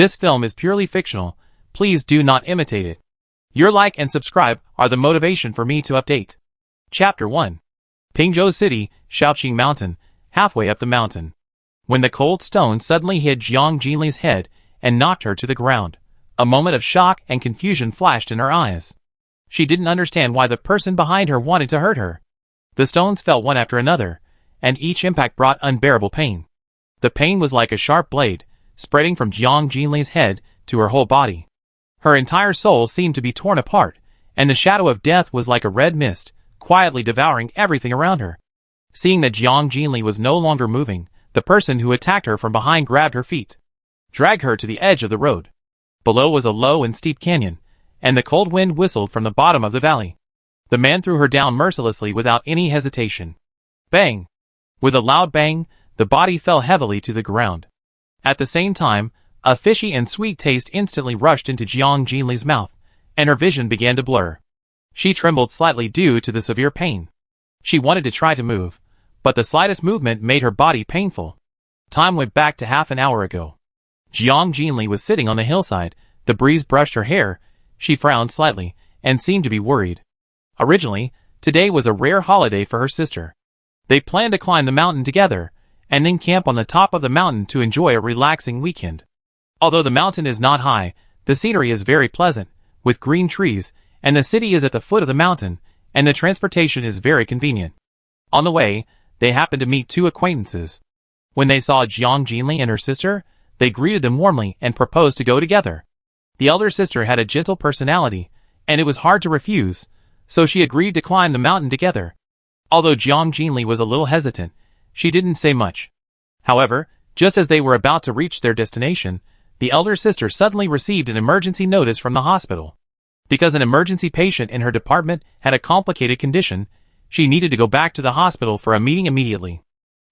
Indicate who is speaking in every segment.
Speaker 1: This film is purely fictional. Please do not imitate it. Your like and subscribe are the motivation for me to update. Chapter 1. Pingzhou City, Shaoqing Mountain, halfway up the mountain. When the cold stone suddenly hit Jiang Jinli's head and knocked her to the ground, a moment of shock and confusion flashed in her eyes. She didn't understand why the person behind her wanted to hurt her. The stones fell one after another, and each impact brought unbearable pain. The pain was like a sharp blade, spreading from Jiang Jinli's head to her whole body. Her entire soul seemed to be torn apart, and the shadow of death was like a red mist, quietly devouring everything around her. Seeing that Jiang Jinli was no longer moving, the person who attacked her from behind grabbed her feet, dragged her to the edge of the road. Below was a low and steep canyon, and the cold wind whistled from the bottom of the valley. The man threw her down mercilessly without any hesitation. Bang! With a loud bang, the body fell heavily to the ground. At the same time, a fishy and sweet taste instantly rushed into Jiang Jinli's mouth, and her vision began to blur. She trembled slightly due to the severe pain. She wanted to try to move, but the slightest movement made her body painful. Time went back to half an hour ago. Jiang Jinli was sitting on the hillside. The breeze brushed her hair. She frowned slightly, and seemed to be worried. Originally, today was a rare holiday for her sister. They planned to climb the mountain together, and then camp on the top of the mountain to enjoy a relaxing weekend. Although the mountain is not high, the scenery is very pleasant, with green trees, and the city is at the foot of the mountain, and the transportation is very convenient. On the way, they happened to meet two acquaintances. When they saw Jiang Jinli and her sister, they greeted them warmly and proposed to go together. The elder sister had a gentle personality, and it was hard to refuse, so she agreed to climb the mountain together. Although Jiang Jinli was a little hesitant, she didn't say much. However, just as they were about to reach their destination, the elder sister suddenly received an emergency notice from the hospital. Because an emergency patient in her department had a complicated condition, she needed to go back to the hospital for a meeting immediately.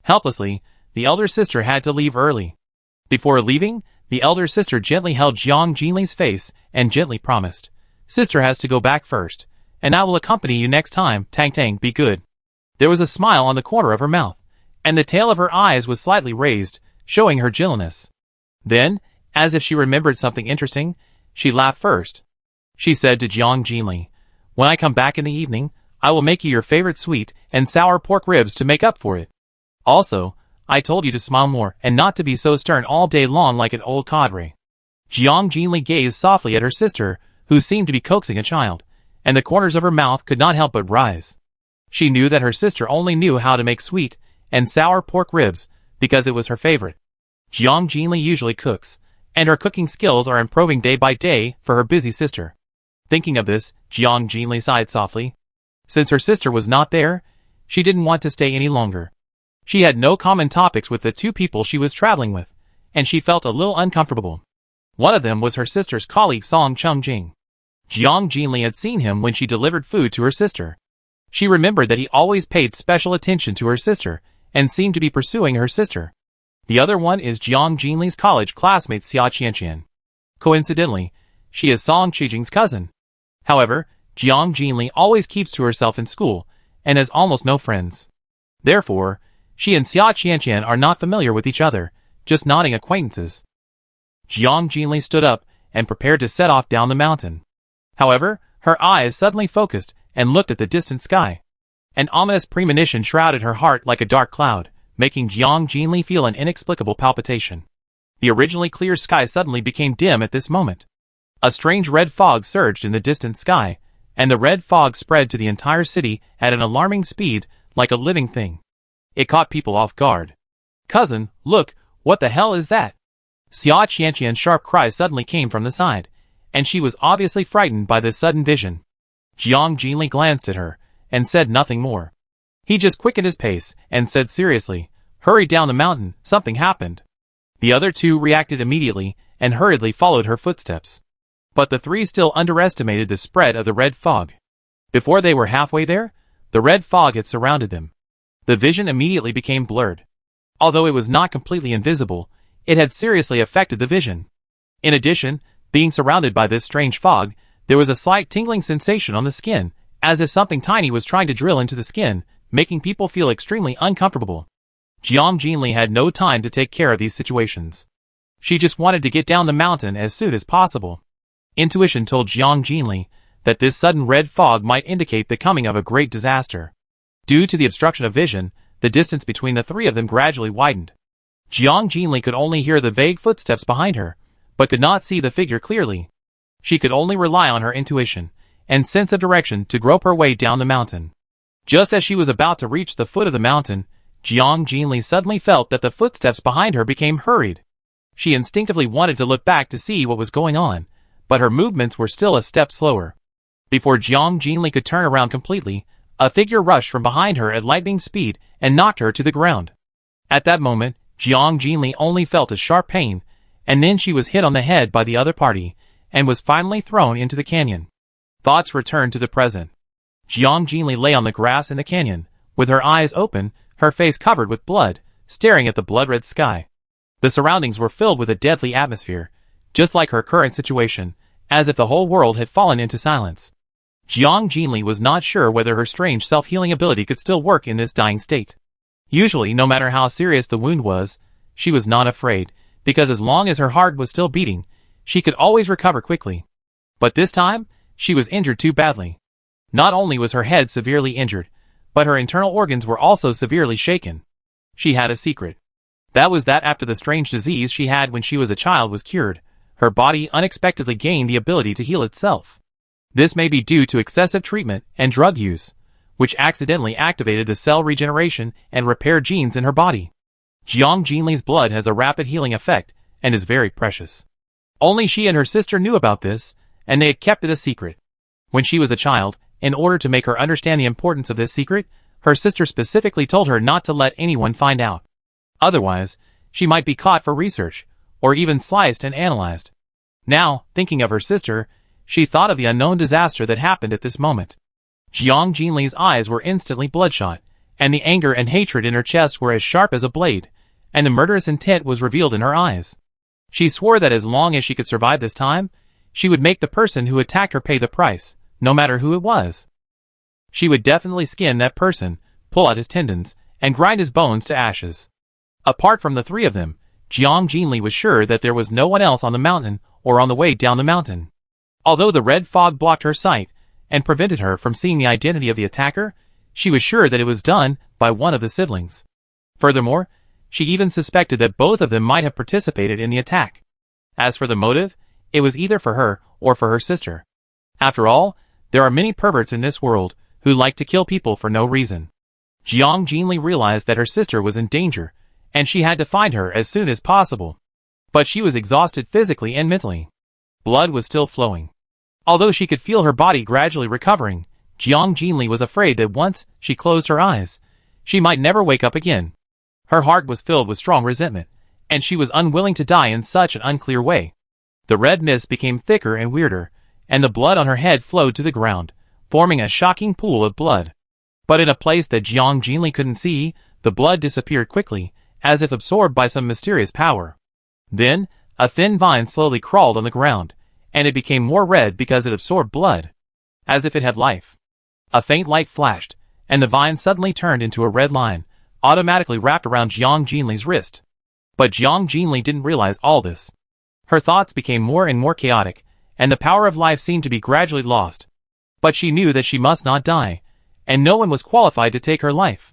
Speaker 1: Helplessly, the elder sister had to leave early. Before leaving, the elder sister gently held Jiang Jinli's face and gently promised, "Sister has to go back first, and I will accompany you next time. Tang Tang, be good." There was a smile on the corner of her mouth, and the tail of her eyes was slightly raised, showing her gentleness. Then, as if she remembered something interesting, she laughed first. She said to Jiang Jinli, "When I come back in the evening, I will make you your favorite sweet and sour pork ribs to make up for it. Also, I told you to smile more and not to be so stern all day long like an old cadre." Jiang Jinli gazed softly at her sister, who seemed to be coaxing a child, and the corners of her mouth could not help but rise. She knew that her sister only knew how to make sweet and sour pork ribs because it was her favorite. Jiang Jinli usually cooks, and her cooking skills are improving day by day for her busy sister. Thinking of this, Jiang Jinli sighed softly. Since her sister was not there, she didn't want to stay any longer. She had no common topics with the two people she was traveling with, and she felt a little uncomfortable. One of them was her sister's colleague Song Chungjing. Jiang Jinli had seen him when she delivered food to her sister. She remembered that he always paid special attention to her sister, and seemed to be pursuing her sister. The other one is Jiang Jinli's college classmate Xia Qianqian. Coincidentally, she is Song Qijing's cousin. However, Jiang Jinli always keeps to herself in school, and has almost no friends. Therefore, she and Xia Qianqian are not familiar with each other, just nodding acquaintances. Jiang Jinli stood up and prepared to set off down the mountain. However, her eyes suddenly focused and looked at the distant sky. An ominous premonition shrouded her heart like a dark cloud, making Jiang Jinli feel an inexplicable palpitation. The originally clear sky suddenly became dim at this moment. A strange red fog surged in the distant sky, and the red fog spread to the entire city at an alarming speed, like a living thing. It caught people off guard. "Cousin, look, what the hell is that?" Xia Qianqian's sharp cry suddenly came from the side, and she was obviously frightened by this sudden vision. Jiang Jinli glanced at her, and said nothing more. He just quickened his pace, and said seriously, "Hurry down the mountain, something happened." The other two reacted immediately, and hurriedly followed her footsteps. But the three still underestimated the spread of the red fog. Before they were halfway there, the red fog had surrounded them. The vision immediately became blurred. Although it was not completely invisible, it had seriously affected the vision. In addition, being surrounded by this strange fog, there was a slight tingling sensation on the skin, as if something tiny was trying to drill into the skin, making people feel extremely uncomfortable. Jiang Jinli had no time to take care of these situations. She just wanted to get down the mountain as soon as possible. Intuition told Jiang Jinli that this sudden red fog might indicate the coming of a great disaster. Due to the obstruction of vision, the distance between the three of them gradually widened. Jiang Jinli could only hear the vague footsteps behind her, but could not see the figure clearly. She could only rely on her intuition and sense of direction to grope her way down the mountain. Just as she was about to reach the foot of the mountain, Jiang Jinli suddenly felt that the footsteps behind her became hurried. She instinctively wanted to look back to see what was going on, but her movements were still a step slower. Before Jiang Jinli could turn around completely, a figure rushed from behind her at lightning speed and knocked her to the ground. At that moment, Jiang Jinli only felt a sharp pain, and then she was hit on the head by the other party, and was finally thrown into the canyon. Thoughts returned to the present. Jiang Jinli lay on the grass in the canyon, with her eyes open, her face covered with blood, staring at the blood-red sky. The surroundings were filled with a deadly atmosphere, just like her current situation, as if the whole world had fallen into silence. Jiang Jinli was not sure whether her strange self-healing ability could still work in this dying state. Usually, no matter how serious the wound was, she was not afraid, because as long as her heart was still beating, she could always recover quickly. But this time, she was injured too badly. Not only was her head severely injured, but her internal organs were also severely shaken. She had a secret. That was that after the strange disease she had when she was a child was cured, her body unexpectedly gained the ability to heal itself. This may be due to excessive treatment and drug use, which accidentally activated the cell regeneration and repair genes in her body. Jiang Jinli's blood has a rapid healing effect and is very precious. Only she and her sister knew about this, and they had kept it a secret. When she was a child, in order to make her understand the importance of this secret, her sister specifically told her not to let anyone find out. Otherwise, she might be caught for research, or even sliced and analyzed. Now, thinking of her sister, she thought of the unknown disaster that happened at this moment. Jiang Jinli's eyes were instantly bloodshot, and the anger and hatred in her chest were as sharp as a blade, and the murderous intent was revealed in her eyes. She swore that as long as she could survive this time, she would make the person who attacked her pay the price, no matter who it was. She would definitely skin that person, pull out his tendons, and grind his bones to ashes. Apart from the three of them, Jiang Jinli was sure that there was no one else on the mountain or on the way down the mountain. Although the red fog blocked her sight and prevented her from seeing the identity of the attacker, she was sure that it was done by one of the siblings. Furthermore, she even suspected that both of them might have participated in the attack. As for the motive, it was either for her or for her sister. After all, there are many perverts in this world who like to kill people for no reason. Jiang Jinli realized that her sister was in danger, and she had to find her as soon as possible. But she was exhausted physically and mentally. Blood was still flowing. Although she could feel her body gradually recovering, Jiang Jinli was afraid that once she closed her eyes, she might never wake up again. Her heart was filled with strong resentment, and she was unwilling to die in such an unclear way. The red mist became thicker and weirder, and the blood on her head flowed to the ground, forming a shocking pool of blood. But in a place that Jiang Jinli couldn't see, the blood disappeared quickly, as if absorbed by some mysterious power. Then, a thin vine slowly crawled on the ground, and it became more red because it absorbed blood, as if it had life. A faint light flashed, and the vine suddenly turned into a red line, automatically wrapped around Jiang Jinli's wrist. But Jiang Jinli didn't realize all this. Her thoughts became more and more chaotic, and the power of life seemed to be gradually lost. But she knew that she must not die, and no one was qualified to take her life.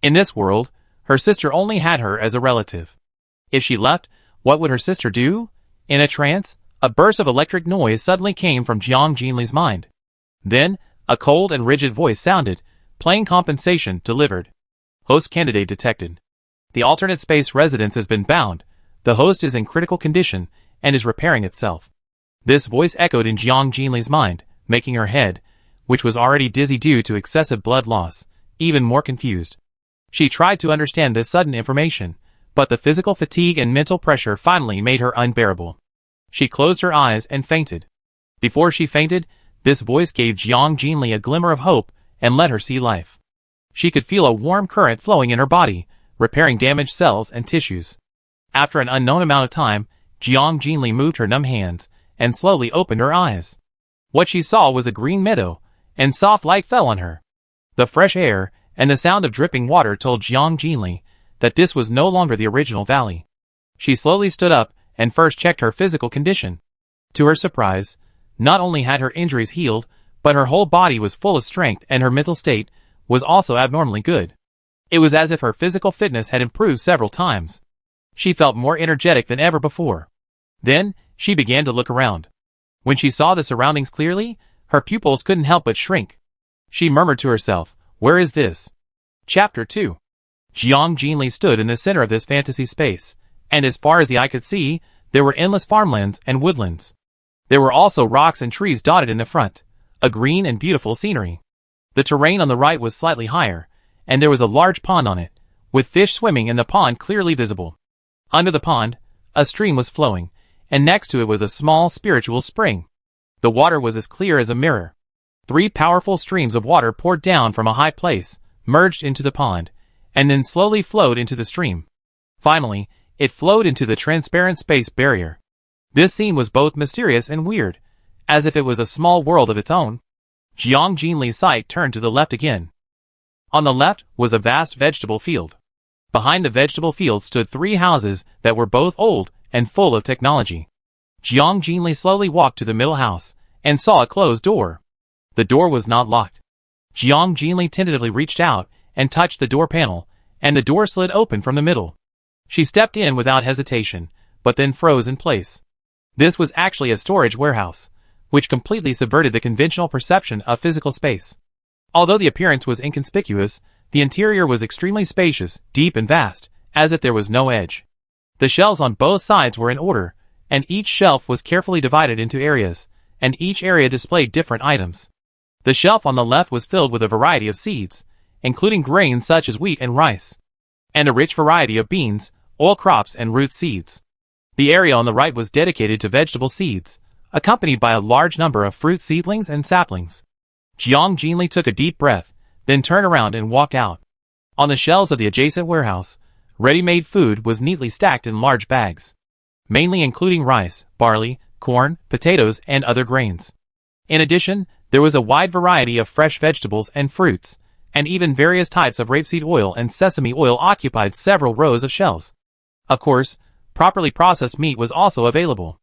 Speaker 1: In this world, her sister only had her as a relative. If she left, what would her sister do? In a trance, a burst of electric noise suddenly came from Jiang Jinli's mind. Then, a cold and rigid voice sounded, playing compensation delivered. Host candidate detected. The alternate space residence has been bound. The host is in critical condition and is repairing itself. This voice echoed in Jiang Jinli's mind, making her head, which was already dizzy due to excessive blood loss, even more confused. She tried to understand this sudden information, but the physical fatigue and mental pressure finally made her unbearable. She closed her eyes and fainted. Before she fainted, this voice gave Jiang Jinli a glimmer of hope and let her see life. She could feel a warm current flowing in her body, repairing damaged cells and tissues. After an unknown amount of time, Jiang Jinli moved her numb hands and slowly opened her eyes. What she saw was a green meadow, and soft light fell on her. The fresh air and the sound of dripping water told Jiang Jinli that this was no longer the original valley. She slowly stood up and first checked her physical condition. To her surprise, not only had her injuries healed, but her whole body was full of strength and her mental state was also abnormally good. It was as if her physical fitness had improved several times. She felt more energetic than ever before. Then, she began to look around. When she saw the surroundings clearly, her pupils couldn't help but shrink. She murmured to herself, "Where is this?" Chapter 2. Jiang Jinli stood in the center of this fantasy space, and as far as the eye could see, there were endless farmlands and woodlands. There were also rocks and trees dotted in the front, a green and beautiful scenery. The terrain on the right was slightly higher, and there was a large pond on it, with fish swimming in the pond clearly visible. Under the pond, a stream was flowing, and next to it was a small spiritual spring. The water was as clear as a mirror. 3 powerful streams of water poured down from a high place, merged into the pond, and then slowly flowed into the stream. Finally, it flowed into the transparent space barrier. This scene was both mysterious and weird, as if it was a small world of its own. Jiang Jinli's sight turned to the left again. On the left was a vast vegetable field. Behind the vegetable field stood 3 houses that were both old and full of technology. Jiang Jinli slowly walked to the middle house and saw a closed door. The door was not locked. Jiang Jinli tentatively reached out and touched the door panel, and the door slid open from the middle. She stepped in without hesitation, but then froze in place. This was actually a storage warehouse, which completely subverted the conventional perception of physical space. Although the appearance was inconspicuous, the interior was extremely spacious, deep and vast, as if there was no edge. The shelves on both sides were in order, and each shelf was carefully divided into areas, and each area displayed different items. The shelf on the left was filled with a variety of seeds, including grains such as wheat and rice, and a rich variety of beans, oil crops and root seeds. The area on the right was dedicated to vegetable seeds, accompanied by a large number of fruit seedlings and saplings. Jiang Jinli took a deep breath, then turned around and walked out. On the shelves of the adjacent warehouse, ready-made food was neatly stacked in large bags, mainly including rice, barley, corn, potatoes, and other grains. In addition, there was a wide variety of fresh vegetables and fruits, and even various types of rapeseed oil and sesame oil occupied several rows of shelves. Of course, properly processed meat was also available.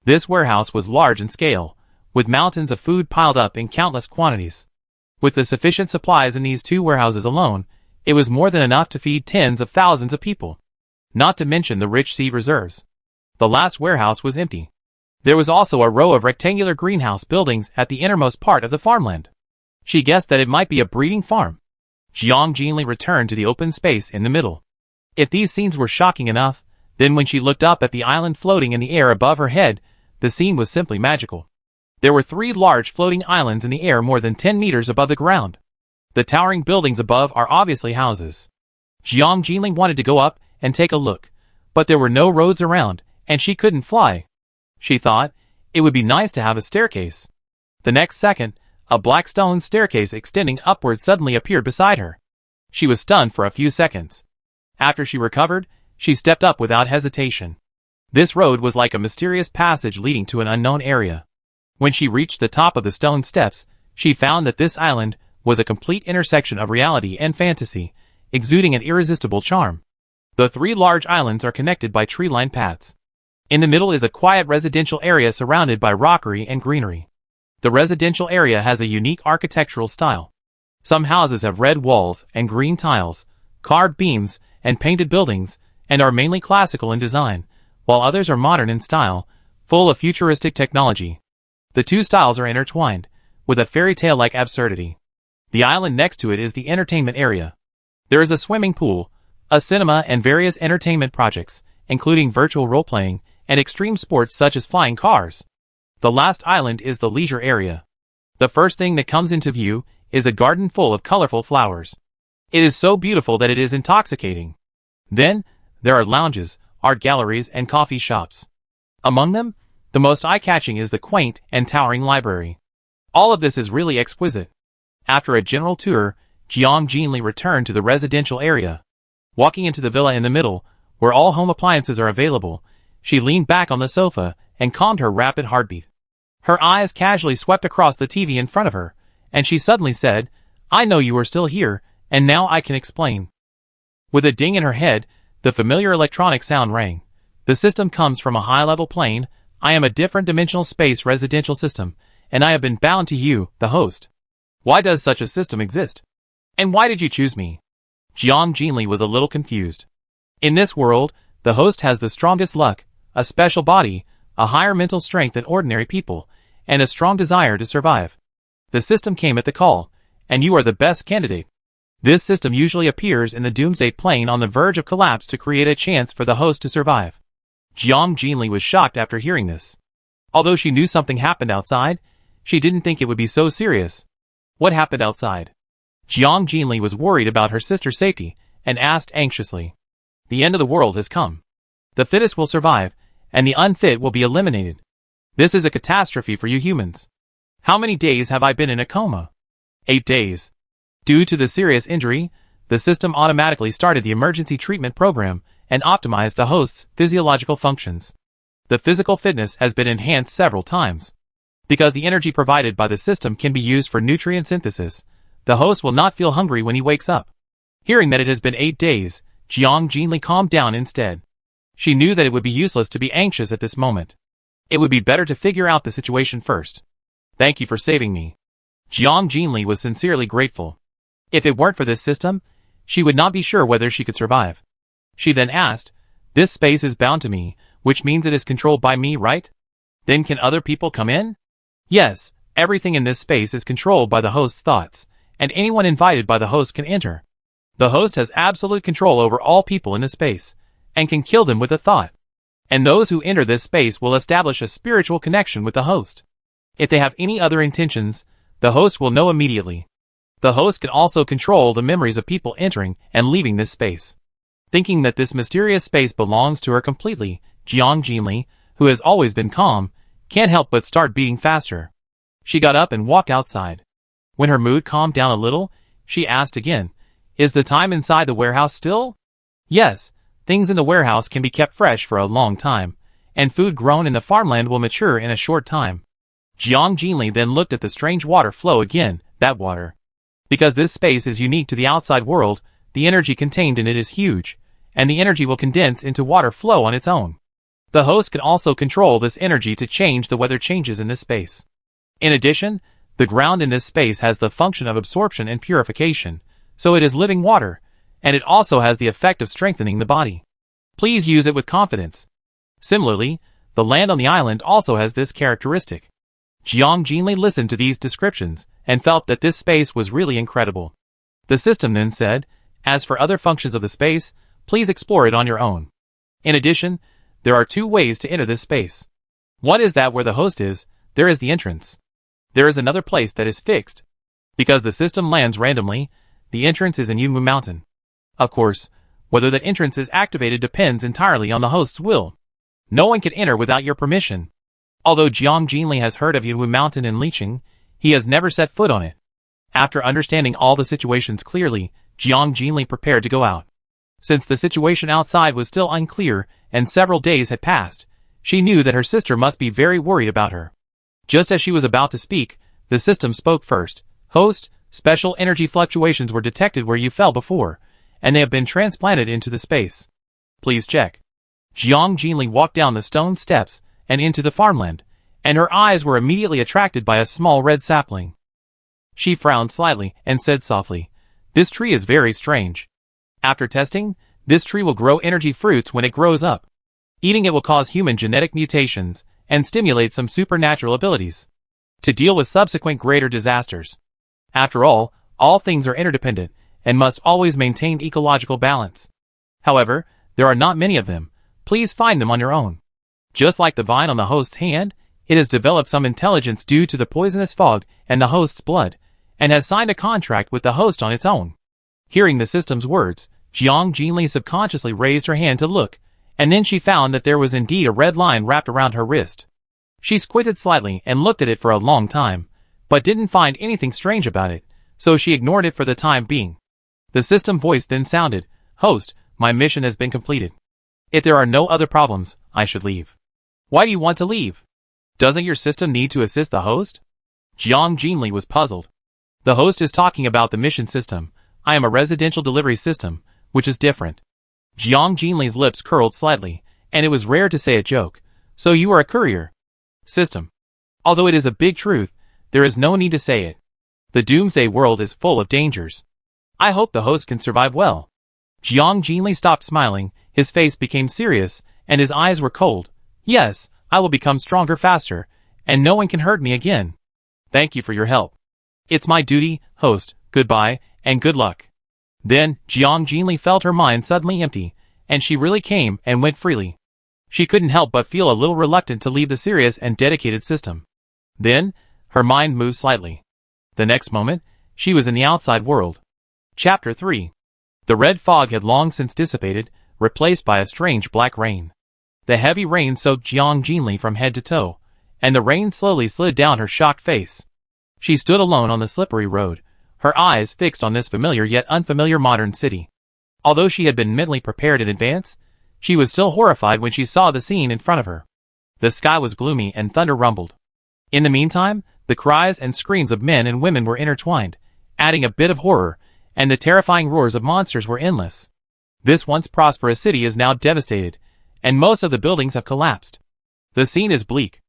Speaker 1: This warehouse was large in scale, with mountains of food piled up in countless quantities. With the sufficient supplies in these 2 warehouses alone, it was more than enough to feed tens of thousands of people. Not to mention the rich seed reserves. The last warehouse was empty. There was also a row of rectangular greenhouse buildings at the innermost part of the farmland. She guessed that it might be a breeding farm. Jiang Jinli returned to the open space in the middle. If these scenes were shocking enough, then when she looked up at the island floating in the air above her head, the scene was simply magical. There were 3 large floating islands in the air more than 10 meters above the ground. The towering buildings above are obviously houses. Jiang Jinli wanted to go up and take a look, but there were no roads around, and she couldn't fly. She thought, it would be nice to have a staircase. The next second, a black stone staircase extending upward suddenly appeared beside her. She was stunned for a few seconds. After she recovered, she stepped up without hesitation. This road was like a mysterious passage leading to an unknown area. When she reached the top of the stone steps, she found that this island was a complete intersection of reality and fantasy, exuding an irresistible charm. The 3 large islands are connected by tree-lined paths. In the middle is a quiet residential area surrounded by rockery and greenery. The residential area has a unique architectural style. Some houses have red walls and green tiles, carved beams, and painted buildings, and are mainly classical in design, while others are modern in style, full of futuristic technology. The 2 styles are intertwined, with a fairy tale-like absurdity. The island next to it is the entertainment area. There is a swimming pool, a cinema, and various entertainment projects, including virtual role-playing and extreme sports such as flying cars. The last island is the leisure area. The first thing that comes into view is a garden full of colorful flowers. It is so beautiful that it is intoxicating. Then, there are lounges, art galleries, and coffee shops. Among them, the most eye-catching is the quaint and towering library. All of this is really exquisite. After a general tour, Jiang Jinli returned to the residential area. Walking into the villa in the middle, where all home appliances are available, she leaned back on the sofa and calmed her rapid heartbeat. Her eyes casually swept across the TV in front of her, and she suddenly said, "I know you are still here, and now I can explain." With a ding in her head, the familiar electronic sound rang. The system comes from a high-level plane. I am a different dimensional space residential system, and I have been bound to you, the host. Why does such a system exist? And why did you choose me? Jiang Jinli was a little confused. In this world, the host has the strongest luck, a special body, a higher mental strength than ordinary people, and a strong desire to survive. The system came at the call, and you are the best candidate. This system usually appears in the Doomsday plane on the verge of collapse to create a chance for the host to survive. Jiang Jinli was shocked after hearing this. Although she knew something happened outside, she didn't think it would be so serious. What happened outside? Jiang Jinli was worried about her sister's safety and asked anxiously. The end of the world has come. The fittest will survive, and the unfit will be eliminated. This is a catastrophe for you humans. How many days have I been in a coma? 8 days. Due to the serious injury, the system automatically started the emergency treatment program and optimized the host's physiological functions. The physical fitness has been enhanced several times. Because the energy provided by the system can be used for nutrient synthesis, the host will not feel hungry when he wakes up. Hearing that it has been 8 days, Jiang Jinli calmed down instead. She knew that it would be useless to be anxious at this moment. It would be better to figure out the situation first. Thank you for saving me. Jiang Jinli was sincerely grateful. If it weren't for this system, she would not be sure whether she could survive. She then asked, this space is bound to me, which means it is controlled by me, right? Then can other people come in? Yes, everything in this space is controlled by the host's thoughts, and anyone invited by the host can enter. The host has absolute control over all people in this space, and can kill them with a thought. And those who enter this space will establish a spiritual connection with the host. If they have any other intentions, the host will know immediately. The host can also control the memories of people entering and leaving this space. Thinking that this mysterious space belongs to her completely, Jiang Jinli, who has always been calm, can't help but start beating faster. She got up and walked outside. When her mood calmed down a little, she asked again, is the time inside the warehouse still? Yes, things in the warehouse can be kept fresh for a long time, and food grown in the farmland will mature in a short time. Jiang Jinli then looked at the strange water flow again, that water. Because this space is unique to the outside world, the energy contained in it is huge, and the energy will condense into water flow on its own. The host can also control this energy to change the weather changes in this space. In addition, the ground in this space has the function of absorption and purification, so it is living water, and it also has the effect of strengthening the body. Please use it with confidence. Similarly, the land on the island also has this characteristic. Jiang Jinli listened to these descriptions and felt that this space was really incredible. The system then said, as for other functions of the space, please explore it on your own. In addition, there are 2 ways to enter this space. One is that where the host is, there is the entrance. There is another place that is fixed. Because the system lands randomly, the entrance is in Mu Mountain. Of course, whether that entrance is activated depends entirely on the host's will. No one can enter without your permission. Although Jiang Jinli has heard of Mu Mountain in Liqing, he has never set foot on it. After understanding all the situations clearly, Jiang Jinli prepared to go out. Since the situation outside was still unclear and several days had passed, she knew that her sister must be very worried about her. Just as she was about to speak, the system spoke first. Host, special energy fluctuations were detected where you fell before, and they have been transplanted into the space. Please check. Jiang Jinli walked down the stone steps and into the farmland, and her eyes were immediately attracted by a small red sapling. She frowned slightly and said softly, this tree is very strange. After testing, this tree will grow energy fruits when it grows up. Eating it will cause human genetic mutations and stimulate some supernatural abilities to deal with subsequent greater disasters. After all things are interdependent and must always maintain ecological balance. However, there are not many of them. Please find them on your own. Just like the vine on the host's hand, it has developed some intelligence due to the poisonous fog and the host's blood, and has signed a contract with the host on its own. Hearing the system's words, Jiang Jinli subconsciously raised her hand to look, and then she found that there was indeed a red line wrapped around her wrist. She squinted slightly and looked at it for a long time, but didn't find anything strange about it, so she ignored it for the time being. The system voice then sounded, Host, my mission has been completed. If there are no other problems, I should leave. Why do you want to leave? Doesn't your system need to assist the host? Jiang Jinli was puzzled. The host is talking about the mission system. I am a residential delivery system, which is different. Jiang Jinli's lips curled slightly, And it was rare to say a joke. So you are a courier. System. Although it is a big truth, there is no need to say it. The Doomsday world is full of dangers. I hope the host can survive well. Jiang Jinli stopped smiling, his face became serious, and his eyes were cold. Yes, I will become stronger faster, and no one can hurt me again. Thank you for your help. It's my duty, host, goodbye, and good luck. Then, Jiang Jinli felt her mind suddenly empty, and she really came and went freely. She couldn't help but feel a little reluctant to leave the serious and dedicated system. Then, her mind moved slightly. The next moment, she was in the outside world. Chapter 3. The red fog had long since dissipated, replaced by a strange black rain. The heavy rain soaked Jiang Jinli from head to toe, and the rain slowly slid down her shocked face. She stood alone on the slippery road, her eyes fixed on this familiar yet unfamiliar modern city. Although she had been mentally prepared in advance, she was still horrified when she saw the scene in front of her. The sky was gloomy and thunder rumbled. In the meantime, the cries and screams of men and women were intertwined, adding a bit of horror, and the terrifying roars of monsters were endless. This once prosperous city is now devastated, and most of the buildings have collapsed. The scene is bleak.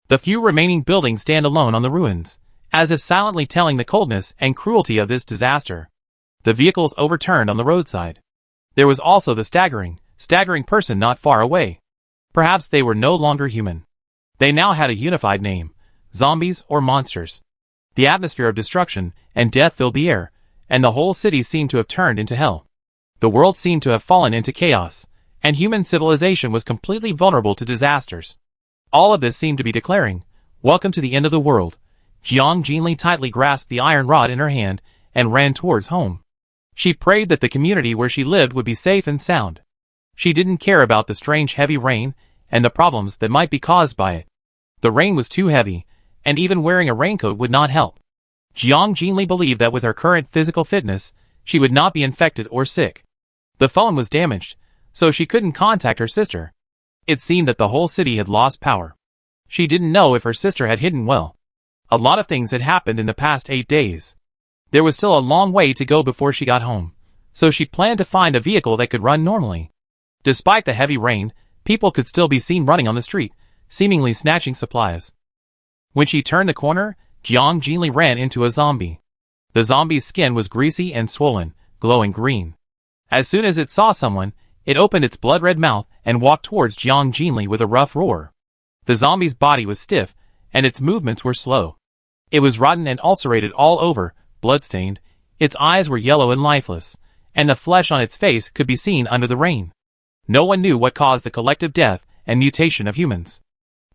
Speaker 1: The few remaining buildings stand alone on the ruins, as if silently telling the coldness and cruelty of this disaster. The vehicles overturned on the roadside. There was also the staggering person not far away. Perhaps they were no longer human. They now had a unified name: zombies or monsters. The atmosphere of destruction and death filled the air, and the whole city seemed to have turned into hell. The world seemed to have fallen into chaos, and human civilization was completely vulnerable to disasters. All of this seemed to be declaring, "Welcome to the end of the world." Jiang Jinli tightly grasped the iron rod in her hand and ran towards home. She prayed that the community where she lived would be safe and sound. She didn't care about the strange heavy rain and the problems that might be caused by it. The rain was too heavy, and even wearing a raincoat would not help. Jiang Jinli believed that with her current physical fitness, she would not be infected or sick. The phone was damaged, so she couldn't contact her sister. It seemed that the whole city had lost power. She didn't know if her sister had hidden well. A lot of things had happened in the past 8 days. There was still a long way to go before she got home, so she planned to find a vehicle that could run normally. Despite the heavy rain, people could still be seen running on the street, seemingly snatching supplies. When she turned the corner, Jiang Jinli ran into a zombie. The zombie's skin was greasy and swollen, glowing green. As soon as it saw someone, it opened its blood-red mouth and walked towards Jiang Jinli with a rough roar. The zombie's body was stiff, and its movements were slow. It was rotten and ulcerated all over, blood-stained. Its eyes were yellow and lifeless, and the flesh on its face could be seen under the rain. No one knew what caused the collective death and mutation of humans.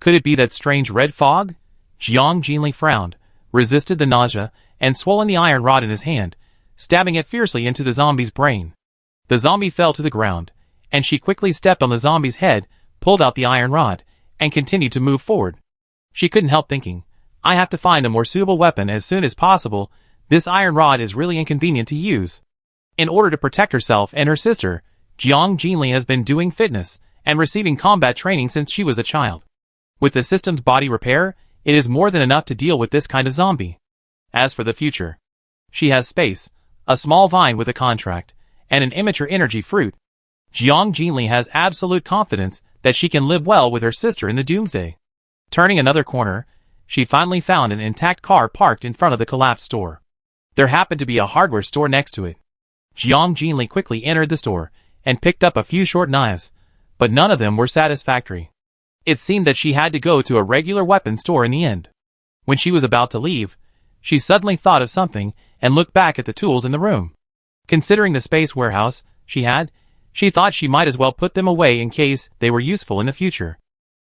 Speaker 1: Could it be that strange red fog? Jiang Jinli frowned, resisted the nausea, and swallowed the iron rod in his hand, stabbing it fiercely into the zombie's brain. The zombie fell to the ground, and she quickly stepped on the zombie's head, pulled out the iron rod, and continued to move forward. She couldn't help thinking, "I have to find a more suitable weapon as soon as possible. This iron rod is really inconvenient to use." In order to protect herself and her sister, Jiang Jinli has been doing fitness and receiving combat training since she was a child. With the system's body repair, it is more than enough to deal with this kind of zombie. As for the future, she has space, a small vine with a contract, and an immature energy fruit. Jiang Jinli has absolute confidence that she can live well with her sister in the Doomsday. Turning another corner, she finally found an intact car parked in front of the collapsed store. There happened to be a hardware store next to it. Jiang Jinli quickly entered the store and picked up a few short knives, but none of them were satisfactory. It seemed that she had to go to a regular weapon store in the end. When she was about to leave, she suddenly thought of something and looked back at the tools in the room. Considering the space warehouse she thought she might as well put them away in case they were useful in the future.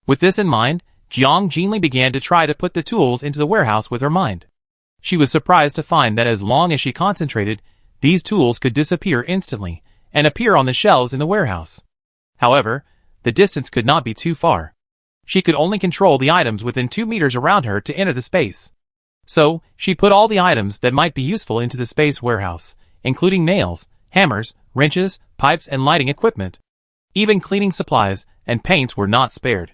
Speaker 1: With this in mind, Jiang Jinli began to try to put the tools into the warehouse with her mind. She was surprised to find that as long as she concentrated, these tools could disappear instantly and appear on the shelves in the warehouse. However, the distance could not be too far. She could only control the items within 2 meters around her to enter the space. So, she put all the items that might be useful into the space warehouse, including nails, hammers, wrenches, pipes, and lighting equipment. Even cleaning supplies and paints were not spared.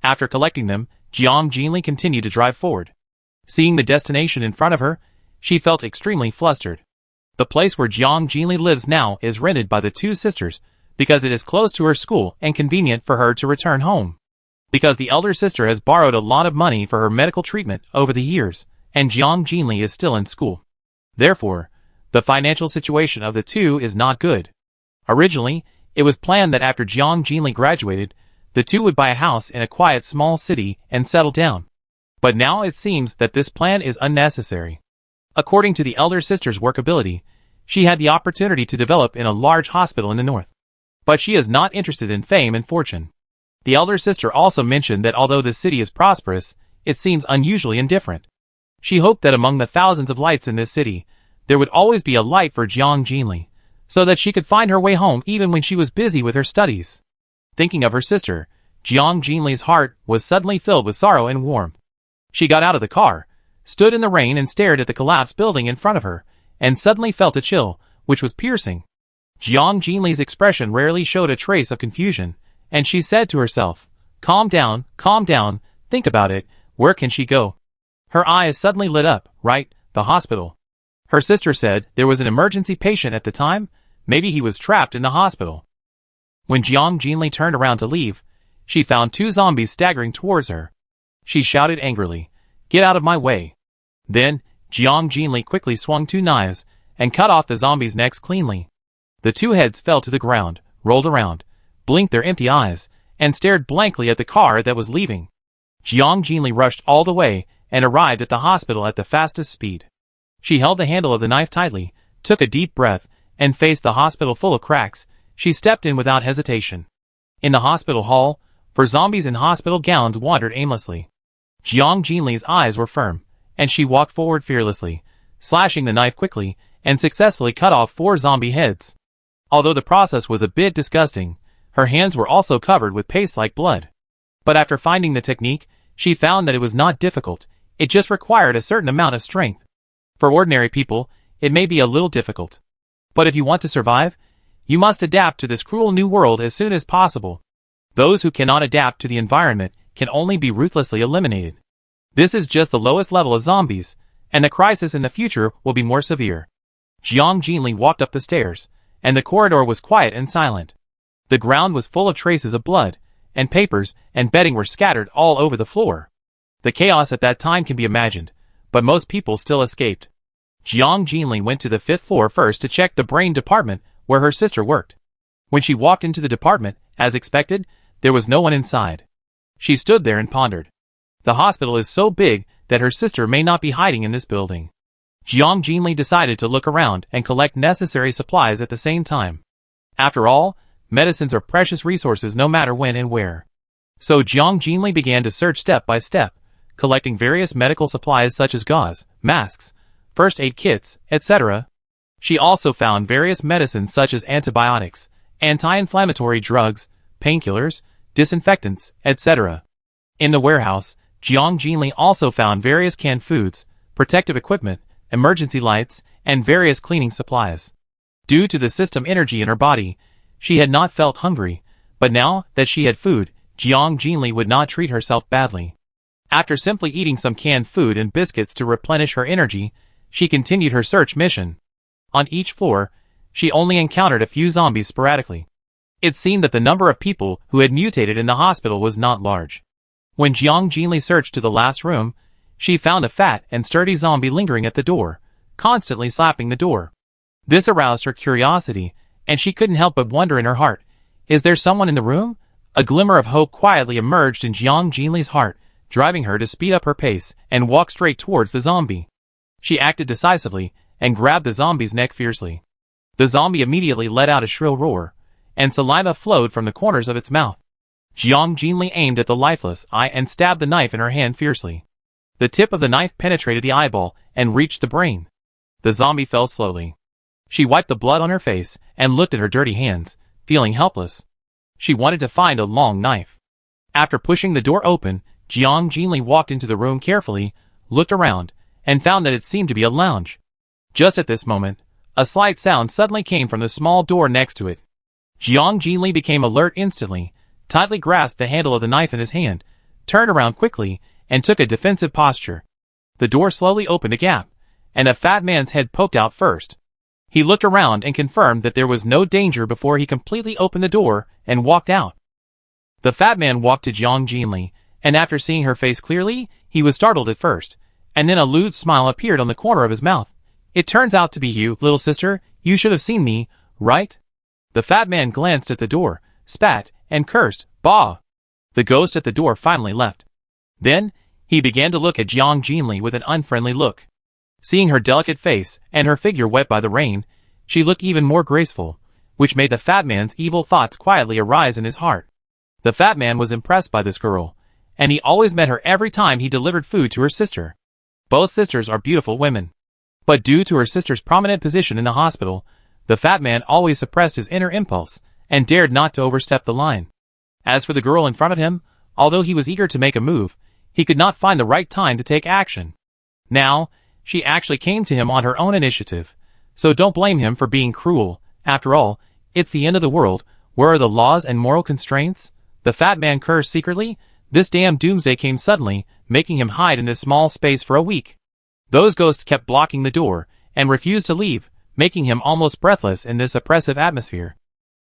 Speaker 1: After collecting them, Jiang Jinli continued to drive forward. Seeing the destination in front of her, she felt extremely flustered. The place where Jiang Jinli lives now is rented by the two sisters, because it is close to her school and convenient for her to return home. Because the elder sister has borrowed a lot of money for her medical treatment over the years, and Jiang Jinli is still in school. Therefore, the financial situation of the two is not good. Originally, it was planned that after Jiang Jinli graduated, the two would buy a house in a quiet small city and settle down. But now it seems that this plan is unnecessary. According to the elder sister's workability, she had the opportunity to develop in a large hospital in the north. But she is not interested in fame and fortune. The elder sister also mentioned that although the city is prosperous, it seems unusually indifferent. She hoped that among the thousands of lights in this city, there would always be a light for Jiang Jinli, so that she could find her way home even when she was busy with her studies. Thinking of her sister, Jiang Jinli's heart was suddenly filled with sorrow and warmth. She got out of the car, stood in the rain and stared at the collapsed building in front of her, and suddenly felt a chill, which was piercing. Jiang Jinli's expression rarely showed a trace of confusion, and she said to herself, calm down, think about it, where can she go? Her eyes suddenly lit up, right, the hospital. Her sister said there was an emergency patient at the time, maybe he was trapped in the hospital. When Jiang Jinli turned around to leave, she found two zombies staggering towards her. She shouted angrily, get out of my way. Then, Jiang Jinli quickly swung two knives and cut off the zombies' necks cleanly. The two heads fell to the ground, rolled around, blinked their empty eyes, and stared blankly at the car that was leaving. Jiang Jinli rushed all the way and arrived at the hospital at the fastest speed. She held the handle of the knife tightly, took a deep breath, and faced the hospital full of cracks. She stepped in without hesitation. In the hospital hall, four zombies in hospital gowns wandered aimlessly. Jiang Jinli's eyes were firm, and she walked forward fearlessly, slashing the knife quickly, and successfully cut off 4 zombie heads. Although the process was a bit disgusting, her hands were also covered with paste-like blood. But after finding the technique, she found that it was not difficult, it just required a certain amount of strength. For ordinary people, it may be a little difficult. But if you want to survive, you must adapt to this cruel new world as soon as possible. Those who cannot adapt to the environment can only be ruthlessly eliminated. This is just the lowest level of zombies, and the crisis in the future will be more severe. Jiang Jinli walked up the stairs, and the corridor was quiet and silent. The ground was full of traces of blood, and papers and bedding were scattered all over the floor. The chaos at that time can be imagined, but most people still escaped. Jiang Jinli went to the 5th floor first to check the brain department where her sister worked. When she walked into the department, as expected, there was no one inside. She stood there and pondered. The hospital is so big that her sister may not be hiding in this building. Jiang Jinli decided to look around and collect necessary supplies at the same time. After all, medicines are precious resources no matter when and where. So Jiang Jinli began to search step by step, collecting various medical supplies such as gauze, masks, first aid kits, etc. She also found various medicines such as antibiotics, anti-inflammatory drugs, painkillers, disinfectants, etc. In the warehouse, Jiang Jinli also found various canned foods, protective equipment, emergency lights, and various cleaning supplies. Due to the system energy in her body, she had not felt hungry, but now that she had food, Jiang Jinli would not treat herself badly. After simply eating some canned food and biscuits to replenish her energy, she continued her search mission. On each floor, she only encountered a few zombies sporadically. It seemed that the number of people who had mutated in the hospital was not large. When Jiang Jinli searched to the last room, she found a fat and sturdy zombie lingering at the door, constantly slapping the door. This aroused her curiosity, and she couldn't help but wonder in her heart, is there someone in the room? A glimmer of hope quietly emerged in Jiang Jinli's heart, driving her to speed up her pace and walk straight towards the zombie. She acted decisively and grabbed the zombie's neck fiercely. The zombie immediately let out a shrill roar, and saliva flowed from the corners of its mouth. Jiang Jinli aimed at the lifeless eye and stabbed the knife in her hand fiercely. The tip of the knife penetrated the eyeball and reached the brain. The zombie fell slowly. She wiped the blood on her face and looked at her dirty hands, feeling helpless. She wanted to find a long knife. After pushing the door open, Jiang Jinli walked into the room carefully, looked around, and found that it seemed to be a lounge. Just at this moment, a slight sound suddenly came from the small door next to it. Jiang Jinli became alert instantly, tightly grasped the handle of the knife in his hand, turned around quickly, and took a defensive posture. The door slowly opened a gap, and a fat man's head poked out first. He looked around and confirmed that there was no danger before he completely opened the door and walked out. The fat man walked to Jiang Jinli, and after seeing her face clearly, he was startled at first, and then a lewd smile appeared on the corner of his mouth. It turns out to be you, little sister. You should have seen me, right? The fat man glanced at the door, spat, and cursed, bah! The ghost at the door finally left. Then, he began to look at Jiang Jinli with an unfriendly look. Seeing her delicate face and her figure wet by the rain, she looked even more graceful, which made the fat man's evil thoughts quietly arise in his heart. The fat man was impressed by this girl, and he always met her every time he delivered food to her sister. Both sisters are beautiful women. But due to her sister's prominent position in the hospital, the fat man always suppressed his inner impulse and dared not to overstep the line. As for the girl in front of him, although he was eager to make a move, he could not find the right time to take action. Now, she actually came to him on her own initiative, so don't blame him for being cruel. After all, it's the end of the world. Where are the laws and moral constraints? The fat man cursed secretly. This damn doomsday came suddenly, making him hide in this small space for a week. Those ghosts kept blocking the door and refused to leave, making him almost breathless in this oppressive atmosphere.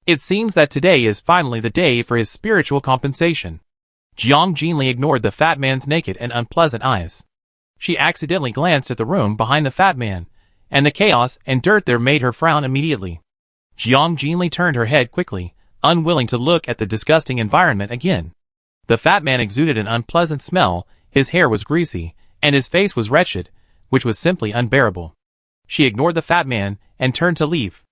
Speaker 1: It seems that today is finally the day for his spiritual compensation. Jiang Jinli ignored the fat man's naked and unpleasant eyes. She accidentally glanced at the room behind the fat man, and the chaos and dirt there made her frown immediately. Jiang Jinli turned her head quickly, unwilling to look at the disgusting environment again. The fat man exuded an unpleasant smell, his hair was greasy, and his face was wretched, which was simply unbearable. She ignored the fat man and turned to leave.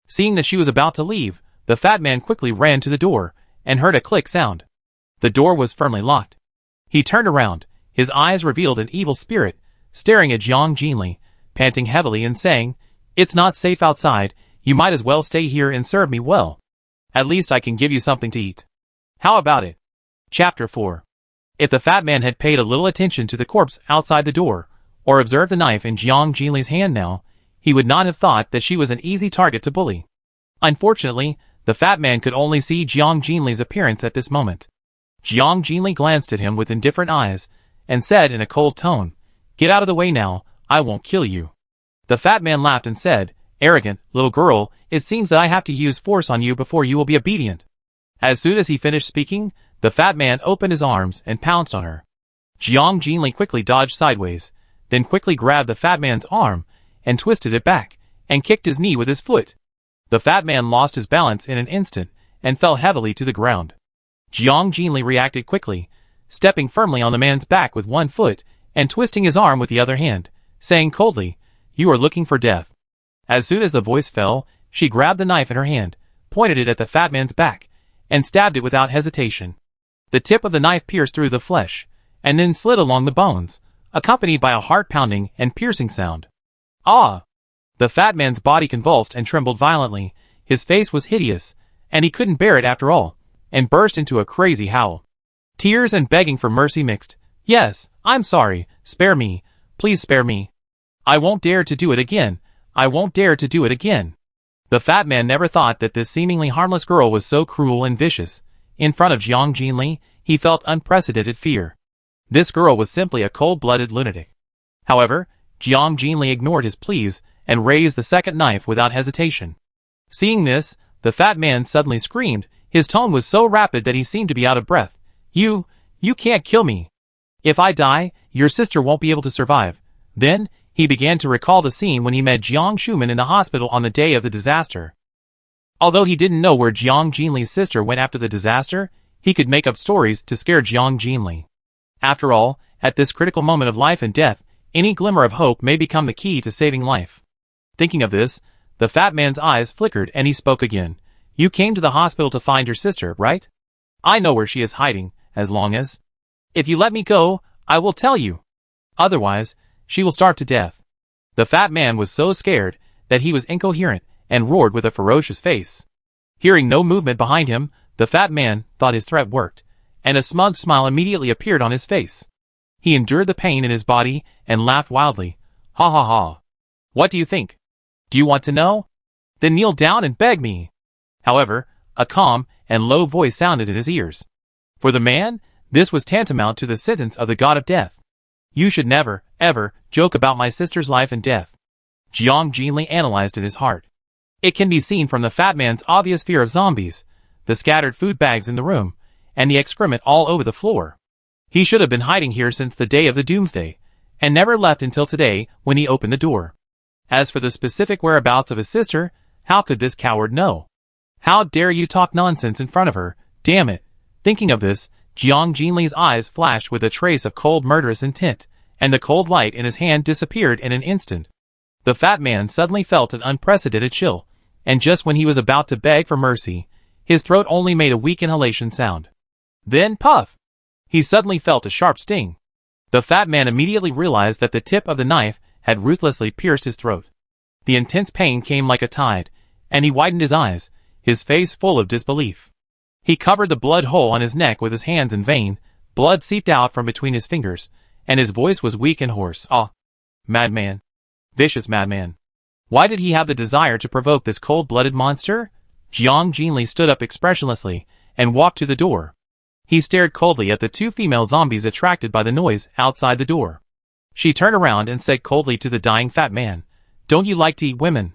Speaker 1: Seeing that she was about to leave, the fat man quickly ran to the door and heard a click sound. The door was firmly locked. He turned around, his eyes revealed an evil spirit, staring at Jiang Jinli, panting heavily and saying, "It's not safe outside, you might as well stay here and serve me well. At least I can give you something to eat. How about it?" Chapter 4. If the fat man had paid a little attention to the corpse outside the door, or observed the knife in Jiang Jinli's hand now, he would not have thought that she was an easy target to bully. Unfortunately, the fat man could only see Jiang Jinli's appearance at this moment. Jiang Jinli glanced at him with indifferent eyes, and said in a cold tone, "Get out of the way now, I won't kill you." The fat man laughed and said, "Arrogant, little girl, it seems that I have to use force on you before you will be obedient." As soon as he finished speaking, the fat man opened his arms and pounced on her. Jiang Jinli quickly dodged sideways, then quickly grabbed the fat man's arm, and twisted it back, and kicked his knee with his foot. The fat man lost his balance in an instant, and fell heavily to the ground. Jiang Jinli reacted quickly, stepping firmly on the man's back with one foot, and twisting his arm with the other hand, saying coldly, "You are looking for death." As soon as the voice fell, she grabbed the knife in her hand, pointed it at the fat man's back, and stabbed it without hesitation. The tip of the knife pierced through the flesh, and then slid along the bones, accompanied by a heart-pounding and piercing sound. Ah! The fat man's body convulsed and trembled violently, his face was hideous, and he couldn't bear it after all, and burst into a crazy howl. Tears and begging for mercy mixed. "Yes, I'm sorry, spare me, please spare me. I won't dare to do it again, I won't dare to do it again." The fat man never thought that this seemingly harmless girl was so cruel and vicious. In front of Jiang Jinli, he felt unprecedented fear. This girl was simply a cold-blooded lunatic. However, Jiang Jinli ignored his pleas and raised the second knife without hesitation. Seeing this, the fat man suddenly screamed. His tone was so rapid that he seemed to be out of breath. You can't kill me. If I die, your sister won't be able to survive." Then, he began to recall the scene when he met Jiang Shuman in the hospital on the day of the disaster. Although he didn't know where Jiang Jinli's sister went after the disaster, he could make up stories to scare Jiang Jinli. After all, at this critical moment of life and death, any glimmer of hope may become the key to saving life. Thinking of this, the fat man's eyes flickered and he spoke again. "You came to the hospital to find your sister, right? I know where she is hiding, as long as... If you let me go, I will tell you. Otherwise, she will starve to death." The fat man was so scared that he was incoherent and roared with a ferocious face. Hearing no movement behind him, the fat man thought his threat worked, and a smug smile immediately appeared on his face. He endured the pain in his body and laughed wildly. "Ha ha ha. What do you think? Do you want to know? Then kneel down and beg me." However, a calm and low voice sounded in his ears. For the man, this was tantamount to the sentence of the god of death. "You should never, ever, joke about my sister's life and death." Jiang Jinli analyzed in his heart. It can be seen from the fat man's obvious fear of zombies, the scattered food bags in the room, and the excrement all over the floor. He should have been hiding here since the day of the doomsday, and never left until today when he opened the door. As for the specific whereabouts of his sister, how could this coward know? How dare you talk nonsense in front of her, damn it. Thinking of this, Jiang Jinli's eyes flashed with a trace of cold murderous intent, and the cold light in his hand disappeared in an instant. The fat man suddenly felt an unprecedented chill, and just when he was about to beg for mercy, his throat only made a weak inhalation sound. Then puff! He suddenly felt a sharp sting. The fat man immediately realized that the tip of the knife had ruthlessly pierced his throat. The intense pain came like a tide, and he widened his eyes, his face full of disbelief. He covered the blood hole on his neck with his hands in vain, blood seeped out from between his fingers, and his voice was weak and hoarse. Ah! Madman. Vicious madman. Why did he have the desire to provoke this cold-blooded monster? Jiang Jinli stood up expressionlessly, and walked to the door. He stared coldly at the two female zombies attracted by the noise outside the door. She turned around and said coldly to the dying fat man, "Don't you like to eat women?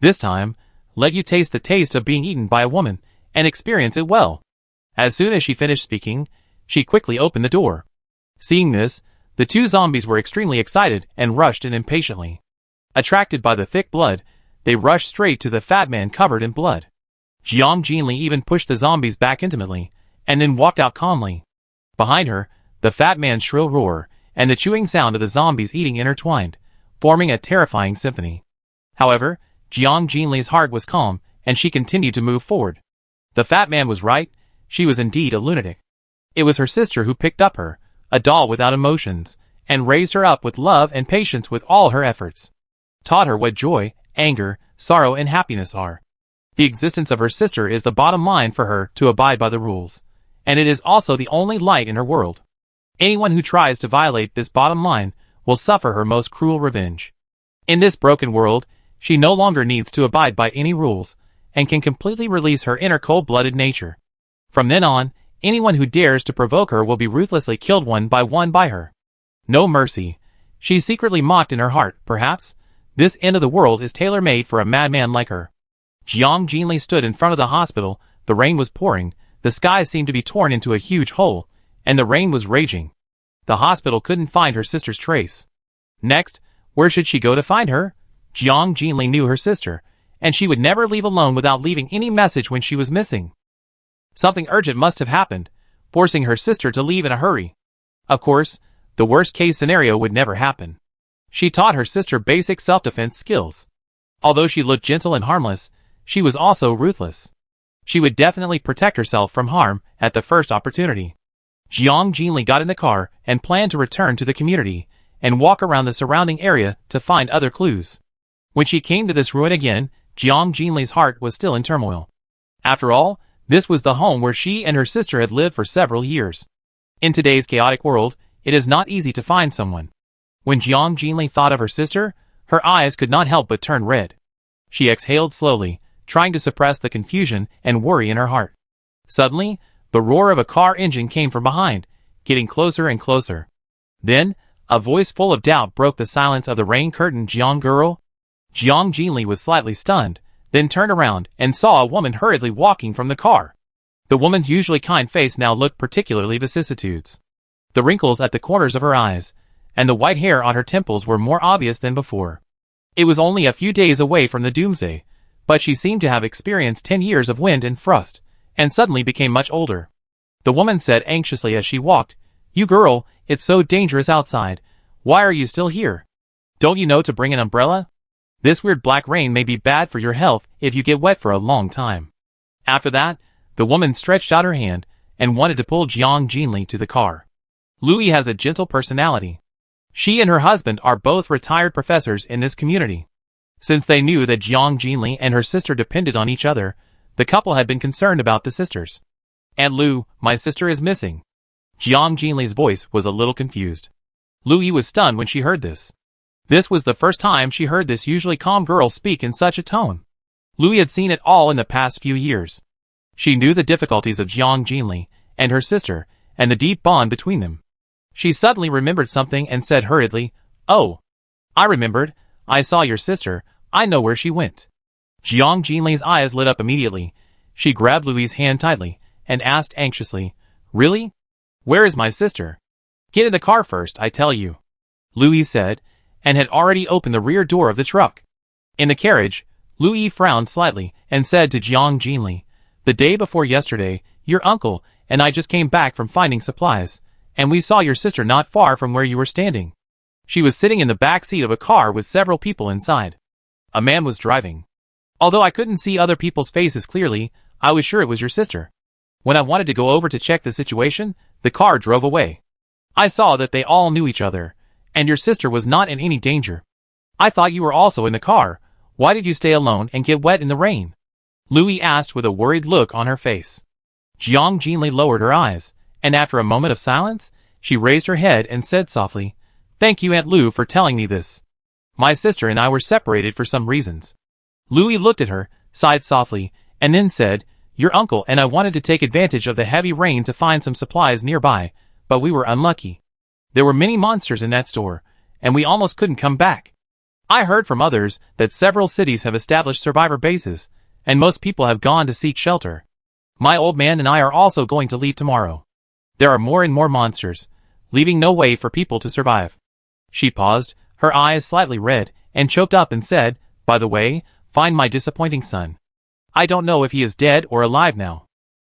Speaker 1: This time, let you taste the taste of being eaten by a woman, and experience it well." As soon as she finished speaking, she quickly opened the door. Seeing this, the two zombies were extremely excited and rushed in impatiently. Attracted by the thick blood, they rushed straight to the fat man covered in blood. Jiang Jinli even pushed the zombies back intimately, and then walked out calmly. Behind her, the fat man's shrill roar, and the chewing sound of the zombies eating intertwined, forming a terrifying symphony. However, Jiang Jinli's heart was calm, and she continued to move forward. The fat man was right, she was indeed a lunatic. It was her sister who picked up her, a doll without emotions, and raised her up with love and patience with all her efforts. Taught her what joy, anger, sorrow and happiness are. The existence of her sister is the bottom line for her to abide by the rules, and it is also the only light in her world. Anyone who tries to violate this bottom line will suffer her most cruel revenge. In this broken world, she no longer needs to abide by any rules, and can completely release her inner cold-blooded nature. From then on, anyone who dares to provoke her will be ruthlessly killed one by her. No mercy. She secretly mocked in her heart, perhaps. This end of the world is tailor-made for a madman like her. Jiang Jinli stood in front of the hospital. The rain was pouring, the sky seemed to be torn into a huge hole, and the rain was raging. The hospital couldn't find her sister's trace. Next, where should she go to find her? Jiang Jinli knew her sister, and she would never leave alone without leaving any message when she was missing. Something urgent must have happened, forcing her sister to leave in a hurry. Of course, the worst-case scenario would never happen. She taught her sister basic self-defense skills. Although she looked gentle and harmless, she was also ruthless. She would definitely protect herself from harm at the first opportunity. Jiang Jinli got in the car and planned to return to the community and walk around the surrounding area to find other clues. When she came to this ruin again, Jiang Jinli's heart was still in turmoil. After all, this was the home where she and her sister had lived for several years. In today's chaotic world, it is not easy to find someone. When Jiang Jinli thought of her sister, her eyes could not help but turn red. She exhaled slowly, trying to suppress the confusion and worry in her heart. Suddenly, the roar of a car engine came from behind, getting closer and closer. Then, a voice full of doubt broke the silence of the rain curtain. "Jiang girl?" Jiang Jinli was slightly stunned, then turned around and saw a woman hurriedly walking from the car. The woman's usually kind face now looked particularly vicissitudes. The wrinkles at the corners of her eyes, and the white hair on her temples were more obvious than before. It was only a few days away from the doomsday, but she seemed to have experienced 10 years of wind and frost, and suddenly became much older. The woman said anxiously as she walked, "You girl, it's so dangerous outside. Why are you still here? Don't you know to bring an umbrella? This weird black rain may be bad for your health if you get wet for a long time." After that, the woman stretched out her hand and wanted to pull Jiang Jinli to the car. Louis has a gentle personality. She and her husband are both retired professors in this community. Since they knew that Jiang Jinli and her sister depended on each other, the couple had been concerned about the sisters. "Aunt Lu, my sister is missing." Jiang Jinli's voice was a little confused. Louis was stunned when she heard this. This was the first time she heard this usually calm girl speak in such a tone. Louis had seen it all in the past few years. She knew the difficulties of Jiang Jinli and her sister, and the deep bond between them. She suddenly remembered something and said hurriedly, "Oh, I remembered. I saw your sister. I know where she went." Jiang Jinli's eyes lit up immediately. She grabbed Louis' hand tightly and asked anxiously, "Really? Where is my sister?" "Get in the car first, I tell you," Louis said, and had already opened the rear door of the truck. In the carriage, Louis frowned slightly and said to Jiang Jinli, "The day before yesterday, your uncle and I just came back from finding supplies, and we saw your sister not far from where you were standing. She was sitting in the back seat of a car with several people inside. A man was driving. Although I couldn't see other people's faces clearly, I was sure it was your sister. When I wanted to go over to check the situation, the car drove away. I saw that they all knew each other, and your sister was not in any danger. I thought you were also in the car. Why did you stay alone and get wet in the rain?" Louis asked with a worried look on her face. Jiang Jinli lowered her eyes, and after a moment of silence, she raised her head and said softly, "Thank you, Aunt Lou, for telling me this. My sister and I were separated for some reasons." Louis looked at her, sighed softly, and then said, "Your uncle and I wanted to take advantage of the heavy rain to find some supplies nearby, but we were unlucky. There were many monsters in that store, and we almost couldn't come back. I heard from others that several cities have established survivor bases, and most people have gone to seek shelter. My old man and I are also going to leave tomorrow. There are more and more monsters, leaving no way for people to survive." She paused, her eyes slightly red, and choked up and said, "By the way, find my disappointing son. I don't know if he is dead or alive now.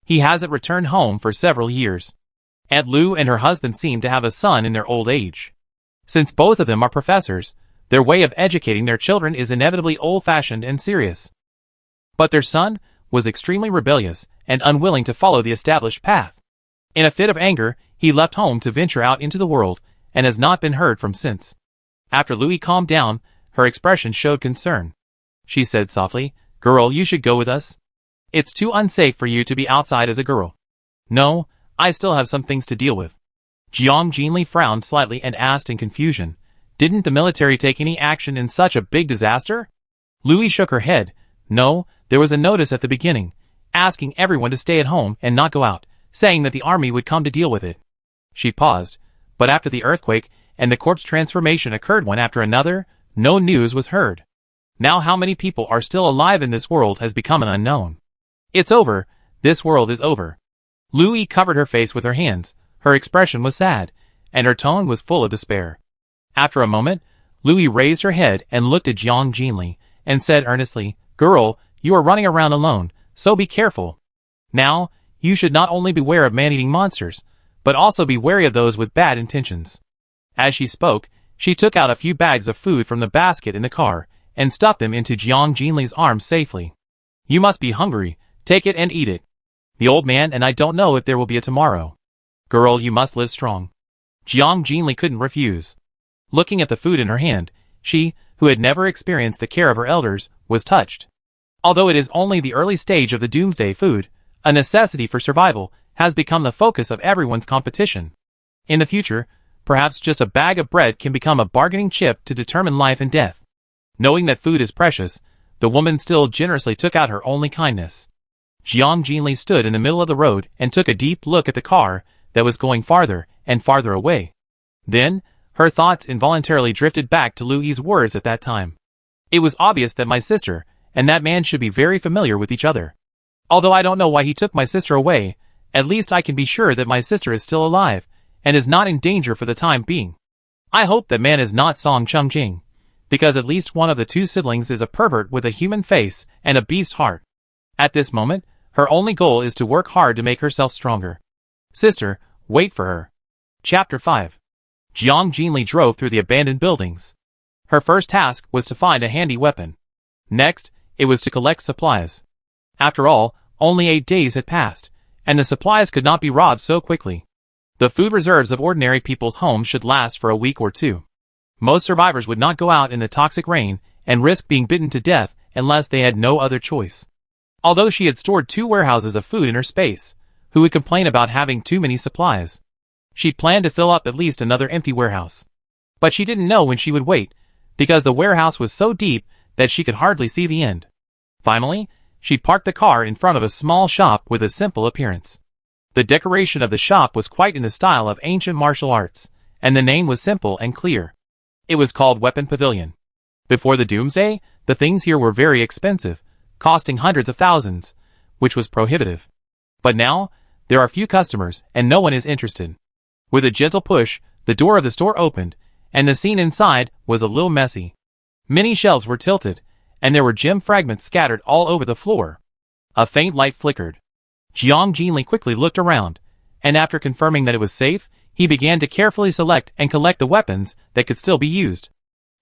Speaker 1: He hasn't returned home for several years." Aunt Lou and her husband seem to have a son in their old age. Since both of them are professors, their way of educating their children is inevitably old-fashioned and serious. But their son was extremely rebellious and unwilling to follow the established path. In a fit of anger, he left home to venture out into the world, and has not been heard from since. After Louis calmed down, her expression showed concern. She said softly, "Girl, you should go with us. It's too unsafe for you to be outside as a girl." "No, I still have some things to deal with." Jiang Jinli frowned slightly and asked in confusion, "Didn't the military take any action in such a big disaster?" Louis shook her head. "No, there was a notice at the beginning, asking everyone to stay at home and not go out, saying that the army would come to deal with it." She paused, but after the earthquake and the corpse transformation occurred one after another, no news was heard. Now how many people are still alive in this world has become an unknown. It's over. This world is over. Louis covered her face with her hands. Her expression was sad, and her tone was full of despair. After a moment, Louis raised her head and looked at Jiang Jinli, and said earnestly, "Girl, you are running around alone, so be careful. Now, you should not only beware of man-eating monsters, but also be wary of those with bad intentions." As she spoke, she took out a few bags of food from the basket in the car, and stuffed them into Jiang Jinli's arms safely. "You must be hungry. Take it and eat it. The old man and I don't know if there will be a tomorrow. Girl, you must live strong." Jiang Jinli couldn't refuse. Looking at the food in her hand, she, who had never experienced the care of her elders, was touched. Although it is only the early stage of the doomsday, food, a necessity for survival, has become the focus of everyone's competition. In the future, perhaps just a bag of bread can become a bargaining chip to determine life and death. Knowing that food is precious, the woman still generously took out her only kindness. Jiang Jinli stood in the middle of the road and took a deep look at the car that was going farther and farther away. Then, her thoughts involuntarily drifted back to Louis's words at that time. It was obvious that my sister and that man should be very familiar with each other. Although I don't know why he took my sister away, at least I can be sure that my sister is still alive and is not in danger for the time being. I hope that man is not Song Chungjing, because at least one of the two siblings is a pervert with a human face and a beast heart. At this moment, her only goal is to work hard to make herself stronger. Sister, wait for her. Chapter 5. Jiang Jinli drove through the abandoned buildings. Her first task was to find a handy weapon. Next, it was to collect supplies. After all, only 8 days had passed, and the supplies could not be robbed so quickly. The food reserves of ordinary people's homes should last for a week or two. Most survivors would not go out in the toxic rain and risk being bitten to death unless they had no other choice. Although she had stored 2 warehouses of food in her space, who would complain about having too many supplies? She planned to fill up at least another empty warehouse. But she didn't know when she would wait, because the warehouse was so deep that she could hardly see the end. Finally, she parked the car in front of a small shop with a simple appearance. The decoration of the shop was quite in the style of ancient martial arts, and the name was simple and clear. It was called Weapon Pavilion. Before the Doomsday, the things here were very expensive, costing hundreds of thousands, which was prohibitive. But now, there are few customers and no one is interested. With a gentle push, the door of the store opened, and the scene inside was a little messy. Many shelves were tilted, and there were gem fragments scattered all over the floor. A faint light flickered. Jiang Jinli quickly looked around, and after confirming that it was safe, he began to carefully select and collect the weapons that could still be used.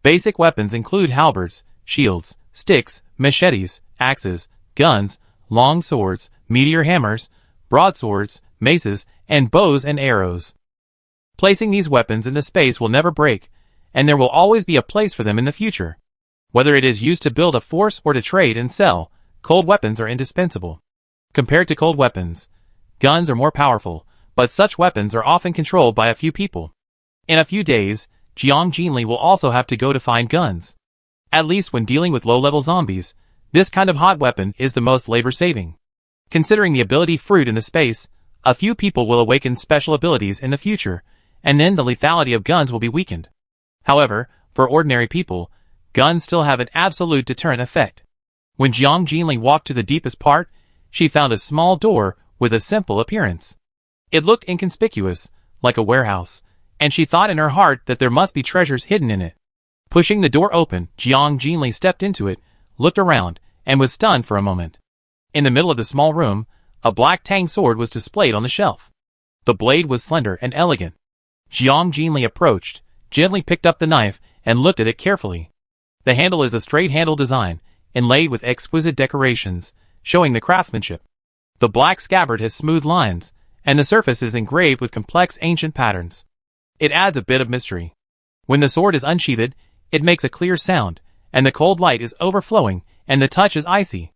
Speaker 1: Basic weapons include halberds, shields, sticks, machetes, axes, guns, long swords, meteor hammers, broadswords, maces, and bows and arrows. Placing these weapons in the space will never break, and there will always be a place for them in the future. Whether it is used to build a force or to trade and sell, cold weapons are indispensable. Compared to cold weapons, guns are more powerful, but such weapons are often controlled by a few people. In a few days, Jiang Jinli will also have to go to find guns. At least when dealing with low-level zombies, this kind of hot weapon is the most labor-saving. Considering the ability fruit in the space, a few people will awaken special abilities in the future, and then the lethality of guns will be weakened. However, for ordinary people, guns still have an absolute deterrent effect. When Jiang Jinli walked to the deepest part, she found a small door with a simple appearance. It looked inconspicuous, like a warehouse, and she thought in her heart that there must be treasures hidden in it. Pushing the door open, Jiang Jinli stepped into it, looked around, and was stunned for a moment. In the middle of the small room, a black tang sword was displayed on the shelf. The blade was slender and elegant. Jiang Jinli approached, gently picked up the knife, and looked at it carefully. The handle is a straight handle design, inlaid with exquisite decorations, showing the craftsmanship. The black scabbard has smooth lines, and the surface is engraved with complex ancient patterns. It adds a bit of mystery. When the sword is unsheathed, it makes a clear sound, and the cold light is overflowing, and the touch is icy.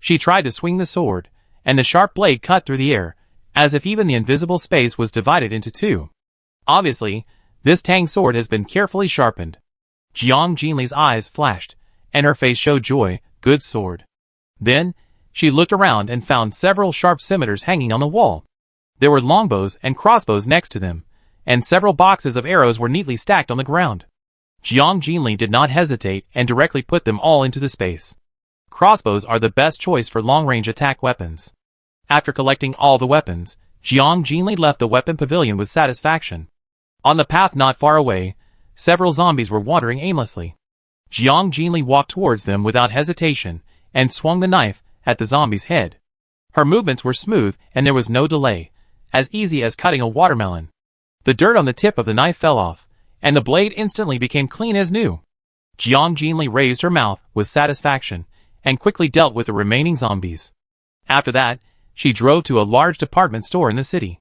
Speaker 1: She tried to swing the sword, and the sharp blade cut through the air, as if even the invisible space was divided into two. Obviously, this tang sword has been carefully sharpened. Jiang Jinli's eyes flashed, and her face showed joy. Good sword. Then, she looked around and found several sharp scimitars hanging on the wall. There were longbows and crossbows next to them, and several boxes of arrows were neatly stacked on the ground. Jiang Jinli did not hesitate and directly put them all into the space. Crossbows are the best choice for long-range attack weapons. After collecting all the weapons, Jiang Jinli left the weapon pavilion with satisfaction. On the path not far away, several zombies were wandering aimlessly. Jiang Jinli walked towards them without hesitation and swung the knife at the zombie's head. Her movements were smooth and there was no delay, as easy as cutting a watermelon. The dirt on the tip of the knife fell off, and the blade instantly became clean as new. Jiang Jinli raised her mouth with satisfaction and quickly dealt with the remaining zombies. After that, she drove to a large department store in the city.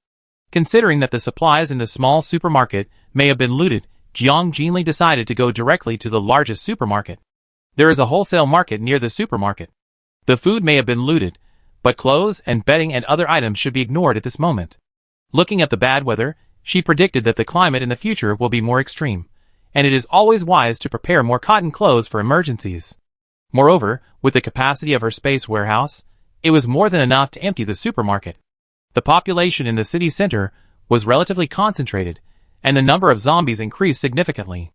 Speaker 1: Considering that the supplies in the small supermarket may have been looted, Jiang Jinli decided to go directly to the largest supermarket. There is a wholesale market near the supermarket. The food may have been looted, but clothes and bedding and other items should be ignored at this moment. Looking at the bad weather, she predicted that the climate in the future will be more extreme, and it is always wise to prepare more cotton clothes for emergencies. Moreover, with the capacity of her space warehouse, it was more than enough to empty the supermarket. The population in the city center was relatively concentrated, and the number of zombies increased significantly.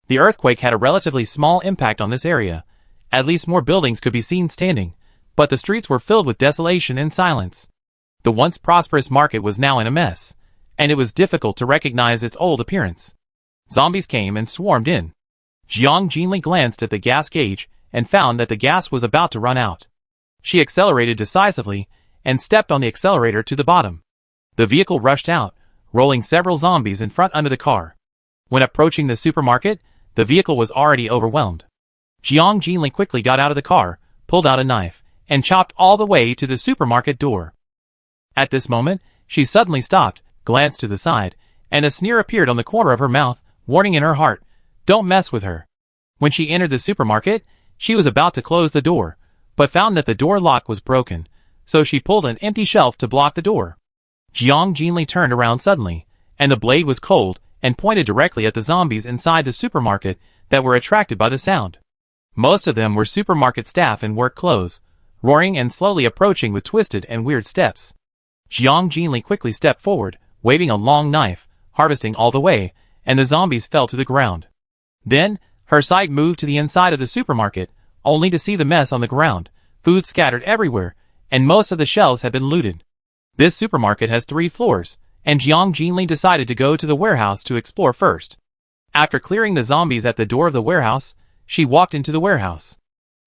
Speaker 1: The earthquake had a relatively small impact on this area. At least more buildings could be seen standing, but the streets were filled with desolation and silence. The once prosperous market was now in a mess, and it was difficult to recognize its old appearance. Zombies came and swarmed in. Jiang Jinli glanced at the gas gauge and found that the gas was about to run out. She accelerated decisively and stepped on the accelerator to the bottom. The vehicle rushed out, rolling several zombies in front under the car. When approaching the supermarket, the vehicle was already overwhelmed. Jiang Jinli quickly got out of the car, pulled out a knife, and chopped all the way to the supermarket door. At this moment, she suddenly stopped, glanced to the side, and a sneer appeared on the corner of her mouth, warning in her heart, "Don't mess with her." When she entered the supermarket, she was about to close the door, but found that the door lock was broken, so she pulled an empty shelf to block the door. Jiang Jinli turned around suddenly, and the blade was cold and pointed directly at the zombies inside the supermarket that were attracted by the sound. Most of them were supermarket staff in work clothes, roaring and slowly approaching with twisted and weird steps. Jiang Jinli quickly stepped forward, waving a long knife, harvesting all the way, and the zombies fell to the ground. Then, Her sight moved to the inside of the supermarket, only to see the mess on the ground, food scattered everywhere, and most of the shelves had been looted. This supermarket has 3 floors, and Jiang Jinli decided to go to the warehouse to explore first. After clearing the zombies at the door of the warehouse, she walked into the warehouse.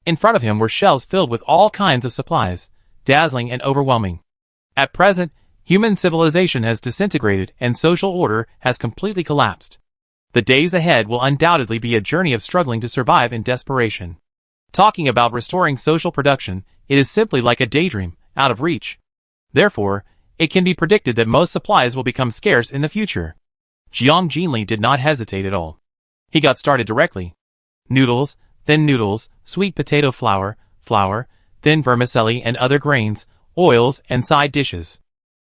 Speaker 1: In front of him were shelves filled with all kinds of supplies, dazzling and overwhelming. At present, human civilization has disintegrated and social order has completely collapsed. The days ahead will undoubtedly be a journey of struggling to survive in desperation. Talking about restoring social production, it is simply like a daydream, out of reach. Therefore, it can be predicted that most supplies will become scarce in the future. Jiang Jinli did not hesitate at all. He got started directly. Noodles, thin noodles, sweet potato flour, thin vermicelli and other grains, oils and side dishes.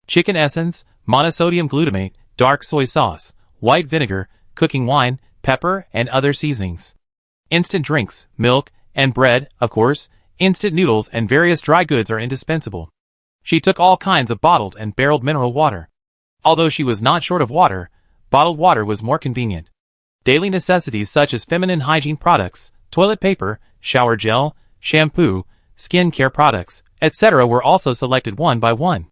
Speaker 1: Chicken essence, monosodium glutamate, dark soy sauce, white vinegar, cooking wine, pepper and other seasonings. Instant drinks, milk, and bread, of course, instant noodles and various dry goods are indispensable. She took all kinds of bottled and barreled mineral water. Although she was not short of water, bottled water was more convenient. Daily necessities such as feminine hygiene products, toilet paper, shower gel, shampoo, skin care products, etc. were also selected one by one.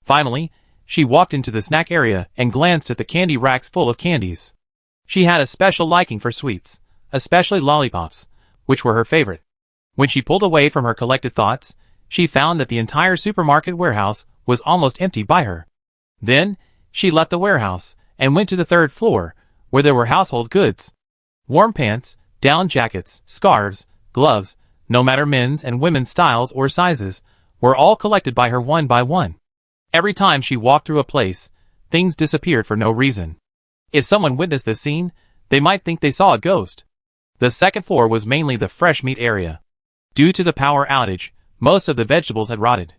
Speaker 1: Finally, she walked into the snack area and glanced at the candy racks full of candies. She had a special liking for sweets, especially lollipops, which were her favorite. When she pulled away from her collected thoughts, she found that the entire supermarket warehouse was almost empty by her. Then, she left the warehouse and went to the 3rd floor, where there were household goods. Warm pants, down jackets, scarves, gloves, no matter men's and women's styles or sizes, were all collected by her one by one. Every time she walked through a place, things disappeared for no reason. If someone witnessed this scene, they might think they saw a ghost. The 2nd floor was mainly the fresh meat area. Due to the power outage, most of the vegetables had rotted.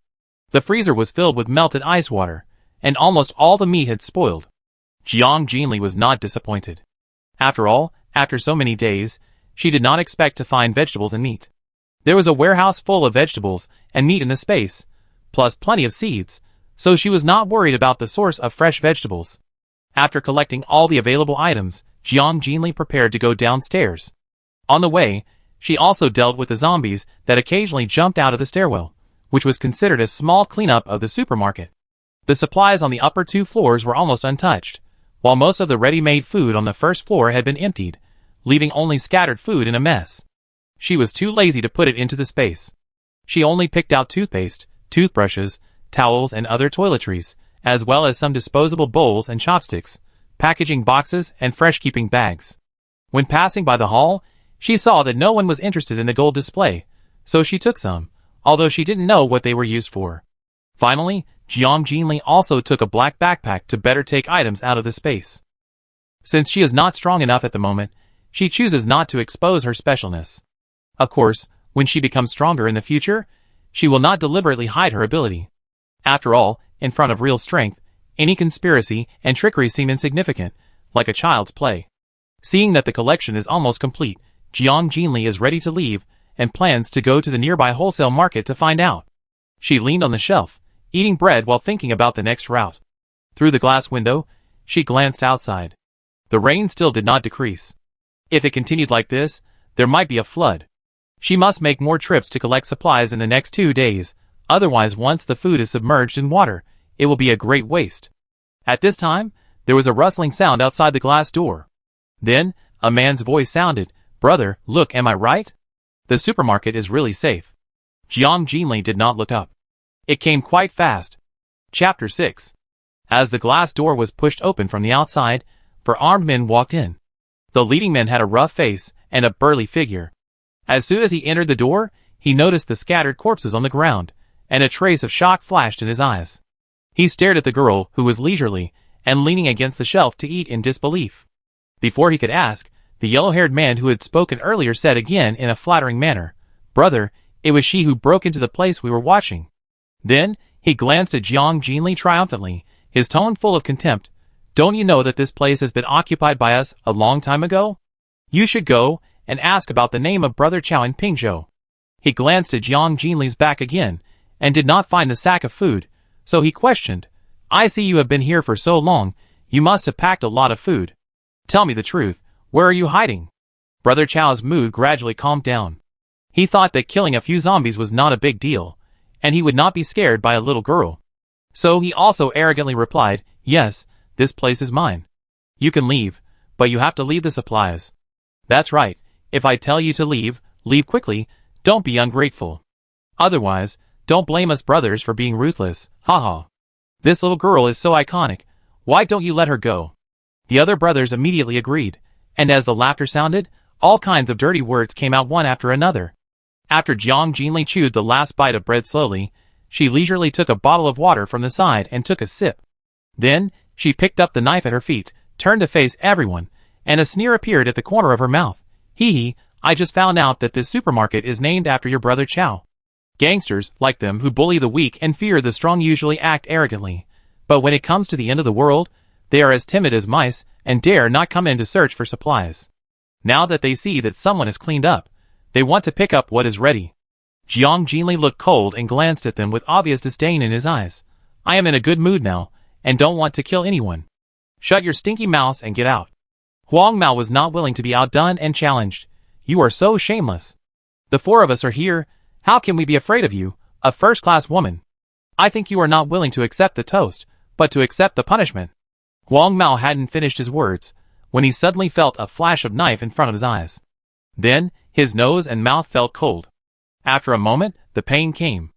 Speaker 1: The freezer was filled with melted ice water, and almost all the meat had spoiled. Jiang Jinli was not disappointed. After all, after so many days, she did not expect to find vegetables and meat. There was a warehouse full of vegetables and meat in the space, plus plenty of seeds, so she was not worried about the source of fresh vegetables. After collecting all the available items, Jiang Jinli prepared to go downstairs. On the way, she also dealt with the zombies that occasionally jumped out of the stairwell, which was considered a small cleanup of the supermarket. The supplies on the upper 2 floors were almost untouched, while most of the ready-made food on the 1st floor had been emptied, leaving only scattered food in a mess. She was too lazy to put it into the space. She only picked out toothpaste, toothbrushes, towels and other toiletries, as well as some disposable bowls and chopsticks, packaging boxes and fresh-keeping bags. When passing by the hall, she saw that no one was interested in the gold display, so she took some, although she didn't know what they were used for. Finally, Jiang Jinli also took a black backpack to better take items out of the space. Since she is not strong enough at the moment, she chooses not to expose her specialness. Of course, when she becomes stronger in the future, she will not deliberately hide her ability. After all, in front of real strength, any conspiracy and trickery seem insignificant, like a child's play. Seeing that the collection is almost complete, Jiang Jinli is ready to leave and plans to go to the nearby wholesale market to find out. She leaned on the shelf, eating bread while thinking about the next route. Through the glass window, she glanced outside. The rain still did not decrease. If it continued like this, there might be a flood. She must make more trips to collect supplies in the next 2 days, otherwise once the food is submerged in water, it will be a great waste. At this time, there was a rustling sound outside the glass door. Then, a man's voice sounded, "Brother, look, am I right? The supermarket is really safe." Jiang Jinli did not look up. It came quite fast. Chapter 6. As the glass door was pushed open from the outside, 4 armed men walked in. The leading man had a rough face and a burly figure. As soon as he entered the door, he noticed the scattered corpses on the ground, and a trace of shock flashed in his eyes. He stared at the girl, who was leisurely and leaning against the shelf to eat, in disbelief. Before he could ask, the yellow-haired man who had spoken earlier said again in a flattering manner, "Brother, it was she who broke into the place we were watching." Then, he glanced at Jiang Jinli triumphantly, his tone full of contempt. "Don't you know that this place has been occupied by us a long time ago? You should go and ask about the name of Brother Chow in Pingzhou." He glanced at Jiang Jinli's back again, and did not find the sack of food, so he questioned, "I see you have been here for so long, you must have packed a lot of food. Tell me the truth, where are you hiding?" Brother Chow's mood gradually calmed down. He thought that killing a few zombies was not a big deal, and he would not be scared by a little girl. So he also arrogantly replied, "Yes, this place is mine. You can leave, but you have to leave the supplies." "That's right. If I tell you to leave, leave quickly. Don't be ungrateful. Otherwise, don't blame us brothers for being ruthless. Haha. This little girl is so iconic. Why don't you let her go?" The other brothers immediately agreed, and as the laughter sounded, all kinds of dirty words came out one after another. After Jiang Jinli chewed the last bite of bread slowly, she leisurely took a bottle of water from the side and took a sip. Then, she picked up the knife at her feet, turned to face everyone, and a sneer appeared at the corner of her mouth. "Hee hee, I just found out that this supermarket is named after your brother Chow. Gangsters, like them who bully the weak and fear the strong usually act arrogantly. But when it comes to the end of the world, they are as timid as mice and dare not come in to search for supplies. Now that they see that someone has cleaned up, they want to pick up what is ready." Jiang Jinli looked cold and glanced at them with obvious disdain in his eyes. "I am in a good mood now, and don't want to kill anyone. Shut your stinky mouths and get out." Huang Mao was not willing to be outdone and challenged. "You are so shameless. The four of us are here. How can we be afraid of you, a first-class woman? I think you are not willing to accept the toast, but to accept the punishment." Huang Mao hadn't finished his words, when he suddenly felt a flash of knife in front of his eyes. Then, his nose and mouth felt cold. After a moment, the pain came.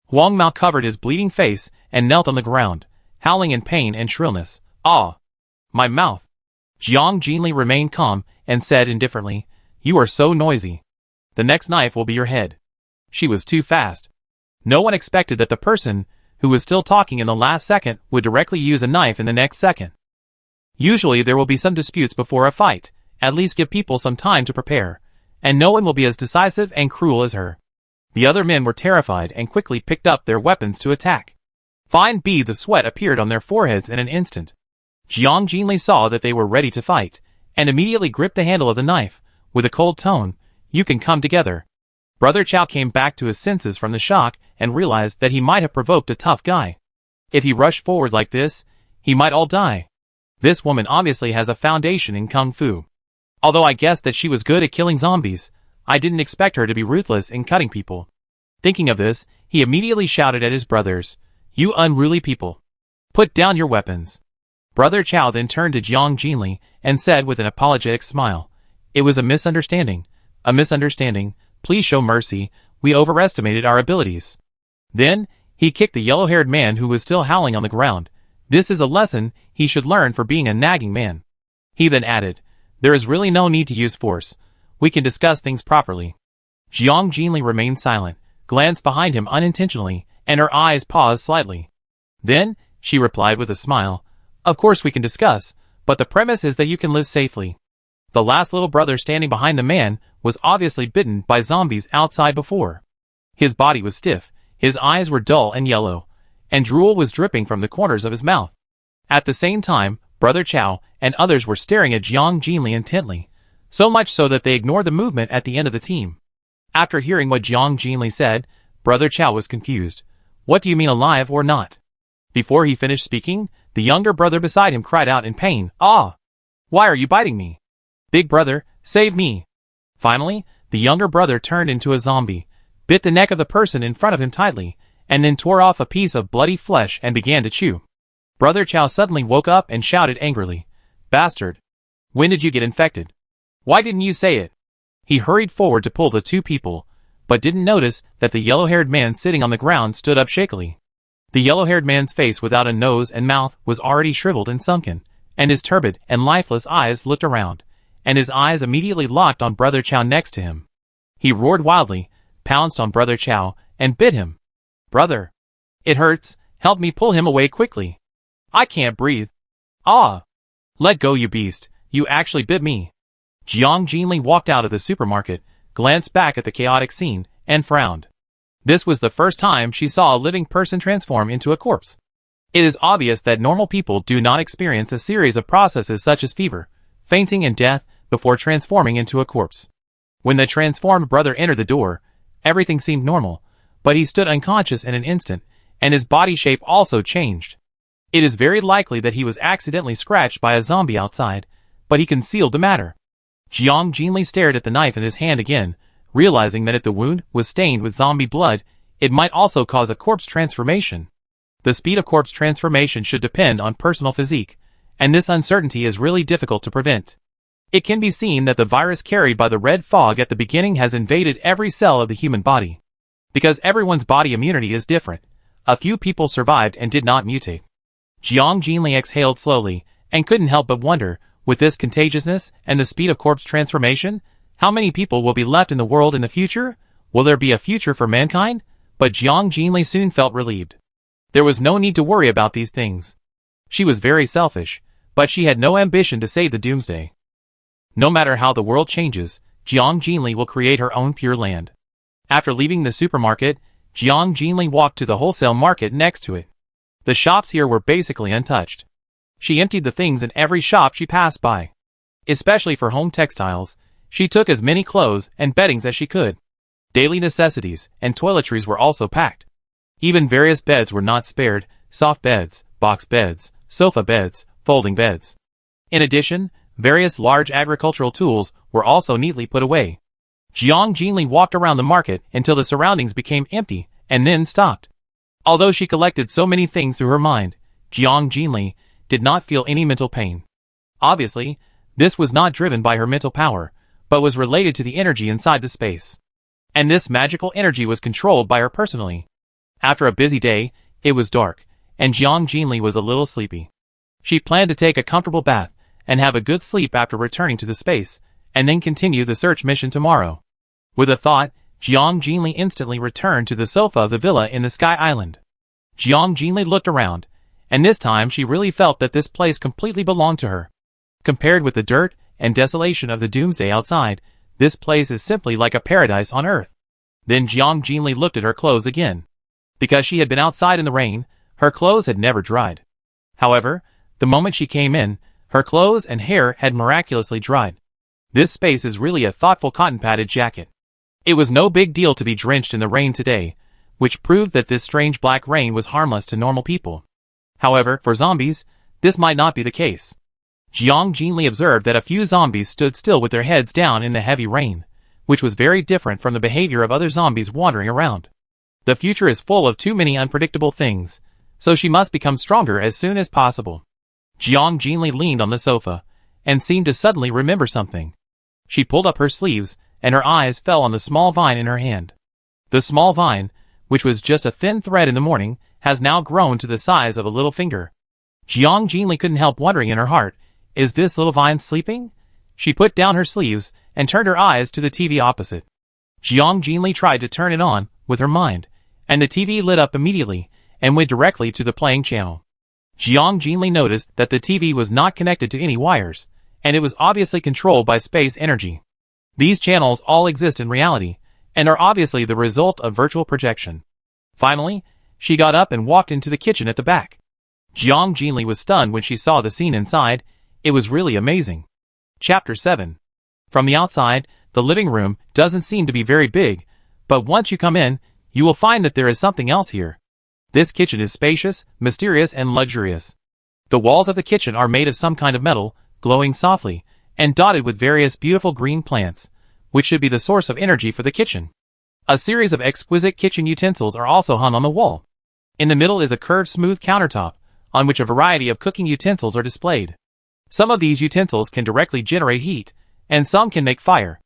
Speaker 1: Huang Mao covered his bleeding face and knelt on the ground, howling in pain and shrillness. "Ah! My mouth!" Jiang Jinli remained calm and said indifferently, "You are so noisy. The next knife will be your head." She was too fast. No one expected that the person who was still talking in the last second would directly use a knife in the next second. Usually there will be some disputes before a fight, at least give people some time to prepare, and no one will be as decisive and cruel as her. The other men were terrified and quickly picked up their weapons to attack. Fine beads of sweat appeared on their foreheads in an instant. Jiang Jinli saw that they were ready to fight, and immediately gripped the handle of the knife, with a cold tone. "You can come together." Brother Chow came back to his senses from the shock and realized that he might have provoked a tough guy. If he rushed forward like this, he might all die. This woman obviously has a foundation in Kung Fu. Although I guessed that she was good at killing zombies, I didn't expect her to be ruthless in cutting people. Thinking of this, he immediately shouted at his brothers, "You unruly people! Put down your weapons." Brother Chow then turned to Jiang Jinli and said with an apologetic smile, "It was a misunderstanding. A misunderstanding. Please show mercy. We overestimated our abilities." Then, he kicked the yellow-haired man who was still howling on the ground. This is a lesson he should learn for being a nagging man. He then added, "There is really no need to use force. We can discuss things properly." Jiang Jinli remained silent, glanced behind him unintentionally, and her eyes paused slightly. Then, she replied with a smile, "Of course we can discuss, but the premise is that you can live safely." The last little brother standing behind the man was obviously bitten by zombies outside before. His body was stiff, his eyes were dull and yellow, and drool was dripping from the corners of his mouth. At the same time, Brother Chow and others were staring at Jiang Jinli intently, so much so that they ignored the movement at the end of the team. After hearing what Jiang Jinli said, Brother Chow was confused. "What do you mean alive or not?" Before he finished speaking, the younger brother beside him cried out in pain, "Ah! Why are you biting me? Big brother, save me!" Finally, the younger brother turned into a zombie, bit the neck of the person in front of him tightly, and then tore off a piece of bloody flesh and began to chew. Brother Chow suddenly woke up and shouted angrily, "Bastard! When did you get infected? Why didn't you say it?" He hurried forward to pull the two people, but didn't notice that the yellow-haired man sitting on the ground stood up shakily. The yellow-haired man's face without a nose and mouth was already shriveled and sunken, and his turbid and lifeless eyes looked around, and his eyes immediately locked on Brother Chow next to him. He roared wildly, pounced on Brother Chow, and bit him. "Brother! It hurts, help me pull him away quickly. I can't breathe. Ah! Let go, you beast, you actually bit me." Jiang Jinli walked out of the supermarket, glanced back at the chaotic scene, and frowned. This was the first time she saw a living person transform into a corpse. It is obvious that normal people do not experience a series of processes such as fever, fainting and death before transforming into a corpse. When the transformed brother entered the door, everything seemed normal, but he stood unconscious in an instant, and his body shape also changed. It is very likely that he was accidentally scratched by a zombie outside, but he concealed the matter. Jiang Jinli stared at the knife in his hand again, realizing that if the wound was stained with zombie blood, it might also cause a corpse transformation. The speed of corpse transformation should depend on personal physique, and this uncertainty is really difficult to prevent. It can be seen that the virus carried by the red fog at the beginning has invaded every cell of the human body. Because everyone's body immunity is different, a few people survived and did not mutate. Jiang Jinli exhaled slowly, and couldn't help but wonder, with this contagiousness and the speed of corpse transformation, how many people will be left in the world in the future? Will there be a future for mankind? But Jiang Jinli soon felt relieved. There was no need to worry about these things. She was very selfish, but she had no ambition to save the Doomsday. No matter how the world changes, Jiang Jinli will create her own pure land. After leaving the supermarket, Jiang Jinli walked to the wholesale market next to it. The shops here were basically untouched. She emptied the things in every shop she passed by. Especially for home textiles, she took as many clothes and beddings as she could. Daily necessities and toiletries were also packed. Even various beds were not spared: soft beds, box beds, sofa beds, folding beds. In addition, various large agricultural tools were also neatly put away. Jiang Jinli walked around the market until the surroundings became empty, and then stopped. Although she collected so many things through her mind, Jiang Jinli did not feel any mental pain. Obviously, this was not driven by her mental power, but was related to the energy inside the space. And this magical energy was controlled by her personally. After a busy day, it was dark, and Jiang Jinli was a little sleepy. She planned to take a comfortable bath and have a good sleep after returning to the space, and then continue the search mission tomorrow. With a thought, Jiang Jinli instantly returned to the sofa of the villa in the Sky Island. Jiang Jinli looked around, and this time she really felt that this place completely belonged to her. Compared with the dirt and desolation of the Doomsday outside, this place is simply like a paradise on earth. Then Jiang Jinli looked at her clothes again. Because she had been outside in the rain, her clothes had never dried. However, the moment she came in, her clothes and hair had miraculously dried. This space is really a thoughtful cotton-padded jacket. It was no big deal to be drenched in the rain today, which proved that this strange black rain was harmless to normal people. However, for zombies, this might not be the case. Jiang Jinli observed that a few zombies stood still with their heads down in the heavy rain, which was very different from the behavior of other zombies wandering around. The future is full of too many unpredictable things, so she must become stronger as soon as possible. Jiang Jinli leaned on the sofa, and seemed to suddenly remember something. She pulled up her sleeves, and her eyes fell on the small vine in her hand. The small vine, which was just a thin thread in the morning, has now grown to the size of a little finger. Jiang Jinli couldn't help wondering in her heart, is this little vine sleeping? She put down her sleeves, and turned her eyes to the TV opposite. Jiang Jinli tried to turn it on, with her mind, and the TV lit up immediately, and went directly to the playing channel. Jiang Jinli noticed that the TV was not connected to any wires, and it was obviously controlled by space energy. These channels all exist in reality, and are obviously the result of virtual projection. Finally, she got up and walked into the kitchen at the back. Jiang Jinli was stunned when she saw the scene inside. It was really amazing. Chapter 7. From the outside, the living room doesn't seem to be very big, but once you come in, you will find that there is something else here. This kitchen is spacious, mysterious, and luxurious. The walls of the kitchen are made of some kind of metal, glowing softly, and dotted with various beautiful green plants, which should be the source of energy for the kitchen. A series of exquisite kitchen utensils are also hung on the wall. In the middle is a curved smooth countertop, on which a variety of cooking utensils are displayed. Some of these utensils can directly generate heat, and some can make fire.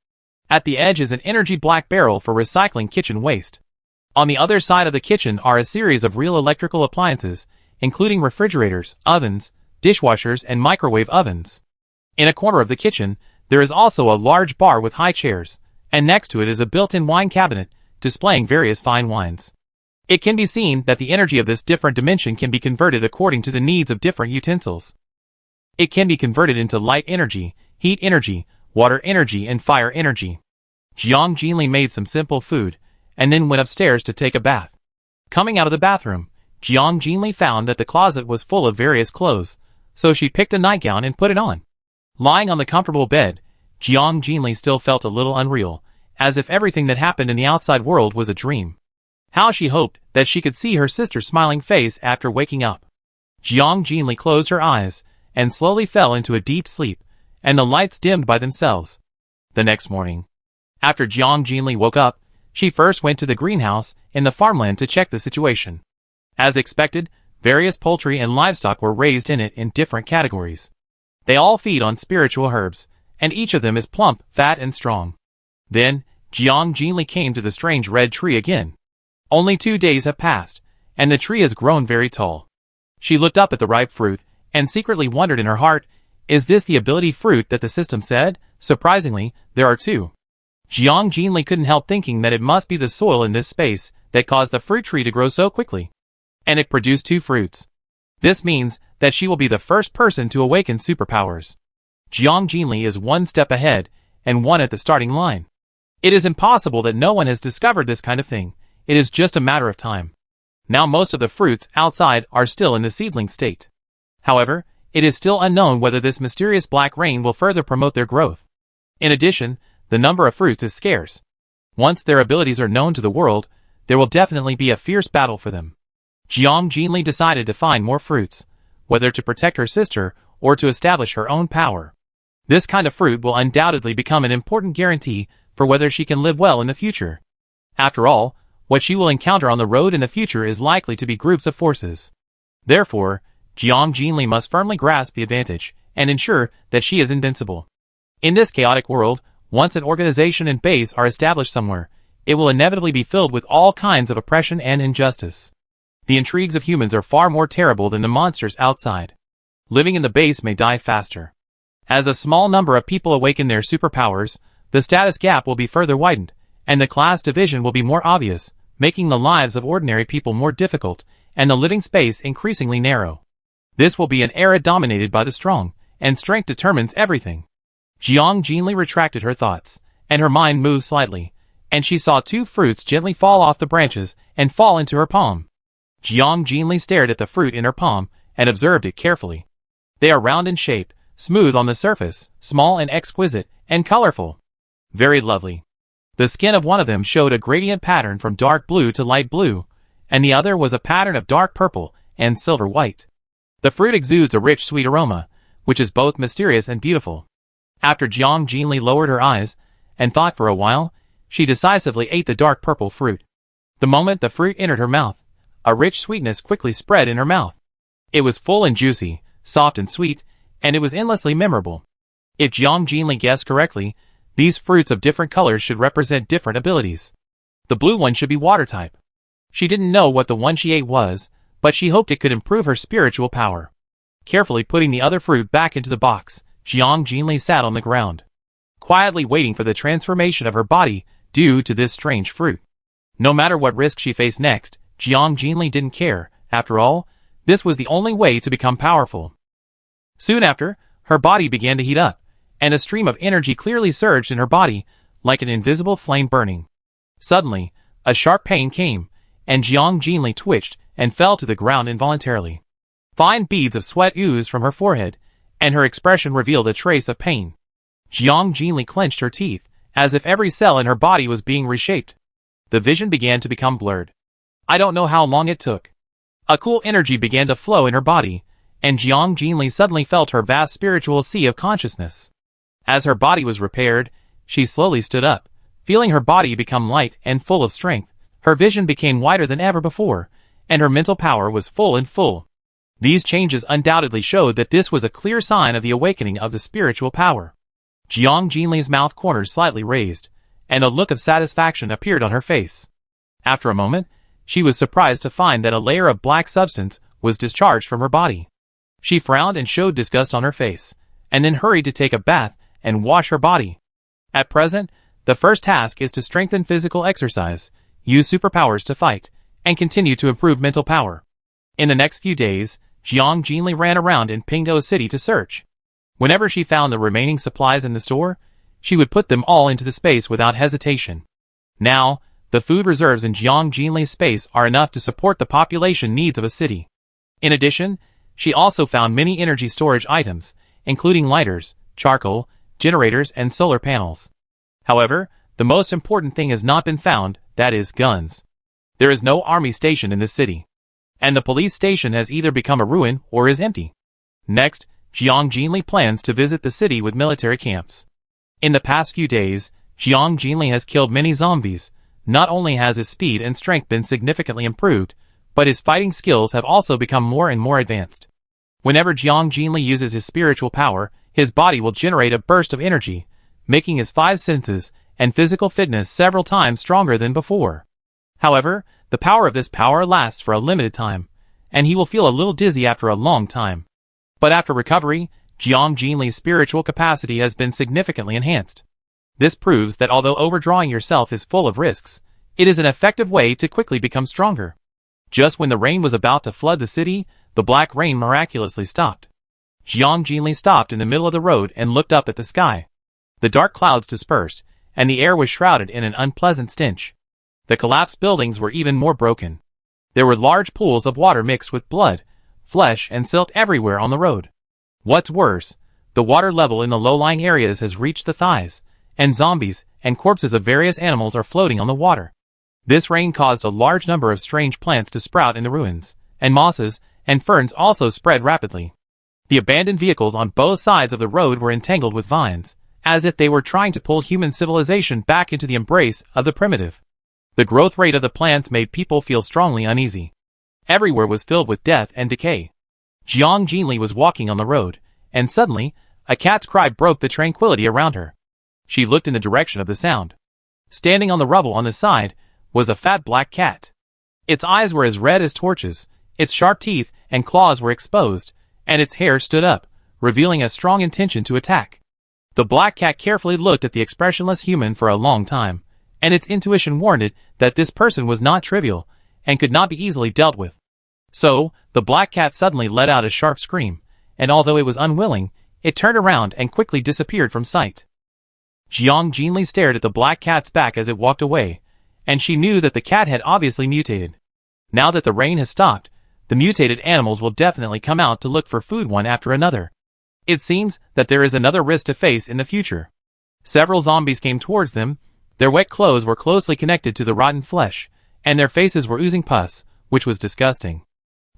Speaker 1: At the edge is an energy black barrel for recycling kitchen waste. On the other side of the kitchen are a series of real electrical appliances, including refrigerators, ovens, dishwashers, and microwave ovens. In a corner of the kitchen, there is also a large bar with high chairs, and next to it is a built-in wine cabinet, displaying various fine wines. It can be seen that the energy of this different dimension can be converted according to the needs of different utensils. It can be converted into light energy, heat energy, water energy, and fire energy. Jiang Jinli made some simple food, and then went upstairs to take a bath. Coming out of the bathroom, Jiang Jinli found that the closet was full of various clothes, so she picked a nightgown and put it on. Lying on the comfortable bed, Jiang Jinli still felt a little unreal, as if everything that happened in the outside world was a dream. How she hoped that she could see her sister's smiling face after waking up. Jiang Jinli closed her eyes, and slowly fell into a deep sleep, and the lights dimmed by themselves. The next morning, after Jiang Jinli woke up, she first went to the greenhouse in the farmland to check the situation. As expected, various poultry and livestock were raised in it in different categories. They all feed on spiritual herbs, and each of them is plump, fat, and strong. Then, Jiang Jinli came to the strange red tree again. Only 2 days have passed, and the tree has grown very tall. She looked up at the ripe fruit, and secretly wondered in her heart, is this the ability fruit that the system said? Surprisingly, there are 2. Jiang Jinli couldn't help thinking that it must be the soil in this space that caused the fruit tree to grow so quickly. And it produced 2 fruits. This means that she will be the first person to awaken superpowers. Jiang Jinli is 1 step ahead, and 1 at the starting line. It is impossible that no one has discovered this kind of thing. It is just a matter of time. Now most of the fruits outside are still in the seedling state. However, it is still unknown whether this mysterious black rain will further promote their growth. In addition, the number of fruits is scarce. Once their abilities are known to the world, there will definitely be a fierce battle for them. Jiang Jinli decided to find more fruits, whether to protect her sister or to establish her own power. This kind of fruit will undoubtedly become an important guarantee for whether she can live well in the future. After all, what she will encounter on the road in the future is likely to be groups of forces. Therefore, Jiang Jinli must firmly grasp the advantage and ensure that she is invincible. In this chaotic world, once an organization and base are established somewhere, it will inevitably be filled with all kinds of oppression and injustice. The intrigues of humans are far more terrible than the monsters outside. Living in the base may die faster. As a small number of people awaken their superpowers, the status gap will be further widened, and the class division will be more obvious, making the lives of ordinary people more difficult, and the living space increasingly narrow. This will be an era dominated by the strong, and strength determines everything. Jiang Jinli retracted her thoughts, and her mind moved slightly, and she saw 2 fruits gently fall off the branches and fall into her palm. Jiang Jinli stared at the fruit in her palm and observed it carefully. They are round in shape, smooth on the surface, small and exquisite, and colorful. Very lovely. The skin of one of them showed a gradient pattern from dark blue to light blue, and the other was a pattern of dark purple and silver white. The fruit exudes a rich sweet aroma, which is both mysterious and beautiful. After Jiang Jinli lowered her eyes and thought for a while, she decisively ate the dark purple fruit. The moment the fruit entered her mouth, a rich sweetness quickly spread in her mouth. It was full and juicy, soft and sweet, and it was endlessly memorable. If Jiang Jinli guessed correctly, these fruits of different colors should represent different abilities. The blue one should be water type. She didn't know what the one she ate was, but she hoped it could improve her spiritual power. Carefully putting the other fruit back into the box, Jiang Jinli sat on the ground, quietly waiting for the transformation of her body due to this strange fruit. No matter what risk she faced next, Jiang Jinli didn't care. After all, this was the only way to become powerful. Soon after, her body began to heat up, and a stream of energy clearly surged in her body, like an invisible flame burning. Suddenly, a sharp pain came, and Jiang Jinli twitched and fell to the ground involuntarily. Fine beads of sweat oozed from her forehead, and her expression revealed a trace of pain. Jiang Jinli clenched her teeth, as if every cell in her body was being reshaped. The vision began to become blurred. I don't know how long it took. A cool energy began to flow in her body, and Jiang Jinli suddenly felt her vast spiritual sea of consciousness. As her body was repaired, she slowly stood up, feeling her body become light and full of strength. Her vision became wider than ever before, and her mental power was full and full. These changes undoubtedly showed that this was a clear sign of the awakening of the spiritual power. Jiang Jinli's mouth corners slightly raised, and a look of satisfaction appeared on her face. After a moment, she was surprised to find that a layer of black substance was discharged from her body. She frowned and showed disgust on her face, and then hurried to take a bath and wash her body. At present, the first task is to strengthen physical exercise, use superpowers to fight, and continue to improve mental power. In the next few days, Jiang Jinli ran around in Pingdou City to search. Whenever she found the remaining supplies in the store, she would put them all into the space without hesitation. Now, the food reserves in Jiang Jinli's space are enough to support the population needs of a city. In addition, she also found many energy storage items, including lighters, charcoal, generators, and solar panels. However, the most important thing has not been found, that is, guns. There is no army station in this city, and the police station has either become a ruin or is empty. Next, Jiang Jinli plans to visit the city with military camps. In the past few days, Jiang Jinli has killed many zombies. Not only has his speed and strength been significantly improved, but his fighting skills have also become more and more advanced. Whenever Jiang Jinli uses his spiritual power, his body will generate a burst of energy, making his 5 senses and physical fitness several times stronger than before. However, the power of this power lasts for a limited time, and he will feel a little dizzy after a long time. But after recovery, Jiang Jinli's spiritual capacity has been significantly enhanced. This proves that although overdrawing yourself is full of risks, it is an effective way to quickly become stronger. Just when the rain was about to flood the city, the black rain miraculously stopped. Jiang Jinli stopped in the middle of the road and looked up at the sky. The dark clouds dispersed, and the air was shrouded in an unpleasant stench. The collapsed buildings were even more broken. There were large pools of water mixed with blood, flesh, and silt everywhere on the road. What's worse, the water level in the low-lying areas has reached the thighs, and zombies and corpses of various animals are floating on the water. This rain caused a large number of strange plants to sprout in the ruins, and mosses and ferns also spread rapidly. The abandoned vehicles on both sides of the road were entangled with vines, as if they were trying to pull human civilization back into the embrace of the primitive. The growth rate of the plants made people feel strongly uneasy. Everywhere was filled with death and decay. Jiang Jinli was walking on the road, and suddenly, a cat's cry broke the tranquility around her. She looked in the direction of the sound. Standing on the rubble on the side was a fat black cat. Its eyes were as red as torches, its sharp teeth and claws were exposed, and its hair stood up, revealing a strong intention to attack. The black cat carefully looked at the expressionless human for a long time, and its intuition warned it that this person was not trivial, and could not be easily dealt with. So, the black cat suddenly let out a sharp scream, and although it was unwilling, it turned around and quickly disappeared from sight. Jiang Jinli stared at the black cat's back as it walked away, and she knew that the cat had obviously mutated. Now that the rain has stopped, the mutated animals will definitely come out to look for food one after another. It seems that there is another risk to face in the future. Several zombies came towards them. Their wet clothes were closely connected to the rotten flesh, and their faces were oozing pus, which was disgusting.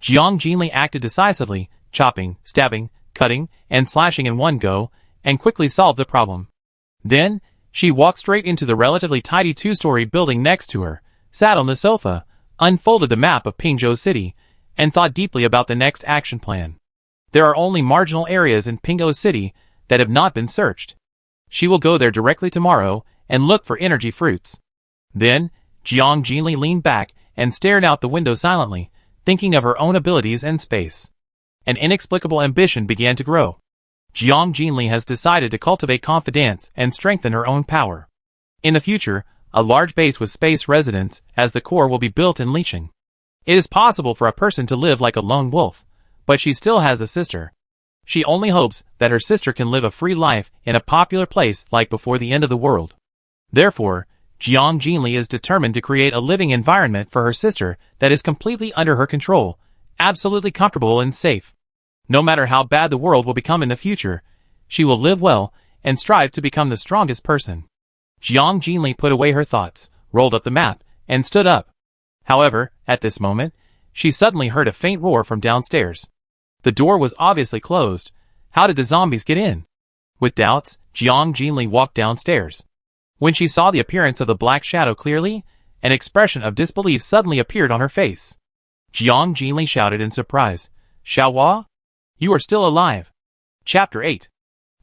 Speaker 1: Jiang Jinli acted decisively, chopping, stabbing, cutting, and slashing in one go, and quickly solved the problem. Then, she walked straight into the relatively tidy 2-story building next to her, sat on the sofa, unfolded the map of Pingzhou City, and thought deeply about the next action plan. There are only marginal areas in Pingzhou City that have not been searched. She will go there directly tomorrow and look for energy fruits. Then, Jiang Jinli leaned back and stared out the window silently, thinking of her own abilities and space. An inexplicable ambition began to grow. Jiang Jinli has decided to cultivate confidence and strengthen her own power. In the future, a large base with space residents as the core will be built in Licheng. It is possible for a person to live like a lone wolf, but she still has a sister. She only hopes that her sister can live a free life in a popular place like before the end of the world. Therefore, Jiang Jinli is determined to create a living environment for her sister that is completely under her control, absolutely comfortable and safe. No matter how bad the world will become in the future, she will live well and strive to become the strongest person. Jiang Jinli put away her thoughts, rolled up the map, and stood up. However, at this moment, she suddenly heard a faint roar from downstairs. The door was obviously closed. How did the zombies get in? With doubts, Jiang Jinli walked downstairs. When she saw the appearance of the black shadow clearly, an expression of disbelief suddenly appeared on her face. Jiang Jinli shouted in surprise, "Xiaohua? You are still alive." Chapter 8.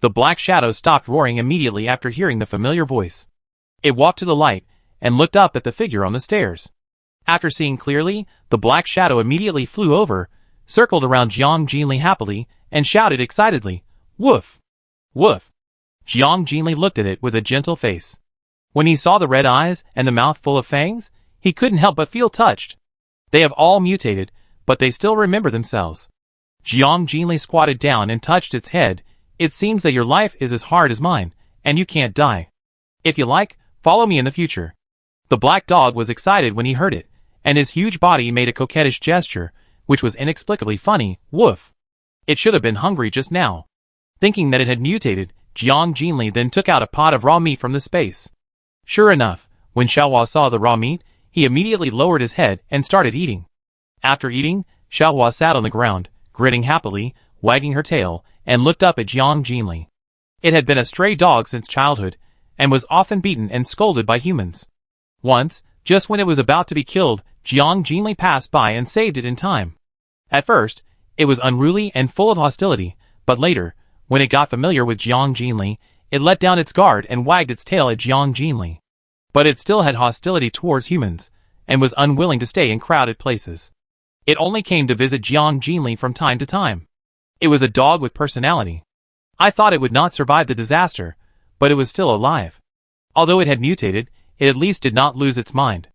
Speaker 1: The black shadow stopped roaring immediately after hearing the familiar voice. It walked to the light and looked up at the figure on the stairs. After seeing clearly, the black shadow immediately flew over, circled around Jiang Jinli happily, and shouted excitedly, "Woof! Woof!" Jiang Jinli looked at it with a gentle face. When he saw the red eyes and the mouth full of fangs, he couldn't help but feel touched. They have all mutated, but they still remember themselves. Jiang Jinli squatted down and touched its head. "It seems that your life is as hard as mine, and you can't die. If you like, follow me in the future." The black dog was excited when he heard it, and his huge body made a coquettish gesture, which was inexplicably funny. Woof! It should have been hungry just now. Thinking that it had mutated, Jiang Jinli then took out a pot of raw meat from the space. Sure enough, when Xiaohua saw the raw meat, he immediately lowered his head and started eating. After eating, Xiaohua sat on the ground, grinning happily, wagging her tail, and looked up at Jiang Jinli. It had been a stray dog since childhood, and was often beaten and scolded by humans. Once, just when it was about to be killed, Jiang Jinli passed by and saved it in time. At first, it was unruly and full of hostility, but later, when it got familiar with Jiang Jinli, it let down its guard and wagged its tail at Jiang Jinli. But it still had hostility towards humans, and was unwilling to stay in crowded places. It only came to visit Jiang Jinli from time to time. It was a dog with personality. I thought it would not survive the disaster, but it was still alive. Although it had mutated, it at least did not lose its mind.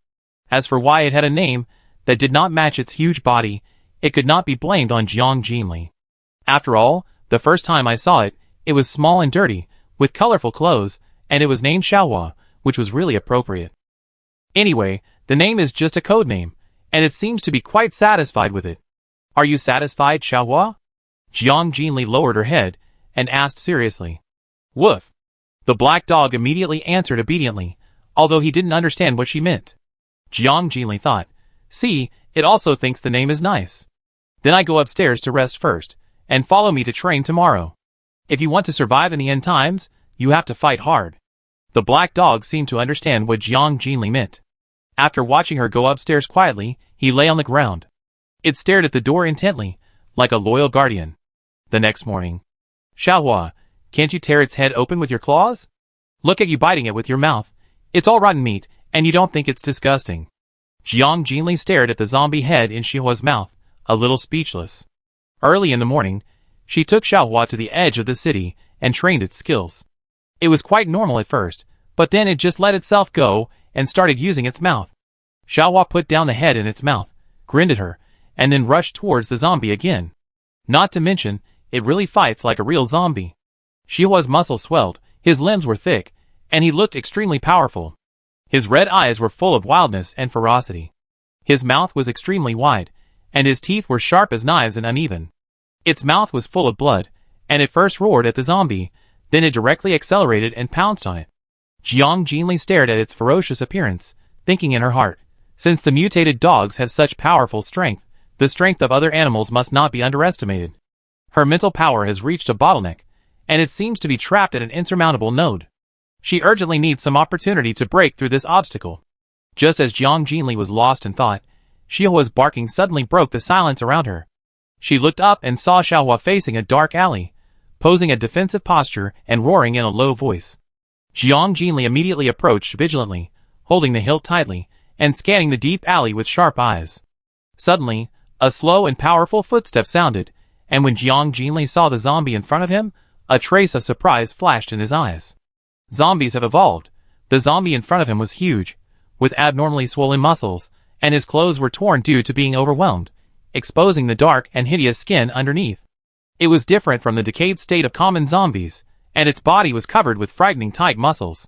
Speaker 1: As for why it had a name that did not match its huge body, it could not be blamed on Jiang Jinli. After all, the first time I saw it, it was small and dirty, with colorful clothes, and it was named Xiaohua, which was really appropriate. Anyway, the name is just a code name, and it seems to be quite satisfied with it. Are you satisfied, Xiaohua? Jiang Jinli lowered her head and asked seriously. Woof. The black dog immediately answered obediently, although he didn't understand what she meant. Jiang Jinli thought, see, it also thinks the name is nice. Then I go upstairs to rest first, and follow me to train tomorrow. If you want to survive in the end times, you have to fight hard. The black dog seemed to understand what Jiang Jinli meant. After watching her go upstairs quietly, he lay on the ground. It stared at the door intently, like a loyal guardian. The next morning. Xiaohua, can't you tear its head open with your claws? Look at you biting it with your mouth. It's all rotten meat, and you don't think it's disgusting. Jiang Jinli stared at the zombie head in Xiaohua's mouth, a little speechless. Early in the morning, she took Xiaohua to the edge of the city and trained its skills. It was quite normal at first, but then it just let itself go and started using its mouth. Xiaohua put down the head in its mouth, grinned at her, and then rushed towards the zombie again. Not to mention, it really fights like a real zombie. Xiaohua's muscles swelled, his limbs were thick, and he looked extremely powerful. His red eyes were full of wildness and ferocity. His mouth was extremely wide, and his teeth were sharp as knives and uneven. Its mouth was full of blood, and it first roared at the zombie, then it directly accelerated and pounced on it. Jiang Jinli stared at its ferocious appearance, thinking in her heart, since the mutated dogs have such powerful strength, the strength of other animals must not be underestimated. Her mental power has reached a bottleneck, and it seems to be trapped at an insurmountable node. She urgently needs some opportunity to break through this obstacle. Just as Jiang Jinli was lost in thought, Xiaohua's barking suddenly broke the silence around her. She looked up and saw Xiaohua facing a dark alley, posing a defensive posture and roaring in a low voice. Jiang Jinli immediately approached vigilantly, holding the hilt tightly, and scanning the deep alley with sharp eyes. Suddenly, a slow and powerful footstep sounded, and when Jiang Jinli saw the zombie in front of him, a trace of surprise flashed in his eyes. Zombies have evolved. The zombie in front of him was huge, with abnormally swollen muscles, and his clothes were torn due to being overwhelmed, exposing the dark and hideous skin underneath. It was different from the decayed state of common zombies, and its body was covered with frightening tight muscles.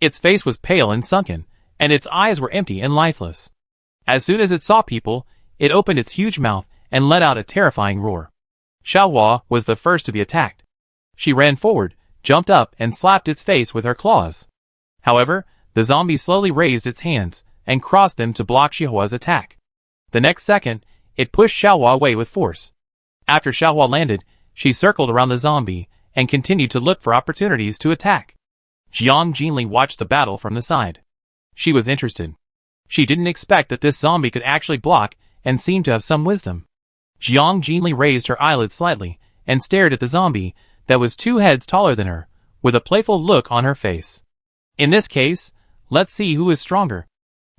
Speaker 1: Its face was pale and sunken, and its eyes were empty and lifeless. As soon as it saw people, it opened its huge mouth and let out a terrifying roar. Xiaohua was the first to be attacked. She ran forward, jumped up and slapped its face with her claws. However, the zombie slowly raised its hands and crossed them to block Xiaohua's attack. The next second, it pushed Xiaohua away with force. After Xiaohua landed, she circled around the zombie and continued to look for opportunities to attack. Jiang Jinli watched the battle from the side. She was interested. She didn't expect that this zombie could actually block and seemed to have some wisdom. Jiang Jinli raised her eyelids slightly and stared at the zombie that was 2 heads taller than her, with a playful look on her face. In this case, let's see who is stronger.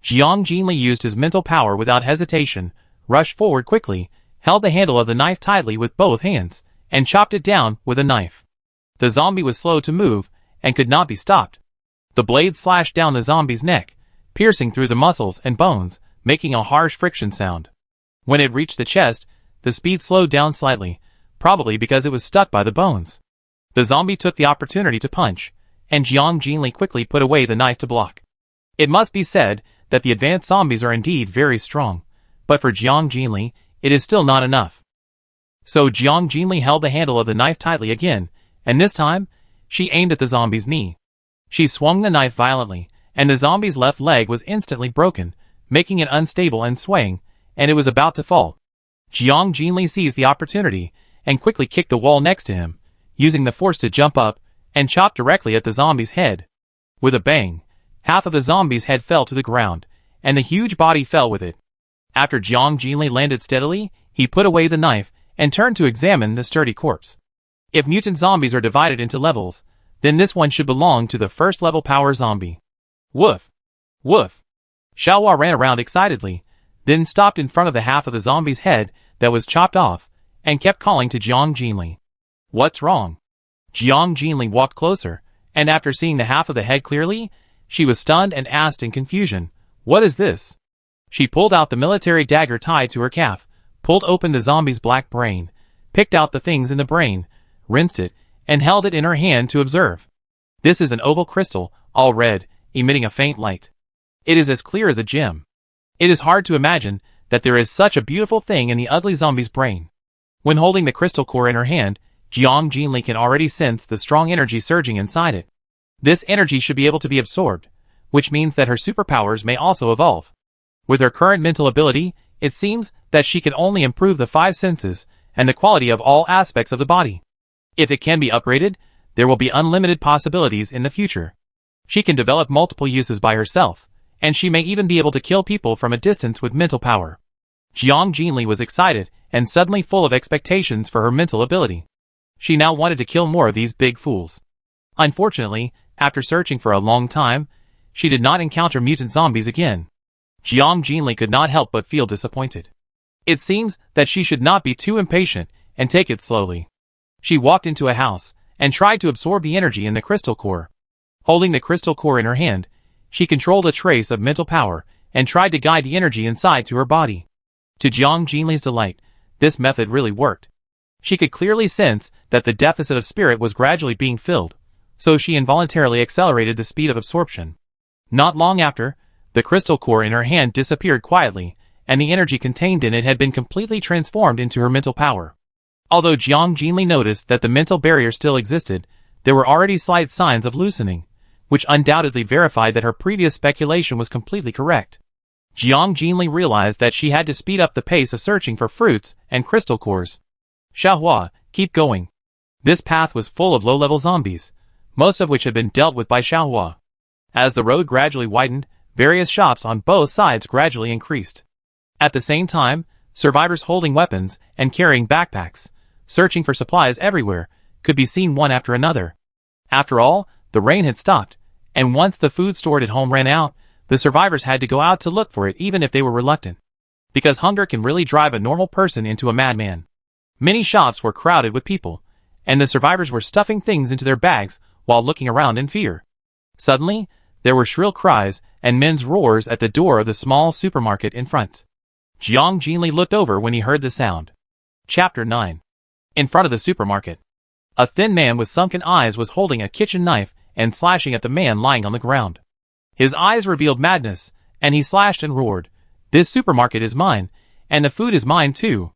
Speaker 1: Jiang Jinli used his mental power without hesitation, rushed forward quickly, held the handle of the knife tightly with both hands, and chopped it down with a knife. The zombie was slow to move, and could not be stopped. The blade slashed down the zombie's neck, piercing through the muscles and bones, making a harsh friction sound. When it reached the chest, the speed slowed down slightly, probably because it was stuck by the bones. The zombie took the opportunity to punch, and Jiang Jinli quickly put away the knife to block. It must be said that the advanced zombies are indeed very strong, but for Jiang Jinli, it is still not enough. So Jiang Jinli held the handle of the knife tightly again, and this time, she aimed at the zombie's knee. She swung the knife violently, and the zombie's left leg was instantly broken, making it unstable and swaying, and it was about to fall. Jiang Jinli seized the opportunity, and quickly kicked the wall next to him, using the force to jump up and chopped directly at the zombie's head. With a bang, half of the zombie's head fell to the ground, and the huge body fell with it. After Jiang Jinli landed steadily, he put away the knife and turned to examine the sturdy corpse. If mutant zombies are divided into levels, then this one should belong to the first level power zombie. Woof! Woof! Xiaohua ran around excitedly, then stopped in front of the half of the zombie's head that was chopped off, and kept calling to Jiang Jinli. What's wrong? Jiang Jinli walked closer, and after seeing the half of the head clearly, she was stunned and asked in confusion, "What is this?" She pulled out the military dagger tied to her calf, pulled open the zombie's black brain, picked out the things in the brain, rinsed it, and held it in her hand to observe. This is an oval crystal, all red, emitting a faint light. It is as clear as a gem. It is hard to imagine that there is such a beautiful thing in the ugly zombie's brain. When holding the crystal core in her hand, Jiang Jinli can already sense the strong energy surging inside it. This energy should be able to be absorbed, which means that her superpowers may also evolve. With her current mental ability, it seems that she can only improve the 5 senses and the quality of all aspects of the body. If it can be upgraded, there will be unlimited possibilities in the future. She can develop multiple uses by herself, and she may even be able to kill people from a distance with mental power. Jiang Jinli was excited and suddenly full of expectations for her mental ability. She now wanted to kill more of these big fools. Unfortunately, after searching for a long time, she did not encounter mutant zombies again. Jiang Jinli could not help but feel disappointed. It seems that she should not be too impatient and take it slowly. She walked into a house and tried to absorb the energy in the crystal core. Holding the crystal core in her hand, she controlled a trace of mental power and tried to guide the energy inside to her body. To Jiang Jinli's delight, this method really worked. She could clearly sense that the deficit of spirit was gradually being filled, so she involuntarily accelerated the speed of absorption. Not long after, the crystal core in her hand disappeared quietly, and the energy contained in it had been completely transformed into her mental power. Although Jiang Jinli noticed that the mental barrier still existed, there were already slight signs of loosening, which undoubtedly verified that her previous speculation was completely correct. Jiang Jinli realized that she had to speed up the pace of searching for fruits and crystal cores. Xiaohua, keep going. This path was full of low-level zombies, most of which had been dealt with by Xiaohua. As the road gradually widened, various shops on both sides gradually increased. At the same time, survivors holding weapons and carrying backpacks, searching for supplies everywhere, could be seen one after another. After all, the rain had stopped, and once the food stored at home ran out, the survivors had to go out to look for it even if they were reluctant. Because hunger can really drive a normal person into a madman. Many shops were crowded with people, and the survivors were stuffing things into their bags while looking around in fear. Suddenly, there were shrill cries and men's roars at the door of the small supermarket in front. Jiang Jinli looked over when he heard the sound. Chapter 9. In front of the supermarket. A thin man with sunken eyes was holding a kitchen knife and slashing at the man lying on the ground. His eyes revealed madness, and he slashed and roared, "This supermarket is mine, and the food is mine too.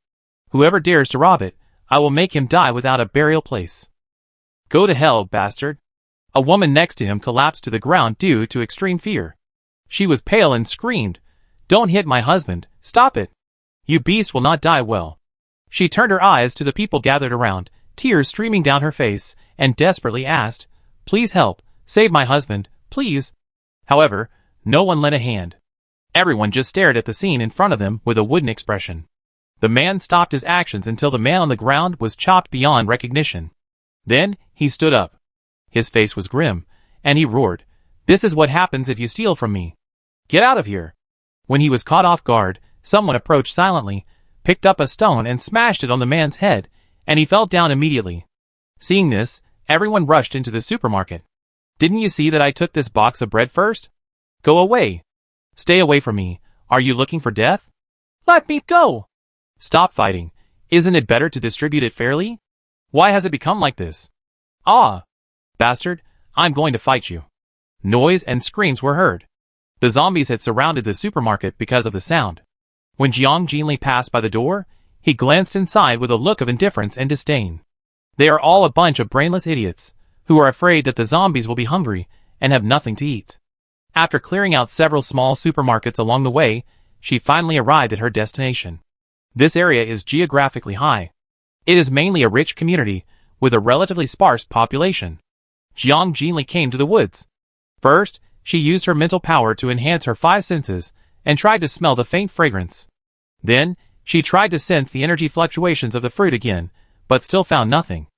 Speaker 1: Whoever dares to rob it, I will make him die without a burial place. Go to hell, bastard." A woman next to him collapsed to the ground due to extreme fear. She was pale and screamed, "Don't hit my husband, stop it. You beast will not die well." She turned her eyes to the people gathered around, tears streaming down her face, and desperately asked, "Please help, save my husband, please." However, no one lent a hand. Everyone just stared at the scene in front of them with a wooden expression. The man stopped his actions until the man on the ground was chopped beyond recognition. Then, he stood up. His face was grim, and he roared, "This is what happens if you steal from me. Get out of here." When he was caught off guard, someone approached silently, picked up a stone and smashed it on the man's head, and he fell down immediately. Seeing this, everyone rushed into the supermarket. "Didn't you see that I took this box of bread first? Go away. Stay away from me. Are you looking for death? Let me go. Stop fighting. Isn't it better to distribute it fairly? Why has it become like this? Ah! Bastard, I'm going to fight you." Noise and screams were heard. The zombies had surrounded the supermarket because of the sound. When Jiang Jinli passed by the door, he glanced inside with a look of indifference and disdain. They are all a bunch of brainless idiots, who are afraid that the zombies will be hungry and have nothing to eat. After clearing out several small supermarkets along the way, she finally arrived at her destination. This area is geographically high. It is mainly a rich community, with a relatively sparse population. Jiang Jinli came to the woods. First, she used her mental power to enhance her 5 senses and tried to smell the faint fragrance. Then, she tried to sense the energy fluctuations of the fruit again, but still found nothing.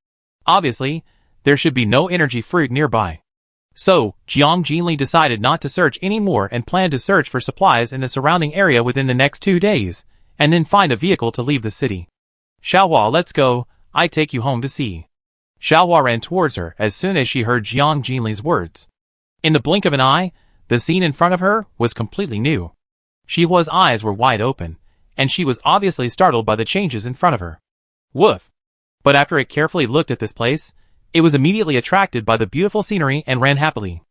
Speaker 1: Obviously, there should be no energy fruit nearby. So, Jiang Jinli decided not to search anymore and planned to search for supplies in the surrounding area within the next 2 days, and then find a vehicle to leave the city. Xiaohua, let's go, I take you home to see. Xiaohua ran towards her as soon as she heard Jiang Jinli's words. In the blink of an eye, the scene in front of her was completely new. Xiaohua's eyes were wide open, and she was obviously startled by the changes in front of her. Woof! But after it carefully looked at this place, it was immediately attracted by the beautiful scenery and ran happily.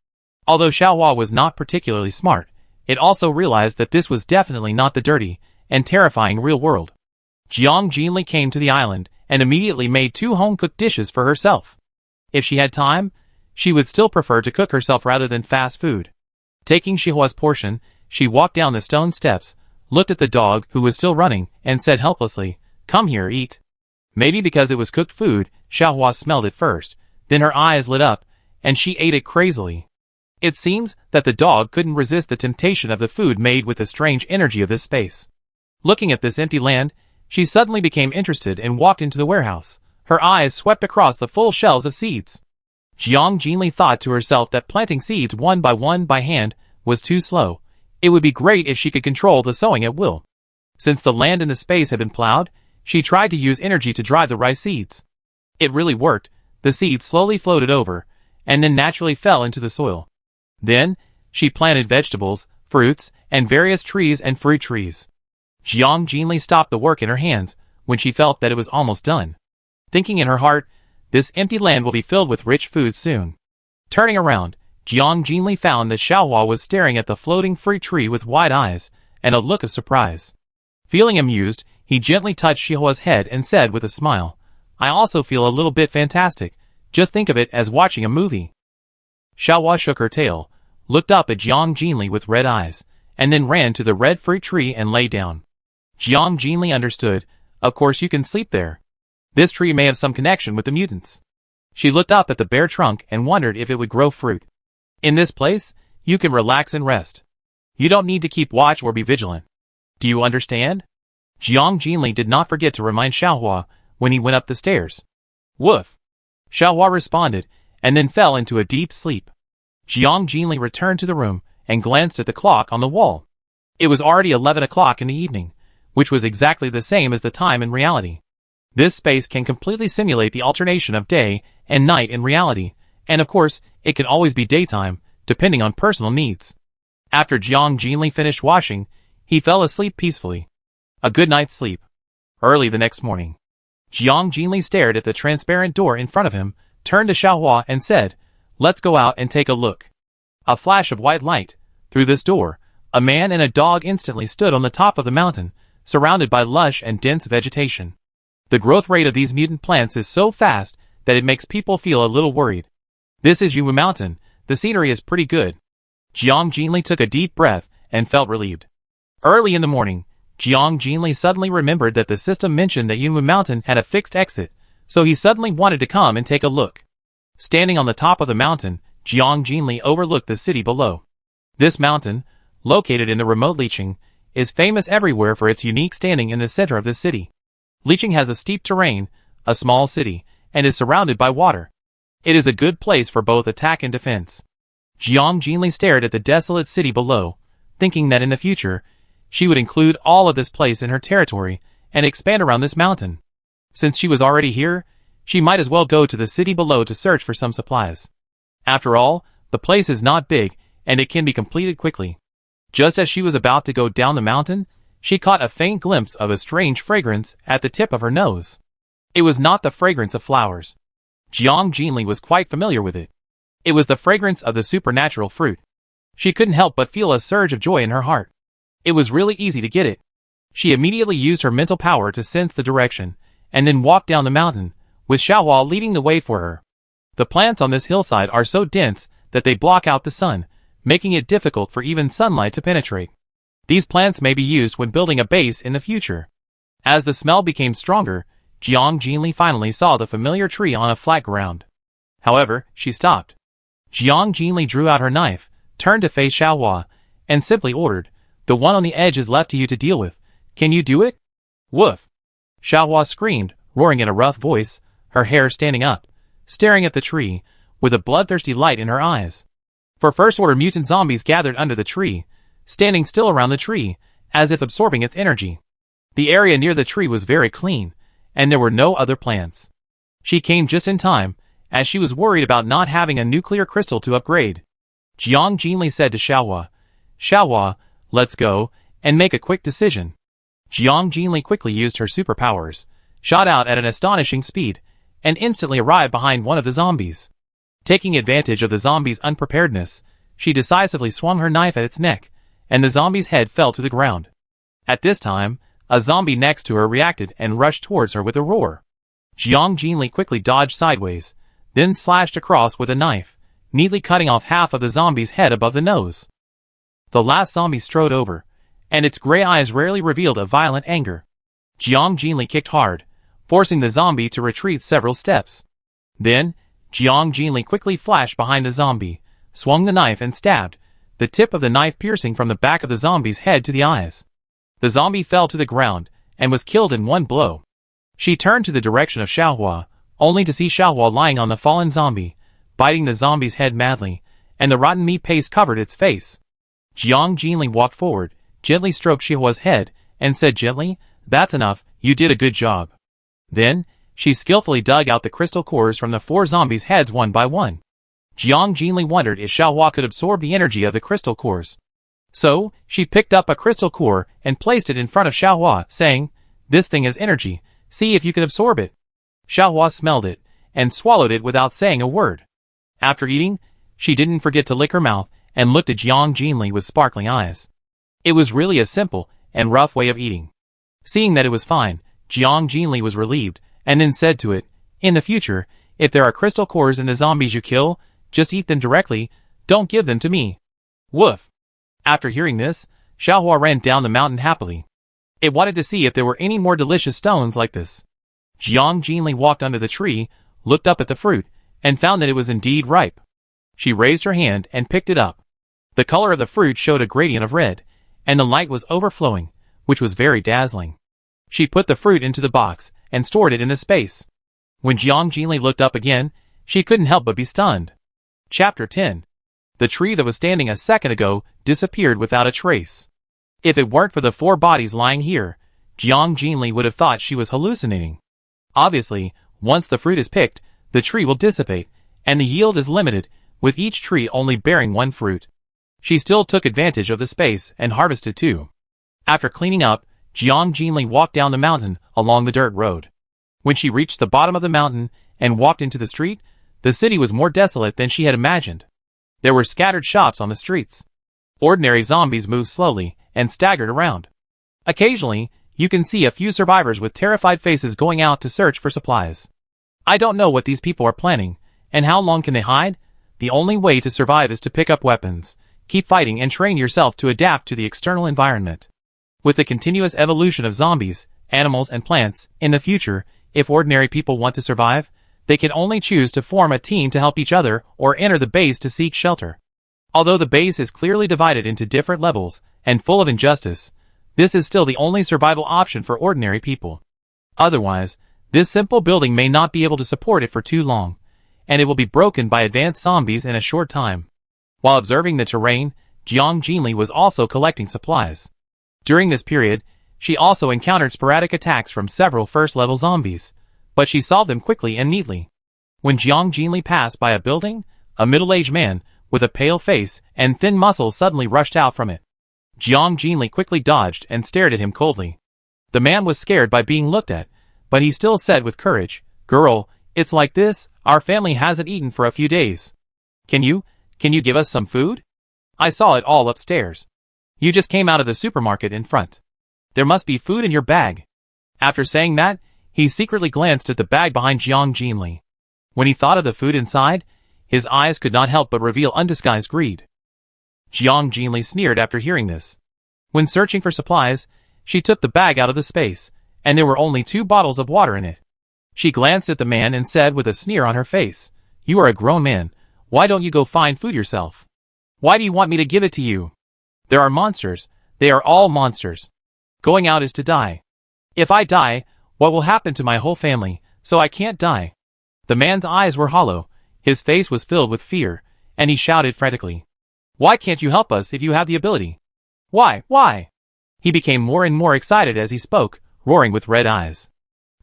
Speaker 1: Although Xiaohua was not particularly smart, it also realized that this was definitely not the dirty and terrifying real world. Jiang Jinli came to the island and immediately made 2 home-cooked dishes for herself. If she had time, she would still prefer to cook herself rather than fast food. Taking Xiaohua's portion, she walked down the stone steps, looked at the dog who was still running, and said helplessly, "Come here, eat." Maybe because it was cooked food, Xiaohua smelled it first, then her eyes lit up, and she ate it crazily. It seems that the dog couldn't resist the temptation of the food made with the strange energy of this space. Looking at this empty land, she suddenly became interested and walked into the warehouse. Her eyes swept across the full shelves of seeds. Jiang Jinli thought to herself that planting seeds one by hand was too slow. It would be great if she could control the sowing at will. Since the land in the space had been plowed, she tried to use energy to drive the rice seeds. It really worked. The seeds slowly floated over, and then naturally fell into the soil. Then, she planted vegetables, fruits, and various trees and fruit trees. Jiang Jinli stopped the work in her hands when she felt that it was almost done. Thinking in her heart, this empty land will be filled with rich food soon. Turning around, Jiang Jinli found that Xiaohua was staring at the floating fruit tree with wide eyes and a look of surprise. Feeling amused, he gently touched Xiaohua's head and said with a smile, "I also feel a little bit fantastic. Just think of it as watching a movie." Xiaohua shook her tail, looked up at Jiang Jinli with red eyes, and then ran to the red fruit tree and lay down. Jiang Jinli understood. Of course you can sleep there. This tree may have some connection with the mutants. She looked up at the bare trunk and wondered if it would grow fruit. In this place, you can relax and rest. You don't need to keep watch or be vigilant. Do you understand? Jiang Jinli did not forget to remind Xiaohua when he went up the stairs. Woof! Xiaohua responded, and then fell into a deep sleep. Jiang Jinli returned to the room and glanced at the clock on the wall. It was already 11 o'clock in the evening, which was exactly the same as the time in reality. This space can completely simulate the alternation of day and night in reality, and of course, it can always be daytime, depending on personal needs. After Jiang Jinli finished washing, he fell asleep peacefully. A good night's sleep. Early the next morning, Jiang Jinli stared at the transparent door in front of him, turned to Xiaohua and said, "Let's go out and take a look." A flash of white light. Through this door, a man and a dog instantly stood on the top of the mountain, surrounded by lush and dense vegetation. The growth rate of these mutant plants is so fast that it makes people feel a little worried. This is Mu Mountain. The scenery is pretty good. Jiang Jinli took a deep breath and felt relieved. Early in the morning, Jiang Jinli suddenly remembered that the system mentioned that Mu Mountain had a fixed exit, so he suddenly wanted to come and take a look. Standing on the top of the mountain, Jiang Jinli overlooked the city below. This mountain, located in the remote Liqing, is famous everywhere for its unique standing in the center of the city. Liqing has a steep terrain, a small city, and is surrounded by water. It is a good place for both attack and defense. Jiang Jinli stared at the desolate city below, thinking that in the future, she would include all of this place in her territory and expand around this mountain. Since she was already here, she might as well go to the city below to search for some supplies. After all, the place is not big, and it can be completed quickly. Just as she was about to go down the mountain, she caught a faint glimpse of a strange fragrance at the tip of her nose. It was not the fragrance of flowers. Jiang Jinli was quite familiar with it. It was the fragrance of the supernatural fruit. She couldn't help but feel a surge of joy in her heart. It was really easy to get it. She immediately used her mental power to sense the direction, and then walked down the mountain, with Xiaohua leading the way for her. The plants on this hillside are so dense that they block out the sun, making it difficult for even sunlight to penetrate. These plants may be used when building a base in the future. As the smell became stronger, Jiang Jinli finally saw the familiar tree on a flat ground. However, she stopped. Jiang Jinli drew out her knife, turned to face Xiaohua, and simply ordered, "The one on the edge is left to you to deal with. Can you do it?" "Woof!" Xiaohua screamed, roaring in a rough voice, her hair standing up, staring at the tree, with a bloodthirsty light in her eyes. For First Order mutant zombies gathered under the tree, standing still around the tree, as if absorbing its energy. The area near the tree was very clean, and there were no other plants. She came just in time, as she was worried about not having a nuclear crystal to upgrade. Jiang Jinli said to Xiaohua, "Xiaohua, let's go, and make a quick decision." Jiang Jinli quickly used her superpowers, shot out at an astonishing speed, and instantly arrived behind one of the zombies. Taking advantage of the zombie's unpreparedness, she decisively swung her knife at its neck, and the zombie's head fell to the ground. At this time, a zombie next to her reacted and rushed towards her with a roar. Jiang Jinli quickly dodged sideways, then slashed across with a knife, neatly cutting off half of the zombie's head above the nose. The last zombie strode over, and its gray eyes rarely revealed a violent anger. Jiang Jinli kicked hard, forcing the zombie to retreat several steps. Then, Jiang Jinli quickly flashed behind the zombie, swung the knife and stabbed, the tip of the knife piercing from the back of the zombie's head to the eyes. The zombie fell to the ground, and was killed in one blow. She turned to the direction of Xiaohua, only to see Xiaohua lying on the fallen zombie, biting the zombie's head madly, and the rotten meat paste covered its face. Jiang Jinli walked forward, gently stroked Xiaohua's head, and said gently, "That's enough, you did a good job." Then, she skillfully dug out the crystal cores from the 4 zombies' heads one by one. Jiang Jinli wondered if Xiaohua could absorb the energy of the crystal cores. So, she picked up a crystal core and placed it in front of Xiaohua, saying, "This thing has energy, see if you can absorb it." Xiaohua smelled it, and swallowed it without saying a word. After eating, she didn't forget to lick her mouth, and looked at Jiang Jinli with sparkling eyes. It was really a simple and rough way of eating. Seeing that it was fine, Jiang Jinli was relieved, and then said to it, "In the future, if there are crystal cores in the zombies you kill, just eat them directly, don't give them to me." Woof! After hearing this, Xiaohua ran down the mountain happily. It wanted to see if there were any more delicious stones like this. Jiang Jinli walked under the tree, looked up at the fruit, and found that it was indeed ripe. She raised her hand and picked it up. The color of the fruit showed a gradient of red, and the light was overflowing, which was very dazzling. She put the fruit into the box, and stored it in the space. When Jiang Jinli looked up again, she couldn't help but be stunned. Chapter 10. The tree that was standing a second ago disappeared without a trace. If it weren't for the 4 bodies lying here, Jiang Jinli would have thought she was hallucinating. Obviously, once the fruit is picked, the tree will dissipate, and the yield is limited, with each tree only bearing 1 fruit. She still took advantage of the space and harvested 2. After cleaning up, Jiang Jinli walked down the mountain along the dirt road. When she reached the bottom of the mountain and walked into the street, the city was more desolate than she had imagined. There were scattered shops on the streets. Ordinary zombies moved slowly and staggered around. Occasionally, you can see a few survivors with terrified faces going out to search for supplies. I don't know what these people are planning, and how long can they hide? The only way to survive is to pick up weapons, keep fighting and train yourself to adapt to the external environment. With the continuous evolution of zombies, animals and plants, in the future, if ordinary people want to survive, they can only choose to form a team to help each other or enter the base to seek shelter. Although the base is clearly divided into different levels and full of injustice, this is still the only survival option for ordinary people. Otherwise, this simple building may not be able to support it for too long, and it will be broken by advanced zombies in a short time. While observing the terrain, Jiang Jinli was also collecting supplies. During this period, she also encountered sporadic attacks from several first-level zombies, but she solved them quickly and neatly. When Jiang Jinli passed by a building, a middle-aged man with a pale face and thin muscles suddenly rushed out from it. Jiang Jinli quickly dodged and stared at him coldly. The man was scared by being looked at, but he still said with courage, "Girl, it's like this, our family hasn't eaten for a few days. Can you give us some food? I saw it all upstairs. You just came out of the supermarket in front. There must be food in your bag." After saying that, he secretly glanced at the bag behind Jiang Jinli. When he thought of the food inside, his eyes could not help but reveal undisguised greed. Jiang Jinli sneered after hearing this. When searching for supplies, she took the bag out of the space, and there were only 2 bottles of water in it. She glanced at the man and said with a sneer on her face, "You are a grown man. Why don't you go find food yourself? Why do you want me to give it to you? There are monsters. They are all monsters. Going out is to die. If I die, what will happen to my whole family? So I can't die." The man's eyes were hollow. His face was filled with fear, and he shouted frantically, "Why can't you help us if you have the ability? Why? Why?" He became more and more excited as he spoke, roaring with red eyes.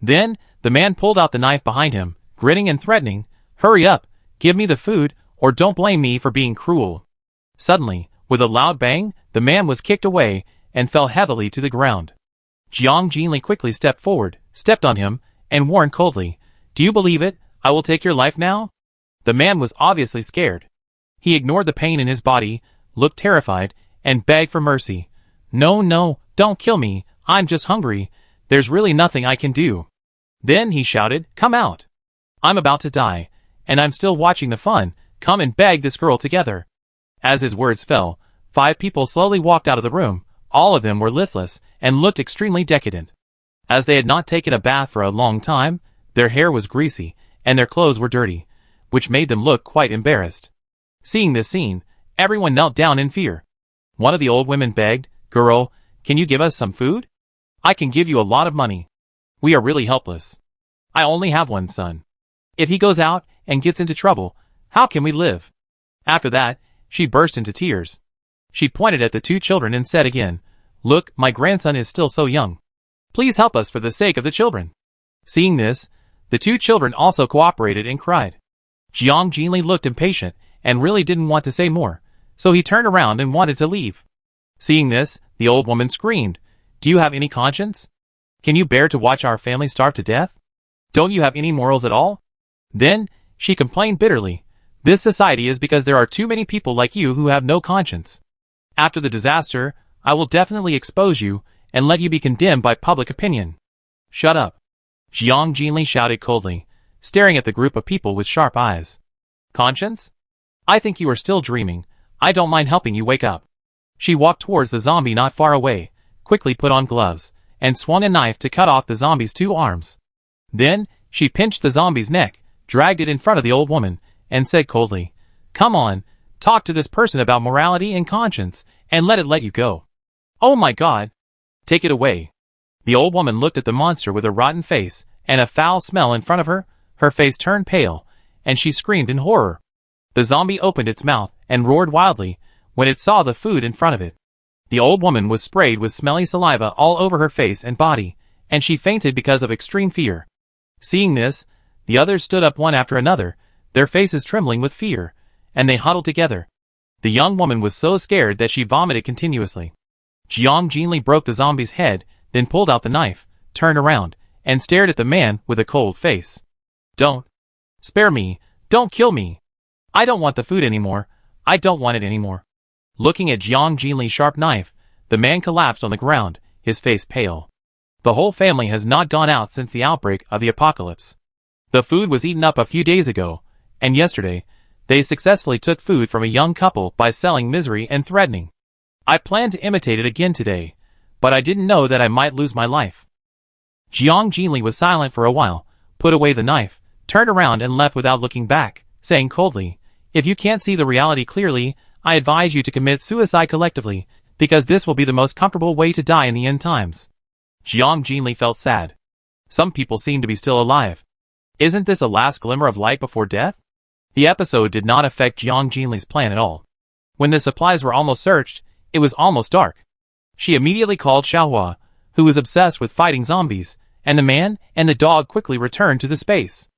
Speaker 1: Then, the man pulled out the knife behind him, grinning and threatening, "Hurry up, give me the food, or don't blame me for being cruel." Suddenly, with a loud bang, the man was kicked away and fell heavily to the ground. Jiang Jinli quickly stepped forward, stepped on him, and warned coldly, "Do you believe it? I will take your life now?" The man was obviously scared. He ignored the pain in his body, looked terrified, and begged for mercy. "No, no, don't kill me, I'm just hungry. There's really nothing I can do." Then he shouted, "Come out. I'm about to die, and I'm still watching the fun. Come and beg this girl together." As his words fell, 5 people slowly walked out of the room. All of them were listless and looked extremely decadent. As they had not taken a bath for a long time, their hair was greasy, and their clothes were dirty, which made them look quite embarrassed. Seeing this scene, everyone knelt down in fear. One of the old women begged, "Girl, can you give us some food? I can give you a lot of money. We are really helpless. I only have one son. If he goes out and gets into trouble, how can we live?" After that, she burst into tears. She pointed at the 2 children and said again, "Look, my grandson is still so young. Please help us for the sake of the children." Seeing this, the 2 children also cooperated and cried. Jiang Jinli looked impatient and really didn't want to say more, so he turned around and wanted to leave. Seeing this, the old woman screamed, "Do you have any conscience? Can you bear to watch our family starve to death? Don't you have any morals at all?" Then, she complained bitterly, "This society is because there are too many people like you who have no conscience. After the disaster, I will definitely expose you and let you be condemned by public opinion." "Shut up," Jiang Jinli shouted coldly, staring at the group of people with sharp eyes. "Conscience? I think you are still dreaming. I don't mind helping you wake up." She walked towards the zombie not far away, quickly put on gloves, and swung a knife to cut off the zombie's 2 arms. Then, she pinched the zombie's neck, dragged it in front of the old woman, and said coldly, "Come on, talk to this person about morality and conscience, and let it let you go." "Oh my God! Take it away." The old woman looked at the monster with a rotten face and a foul smell in front of her. Her face turned pale, and she screamed in horror. The zombie opened its mouth and roared wildly when it saw the food in front of it. The old woman was sprayed with smelly saliva all over her face and body, and she fainted because of extreme fear. Seeing this, the others stood up one after another, their faces trembling with fear, and they huddled together. The young woman was so scared that she vomited continuously. Jiang Jinli broke the zombie's head, then pulled out the knife, turned around, and stared at the man with a cold face. "Don't. Spare me. Don't kill me. I don't want the food anymore. I don't want it anymore." Looking at Jiang Jinli's sharp knife, the man collapsed on the ground, his face pale. The whole family has not gone out since the outbreak of the apocalypse. The food was eaten up a few days ago, and yesterday, they successfully took food from a young couple by selling misery and threatening. I planned to imitate it again today, but I didn't know that I might lose my life. Jiang Jinli was silent for a while, put away the knife, turned around and left without looking back, saying coldly, "If you can't see the reality clearly, I advise you to commit suicide collectively, because this will be the most comfortable way to die in the end times." Jiang Jinli felt sad. Some people seem to be still alive. Isn't this a last glimmer of light before death? The episode did not affect Jiang Jinli's plan at all. When the supplies were almost searched, it was almost dark. She immediately called Xiaohua, who was obsessed with fighting zombies, and the man and the dog quickly returned to the space.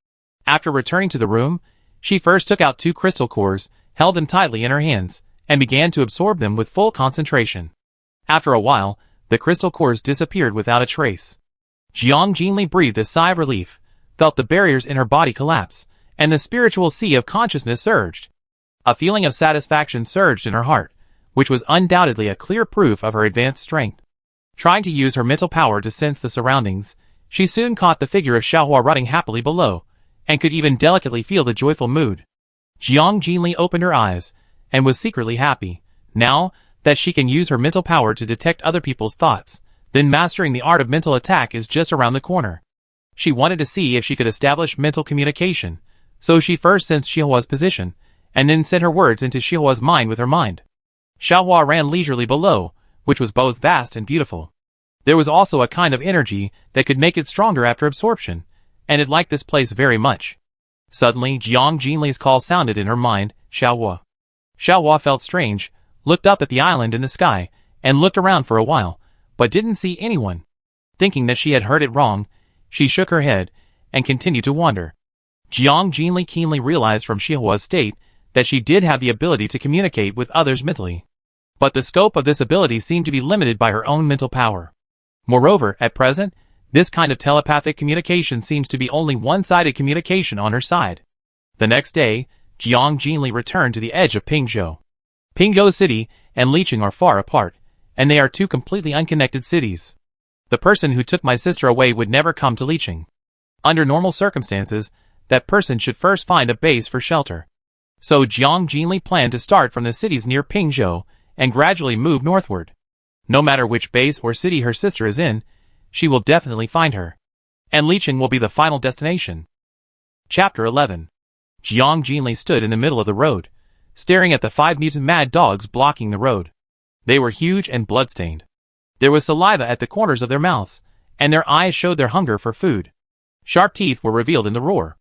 Speaker 1: After returning to the room, she first took out 2 crystal cores, held them tightly in her hands, and began to absorb them with full concentration. After a while, the crystal cores disappeared without a trace. Jiang Jinli breathed a sigh of relief, felt the barriers in her body collapse, and the spiritual sea of consciousness surged. A feeling of satisfaction surged in her heart, which was undoubtedly a clear proof of her advanced strength. Trying to use her mental power to sense the surroundings, she soon caught the figure of Xiaohua running happily below, and could even delicately feel the joyful mood. Jiang Jinli opened her eyes, and was secretly happy, now that she can use her mental power to detect other people's thoughts, then mastering the art of mental attack is just around the corner. She wanted to see if she could establish mental communication, so she first sensed Xiaohua's position, and then sent her words into Xiaohua's mind with her mind. Xiaohua ran leisurely below, which was both vast and beautiful. There was also a kind of energy that could make it stronger after absorption, and it liked this place very much. Suddenly, Jiang Jinli's call sounded in her mind, Xiaohua. Xiaohua felt strange, looked up at the island in the sky, and looked around for a while, but didn't see anyone. Thinking that she had heard it wrong, she shook her head, and continued to wander. Jiang Jinli keenly realized from Xiaohua's state that she did have the ability to communicate with others mentally. But the scope of this ability seemed to be limited by her own mental power. Moreover, at present, this kind of telepathic communication seems to be only one-sided communication on her side. The next day, Jiang Jinli returned to the edge of Pingzhou. Pingzhou City and Liqing are far apart, and they are two completely unconnected cities. The person who took my sister away would never come to Liqing. Under normal circumstances, that person should first find a base for shelter. So Jiang Jinli planned to start from the cities near Pingzhou and gradually move northward. No matter which base or city her sister is in, she will definitely find her. And Liqing will be the final destination. Chapter 11. Jiang Jinli stood in the middle of the road, staring at the 5 mutant mad dogs blocking the road. They were huge and bloodstained. There was saliva at the corners of their mouths, and their eyes showed their hunger for food. Sharp teeth were revealed in the roar.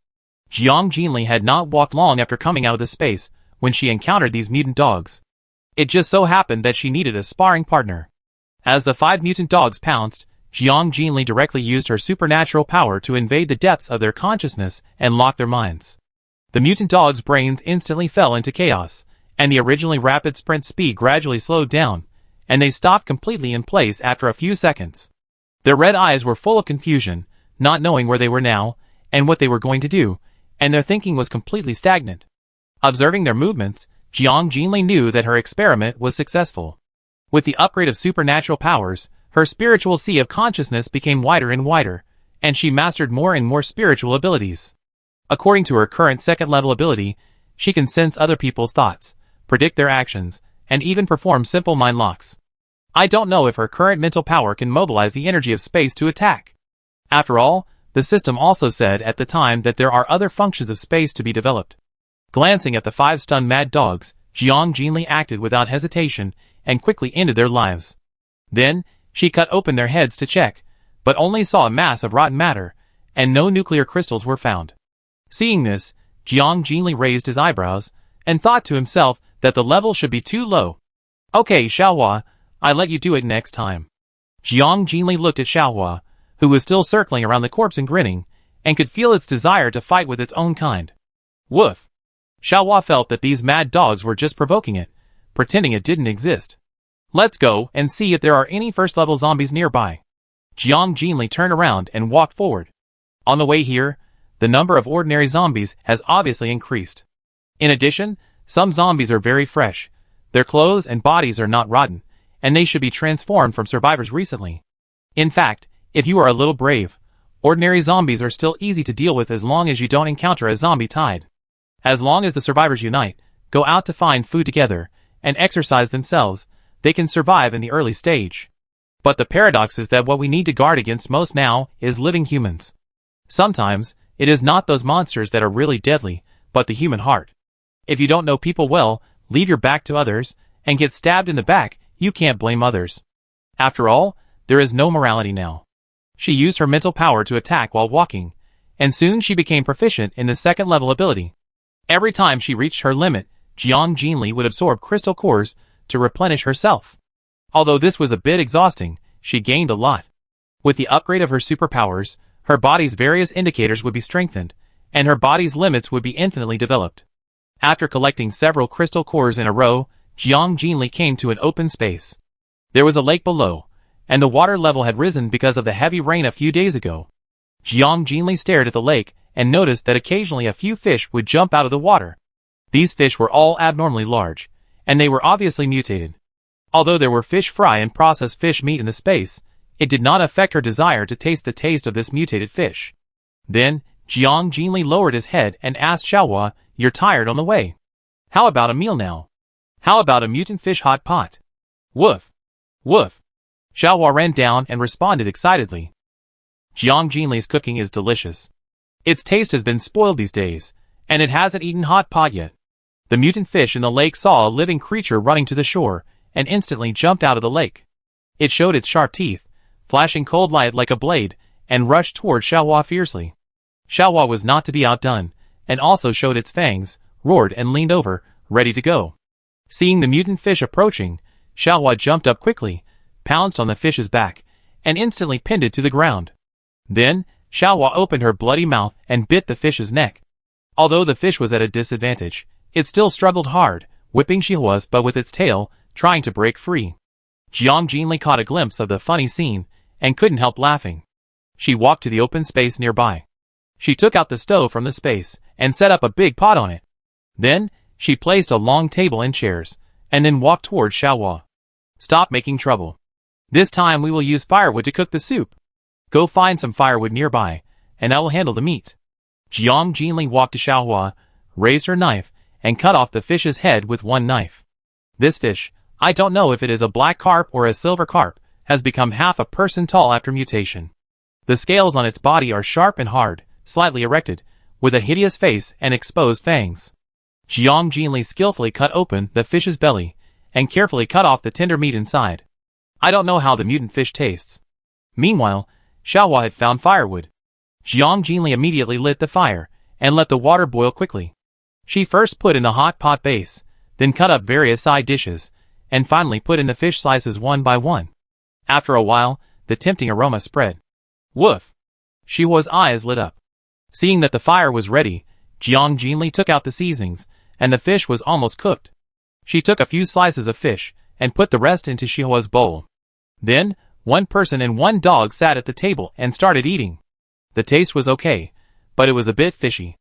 Speaker 1: Jiang Jinli had not walked long after coming out of the space when she encountered these mutant dogs. It just so happened that she needed a sparring partner. As the 5 mutant dogs pounced, Jiang Jinli directly used her supernatural power to invade the depths of their consciousness and lock their minds. The mutant dogs' brains instantly fell into chaos, and the originally rapid sprint speed gradually slowed down, and they stopped completely in place after a few seconds. Their red eyes were full of confusion, not knowing where they were now, and what they were going to do, and their thinking was completely stagnant. Observing their movements, Jiang Jinli knew that her experiment was successful. With the upgrade of supernatural powers, her spiritual sea of consciousness became wider and wider, and she mastered more and more spiritual abilities. According to her current second-level ability, she can sense other people's thoughts, predict their actions, and even perform simple mind locks. I don't know if her current mental power can mobilize the energy of space to attack. After all, the system also said at the time that there are other functions of space to be developed. Glancing at the 5 stunned mad dogs, Jiang Jinli acted without hesitation and quickly ended their lives. Then, she cut open their heads to check, but only saw a mass of rotten matter, and no nuclear crystals were found. Seeing this, Jiang Jinli raised his eyebrows, and thought to himself that the level should be too low. Okay, Xiaohua, I let you do it next time. Jiang Jinli looked at Xiaohua, who was still circling around the corpse and grinning, and could feel its desire to fight with its own kind. Woof! Xiaohua felt that these mad dogs were just provoking it, pretending it didn't exist. Let's go and see if there are any first-level zombies nearby. Jiang Jinli turned around and walked forward. On the way here, the number of ordinary zombies has obviously increased. In addition, some zombies are very fresh, their clothes and bodies are not rotten, and they should be transformed from survivors recently. In fact, if you are a little brave, ordinary zombies are still easy to deal with as long as you don't encounter a zombie tide. As long as the survivors unite, go out to find food together, and exercise themselves, they can survive in the early stage. But the paradox is that what we need to guard against most now is living humans. Sometimes, it is not those monsters that are really deadly, but the human heart. If you don't know people well, leave your back to others, and get stabbed in the back, you can't blame others. After all, there is no morality now. She used her mental power to attack while walking, and soon she became proficient in the second-level ability. Every time she reached her limit, Jiang Jinli would absorb crystal cores to replenish herself. Although this was a bit exhausting, she gained a lot. With the upgrade of her superpowers, her body's various indicators would be strengthened, and her body's limits would be infinitely developed. After collecting several crystal cores in a row, Jiang Jinli came to an open space. There was a lake below, and the water level had risen because of the heavy rain a few days ago. Jiang Jinli stared at the lake and noticed that occasionally a few fish would jump out of the water. These fish were all abnormally large, and they were obviously mutated. Although there were fish fry and processed fish meat in the space, it did not affect her desire to taste the taste of this mutated fish. Then, Jiang Jinli lowered his head and asked Xiaohua, "You're tired on the way. How about a meal now? How about a mutant fish hot pot?" Woof! Woof! Xiaohua ran down and responded excitedly. Jiang Jinli's cooking is delicious. Its taste has been spoiled these days, and it hasn't eaten hot pot yet. The mutant fish in the lake saw a living creature running to the shore, and instantly jumped out of the lake. It showed its sharp teeth, flashing cold light like a blade, and rushed toward Xiaohua fiercely. Xiaohua was not to be outdone, and also showed its fangs, roared and leaned over, ready to go. Seeing the mutant fish approaching, Xiaohua jumped up quickly, pounced on the fish's back, and instantly pinned it to the ground. Then, Xiaohua opened her bloody mouth and bit the fish's neck. Although the fish was at a disadvantage, it still struggled hard, whipping Xiaohua's butt with its tail, trying to break free. Jiang Jinli caught a glimpse of the funny scene, and couldn't help laughing. She walked to the open space nearby. She took out the stove from the space, and set up a big pot on it. Then, she placed a long table and chairs, and then walked toward Xiaohua. Stop making trouble. This time we will use firewood to cook the soup. Go find some firewood nearby, and I will handle the meat. Jiang Jinli walked to Xiaohua, raised her knife, and cut off the fish's head with one knife. This fish, I don't know if it is a black carp or a silver carp, has become half a person tall after mutation. The scales on its body are sharp and hard, slightly erected, with a hideous face and exposed fangs. Jiang Jinli skillfully cut open the fish's belly, and carefully cut off the tender meat inside. I don't know how the mutant fish tastes. Meanwhile, Xiaohua had found firewood. Jiang Jinli immediately lit the fire, and let the water boil quickly. She first put in the hot pot base, then cut up various side dishes, and finally put in the fish slices one by one. After a while, the tempting aroma spread. Woof! Xiaohua's eyes lit up. Seeing that the fire was ready, Jiang Jinli took out the seasonings, and the fish was almost cooked. She took a few slices of fish, and put the rest into Xiaohua's bowl. Then, one person and one dog sat at the table and started eating. The taste was okay, but it was a bit fishy.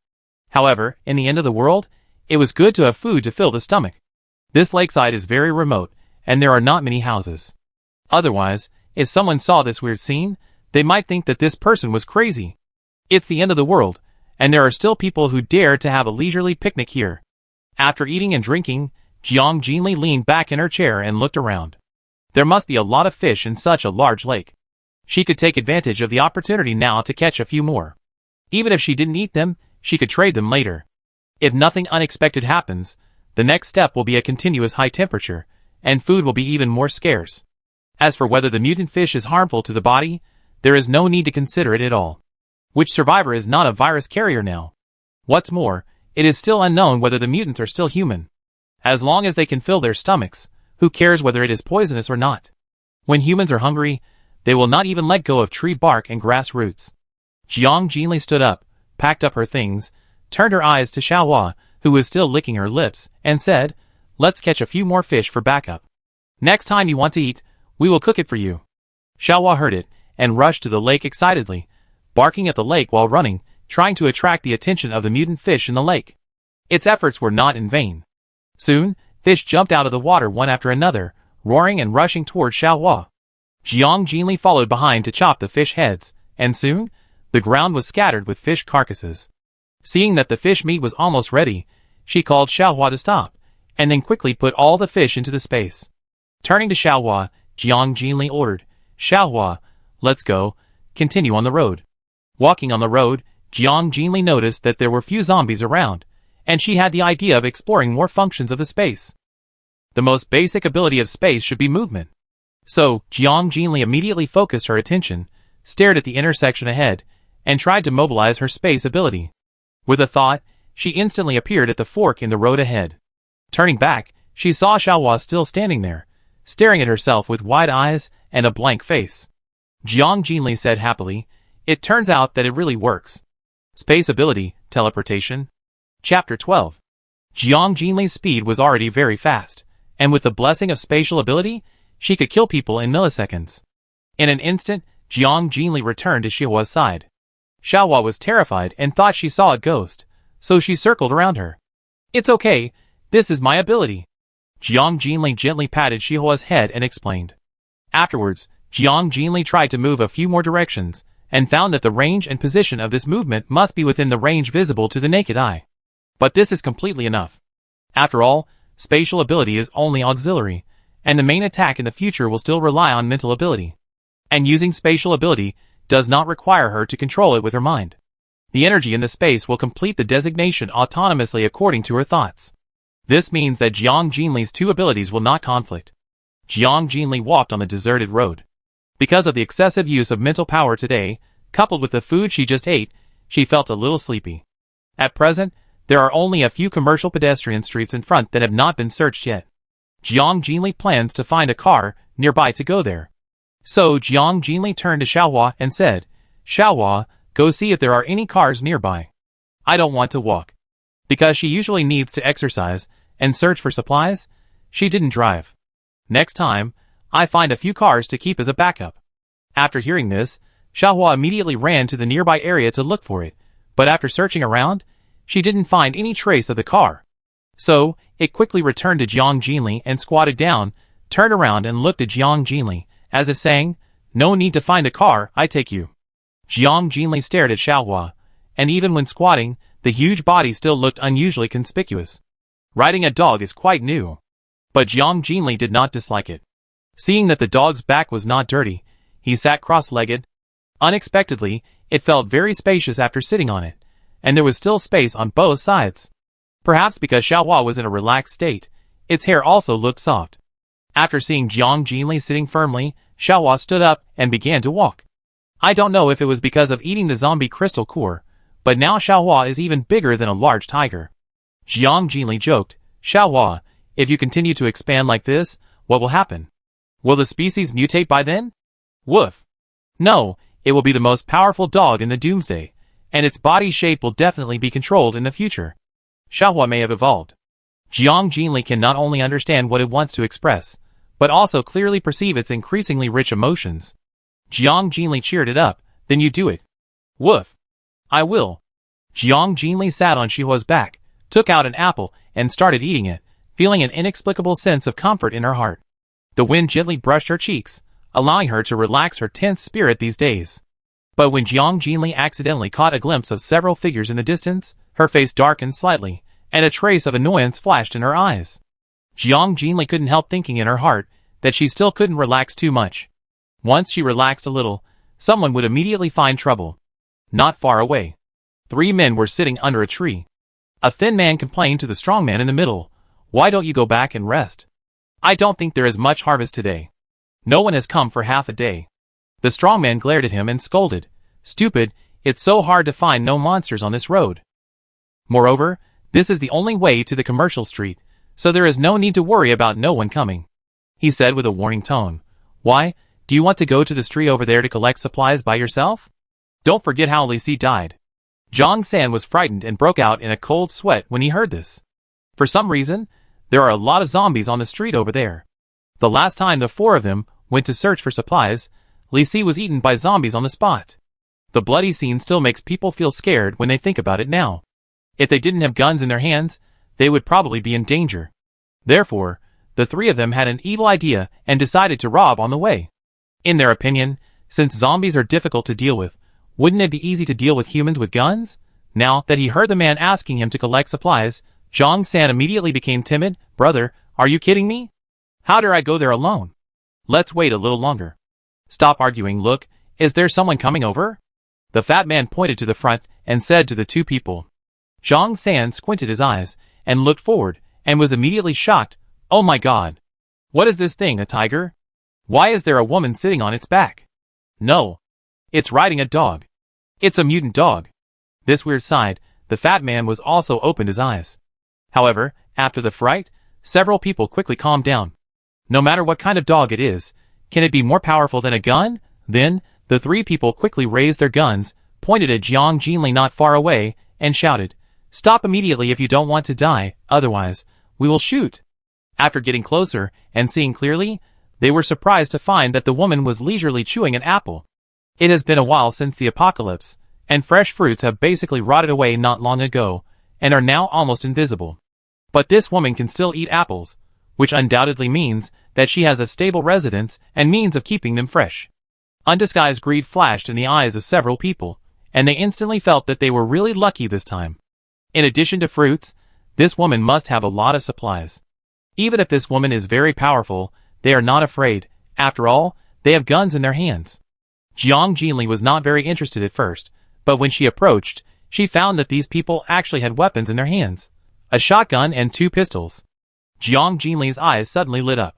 Speaker 1: However, in the end of the world, it was good to have food to fill the stomach. This lakeside is very remote, and there are not many houses. Otherwise, if someone saw this weird scene, they might think that this person was crazy. It's the end of the world, and there are still people who dare to have a leisurely picnic here. After eating and drinking, Jiang Jinli leaned back in her chair and looked around. There must be a lot of fish in such a large lake. She could take advantage of the opportunity now to catch a few more. Even if she didn't eat them, she could trade them later. If nothing unexpected happens, the next step will be a continuous high temperature, and food will be even more scarce. As for whether the mutant fish is harmful to the body, there is no need to consider it at all. Which survivor is not a virus carrier now? What's more, it is still unknown whether the mutants are still human. As long as they can fill their stomachs, who cares whether it is poisonous or not? When humans are hungry, they will not even let go of tree bark and grass roots. Jiang Jinli stood up, packed up her things, turned her eyes to Xiaohua, who was still licking her lips, and said, "Let's catch a few more fish for backup. Next time you want to eat, we will cook it for you." Xiaohua heard it, and rushed to the lake excitedly, barking at the lake while running, trying to attract the attention of the mutant fish in the lake. Its efforts were not in vain. Soon, fish jumped out of the water one after another, roaring and rushing toward Xiaohua. Jiang Jinli followed behind to chop the fish heads, and soon, the ground was scattered with fish carcasses. Seeing that the fish meat was almost ready, she called Xiaohua to stop, and then quickly put all the fish into the space. Turning to Xiaohua, Jiang Jinli ordered, "Xiaohua, let's go, continue on the road." Walking on the road, Jiang Jinli noticed that there were few zombies around, and she had the idea of exploring more functions of the space. The most basic ability of space should be movement. So, Jiang Jinli immediately focused her attention, stared at the intersection ahead, and tried to mobilize her space ability. With a thought, she instantly appeared at the fork in the road ahead. Turning back, she saw Xiaohua still standing there, staring at herself with wide eyes and a blank face. Jiang Jinli said happily, "It turns out that it really works." Space ability, teleportation. Chapter 12. Jiang Jinli's speed was already very fast, and with the blessing of spatial ability, she could kill people in milliseconds. In an instant, Jiang Jinli returned to Xiaohua's side. Xiaohua was terrified and thought she saw a ghost, so she circled around her. "It's okay, this is my ability." Jiang Jinli gently patted Xiaohua's head and explained. Afterwards, Jiang Jinli tried to move a few more directions, and found that the range and position of this movement must be within the range visible to the naked eye. But this is completely enough. After all, spatial ability is only auxiliary, and the main attack in the future will still rely on mental ability. And using spatial ability does not require her to control it with her mind. The energy in the space will complete the designation autonomously according to her thoughts. This means that Jiang Jinli's two abilities will not conflict. Jiang Jinli walked on the deserted road. Because of the excessive use of mental power today, coupled with the food she just ate, she felt a little sleepy. At present, there are only a few commercial pedestrian streets in front that have not been searched yet. Jiang Jinli plans to find a car nearby to go there. So Jiang Jinli turned to Xiaohua and said, "Xiaohua, go see if there are any cars nearby. I don't want to walk." Because she usually needs to exercise and search for supplies, she didn't drive. Next time, I find a few cars to keep as a backup. After hearing this, Xiaohua immediately ran to the nearby area to look for it, but after searching around, she didn't find any trace of the car. So, it quickly returned to Jiang Jinli and squatted down, turned around and looked at Jiang Jinli, as if saying, "No need to find a car, I take you." Jiang Jinli stared at Xiaohua, and even when squatting, the huge body still looked unusually conspicuous. Riding a dog is quite new. But Jiang Jinli did not dislike it. Seeing that the dog's back was not dirty, he sat cross-legged. Unexpectedly, it felt very spacious after sitting on it, and there was still space on both sides. Perhaps because Xiaohua was in a relaxed state, its hair also looked soft. After seeing Jiang Jinli sitting firmly, Xiaohua stood up and began to walk. I don't know if it was because of eating the zombie crystal core, but now Xiaohua is even bigger than a large tiger. Jiang Jinli joked, "Xiaohua, if you continue to expand like this, what will happen? Will the species mutate by then?" Woof. No, it will be the most powerful dog in the Doomsday, and its body shape will definitely be controlled in the future. Xiaohua may have evolved. Jiang Jinli can not only understand what it wants to express, but also clearly perceive its increasingly rich emotions. Jiang Jinli cheered it up, "Then you do it." Woof. I will. Jiang Jinli sat on Xiaohua's back, took out an apple, and started eating it, feeling an inexplicable sense of comfort in her heart. The wind gently brushed her cheeks, allowing her to relax her tense spirit these days. But when Jiang Jinli accidentally caught a glimpse of several figures in the distance, her face darkened slightly, and a trace of annoyance flashed in her eyes. Jiang Jinli couldn't help thinking in her heart that she still couldn't relax too much. Once she relaxed a little, someone would immediately find trouble. Not far away, 3 men were sitting under a tree. A thin man complained to the strong man in the middle, "Why don't you go back and rest? I don't think there is much harvest today. No one has come for half a day." The strong man glared at him and scolded, "Stupid, it's so hard to find no monsters on this road. Moreover, this is the only way to the commercial street, so there is no need to worry about no one coming," he said with a warning tone. "Why, do you want to go to the street over there to collect supplies by yourself? Don't forget how Li Si died." Zhang San was frightened and broke out in a cold sweat when he heard this. For some reason, there are a lot of zombies on the street over there. The last time the 4 of them went to search for supplies, Li Si was eaten by zombies on the spot. The bloody scene still makes people feel scared when they think about it now. If they didn't have guns in their hands, they would probably be in danger. Therefore, the 3 of them had an evil idea and decided to rob on the way. In their opinion, since zombies are difficult to deal with, wouldn't it be easy to deal with humans with guns? Now that he heard the man asking him to collect supplies, Zhang San immediately became timid. "Brother, are you kidding me? How dare I go there alone? Let's wait a little longer." "Stop arguing, look, is there someone coming over?" The fat man pointed to the front and said to the 2 people. Zhang San squinted his eyes and looked forward and was immediately shocked. "Oh my god! What is this thing, a tiger? Why is there a woman sitting on its back? No. It's riding a dog. It's a mutant dog." This weird side, the fat man was also opened his eyes. However, after the fright, several people quickly calmed down. No matter what kind of dog it is, can it be more powerful than a gun? Then, the 3 people quickly raised their guns, pointed at Jiang Jinli not far away, and shouted, "Stop immediately if you don't want to die, otherwise, we will shoot." After getting closer and seeing clearly, they were surprised to find that the woman was leisurely chewing an apple. It has been a while since the apocalypse, and fresh fruits have basically rotted away not long ago, and are now almost invisible. But this woman can still eat apples, which undoubtedly means that she has a stable residence and means of keeping them fresh. Undisguised greed flashed in the eyes of several people, and they instantly felt that they were really lucky this time. In addition to fruits, this woman must have a lot of supplies. Even if this woman is very powerful, they are not afraid. After all, they have guns in their hands. Jiang Jinli was not very interested at first, but when she approached, she found that these people actually had weapons in their hands. a shotgun and 2 pistols. Jiang Jinli's eyes suddenly lit up.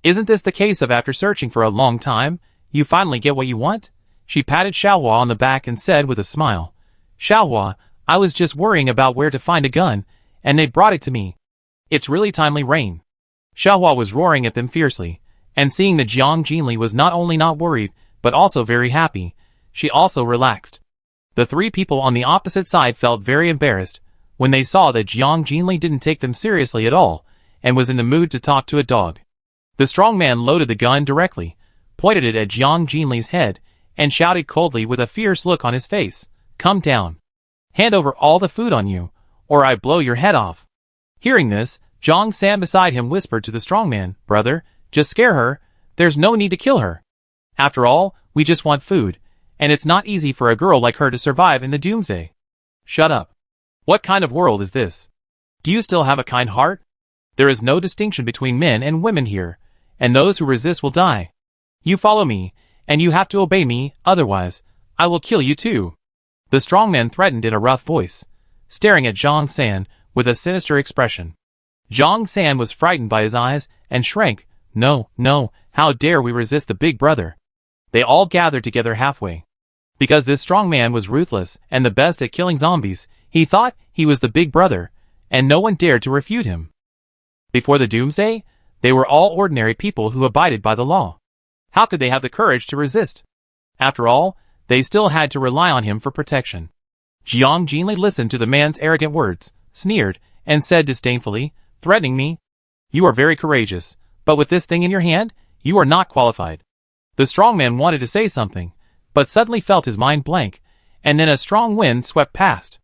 Speaker 1: Isn't this the case of after searching for a long time, you finally get what you want? She patted Xiaohua on the back and said with a smile, Xiaohua, I was just worrying about where to find a gun, and they brought it to me. It's really timely rain. Xiaohua was roaring at them fiercely, and seeing that Jiang Jinli was not only not worried, but also very happy, she also relaxed. The 3 people on the opposite side felt very embarrassed when they saw that Jiang Jinli didn't take them seriously at all, and was in the mood to talk to a dog. The strong man loaded the gun directly, pointed it at Jiang Jinli's head, and shouted coldly with a fierce look on his face, Come down. Hand over all the food on you, or I blow your head off. Hearing this, Zhang San beside him whispered to the strong man, Brother, just scare her, there's no need to kill her. After all, we just want food, and it's not easy for a girl like her to survive in the doomsday. Shut up. What kind of world is this? Do you still have a kind heart? There is no distinction between men and women here, and those who resist will die. You follow me, and you have to obey me, otherwise, I will kill you too. The strong man threatened in a rough voice, staring at Zhang San with a sinister expression. Zhang San was frightened by his eyes and shrank. No, no, how dare we resist the big brother? They all gathered together halfway. Because this strong man was ruthless and the best at killing zombies, he thought he was the big brother, and no one dared to refute him. Before the doomsday, they were all ordinary people who abided by the law. How could they have the courage to resist? After all, they still had to rely on him for protection. Jiang Jinli listened to the man's arrogant words, sneered, and said disdainfully, threatening me? You are very courageous, but with this thing in your hand, you are not qualified. The strong man wanted to say something, but suddenly felt his mind blank, and then a strong wind swept past.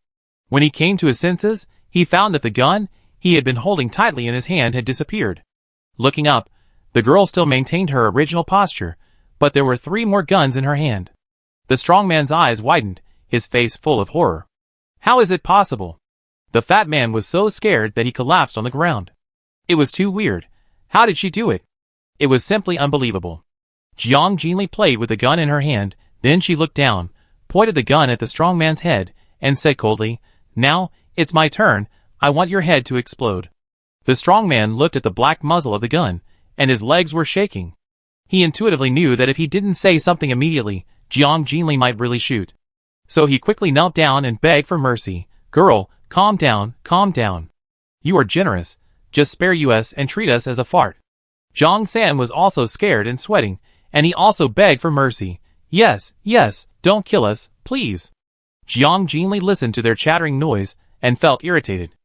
Speaker 1: When he came to his senses, he found that the gun he had been holding tightly in his hand had disappeared. Looking up, the girl still maintained her original posture, but there were 3 more guns in her hand. The strong man's eyes widened, his face full of horror. How is it possible? The fat man was so scared that he collapsed on the ground. It was too weird. How did she do it? It was simply unbelievable. Jiang Jinli played with the gun in her hand, then she looked down, pointed the gun at the strong man's head, and said coldly, Now, it's my turn, I want your head to explode. The strong man looked at the black muzzle of the gun, and his legs were shaking. He intuitively knew that if he didn't say something immediately, Jiang Jinli might really shoot. So he quickly knelt down and begged for mercy. Girl, calm down, calm down. You are generous, just spare us and treat us as a fart. Zhang San was also scared and sweating, and he also begged for mercy. Yes, yes, don't kill us, please. Jiang Jinli listened to their chattering noise and felt irritated.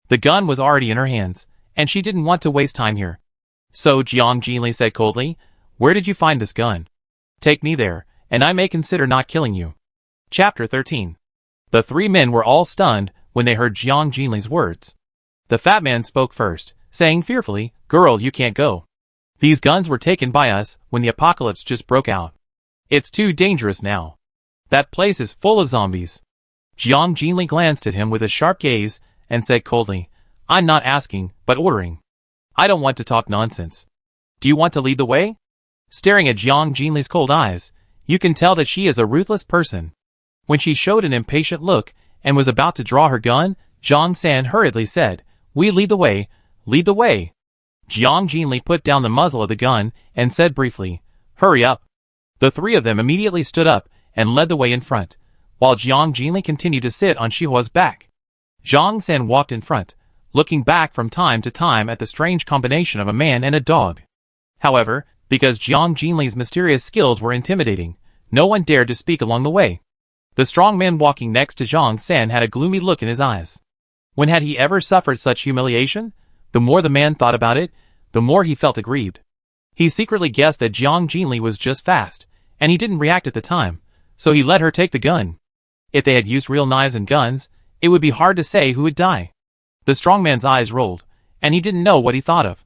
Speaker 1: The gun was already in her hands, and she didn't want to waste time here. So Jiang Jinli said coldly, Where did you find this gun? Take me there, and I may consider not killing you. Chapter 13. The 3 men were all stunned when they heard Jiang Jinli's words. The fat man spoke first, saying fearfully, Girl, you can't go. These guns were taken by us when the apocalypse just broke out. It's too dangerous now. That place is full of zombies. Jiang Jinli glanced at him with a sharp gaze and said coldly, I'm not asking, but ordering. I don't want to talk nonsense. Do you want to lead the way? Staring at Jiang Jinli's cold eyes, you can tell that she is a ruthless person. When she showed an impatient look and was about to draw her gun, Zhang San hurriedly said, We lead the way, lead the way. Jiang Jinli put down the muzzle of the gun and said briefly, Hurry up. The 3 of them immediately stood up and led the way in front, while Jiang Jinli continued to sit on Xihua's back. Zhang San walked in front, looking back from time to time at the strange combination of a man and a dog. However, because Jiang Jinli's mysterious skills were intimidating, no one dared to speak along the way. The strong man walking next to Zhang San had a gloomy look in his eyes. When had he ever suffered such humiliation? The more the man thought about it, the more he felt aggrieved. He secretly guessed that Jiang Jinli was just fast, and he didn't react at the time, so he let her take the gun. If they had used real knives and guns, it would be hard to say who would die. The strong man's eyes rolled, and he didn't know what he thought of.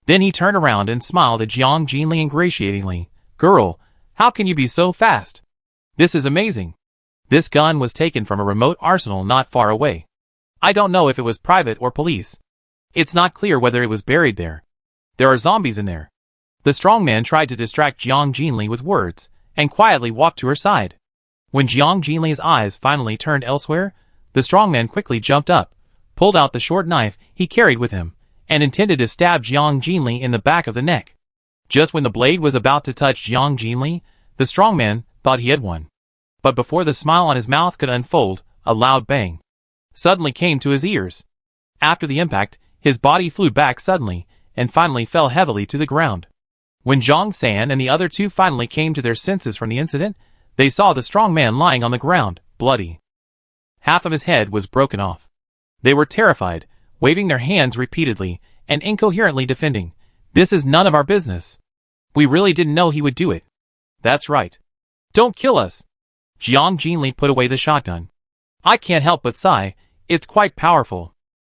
Speaker 1: Then he turned around and smiled at Jiang Jinli ingratiatingly. Girl, how can you be so fast? This is amazing. This gun was taken from a remote arsenal not far away. I don't know if it was private or police. It's not clear whether it was buried there. There are zombies in there. The strong man tried to distract Jiang Jinli with words, and quietly walked to her side. When Jiang Jinli's eyes finally turned elsewhere, the strong man quickly jumped up, pulled out the short knife he carried with him, and intended to stab Jiang Jinli in the back of the neck. Just when the blade was about to touch Jiang Jinli, the strongman thought he had won. But before the smile on his mouth could unfold, a loud bang suddenly came to his ears. After the impact, his body flew back suddenly, and finally fell heavily to the ground. When Zhang San and the other two finally came to their senses from the incident, they saw the strong man lying on the ground, bloody. Half of his head was broken off. They were terrified, waving their hands repeatedly, and incoherently defending, "This is none of our business. We really didn't know he would do it." "That's right. Don't kill us." Jiang Jinli put away the shotgun. "I can't help but sigh, it's quite powerful."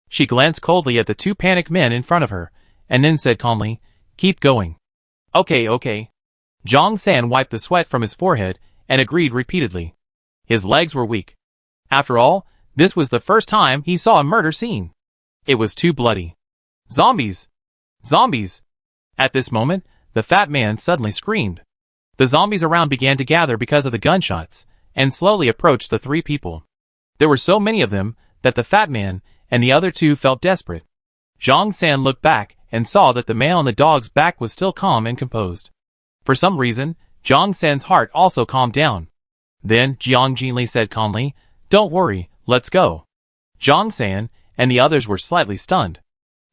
Speaker 1: She glanced coldly at the two panicked men in front of her, and then said calmly, "Keep going." Okay. Zhang San wiped the sweat from his forehead and agreed repeatedly. His legs were weak. After all, this was the first time he saw a murder scene. It was too bloody. Zombies! Zombies! At this moment, the fat man suddenly screamed. The zombies around began to gather because of the gunshots, and slowly approached the three people. There were so many of them that the fat man and the other two felt desperate. Zhang San looked back and saw that the man on the dog's back was still calm and composed. For some reason, Zhang San's heart also calmed down. Then Jiang Jinli said calmly, "Don't worry, let's go." Zhang San and the others were slightly stunned.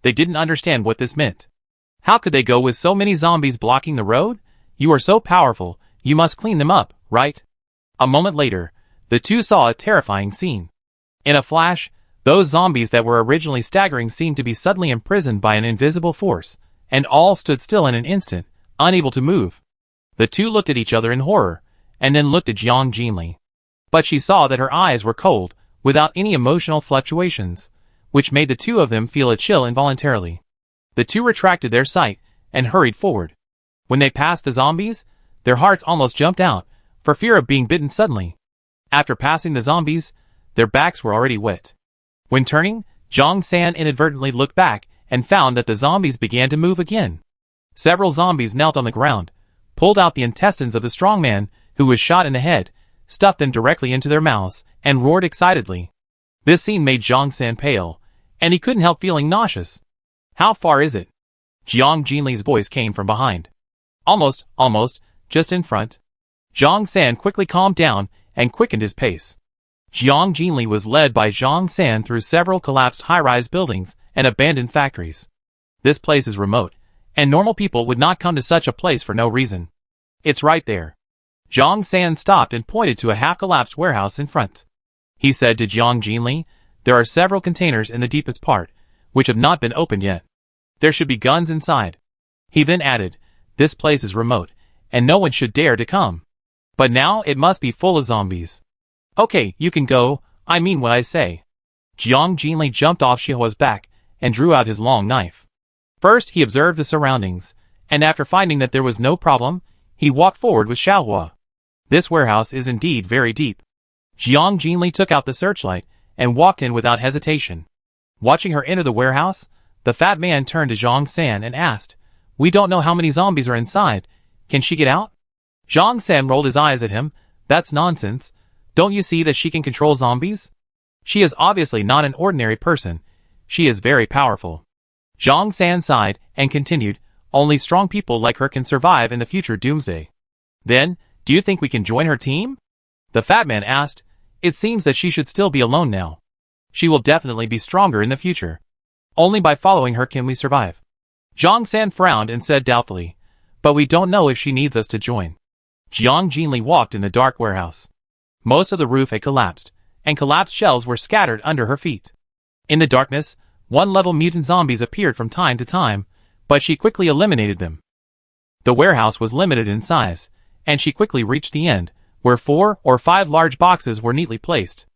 Speaker 1: They didn't understand what this meant. How could they go with so many zombies blocking the road? "You are so powerful, you must clean them up, right?" A moment later, the two saw a terrifying scene. In a flash, those zombies that were originally staggering seemed to be suddenly imprisoned by an invisible force, and all stood still in an instant, unable to move. The two looked at each other in horror, and then looked at Jiang Jinli. But she saw that her eyes were cold, without any emotional fluctuations, which made the two of them feel a chill involuntarily. The two retracted their sight, and hurried forward. When they passed the zombies, their hearts almost jumped out, for fear of being bitten suddenly. After passing the zombies, their backs were already wet. When turning, Zhang San inadvertently looked back and found that the zombies began to move again. Several zombies knelt on the ground, pulled out the intestines of the strong man who was shot in the head, stuffed them directly into their mouths, and roared excitedly. This scene made Zhang San pale, and he couldn't help feeling nauseous. "How far is it?" Jiang Jinli's voice came from behind. Almost, just in front." Zhang San quickly calmed down and quickened his pace. Jiang Jinli was led by Zhang San through several collapsed high-rise buildings and abandoned factories. This place is remote, and normal people would not come to such a place for no reason. "It's right there." Zhang San stopped and pointed to a half-collapsed warehouse in front. He said to Jiang Jinli, "There are several containers in the deepest part, which have not been opened yet. There should be guns inside." He then added, "This place is remote, and no one should dare to come. But now it must be full of zombies." "Okay, you can go, I mean what I say." Jiang Jinli jumped off Shihua's back and drew out his long knife. First he observed the surroundings, and after finding that there was no problem, he walked forward with Xiaohua. This warehouse is indeed very deep. Jiang Jinli took out the searchlight and walked in without hesitation. Watching her enter the warehouse, the fat man turned to Zhang San and asked, "We don't know how many zombies are inside. Can she get out?" Zhang San rolled his eyes at him. "That's nonsense. Don't you see that she can control zombies? She is obviously not an ordinary person. She is very powerful." Zhang San sighed and continued, "Only strong people like her can survive in the future doomsday." "Then, do you think we can join her team?" the fat man asked. "It seems that she should still be alone now. She will definitely be stronger in the future. Only by following her can we survive." Zhang San frowned and said doubtfully, "But we don't know if she needs us to join." Jiang Jinli walked in the dark warehouse. Most of the roof had collapsed, and collapsed shelves were scattered under her feet. In the darkness, one-level mutant zombies appeared from time to time, but she quickly eliminated them. The warehouse was limited in size, and she quickly reached the end, where 4 or 5 large boxes were neatly placed.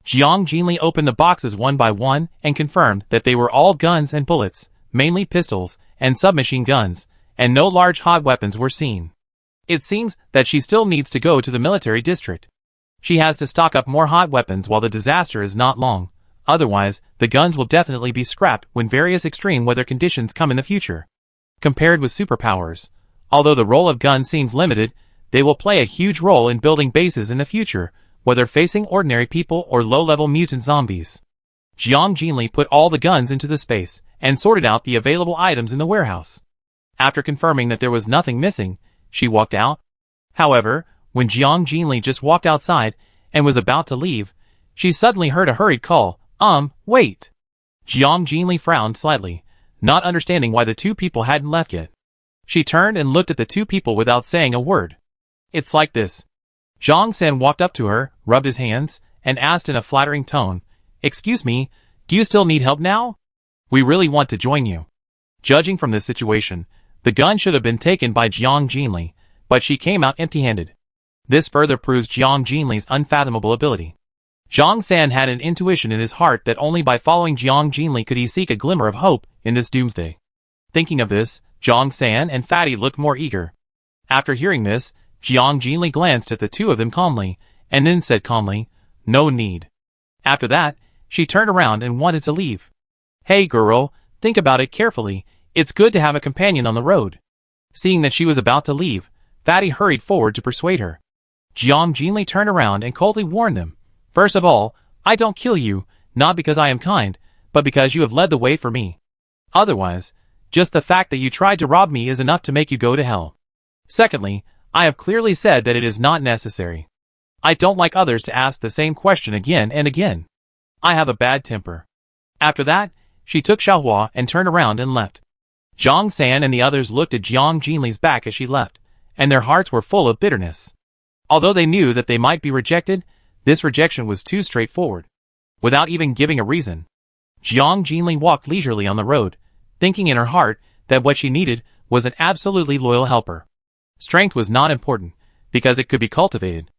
Speaker 1: Jiang Jinli opened the boxes one by one and confirmed that they were all guns and bullets, mainly pistols and submachine guns, and no large hot weapons were seen. It seems that she still needs to go to the military district. She has to stock up more hot weapons while the disaster is not long, otherwise the guns will definitely be scrapped when various extreme weather conditions come in the future. Compared with superpowers, although the role of guns seems limited, they will play a huge role in building bases in the future, whether facing ordinary people or low-level mutant zombies. Jiang Jinli put all the guns into the space and sorted out the available items in the warehouse. After confirming that there was nothing missing, she walked out. However, when Jiang Jinli just walked outside and was about to leave, she suddenly heard a hurried call, wait. Jiang Jinli frowned slightly, not understanding why the two people hadn't left yet. She turned and looked at the two people without saying a word. It's like this. Zhang San walked up to her, rubbed his hands, and asked in a flattering tone, "Excuse me, do you still need help now? We really want to join you." Judging from this situation, the gun should have been taken by Jiang Jinli, but she came out empty-handed. This further proves Jiang Jinli's unfathomable ability. Zhang San had an intuition in his heart that only by following Jiang Jinli could he seek a glimmer of hope in this doomsday. Thinking of this, Zhang San and Fatty looked more eager. After hearing this, Jiang Jinli glanced at the two of them calmly, and then said calmly, "No need." After that, she turned around and wanted to leave. "Hey girl, think about it carefully, it's good to have a companion on the road." Seeing that she was about to leave, Fatty hurried forward to persuade her. Jiang Jinli turned around and coldly warned them, "First of all, I don't kill you, not because I am kind, but because you have led the way for me. Otherwise, just the fact that you tried to rob me is enough to make you go to hell. Secondly, I have clearly said that it is not necessary. I don't like others to ask the same question again and again. I have a bad temper." After that, she took Xiaohua and turned around and left. Zhang San and the others looked at Jiang Jinli's back as she left, and their hearts were full of bitterness. Although they knew that they might be rejected, this rejection was too straightforward. Without even giving a reason, Jiang Jinli walked leisurely on the road, thinking in her heart that what she needed was an absolutely loyal helper. Strength was not important, because it could be cultivated.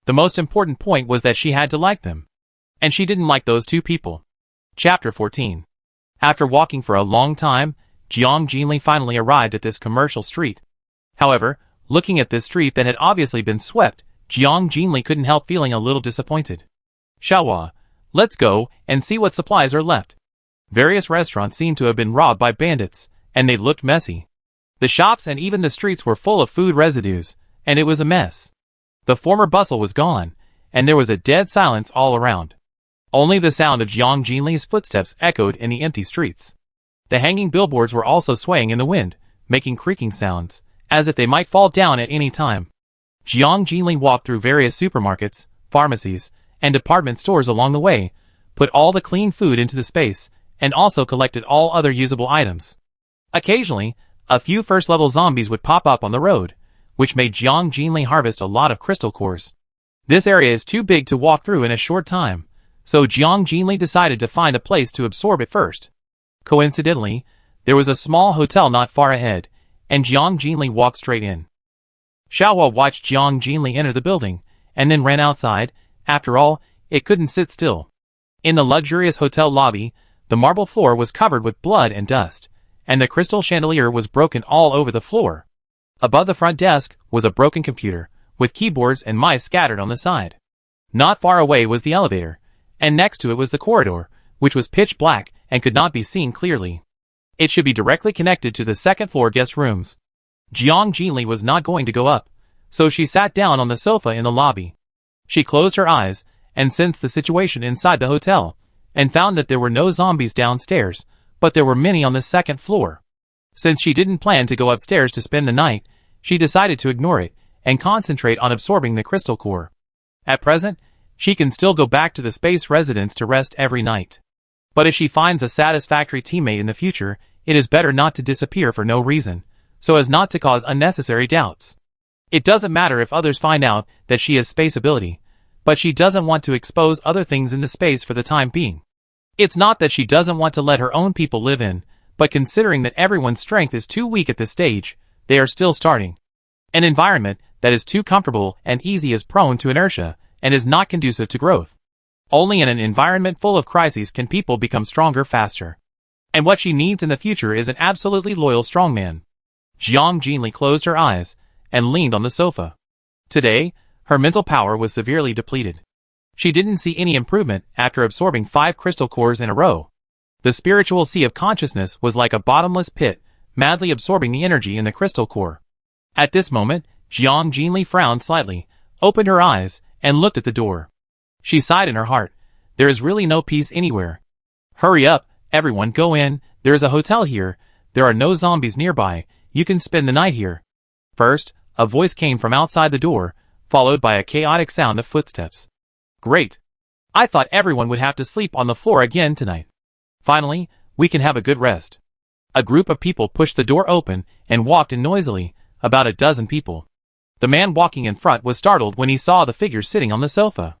Speaker 1: The most important point was that she had to like them. And she didn't like those two people. Chapter 14. After walking for a long time, Jiang Jinli finally arrived at this commercial street. However, looking at this street that had obviously been swept, Jiang Jinli couldn't help feeling a little disappointed. "Xiaohua, let's go and see what supplies are left." Various restaurants seemed to have been robbed by bandits, and they looked messy. The shops and even the streets were full of food residues, and it was a mess. The former bustle was gone, and there was a dead silence all around. Only the sound of Jiang Jinli's footsteps echoed in the empty streets. The hanging billboards were also swaying in the wind, making creaking sounds, as if they might fall down at any time. Jiang Jinli walked through various supermarkets, pharmacies, and department stores along the way, put all the clean food into the space, and also collected all other usable items. Occasionally, a few first-level zombies would pop up on the road, which made Jiang Jinli harvest a lot of crystal cores. This area is too big to walk through in a short time, so Jiang Jinli decided to find a place to absorb it first. Coincidentally, there was a small hotel not far ahead, and Jiang Jinli walked straight in. Xiaohua watched Jiang Jinli enter the building, and then ran outside. After all, it couldn't sit still. In the luxurious hotel lobby, the marble floor was covered with blood and dust, and the crystal chandelier was broken all over the floor. Above the front desk was a broken computer, with keyboards and mice scattered on the side. Not far away was the elevator, and next to it was the corridor, which was pitch black and could not be seen clearly. It should be directly connected to the second-floor guest rooms. Jiang Jinli was not going to go up, so she sat down on the sofa in the lobby. She closed her eyes and sensed the situation inside the hotel, and found that there were no zombies downstairs, but there were many on the second floor. Since she didn't plan to go upstairs to spend the night, she decided to ignore it and concentrate on absorbing the crystal core. At present, she can still go back to the space residence to rest every night. But if she finds a satisfactory teammate in the future, it is better not to disappear for no reason, so as not to cause unnecessary doubts. It doesn't matter if others find out that she has space ability, but she doesn't want to expose other things in the space for the time being. It's not that she doesn't want to let her own people live in, but considering that everyone's strength is too weak at this stage, they are still starting. An environment that is too comfortable and easy is prone to inertia, and is not conducive to growth. Only in an environment full of crises can people become stronger faster. And what she needs in the future is an absolutely loyal strongman. Jiang Jinli closed her eyes, and leaned on the sofa. Today, her mental power was severely depleted. She didn't see any improvement after absorbing 5 crystal cores in a row. The spiritual sea of consciousness was like a bottomless pit, madly absorbing the energy in the crystal core. At this moment, Jiang Jinli frowned slightly, opened her eyes, and looked at the door. She sighed in her heart. There is really no peace anywhere. Hurry up, everyone, go in, there is a hotel here, there are no zombies nearby, you can spend the night here. First, a voice came from outside the door, followed by a chaotic sound of footsteps. Great. I thought everyone would have to sleep on the floor again tonight. Finally, we can have a good rest. A group of people pushed the door open and walked in noisily, about a dozen people. The man walking in front was startled when he saw the figure sitting on the sofa.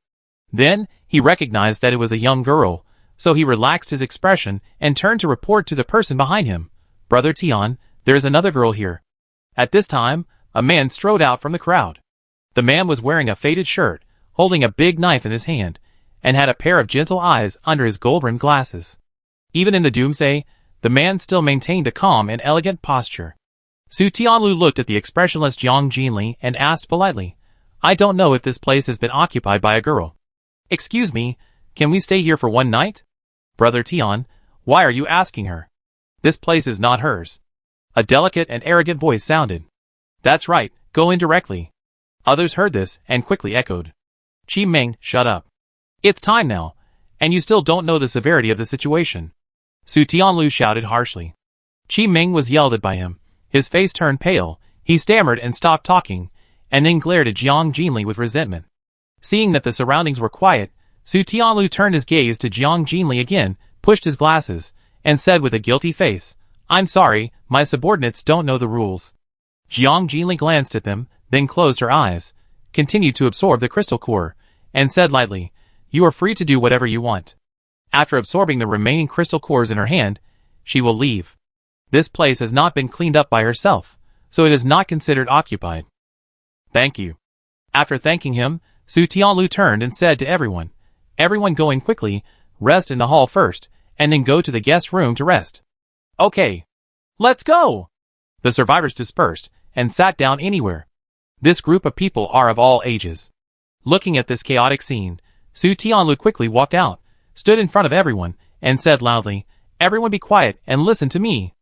Speaker 1: Then, he recognized that it was a young girl, so he relaxed his expression and turned to report to the person behind him. Brother Tian, there is another girl here. At this time, a man strode out from the crowd. The man was wearing a faded shirt, holding a big knife in his hand, and had a pair of gentle eyes under his gold-rimmed glasses. Even in the doomsday, the man still maintained a calm and elegant posture. Su Tianlu looked at the expressionless Jiang Jinli and asked politely, I don't know if this place has been occupied by a girl. Excuse me, can we stay here for one night? Brother Tian, why are you asking her? This place is not hers. A delicate and arrogant voice sounded. That's right, go in directly. Others heard this and quickly echoed. Qi Ming, shut up. It's time now, and you still don't know the severity of the situation. Su Tianlu shouted harshly. Qi Ming was yelled at by him. His face turned pale, he stammered and stopped talking, and then glared at Jiang Jinli with resentment. Seeing that the surroundings were quiet, Su Tianlu turned his gaze to Jiang Jinli again, pushed his glasses, and said with a guilty face, I'm sorry, my subordinates don't know the rules. Jiang Jinli glanced at them, then closed her eyes, continued to absorb the crystal core, and said lightly, You are free to do whatever you want. After absorbing the remaining crystal cores in her hand, she will leave. This place has not been cleaned up by herself, so it is not considered occupied. Thank you. After thanking him, Su Tianlu turned and said to everyone, Everyone go in quickly, rest in the hall first, and then go to the guest room to rest. Okay. Let's go! The survivors dispersed and sat down anywhere. This group of people are of all ages. Looking at this chaotic scene, Su Tianlu quickly walked out, stood in front of everyone, and said loudly, Everyone be quiet and listen to me.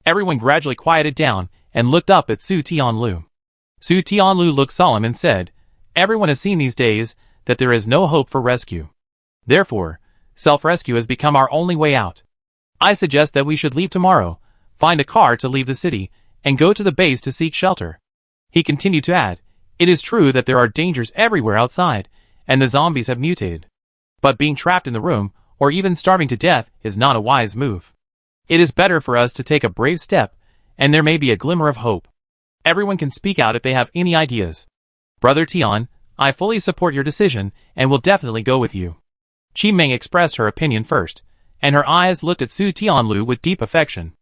Speaker 1: Everyone gradually quieted down and looked up at Su Tianlu. Su Tianlu looked solemn and said, Everyone has seen these days that there is no hope for rescue. Therefore, self-rescue has become our only way out. I suggest that we should leave tomorrow, find a car to leave the city, and go to the base to seek shelter. He continued to add, It is true that there are dangers everywhere outside, and the zombies have mutated. But being trapped in the room, or even starving to death, is not a wise move. It is better for us to take a brave step, and there may be a glimmer of hope. Everyone can speak out if they have any ideas. Brother Tian, I fully support your decision, and will definitely go with you. Qi Ming expressed her opinion first, and her eyes looked at Su Tianlu with deep affection.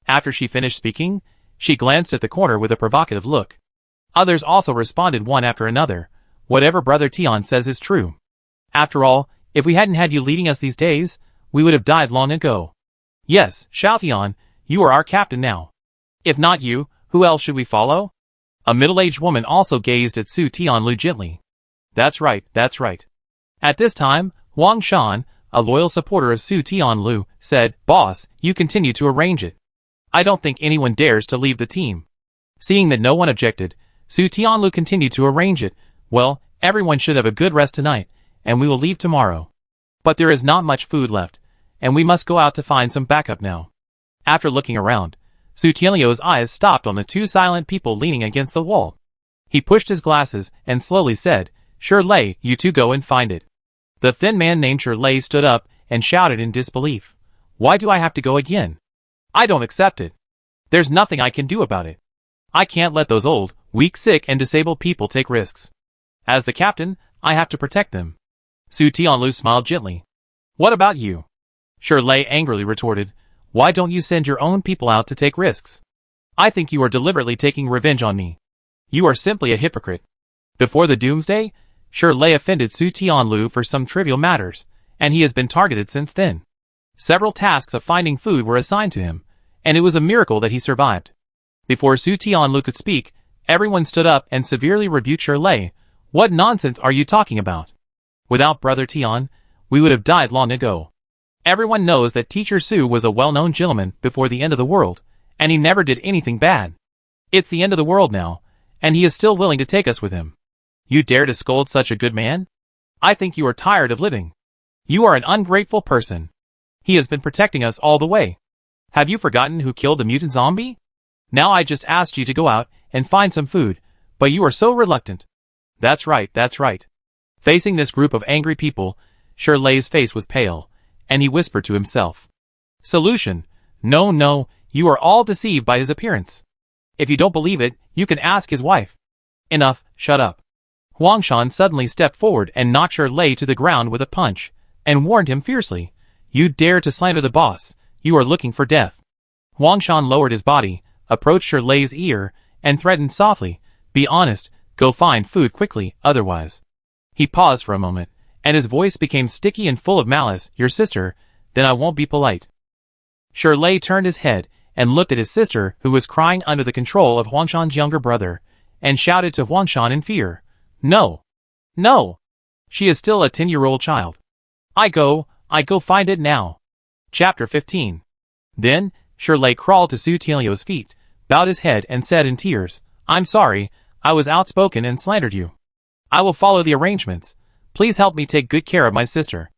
Speaker 1: After she finished speaking, she glanced at the corner with a provocative look. Others also responded one after another. Whatever Brother Tian says is true. After all, if we hadn't had you leading us these days, we would have died long ago. Yes, Xiao Tian, you are our captain now. If not you, who else should we follow? A middle-aged woman also gazed at Su Tianlu gently. That's right, that's right. At this time, Wang Shan, a loyal supporter of Su Tianlu, said, Boss, you continue to arrange it. I don't think anyone dares to leave the team. Seeing that no one objected, Su Tianlu continued to arrange it. Well, everyone should have a good rest tonight, and we will leave tomorrow. But there is not much food left, and we must go out to find some backup now. After looking around, Su Tianliu's eyes stopped on the two silent people leaning against the wall. He pushed his glasses and slowly said, Sure Lei, you two go and find it. The thin man named Sure Lei stood up and shouted in disbelief. Why do I have to go again? I don't accept it. There's nothing I can do about it. I can't let those old, weak, sick, and disabled people take risks. As the captain, I have to protect them. Su Tianlu smiled gently. What about you? Sure Lei angrily retorted. Why don't you send your own people out to take risks? I think you are deliberately taking revenge on me. You are simply a hypocrite. Before the doomsday, Sure Lei offended Su Tianlu for some trivial matters, and he has been targeted since then. Several tasks of finding food were assigned to him, and it was a miracle that he survived. Before Su Tianlu could speak, everyone stood up and severely rebuked Sure Lei. What nonsense are you talking about? Without Brother Tian, we would have died long ago. Everyone knows that Teacher Su was a well-known gentleman before the end of the world, and he never did anything bad. It's the end of the world now, and he is still willing to take us with him. You dare to scold such a good man? I think you are tired of living. You are an ungrateful person. He has been protecting us all the way. Have you forgotten who killed the mutant zombie? Now I just asked you to go out and find some food, but you are so reluctant. That's right, that's right. Facing this group of angry people, Shirley's face was pale, and he whispered to himself. Solution. No, no, you are all deceived by his appearance. If you don't believe it, you can ask his wife. Enough, shut up. Huangshan suddenly stepped forward and knocked Shirley to the ground with a punch, and warned him fiercely. You dare to slander the boss, you are looking for death. Huangshan lowered his body, approached Shirley's ear, and threatened softly, be honest, go find food quickly, otherwise. He paused for a moment, and his voice became sticky and full of malice. Your sister, then I won't be polite. Shirley turned his head and looked at his sister, who was crying under the control of Huangshan's younger brother, and shouted to Huangshan in fear. No. No. She is still a 10-year-old child. I go find it now. Chapter 15. Then, Shirley crawled to Su Tianliu's feet, bowed his head and said in tears, I'm sorry, I was outspoken and slandered you. I will follow the arrangements. Please help me take good care of my sister.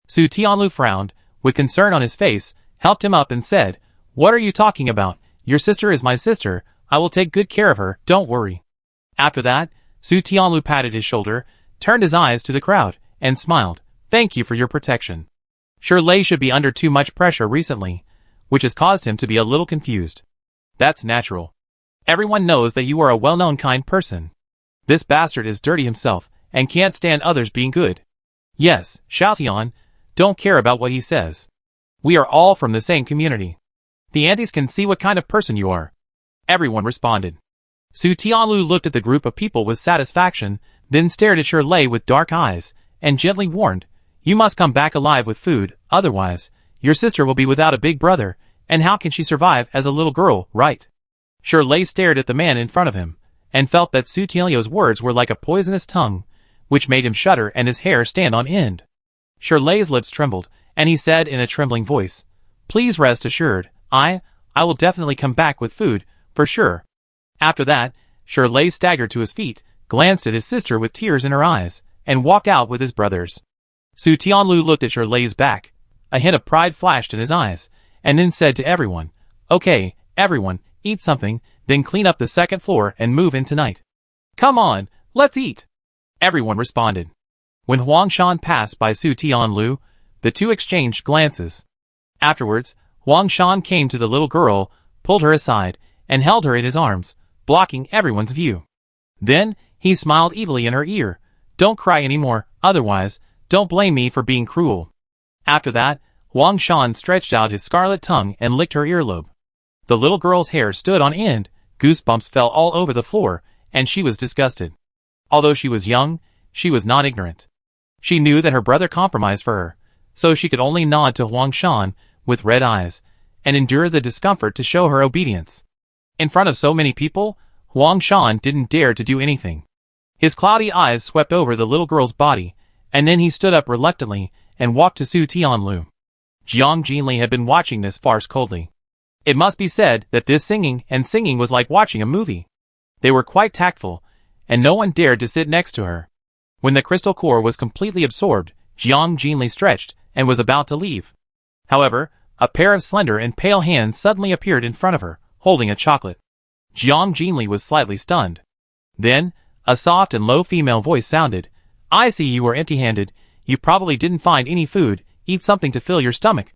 Speaker 1: Su Tianliu frowned, with concern on his face, helped him up and said, What are you talking about? Your sister is my sister, I will take good care of her, don't worry. After that, Su Tianliu patted his shoulder, turned his eyes to the crowd, and smiled. Thank you for your protection. Shirley should be under too much pressure recently, which has caused him to be a little confused. That's natural. Everyone knows that you are a well-known kind person. This bastard is dirty himself, and can't stand others being good. Yes, Xiaotian, don't care about what he says. We are all from the same community. The aunties can see what kind of person you are. Everyone responded. Su Tianliu looked at the group of people with satisfaction, then stared at Shirley with dark eyes, and gently warned, You must come back alive with food, otherwise, your sister will be without a big brother, and how can she survive as a little girl, right? Shirley stared at the man in front of him, and felt that Su Tianliu's words were like a poisonous tongue, which made him shudder and his hair stand on end. Shirley's lips trembled, and he said in a trembling voice, Please rest assured, I will definitely come back with food, for sure. After that, Shirley staggered to his feet, glanced at his sister with tears in her eyes, and walked out with his brothers. Su Tianliu looked at Shirley's back. A hint of pride flashed in his eyes, and then said to everyone, Okay, everyone, eat something, then clean up the second floor and move in tonight. Come on, let's eat. Everyone responded. When Huangshan passed by Su Tianliu, the two exchanged glances. Afterwards, Huangshan came to the little girl, pulled her aside, and held her in his arms, blocking everyone's view. Then, he smiled evilly in her ear. Don't cry anymore, otherwise, don't blame me for being cruel. After that, Huangshan stretched out his scarlet tongue and licked her earlobe. The little girl's hair stood on end, goosebumps fell all over the floor, and she was disgusted. Although she was young, she was not ignorant. She knew that her brother compromised for her, so she could only nod to Huangshan with red eyes, and endure the discomfort to show her obedience. In front of so many people, Huangshan didn't dare to do anything. His cloudy eyes swept over the little girl's body, and then he stood up reluctantly and walked to Su Tianliu. Jiang Jinli had been watching this farce coldly. It must be said that this singing was like watching a movie. They were quite tactful, and no one dared to sit next to her. When the crystal core was completely absorbed, Jiang Jinli stretched and was about to leave. However, a pair of slender and pale hands suddenly appeared in front of her, holding a chocolate. Jiang Jinli was slightly stunned. Then, a soft and low female voice sounded, I see you are empty-handed, you probably didn't find any food, eat something to fill your stomach.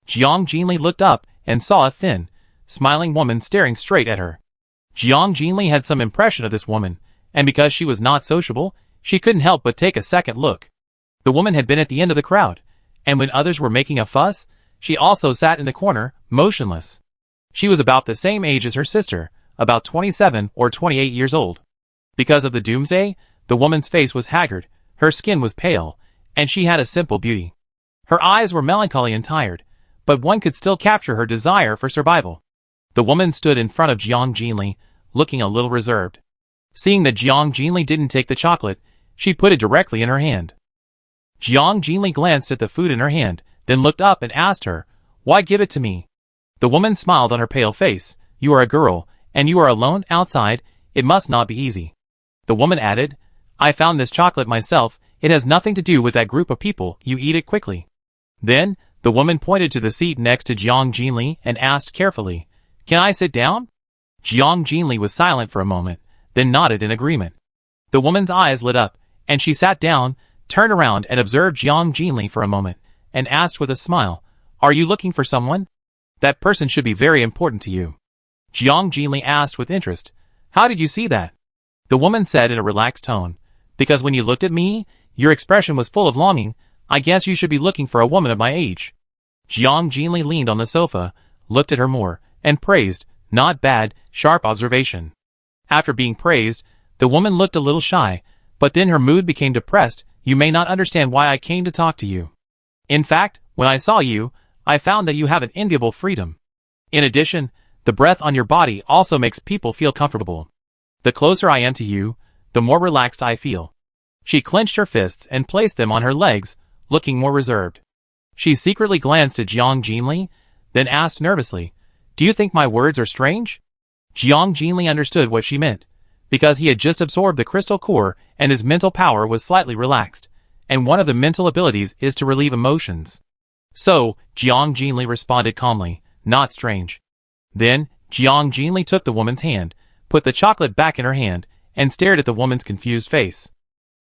Speaker 1: Jiang Jinli looked up and saw a thin, smiling woman staring straight at her. Jiang Jinli had some impression of this woman, and because she was not sociable, she couldn't help but take a second look. The woman had been at the end of the crowd, and when others were making a fuss, she also sat in the corner, motionless. She was about the same age as her sister, about 27 or 28 years old. Because of the doomsday, the woman's face was haggard, her skin was pale, and she had a simple beauty. Her eyes were melancholy and tired, but one could still capture her desire for survival. The woman stood in front of Jiang Jinli, looking a little reserved. Seeing that Jiang Jinli didn't take the chocolate, she put it directly in her hand. Jiang Jinli glanced at the food in her hand, then looked up and asked her, Why give it to me? The woman smiled on her pale face. You are a girl, and you are alone outside, it must not be easy. The woman added, I found this chocolate myself, it has nothing to do with that group of people, you eat it quickly. Then, The woman pointed to the seat next to Jiang Jinli and asked carefully, "Can I sit down?" Jiang Jinli was silent for a moment, then nodded in agreement. The woman's eyes lit up, and she sat down, turned around and observed Jiang Jinli for a moment, and asked with a smile, "Are you looking for someone? That person should be very important to you." Jiang Jinli asked with interest, "How did you see that?" The woman said in a relaxed tone, "Because when you looked at me, your expression was full of longing. I guess you should be looking for a woman of my age." Jiang Jinli leaned on the sofa, looked at her more, and praised, "Not bad, sharp observation." After being praised, the woman looked a little shy, but then her mood became depressed. "You may not understand why I came to talk to you. In fact, when I saw you, I found that you have an enviable freedom. In addition, the breath on your body also makes people feel comfortable. The closer I am to you, the more relaxed I feel." She clenched her fists and placed them on her legs, looking more reserved. She secretly glanced at Jiang Jinli, then asked nervously, "Do you think my words are strange?" Jiang Jinli understood what she meant, because he had just absorbed the crystal core and his mental power was slightly relaxed, and one of the mental abilities is to relieve emotions. So, Jiang Jinli responded calmly, "Not strange." Then, Jiang Jinli took the woman's hand, put the chocolate back in her hand, and stared at the woman's confused face.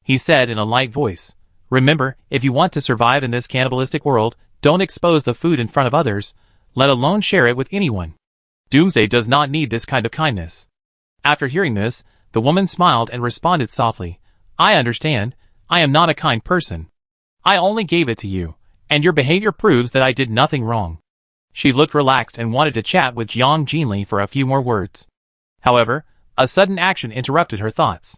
Speaker 1: He said in a light voice, "Remember, if you want to survive in this cannibalistic world, don't expose the food in front of others, let alone share it with anyone. Doomsday does not need this kind of kindness." After hearing this, the woman smiled and responded softly, "I understand. I am not a kind person. I only gave it to you, and your behavior proves that I did nothing wrong." She looked relaxed and wanted to chat with Jiang Jinli for a few more words. However, a sudden action interrupted her thoughts.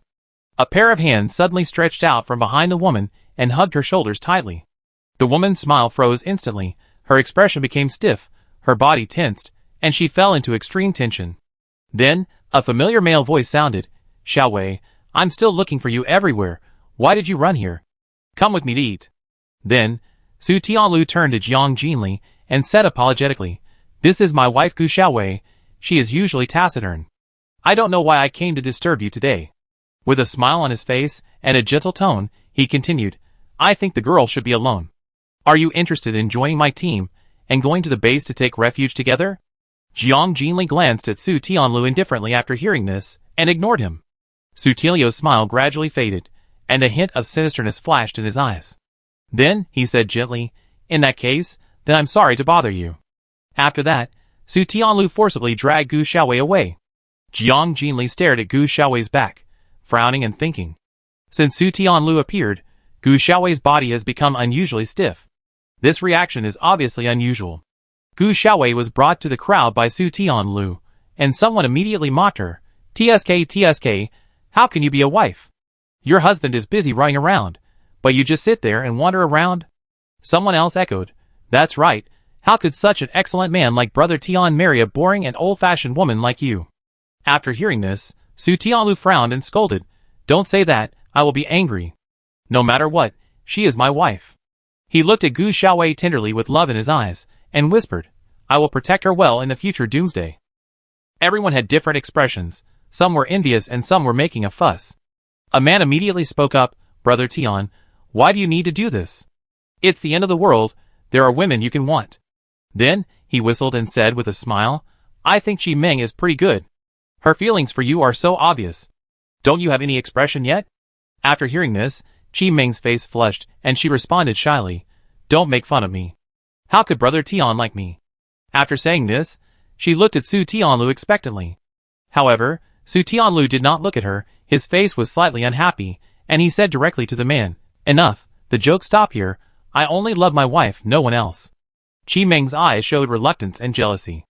Speaker 1: A pair of hands suddenly stretched out from behind the woman and hugged her shoulders tightly. The woman's smile froze instantly, her expression became stiff, her body tensed, and she fell into extreme tension. Then, a familiar male voice sounded, "Xiao Wei, I'm still looking for you everywhere. Why did you run here? Come with me to eat." Then, Su Tianlu turned to Jiang Jinli and said apologetically, "This is my wife Gu Xiaowei. She is usually taciturn. I don't know why I came to disturb you today." With a smile on his face and a gentle tone, he continued, "I think the girl should be alone. Are you interested in joining my team and going to the base to take refuge together?" Jiang Jinli glanced at Su Tianlu indifferently after hearing this, and ignored him. Su Tianlu's smile gradually faded, and a hint of sinisterness flashed in his eyes. Then, he said gently, "In that case, then I'm sorry to bother you." After that, Su Tianlu forcibly dragged Gu Xiaowei away. Jiang Jinli stared at Gu Xiaowei's back, frowning and thinking. Since Su Tianlu appeared, Gu Xiaowei's body has become unusually stiff. This reaction is obviously unusual. Gu Xiaowei was brought to the crowd by Su Tianlu, and someone immediately mocked her. TSK, how can you be a wife? Your husband is busy running around, but you just sit there and wander around?" Someone else echoed, "That's right, how could such an excellent man like Brother Tian marry a boring and old-fashioned woman like you?" After hearing this, Su Tianlu frowned and scolded, "Don't say that, I will be angry. No matter what, she is my wife." He looked at Gu Xiaowei tenderly with love in his eyes, and whispered, "I will protect her well in the future doomsday." Everyone had different expressions, some were envious and some were making a fuss. A man immediately spoke up, "Brother Tian, why do you need to do this? It's the end of the world, there are women you can want." Then, he whistled and said with a smile, "I think Qi Meng is pretty good. Her feelings for you are so obvious. Don't you have any expression yet?" After hearing this, Qi Meng's face flushed, and she responded shyly, "Don't make fun of me. How could Brother Tian like me?" After saying this, she looked at Su Tianlu expectantly. However, Su Tianlu did not look at her, his face was slightly unhappy, and he said directly to the man, "Enough, the joke stop here, I only love my wife, no one else." Qi Meng's eyes showed reluctance and jealousy.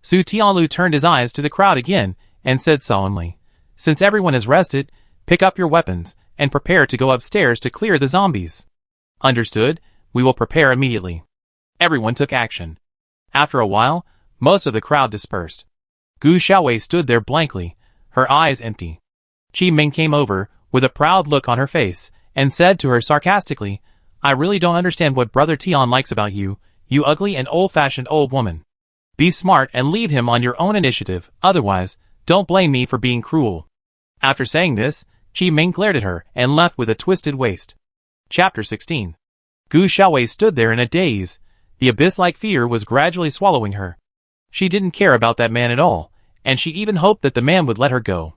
Speaker 1: Su Tianlu turned his eyes to the crowd again, and said solemnly, "Since everyone has rested, pick up your weapons, and prepare to go upstairs to clear the zombies." "Understood, we will prepare immediately." Everyone took action. After a while, most of the crowd dispersed. Gu Xiaowei stood there blankly, her eyes empty. Qi Meng came over, with a proud look on her face, and said to her sarcastically, "I really don't understand what Brother Tian likes about you, you ugly and old-fashioned old woman. Be smart and leave him on your own initiative, otherwise, don't blame me for being cruel." After saying this, Qi Meng glared at her and left with a twisted waist. Chapter 16. Gu Xiaowei stood there in a daze. The abyss-like fear was gradually swallowing her. She didn't care about that man at all, and she even hoped that the man would let her go.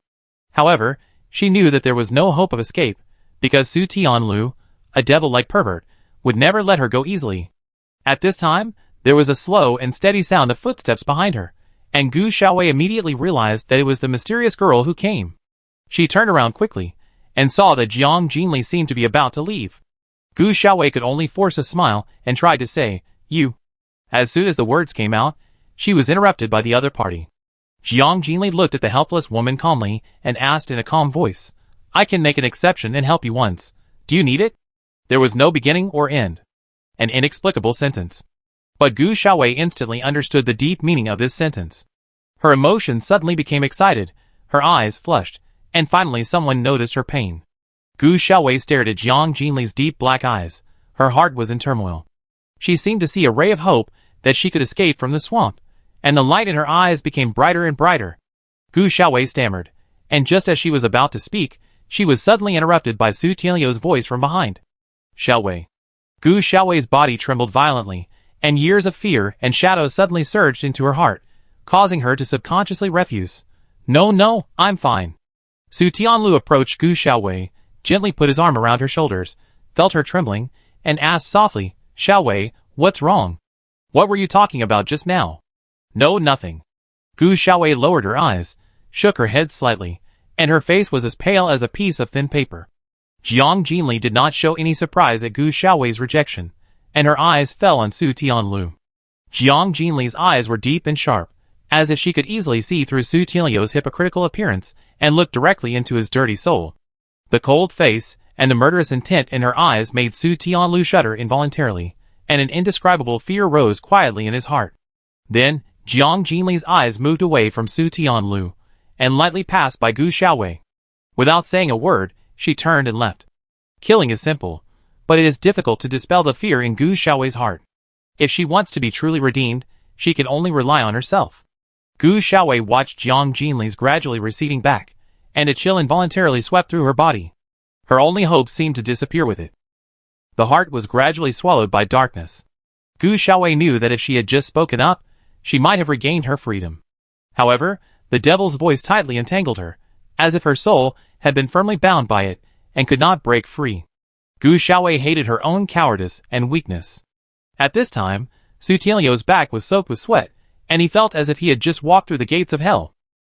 Speaker 1: However, she knew that there was no hope of escape, because Su Tianlu, a devil-like pervert, would never let her go easily. At this time, there was a slow and steady sound of footsteps behind her, and Gu Xiaowei immediately realized that it was the mysterious girl who came. She turned around quickly, and saw that Jiang Jinli seemed to be about to leave. Gu Xiaowei could only force a smile and tried to say, "You." As soon as the words came out, she was interrupted by the other party. Jiang Jinli looked at the helpless woman calmly and asked in a calm voice, "I can make an exception and help you once. Do you need it?" There was no beginning or end. An inexplicable sentence. But Gu Xiaowei instantly understood the deep meaning of this sentence. Her emotions suddenly became excited, her eyes flushed, and finally someone noticed her pain. Gu Xiaowei stared at Jiang Jinli's deep black eyes. Her heart was in turmoil. She seemed to see a ray of hope that she could escape from the swamp, and the light in her eyes became brighter and brighter. Gu Xiaowei stammered, and just as she was about to speak, she was suddenly interrupted by Su Tianliu's voice from behind. "Xiaowei." Gu Xiaowei's body trembled violently, and years of fear and shadow suddenly surged into her heart, causing her to subconsciously refuse. No, I'm fine." Su Tianlu approached Gu Xiaowei, gently put his arm around her shoulders, felt her trembling, and asked softly, "Xiaowei, what's wrong? What were you talking about just now?" "No, nothing." Gu Xiaowei lowered her eyes, shook her head slightly, and her face was as pale as a piece of thin paper. Jiang Jinli did not show any surprise at Gu Xiaowei's rejection, and her eyes fell on Su Tianlu. Jiang Jinli's eyes were deep and sharp, as if she could easily see through Su Tianlu's hypocritical appearance and look directly into his dirty soul. The cold face and the murderous intent in her eyes made Su Tianlu shudder involuntarily, and an indescribable fear rose quietly in his heart. Then, Jiang Jinli's eyes moved away from Su Tianlu, and lightly passed by Gu Xiaowei. Without saying a word, she turned and left. Killing is simple, but it is difficult to dispel the fear in Gu Xiaowei's heart. If she wants to be truly redeemed, she can only rely on herself. Gu Xiaowei watched Jiang Jinli's gradually receding back, and a chill involuntarily swept through her body. Her only hope seemed to disappear with it. The heart was gradually swallowed by darkness. Gu Xiaowei knew that if she had just spoken up, she might have regained her freedom. However, the devil's voice tightly entangled her, as if her soul had been firmly bound by it, and could not break free. Gu Xiaowei hated her own cowardice and weakness. At this time, Su Tianliu's back was soaked with sweat, and he felt as if he had just walked through the gates of hell.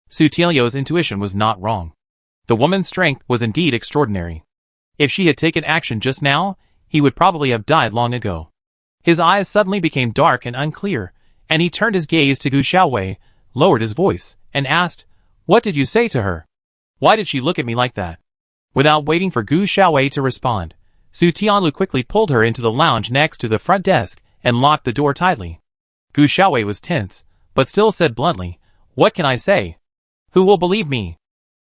Speaker 1: Su Tianliu's intuition was not wrong. The woman's strength was indeed extraordinary. If she had taken action just now, he would probably have died long ago. His eyes suddenly became dark and unclear, and he turned his gaze to Gu Xiaowei, lowered his voice, and asked, "What did you say to her? Why did she look at me like that?" Without waiting for Gu Xiaowei to respond, Su Tianlu quickly pulled her into the lounge next to the front desk and locked the door tightly. Gu Xiaowei was tense, but still said bluntly, "What can I say? Who will believe me?"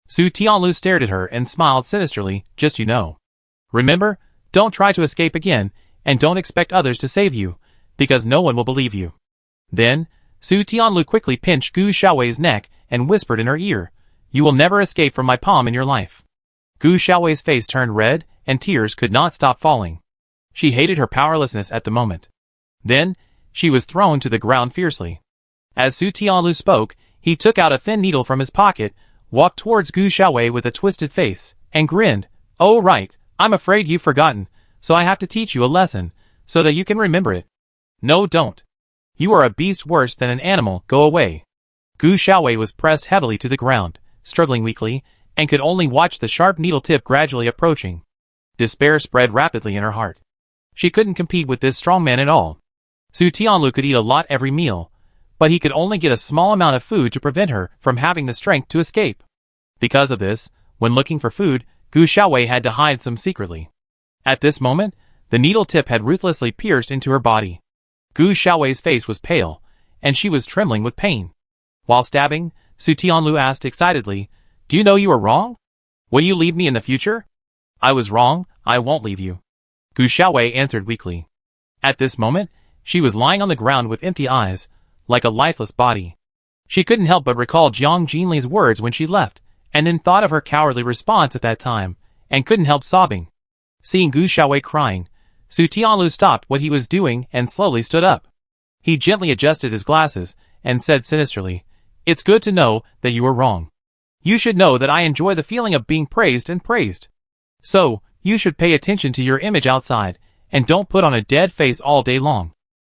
Speaker 1: Su Tianlu stared at her and smiled sinisterly, "Just you know. Remember, don't try to escape again, and don't expect others to save you, because no one will believe you." Then, Su Tianlu quickly pinched Gu Xiaowei's neck and whispered in her ear, "You will never escape from my palm in your life." Gu Xiaowei's face turned red, and tears could not stop falling. She hated her powerlessness at the moment. Then, she was thrown to the ground fiercely. As Su Tianlu spoke, he took out a thin needle from his pocket, walked towards Gu Xiaowei with a twisted face, and grinned, "Oh right, I'm afraid you've forgotten, so I have to teach you a lesson, so that you can remember it. No, don't. You are a beast worse than an animal, go away." Gu Xiaowei was pressed heavily to the ground, struggling weakly, and could only watch the sharp needle tip gradually approaching. Despair spread rapidly in her heart. She couldn't compete with this strong man at all. Su Tianlu could eat a lot every meal, but he could only get a small amount of food to prevent her from having the strength to escape. Because of this, when looking for food, Gu Xiaowei had to hide some secretly. At this moment, the needle tip had ruthlessly pierced into her body. Gu Xiaowei's face was pale, and she was trembling with pain. While stabbing, Su Tianlu asked excitedly, "Do you know you were wrong? Will you leave me in the future?" "I was wrong, I won't leave you," Gu Xiaowei answered weakly. At this moment, she was lying on the ground with empty eyes, like a lifeless body. She couldn't help but recall Jiang Jinli's words when she left, and then thought of her cowardly response at that time, and couldn't help sobbing. Seeing Gu Xiaowei crying, Su Tianlu stopped what he was doing and slowly stood up. He gently adjusted his glasses and said sinisterly, "It's good to know that you were wrong. You should know that I enjoy the feeling of being praised and praised. So, you should pay attention to your image outside, and don't put on a dead face all day long."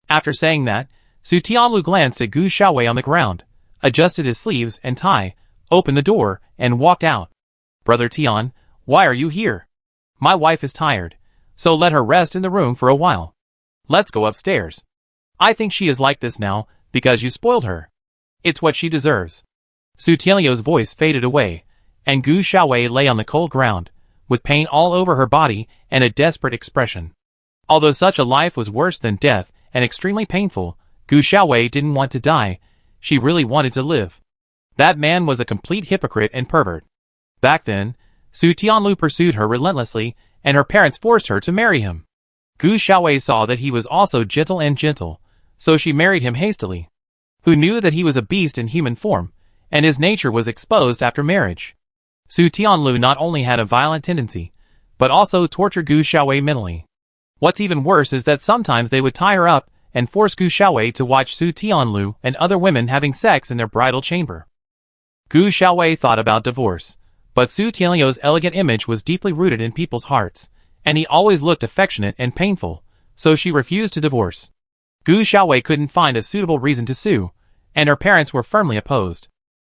Speaker 1: After saying that, Su Tianlu glanced at Gu Xiaowei on the ground, adjusted his sleeves and tie, opened the door, and walked out. "Brother Tian, why are you here? My wife is tired, so let her rest in the room for a while. Let's go upstairs. I think she is like this now because you spoiled her. It's what she deserves." Su Tianliu's voice faded away, and Gu Xiaowei lay on the cold ground, with pain all over her body and a desperate expression. Although such a life was worse than death and extremely painful, Gu Xiaowei didn't want to die. She really wanted to live. That man was a complete hypocrite and pervert. Back then, Su Tianlu pursued her relentlessly, and her parents forced her to marry him. Gu Xiaowei saw that he was also gentle, so she married him hastily. Who knew that he was a beast in human form, and his nature was exposed after marriage. Su Tianlu not only had a violent tendency, but also tortured Gu Xiaowei mentally. What's even worse is that sometimes they would tie her up and force Gu Xiaowei to watch Su Tianlu and other women having sex in their bridal chamber. Gu Xiaowei thought about divorce, but Su Tianliu's elegant image was deeply rooted in people's hearts, and he always looked affectionate and painful, so she refused to divorce. Gu Xiaowei couldn't find a suitable reason to sue, and her parents were firmly opposed.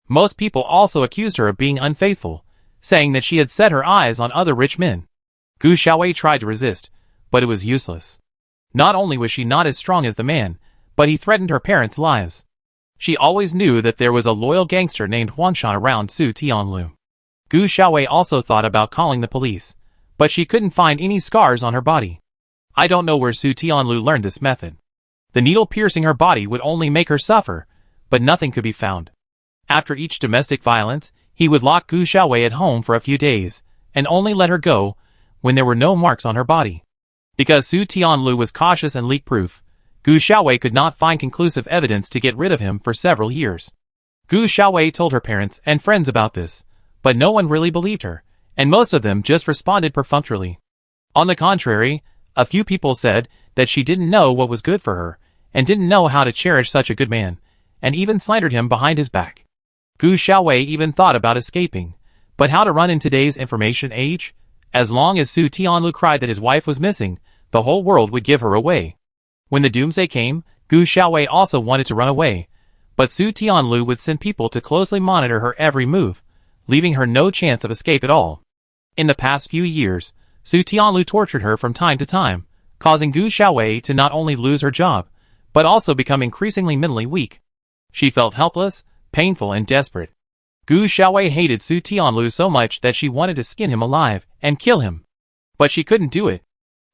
Speaker 1: Most people also accused her of being unfaithful, saying that she had set her eyes on other rich men. Gu Xiaowei tried to resist, but it was useless. Not only was she not as strong as the man, but he threatened her parents' lives. She always knew that there was a loyal gangster named Huangshan around Su Tianlu. Gu Xiaowei also thought about calling the police, but she couldn't find any scars on her body. I don't know where Su Tianlu learned this method. The needle piercing her body would only make her suffer, but nothing could be found. After each domestic violence, he would lock Gu Xiaowei at home for a few days, and only let her go when there were no marks on her body. Because Su Tianlu was cautious and leak-proof, Gu Xiaowei could not find conclusive evidence to get rid of him for several years. Gu Xiaowei told her parents and friends about this, but no one really believed her, and most of them just responded perfunctorily. On the contrary, a few people said that she didn't know what was good for her, and didn't know how to cherish such a good man, and even slandered him behind his back. Gu Xiaowei even thought about escaping, but how to run in today's information age? As long as Su Tianlu cried that his wife was missing, the whole world would give her away. When the doomsday came, Gu Xiaowei also wanted to run away, but Su Tianlu would send people to closely monitor her every move, leaving her no chance of escape at all. In the past few years, Su Tianlu tortured her from time to time, causing Gu Xiaowei to not only lose her job, but also become increasingly mentally weak. She felt helpless, painful, and desperate. Gu Xiaowei hated Su Tianlu so much that she wanted to skin him alive and kill him. But she couldn't do it.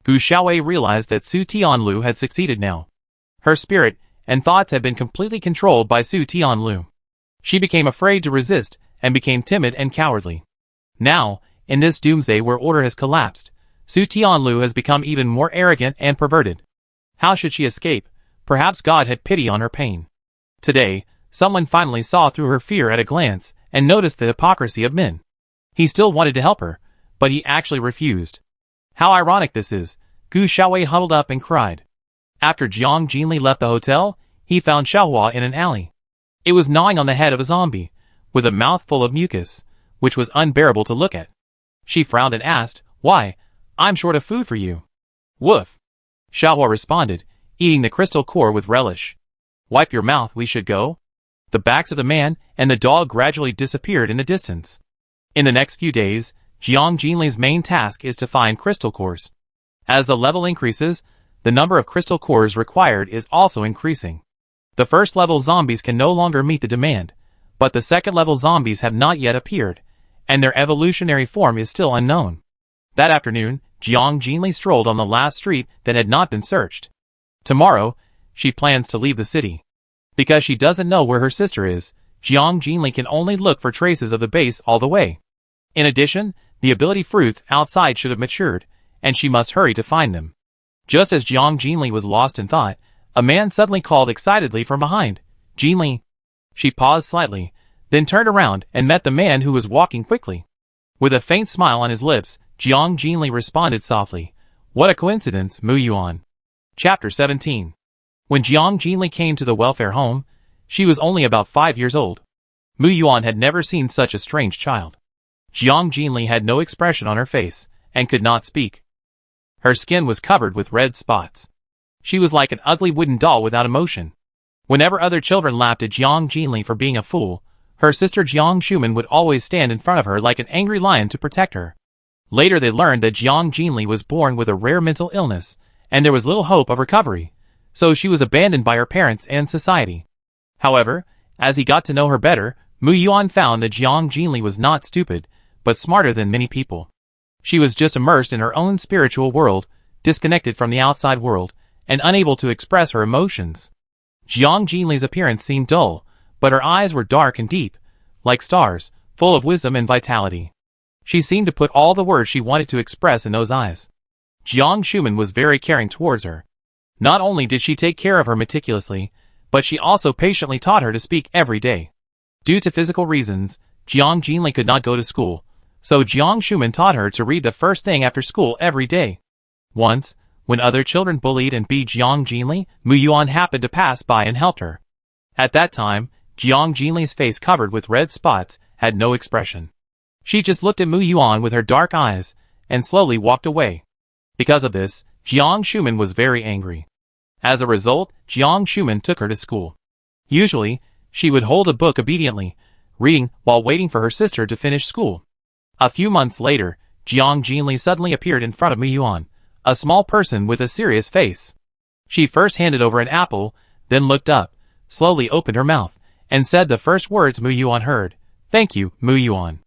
Speaker 1: Gu Xiaowei realized that Su Tianlu had succeeded now. Her spirit and thoughts had been completely controlled by Su Tianlu. She became afraid to resist and became timid and cowardly. Now, in this doomsday where order has collapsed, Su Tianlu has become even more arrogant and perverted. How should she escape? Perhaps God had pity on her pain. Today, someone finally saw through her fear at a glance and noticed the hypocrisy of men. He still wanted to help her, but he actually refused. How ironic this is. Gu Xiaowei huddled up and cried. After Jiang Jinli left the hotel, he found Xiaohua in an alley. It was gnawing on the head of a zombie, with a mouth full of mucus, which was unbearable to look at. She frowned and asked, "Why? I'm short of food for you." "Woof." Xiaohua responded, eating the crystal core with relish. "Wipe your mouth, we should go." The backs of the man and the dog gradually disappeared in the distance. In the next few days, Jiang Jinli's main task is to find crystal cores. As the level increases, the number of crystal cores required is also increasing. The first level zombies can no longer meet the demand, but the second level zombies have not yet appeared, and their evolutionary form is still unknown. That afternoon, Jiang Jinli strolled on the last street that had not been searched. Tomorrow, she plans to leave the city. Because she doesn't know where her sister is, Jiang Jinli can only look for traces of the base all the way. In addition, the ability fruits outside should have matured, and she must hurry to find them. Just as Jiang Jinli was lost in thought, a man suddenly called excitedly from behind, "Jinli." She paused slightly, then turned around and met the man who was walking quickly. With a faint smile on his lips, Jiang Jinli responded softly, "What a coincidence, Mu Yuan." Chapter 17. When Jiang Jinli came to the welfare home, she was only about 5 years old. Mu Yuan had never seen such a strange child. Jiang Jinli had no expression on her face, and could not speak. Her skin was covered with red spots. She was like an ugly wooden doll without emotion. Whenever other children laughed at Jiang Jinli for being a fool, her sister Jiang Shuman would always stand in front of her like an angry lion to protect her. Later they learned that Jiang Jinli was born with a rare mental illness, and there was little hope of recovery, so she was abandoned by her parents and society. However, as he got to know her better, Mu Yuan found that Jiang Jinli was not stupid, but smarter than many people. She was just immersed in her own spiritual world, disconnected from the outside world, and unable to express her emotions. Jiang Jinli's appearance seemed dull, but her eyes were dark and deep, like stars, full of wisdom and vitality. She seemed to put all the words she wanted to express in those eyes. Jiang Shuman was very caring towards her. Not only did she take care of her meticulously, but she also patiently taught her to speak every day. Due to physical reasons, Jiang Jinli could not go to school, so Jiang Shuman taught her to read the first thing after school every day. Once, when other children bullied and beat Jiang Jinli, Mu Yuan happened to pass by and helped her. At that time, Jiang Jinli's face covered with red spots had no expression. She just looked at Mu Yuan with her dark eyes, and slowly walked away. Because of this, Jiang Shuman was very angry. As a result, Jiang Shuman took her to school. Usually, she would hold a book obediently, reading while waiting for her sister to finish school. A few months later, Jiang Jinli suddenly appeared in front of Mu Yuan, a small person with a serious face. She first handed over an apple, then looked up, slowly opened her mouth, and said the first words Mu Yuan heard. "Thank you, Mu Yuan."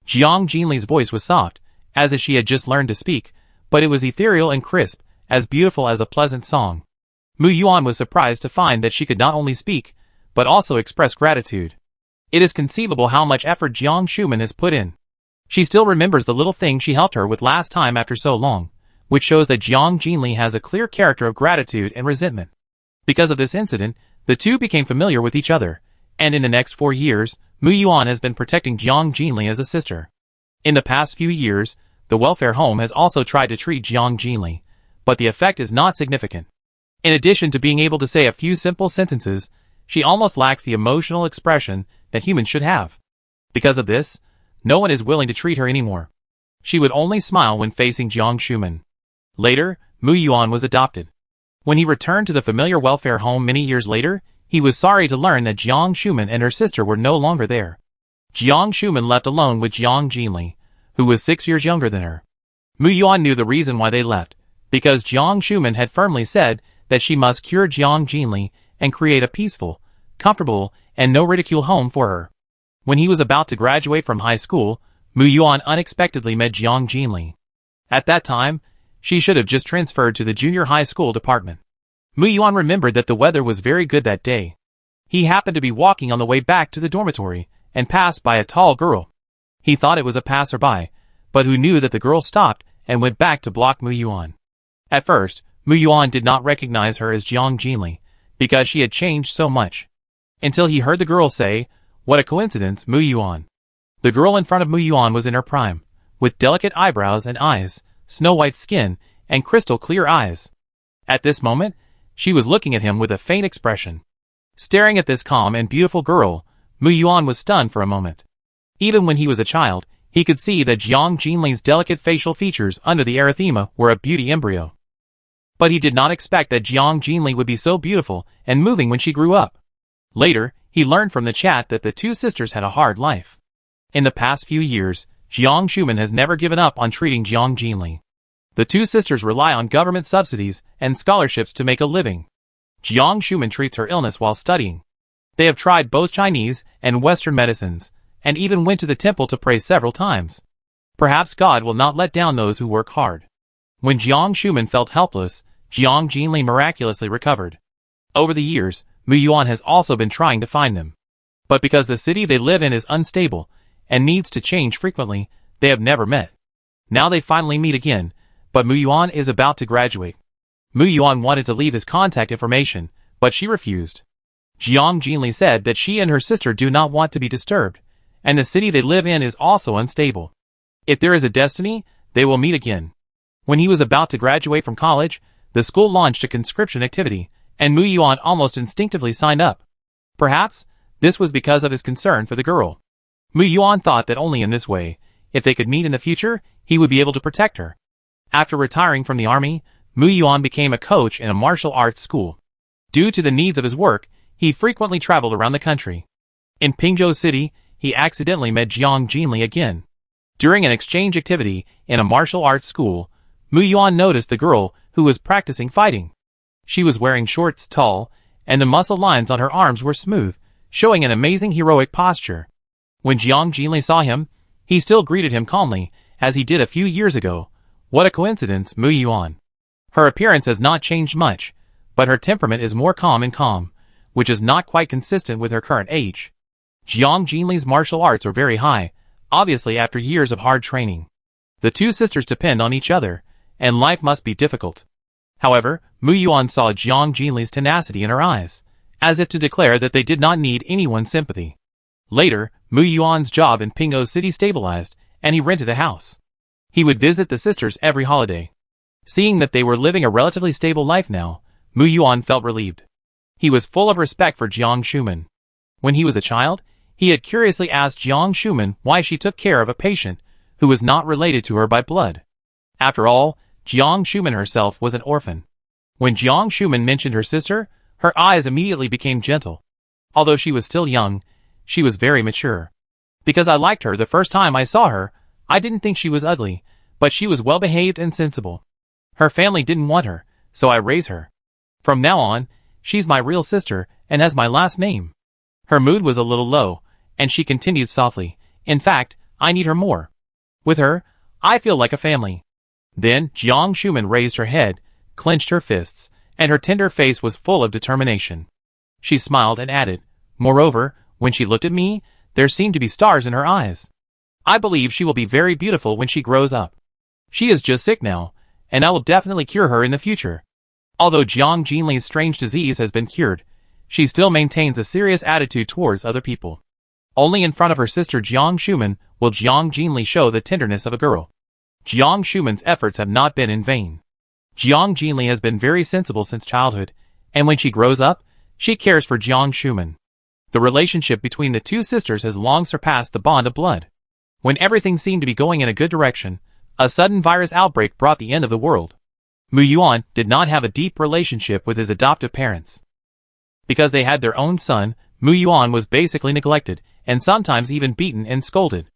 Speaker 1: Jiang Jinli's voice was soft, as if she had just learned to speak, but it was ethereal and crisp, as beautiful as a pleasant song. Mu Yuan was surprised to find that she could not only speak, but also express gratitude. It is conceivable how much effort Jiang Shuman has put in. She still remembers the little thing she helped her with last time after so long, which shows that Jiang Jinli has a clear character of gratitude and resentment. Because of this incident, the two became familiar with each other, and in the next 4 years, Mu Yuan has been protecting Jiang Jinli as a sister. In the past few years, the welfare home has also tried to treat Jiang Jinli, but the effect is not significant. In addition to being able to say a few simple sentences, she almost lacks the emotional expression that humans should have. Because of this, no one is willing to treat her anymore. She would only smile when facing Jiang Shuman. Later, Mu Yuan was adopted. When he returned to the familiar welfare home many years later, he was sorry to learn that Jiang Shuman and her sister were no longer there. Jiang Shuman left alone with Jiang Jinli, who was 6 years younger than her. Mu Yuan knew the reason why they left, because Jiang Shuman had firmly said that she must cure Jiang Jinli and create a peaceful, comfortable, and no-ridicule home for her. When he was about to graduate from high school, Mu Yuan unexpectedly met Jiang Jinli. At that time, she should have just transferred to the junior high school department. Mu Yuan remembered that the weather was very good that day. He happened to be walking on the way back to the dormitory, and passed by a tall girl. He thought it was a passerby, but who knew that the girl stopped and went back to block Mu Yuan. At first, Mu Yuan did not recognize her as Jiang Jinli, because she had changed so much. Until he heard the girl say, "What a coincidence, Mu Yuan." The girl in front of Mu Yuan was in her prime, with delicate eyebrows and eyes, snow-white skin, and crystal-clear eyes. At this moment, she was looking at him with a faint expression. Staring at this calm and beautiful girl, Mu Yuan was stunned for a moment. Even when he was a child, he could see that Jiang Jinli's delicate facial features under the erythema were a beauty embryo. But he did not expect that Jiang Jinli would be so beautiful and moving when she grew up. Later, he learned from the chat that the two sisters had a hard life. In the past few years, Jiang Shuman has never given up on treating Jiang Jinli. The two sisters rely on government subsidies and scholarships to make a living. Jiang Shuman treats her illness while studying. They have tried both Chinese and Western medicines, and even went to the temple to pray several times. Perhaps God will not let down those who work hard. When Jiang Shuman felt helpless, Jiang Jinli miraculously recovered. Over the years, Mu Yuan has also been trying to find them. But because the city they live in is unstable, and needs to change frequently, they have never met. Now they finally meet again, but Mu Yuan is about to graduate. Mu Yuan wanted to leave his contact information, but she refused. Jiang Jinli said that she and her sister do not want to be disturbed, and the city they live in is also unstable. If there is a destiny, they will meet again. When he was about to graduate from college, the school launched a conscription activity, and Mu Yuan almost instinctively signed up. Perhaps this was because of his concern for the girl. Mu Yuan thought that only in this way, if they could meet in the future, he would be able to protect her. After retiring from the army, Mu Yuan became a coach in a martial arts school. Due to the needs of his work, he frequently traveled around the country. In Pingzhou City, he accidentally met Jiang Jinli again. During an exchange activity in a martial arts school, Mu Yuan noticed the girl who was practicing fighting. She was wearing shorts tall, and the muscle lines on her arms were smooth, showing an amazing heroic posture. When Jiang Jinli saw him, he still greeted him calmly, as he did a few years ago. What a coincidence, Mu Yuan. Her appearance has not changed much, but her temperament is more calm, which is not quite consistent with her current age. Jiang Jinli's martial arts are very high, obviously after years of hard training. The two sisters depend on each other, and life must be difficult. However, Mu Yuan saw Jiang Jinli's tenacity in her eyes, as if to declare that they did not need anyone's sympathy. Later, Mu Yuan's job in Pingzhou City stabilized, and he rented a house. He would visit the sisters every holiday. Seeing that they were living a relatively stable life now, Mu Yuan felt relieved. He was full of respect for Jiang Shuman. When he was a child, he had curiously asked Jiang Shuman why she took care of a patient who was not related to her by blood. After all, Jiang Shuman herself was an orphan. When Jiang Shuman mentioned her sister, her eyes immediately became gentle. Although she was still young, she was very mature. Because I liked her the first time I saw her, I didn't think she was ugly, but she was well-behaved and sensible. Her family didn't want her, so I raised her. From now on, she's my real sister and has my last name. Her mood was a little low, and she continued softly, in fact, I need her more. With her, I feel like a family. Then, Jiang Shuman raised her head, clenched her fists, and her tender face was full of determination. She smiled and added, moreover, when she looked at me, there seemed to be stars in her eyes. I believe she will be very beautiful when she grows up. She is just sick now, and I will definitely cure her in the future. Although Jiang Jinli's strange disease has been cured, she still maintains a serious attitude towards other people. Only in front of her sister Jiang Shuman will Jiang Jinli show the tenderness of a girl. Jiang Shuman's efforts have not been in vain. Jiang Jinli has been very sensible since childhood, and when she grows up, she cares for Jiang Shuman. The relationship between the two sisters has long surpassed the bond of blood. When everything seemed to be going in a good direction, a sudden virus outbreak brought the end of the world. Mu Yuan did not have a deep relationship with his adoptive parents. Because they had their own son, Mu Yuan was basically neglected, and sometimes even beaten and scolded.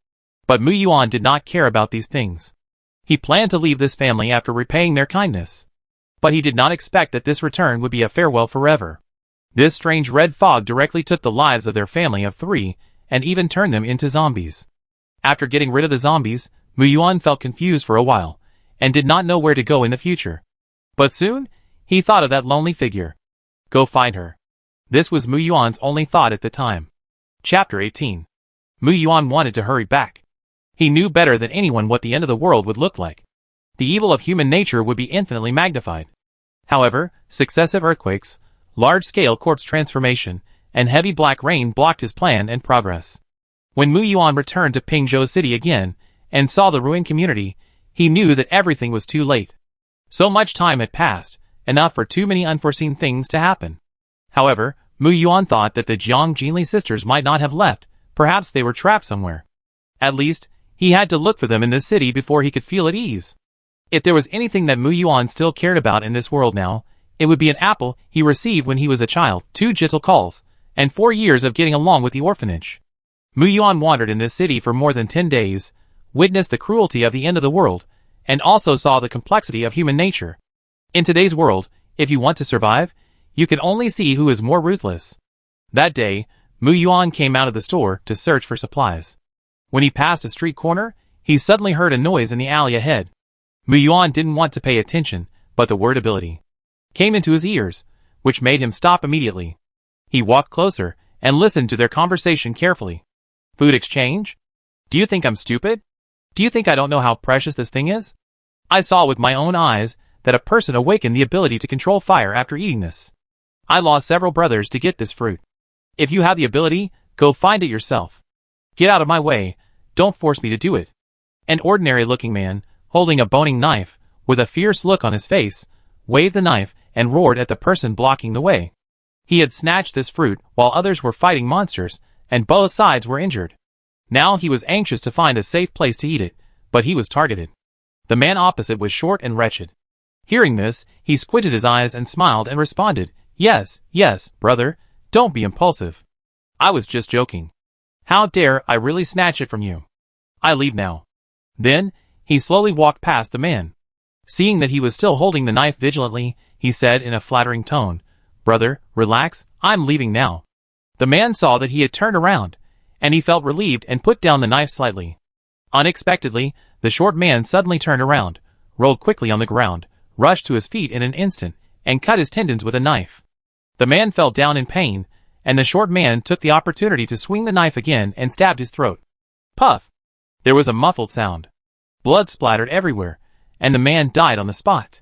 Speaker 1: But Mu Yuan did not care about these things. He planned to leave this family after repaying their kindness. But he did not expect that this return would be a farewell forever. This strange red fog directly took the lives of their family of 3, and even turned them into zombies. After getting rid of the zombies, Mu Yuan felt confused for a while, and did not know where to go in the future. But soon, he thought of that lonely figure. Go find her. This was Mu Yuan's only thought at the time. Chapter 18. Mu Yuan wanted to hurry back. He knew better than anyone what the end of the world would look like. The evil of human nature would be infinitely magnified. However, successive earthquakes, large-scale corpse transformation, and heavy black rain blocked his plan and progress. When Mu Yuan returned to Pingzhou City again, and saw the ruined community, he knew that everything was too late. So much time had passed, enough for too many unforeseen things to happen. However, Mu Yuan thought that the Jiang Jinli sisters might not have left, perhaps they were trapped somewhere. At least, he had to look for them in this city before he could feel at ease. If there was anything that Mu Yuan still cared about in this world now, it would be an apple he received when he was a child, 2 gentle calls, and 4 years of getting along with the orphanage. Mu Yuan wandered in this city for more than 10 days, witnessed the cruelty of the end of the world, and also saw the complexity of human nature. In today's world, if you want to survive, you can only see who is more ruthless. That day, Mu Yuan came out of the store to search for supplies. When he passed a street corner, he suddenly heard a noise in the alley ahead. Mu Yuan didn't want to pay attention, but the word ability came into his ears, which made him stop immediately. He walked closer and listened to their conversation carefully. Food exchange? Do you think I'm stupid? Do you think I don't know how precious this thing is? I saw with my own eyes that a person awakened the ability to control fire after eating this. I lost several brothers to get this fruit. If you have the ability, go find it yourself. Get out of my way, don't force me to do it. An ordinary-looking man, holding a boning knife, with a fierce look on his face, waved the knife and roared at the person blocking the way. He had snatched this fruit while others were fighting monsters, and both sides were injured. Now he was anxious to find a safe place to eat it, but he was targeted. The man opposite was short and wretched. Hearing this, he squinted his eyes and smiled and responded, "Yes, yes, brother, don't be impulsive. I was just joking. How dare I really snatch it from you? I leave now." Then, he slowly walked past the man. Seeing that he was still holding the knife vigilantly, he said in a flattering tone, "Brother, relax, I'm leaving now." The man saw that he had turned around, and he felt relieved and put down the knife slightly. Unexpectedly, the short man suddenly turned around, rolled quickly on the ground, rushed to his feet in an instant, and cut his tendons with a knife. The man fell down in pain, and the short man took the opportunity to swing the knife again and stabbed his throat. Puff! There was a muffled sound. Blood splattered everywhere, and the man died on the spot.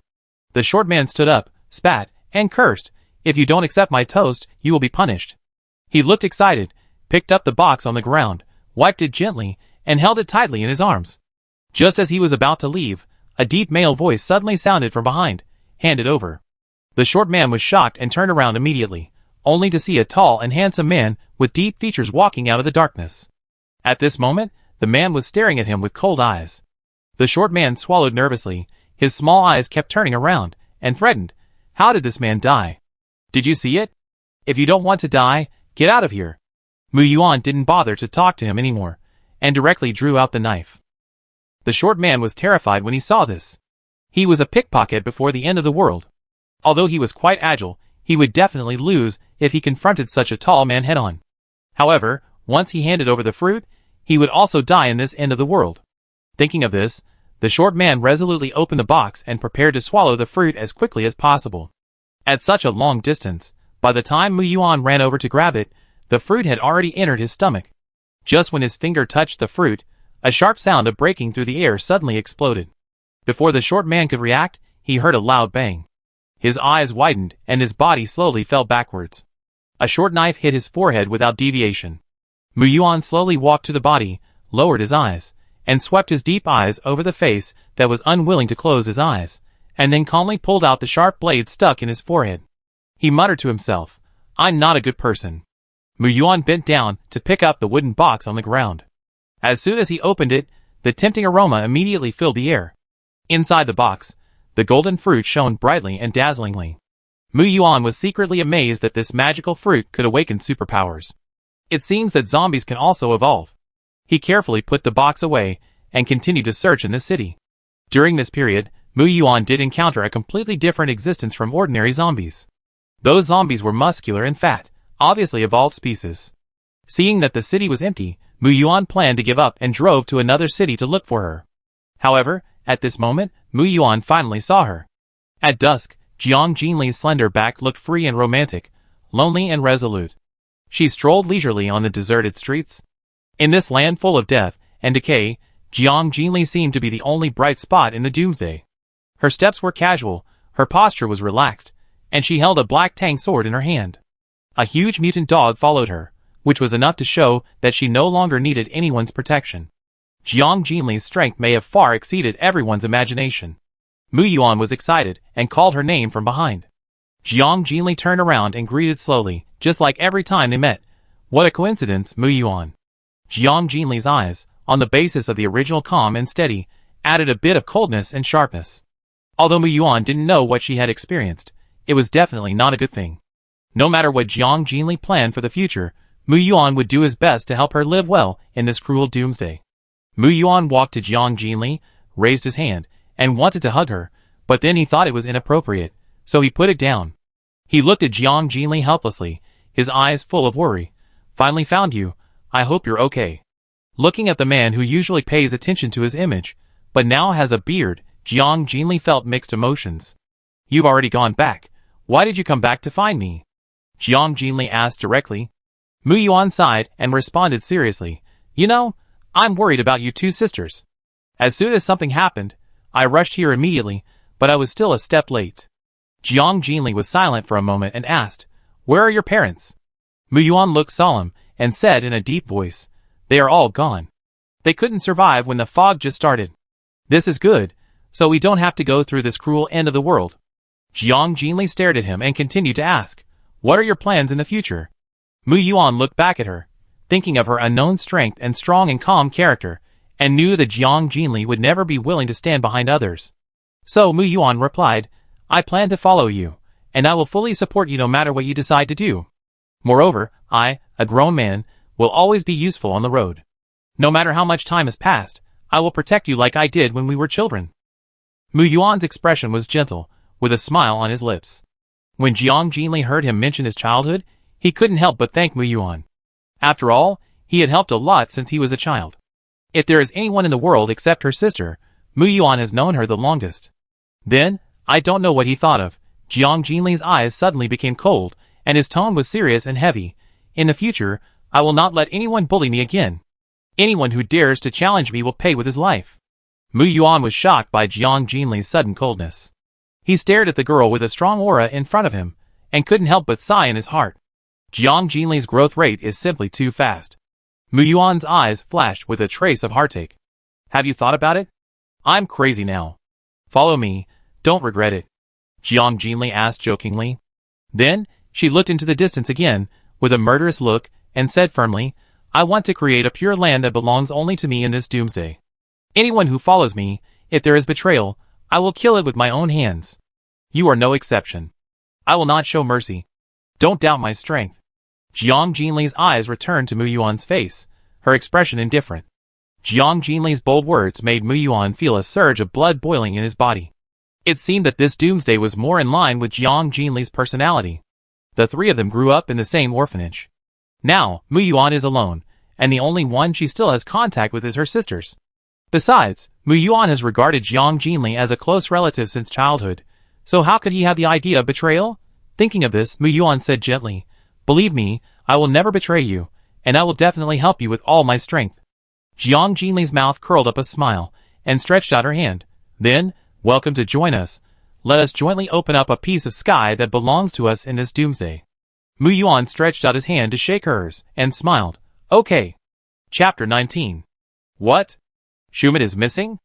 Speaker 1: The short man stood up, spat, and cursed, "If you don't accept my toast, you will be punished." He looked excited, picked up the box on the ground, wiped it gently, and held it tightly in his arms. Just as he was about to leave, a deep male voice suddenly sounded from behind, "Hand it over." The short man was shocked and turned around immediately, only to see a tall and handsome man with deep features walking out of the darkness. At this moment, the man was staring at him with cold eyes. The short man swallowed nervously, his small eyes kept turning around, and threatened, "How did this man die? Did you see it? If you don't want to die, get out of here." Mu Yuan didn't bother to talk to him anymore, and directly drew out the knife. The short man was terrified when he saw this. He was a pickpocket before the end of the world. Although he was quite agile, he would definitely lose if he confronted such a tall man head-on. However, once he handed over the fruit, he would also die in this end of the world. Thinking of this, the short man resolutely opened the box and prepared to swallow the fruit as quickly as possible. At such a long distance, by the time Mu Yuan ran over to grab it, the fruit had already entered his stomach. Just when his finger touched the fruit, a sharp sound of breaking through the air suddenly exploded. Before the short man could react, he heard a loud bang. His eyes widened and his body slowly fell backwards. A short knife hit his forehead without deviation. Mu Yuan slowly walked to the body, lowered his eyes, and swept his deep eyes over the face that was unwilling to close his eyes, and then calmly pulled out the sharp blade stuck in his forehead. He muttered to himself, "I'm not a good person." Mu Yuan bent down to pick up the wooden box on the ground. As soon as he opened it, the tempting aroma immediately filled the air. Inside the box, the golden fruit shone brightly and dazzlingly. Mu Yuan was secretly amazed that this magical fruit could awaken superpowers. It seems that zombies can also evolve. He carefully put the box away and continued to search in the city. During this period, Mu Yuan did encounter a completely different existence from ordinary zombies. Those zombies were muscular and fat, obviously evolved species. Seeing that the city was empty, Mu Yuan planned to give up and drove to another city to look for her. However, at this moment, Mu Yuan finally saw her. At dusk, Jiang Jinli's slender back looked free and romantic, lonely and resolute. She strolled leisurely on the deserted streets. In this land full of death and decay, Jiang Jinli seemed to be the only bright spot in the doomsday. Her steps were casual, her posture was relaxed, and she held a black tang sword in her hand. A huge mutant dog followed her, which was enough to show that she no longer needed anyone's protection. Jiang Jinli's strength may have far exceeded everyone's imagination. Mu Yuan was excited and called her name from behind. Jiang Jinli turned around and greeted slowly, just like every time they met. What a coincidence, Mu Yuan. Jiang Jinli's eyes, on the basis of the original calm and steady, added a bit of coldness and sharpness. Although Mu Yuan didn't know what she had experienced, it was definitely not a good thing. No matter what Jiang Jinli planned for the future, Mu Yuan would do his best to help her live well in this cruel doomsday. Mu Yuan walked to Jiang Jinli, raised his hand, and wanted to hug her, but then he thought it was inappropriate, so he put it down. He looked at Jiang Jinli helplessly, his eyes full of worry. "Finally found you. I hope you're okay." Looking at the man who usually pays attention to his image, but now has a beard, Jiang Jinli felt mixed emotions. "You've already gone back. Why did you come back to find me?" Jiang Jinli asked directly. Mu Yuan sighed and responded seriously, "You know, I'm worried about you two sisters. As soon as something happened, I rushed here immediately, but I was still a step late." Jiang Jinli was silent for a moment and asked, "Where are your parents?" Mu Yuan looked solemn and said in a deep voice, "They are all gone. They couldn't survive when the fog just started. This is good, so we don't have to go through this cruel end of the world." Jiang Jinli stared at him and continued to ask, "What are your plans in the future?" Mu Yuan looked back at her, thinking of her unknown strength and strong and calm character, and knew that Jiang Jinli would never be willing to stand behind others. So Mu Yuan replied, "I plan to follow you, and I will fully support you no matter what you decide to do. Moreover, I, a grown man, will always be useful on the road. No matter how much time has passed, I will protect you like I did when we were children." Mu Yuan's expression was gentle, with a smile on his lips. When Jiang Jinli heard him mention his childhood, he couldn't help but thank Mu Yuan. After all, he had helped a lot since he was a child. If there is anyone in the world except her sister, Mu Yuan has known her the longest. Then, I don't know what he thought of, Jiang Jinli's eyes suddenly became cold, and his tone was serious and heavy. "In the future, I will not let anyone bully me again. Anyone who dares to challenge me will pay with his life." Mu Yuan was shocked by Jiang Jinli's sudden coldness. He stared at the girl with a strong aura in front of him, and couldn't help but sigh in his heart. Jiang Jinli's growth rate is simply too fast. Mu Yuan's eyes flashed with a trace of heartache. "Have you thought about it?" "I'm crazy now. Follow me, don't regret it," Jiang Jinli asked jokingly. Then, she looked into the distance again, with a murderous look, and said firmly, "I want to create a pure land that belongs only to me in this doomsday. Anyone who follows me, if there is betrayal, I will kill it with my own hands. You are no exception. I will not show mercy. Don't doubt my strength." Jiang Jinli's eyes returned to Mu Yuan's face, her expression indifferent. Jiang Jinli's bold words made Mu Yuan feel a surge of blood boiling in his body. It seemed that this doomsday was more in line with Jiang Jinli's personality. The three of them grew up in the same orphanage. Now, Mu Yuan is alone, and the only one she still has contact with is her sisters. Besides, Mu Yuan has regarded Jiang Jinli as a close relative since childhood, so how could he have the idea of betrayal? Thinking of this, Mu Yuan said gently, "Believe me, I will never betray you, and I will definitely help you with all my strength." Jiang Jinli's mouth curled up a smile, and stretched out her hand. Then, "Welcome to join us. Let us jointly open up a piece of sky that belongs to us in this doomsday." Mu Yuan stretched out his hand to shake hers, and smiled. "Okay." Chapter 19. What? Schumit is missing?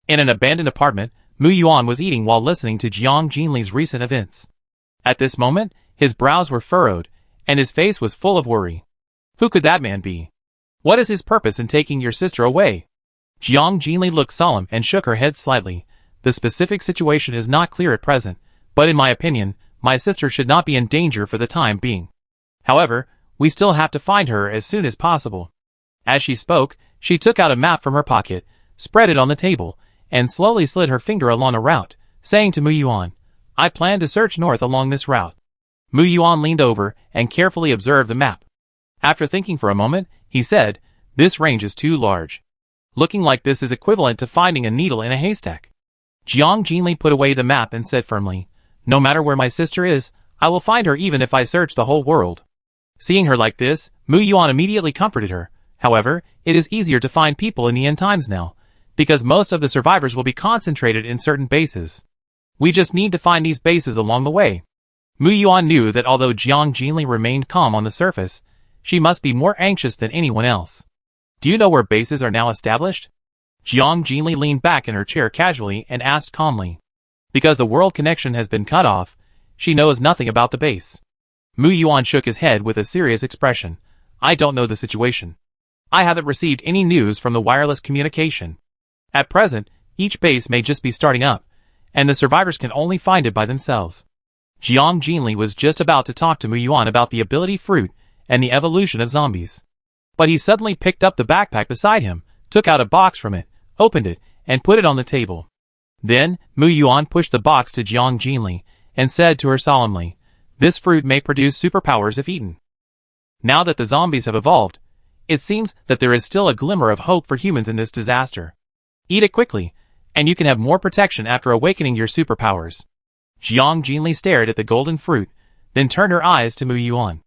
Speaker 1: In an abandoned apartment, Mu Yuan was eating while listening to Jiang Jinli's recent events. At this moment, his brows were furrowed, and his face was full of worry. Who could that man be? What is his purpose in taking your sister away? Jiang Jinli looked solemn and shook her head slightly. The specific situation is not clear at present, but in my opinion, my sister should not be in danger for the time being. However, we still have to find her as soon as possible. As she spoke, she took out a map from her pocket, spread it on the table, and slowly slid her finger along a route, saying to Mu Yuan, "I plan to search north along this route." Mu Yuan leaned over and carefully observed the map. After thinking for a moment, he said, "This range is too large. Looking like this is equivalent to finding a needle in a haystack." Jiang Jinli put away the map and said firmly, "No matter where my sister is, I will find her even if I search the whole world." Seeing her like this, Mu Yuan immediately comforted her. However, it is easier to find people in the end times now, because most of the survivors will be concentrated in certain bases. We just need to find these bases along the way. Mu Yuan knew that although Jiang Jinli remained calm on the surface, she must be more anxious than anyone else. "Do you know where bases are now established?" Jiang Jinli leaned back in her chair casually and asked calmly. Because the world connection has been cut off, she knows nothing about the base. Mu Yuan shook his head with a serious expression. "I don't know the situation. I haven't received any news from the wireless communication. At present, each base may just be starting up, and the survivors can only find it by themselves." Jiang Jinli was just about to talk to Mu Yuan about the ability fruit and the evolution of zombies. But he suddenly picked up the backpack beside him, took out a box from it, opened it, and put it on the table. Then, Mu Yuan pushed the box to Jiang Jinli, and said to her solemnly, "This fruit may produce superpowers if eaten. Now that the zombies have evolved, it seems that there is still a glimmer of hope for humans in this disaster. Eat it quickly, and you can have more protection after awakening your superpowers." Jiang Jinli stared at the golden fruit, then turned her eyes to Mu Yuan.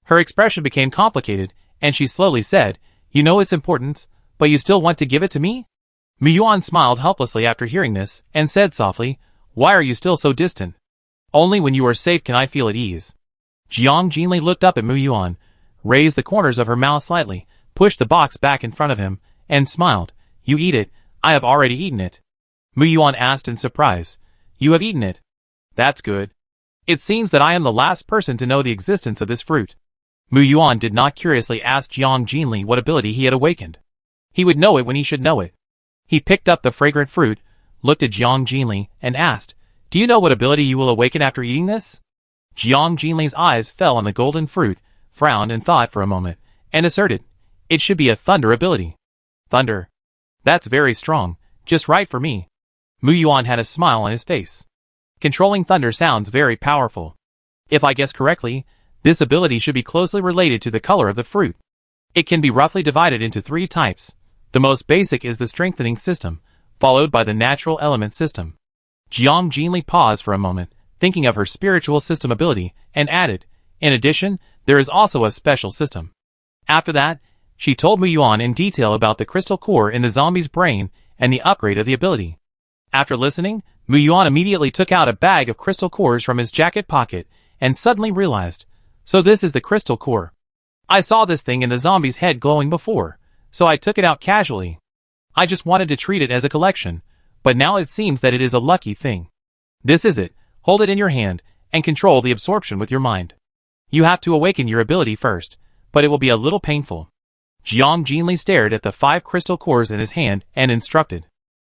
Speaker 1: Her expression became complicated, and she slowly said, "You know its importance, but you still want to give it to me?" Mu Yuan smiled helplessly after hearing this, and said softly, "Why are you still so distant? Only when you are safe can I feel at ease." Jiang Jinli looked up at Mu Yuan, raised the corners of her mouth slightly, pushed the box back in front of him, and smiled. "You eat it. I have already eaten it." Mu Yuan asked in surprise, "You have eaten it? That's good. It seems that I am the last person to know the existence of this fruit. Mu Yuan did not curiously ask Jiang Jinli what ability he had awakened. He would know it when he should know it. He picked up the fragrant fruit, looked at Jiang Jinli, and asked, "Do you know what ability you will awaken after eating this?" Jiang Jinli's eyes fell on the golden fruit, frowned and thought for a moment, and asserted, "It should be a thunder ability." Thunder. That's very strong, just right for me. Mu Yuan had a smile on his face. Controlling thunder sounds very powerful. If I guess correctly, this ability should be closely related to the color of the fruit. It can be roughly divided into 3 types. The most basic is the strengthening system, followed by the natural element system. Jiang Jinli paused for a moment, thinking of her spiritual system ability, and added, "In addition, there is also a special system." After that, she told Mu Yuan in detail about the crystal core in the zombie's brain and the upgrade of the ability. After listening, Mu Yuan immediately took out a bag of crystal cores from his jacket pocket and suddenly realized, "So this is the crystal core. I saw this thing in the zombie's head glowing before, so I took it out casually. I just wanted to treat it as a collection, but now it seems that it is a lucky thing. This is it. Hold it in your hand and control the absorption with your mind. You have to awaken your ability first, but it will be a little painful." Jiang Jinli stared at the 5 crystal cores in his hand and instructed,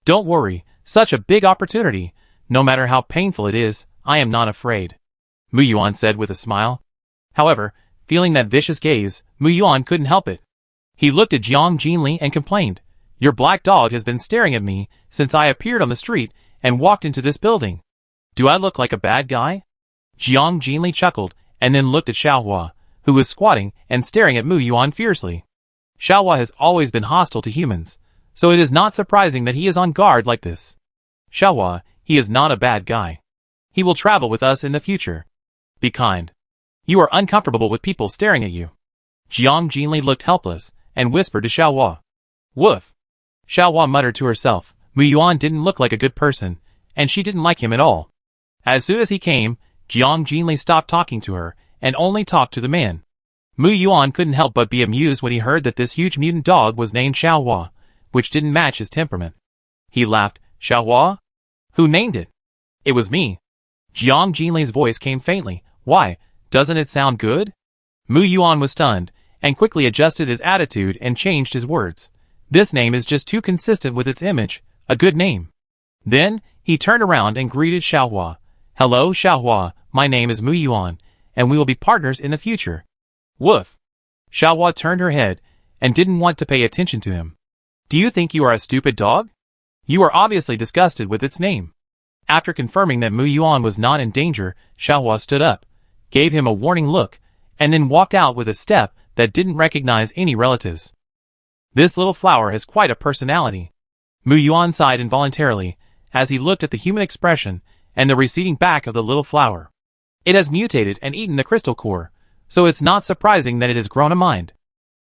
Speaker 1: "Don't worry, such a big opportunity. No matter how painful it is, I am not afraid," Mu Yuan said with a smile. However, feeling that vicious gaze, Mu Yuan couldn't help it. He looked at Jiang Jinli and complained, "Your black dog has been staring at me since I appeared on the street and walked into this building. Do I look like a bad guy?" Jiang Jinli chuckled and then looked at Xiaohua, who was squatting and staring at Mu Yuan fiercely. Xiaohua has always been hostile to humans, so it is not surprising that he is on guard like this. "Xiaohua, he is not a bad guy. He will travel with us in the future. Be kind. You are uncomfortable with people staring at you." Jiang Jinli looked helpless and whispered to Xiaohua. "Woof." Xiaohua muttered to herself, Mu Yuan didn't look like a good person, and she didn't like him at all. As soon as he came, Jiang Jinli stopped talking to her and only talked to the man. Mu Yuan couldn't help but be amused when he heard that this huge mutant dog was named Xiaohua, which didn't match his temperament. He laughed. "Xiaohua? Who named it?" "It was me." Jiang Jinli's voice came faintly. "Why, doesn't it sound good?" Mu Yuan was stunned, and quickly adjusted his attitude and changed his words. "This name is just too consistent with its image, a good name." Then, he turned around and greeted Xiaohua. "Hello, Xiaohua, my name is Mu Yuan, and we will be partners in the future." "Woof." Xiaohua turned her head, and didn't want to pay attention to him. "Do you think you are a stupid dog? You are obviously disgusted with its name." After confirming that Mu Yuan was not in danger, Xiaohua stood up, gave him a warning look, and then walked out with a step that didn't recognize any relatives. This little flower has quite a personality. Mu Yuan sighed involuntarily, as he looked at the human expression and the receding back of the little flower. It has mutated and eaten the crystal core, so it's not surprising that it has grown a mind.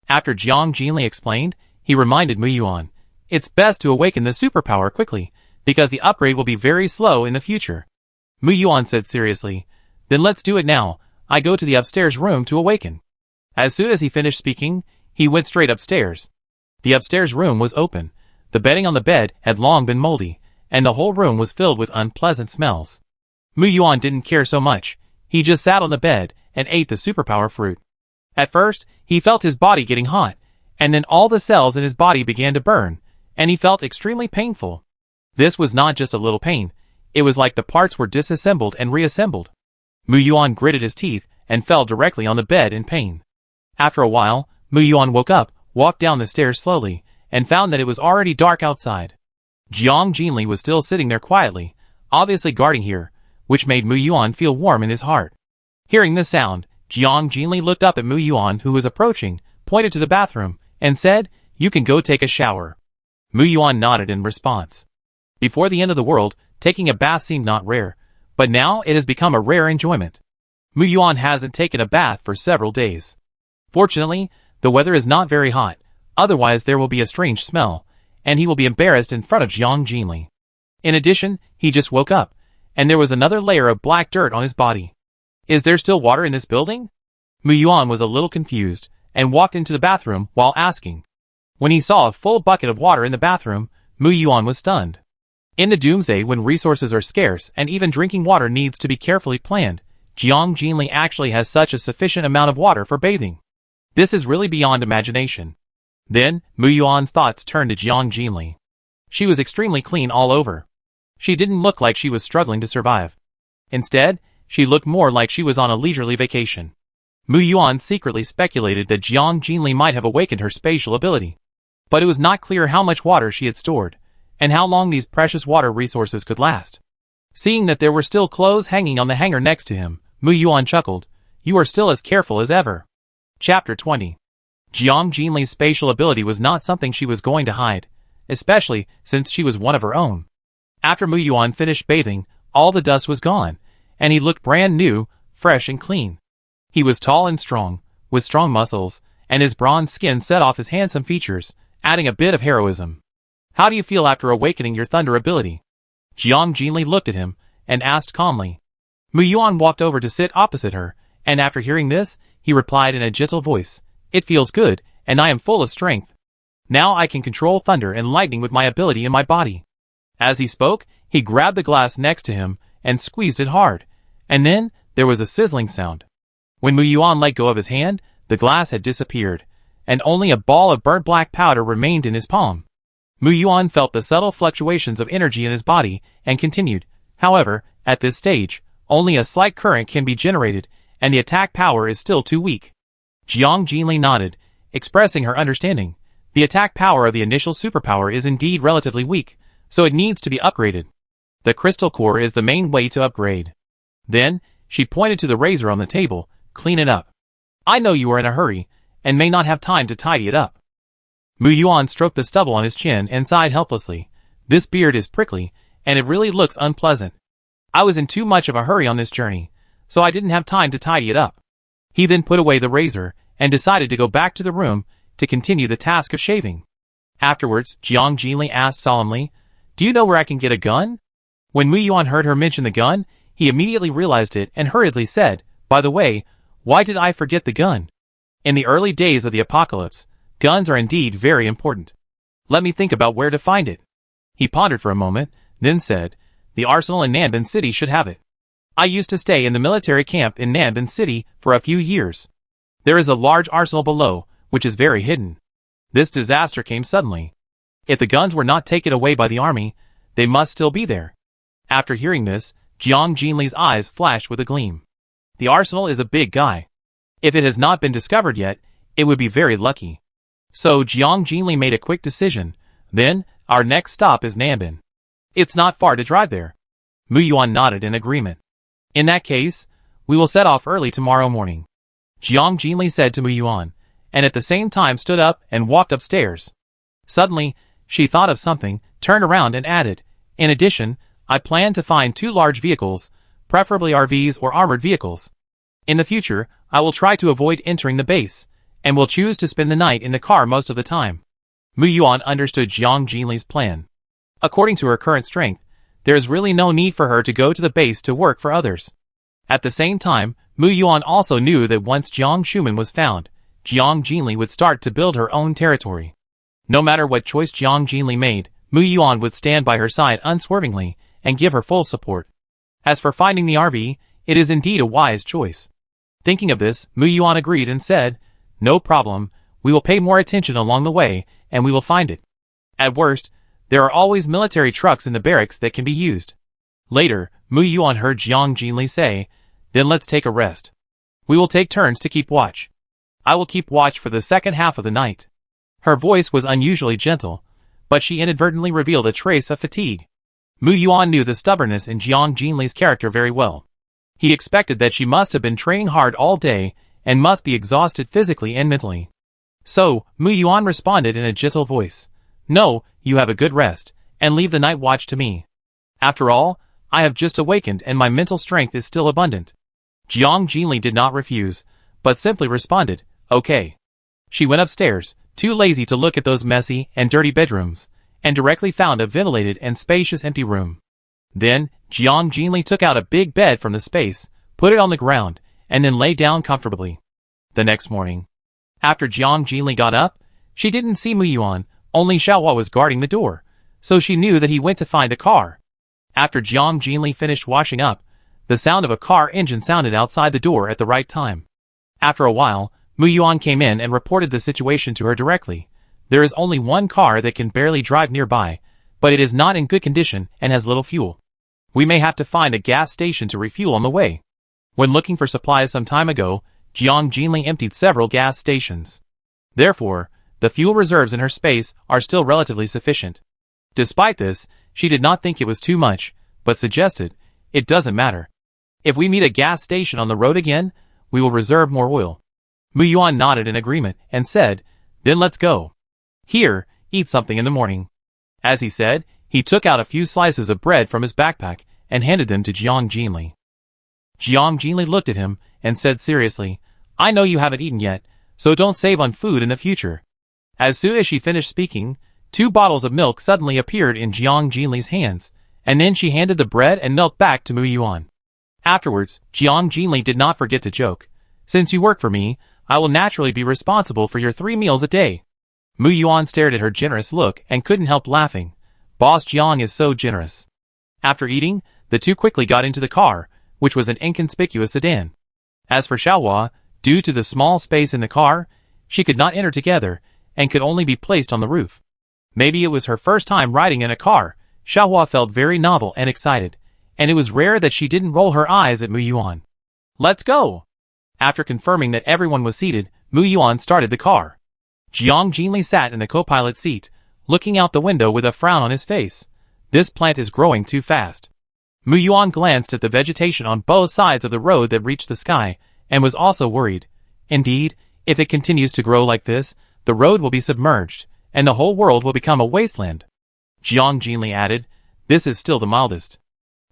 Speaker 1: After Jiang Jinli explained, he reminded Mu Yuan, "It's best to awaken the superpower quickly, because the upgrade will be very slow in the future." Mu Yuan said seriously, "Then let's do it now. I go to the upstairs room to awaken." As soon as he finished speaking, he went straight upstairs. The upstairs room was open. The bedding on the bed had long been moldy, and the whole room was filled with unpleasant smells. Mu Yuan didn't care so much. He just sat on the bed and ate the superpower fruit. At first, he felt his body getting hot, and then all the cells in his body began to burn, and he felt extremely painful. This was not just a little pain, it was like the parts were disassembled and reassembled. Mu Yuan gritted his teeth and fell directly on the bed in pain. After a while, Mu Yuan woke up, walked down the stairs slowly, and found that it was already dark outside. Jiang Jinli was still sitting there quietly, obviously guarding here, which made Mu Yuan feel warm in his heart. Hearing this sound, Jiang Jinli looked up at Mu Yuan, who was approaching, pointed to the bathroom, and said, "You can go take a shower." Mu Yuan nodded in response. Before the end of the world, taking a bath seemed not rare, but now it has become a rare enjoyment. Mu Yuan hasn't taken a bath for several days. Fortunately, the weather is not very hot, otherwise there will be a strange smell, and he will be embarrassed in front of Jiang Jinli. In addition, he just woke up, and there was another layer of black dirt on his body. Is there still water in this building? Mu Yuan was a little confused, and walked into the bathroom while asking. When he saw a full bucket of water in the bathroom, Mu Yuan was stunned. In the doomsday when resources are scarce and even drinking water needs to be carefully planned, Jiang Jinli actually has such a sufficient amount of water for bathing. This is really beyond imagination. Then, Mu Yuan's thoughts turned to Jiang Jinli. She was extremely clean all over. She didn't look like she was struggling to survive. Instead, she looked more like she was on a leisurely vacation. Mu Yuan secretly speculated that Jiang Jinli might have awakened her spatial ability. But it was not clear how much water she had stored, and how long these precious water resources could last. Seeing that there were still clothes hanging on the hanger next to him, Mu Yuan chuckled, "You are still as careful as ever." Chapter 20. Jiang Jinli's spatial ability was not something she was going to hide, especially since she was one of her own. After Mu Yuan finished bathing, all the dust was gone, and he looked brand new, fresh and clean. He was tall and strong, with strong muscles, and his bronze skin set off his handsome features, adding a bit of heroism. "How do you feel after awakening your thunder ability?" Jiang Jinli looked at him, and asked calmly. Mu Yuan walked over to sit opposite her, and after hearing this, he replied in a gentle voice, "It feels good, and I am full of strength. Now I can control thunder and lightning with my ability in my body." As he spoke, he grabbed the glass next to him, and squeezed it hard, and then, there was a sizzling sound. When Mu Yuan let go of his hand, the glass had disappeared, and only a ball of burnt black powder remained in his palm. Mu Yuan felt the subtle fluctuations of energy in his body, and continued, "However, at this stage, only a slight current can be generated, and the attack power is still too weak." Jiang Jinli nodded, expressing her understanding. The attack power of the initial superpower is indeed relatively weak, so it needs to be upgraded. The crystal core is the main way to upgrade. Then, she pointed to the razor on the table. "Clean it up. I know you are in a hurry, and may not have time to tidy it up." Mu Yuan stroked the stubble on his chin and sighed helplessly. "This beard is prickly, and it really looks unpleasant. I was in too much of a hurry on this journey, so I didn't have time to tidy it up." He then put away the razor, and decided to go back to the room, to continue the task of shaving. Afterwards, Jiang Jinli asked solemnly, "Do you know where I can get a gun?" When Mu Yuan heard her mention the gun, he immediately realized it and hurriedly said, "By the way, why did I forget the gun? In the early days of the apocalypse, guns are indeed very important. Let me think about where to find it." He pondered for a moment, then said, "The arsenal in Nanban City should have it. I used to stay in the military camp in Nanban City for a few years. There is a large arsenal below, which is very hidden. This disaster came suddenly. If the guns were not taken away by the army, they must still be there." After hearing this, Jiang Jinli's eyes flashed with a gleam. The arsenal is a big guy. If it has not been discovered yet, it would be very lucky. So Jiang Jinli made a quick decision. "Then, our next stop is Nanban. It's not far to drive there." Mu Yuan nodded in agreement. "In that case, we will set off early tomorrow morning," Jiang Jinli said to Mu Yuan, and at the same time stood up and walked upstairs. Suddenly, she thought of something, turned around and added, "In addition, I plan to find 2 large vehicles, preferably RVs or armored vehicles. In the future, I will try to avoid entering the base, and will choose to spend the night in the car most of the time." Mu Yuan understood Jiang Jinli's plan. According to her current strength, there is really no need for her to go to the base to work for others. At the same time, Mu Yuan also knew that once Jiang Shuman was found, Jiang Jinli would start to build her own territory. No matter what choice Jiang Jinli made, Mu Yuan would stand by her side unswervingly, and give her full support. As for finding the RV, it is indeed a wise choice. Thinking of this, Mu Yuan agreed and said, "No problem, we will pay more attention along the way, and we will find it. At worst, there are always military trucks in the barracks that can be used." Later, Mu Yuan heard Jiang Jinli say, "Then let's take a rest. We will take turns to keep watch. I will keep watch for the second half of the night." Her voice was unusually gentle, but she inadvertently revealed a trace of fatigue. Mu Yuan knew the stubbornness in Jiang Jinli's character very well. He expected that she must have been training hard all day, and must be exhausted physically and mentally. So, Mu Yuan responded in a gentle voice, "No, you have a good rest, and leave the night watch to me. After all, I have just awakened and my mental strength is still abundant." Jiang Jinli did not refuse, but simply responded, "Okay." She went upstairs, too lazy to look at those messy and dirty bedrooms, and directly found a ventilated and spacious empty room. Then, Jiang Jinli took out a big bed from the space, put it on the ground, and then lay down comfortably. The next morning, after Jiang Jinli got up, she didn't see Mu Yuan, only Xiaohua was guarding the door, so she knew that he went to find a car. After Jiang Jinli finished washing up, the sound of a car engine sounded outside the door at the right time. After a while, Mu Yuan came in and reported the situation to her directly. There is only one car that can barely drive nearby, but it is not in good condition and has little fuel. We may have to find a gas station to refuel on the way. When looking for supplies some time ago, Jiang Jinli emptied several gas stations. Therefore, the fuel reserves in her space are still relatively sufficient. Despite this, she did not think it was too much, but suggested, "It doesn't matter. If we meet a gas station on the road again, we will reserve more oil." Mu Yuan nodded in agreement and said, "Then let's go. Here, eat something in the morning." As he said, he took out a few slices of bread from his backpack and handed them to Jiang Jinli. Jiang Jinli looked at him and said seriously, "I know you haven't eaten yet, so don't save on food in the future." As soon as she finished speaking, 2 bottles of milk suddenly appeared in Jiang Jinli's hands, and then she handed the bread and milk back to Mu Yuan. Afterwards, Jiang Jinli did not forget to joke, "Since you work for me, I will naturally be responsible for your 3 meals a day." Mu Yuan stared at her generous look and couldn't help laughing. Boss Jiang is so generous. After eating, the two quickly got into the car, which was an inconspicuous sedan. As for Xiaohua, due to the small space in the car, she could not enter together and could only be placed on the roof. Maybe it was her first time riding in a car. Xiaohua felt very novel and excited, and it was rare that she didn't roll her eyes at Mu Yuan. "Let's go!" After confirming that everyone was seated, Mu Yuan started the car. Jiang Jinli sat in the co-pilot seat, looking out the window with a frown on his face. This plant is growing too fast. Mu Yuan glanced at the vegetation on both sides of the road that reached the sky, and was also worried. Indeed, if it continues to grow like this, the road will be submerged, and the whole world will become a wasteland. Jiang Jinli added, "This is still the mildest.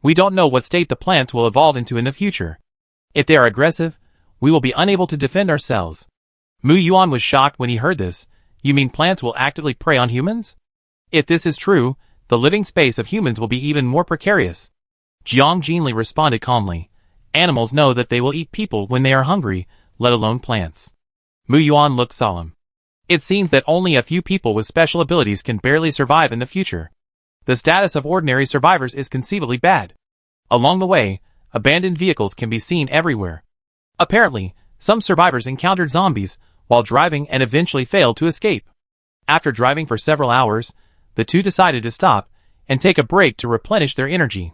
Speaker 1: We don't know what state the plants will evolve into in the future. If they are aggressive, we will be unable to defend ourselves." Mu Yuan was shocked when he heard this. "You mean plants will actively prey on humans? If this is true, the living space of humans will be even more precarious." Jiang Jinli responded calmly, "Animals know that they will eat people when they are hungry, let alone plants." Mu Yuan looked solemn. It seems that only a few people with special abilities can barely survive in the future. The status of ordinary survivors is conceivably bad. Along the way, abandoned vehicles can be seen everywhere. Apparently, some survivors encountered zombies while driving and eventually failed to escape. After driving for several hours, the two decided to stop and take a break to replenish their energy.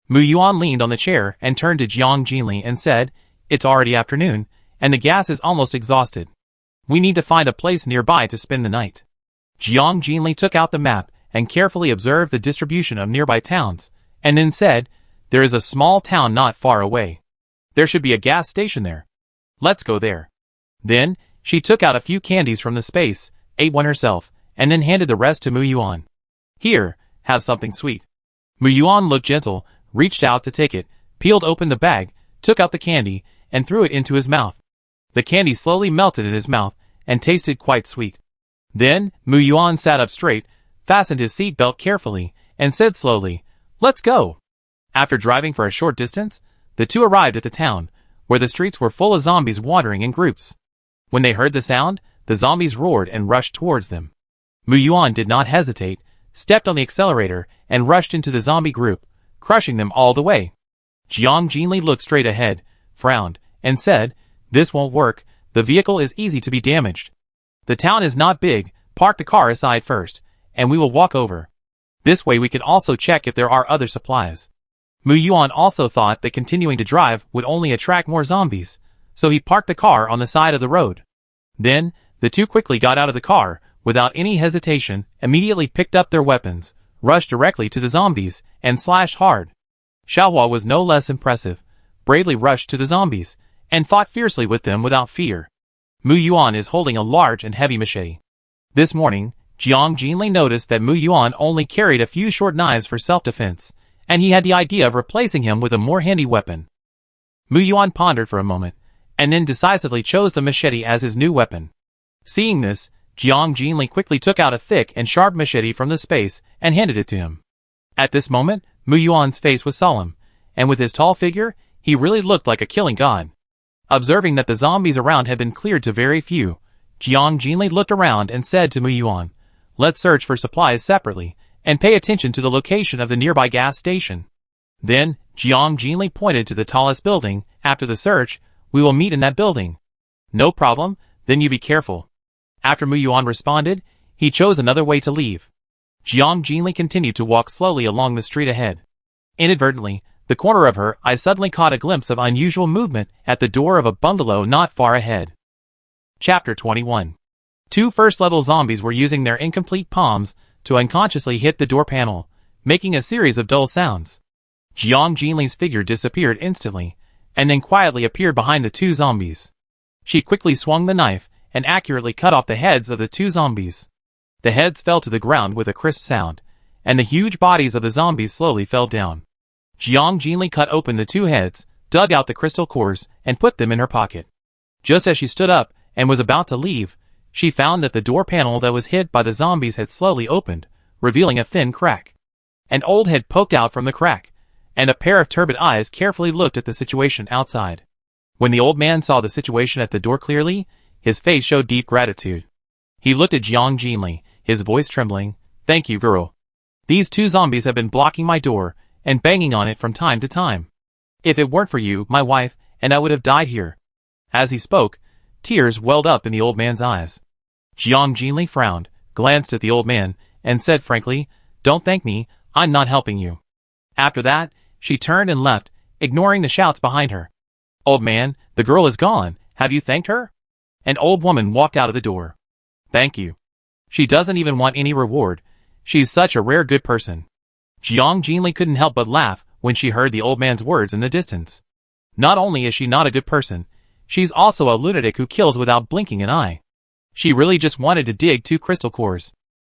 Speaker 1: Mu Yuan leaned on the chair and turned to Jiang Jinli and said, "It's already afternoon, and the gas is almost exhausted. We need to find a place nearby to spend the night." Jiang Jinli took out the map and carefully observed the distribution of nearby towns, and then said, "There is a small town not far away. There should be a gas station there. Let's go there." Then, she took out a few candies from the space, ate one herself, and then handed the rest to Mu Yuan. "Here, have something sweet." Mu Yuan looked gentle, reached out to take it, peeled open the bag, took out the candy, and threw it into his mouth. The candy slowly melted in his mouth and tasted quite sweet. Then, Mu Yuan sat up straight, fastened his seat belt carefully, and said slowly, "Let's go." After driving for a short distance, the two arrived at the town, where the streets were full of zombies wandering in groups. When they heard the sound, the zombies roared and rushed towards them. Mu Yuan did not hesitate, stepped on the accelerator, and rushed into the zombie group, crushing them all the way. Jiang Jinli looked straight ahead, frowned, and said, "This won't work, the vehicle is easy to be damaged. The town is not big, park the car aside first, and we will walk over. This way we can also check if there are other supplies." Mu Yuan also thought that continuing to drive would only attract more zombies, so he parked the car on the side of the road. Then, the two quickly got out of the car, without any hesitation, immediately picked up their weapons, rushed directly to the zombies, and slashed hard. Xiaohua was no less impressive, bravely rushed to the zombies, and fought fiercely with them without fear. Mu Yuan is holding a large and heavy machete. This morning, Jiang Jinli noticed that Mu Yuan only carried a few short knives for self-defense, and he had the idea of replacing him with a more handy weapon. Mu Yuan pondered for a moment, and then decisively chose the machete as his new weapon. Seeing this, Jiang Jinli quickly took out a thick and sharp machete from the space and handed it to him. At this moment, Mu Yuan's face was solemn, and with his tall figure, he really looked like a killing god. Observing that the zombies around had been cleared to very few, Jiang Jinli looked around and said to Mu Yuan, "Let's search for supplies separately, and pay attention to the location of the nearby gas station. Then, Jiang Jinli pointed to the tallest building. After the search, we will meet in that building. No problem, then you be careful. After Mu Yuan responded, he chose another way to leave. Jiang Jinli continued to walk slowly along the street ahead. Inadvertently, the corner of her eye suddenly caught a glimpse of unusual movement at the door of a bungalow not far ahead. Chapter 21. 2 first-level zombies were using their incomplete palms to unconsciously hit the door panel, making a series of dull sounds. Jiang Jinli's figure disappeared instantly, and then quietly appeared behind the 2 zombies. She quickly swung the knife and accurately cut off the heads of the 2 zombies. The heads fell to the ground with a crisp sound, and the huge bodies of the zombies slowly fell down. Jiang Jinli cut open the 2 heads, dug out the crystal cores, and put them in her pocket. Just as she stood up and was about to leave, she found that the door panel that was hit by the zombies had slowly opened, revealing a thin crack. An old head poked out from the crack, and a pair of turbid eyes carefully looked at the situation outside. When the old man saw the situation at the door clearly, his face showed deep gratitude. He looked at Jiang Jinli, his voice trembling. "Thank you, girl. These 2 zombies have been blocking my door and banging on it from time to time. If it weren't for you, my wife, and I would have died here." As he spoke, tears welled up in the old man's eyes. Jiang Jinli frowned, glanced at the old man, and said frankly, "Don't thank me, I'm not helping you." After that, she turned and left, ignoring the shouts behind her. "Old man, the girl is gone, have you thanked her?" An old woman walked out of the door. "Thank you. She doesn't even want any reward, she's such a rare good person." Jiang Jinli couldn't help but laugh when she heard the old man's words in the distance. Not only is she not a good person, she's also a lunatic who kills without blinking an eye. She really just wanted to dig 2 crystal cores.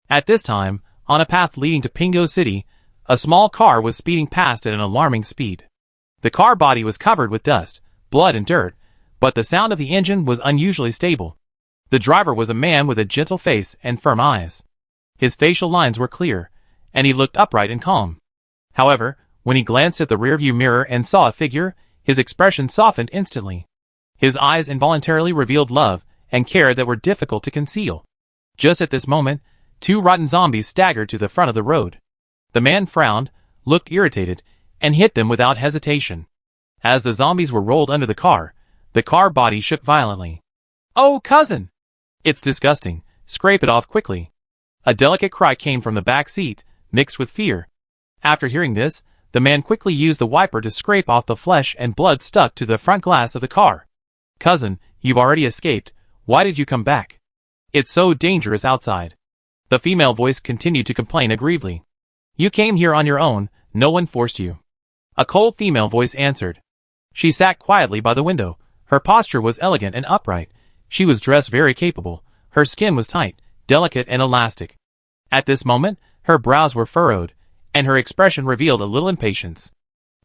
Speaker 1: At this time, on a path leading to Pingzhou City, a small car was speeding past at an alarming speed. The car body was covered with dust, blood and dirt, but the sound of the engine was unusually stable. The driver was a man with a gentle face and firm eyes. His facial lines were clear, and he looked upright and calm. However, when he glanced at the rearview mirror and saw a figure, his expression softened instantly. His eyes involuntarily revealed love and care that were difficult to conceal. Just at this moment, 2 rotten zombies staggered to the front of the road. The man frowned, looked irritated, and hit them without hesitation. As the zombies were rolled under the car body shook violently. "Oh, cousin! It's disgusting, scrape it off quickly." A delicate cry came from the back seat, mixed with fear. After hearing this, the man quickly used the wiper to scrape off the flesh and blood stuck to the front glass of the car. "Cousin, you've already escaped. Why did you come back? It's so dangerous outside." The female voice continued to complain aggrievedly. "You came here on your own, no one forced you." A cold female voice answered. She sat quietly by the window. Her posture was elegant and upright. She was dressed very capable. Her skin was tight, delicate and elastic. At this moment, her brows were furrowed, and her expression revealed a little impatience.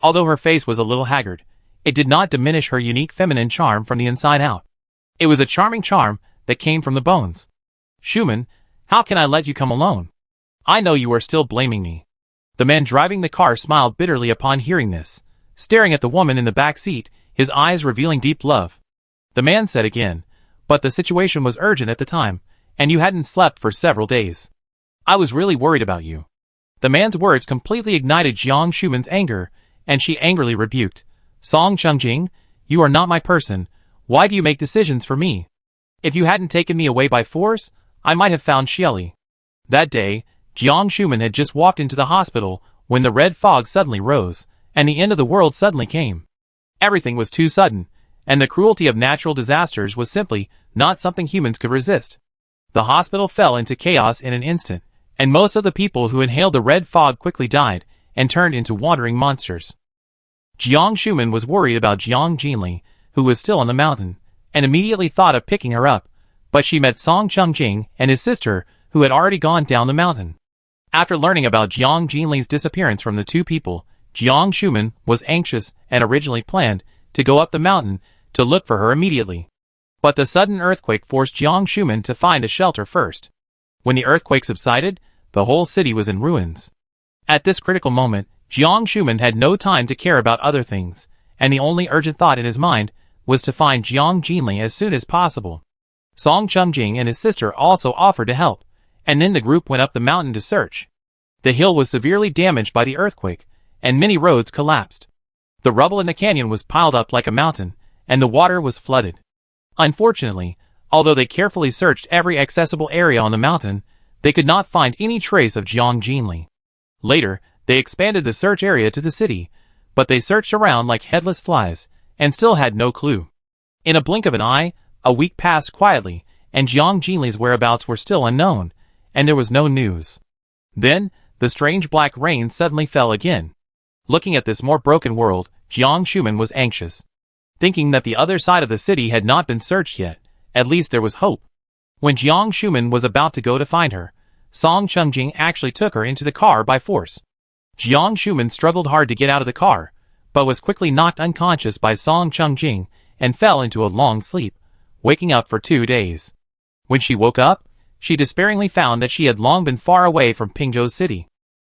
Speaker 1: Although her face was a little haggard, it did not diminish her unique feminine charm from the inside out. It was a charming charm that came from the bones. "Schumann, how can I let you come alone? I know you are still blaming me." The man driving the car smiled bitterly upon hearing this, staring at the woman in the back seat, his eyes revealing deep love. The man said again, "But the situation was urgent at the time, and you hadn't slept for several days. I was really worried about you." The man's words completely ignited Jiang Shuman's anger, and she angrily rebuked. "Song Chungjing, you are not my person. Why do you make decisions for me? If you hadn't taken me away by force, I might have found Xieli." That day, Jiang Shuman had just walked into the hospital when the red fog suddenly rose, and the end of the world suddenly came. Everything was too sudden, and the cruelty of natural disasters was simply not something humans could resist. The hospital fell into chaos in an instant, and most of the people who inhaled the red fog quickly died and turned into wandering monsters. Jiang Shuman was worried about Jiang Jinli, who was still on the mountain, and immediately thought of picking her up, but she met Song Chungjing and his sister, who had already gone down the mountain. After learning about Jiang Jinli's disappearance from the 2 people, Jiang Shuman was anxious and originally planned to go up the mountain to look for her immediately. But the sudden earthquake forced Jiang Shuman to find a shelter first. When the earthquake subsided, the whole city was in ruins. At this critical moment, Jiang Shuman had no time to care about other things, and the only urgent thought in his mind was to find Jiang Jinli as soon as possible. Song Chungjing and his sister also offered to help, and then the group went up the mountain to search. The hill was severely damaged by the earthquake, and many roads collapsed. The rubble in the canyon was piled up like a mountain, and the water was flooded. Unfortunately, although they carefully searched every accessible area on the mountain, they could not find any trace of Jiang Jinli. Later, they expanded the search area to the city, but they searched around like headless flies, and still had no clue. In a blink of an eye, a week passed quietly, and Jiang Jinli's whereabouts were still unknown, and there was no news. Then, the strange black rain suddenly fell again. Looking at this more broken world, Jiang Shuman was anxious. Thinking that the other side of the city had not been searched yet, at least there was hope. When Jiang Shuman was about to go to find her, Song Chungjing actually took her into the car by force. Jiang Shuman struggled hard to get out of the car, but was quickly knocked unconscious by Song Chungjing and fell into a long sleep, waking up for 2 days. When she woke up, she despairingly found that she had long been far away from Pingzhou City.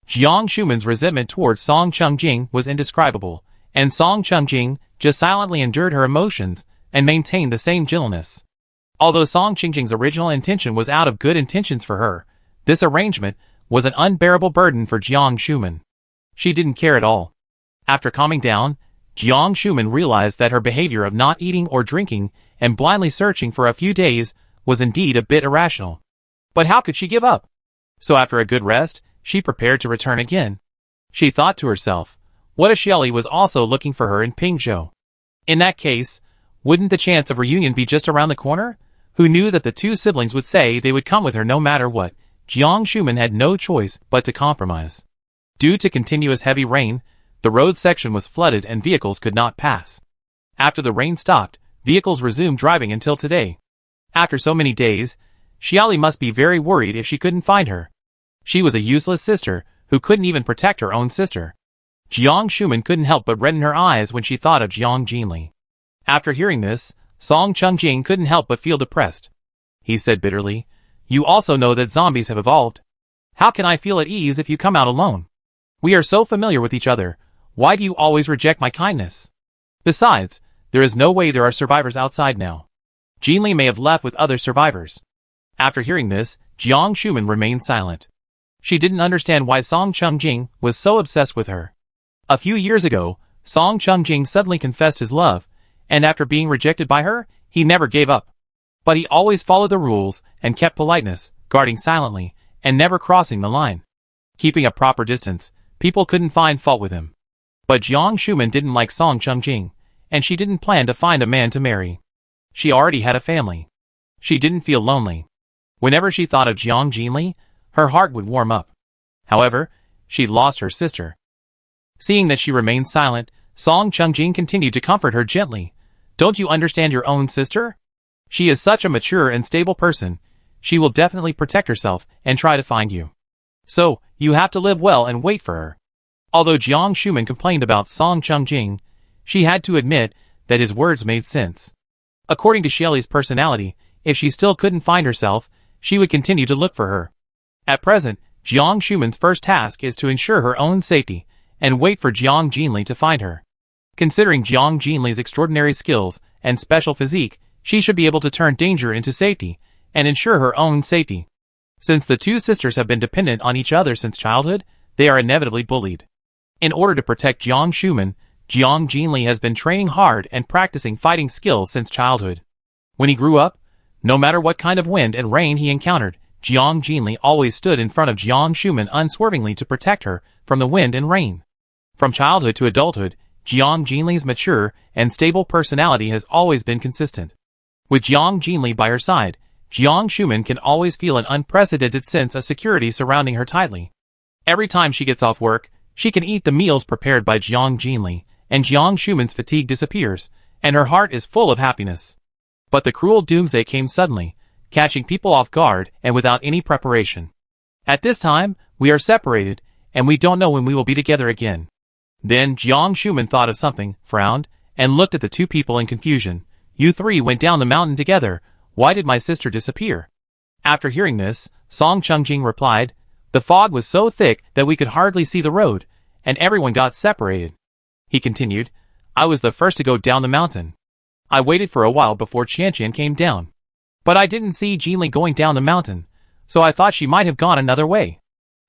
Speaker 1: Jiang Shuman's resentment towards Song Chungjing was indescribable, and Song Chungjing just silently endured her emotions and maintained the same gentleness. Although Song Chungjing's original intention was out of good intentions for her, this arrangement was an unbearable burden for Jiang Shuman. She didn't care at all. After calming down, Jiang Shuman realized that her behavior of not eating or drinking and blindly searching for a few days was indeed a bit irrational. But how could she give up? So after a good rest, she prepared to return again. She thought to herself, what if Shelley was also looking for her in Pingzhou? In that case, wouldn't the chance of reunion be just around the corner? Who knew that the two siblings would say they would come with her no matter what? Jiang Shuman had no choice but to compromise. Due to continuous heavy rain, the road section was flooded and vehicles could not pass. After the rain stopped, vehicles resumed driving until today. After so many days, Xiaoli must be very worried if she couldn't find her. She was a useless sister who couldn't even protect her own sister. Jiang Shuman couldn't help but redden her eyes when she thought of Jiang Jinli. After hearing this, Song Chungjing couldn't help but feel depressed. He said bitterly, "You also know that zombies have evolved. How can I feel at ease if you come out alone? We are so familiar with each other. Why do you always reject my kindness? Besides, there is no way there are survivors outside now. Jinli may have left with other survivors." After hearing this, Jiang Shuman remained silent. She didn't understand why Song Chungjing was so obsessed with her. A few years ago, Song Chungjing suddenly confessed his love, and after being rejected by her, he never gave up. But he always followed the rules and kept politeness, guarding silently, and never crossing the line. Keeping a proper distance, people couldn't find fault with him. But Jiang Shuman didn't like Song Chungjing, and she didn't plan to find a man to marry. She already had a family. She didn't feel lonely. Whenever she thought of Jiang Jinli, her heart would warm up. However, she'd lost her sister. Seeing that she remained silent, Song Chungjing continued to comfort her gently. "Don't you understand your own sister? She is such a mature and stable person. She will definitely protect herself and try to find you. So, you have to live well and wait for her." Although Jiang Shuman complained about Song Chungjing, she had to admit that his words made sense. According to Shelley's personality, if she still couldn't find herself, she would continue to look for her. At present, Jiang Shuman's first task is to ensure her own safety and wait for Jiang Jinli to find her. Considering Jiang Jinli's extraordinary skills and special physique, she should be able to turn danger into safety and ensure her own safety. Since the two sisters have been dependent on each other since childhood, they are inevitably bullied. In order to protect Jiang Shuman, Jiang Jinli has been training hard and practicing fighting skills since childhood. When he grew up, no matter what kind of wind and rain he encountered, Jiang Jinli always stood in front of Jiang Shuman unswervingly to protect her from the wind and rain. From childhood to adulthood, Jiang Jinli's mature and stable personality has always been consistent. With Jiang Jinli by her side, Jiang Shuman can always feel an unprecedented sense of security surrounding her tightly. Every time she gets off work, she can eat the meals prepared by Jiang Jinli, and Jiang Shuman's fatigue disappears, and her heart is full of happiness. But the cruel doomsday came suddenly, catching people off guard and without any preparation. At this time, we are separated, and we don't know when we will be together again. Then Jiang Shuman thought of something, frowned, and looked at the two people in confusion. "You three went down the mountain together. Why did my sister disappear?" After hearing this, Song Chungjing replied, "The fog was so thick that we could hardly see the road, and everyone got separated." He continued, "I was the first to go down the mountain. I waited for a while before Qianqian came down. But I didn't see Jinli going down the mountain, so I thought she might have gone another way.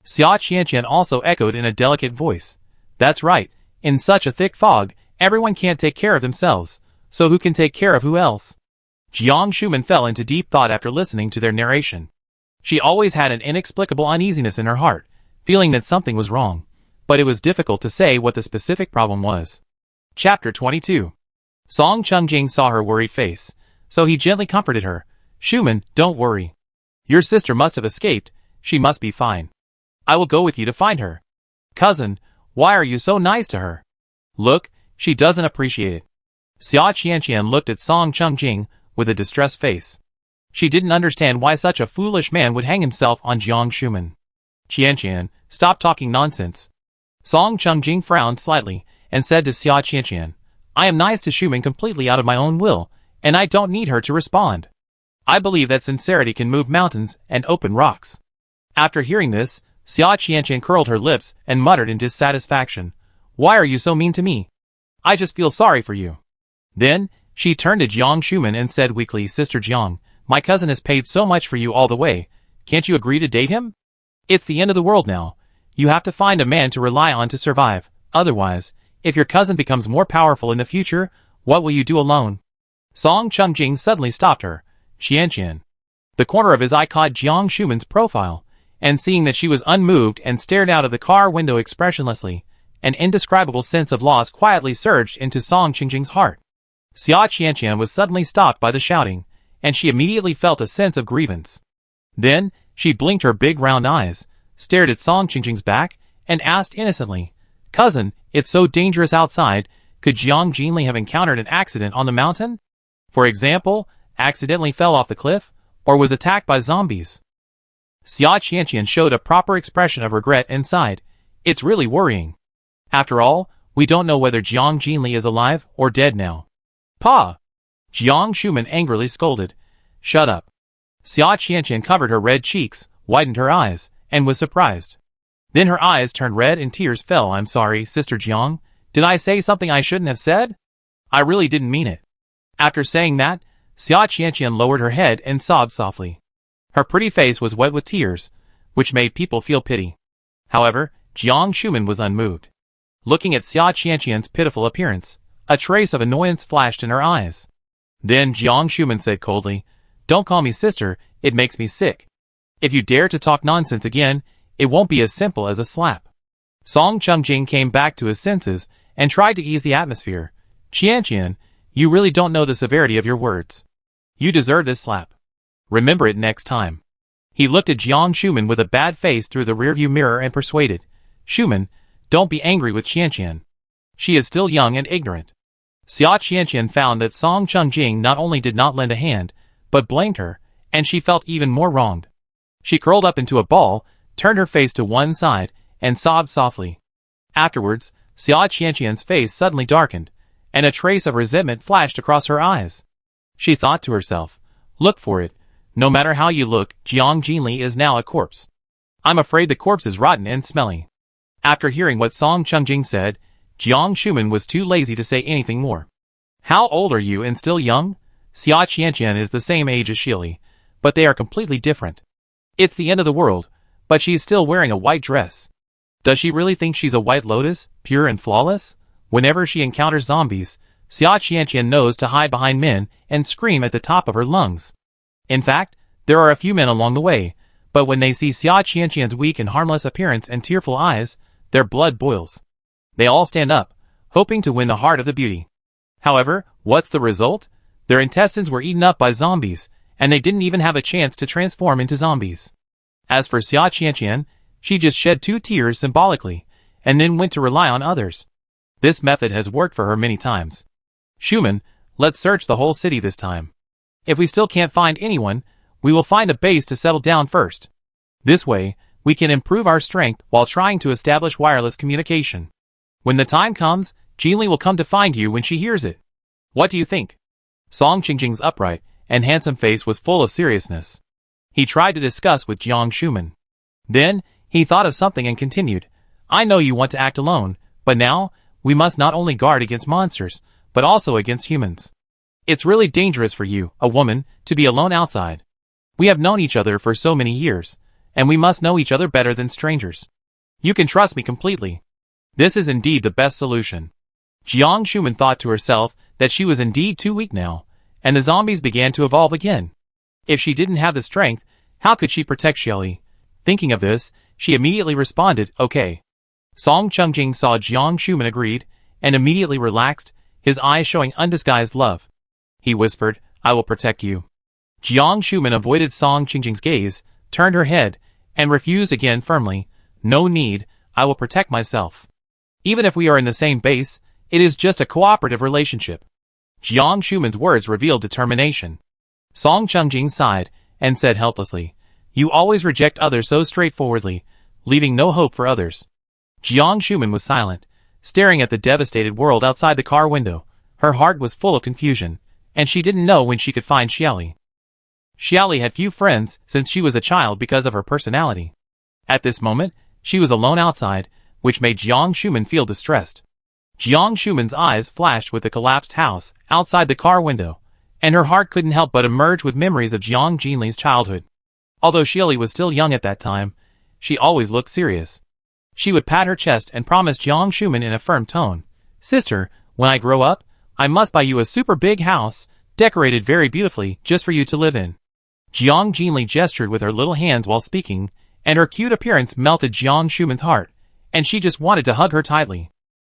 Speaker 1: Xia Qianqian also echoed in a delicate voice. That's right, in such a thick fog, everyone can't take care of themselves, so who can take care of who else? Jiang Shuman fell into deep thought after listening to their narration. She always had an inexplicable uneasiness in her heart, feeling that something was wrong, but it was difficult to say what the specific problem was. Chapter 22. Song Chungjing saw her worried face, so he gently comforted her. Shuman, don't worry. Your sister must have escaped, she must be fine. I will go with you to find her. Cousin, why are you so nice to her? Look, she doesn't appreciate it. Xia Qianqian looked at Song Chungjing with a distressed face. She didn't understand why such a foolish man would hang himself on Jiang Shuman. Qianqian, stop talking nonsense. Song Chungjing frowned slightly and said to Xia Qianqian, I am nice to Shuman completely out of my own will, and I don't need her to respond. I believe that sincerity can move mountains and open rocks. After hearing this, Xia Qianqian curled her lips and muttered in dissatisfaction. Why are you so mean to me? I just feel sorry for you. Then, she turned to Jiang Shuman and said weakly, Sister Jiang, my cousin has paid so much for you all the way. Can't you agree to date him? It's the end of the world now. You have to find a man to rely on to survive. Otherwise, if your cousin becomes more powerful in the future, what will you do alone? Song Chungjing suddenly stopped her. Qianqian. The corner of his eye caught Jiang Shuman's profile, and seeing that she was unmoved and stared out of the car window expressionlessly, an indescribable sense of loss quietly surged into Song Chungjing's heart. Xia Qianqian was suddenly stopped by the shouting, and she immediately felt a sense of grievance. Then, she blinked her big round eyes, stared at Song Chungjing's back, and asked innocently, Cousin, it's so dangerous outside, could Jiang Jinli have encountered an accident on the mountain? For example, accidentally fell off the cliff, or was attacked by zombies? Xia Qianqian showed a proper expression of regret and sighed. It's really worrying. After all, we don't know whether Jiang Jinli is alive or dead now. Pa! Jiang Shuman angrily scolded. Shut up. Xia Qianqian covered her red cheeks, widened her eyes, and was surprised. Then her eyes turned red and tears fell. I'm sorry, Sister Jiang. Did I say something I shouldn't have said? I really didn't mean it. After saying that, Xia Qianqian lowered her head and sobbed softly. Her pretty face was wet with tears, which made people feel pity. However, Jiang Shuman was unmoved. Looking at Xia Qianqian's pitiful appearance, a trace of annoyance flashed in her eyes. Then Jiang Shuman said coldly, Don't call me sister, it makes me sick. If you dare to talk nonsense again, it won't be as simple as a slap. Song Chungjing came back to his senses and tried to ease the atmosphere. Qianqian, you really don't know the severity of your words. You deserve this slap. Remember it next time. He looked at Jiang Shuman with a bad face through the rearview mirror and persuaded, Shuman, don't be angry with Qianqian. She is still young and ignorant. Xia Qianqian found that Song Chungjing not only did not lend a hand, but blamed her, and she felt even more wronged. She curled up into a ball, turned her face to one side, and sobbed softly. Afterwards, Xia Qianqian's face suddenly darkened, and a trace of resentment flashed across her eyes. She thought to herself, Look for it. No matter how you look, Jiang Jinli is now a corpse. I'm afraid the corpse is rotten and smelly. After hearing what Song Chungjing said, Jiang Shuman was too lazy to say anything more. How old are you and still young? Xia Qianqian is the same age as Shili, but they are completely different. It's the end of the world, but she's still wearing a white dress. Does she really think she's a white lotus, pure and flawless? Whenever she encounters zombies, Xia Qianqian knows to hide behind men and scream at the top of her lungs. In fact, there are a few men along the way, but when they see Xia Qianqian's weak and harmless appearance and tearful eyes, their blood boils. They all stand up, hoping to win the heart of the beauty. However, what's the result? Their intestines were eaten up by zombies, and they didn't even have a chance to transform into zombies. As for Xia Qianqian, she just shed 2 tears symbolically, and then went to rely on others. This method has worked for her many times. Shuman, let's search the whole city this time. If we still can't find anyone, we will find a base to settle down first. This way, we can improve our strength while trying to establish wireless communication. When the time comes, Jinli will come to find you when she hears it. What do you think? Song Chungjing's upright and handsome face was full of seriousness. He tried to discuss with Jiang Shuman. Then, he thought of something and continued, I know you want to act alone, but now, we must not only guard against monsters, but also against humans. It's really dangerous for you, a woman, to be alone outside. We have known each other for so many years, and we must know each other better than strangers. You can trust me completely. This is indeed the best solution. Jiang Shuman thought to herself that she was indeed too weak now, and the zombies began to evolve again. If she didn't have the strength, how could she protect Xiaoli? Thinking of this, she immediately responded, okay. Song Chungjing saw Jiang Shuman agreed, and immediately relaxed, his eyes showing undisguised love. He whispered, I will protect you. Jiang Shuman avoided Song Qingjing's gaze, turned her head, and refused again firmly, no need, I will protect myself. Even if we are in the same base, it is just a cooperative relationship. Jiang Shuman's words revealed determination. Song Chungjing sighed, and said helplessly, you always reject others so straightforwardly, leaving no hope for others. Jiang Shuman was silent, staring at the devastated world outside the car window. Her heart was full of confusion, and she didn't know when she could find Xiaoli. Xiaoli had few friends since she was a child because of her personality. At this moment, she was alone outside, which made Jiang Shuman feel distressed. Jiang Shuman's eyes flashed with the collapsed house outside the car window, and her heart couldn't help but emerge with memories of Jiang Jinli's childhood. Although Xiaoli was still young at that time, she always looked serious. She would pat her chest and promise Jiang Shuman in a firm tone, Sister, when I grow up, I must buy you a super big house, decorated very beautifully, just for you to live in. Jiang Jinli gestured with her little hands while speaking, and her cute appearance melted Jiang Shuman's heart, and she just wanted to hug her tightly.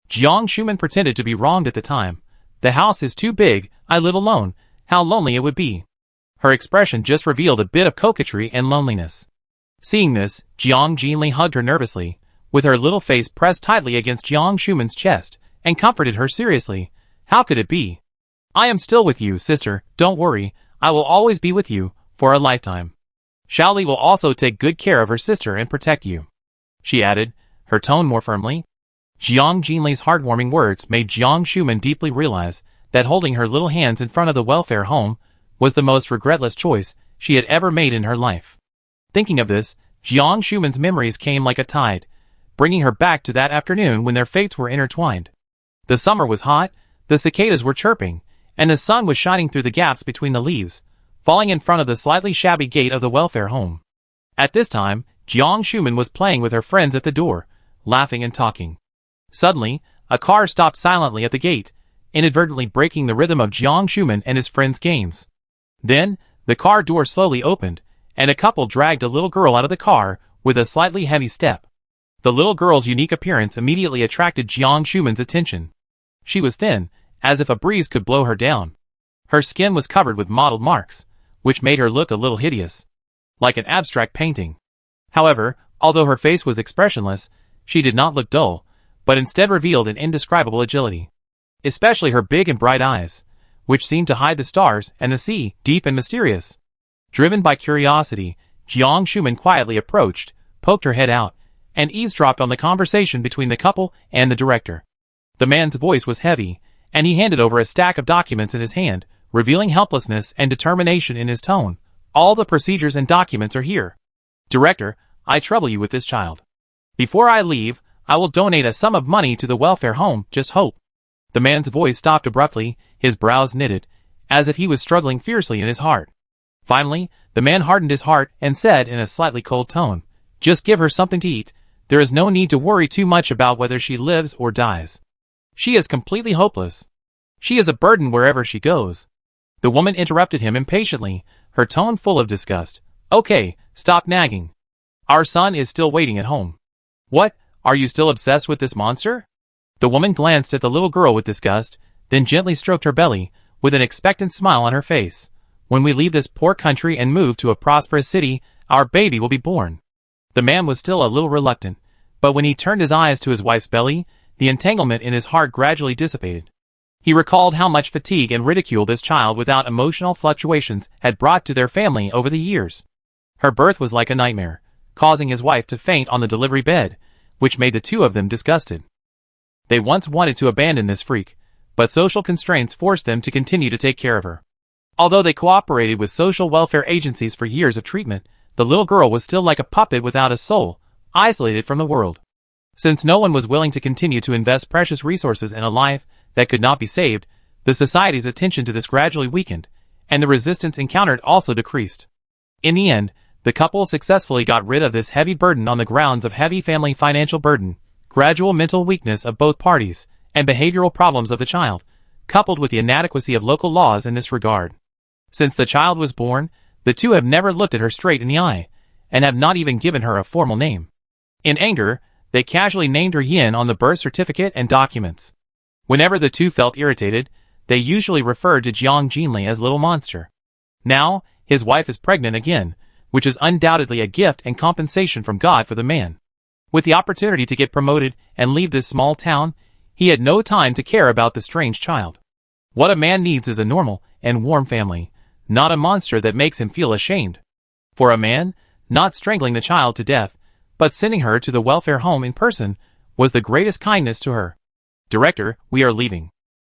Speaker 1: Jiang Shuman pretended to be wronged at the time. The house is too big, I live alone, how lonely it would be. Her expression just revealed a bit of coquetry and loneliness. Seeing this, Jiang Jinli hugged her nervously, with her little face pressed tightly against Jiang Shuman's chest, and comforted her seriously. How could it be? I am still with you, sister, don't worry, I will always be with you, for a lifetime. Xiaoli will also take good care of her sister and protect you. She added, her tone more firmly. Jiang Jinli's heartwarming words made Jiang Shuman deeply realize that holding her little hands in front of the welfare home was the most regretless choice she had ever made in her life. Thinking of this, Jiang Shuman's memories came like a tide, bringing her back to that afternoon when their fates were intertwined. The summer was hot, the cicadas were chirping, and the sun was shining through the gaps between the leaves, falling in front of the slightly shabby gate of the welfare home. At this time, Jiang Shuman was playing with her friends at the door, laughing and talking. Suddenly, a car stopped silently at the gate, inadvertently breaking the rhythm of Jiang Shuman and his friends' games. Then, the car door slowly opened, and a couple dragged a little girl out of the car with a slightly heavy step. The little girl's unique appearance immediately attracted Jiang Shuman's attention. She was thin, as if a breeze could blow her down. Her skin was covered with mottled marks, which made her look a little hideous, like an abstract painting. However, although her face was expressionless, she did not look dull, but instead revealed an indescribable agility. Especially her big and bright eyes, which seemed to hide the stars and the sea, deep and mysterious. Driven by curiosity, Jiang Shuman quietly approached, poked her head out, and eavesdropped on the conversation between the couple and the director. The man's voice was heavy, and he handed over a stack of documents in his hand, revealing helplessness and determination in his tone. All the procedures and documents are here. Director, I trouble you with this child. Before I leave, I will donate a sum of money to the welfare home, just hope. The man's voice stopped abruptly, his brows knitted, as if he was struggling fiercely in his heart. Finally, the man hardened his heart and said in a slightly cold tone, just give her something to eat. There is no need to worry too much about whether she lives or dies. She is completely hopeless. She is a burden wherever she goes. The woman interrupted him impatiently, her tone full of disgust. Okay, stop nagging. Our son is still waiting at home. What, are you still obsessed with this monster? The woman glanced at the little girl with disgust, then gently stroked her belly, with an expectant smile on her face. When we leave this poor country and move to a prosperous city, our baby will be born. The man was still a little reluctant, but when he turned his eyes to his wife's belly, the entanglement in his heart gradually dissipated. He recalled how much fatigue and ridicule this child without emotional fluctuations had brought to their family over the years. Her birth was like a nightmare, causing his wife to faint on the delivery bed, which made the two of them disgusted. They once wanted to abandon this freak, but social constraints forced them to continue to take care of her. Although they cooperated with social welfare agencies for years of treatment, the little girl was still like a puppet without a soul, isolated from the world. Since no one was willing to continue to invest precious resources in a life that could not be saved, the society's attention to this gradually weakened, and the resistance encountered also decreased. In the end, The couple successfully got rid of this heavy burden on the grounds of heavy family financial burden, gradual mental weakness of both parties, and behavioral problems of the child, coupled with the inadequacy of local laws in this regard. Since the child was born, the two have never looked at her straight in the eye, and have not even given her a formal name. In anger, they casually named her Yin on the birth certificate and documents. Whenever the two felt irritated, they usually referred to Jiang Jinli as Little Monster. Now, his wife is pregnant again, which is undoubtedly a gift and compensation from God for the man. With the opportunity to get promoted and leave this small town, he had no time to care about the strange child. What a man needs is a normal and warm family, not a monster that makes him feel ashamed. For a man, not strangling the child to death, but sending her to the welfare home in person, was the greatest kindness to her. Director, we are leaving.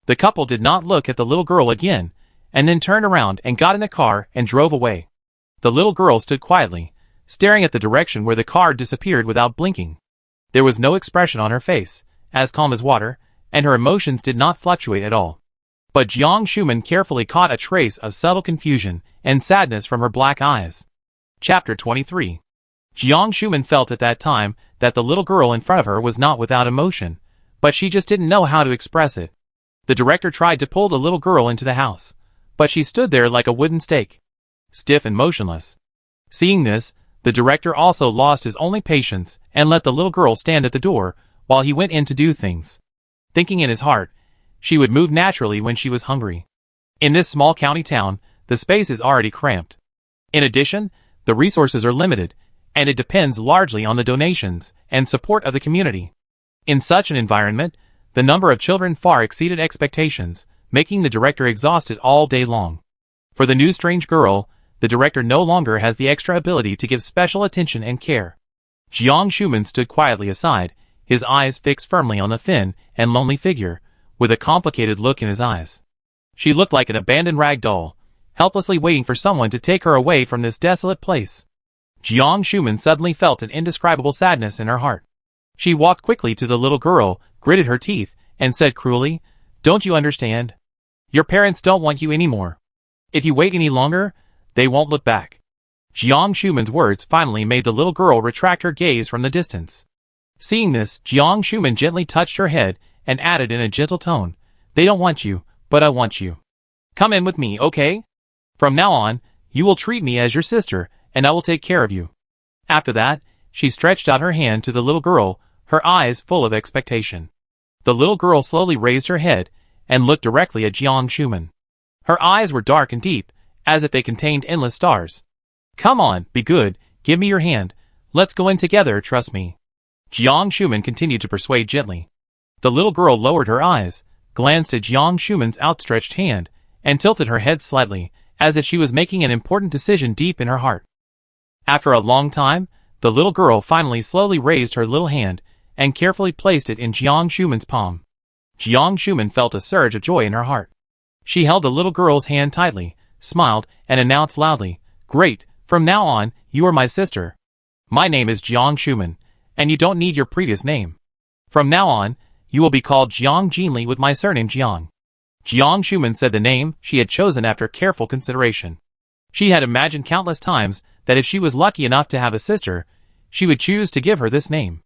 Speaker 1: The couple did not look at the little girl again, and then turned around and got in a car and drove away. The little girl stood quietly, staring at the direction where the car disappeared without blinking. There was no expression on her face, as calm as water, and her emotions did not fluctuate at all. But Jiang Shuman carefully caught a trace of subtle confusion and sadness from her black eyes. Chapter 23. Jiang Shuman felt at that time that the little girl in front of her was not without emotion, but she just didn't know how to express it. The director tried to pull the little girl into the house, but she stood there like a wooden stake, stiff and motionless. Seeing this, the director also lost his only patience and let the little girl stand at the door while he went in to do things. Thinking in his heart, she would move naturally when she was hungry. In this small county town, the space is already cramped. In addition, the resources are limited, and it depends largely on the donations and support of the community. In such an environment, the number of children far exceeded expectations, making the director exhausted all day long. For the new strange girl, the director no longer has the extra ability to give special attention and care. Jiang Shuman stood quietly aside, his eyes fixed firmly on the thin and lonely figure, with a complicated look in his eyes. She looked like an abandoned rag doll, helplessly waiting for someone to take her away from this desolate place. Jiang Shuman suddenly felt an indescribable sadness in her heart. She walked quickly to the little girl, gritted her teeth, and said cruelly, "Don't you understand? Your parents don't want you anymore. If you wait any longer, they won't look back." Jiang Shuman's words finally made the little girl retract her gaze from the distance. Seeing this, Jiang Shuman gently touched her head and added in a gentle tone, "They don't want you, but I want you. Come in with me, okay? From now on, you will treat me as your sister, and I will take care of you." After that, she stretched out her hand to the little girl, her eyes full of expectation. The little girl slowly raised her head and looked directly at Jiang Shuman. Her eyes were dark and deep, as if they contained endless stars. "Come on, be good, give me your hand. Let's go in together, trust me." Jiang Shuman continued to persuade gently. The little girl lowered her eyes, glanced at Jiang Shuman's outstretched hand, and tilted her head slightly, as if she was making an important decision deep in her heart. After a long time, the little girl finally slowly raised her little hand and carefully placed it in Jiang Shuman's palm. Jiang Shuman felt a surge of joy in her heart. She held the little girl's hand tightly, smiled, and announced loudly, "Great, from now on, you are my sister. My name is Jiang Shuman, and you don't need your previous name. From now on, you will be called Jiang Jinli with my surname Jiang." Jiang Shuman said the name she had chosen after careful consideration. She had imagined countless times that if she was lucky enough to have a sister, she would choose to give her this name.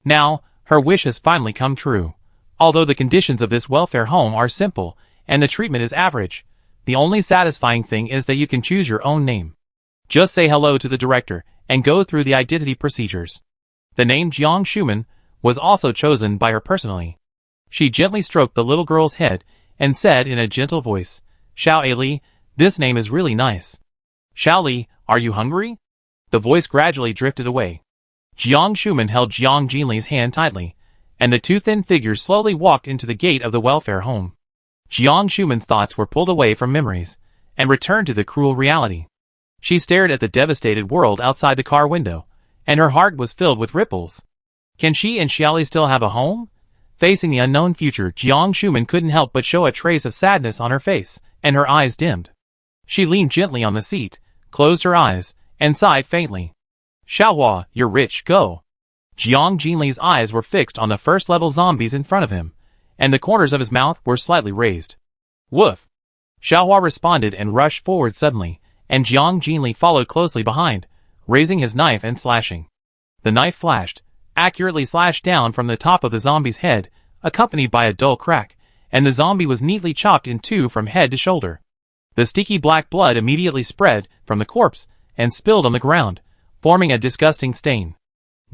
Speaker 1: Now, her wish has finally come true. Although the conditions of this welfare home are simple, and the treatment is average, the only satisfying thing is that you can choose your own name. Just say hello to the director, and go through the identity procedures. The name Jiang Shuman was also chosen by her personally. She gently stroked the little girl's head, and said in a gentle voice, "Xiao Li, this name is really nice. Xiao Li, are you hungry?" The voice gradually drifted away. Jiang Shuman held Jiang Jinli's hand tightly, and the two thin figures slowly walked into the gate of the welfare home. Jiang Shuman's thoughts were pulled away from memories, and returned to the cruel reality. She stared at the devastated world outside the car window, and her heart was filled with ripples. Can she and Xiaoli still have a home? Facing the unknown future, Jiang Shuman couldn't help but show a trace of sadness on her face, and her eyes dimmed. She leaned gently on the seat, closed her eyes, and sighed faintly. "Xiaohua, you're rich, go." Jiang Jinli's eyes were fixed on the first-level zombies in front of him, and the corners of his mouth were slightly raised. "Woof!" Xiaohua responded and rushed forward suddenly, and Jiang Jinli followed closely behind, raising his knife and slashing. The knife flashed, accurately slashed down from the top of the zombie's head, accompanied by a dull crack, and the zombie was neatly chopped in two from head to shoulder. The sticky black blood immediately spread from the corpse and spilled on the ground, forming a disgusting stain.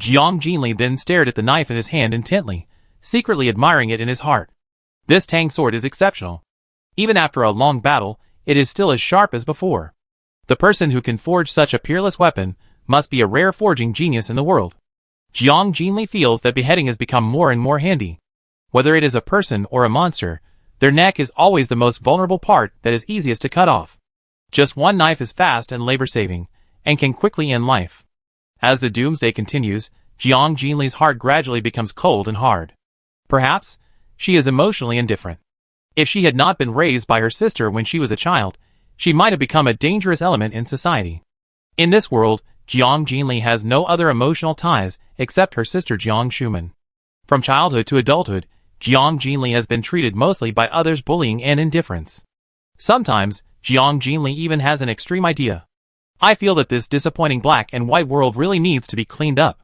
Speaker 1: Jiang Jinli then stared at the knife in his hand intently, secretly admiring it in his heart. This Tang sword is exceptional. Even after a long battle, it is still as sharp as before. The person who can forge such a peerless weapon must be a rare forging genius in the world. Jiang Jinli feels that beheading has become more and more handy. Whether it is a person or a monster, their neck is always the most vulnerable part that is easiest to cut off. Just one knife is fast and labor-saving, and can quickly end life. As the doomsday continues, Jiang Jinli's heart gradually becomes cold and hard. Perhaps, she is emotionally indifferent. If she had not been raised by her sister when she was a child, she might have become a dangerous element in society. In this world, Jiang Jinli has no other emotional ties except her sister Jiang Shuman. From childhood to adulthood, Jiang Jinli has been treated mostly by others' bullying and indifference. Sometimes, Jiang Jinli even has an extreme idea. I feel that this disappointing black and white world really needs to be cleaned up.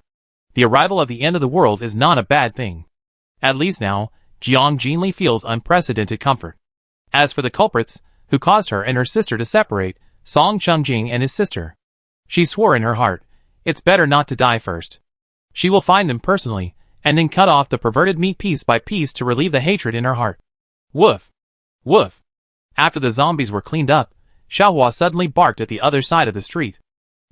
Speaker 1: The arrival of the end of the world is not a bad thing. At least now, Jiang Jinli feels unprecedented comfort. As for the culprits, who caused her and her sister to separate, Song Chungjing and his sister, she swore in her heart, it's better not to die first. She will find them personally, and then cut off the perverted meat piece by piece to relieve the hatred in her heart. Woof! Woof! After the zombies were cleaned up, Xiaohua suddenly barked at the other side of the street.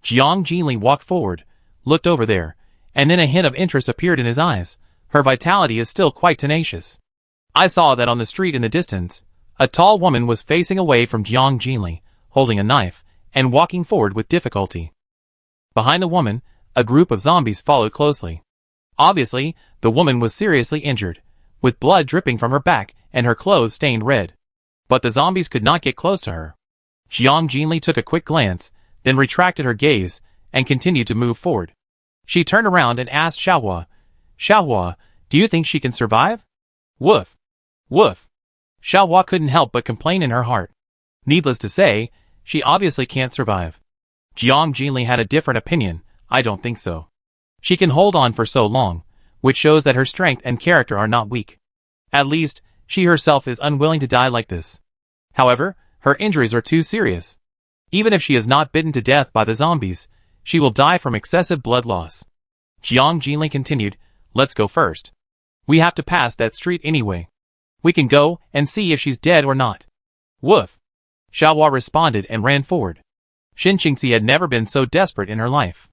Speaker 1: Jiang Jinli walked forward, looked over there, and then a hint of interest appeared in his eyes. Her vitality is still quite tenacious. I saw that on the street in the distance, a tall woman was facing away from Jiang Jinli, holding a knife, and walking forward with difficulty. Behind the woman, a group of zombies followed closely. Obviously, the woman was seriously injured, with blood dripping from her back and her clothes stained red. But the zombies could not get close to her. Jiang Jinli took a quick glance, then retracted her gaze, and continued to move forward. She turned around and asked Xiaohua, Xiaohua, do you think she can survive? Woof! Woof! Xiaohua couldn't help but complain in her heart. Needless to say, she obviously can't survive. Jiang Jinli had a different opinion. I don't think so. She can hold on for so long, which shows that her strength and character are not weak. At least, she herself is unwilling to die like this. However, her injuries are too serious. Even if she is not bitten to death by the zombies, she will die from excessive blood loss. Jiang Jinli continued, let's go first. We have to pass that street anyway. We can go and see if she's dead or not. Woof! Xiaohua responded and ran forward. Xin Qingxi had never been so desperate in her life.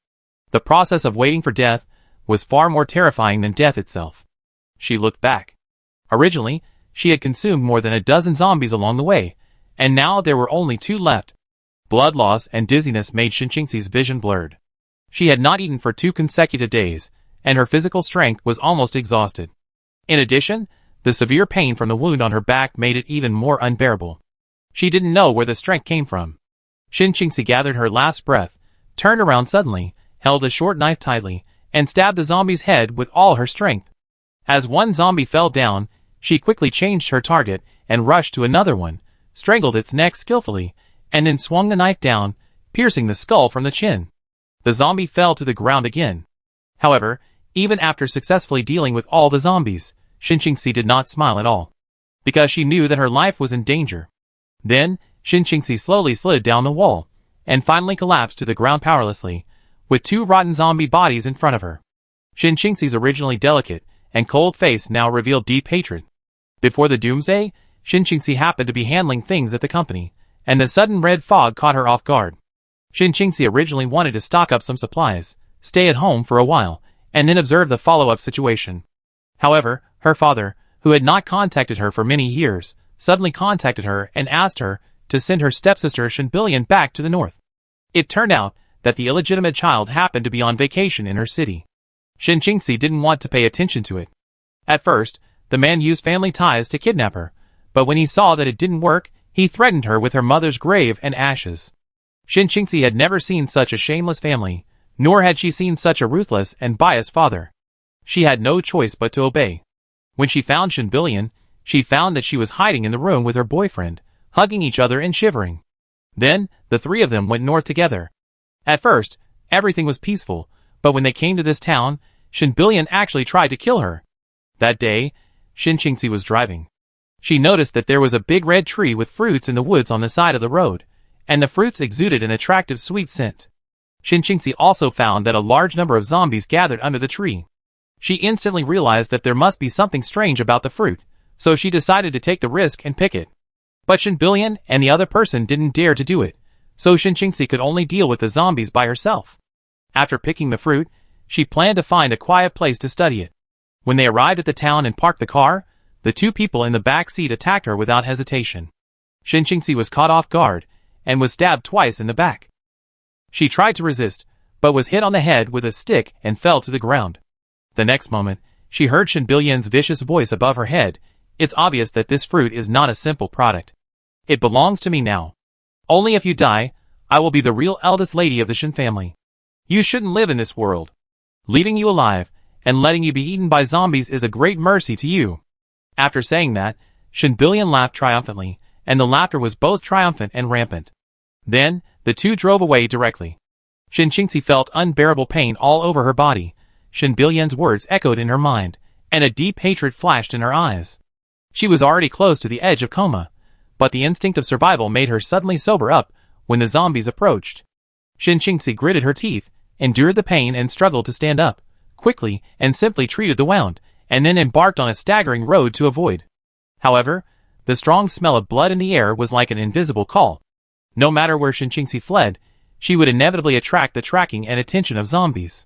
Speaker 1: The process of waiting for death was far more terrifying than death itself. She looked back. Originally, she had consumed more than a dozen zombies along the way, and now there were only 2 left. Blood loss and dizziness made Xin Qingxi's vision blurred. She had not eaten for 2 consecutive days, and her physical strength was almost exhausted. In addition, the severe pain from the wound on her back made it even more unbearable. She didn't know where the strength came from. Xin Qingxi gathered her last breath, turned around suddenly, held a short knife tightly, and stabbed the zombie's head with all her strength. As one zombie fell down, she quickly changed her target and rushed to another one, strangled its neck skillfully, and then swung the knife down, piercing the skull from the chin. The zombie fell to the ground again. However, even after successfully dealing with all the zombies, Xin Qingxi did not smile at all, because she knew that her life was in danger. Then, Xin Qingxi slowly slid down the wall, and finally collapsed to the ground powerlessly, with 2 rotten zombie bodies in front of her. Xin Qingxi's originally delicate and cold face now revealed deep hatred. Before the doomsday, Xin Qingxi happened to be handling things at the company, and the sudden red fog caught her off guard. Xin Qingxi originally wanted to stock up some supplies, stay at home for a while, and then observe the follow-up situation. However, her father, who had not contacted her for many years, suddenly contacted her and asked her to send her stepsister Shenbilian back to the north. It turned out that the illegitimate child happened to be on vacation in her city. Xin Qingxi didn't want to pay attention to it. At first, the man used family ties to kidnap her, but when he saw that it didn't work, he threatened her with her mother's grave and ashes. Xin Qingxi had never seen such a shameless family, nor had she seen such a ruthless and biased father. She had no choice but to obey. When she found Shenbilian, she found that she was hiding in the room with her boyfriend, hugging each other and shivering. Then, the 3 of them went north together. At first, Everything was peaceful, but when they came to this town, Shin Billion actually tried to kill her. That day, Shin Qingxi was driving. She noticed that there was a big red tree with fruits in the woods on the side of the road, and the fruits exuded an attractive sweet scent. Shin Qingxi also found that a large number of zombies gathered under the tree. She instantly realized that there must be something strange about the fruit, so she decided to take the risk and pick it. But Shin Billion and the other person didn't dare to do it, so Shin Qingxi could only deal with the zombies by herself. After picking the fruit, she planned to find a quiet place to study it. When they arrived at the town and parked the car, the two people in the back seat attacked her without hesitation. Shin Qingxi was caught off guard and was stabbed twice in the back. She tried to resist, but was hit on the head with a stick and fell to the ground. The next moment, she heard Shin Billion's vicious voice above her head. It's obvious that this fruit is not a simple product. It belongs to me now. Only if you die, I will be the real eldest lady of the Shin family. You shouldn't live in this world. Leaving you alive and letting you be eaten by zombies is a great mercy to you. After saying that, Shin Billion laughed triumphantly, and the laughter was both triumphant and rampant. Then, the two drove away directly. Shin Qingxi felt unbearable pain all over her body. Shin Billion's words echoed in her mind, and a deep hatred flashed in her eyes. She was already close to the edge of coma, but the instinct of survival made her suddenly sober up when the zombies approached. Shin Qingxi gritted her teeth, endured the pain and struggled to stand up, quickly and simply treated the wound, and then embarked on a staggering road to avoid. However, the strong smell of blood in the air was like an invisible call. No matter where Shin Qingxi fled, she would inevitably attract the tracking and attention of zombies.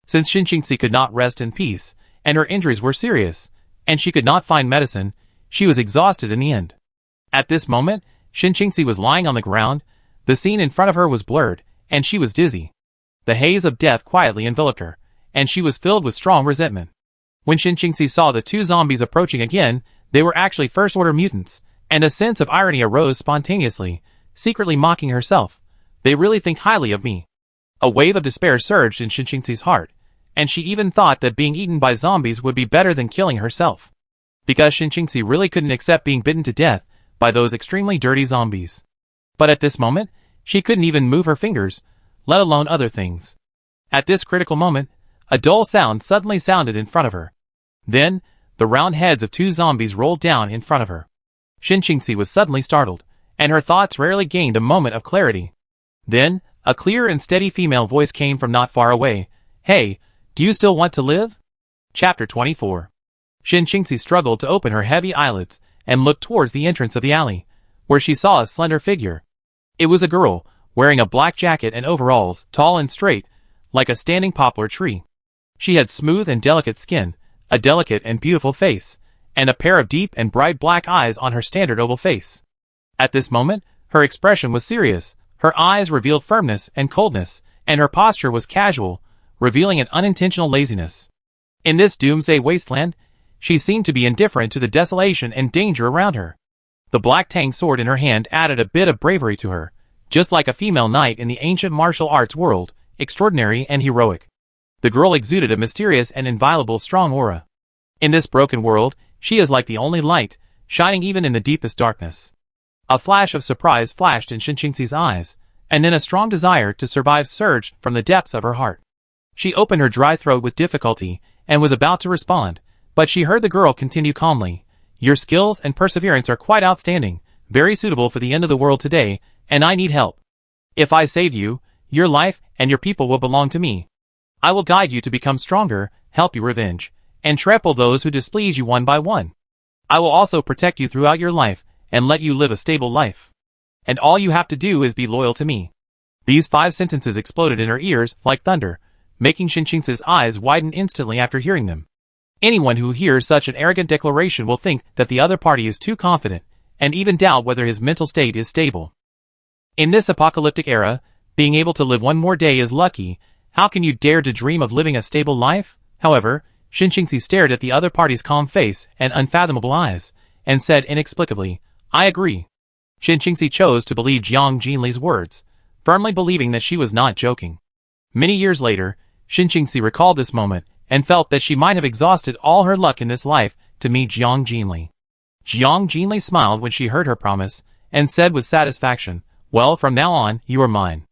Speaker 1: Since Shin Qingxi could not rest in peace, and her injuries were serious, and she could not find medicine, she was exhausted in the end. At this moment, Shin Qingxi was lying on the ground, the scene in front of her was blurred, and she was dizzy. The haze of death quietly enveloped her, and she was filled with strong resentment. When Shin Qingxi saw the two zombies approaching again, they were actually first-order mutants, and a sense of irony arose spontaneously, secretly mocking herself. They really think highly of me. A wave of despair surged in Shin Qingxi's heart, and she even thought that being eaten by zombies would be better than killing herself. Because Shin Qingxi really couldn't accept being bitten to death by those extremely dirty zombies. But at this moment, she couldn't even move her fingers, let alone other things. At this critical moment, a dull sound suddenly sounded in front of her. Then, the round heads of two zombies rolled down in front of her. Shin Qingxi was suddenly startled, and her thoughts rarely gained a moment of clarity. Then, a clear and steady female voice came from not far away. Hey, do you still want to live? Chapter 24. Shin Qingxi struggled to open her heavy eyelids and looked towards the entrance of the alley, where she saw a slender figure. It was a girl, wearing a black jacket and overalls, tall and straight, like a standing poplar tree. She had smooth and delicate skin, a delicate and beautiful face, and a pair of deep and bright black eyes on her standard oval face. At this moment, her expression was serious, her eyes revealed firmness and coldness, and her posture was casual, revealing an unintentional laziness. In this doomsday wasteland, she seemed to be indifferent to the desolation and danger around her. The black tang sword in her hand added a bit of bravery to her, just like a female knight in the ancient martial arts world, extraordinary and heroic. The girl exuded a mysterious and inviolable strong aura. In this broken world, she is like the only light, shining even in the deepest darkness. A flash of surprise flashed in Shin Qingxi's eyes, and then a strong desire to survive surged from the depths of her heart. She opened her dry throat with difficulty, and was about to respond, but she heard the girl continue calmly. Your skills and perseverance are quite outstanding, very suitable for the end of the world today, and I need help. If I save you, your life and your people will belong to me. I will guide you to become stronger, help you revenge, and trample those who displease you one by one. I will also protect you throughout your life, and let you live a stable life. And all you have to do is be loyal to me. These 5 sentences exploded in her ears like thunder, making Shin Qingxi's eyes widen instantly after hearing them. Anyone who hears such an arrogant declaration will think that the other party is too confident, and even doubt whether his mental state is stable. In this apocalyptic era, being able to live one more day is lucky. How can you dare to dream of living a stable life? However, Shin Qingxi stared at the other party's calm face and unfathomable eyes, and said inexplicably, I agree. Shin Qingxi chose to believe Jiang Jinli's words, firmly believing that she was not joking. Many years later, Shin Qingxi recalled this moment, and felt that she might have exhausted all her luck in this life to meet Jiang Jinli. Jiang Jinli smiled when she heard her promise, and said with satisfaction, well, from now on, you are mine.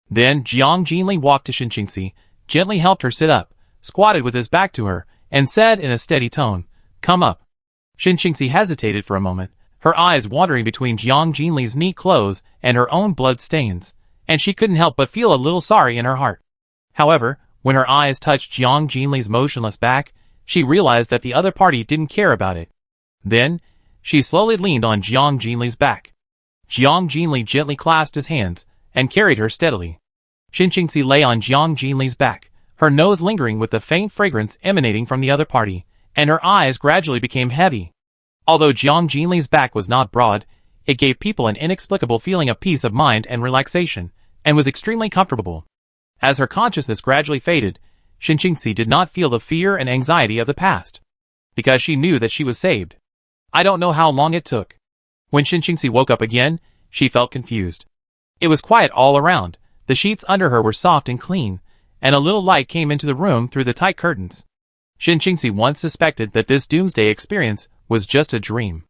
Speaker 1: Then Jiang Jinli walked to Shinqingxi, gently helped her sit up, squatted with his back to her, and said in a steady tone, "Come up." Shinqingxi hesitated for a moment, her eyes wandering between Jiang Jinli's neat clothes and her own blood stains, and she couldn't help but feel a little sorry in her heart. However, when her eyes touched Jiang Jinli's motionless back, she realized that the other party didn't care about it. Then, she slowly leaned on Jiang Jinli's back. Jiang Jinli gently clasped his hands and carried her steadily. Shinqingxi lay on Jiang Jinli's back, her nose lingering with the faint fragrance emanating from the other party, and her eyes gradually became heavy. Although Jiang Jinli's back was not broad, it gave people an inexplicable feeling of peace of mind and relaxation, and was extremely comfortable. As her consciousness gradually faded, Shinqingxi did not feel the fear and anxiety of the past, because she knew that she was saved. I don't know how long it took. When Shinqingxi woke up again, she felt confused. It was quiet all around, the sheets under her were soft and clean, and a little light came into the room through the tight curtains. Shinqingxi once suspected that this doomsday experience was just a dream.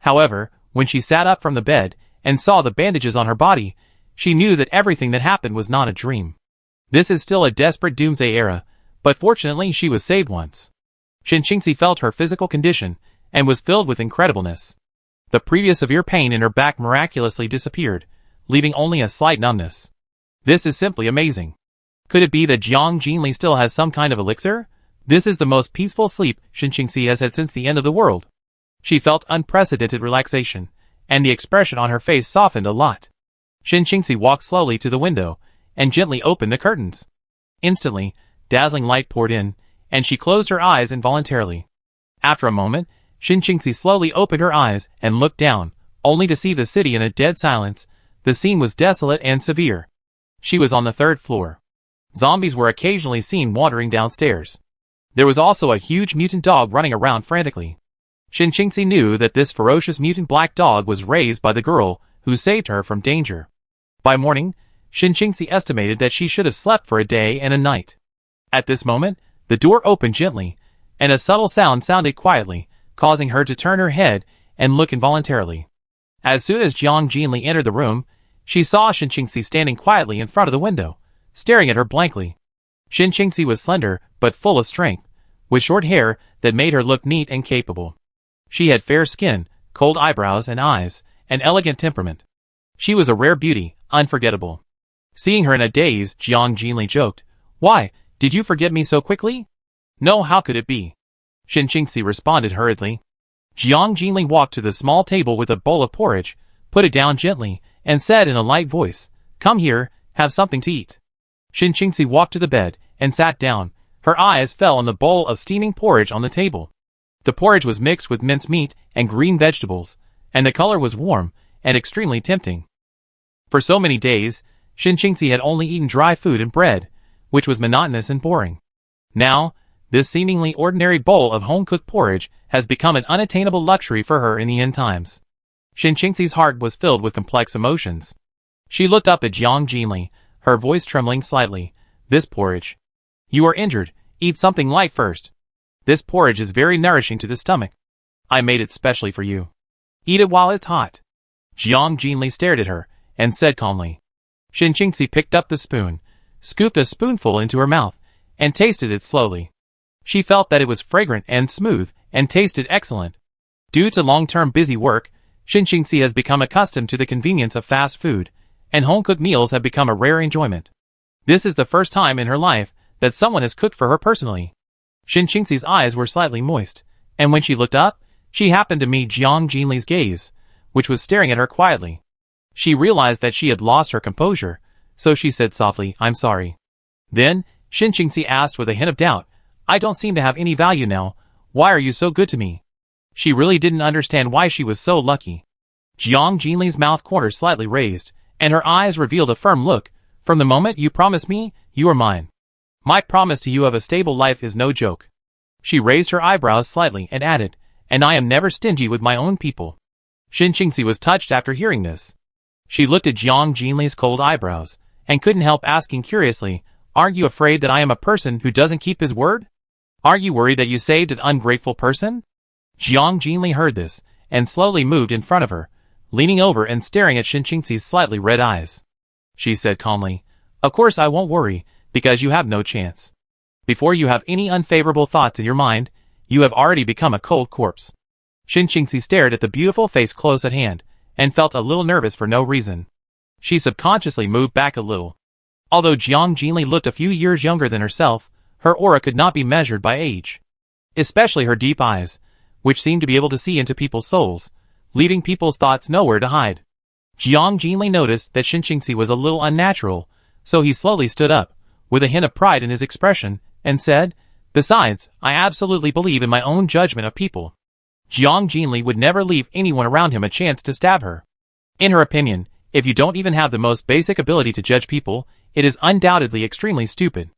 Speaker 1: However, when she sat up from the bed and saw the bandages on her body, she knew that everything that happened was not a dream. This is still a desperate doomsday era, but fortunately she was saved once. Shinqingxi felt her physical condition and was filled with incredibleness. The previous severe pain in her back miraculously disappeared, leaving only a slight numbness. This is simply amazing. Could it be that Jiang Jinli still has some kind of elixir? This is the most peaceful sleep Shinqingxi has had since the end of the world. She felt unprecedented relaxation, and the expression on her face softened a lot. Shinqingxi walked slowly to the window and gently opened the curtains. Instantly, dazzling light poured in, and she closed her eyes involuntarily. After a moment, Shinqingxi slowly opened her eyes and looked down, only to see the city in a dead silence. The scene was desolate and severe. She was on the 3rd floor. Zombies were occasionally seen wandering downstairs. There was also a huge mutant dog running around frantically. Shinqingxi knew that this ferocious mutant black dog was raised by the girl who saved her from danger. By morning, Shinqingxi estimated that she should have slept for a day and a night. At this moment, the door opened gently, and a subtle sound sounded quietly, causing her to turn her head and look involuntarily. As soon as Jiang Jinli entered the room, she saw Shinqingxi standing quietly in front of the window, staring at her blankly. Shinqingxi was slender, but full of strength, with short hair that made her look neat and capable. She had fair skin, cold eyebrows and eyes, and elegant temperament. She was a rare beauty, unforgettable. Seeing her in a daze, Jiang Jinli joked, "Why, did you forget me so quickly?" "No, how could it be?" Shinqingxi responded hurriedly. Jiang Jinli walked to the small table with a bowl of porridge, put it down gently, and said in a light voice, "Come here, have something to eat." Shinqingxi walked to the bed and sat down. Her eyes fell on the bowl of steaming porridge on the table. The porridge was mixed with minced meat and green vegetables, and the color was warm and extremely tempting. For so many days, Shinqingxi had only eaten dry food and bread, which was monotonous and boring. Now, this seemingly ordinary bowl of home-cooked porridge has become an unattainable luxury for her in the end times. Shinqingxi's heart was filled with complex emotions. She looked up at Jiang Jinli, her voice trembling slightly. "This porridge. You are injured, eat something light first. This porridge is very nourishing to the stomach. I made it specially for you. Eat it while it's hot." Jiang Jinli stared at her and said calmly. Shinqingxi picked up the spoon, scooped a spoonful into her mouth, and tasted it slowly. She felt that it was fragrant and smooth, and tasted excellent. Due to long-term busy work, Shinqingxi has become accustomed to the convenience of fast food, and home-cooked meals have become a rare enjoyment. This is the first time in her life that someone has cooked for her personally. Shinqingxi's eyes were slightly moist, and when she looked up, she happened to meet Jiang Jinli's gaze, which was staring at her quietly. She realized that she had lost her composure, so she said softly, "I'm sorry." Then, Shinqingxi asked with a hint of doubt, "I don't seem to have any value now. Why are you so good to me?" She really didn't understand why she was so lucky. Jiang Jinli's mouth corner slightly raised, and her eyes revealed a firm look. "From the moment you promised me, you are mine. My promise to you of a stable life is no joke." She raised her eyebrows slightly and added, "And I am never stingy with my own people." Shinqingxi was touched after hearing this. She looked at Jiang Jinli's cold eyebrows, and couldn't help asking curiously, "Aren't you afraid that I am a person who doesn't keep his word? Aren't you worried that you saved an ungrateful person?" Jiang Jinli heard this, and slowly moved in front of her, leaning over and staring at Shinqingxi's slightly red eyes. She said calmly, Of course I won't worry, because you have no chance. Before you have any unfavorable thoughts in your mind, you have already become a cold corpse. Shin Qingxi stared at the beautiful face close at hand, and felt a little nervous for no reason. She subconsciously moved back a little. Although Jiang Jinli looked a few years younger than herself, her aura could not be measured by age. Especially her deep eyes, which seemed to be able to see into people's souls, leaving people's thoughts nowhere to hide. Jiang Jinli noticed that Shin Qingxi was a little unnatural, so he slowly stood up, with a hint of pride in his expression, and said, "Besides, I absolutely believe in my own judgment of people." Jiang Jinli would never leave anyone around him a chance to stab her. In her opinion, if you don't even have the most basic ability to judge people, it is undoubtedly extremely stupid.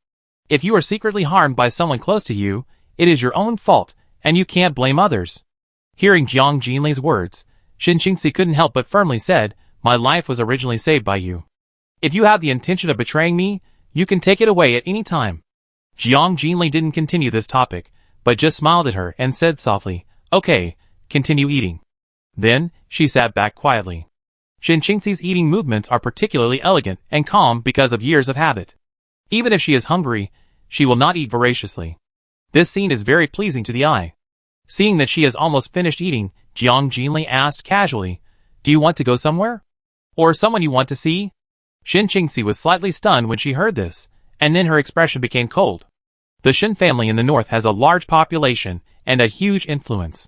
Speaker 1: If you are secretly harmed by someone close to you, it is your own fault, and you can't blame others. Hearing Jiang Jinli's words, Shin Qingxi couldn't help but firmly said, "My life was originally saved by you. If you have the intention of betraying me, you can take it away at any time." Jiang Jinli didn't continue this topic, but just smiled at her and said softly, "Okay, continue eating." Then, she sat back quietly. Shin Qingxi's eating movements are particularly elegant and calm because of years of habit. Even if she is hungry, she will not eat voraciously. This scene is very pleasing to the eye. Seeing that she has almost finished eating, Jiang Jinli asked casually, "Do you want to go somewhere? Or someone you want to see?" Shin Qingxi was slightly stunned when she heard this, and then her expression became cold. The Shin family in the north has a large population and a huge influence.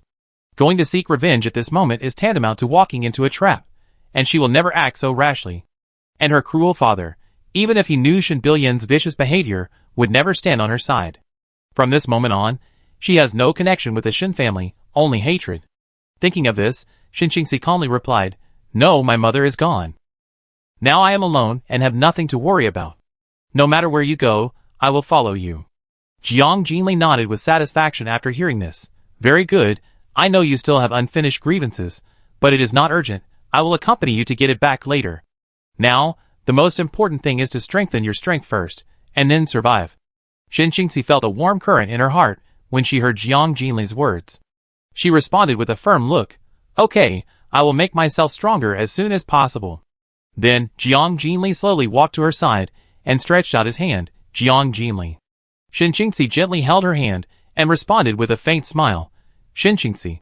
Speaker 1: Going to seek revenge at this moment is tantamount to walking into a trap, and she will never act so rashly. And her cruel father, even if he knew Shin Billian's vicious behavior, would never stand on her side. From this moment on, she has no connection with the Shin family, only hatred. Thinking of this, Shin Qingxi calmly replied, "No, my mother is gone. Now I am alone and have nothing to worry about. No matter where you go, I will follow you." Jiang Jinli nodded with satisfaction after hearing this. "Very good, I know you still have unfinished grievances, but it is not urgent. I will accompany you to get it back later. Now, the most important thing is to strengthen your strength first, and then survive." Shin Qingxi felt a warm current in her heart when she heard Jiang Jinli's words. She responded with a firm look, "Okay, I will make myself stronger as soon as possible." Then, Jiang Jinli slowly walked to her side and stretched out his hand. "Jiang Jinli." Shin Qingxi gently held her hand and responded with a faint smile. Shin Qingxi.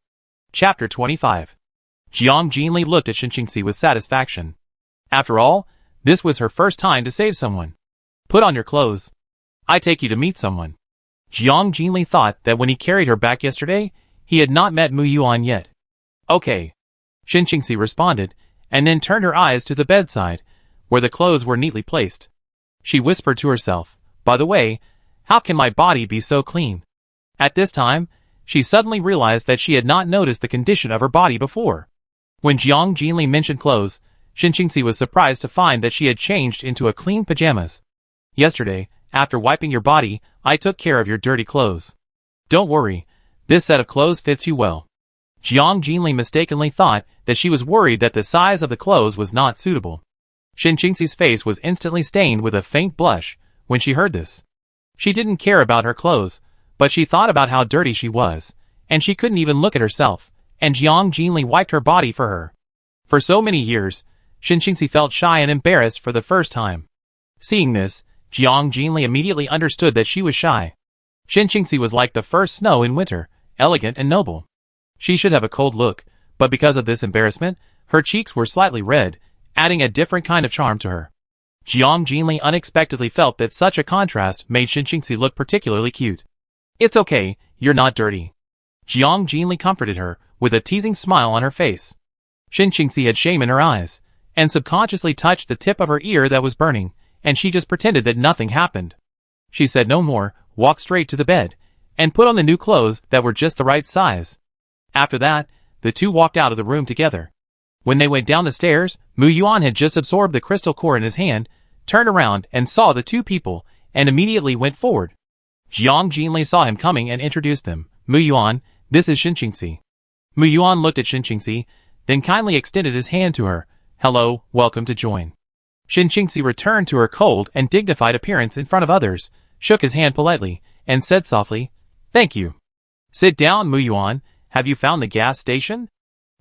Speaker 1: Chapter 25. Jiang Jinli looked at Shin Qingxi with satisfaction. After all, this was her first time to save someone. "Put on your clothes. I take you to meet someone." Jiang Jinli thought that when he carried her back yesterday, he had not met Mu Yuan yet. "Okay," Shin Qingxi responded, and then turned her eyes to the bedside, where the clothes were neatly placed. She whispered to herself, "By the way, how can my body be so clean?" At this time, she suddenly realized that she had not noticed the condition of her body before. When Jiang Jinli mentioned clothes, Shin Qingxi was surprised to find that she had changed into a clean pajamas. "Yesterday, after wiping your body, I took care of your dirty clothes. Don't worry, this set of clothes fits you well." Jiang Jinli mistakenly thought that she was worried that the size of the clothes was not suitable. Shin Qingxi's face was instantly stained with a faint blush when she heard this. She didn't care about her clothes, but she thought about how dirty she was, and she couldn't even look at herself, and Jiang Jinli wiped her body for her. For so many years, Shin Qingxi felt shy and embarrassed for the first time. Seeing this, Jiang Jinli immediately understood that she was shy. Shin Qingxi was like the first snow in winter, elegant and noble. She should have a cold look, but because of this embarrassment, her cheeks were slightly red, adding a different kind of charm to her. Jiang Jinli unexpectedly felt that such a contrast made Shin Qingxi look particularly cute. "It's okay, you're not dirty." Jiang Jinli comforted her, with a teasing smile on her face. Shin Qingxi had shame in her eyes, and subconsciously touched the tip of her ear that was burning, and she just pretended that nothing happened. She said no more, walked straight to the bed, and put on the new clothes that were just the right size. After that, the two walked out of the room together. When they went down the stairs, Mu Yuan had just absorbed the crystal core in his hand, turned around and saw the two people, and immediately went forward. Jiang Jinli saw him coming and introduced them. "Mu Yuan, this is Shin Qingxi." Mu Yuan looked at Shin Qingxi, then kindly extended his hand to her. "Hello, welcome to join." Shin Qingxi returned to her cold and dignified appearance in front of others, shook his hand politely, and said softly, "Thank you." "Sit down, Mu Yuan. Have you found the gas station?"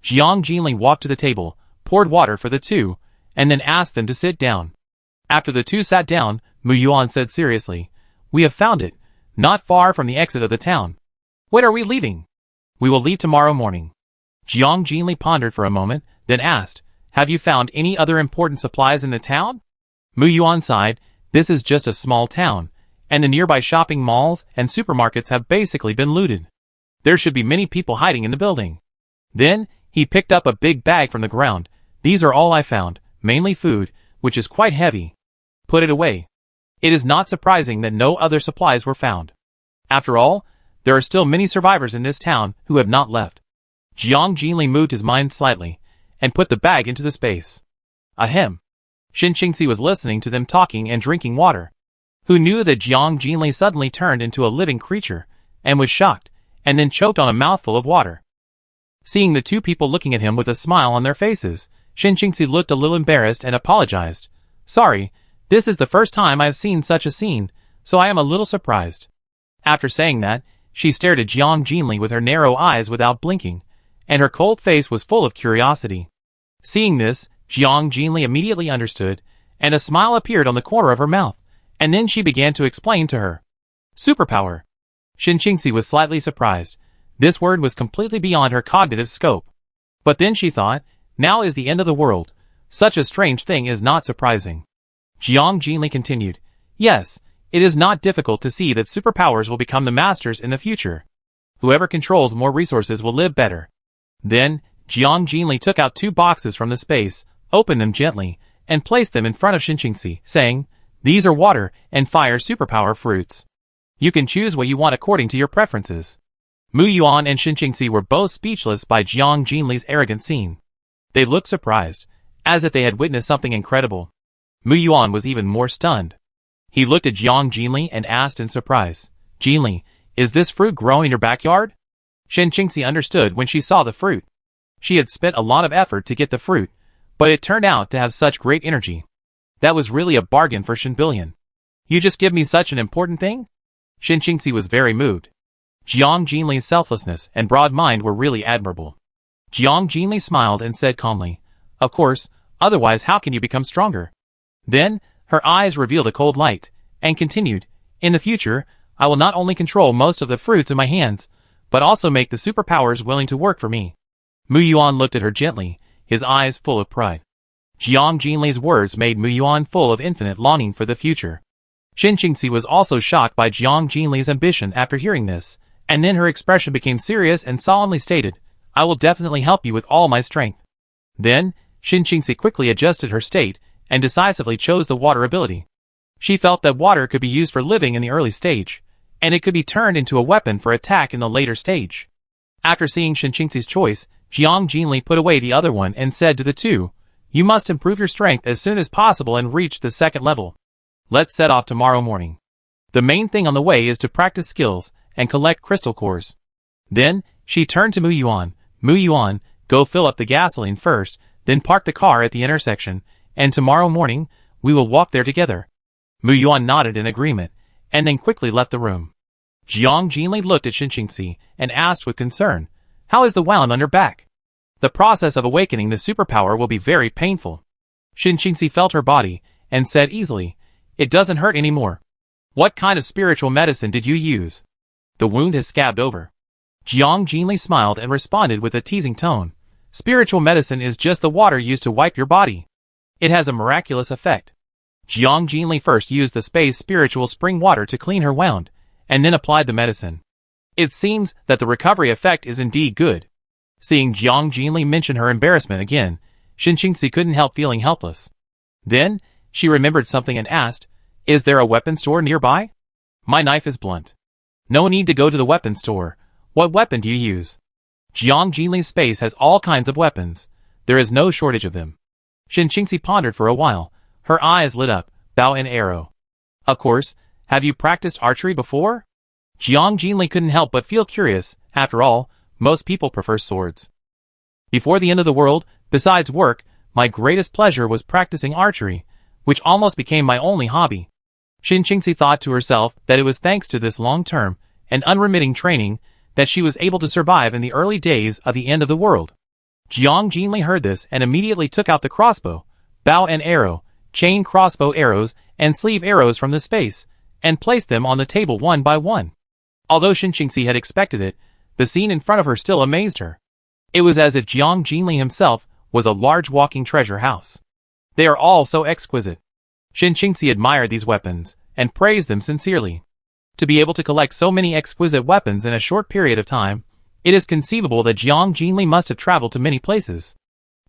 Speaker 1: Jiang Jinli walked to the table, poured water for the two, and then asked them to sit down. After the two sat down, Mu Yuan said seriously, "We have found it, not far from the exit of the town. When are we leaving?" "We will leave tomorrow morning." Jiang Jinli pondered for a moment, then asked, "Have you found any other important supplies in the town?" Mu Yuan sighed, "This is just a small town, and the nearby shopping malls and supermarkets have basically been looted. There should be many people hiding in the building." Then, he picked up a big bag from the ground. "These are all I found, mainly food, which is quite heavy. Put it away." It is not surprising that no other supplies were found. After all, there are still many survivors in this town who have not left. Jiang Jinli moved his mind slightly, and put the bag into the space. Ahem. Shin Qingxi was listening to them talking and drinking water. Who knew that Jiang Jinli suddenly turned into a living creature, and was shocked, and then choked on a mouthful of water. Seeing the two people looking at him with a smile on their faces, Shin Qingxi looked a little embarrassed and apologized. "Sorry, this is the first time I have seen such a scene, so I am a little surprised." After saying that, she stared at Jiang Jinli with her narrow eyes without blinking, and her cold face was full of curiosity. Seeing this, Jiang Jinli immediately understood, and a smile appeared on the corner of her mouth, and then she began to explain to her. Superpower. Shin Qingxi was slightly surprised. This word was completely beyond her cognitive scope. But then she thought, now is the end of the world. Such a strange thing is not surprising. Jiang Jinli continued, "Yes, it is not difficult to see that superpowers will become the masters in the future. Whoever controls more resources will live better." Then, Jiang Jinli took out 2 boxes from the space, opened them gently, and placed them in front of Shin Qingxi, saying, "These are water and fire superpower fruits. You can choose what you want according to your preferences." Mu Yuan and Shin Qingxi were both speechless by Jiang Jinli's arrogant scene. They looked surprised, as if they had witnessed something incredible. Mu Yuan was even more stunned. He looked at Jiang Jinli and asked in surprise, "Jinli, is this fruit growing in your backyard?" Shin Qingxi understood when she saw the fruit. She had spent a lot of effort to get the fruit, but it turned out to have such great energy. That was really a bargain for Shin Billion. "You just give me such an important thing?" Shin Qingxi was very moved. Jiang Jinli's selflessness and broad mind were really admirable. Jiang Jinli smiled and said calmly, "Of course, otherwise how can you become stronger?" Then, her eyes revealed a cold light, and continued, "In the future, I will not only control most of the fruits in my hands, but also make the superpowers willing to work for me." Mu Yuan looked at her gently, his eyes full of pride. Jiang Jinli's words made Mu Yuan full of infinite longing for the future. Shin Qingxi was also shocked by Jiang Jinli's ambition after hearing this, and then her expression became serious and solemnly stated, "I will definitely help you with all my strength." Then, Shin Qingxi quickly adjusted her state, and decisively chose the water ability. She felt that water could be used for living in the early stage, and it could be turned into a weapon for attack in the later stage. After seeing Shin Qingxi's choice, Jiang Jinli put away the other one and said to the two, "You must improve your strength as soon as possible and reach the 2nd level. Let's set off tomorrow morning. The main thing on the way is to practice skills and collect crystal cores." Then, she turned to Mu Yuan. "Mu Yuan, go fill up the gasoline first, then park the car at the intersection, and tomorrow morning, we will walk there together." Mu Yuan nodded in agreement, and then quickly left the room. Jiang Jinli looked at Shin Qingxi and asked with concern, "How is the wound on your back?" "The process of awakening the superpower will be very painful." Shin Qingxi felt her body, and said easily, "It doesn't hurt anymore." "What kind of spiritual medicine did you use?" "The wound has scabbed over." Jiang Jinli smiled and responded with a teasing tone, "Spiritual medicine is just the water used to wipe your body. It has a miraculous effect." Jiang Jinli first used the space spiritual spring water to clean her wound, and then applied the medicine. It seems that the recovery effect is indeed good. Seeing Jiang Jinli mention her embarrassment again, Shin Qingxi couldn't help feeling helpless. Then, she remembered something and asked, "Is there a weapon store nearby? My knife is blunt." "No need to go to the weapon store. What weapon do you use?" Jiang Jinli's space has all kinds of weapons. There is no shortage of them. Shin Qingxi pondered for a while. Her eyes lit up, bow and arrow. "Of course, have you practiced archery before?" Jiang Jinli couldn't help but feel curious. After all, most people prefer swords. "Before the end of the world, besides work, my greatest pleasure was practicing archery, which almost became my only hobby." Shin Qingxi thought to herself that it was thanks to this long-term and unremitting training that she was able to survive in the early days of the end of the world. Jiang Jinli heard this and immediately took out the crossbow, bow and arrow, chain crossbow arrows, and sleeve arrows from the space, and placed them on the table one by one. Although Shinjingxi had expected it, the scene in front of her still amazed her. It was as if Jiang Jinli himself was a large walking treasure house. They are all so exquisite. Shinjingxi admired these weapons, and praised them sincerely. To be able to collect so many exquisite weapons in a short period of time, it is conceivable that Jiang Jinli must have traveled to many places.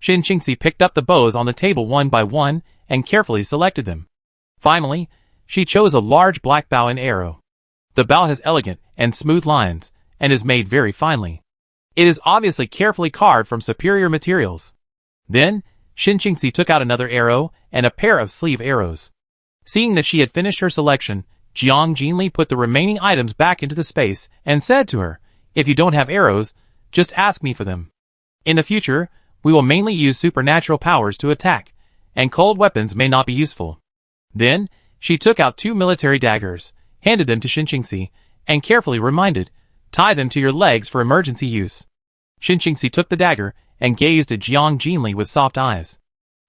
Speaker 1: Shinjingxi picked up the bows on the table one by one, and carefully selected them. Finally, she chose a large black bow and arrow. The bow has elegant and smooth lines, and is made very finely. It is obviously carefully carved from superior materials. Then, Shinjingxi took out another arrow, and a pair of sleeve arrows. Seeing that she had finished her selection, Jiang Jinli put the remaining items back into the space, and said to her, "If you don't have arrows, just ask me for them. In the future, we will mainly use supernatural powers to attack, and cold weapons may not be useful." Then, she took out 2 military daggers, handed them to Shinjingxi, and carefully reminded, "Tie them to your legs for emergency use." Shinjingxi took the dagger, and gazed at Jiang Jinli with soft eyes.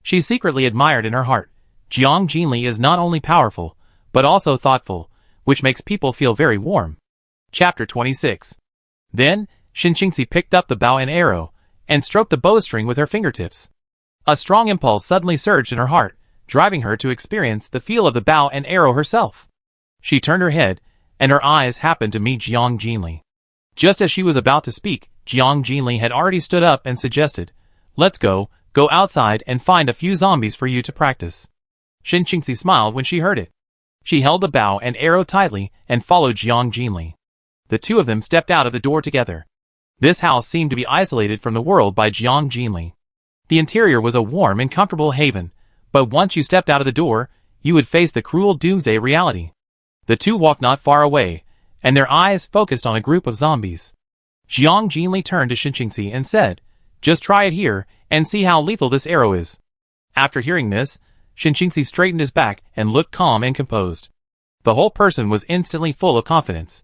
Speaker 1: She secretly admired in her heart, Jiang Jinli is not only powerful, but also thoughtful, which makes people feel very warm. Chapter 26. Then, Shinjingxi picked up the bow and arrow, and stroked the bowstring with her fingertips. A strong impulse suddenly surged in her heart, driving her to experience the feel of the bow and arrow herself. She turned her head, and her eyes happened to meet Jiang Jinli. Just as she was about to speak, Jiang Jinli had already stood up and suggested, "Let's go outside and find a few zombies for you to practice." Shinjingxi smiled when she heard it. She held the bow and arrow tightly and followed Jiang Jinli. The two of them stepped out of the door together. This house seemed to be isolated from the world by Jiang Jinli. The interior was a warm and comfortable haven, but once you stepped out of the door, you would face the cruel doomsday reality. The two walked not far away, and their eyes focused on a group of zombies. Jiang Jinli turned to Shinjingxi and said, "Just try it here, and see how lethal this arrow is." After hearing this, Shinjingxi straightened his back and looked calm and composed. The whole person was instantly full of confidence.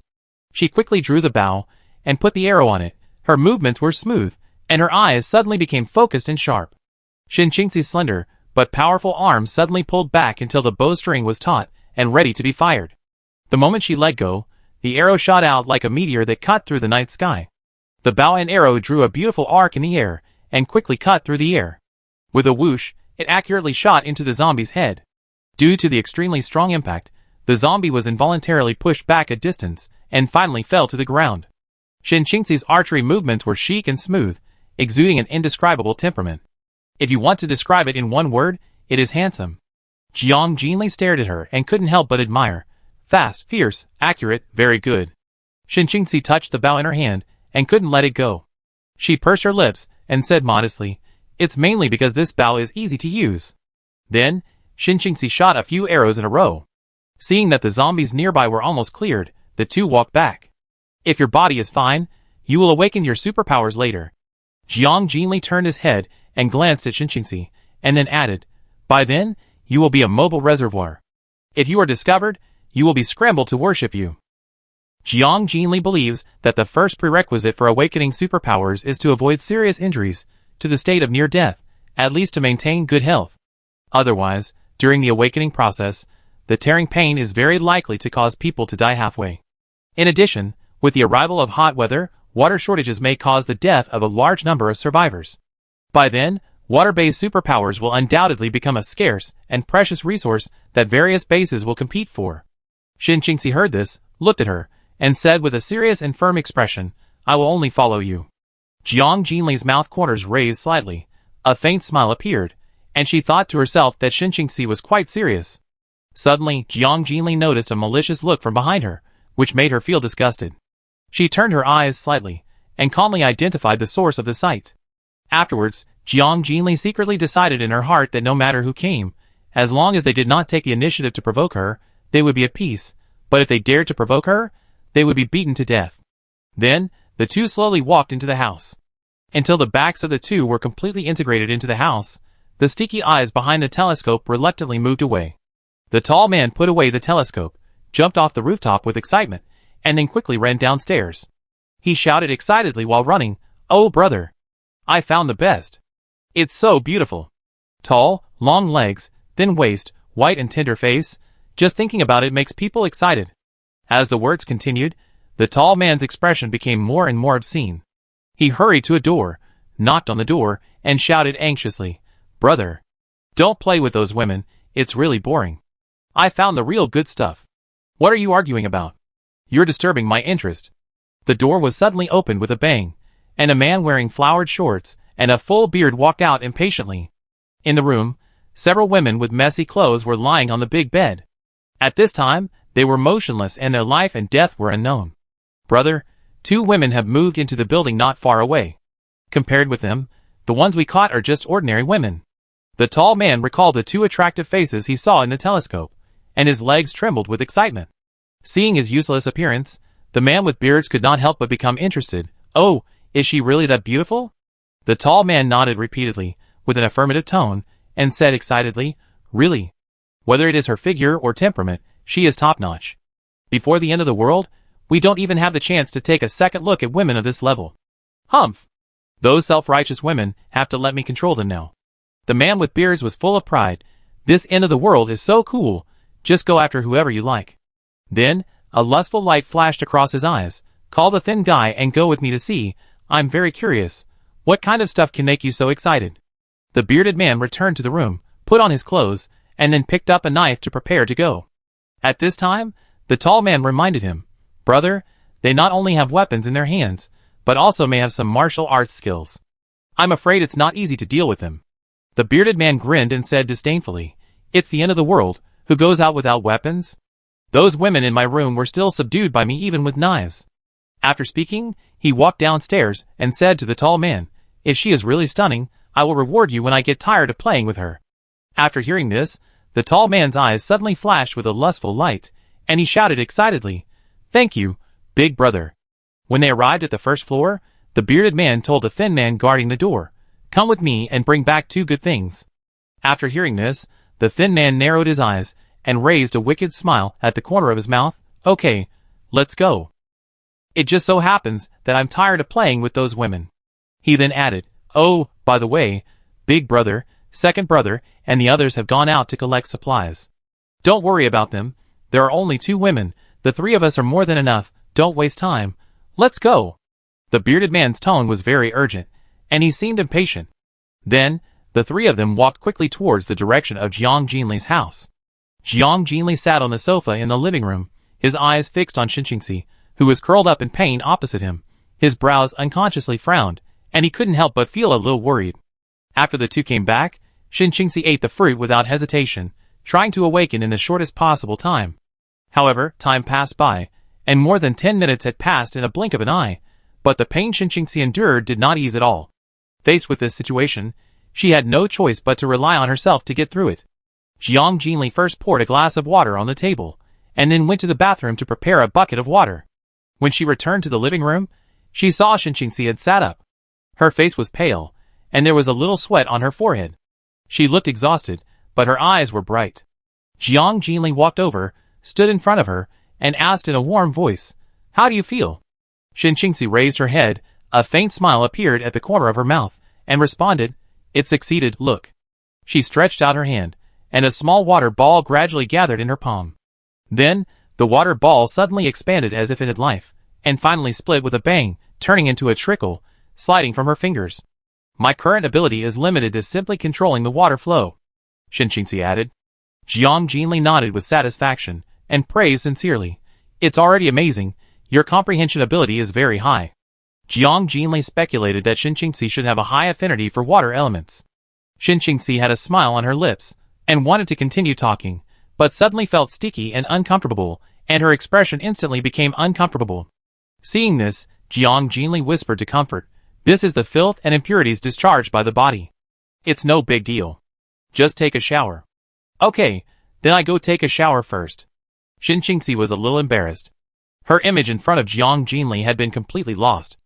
Speaker 1: She quickly drew the bow, and put the arrow on it. Her movements were smooth, and her eyes suddenly became focused and sharp. Shinjingxi's slender, but powerful arms suddenly pulled back until the bowstring was taut and ready to be fired. The moment she let go, the arrow shot out like a meteor that cut through the night sky. The bow and arrow drew a beautiful arc in the air, and quickly cut through the air. With a whoosh, it accurately shot into the zombie's head. Due to the extremely strong impact, the zombie was involuntarily pushed back a distance, and finally fell to the ground. Shinjingxi's archery movements were chic and smooth, exuding an indescribable temperament. If you want to describe it in one word, it is handsome. Jiang Jinli stared at her and couldn't help but admire. Fast, fierce, accurate, very good. Shinjingxi touched the bow in her hand, and couldn't let it go. She pursed her lips, and said modestly, "It's mainly because this bow is easy to use." Then, Shinjingxi shot a few arrows in a row. Seeing that the zombies nearby were almost cleared, the two walked back. "If your body is fine, you will awaken your superpowers later." Jiang Jinli turned his head and glanced at Shinjingxi, and then added, "By then, you will be a mobile reservoir. If you are discovered, you will be scrambled to worship you." Jiang Jinli believes that the first prerequisite for awakening superpowers is to avoid serious injuries, to the state of near death, at least to maintain good health. Otherwise, during the awakening process, the tearing pain is very likely to cause people to die halfway. In addition, with the arrival of hot weather, water shortages may cause the death of a large number of survivors. By then, water-based superpowers will undoubtedly become a scarce and precious resource that various bases will compete for. Shinjingxi heard this, looked at her, and said with a serious and firm expression, "I will only follow you." Jiang Jinli's mouth corners raised slightly. A faint smile appeared, and she thought to herself that Shinjingxi was quite serious. Suddenly, Jiang Jinli noticed a malicious look from behind her, which made her feel disgusted. She turned her eyes slightly, and calmly identified the source of the sight. Afterwards, Jiang Jinli secretly decided in her heart that no matter who came, as long as they did not take the initiative to provoke her, they would be at peace, but if they dared to provoke her, they would be beaten to death. Then, the two slowly walked into the house. Until the backs of the two were completely integrated into the house, the sticky eyes behind the telescope reluctantly moved away. The tall man put away the telescope, jumped off the rooftop with excitement, and then quickly ran downstairs. He shouted excitedly while running, "Oh brother! I found the best! It's so beautiful! Tall, long legs, thin waist, white and tender face. Just thinking about it makes people excited. As the words continued, the tall man's expression became more and more obscene. He hurried to a door, knocked on the door, and shouted anxiously, "Brother, don't play with those women, it's really boring. I found the real good stuff. What are you arguing about? You're disturbing my interest." The door was suddenly opened with a bang, and a man wearing flowered shorts and a full beard walked out impatiently. In the room, several women with messy clothes were lying on the big bed. At this time, they were motionless and their life and death were unknown. "Brother, 2 women have moved into the building not far away. Compared with them, the ones we caught are just ordinary women." The tall man recalled the 2 attractive faces he saw in the telescope, and his legs trembled with excitement. Seeing his useless appearance, the man with beards could not help but become interested. "Oh, is she really that beautiful?" The tall man nodded repeatedly, with an affirmative tone, and said excitedly, "Really? Whether it is her figure or temperament, she is top-notch. Before the end of the world, we don't even have the chance to take a second look at women of this level. Humph! Those self-righteous women have to let me control them now." The man with beards was full of pride. "This end of the world is so cool, just go after whoever you like." Then, a lustful light flashed across his eyes. "Call the thin guy and go with me to see. I'm very curious. What kind of stuff can make you so excited?" The bearded man returned to the room, put on his clothes, and then picked up a knife to prepare to go. At this time, the tall man reminded him, "Brother, they not only have weapons in their hands, but also may have some martial arts skills. I'm afraid it's not easy to deal with them." The bearded man grinned and said disdainfully, "It's the end of the world. Who goes out without weapons? Those women in my room were still subdued by me even with knives." After speaking, he walked downstairs and said to the tall man, "If she is really stunning, I will reward you when I get tired of playing with her." After hearing this, the tall man's eyes suddenly flashed with a lustful light, and he shouted excitedly, "Thank you, big brother." When they arrived at the first floor, the bearded man told the thin man guarding the door, "Come with me and bring back 2 good things." After hearing this, the thin man narrowed his eyes and raised a wicked smile at the corner of his mouth. "Okay, let's go. It just so happens that I'm tired of playing with those women." He then added, "Oh, by the way, big brother, second brother, and the others have gone out to collect supplies. Don't worry about them. There are only 2 women. The 3 of us are more than enough. Don't waste time. Let's go." The bearded man's tone was very urgent, and he seemed impatient. Then, the 3 of them walked quickly towards the direction of Jiang Jinli's house. Jiang Jinli sat on the sofa in the living room, his eyes fixed on Xinqingxi, who was curled up in pain opposite him. His brows unconsciously frowned, and he couldn't help but feel a little worried. After the 2 came back, Xinqingxi ate the fruit without hesitation, trying to awaken in the shortest possible time. However, time passed by, and more than 10 minutes had passed in a blink of an eye, but the pain Xinqingxi endured did not ease at all. Faced with this situation, she had no choice but to rely on herself to get through it. Jiang Jinli first poured a glass of water on the table, and then went to the bathroom to prepare a bucket of water. When she returned to the living room, she saw Xinqingxi had sat up. Her face was pale, and there was a little sweat on her forehead. She looked exhausted, but her eyes were bright. Jiang Jinli walked over, stood in front of her, and asked in a warm voice, "How do you feel?" Xinqingxi raised her head, a faint smile appeared at the corner of her mouth, and responded, "It succeeded, look." She stretched out her hand, and a small water ball gradually gathered in her palm. Then, the water ball suddenly expanded as if it had life, and finally split with a bang, turning into a trickle, sliding from her fingers. "My current ability is limited to simply controlling the water flow," Xinqingxi added. Jiang Jinli nodded with satisfaction, and praised sincerely, "It's already amazing, your comprehension ability is very high." Jiang Jinli speculated that Xinqingxi should have a high affinity for water elements. Xinqingxi had a smile on her lips, and wanted to continue talking, but suddenly felt sticky and uncomfortable, and her expression instantly became uncomfortable. Seeing this, Jiang Jinli whispered to comfort, "This is the filth and impurities discharged by the body. It's no big deal. Just take a shower." "Okay, then I go take a shower first." Xinqingxi was a little embarrassed. Her image in front of Jiang Jinli had been completely lost.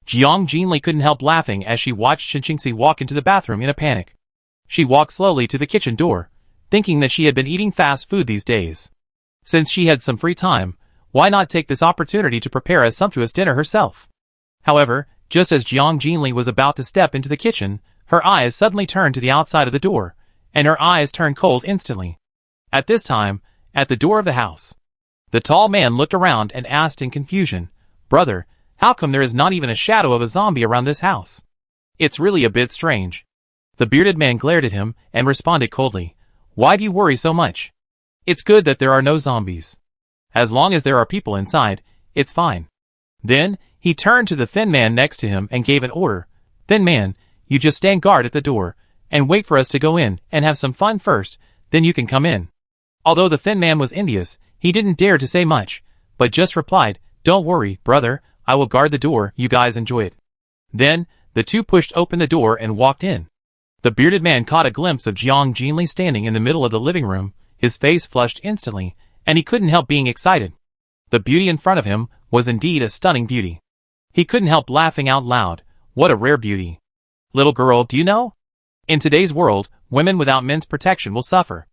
Speaker 1: Jiang Jinli couldn't help laughing as she watched Xinqingxi walk into the bathroom in a panic. She walked slowly to the kitchen door, thinking that she had been eating fast food these days. Since she had some free time, why not take this opportunity to prepare a sumptuous dinner herself? However, just as Jiang Jinli was about to step into the kitchen, her eyes suddenly turned to the outside of the door, and her eyes turned cold instantly. At this time, at the door of the house, the tall man looked around and asked in confusion, "Brother, how come there is not even a shadow of a zombie around this house? It's really a bit strange." The bearded man glared at him and responded coldly, "Why do you worry so much? It's good that there are no zombies. As long as there are people inside, it's fine." Then, he turned to the thin man next to him and gave an order. "Thin man, you just stand guard at the door, and wait for us to go in and have some fun first, then you can come in." Although the thin man was envious, he didn't dare to say much, but just replied, "Don't worry, brother, I will guard the door, you guys enjoy it." Then, the two pushed open the door and walked in. The bearded man caught a glimpse of Jiang Jinli standing in the middle of the living room. His face flushed instantly, and he couldn't help being excited. The beauty in front of him was indeed a stunning beauty. He couldn't help laughing out loud. What a rare beauty. "Little girl, do you know? In today's world, women without men's protection will suffer."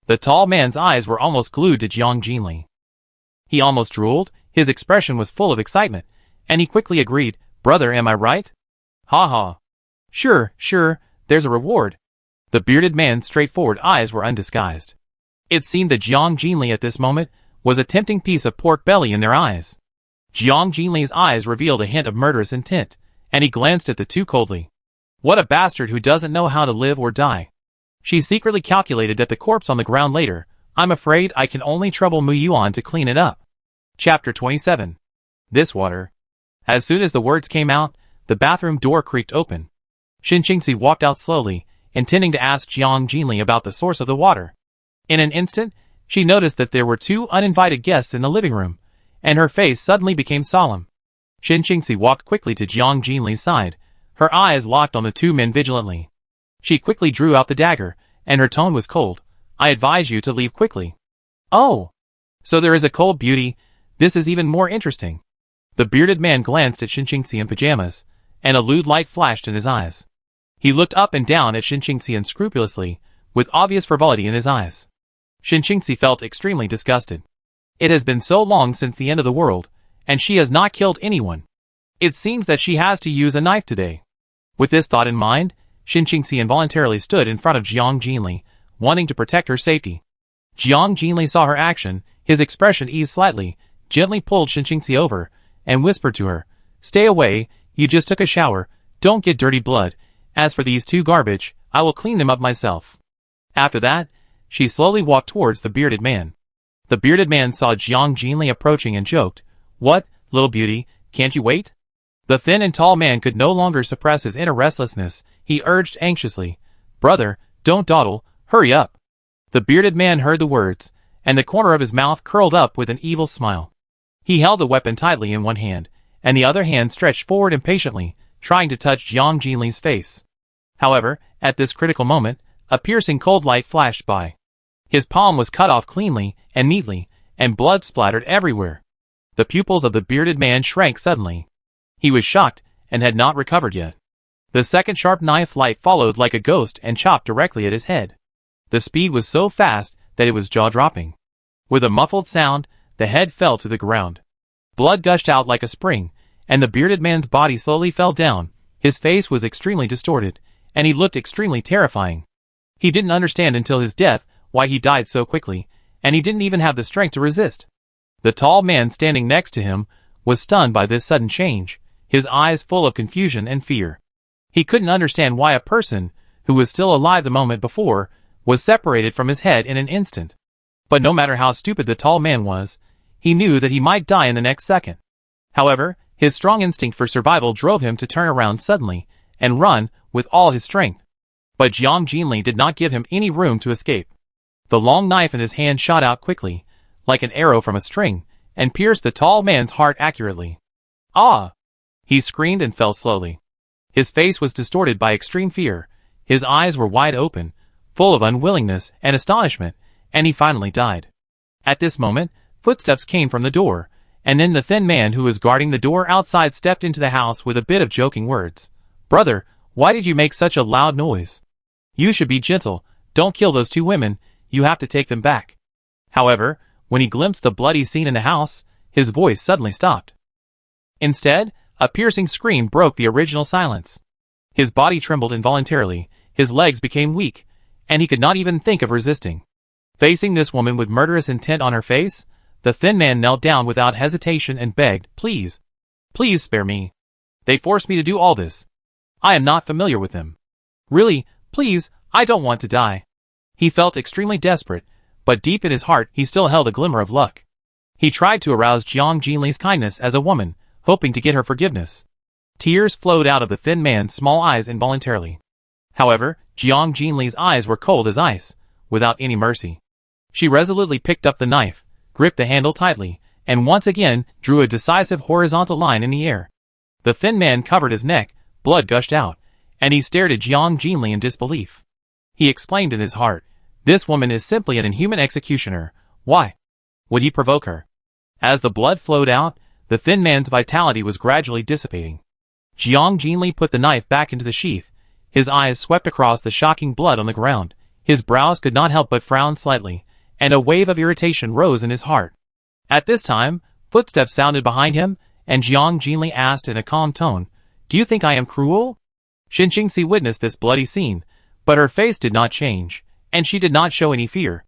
Speaker 1: The tall man's eyes were almost glued to Jiang Jinli. He almost drooled. His expression was full of excitement, and he quickly agreed, "Brother, am I right?" "Ha ha. Sure, there's a reward." The bearded man's straightforward eyes were undisguised. It seemed that Jiang Jinli at this moment was a tempting piece of pork belly in their eyes. Jiang Jinli's eyes revealed a hint of murderous intent, and he glanced at the two coldly. What a bastard who doesn't know how to live or die. She secretly calculated that the corpse on the ground later. I'm afraid I can only trouble Mu Yuan to clean it up. Chapter 27. This water. As soon as the words came out, the bathroom door creaked open. Xinqingxi walked out slowly, intending to ask Jiang Jinli about the source of the water. In an instant, she noticed that there were two uninvited guests in the living room, and her face suddenly became solemn. Xinqingxi walked quickly to Jiang Jinli's side, her eyes locked on the two men vigilantly. She quickly drew out the dagger, and her tone was cold. "I advise you to leave quickly." "Oh, so there is a cold beauty. This is even more interesting." The bearded man glanced at Xinqingxi in pajamas, and a lewd light flashed in his eyes. He looked up and down at Xinqingxi unscrupulously, with obvious frivolity in his eyes. Xinqingxi felt extremely disgusted. It has been so long since the end of the world, and she has not killed anyone. It seems that she has to use a knife today. With this thought in mind, Xinqingxi involuntarily stood in front of Jiang Jinli, wanting to protect her safety. Jiang Jinli saw her action, his expression eased slightly, gently pulled Xinqingxi over, and whispered to her, "Stay away, you just took a shower, don't get dirty blood. As for these two garbage, I will clean them up myself." After that, she slowly walked towards the bearded man. The bearded man saw Jiang Jinli approaching and joked, "What, little beauty, can't you wait?" The thin and tall man could no longer suppress his inner restlessness. He urged anxiously, "Brother, don't dawdle, hurry up." The bearded man heard the words, and the corner of his mouth curled up with an evil smile. He held the weapon tightly in one hand, and the other hand stretched forward impatiently, trying to touch Jiang Jinli's face. However, at this critical moment, a piercing cold light flashed by. His palm was cut off cleanly and neatly, and blood splattered everywhere. The pupils of the bearded man shrank suddenly. He was shocked, and had not recovered yet. The second sharp knife light followed like a ghost and chopped directly at his head. The speed was so fast that it was jaw-dropping. With a muffled sound, the head fell to the ground. Blood gushed out like a spring, and the bearded man's body slowly fell down. His face was extremely distorted, and he looked extremely terrifying. He didn't understand until his death why he died so quickly, and he didn't even have the strength to resist. The tall man standing next to him was stunned by this sudden change, his eyes full of confusion and fear. He couldn't understand why a person, who was still alive the moment before, was separated from his head in an instant. But no matter how stupid the tall man was, he knew that he might die in the next second. However, his strong instinct for survival drove him to turn around suddenly and run with all his strength. But Jiang Jinli did not give him any room to escape. The long knife in his hand shot out quickly, like an arrow from a string, and pierced the tall man's heart accurately. "Ah!" He screamed and fell slowly. His face was distorted by extreme fear, his eyes were wide open, full of unwillingness and astonishment, and he finally died. At this moment, footsteps came from the door, and then the thin man who was guarding the door outside stepped into the house with a bit of joking words. "Brother, why did you make such a loud noise? You should be gentle, don't kill those two women, you have to take them back." However, when he glimpsed the bloody scene in the house, his voice suddenly stopped. Instead, a piercing scream broke the original silence. His body trembled involuntarily, his legs became weak, and he could not even think of resisting. Facing this woman with murderous intent on her face, the thin man knelt down without hesitation and begged, "Please, please spare me. They forced me to do all this. I am not familiar with them. Really, please, I don't want to die." He felt extremely desperate, but deep in his heart he still held a glimmer of luck. He tried to arouse Jiang Jinli's kindness as a woman, hoping to get her forgiveness. Tears flowed out of the thin man's small eyes involuntarily. However, Jiang Jinli's eyes were cold as ice, without any mercy. She resolutely picked up the knife, gripped the handle tightly, and once again drew a decisive horizontal line in the air. The thin man covered his neck, blood gushed out, and he stared at Jiang Jinli in disbelief. He exclaimed in his heart, "This woman is simply an inhuman executioner. Why would he provoke her?" As the blood flowed out, the thin man's vitality was gradually dissipating. Jiang Jinli put the knife back into the sheath. His eyes swept across the shocking blood on the ground. His brows could not help but frown slightly, and a wave of irritation rose in his heart. At this time, footsteps sounded behind him, and Jiang Jinli asked in a calm tone, "Do you think I am cruel?" Xinqingxi witnessed this bloody scene, but her face did not change, and she did not show any fear.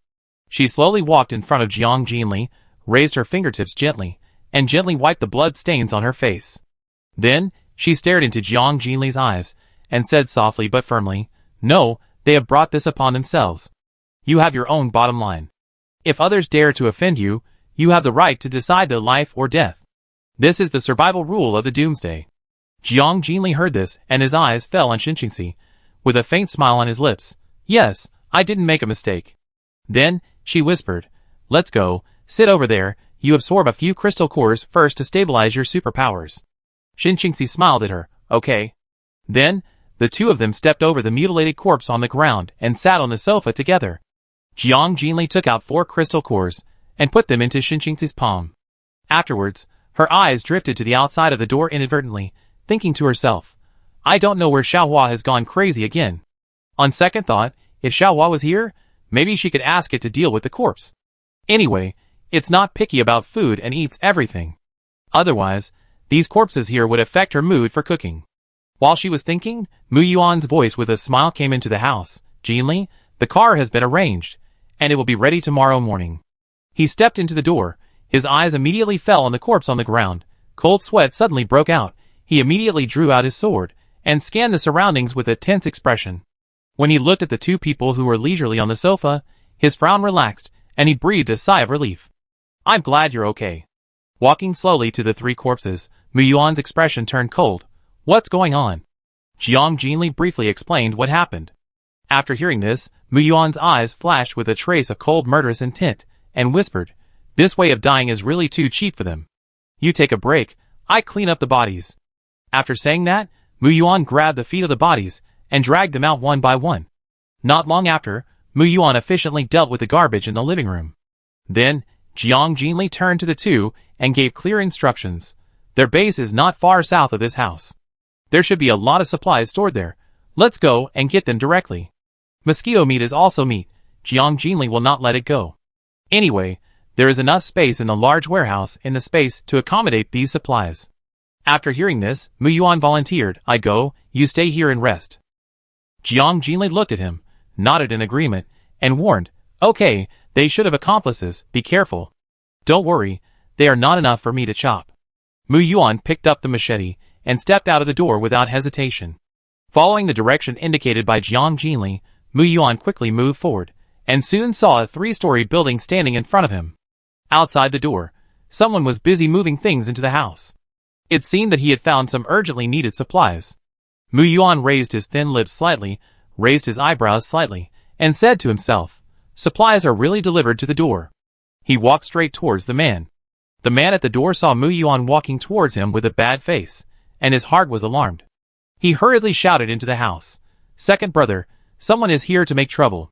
Speaker 1: She slowly walked in front of Jiang Jinli, raised her fingertips gently, and gently wiped the blood stains on her face. Then, she stared into Jiang Jinli's eyes, and said softly but firmly, "No, they have brought this upon themselves. You have your own bottom line. If others dare to offend you, you have the right to decide their life or death. This is the survival rule of the Doomsday." Jiang Jinli heard this, and his eyes fell on Xinqingxi, with a faint smile on his lips. "Yes, I didn't make a mistake." Then, she whispered, "Let's go, sit over there, you absorb a few crystal cores first to stabilize your superpowers." Xinqingxi smiled at her, "Okay." Then, the two of them stepped over the mutilated corpse on the ground and sat on the sofa together. Jiang Jinli took out 4 crystal cores and put them into Xinqingxi's palm. Afterwards, her eyes drifted to the outside of the door inadvertently, thinking to herself, "I don't know where Xiaohua has gone crazy again." On second thought, if Xiaohua was here, maybe she could ask it to deal with the corpse. Anyway, it's not picky about food and eats everything. Otherwise, these corpses here would affect her mood for cooking. While she was thinking, Mu Yuan's voice with a smile came into the house. "Jinli, the car has been arranged, and it will be ready tomorrow morning." He stepped into the door. His eyes immediately fell on the corpse on the ground. Cold sweat suddenly broke out. He immediately drew out his sword, and scanned the surroundings with a tense expression. When he looked at the two people who were leisurely on the sofa, his frown relaxed, and he breathed a sigh of relief. "I'm glad you're okay." Walking slowly to the 3 corpses, Mu Yuan's expression turned cold. "What's going on?" Jiang Jinli briefly explained what happened. After hearing this, Mu Yuan's eyes flashed with a trace of cold murderous intent, and whispered, "This way of dying is really too cheap for them. You take a break, I clean up the bodies." After saying that, Mu Yuan grabbed the feet of the bodies, and dragged them out one by one. Not long after, Mu Yuan efficiently dealt with the garbage in the living room. Then, Jiang Jinli turned to the two, and gave clear instructions. "Their base is not far south of this house. There should be a lot of supplies stored there. Let's go and get them directly. Mosquito meat is also meat. Jiang Jinli will not let it go. Anyway, there is enough space in the large warehouse in the space to accommodate these supplies." After hearing this, Mu Yuan volunteered, "I go, you stay here and rest." Jiang Jinli looked at him, nodded in agreement, and warned, "Okay, they should have accomplices, be careful. Don't worry, they are not enough for me to chop." Mu Yuan picked up the machete, and stepped out of the door without hesitation. Following the direction indicated by Jiang Jinli, Mu Yuan quickly moved forward, and soon saw a 3-story building standing in front of him. Outside the door, someone was busy moving things into the house. It seemed that he had found some urgently needed supplies. Mu Yuan raised his thin lips slightly, raised his eyebrows slightly, and said to himself, "Supplies are really delivered to the door." He walked straight towards the man. The man at the door saw Mu Yuan walking towards him with a bad face, and his heart was alarmed. He hurriedly shouted into the house, "Second brother, someone is here to make trouble."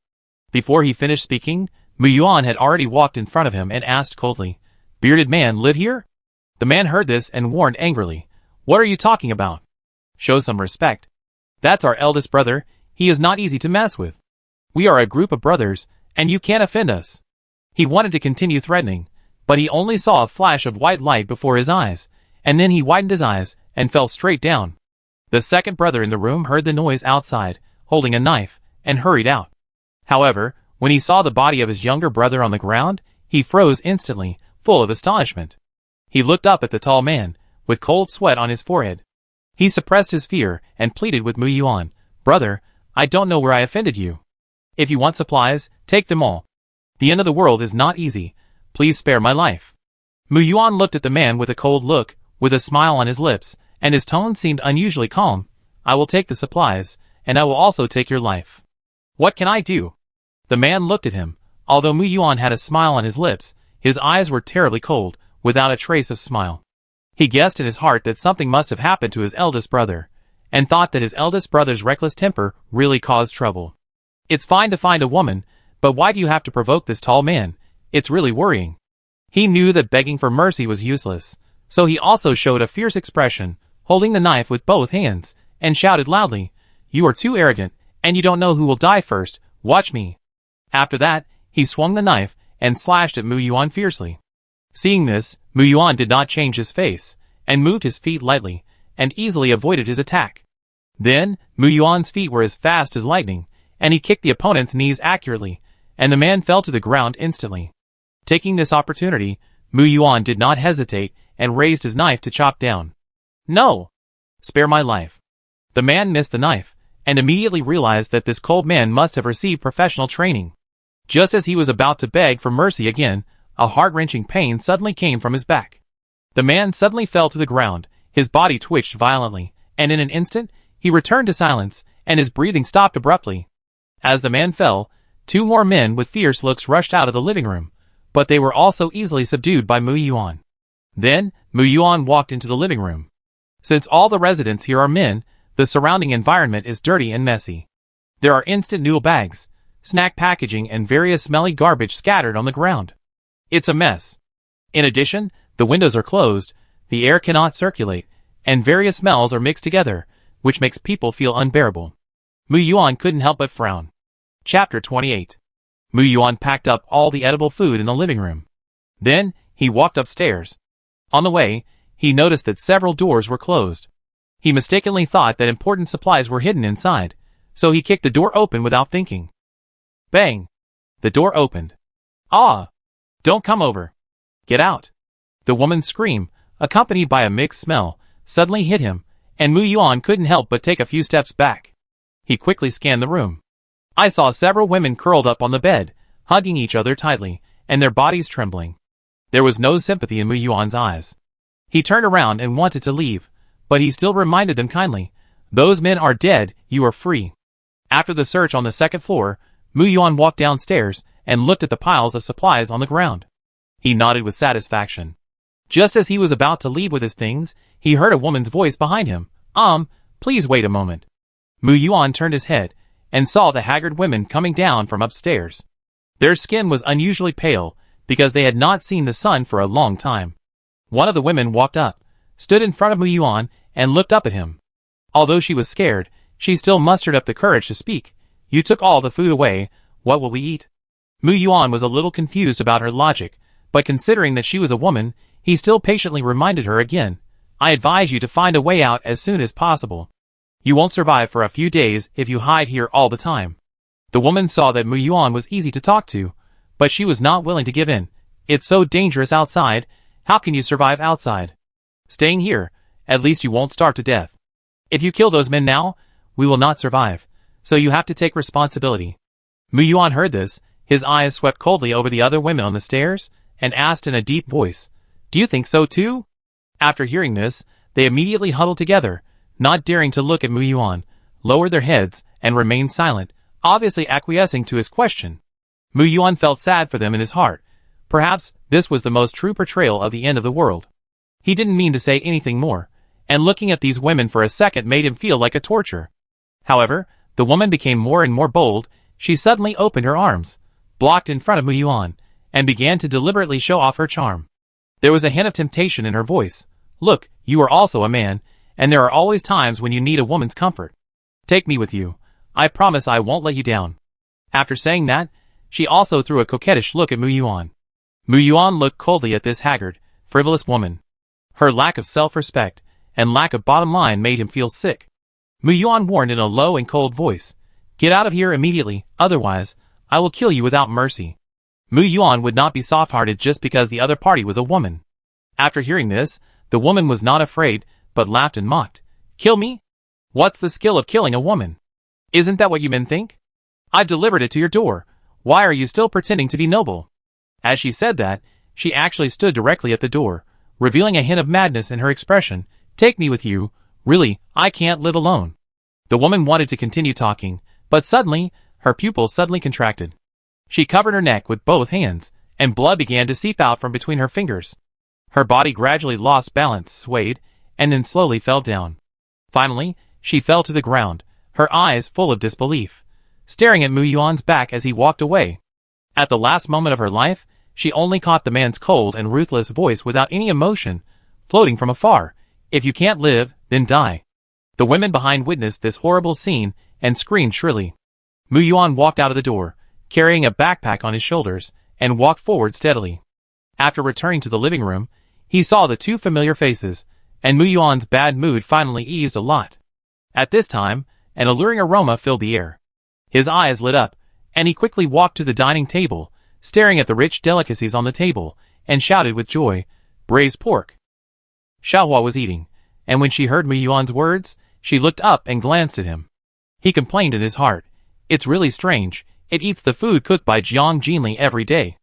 Speaker 1: Before he finished speaking, Mu Yuan had already walked in front of him and asked coldly, "Bearded man live here?" The man heard this and warned angrily, "What are you talking about? Show some respect. That's our eldest brother, he is not easy to mess with. We are a group of brothers, and you can't offend us." He wanted to continue threatening, but he only saw a flash of white light before his eyes, and then he widened his eyes and fell straight down. The second brother in the room heard the noise outside, holding a knife, and hurried out. However, when he saw the body of his younger brother on the ground, he froze instantly, full of astonishment. He looked up at the tall man, with cold sweat on his forehead. He suppressed his fear and pleaded with Mu Yuan, "Brother, I don't know where I offended you. If you want supplies, take them all. The end of the world is not easy. Please spare my life." Mu Yuan looked at the man with a cold look, with a smile on his lips, and his tone seemed unusually calm. "I will take the supplies, and I will also take your life. What can I do?" The man looked at him. Although Mu Yuan had a smile on his lips, his eyes were terribly cold, without a trace of smile. He guessed in his heart that something must have happened to his eldest brother, and thought that his eldest brother's reckless temper really caused trouble. It's fine to find a woman, but why do you have to provoke this tall man? It's really worrying. He knew that begging for mercy was useless, so he also showed a fierce expression, holding the knife with both hands, and shouted loudly, "You are too arrogant, and you don't know who will die first. Watch me." After that, he swung the knife and slashed at Mu Yuan fiercely. Seeing this, Mu Yuan did not change his face, and moved his feet lightly, and easily avoided his attack. Then, Mu Yuan's feet were as fast as lightning, and he kicked the opponent's knees accurately, and the man fell to the ground instantly. Taking this opportunity, Mu Yuan did not hesitate and raised his knife to chop down. "No! Spare my life." The man missed the knife, and immediately realized that this cold man must have received professional training. Just as he was about to beg for mercy again, a heart-wrenching pain suddenly came from his back. The man suddenly fell to the ground, his body twitched violently, and in an instant, he returned to silence, and his breathing stopped abruptly. As the man fell, two more men with fierce looks rushed out of the living room, but they were also easily subdued by Mu Yuan. Then, Mu Yuan walked into the living room. Since all the residents here are men, the surrounding environment is dirty and messy. There are instant noodle bags, snack packaging and various smelly garbage scattered on the ground. It's a mess. In addition, the windows are closed, the air cannot circulate, and various smells are mixed together, which makes people feel unbearable. Mu Yuan couldn't help but frown. Chapter 28. Mu Yuan packed up all the edible food in the living room. Then, he walked upstairs. On the way, he noticed that several doors were closed. He mistakenly thought that important supplies were hidden inside, so he kicked the door open without thinking. Bang! The door opened. "Ah! Don't come over! Get out!" The woman's scream, accompanied by a mixed smell, suddenly hit him, and Mu Yuan couldn't help but take a few steps back. He quickly scanned the room. I saw several women curled up on the bed, hugging each other tightly, and their bodies trembling. There was no sympathy in Mu Yuan's eyes. He turned around and wanted to leave, but he still reminded them kindly, "Those men are dead, you are free." After the search on the second floor, Mu Yuan walked downstairs and looked at the piles of supplies on the ground. He nodded with satisfaction. Just as he was about to leave with his things, he heard a woman's voice behind him. Please wait a moment." Mu Yuan turned his head, and saw the haggard women coming down from upstairs. Their skin was unusually pale, because they had not seen the sun for a long time. One of the women walked up, stood in front of Mu Yuan, and looked up at him. Although she was scared, she still mustered up the courage to speak. "You took all the food away, what will we eat?" Mu Yuan was a little confused about her logic, but considering that she was a woman, he still patiently reminded her again, "I advise you to find a way out as soon as possible. You won't survive for a few days if you hide here all the time." The woman saw that Mu Yuan was easy to talk to, but she was not willing to give in. "It's so dangerous outside, how can you survive outside? Staying here, at least you won't starve to death. If you kill those men now, we will not survive, so you have to take responsibility." Mu Yuan heard this, his eyes swept coldly over the other women on the stairs, and asked in a deep voice, "Do you think so too?" After hearing this, they immediately huddled together, not daring to look at Mu Yuan, lowered their heads, and remained silent, obviously acquiescing to his question. Mu Yuan felt sad for them in his heart. Perhaps this was the most true portrayal of the end of the world. He didn't mean to say anything more, and looking at these women for a second made him feel like a torture. However, the woman became more and more bold. She suddenly opened her arms, blocked in front of Mu Yuan, and began to deliberately show off her charm. There was a hint of temptation in her voice. "Look, you are also a man, and there are always times when you need a woman's comfort. Take me with you. I promise I won't let you down." After saying that, she also threw a coquettish look at Mu Yuan. Mu Yuan looked coldly at this haggard, frivolous woman. Her lack of self-respect and lack of bottom line made him feel sick. Mu Yuan warned in a low and cold voice, "Get out of here immediately, otherwise, I will kill you without mercy. Mu Yuan would not be soft-hearted just because the other party was a woman. After hearing this, the woman was not afraid, but laughed and mocked. Kill me? What's the skill of killing a woman? Isn't that what you men think? I've delivered it to your door. Why are you still pretending to be noble? As she said that, she actually stood directly at the door, revealing a hint of madness in her expression. Take me with you. Really, I can't live alone. The woman wanted to continue talking, but suddenly, her pupils suddenly contracted. She covered her neck with both hands, and blood began to seep out from between her fingers. Her body gradually lost balance, swayed, and then slowly fell down. Finally, she fell to the ground, her eyes full of disbelief, staring at Mu Yuan's back as he walked away. At the last moment of her life, she only caught the man's cold and ruthless voice without any emotion, floating from afar. If you can't live, then die. The women behind witnessed this horrible scene and screamed shrilly. Mu Yuan walked out of the door, carrying a backpack on his shoulders, and walked forward steadily. After returning to the living room, he saw the two familiar faces, and Mu Yuan's bad mood finally eased a lot. At this time, an alluring aroma filled the air. His eyes lit up, and he quickly walked to the dining table, staring at the rich delicacies on the table, and shouted with joy, braised pork. Xiaohua was eating, and when she heard Mu Yuan's words, she looked up and glanced at him. He complained in his heart, it's really strange, it eats the food cooked by Jiang Jinli every day.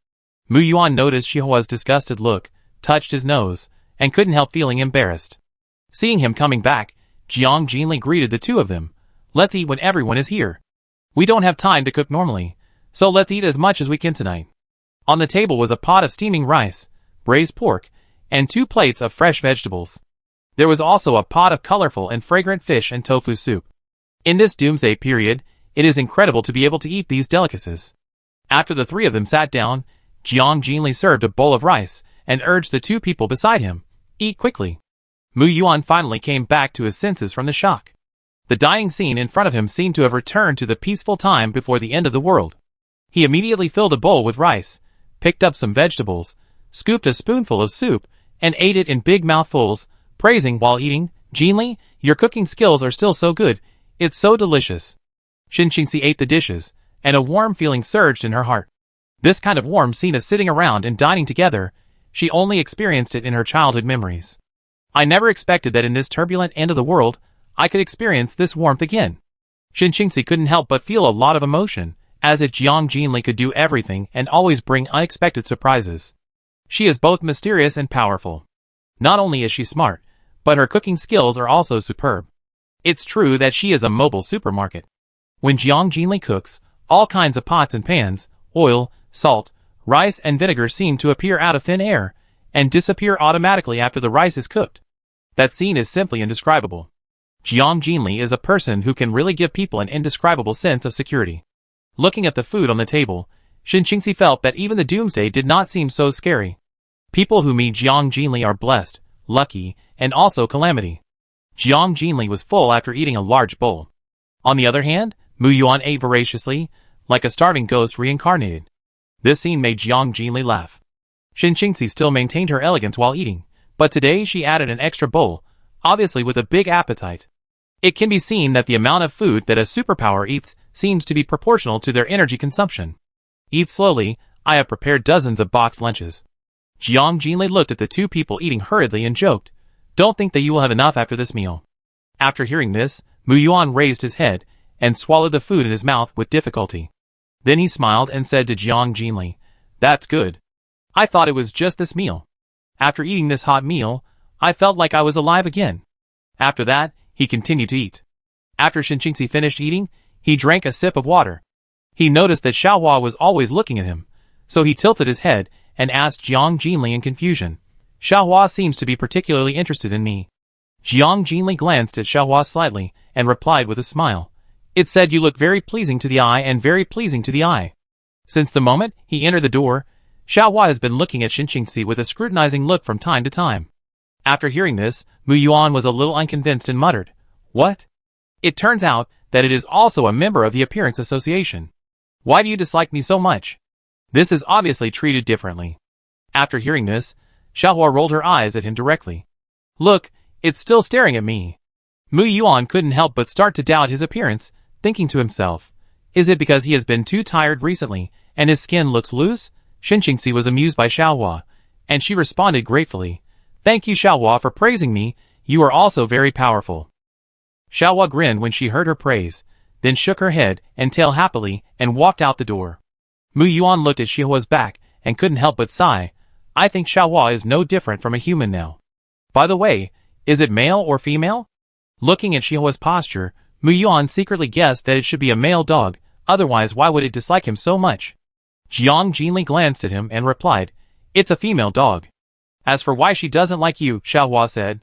Speaker 1: Mu Yuan noticed Xiaohua's disgusted look, touched his nose, and couldn't help feeling embarrassed. Seeing him coming back, Jiang Jinli greeted the two of them. Let's eat when everyone is here. We don't have time to cook normally, so let's eat as much as we can tonight. On the table was a pot of steaming rice, braised pork, and 2 plates of fresh vegetables. There was also a pot of colorful and fragrant fish and tofu soup. In this doomsday period, it is incredible to be able to eat these delicacies. After the 3 of them sat down, Jiang Jinli served a bowl of rice and urged the 2 people beside him, eat quickly. Mu Yuan finally came back to his senses from the shock. The dying scene in front of him seemed to have returned to the peaceful time before the end of the world. He immediately filled a bowl with rice, picked up some vegetables, scooped a spoonful of soup, and ate it in big mouthfuls, praising while eating, Jinli, your cooking skills are still so good, it's so delicious. Xinxingxi ate the dishes, and a warm feeling surged in her heart. This kind of warmth seen as sitting around and dining together, she only experienced it in her childhood memories. I never expected that in this turbulent end of the world, I could experience this warmth again. Xinxingxi couldn't help but feel a lot of emotion, as if Jiang Jinli could do everything and always bring unexpected surprises. She is both mysterious and powerful. Not only is she smart, but her cooking skills are also superb. It's true that she is a mobile supermarket. When Jiang Jinli cooks, all kinds of pots and pans, oil, salt, rice and vinegar seem to appear out of thin air, and disappear automatically after the rice is cooked. That scene is simply indescribable. Jiang Jinli is a person who can really give people an indescribable sense of security. Looking at the food on the table, Xinxingxi felt that even the doomsday did not seem so scary. People who meet Jiang Jinli are blessed, lucky, and also calamity. Jiang Jinli was full after eating a large bowl. On the other hand, Mu Yuan ate voraciously, like a starving ghost reincarnated. This scene made Jiang Jinli laugh. Xinxingxi still maintained her elegance while eating, but today she added an extra bowl, obviously with a big appetite. It can be seen that the amount of food that a superpower eats seems to be proportional to their energy consumption. Eat slowly, I have prepared dozens of boxed lunches. Jiang Jinli looked at the 2 people eating hurriedly and joked, don't think that you will have enough after this meal. After hearing this, Mu Yuan raised his head and swallowed the food in his mouth with difficulty. Then he smiled and said to Jiang Jinli, that's good. I thought it was just this meal. After eating this hot meal, I felt like I was alive again. After that, he continued to eat. After Xinxingxi finished eating, he drank a sip of water. He noticed that Xiaohua was always looking at him, so he tilted his head and asked Jiang Jinli in confusion. Xiaohua seems to be particularly interested in me. Jiang Jinli glanced at Xiaohua slightly and replied with a smile. It said you look very pleasing to the eye and very pleasing to the eye. Since the moment he entered the door, Xiaohua has been looking at Xinxingxi with a scrutinizing look from time to time. After hearing this, Mu Yuan was a little unconvinced and muttered, what? It turns out that it is also a member of the Appearance Association. Why do you dislike me so much? This is obviously treated differently. After hearing this, Xiaohua rolled her eyes at him directly. Look, it's still staring at me. Mu Yuan couldn't help but start to doubt his appearance, thinking to himself, Is it because he has been too tired recently, and his skin looks loose? Shinxingxi was amused by Xiaohua, and she responded gratefully. Thank you Xiaohua for praising me, you are also very powerful. Xiaohua grinned when she heard her praise, then shook her head and tail happily and walked out the door. Mu Yuan looked at Xiaohua's back and couldn't help but sigh. I think Xiaohua is no different from a human now. By the way, is it male or female? Looking at Xiaohua's posture, Mu Yuan secretly guessed that it should be a male dog, otherwise why would it dislike him so much? Jiang Jinli glanced at him and replied, It's a female dog. As for why she doesn't like you, Xiaohua said.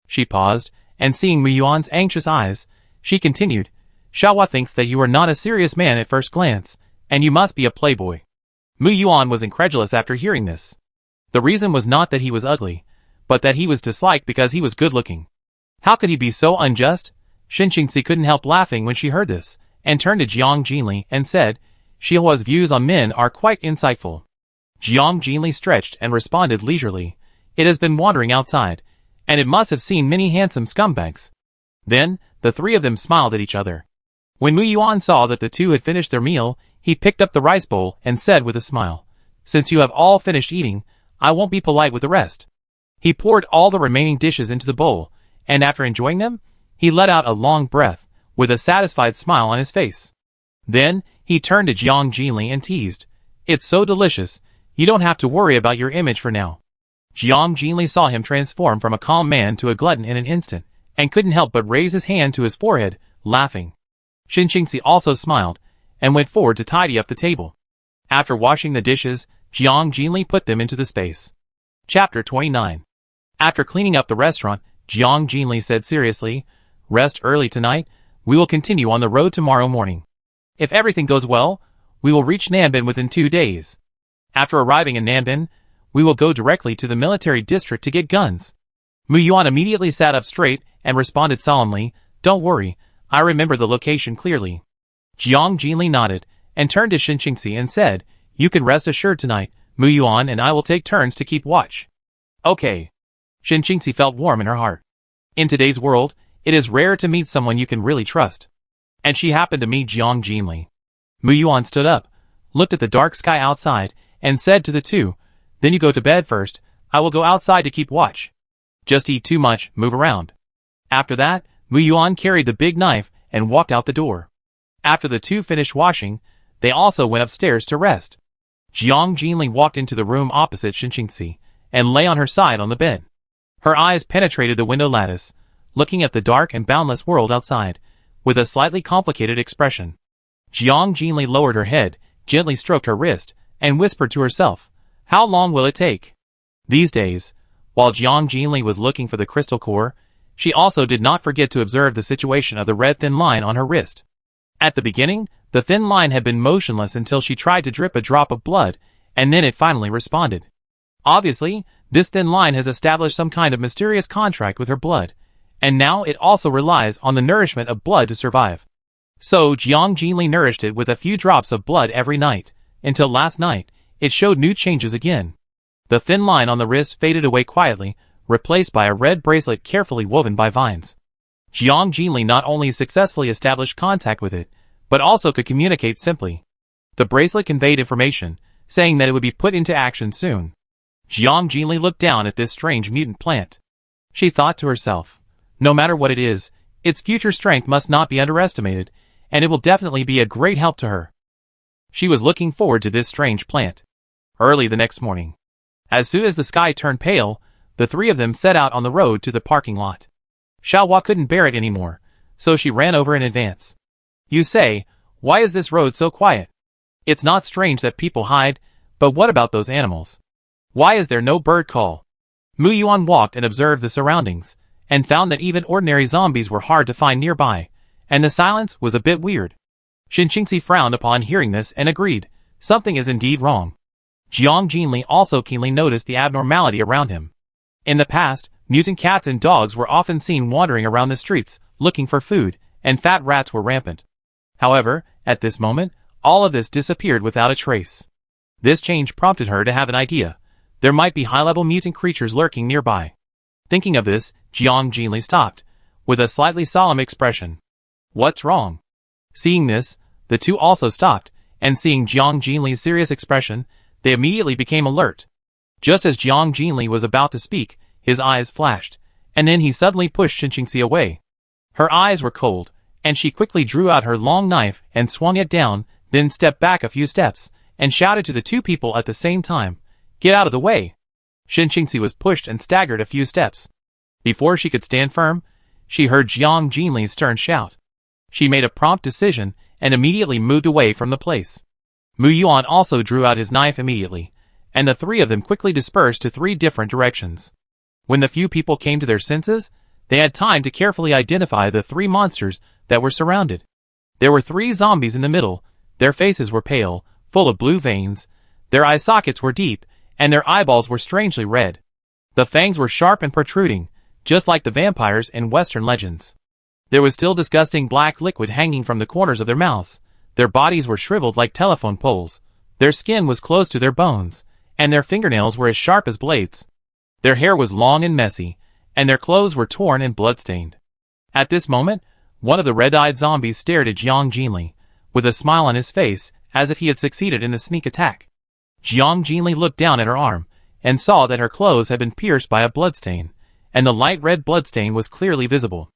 Speaker 1: She paused, and seeing Mu Yuan's anxious eyes, she continued, Xiaohua thinks that you are not a serious man at first glance, and you must be a playboy. Mu Yuan was incredulous after hearing this. The reason was not that he was ugly, but that he was disliked because he was good-looking. How could he be so unjust? Shinxingxi couldn't help laughing when she heard this, and turned to Jiang Jinli and said, Xiaohua's views on men are quite insightful. Jiang Jinli stretched and responded leisurely, It has been wandering outside, and it must have seen many handsome scumbags. Then, the three of them smiled at each other. When Mu Yuan saw that the two had finished their meal, he picked up the rice bowl and said with a smile, Since you have all finished eating, I won't be polite with the rest. He poured all the remaining dishes into the bowl, and after enjoying them, he let out a long breath, with a satisfied smile on his face. Then, he turned to Jiang Jinli and teased, It's so delicious, you don't have to worry about your image for now. Jiang Jinli saw him transform from a calm man to a glutton in an instant, and couldn't help but raise his hand to his forehead, laughing. Shinxingxi also smiled, and went forward to tidy up the table. After washing the dishes, Jiang Jinli put them into the space. Chapter 29. After cleaning up the restaurant, Jiang Jinli said seriously, Rest early tonight, we will continue on the road tomorrow morning. If everything goes well, we will reach Nanbin within 2 days. After arriving in Nanbin, we will go directly to the military district to get guns. Mu Yuan immediately sat up straight and responded solemnly, Don't worry, I remember the location clearly. Jiang Jinli nodded, and turned to Shinxingxi and said, You can rest assured tonight, Mu Yuan and I will take turns to keep watch. Okay. Shinxingxi felt warm in her heart. In today's world, it is rare to meet someone you can really trust. And she happened to meet Jiang Jinli. Mu Yuan stood up, looked at the dark sky outside, and said to the two, Then you go to bed first, I will go outside to keep watch. Just eat too much, move around. After that, Mu Yuan carried the big knife and walked out the door. After the two finished washing, they also went upstairs to rest. Jiang Jinli walked into the room opposite Shinxingxi, and lay on her side on the bed. Her eyes penetrated the window lattice, looking at the dark and boundless world outside, with a slightly complicated expression. Jiang Jinli lowered her head, gently stroked her wrist, and whispered to herself, How long will it take? These days, while Jiang Jinli was looking for the crystal core, she also did not forget to observe the situation of the red thin line on her wrist. At the beginning, the thin line had been motionless until she tried to drip a drop of blood, and then it finally responded. Obviously, this thin line has established some kind of mysterious contract with her blood, and now it also relies on the nourishment of blood to survive. So Jiang Jinli nourished it with a few drops of blood every night, until last night, it showed new changes again. The thin line on the wrist faded away quietly, replaced by a red bracelet carefully woven by vines. Jiang Jinli not only successfully established contact with it, but also could communicate simply. The bracelet conveyed information, saying that it would be put into action soon. Jiang Jinli looked down at this strange mutant plant. She thought to herself, no matter what it is, its future strength must not be underestimated, and it will definitely be a great help to her. She was looking forward to this strange plant. Early the next morning, as soon as the sky turned pale, the three of them set out on the road to the parking lot. Xiaohua couldn't bear it anymore, so she ran over in advance. You say, why is this road so quiet? It's not strange that people hide, but what about those animals? Why is there no bird call? Mu Yuan walked and observed the surroundings, and found that even ordinary zombies were hard to find nearby, and the silence was a bit weird. Shinxingxi frowned upon hearing this and agreed, something is indeed wrong. Jiang Jinli also keenly noticed the abnormality around him. In the past, mutant cats and dogs were often seen wandering around the streets, looking for food, and fat rats were rampant. However, at this moment, all of this disappeared without a trace. This change prompted her to have an idea. There might be high-level mutant creatures lurking nearby. Thinking of this, Jiang Jinli stopped, with a slightly solemn expression. What's wrong? Seeing this, The two also stopped, and seeing Jiang Jinli's serious expression, they immediately became alert. Just as Jiang Jinli was about to speak, his eyes flashed, and then he suddenly pushed Shinqingxi away. Her eyes were cold, and she quickly drew out her long knife and swung it down, then stepped back a few steps, and shouted to the two people at the same time, "Get out of the way!" Shinqingxi was pushed and staggered a few steps. Before she could stand firm, she heard Jiang Jinli's stern shout. She made a prompt decision and immediately moved away from the place. Mu Yuan also drew out his knife immediately, and the three of them quickly dispersed to three different directions. When the few people came to their senses, they had time to carefully identify the three monsters that were surrounded. There were three zombies in the middle. Their faces were pale, full of blue veins, their eye sockets were deep, and their eyeballs were strangely red. The fangs were sharp and protruding, just like the vampires in Western legends. There was still disgusting black liquid hanging from the corners of their mouths. Their bodies were shriveled like telephone poles. Their skin was close to their bones, and their fingernails were as sharp as blades. Their hair was long and messy, and their clothes were torn and blood-stained. At this moment, one of the red-eyed zombies stared at Jiang Jinli, with a smile on his face, as if he had succeeded in the sneak attack. Jiang Jinli looked down at her arm, and saw that her clothes had been pierced by a bloodstain, and the light red bloodstain was clearly visible.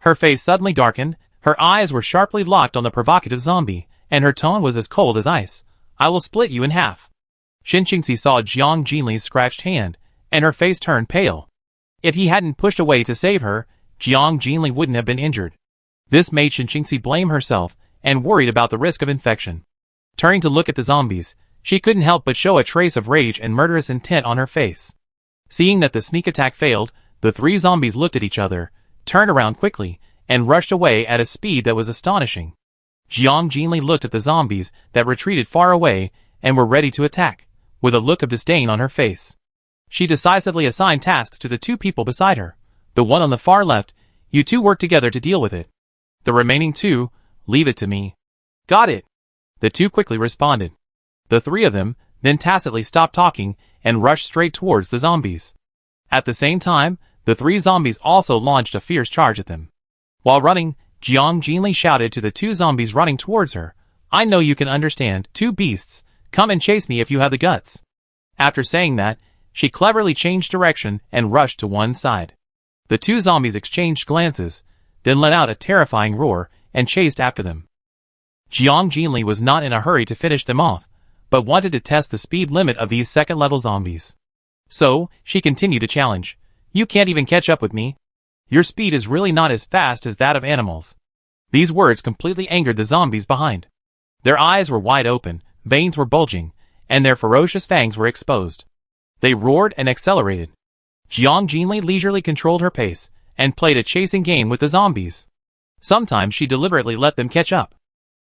Speaker 1: Her face suddenly darkened, her eyes were sharply locked on the provocative zombie, and her tone was as cold as ice. "I will split you in half." Shinqingxi saw Jiang Jinli's scratched hand, and her face turned pale. If he hadn't pushed away to save her, Jiang Jinli wouldn't have been injured. This made Shinqingxi blame herself, and worried about the risk of infection. Turning to look at the zombies, she couldn't help but show a trace of rage and murderous intent on her face. Seeing that the sneak attack failed, the three zombies looked at each other, turned around quickly, and rushed away at a speed that was astonishing. Jiang Jinli looked at the zombies that retreated far away and were ready to attack, with a look of disdain on her face. She decisively assigned tasks to the two people beside her. The one on the far left, "You two work together to deal with it. The remaining two, leave it to me." "Got it." The two quickly responded. The three of them then tacitly stopped talking and rushed straight towards the zombies. At the same time, the three zombies also launched a fierce charge at them. While running, Jiang Jinli shouted to the two zombies running towards her, "I know you can understand, two beasts, come and chase me if you have the guts." After saying that, she cleverly changed direction and rushed to one side. The two zombies exchanged glances, then let out a terrifying roar and chased after them. Jiang Jinli was not in a hurry to finish them off, but wanted to test the speed limit of these second-level zombies. So, she continued to challenge, "You can't even catch up with me. Your speed is really not as fast as that of animals." These words completely angered the zombies behind. Their eyes were wide open, veins were bulging, and their ferocious fangs were exposed. They roared and accelerated. Jiang Jinli leisurely controlled her pace, and played a chasing game with the zombies. Sometimes she deliberately let them catch up.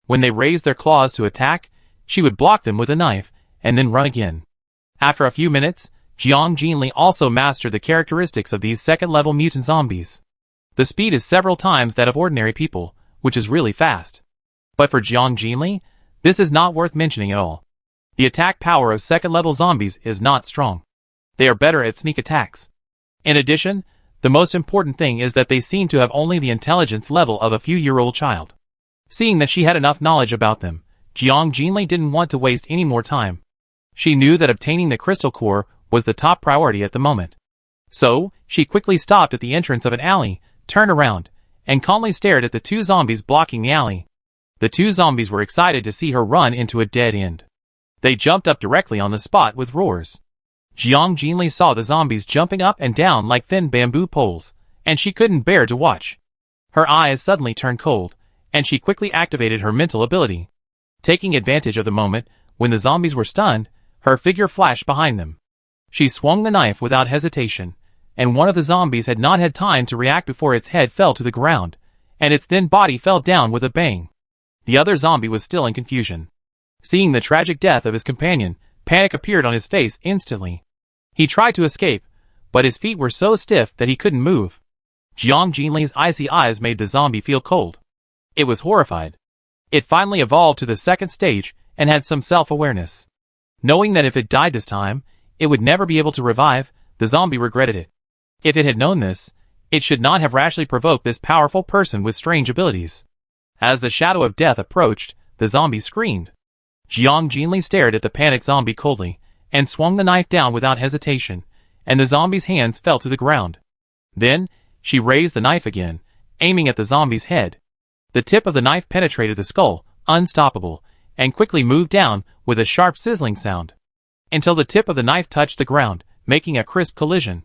Speaker 1: When they raised their claws to attack, she would block them with a knife, and then run again. After a few minutes, Jiang Jinli also mastered the characteristics of these second-level mutant zombies. The speed is several times that of ordinary people, which is really fast. But for Jiang Jinli, this is not worth mentioning at all. The attack power of second-level zombies is not strong. They are better at sneak attacks. In addition, the most important thing is that they seem to have only the intelligence level of a few-year-old child. Seeing that she had enough knowledge about them, Jiang Jinli didn't want to waste any more time. She knew that obtaining the crystal core was the top priority at the moment. So, she quickly stopped at the entrance of an alley, turned around, and calmly stared at the two zombies blocking the alley. The two zombies were excited to see her run into a dead end. They jumped up directly on the spot with roars. Jiang Jinli saw the zombies jumping up and down like thin bamboo poles, and she couldn't bear to watch. Her eyes suddenly turned cold, and she quickly activated her mental ability. Taking advantage of the moment, when the zombies were stunned, her figure flashed behind them. She swung the knife without hesitation, and one of the zombies had not had time to react before its head fell to the ground, and its thin body fell down with a bang. The other zombie was still in confusion. Seeing the tragic death of his companion, panic appeared on his face instantly. He tried to escape, but his feet were so stiff that he couldn't move. Jiang Jinli's icy eyes made the zombie feel cold. It was horrified. It finally evolved to the second stage and had some self-awareness. Knowing that if it died this time, it would never be able to revive, the zombie regretted it. If it had known this, it should not have rashly provoked this powerful person with strange abilities. As the shadow of death approached, the zombie screamed. Jiang Jinli stared at the panicked zombie coldly, and swung the knife down without hesitation, and the zombie's hands fell to the ground. Then, she raised the knife again, aiming at the zombie's head. The tip of the knife penetrated the skull, unstoppable, and quickly moved down with a sharp sizzling sound, until the tip of the knife touched the ground, making a crisp collision.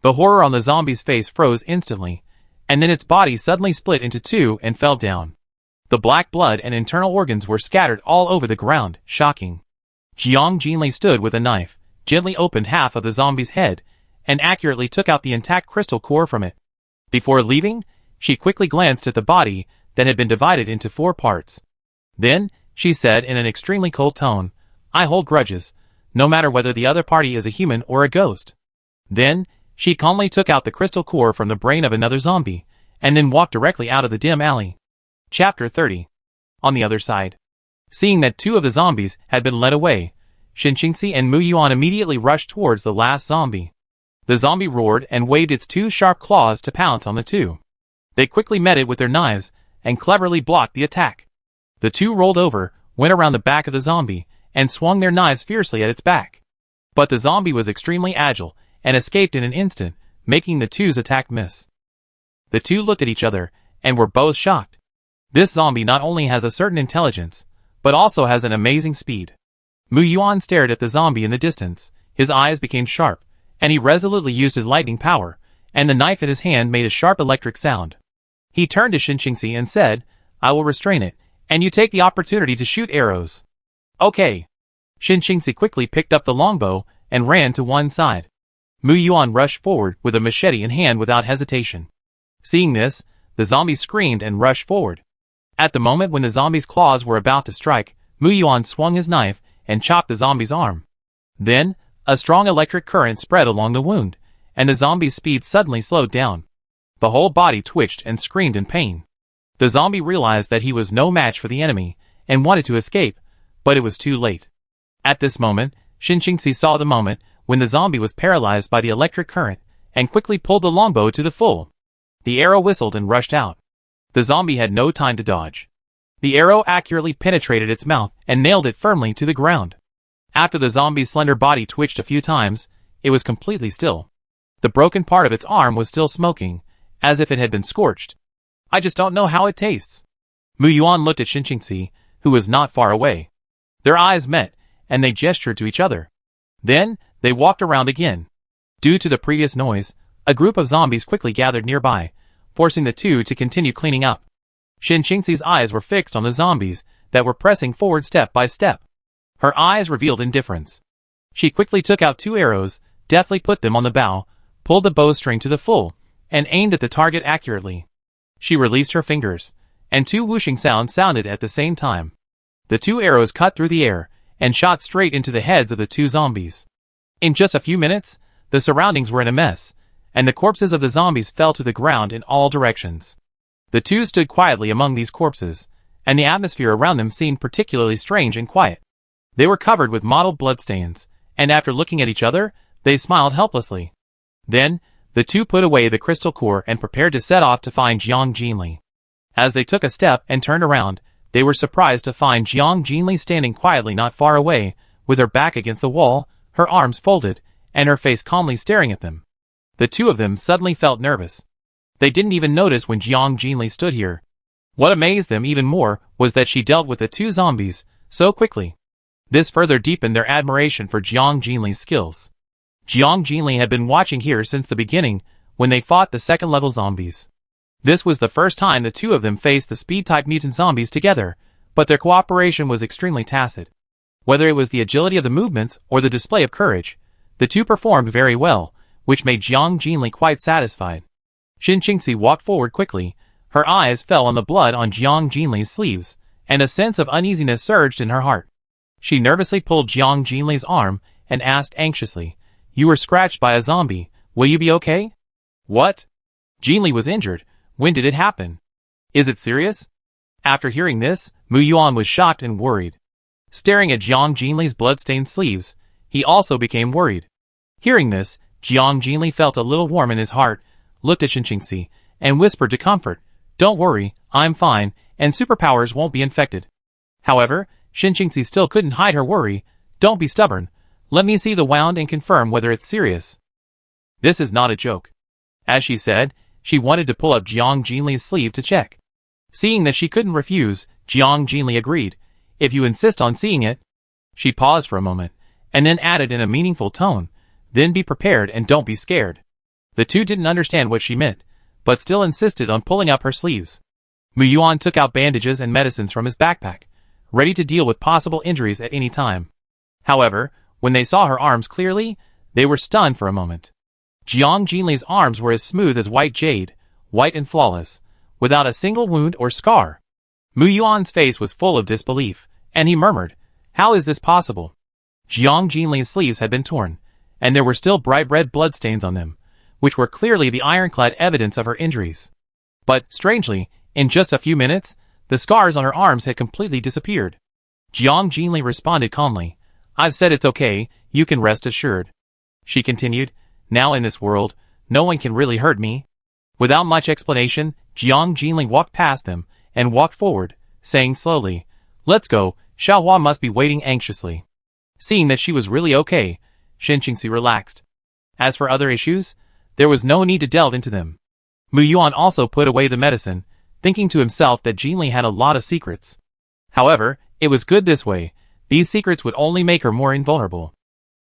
Speaker 1: The horror on the zombie's face froze instantly, and then its body suddenly split into two and fell down. The black blood and internal organs were scattered all over the ground, shocking. Jiang Jinli stood with a knife, gently opened half of the zombie's head, and accurately took out the intact crystal core from it. Before leaving, she quickly glanced at the body that had been divided into 4 parts. Then, she said in an extremely cold tone, "I hold grudges, no matter whether the other party is a human or a ghost." Then, she calmly took out the crystal core from the brain of another zombie, and then walked directly out of the dim alley. Chapter 30. On the other side. Seeing that 2 of the zombies had been led away, Xinqingxi and Mu Yuan immediately rushed towards the last zombie. The zombie roared and waved its 2 sharp claws to pounce on the 2. They quickly met it with their knives, and cleverly blocked the attack. The 2 rolled over, went around the back of the zombie, and swung their knives fiercely at its back. But the zombie was extremely agile, and escaped in an instant, making the 2's attack miss. The 2 looked at each other, and were both shocked. This zombie not only has a certain intelligence, but also has an amazing speed. Mu Yuan stared at the zombie in the distance, his eyes became sharp, and he resolutely used his lightning power, and the knife in his hand made a sharp electric sound. He turned to Xinqingxi and said, "I will restrain it, and you take the opportunity to shoot arrows." "Okay." Xinqingxi quickly picked up the longbow and ran to one side. Mu Yuan rushed forward with a machete in hand without hesitation. Seeing this, the zombie screamed and rushed forward. At the moment when the zombie's claws were about to strike, Mu Yuan swung his knife and chopped the zombie's arm. Then, a strong electric current spread along the wound, and the zombie's speed suddenly slowed down. The whole body twitched and screamed in pain. The zombie realized that he was no match for the enemy, and wanted to escape, but it was too late. At this moment, Xinqingxi saw the moment when the zombie was paralyzed by the electric current, and quickly pulled the longbow to the full. The arrow whistled and rushed out. The zombie had no time to dodge. The arrow accurately penetrated its mouth and nailed it firmly to the ground. After the zombie's slender body twitched a few times, it was completely still. The broken part of its arm was still smoking, as if it had been scorched. "I just don't know how it tastes." Mu Yuan looked at Xinqingxi, who was not far away. Their eyes met, and they gestured to each other. Then, they walked around again. Due to the previous noise, a group of zombies quickly gathered nearby, forcing the 2 to continue cleaning up. Xinqingxi's eyes were fixed on the zombies that were pressing forward step by step. Her eyes revealed indifference. She quickly took out 2 arrows, deftly put them on the bow, pulled the bowstring to the full, and aimed at the target accurately. She released her fingers, and 2 whooshing sounds sounded at the same time. The 2 arrows cut through the air, and shot straight into the heads of the 2 zombies. In just a few minutes, the surroundings were in a mess, and the corpses of the zombies fell to the ground in all directions. The 2 stood quietly among these corpses, and the atmosphere around them seemed particularly strange and quiet. They were covered with mottled bloodstains, and after looking at each other, they smiled helplessly. Then, the 2 put away the crystal core and prepared to set off to find Jiang Jinli. As they took a step and turned around, they were surprised to find Jiang Jinli standing quietly not far away, with her back against the wall, her arms folded, and her face calmly staring at them. The 2 of them suddenly felt nervous. They didn't even notice when Jiang Jinli stood here. What amazed them even more was that she dealt with the 2 zombies so quickly. This further deepened their admiration for Jiang Jinli's skills. Jiang Jinli had been watching here since the beginning, when they fought the second-level zombies. This was the first time the 2 of them faced the speed-type mutant zombies together, but their cooperation was extremely tacit. Whether it was the agility of the movements or the display of courage, the 2 performed very well, which made Jiang Jinli quite satisfied. Xinqingxi walked forward quickly. Her eyes fell on the blood on Jiang Jinli's sleeves, and a sense of uneasiness surged in her heart. She nervously pulled Jiang Jinli's arm and asked anxiously, "You were scratched by a zombie. Will you be okay?" "What? Jinli was injured. When did it happen? Is it serious?" After hearing this, Mu Yuan was shocked and worried. Staring at Jiang Jinli's blood-stained sleeves, he also became worried. Hearing this, Jiang Jinli felt a little warm in his heart, looked at Xinqingxi, and whispered to comfort, "Don't worry, I'm fine, and superpowers won't be infected." However, Xinqingzi still couldn't hide her worry. Don't be stubborn. Let me see the wand and confirm whether it's serious. This is not a joke. As she said, she wanted to pull up Jiang Jinli's sleeve to check. Seeing that she couldn't refuse, Jiang Jinli agreed. If you insist on seeing it. She paused for a moment, and then added in a meaningful tone, then be prepared and don't be scared. The two didn't understand what she meant, but still insisted on pulling up her sleeves. Mu Yuan took out bandages and medicines from his backpack, ready to deal with possible injuries at any time. However, when they saw her arms clearly, they were stunned for a moment. Jiang Jinli's arms were as smooth as white jade, white and flawless, without a single wound or scar. Mu Yuan's face was full of disbelief, and he murmured, "How is this possible?" Jiang Jinli's sleeves had been torn, and there were still bright red bloodstains on them, which were clearly the ironclad evidence of her injuries. But, strangely, in just a few minutes, the scars on her arms had completely disappeared. Jiang Jinli responded calmly, "I've said it's okay, you can rest assured." She continued, "Now in this world, no one can really hurt me." Without much explanation, Jiang Jinli walked past them, and walked forward, saying slowly, "Let's go, Xiaohua must be waiting anxiously." Seeing that she was really okay, Xinqingzi relaxed. As for other issues, there was no need to delve into them. Mu Yuan also put away the medicine, thinking to himself that Jinli had a lot of secrets. However, it was good this way. These secrets would only make her more invulnerable.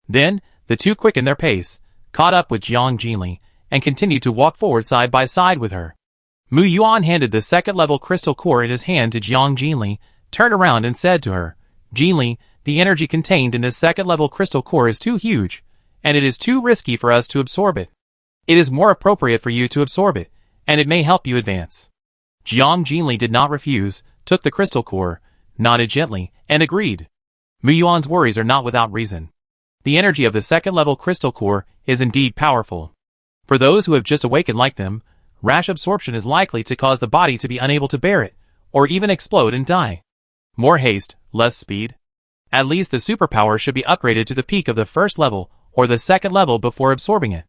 Speaker 1: Then, the two quickened their pace, caught up with Jiang Jinli, and continued to walk forward side by side with her. Mu Yuan handed the second-level crystal core in his hand to Jiang Jinli, turned around and said to her, "Jinli, the energy contained in this second-level crystal core is too huge, and it is too risky for us to absorb it. It is more appropriate for you to absorb it, and it may help you advance." Jiang Jinli did not refuse, took the crystal core, nodded gently, and agreed. Mu Yuan's worries are not without reason. The energy of the second-level crystal core is indeed powerful. For those who have just awakened like them, rash absorption is likely to cause the body to be unable to bear it, or even explode and die. More haste, less speed. At least the superpower should be upgraded to the peak of the first level or the second level before absorbing it.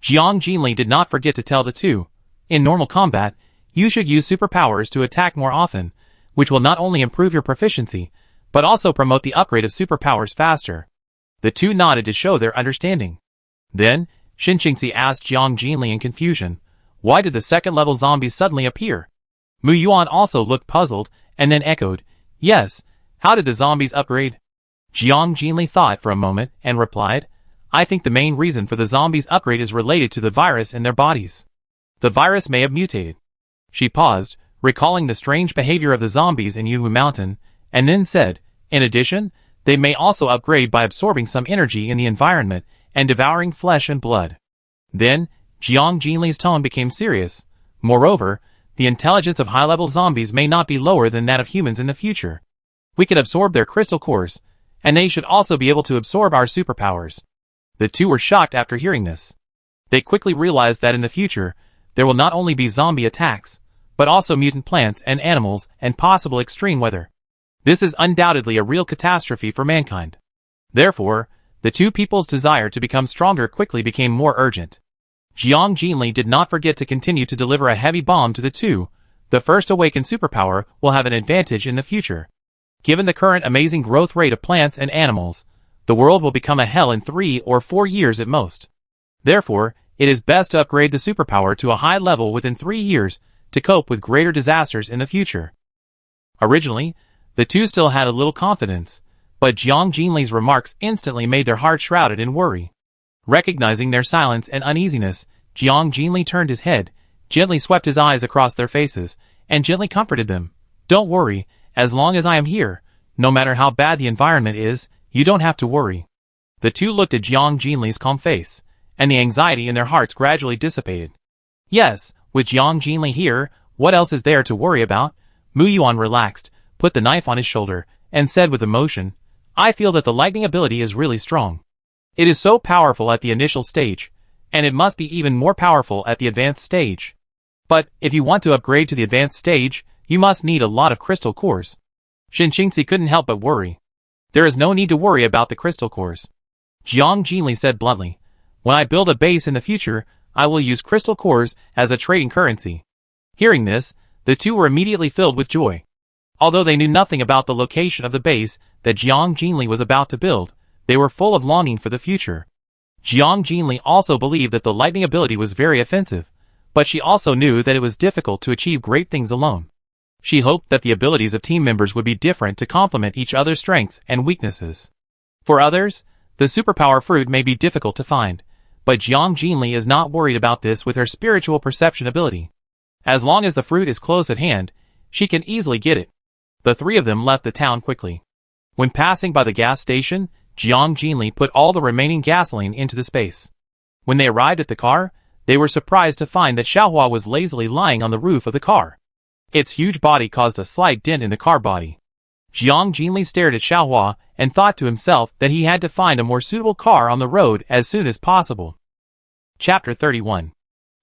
Speaker 1: Jiang Jinli did not forget to tell the two. In normal combat, you should use superpowers to attack more often, which will not only improve your proficiency, but also promote the upgrade of superpowers faster. The two nodded to show their understanding. Then, Xinqingzi asked Jiang Jinli in confusion, "Why did the second-level zombies suddenly appear?" Mu Yuan also looked puzzled, and then echoed, "Yes, how did the zombies upgrade?" Jiang Jinli thought for a moment and replied, "I think the main reason for the zombies' upgrade is related to the virus in their bodies. The virus may have mutated." She paused, recalling the strange behavior of the zombies in Yuhu Mountain, and then said, "In addition, they may also upgrade by absorbing some energy in the environment and devouring flesh and blood." Then, Jiang Jinli's tone became serious. "Moreover, the intelligence of high-level zombies may not be lower than that of humans in the future. We can absorb their crystal cores, and they should also be able to absorb our superpowers." The two were shocked after hearing this. They quickly realized that in the future, there will not only be zombie attacks, but also mutant plants and animals and possible extreme weather. This is undoubtedly a real catastrophe for mankind. Therefore, the two people's desire to become stronger quickly became more urgent. Jiang Jinli did not forget to continue to deliver a heavy bomb to the two. The first awakened superpower will have an advantage in the future. Given the current amazing growth rate of plants and animals, the world will become a hell in 3 or 4 years at most. Therefore, it is best to upgrade the superpower to a high level within 3 years to cope with greater disasters in the future. Originally, the two still had a little confidence, but Jiang Jinli's remarks instantly made their hearts shrouded in worry. Recognizing their silence and uneasiness, Jiang Jinli turned his head, gently swept his eyes across their faces, and gently comforted them. "Don't worry, as long as I am here, no matter how bad the environment is, you don't have to worry." The two looked at Jiang Jinli's calm face, and the anxiety in their hearts gradually dissipated. Yes, with Jiang Jinli here, what else is there to worry about? Mu Yuan relaxed, put the knife on his shoulder, and said with emotion, "I feel that the lightning ability is really strong. It is so powerful at the initial stage, and it must be even more powerful at the advanced stage. But, if you want to upgrade to the advanced stage, you must need a lot of crystal cores." Xinqingzi couldn't help but worry. "There is no need to worry about the crystal cores." Jiang Jinli said bluntly, "When I build a base in the future, I will use crystal cores as a trading currency." Hearing this, the two were immediately filled with joy. Although they knew nothing about the location of the base that Jiang Jinli was about to build, they were full of longing for the future. Jiang Jinli also believed that the lightning ability was very offensive, but she also knew that it was difficult to achieve great things alone. She hoped that the abilities of team members would be different to complement each other's strengths and weaknesses. For others, the superpower fruit may be difficult to find, but Jiang Jinli is not worried about this with her spiritual perception ability. As long as the fruit is close at hand, she can easily get it. The three of them left the town quickly. When passing by the gas station, Jiang Jinli put all the remaining gasoline into the space. When they arrived at the car, they were surprised to find that Xiaohua was lazily lying on the roof of the car. Its huge body caused a slight dent in the car body. Jiang Jinli stared at Xiaohua and thought to himself that he had to find a more suitable car on the road as soon as possible. Chapter 31.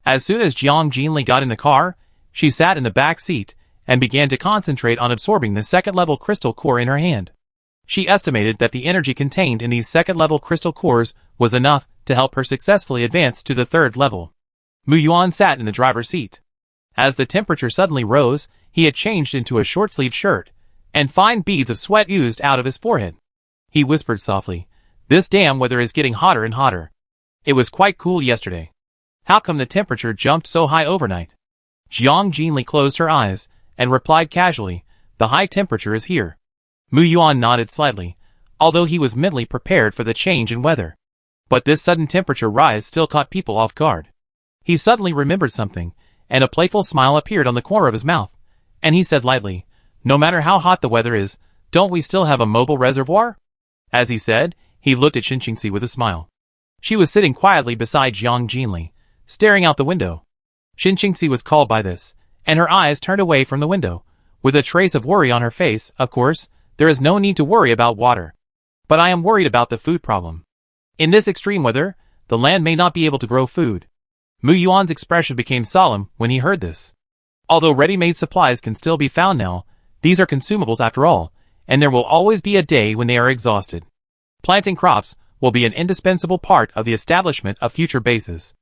Speaker 1: As soon as Jiang Jinli got in the car, she sat in the back seat and began to concentrate on absorbing the second-level crystal core in her hand. She estimated that the energy contained in these second-level crystal cores was enough to help her successfully advance to the third level. Mu Yuan sat in the driver's seat. As the temperature suddenly rose, he had changed into a short-sleeved shirt, and fine beads of sweat oozed out of his forehead. He whispered softly, "This damn weather is getting hotter and hotter. It was quite cool yesterday. How come the temperature jumped so high overnight?" Jiang Jinli closed her eyes and replied casually, "The high temperature is here." Mu Yuan nodded slightly, although he was mentally prepared for the change in weather. But this sudden temperature rise still caught people off guard. He suddenly remembered something, and a playful smile appeared on the corner of his mouth, and he said lightly, "No matter how hot the weather is, don't we still have a mobile reservoir?" As he said, he looked at Xinqingxi with a smile. She was sitting quietly beside Jiang Jinli, staring out the window. Xinqingxi was called by this, and her eyes turned away from the window, with a trace of worry on her face. "Of course, there is no need to worry about water. But I am worried about the food problem. In this extreme weather, the land may not be able to grow food." Mu Yuan's expression became solemn when he heard this. Although ready-made supplies can still be found now, these are consumables after all, and there will always be a day when they are exhausted. Planting crops will be an indispensable part of the establishment of future bases.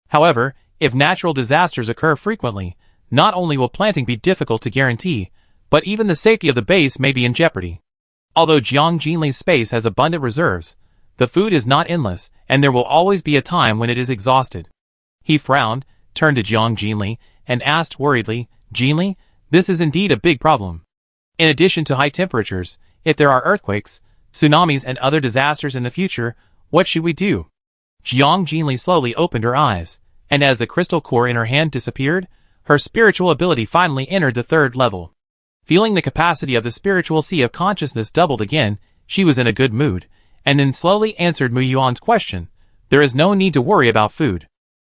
Speaker 1: However, if natural disasters occur frequently, not only will planting be difficult to guarantee, but even the safety of the base may be in jeopardy. Although Jiang Jinli's space has abundant reserves, the food is not endless, and there will always be a time when it is exhausted. He frowned, turned to Jiang Jinli, and asked worriedly, "Jinli, this is indeed a big problem. In addition to high temperatures, if there are earthquakes, tsunamis and other disasters in the future, what should we do?" Jiang Jinli slowly opened her eyes, and as the crystal core in her hand disappeared, her spiritual ability finally entered the third level. Feeling the capacity of the spiritual sea of consciousness doubled again, she was in a good mood, and then slowly answered Mu Yuan's question, "There is no need to worry about food.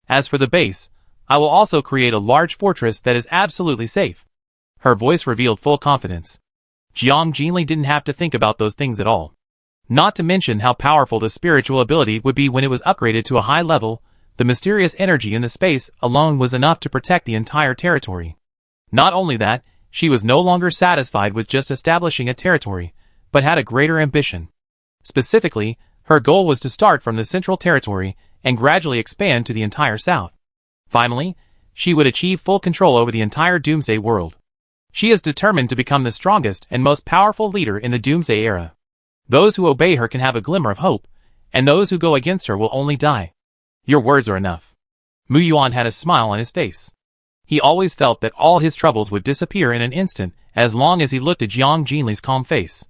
Speaker 1: As for the base, I will also create a large fortress that is absolutely safe." Her voice revealed full confidence. Jiang Jinli didn't have to think about those things at all. Not to mention how powerful the spiritual ability would be when it was upgraded to a high level. The mysterious energy in the space alone was enough to protect the entire territory. Not only that, she was no longer satisfied with just establishing a territory, but had a greater ambition. Specifically, her goal was to start from the central territory and gradually expand to the entire south. Finally, she would achieve full control over the entire Doomsday world. She is determined to become the strongest and most powerful leader in the Doomsday era. Those who obey her can have a glimmer of hope, and those who go against her will only die. Your words are enough. Mu Yuan had a smile on his face. He always felt that all his troubles would disappear in an instant as long as he looked at Jiang Jinli's calm face.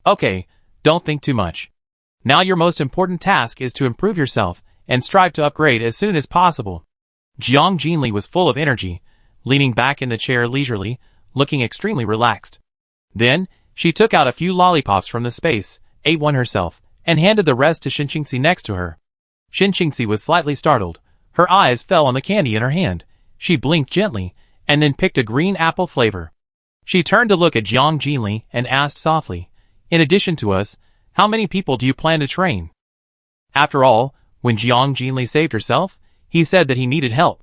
Speaker 1: Okay, don't think too much. Now your most important task is to improve yourself and strive to upgrade as soon as possible. Jiang Jinli was full of energy, leaning back in the chair leisurely, looking extremely relaxed. Then, she took out a few lollipops from the space, ate one herself, and handed the rest to Xinqingxi next to her. Xinqingxi was slightly startled. Her eyes fell on the candy in her hand. She blinked gently, and then picked a green apple flavor. She turned to look at Jiang Jinli and asked softly, "In addition to us, how many people do you plan to train?" After all, when Jiang Jinli saved herself, he said that he needed help.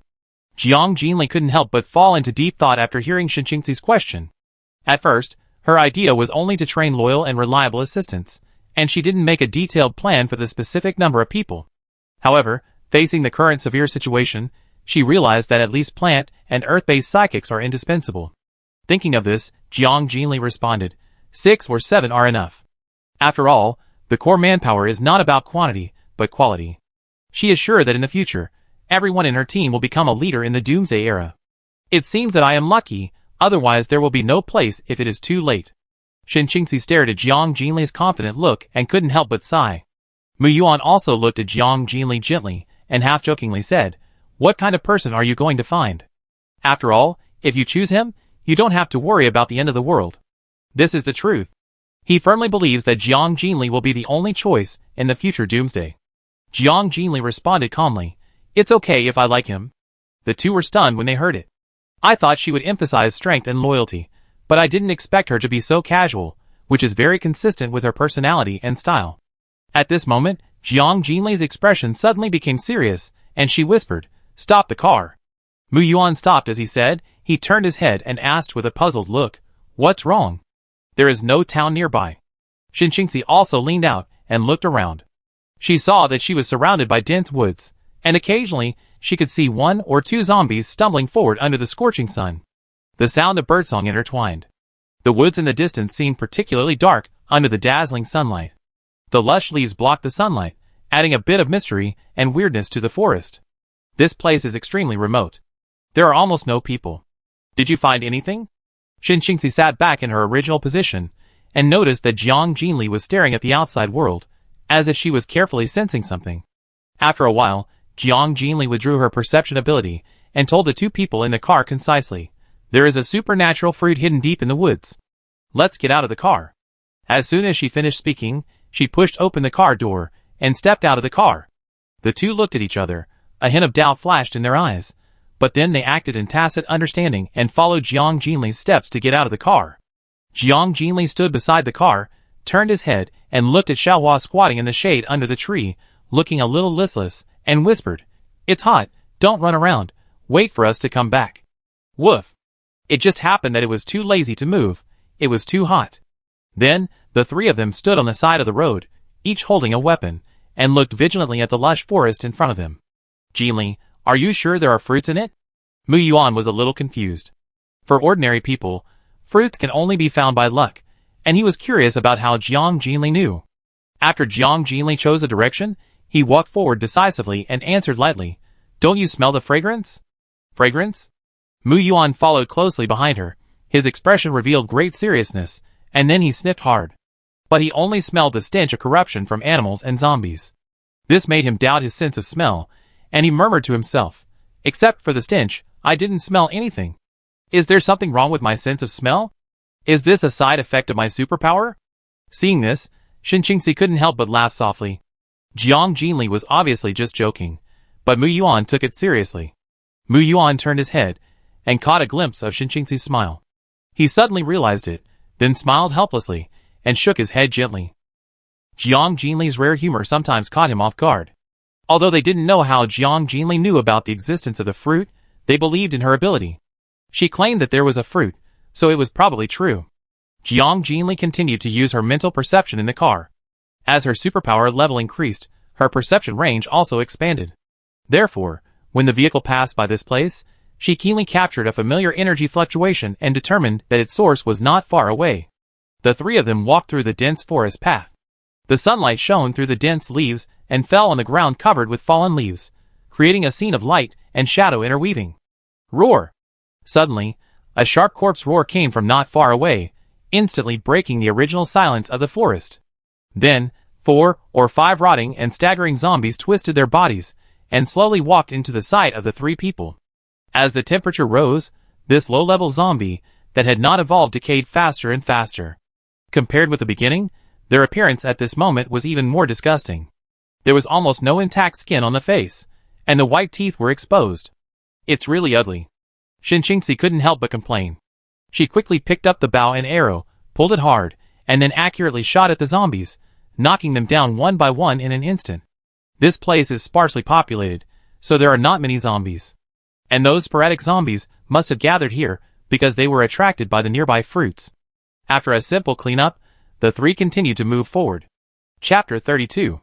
Speaker 1: Jiang Jinli couldn't help but fall into deep thought after hearing Xinqingxi's question. At first, her idea was only to train loyal and reliable assistants, and she didn't make a detailed plan for the specific number of people. However, facing the current severe situation, she realized that at least plant and earth-based psychics are indispensable. Thinking of this, Jiang Jinli responded, 6 or 7 are enough. After all, the core manpower is not about quantity, but quality. She is sure that in the future, everyone in her team will become a leader in the Doomsday era. It seems that I am lucky, otherwise there will be no place if it is too late. Shen Qingxi stared at Jiang Jinli's confident look and couldn't help but sigh. Mu Yuan also looked at Jiang Jinli gently and half-jokingly said, what kind of person are you going to find? After all, if you choose him, you don't have to worry about the end of the world. This is the truth. He firmly believes that Jiang Jinli will be the only choice in the future Doomsday. Jiang Jinli responded calmly, it's okay if I like him. The two were stunned when they heard it. I thought she would emphasize strength and loyalty, but I didn't expect her to be so casual, which is very consistent with her personality and style. At this moment, Jiang Jinli's expression suddenly became serious, and she whispered, stop the car. Mu Yuan stopped as he said. He turned his head and asked with a puzzled look, what's wrong? There is no town nearby. Shen Qingxi also leaned out and looked around. She saw that she was surrounded by dense woods, and occasionally she could see 1 or 2 zombies stumbling forward under the scorching sun. The sound of birdsong intertwined. The woods in the distance seemed particularly dark under the dazzling sunlight. The lush leaves blocked the sunlight, adding a bit of mystery and weirdness to the forest. This place is extremely remote. There are almost no people. Did you find anything? Shen Qingxi sat back in her original position and noticed that Jiang Jinli was staring at the outside world, as if she was carefully sensing something. After a while, Jiang Jinli withdrew her perception ability and told the two people in the car concisely, there is a supernatural fruit hidden deep in the woods. Let's get out of the car. As soon as she finished speaking, she pushed open the car door and stepped out of the car. The two looked at each other, a hint of doubt flashed in their eyes, but then they acted in tacit understanding and followed Jiang Jinli's steps to get out of the car. Jiang Jinli stood beside the car, turned his head, and looked at Xiaohua squatting in the shade under the tree, looking a little listless, and whispered, it's hot, don't run around, wait for us to come back. Woof. It just happened that it was too lazy to move, it was too hot. Then, the three of them stood on the side of the road, each holding a weapon, and looked vigilantly at the lush forest in front of them. Jinli, are you sure there are fruits in it? Mu Yuan was a little confused. For ordinary people, fruits can only be found by luck, and he was curious about how Jiang Jinli knew. After Jiang Jinli chose a direction, he walked forward decisively and answered lightly, don't you smell the fragrance? Fragrance? Mu Yuan followed closely behind her. His expression revealed great seriousness, and then he sniffed hard. But he only smelled the stench of corruption from animals and zombies. This made him doubt his sense of smell, and he murmured to himself, except for the stench, I didn't smell anything. Is there something wrong with my sense of smell? Is this a side effect of my superpower? Seeing this, Shen Qingxi couldn't help but laugh softly. Jiang Jinli was obviously just joking, but Mu Yuan took it seriously. Mu Yuan turned his head and caught a glimpse of Shen Qingxi's smile. He suddenly realized it, then smiled helplessly and shook his head gently. Jiang Jinli's rare humor sometimes caught him off guard. Although they didn't know how Jiang Jinli knew about the existence of the fruit, they believed in her ability. She claimed that there was a fruit, so it was probably true. Jiang Jinli continued to use her mental perception in the car. As her superpower level increased, her perception range also expanded. Therefore, when the vehicle passed by this place, she keenly captured a familiar energy fluctuation and determined that its source was not far away. The three of them walked through the dense forest path. The sunlight shone through the dense leaves and fell on the ground covered with fallen leaves, creating a scene of light and shadow interweaving. Roar! Suddenly, a sharp corpse roar came from not far away, instantly breaking the original silence of the forest. Then, 4 or 5 rotting and staggering zombies twisted their bodies and slowly walked into the sight of the three people. As the temperature rose, this low-level zombie that had not evolved decayed faster and faster. Compared with the beginning, their appearance at this moment was even more disgusting. There was almost no intact skin on the face, and the white teeth were exposed. It's really ugly. Shen Qingxi couldn't help but complain. She quickly picked up the bow and arrow, pulled it hard, and then accurately shot at the zombies, knocking them down one by one in an instant. This place is sparsely populated, so there are not many zombies. And those sporadic zombies must have gathered here because they were attracted by the nearby fruits. After a simple cleanup, the three continued to move forward. Chapter 32.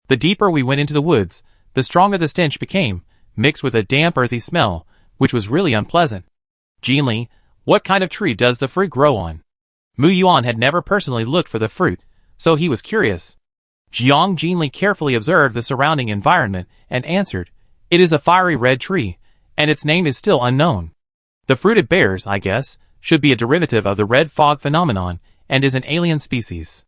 Speaker 1: The deeper we went into the woods, the stronger the stench became, mixed with a damp earthy smell, which was really unpleasant. Jinli, What kind of tree does the fruit grow on? Mu Yuan had never personally looked for the fruit, so he was curious. Jiang Jinli carefully observed the surrounding environment and answered, "It is a fiery red tree, and its name is still unknown. The fruit it bears, I guess, should be a derivative of the red fog phenomenon and is an alien species."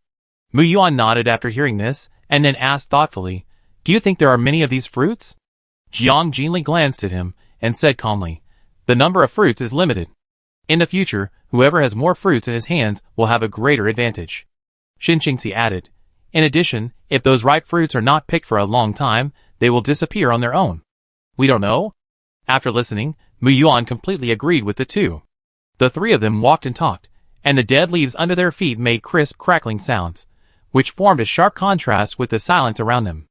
Speaker 1: Mu Yuan nodded after hearing this, and then asked thoughtfully, "Do you think there are many of these fruits?" Jiang Jinli glanced at him and said calmly, "The number of fruits is limited. In the future, whoever has more fruits in his hands will have a greater advantage." Xin Qingxi added, "In addition, if those ripe fruits are not picked for a long time, they will disappear on their own." "We don't know." After listening, Mu Yuan completely agreed with the two. The three of them walked and talked, and the dead leaves under their feet made crisp crackling sounds, which formed a sharp contrast with the silence around them.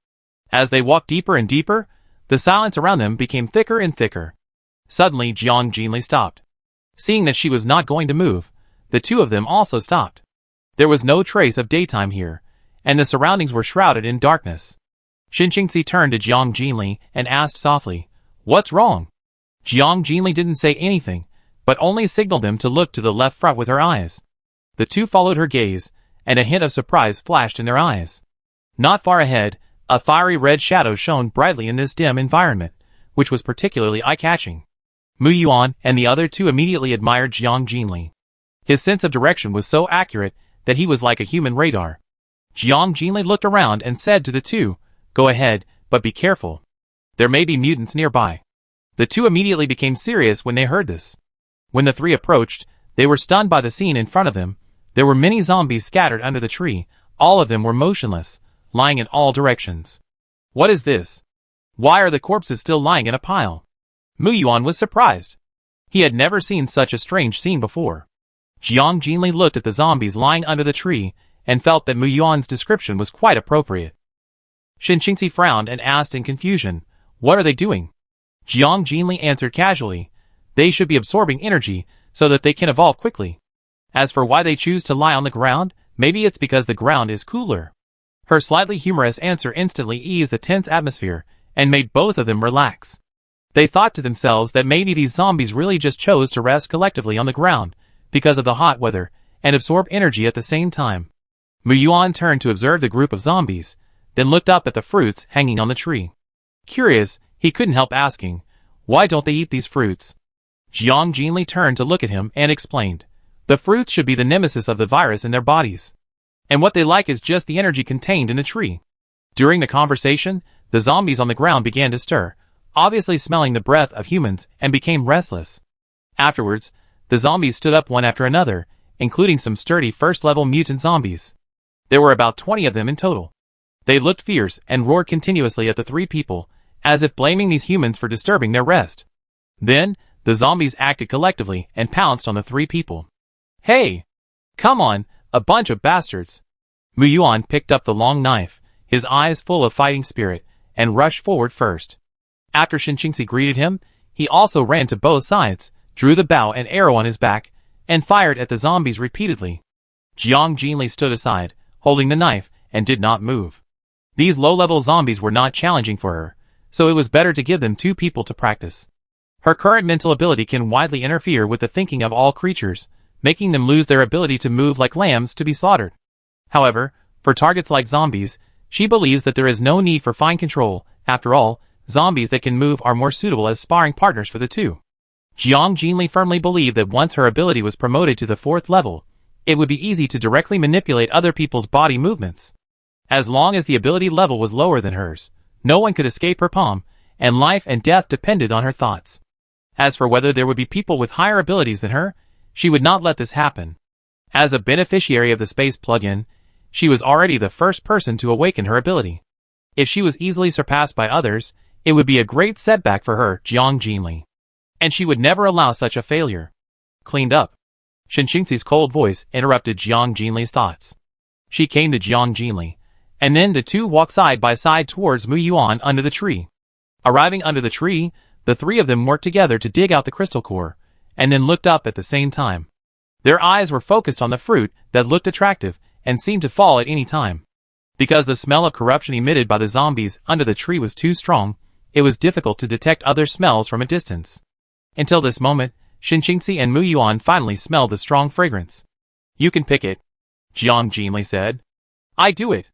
Speaker 1: As they walked deeper and deeper, the silence around them became thicker and thicker. Suddenly Jiang Jinli stopped. Seeing that she was not going to move, the two of them also stopped. There was no trace of daytime here, and the surroundings were shrouded in darkness. Xin Qingxi turned to Jiang Jinli and asked softly, "What's wrong?" Jiang Jinli didn't say anything, but only signaled them to look to the left front with her eyes. The two followed her gaze, and a hint of surprise flashed in their eyes. Not far ahead, a fiery red shadow shone brightly in this dim environment, which was particularly eye-catching. Mu Yuan and the other two immediately admired Jiang Jinli. His sense of direction was so accurate that he was like a human radar. Jiang Jinli looked around and said to the two, "Go ahead, but be careful. There may be mutants nearby." The two immediately became serious when they heard this. When the three approached, they were stunned by the scene in front of them. There were many zombies scattered under the tree. All of them were motionless, lying in all directions. "What is this? Why are the corpses still lying in a pile?" Mu Yuan was surprised. He had never seen such a strange scene before. Jiang Jinli looked at the zombies lying under the tree and felt that Mu Yuan's description was quite appropriate. Xin Qingxi frowned and asked in confusion, "What are they doing?" Jiang Jinli answered casually, "They should be absorbing energy so that they can evolve quickly. As for why they choose to lie on the ground, maybe it's because the ground is cooler." Her slightly humorous answer instantly eased the tense atmosphere and made both of them relax. They thought to themselves that maybe these zombies really just chose to rest collectively on the ground because of the hot weather and absorb energy at the same time. Mu Yuan turned to observe the group of zombies, then looked up at the fruits hanging on the tree. Curious, he couldn't help asking, "Why don't they eat these fruits?" Jiang Jinli turned to look at him and explained, "The fruits should be the nemesis of the virus in their bodies. And what they like is just the energy contained in the tree." During the conversation, the zombies on the ground began to stir, obviously smelling the breath of humans, and became restless. Afterwards, the zombies stood up one after another, including some sturdy first-level mutant zombies. There were about 20 of them in total. They looked fierce and roared continuously at the three people, as if blaming these humans for disturbing their rest. Then, the zombies acted collectively and pounced on the three people. "Hey! Come on, a bunch of bastards!" Mu Yuan picked up the long knife, his eyes full of fighting spirit, and rushed forward first. After Xin Qingxi greeted him, he also ran to both sides, drew the bow and arrow on his back, and fired at the zombies repeatedly. Jiang Jinli stood aside, holding the knife, and did not move. These low-level zombies were not challenging for her, so it was better to give them two people to practice. Her current mental ability can widely interfere with the thinking of all creatures, making them lose their ability to move like lambs to be slaughtered. However, for targets like zombies, she believes that there is no need for fine control. After all, zombies that can move are more suitable as sparring partners for the two. Jiang Jinli firmly believed that once her ability was promoted to the 4th level, it would be easy to directly manipulate other people's body movements. As long as the ability level was lower than hers, no one could escape her palm, and life and death depended on her thoughts. As for whether there would be people with higher abilities than her, she would not let this happen. As a beneficiary of the space plug-in, she was already the first person to awaken her ability. If she was easily surpassed by others, it would be a great setback for her, Jiang Jinli. And she would never allow such a failure. Cleaned up. Xin Qingxi's cold voice interrupted Jiang Jinli's thoughts. She came to Jiang Jinli, and then the two walked side by side towards Mu Yuan under the tree. Arriving under the tree, the three of them worked together to dig out the crystal core, and then looked up at the same time. Their eyes were focused on the fruit that looked attractive and seemed to fall at any time. Because the smell of corruption emitted by the zombies under the tree was too strong, it was difficult to detect other smells from a distance. Until this moment, Xinqingzi and Mu Yuan finally smelled the strong fragrance. "You can pick it," Jiang Jinli said. "I do it."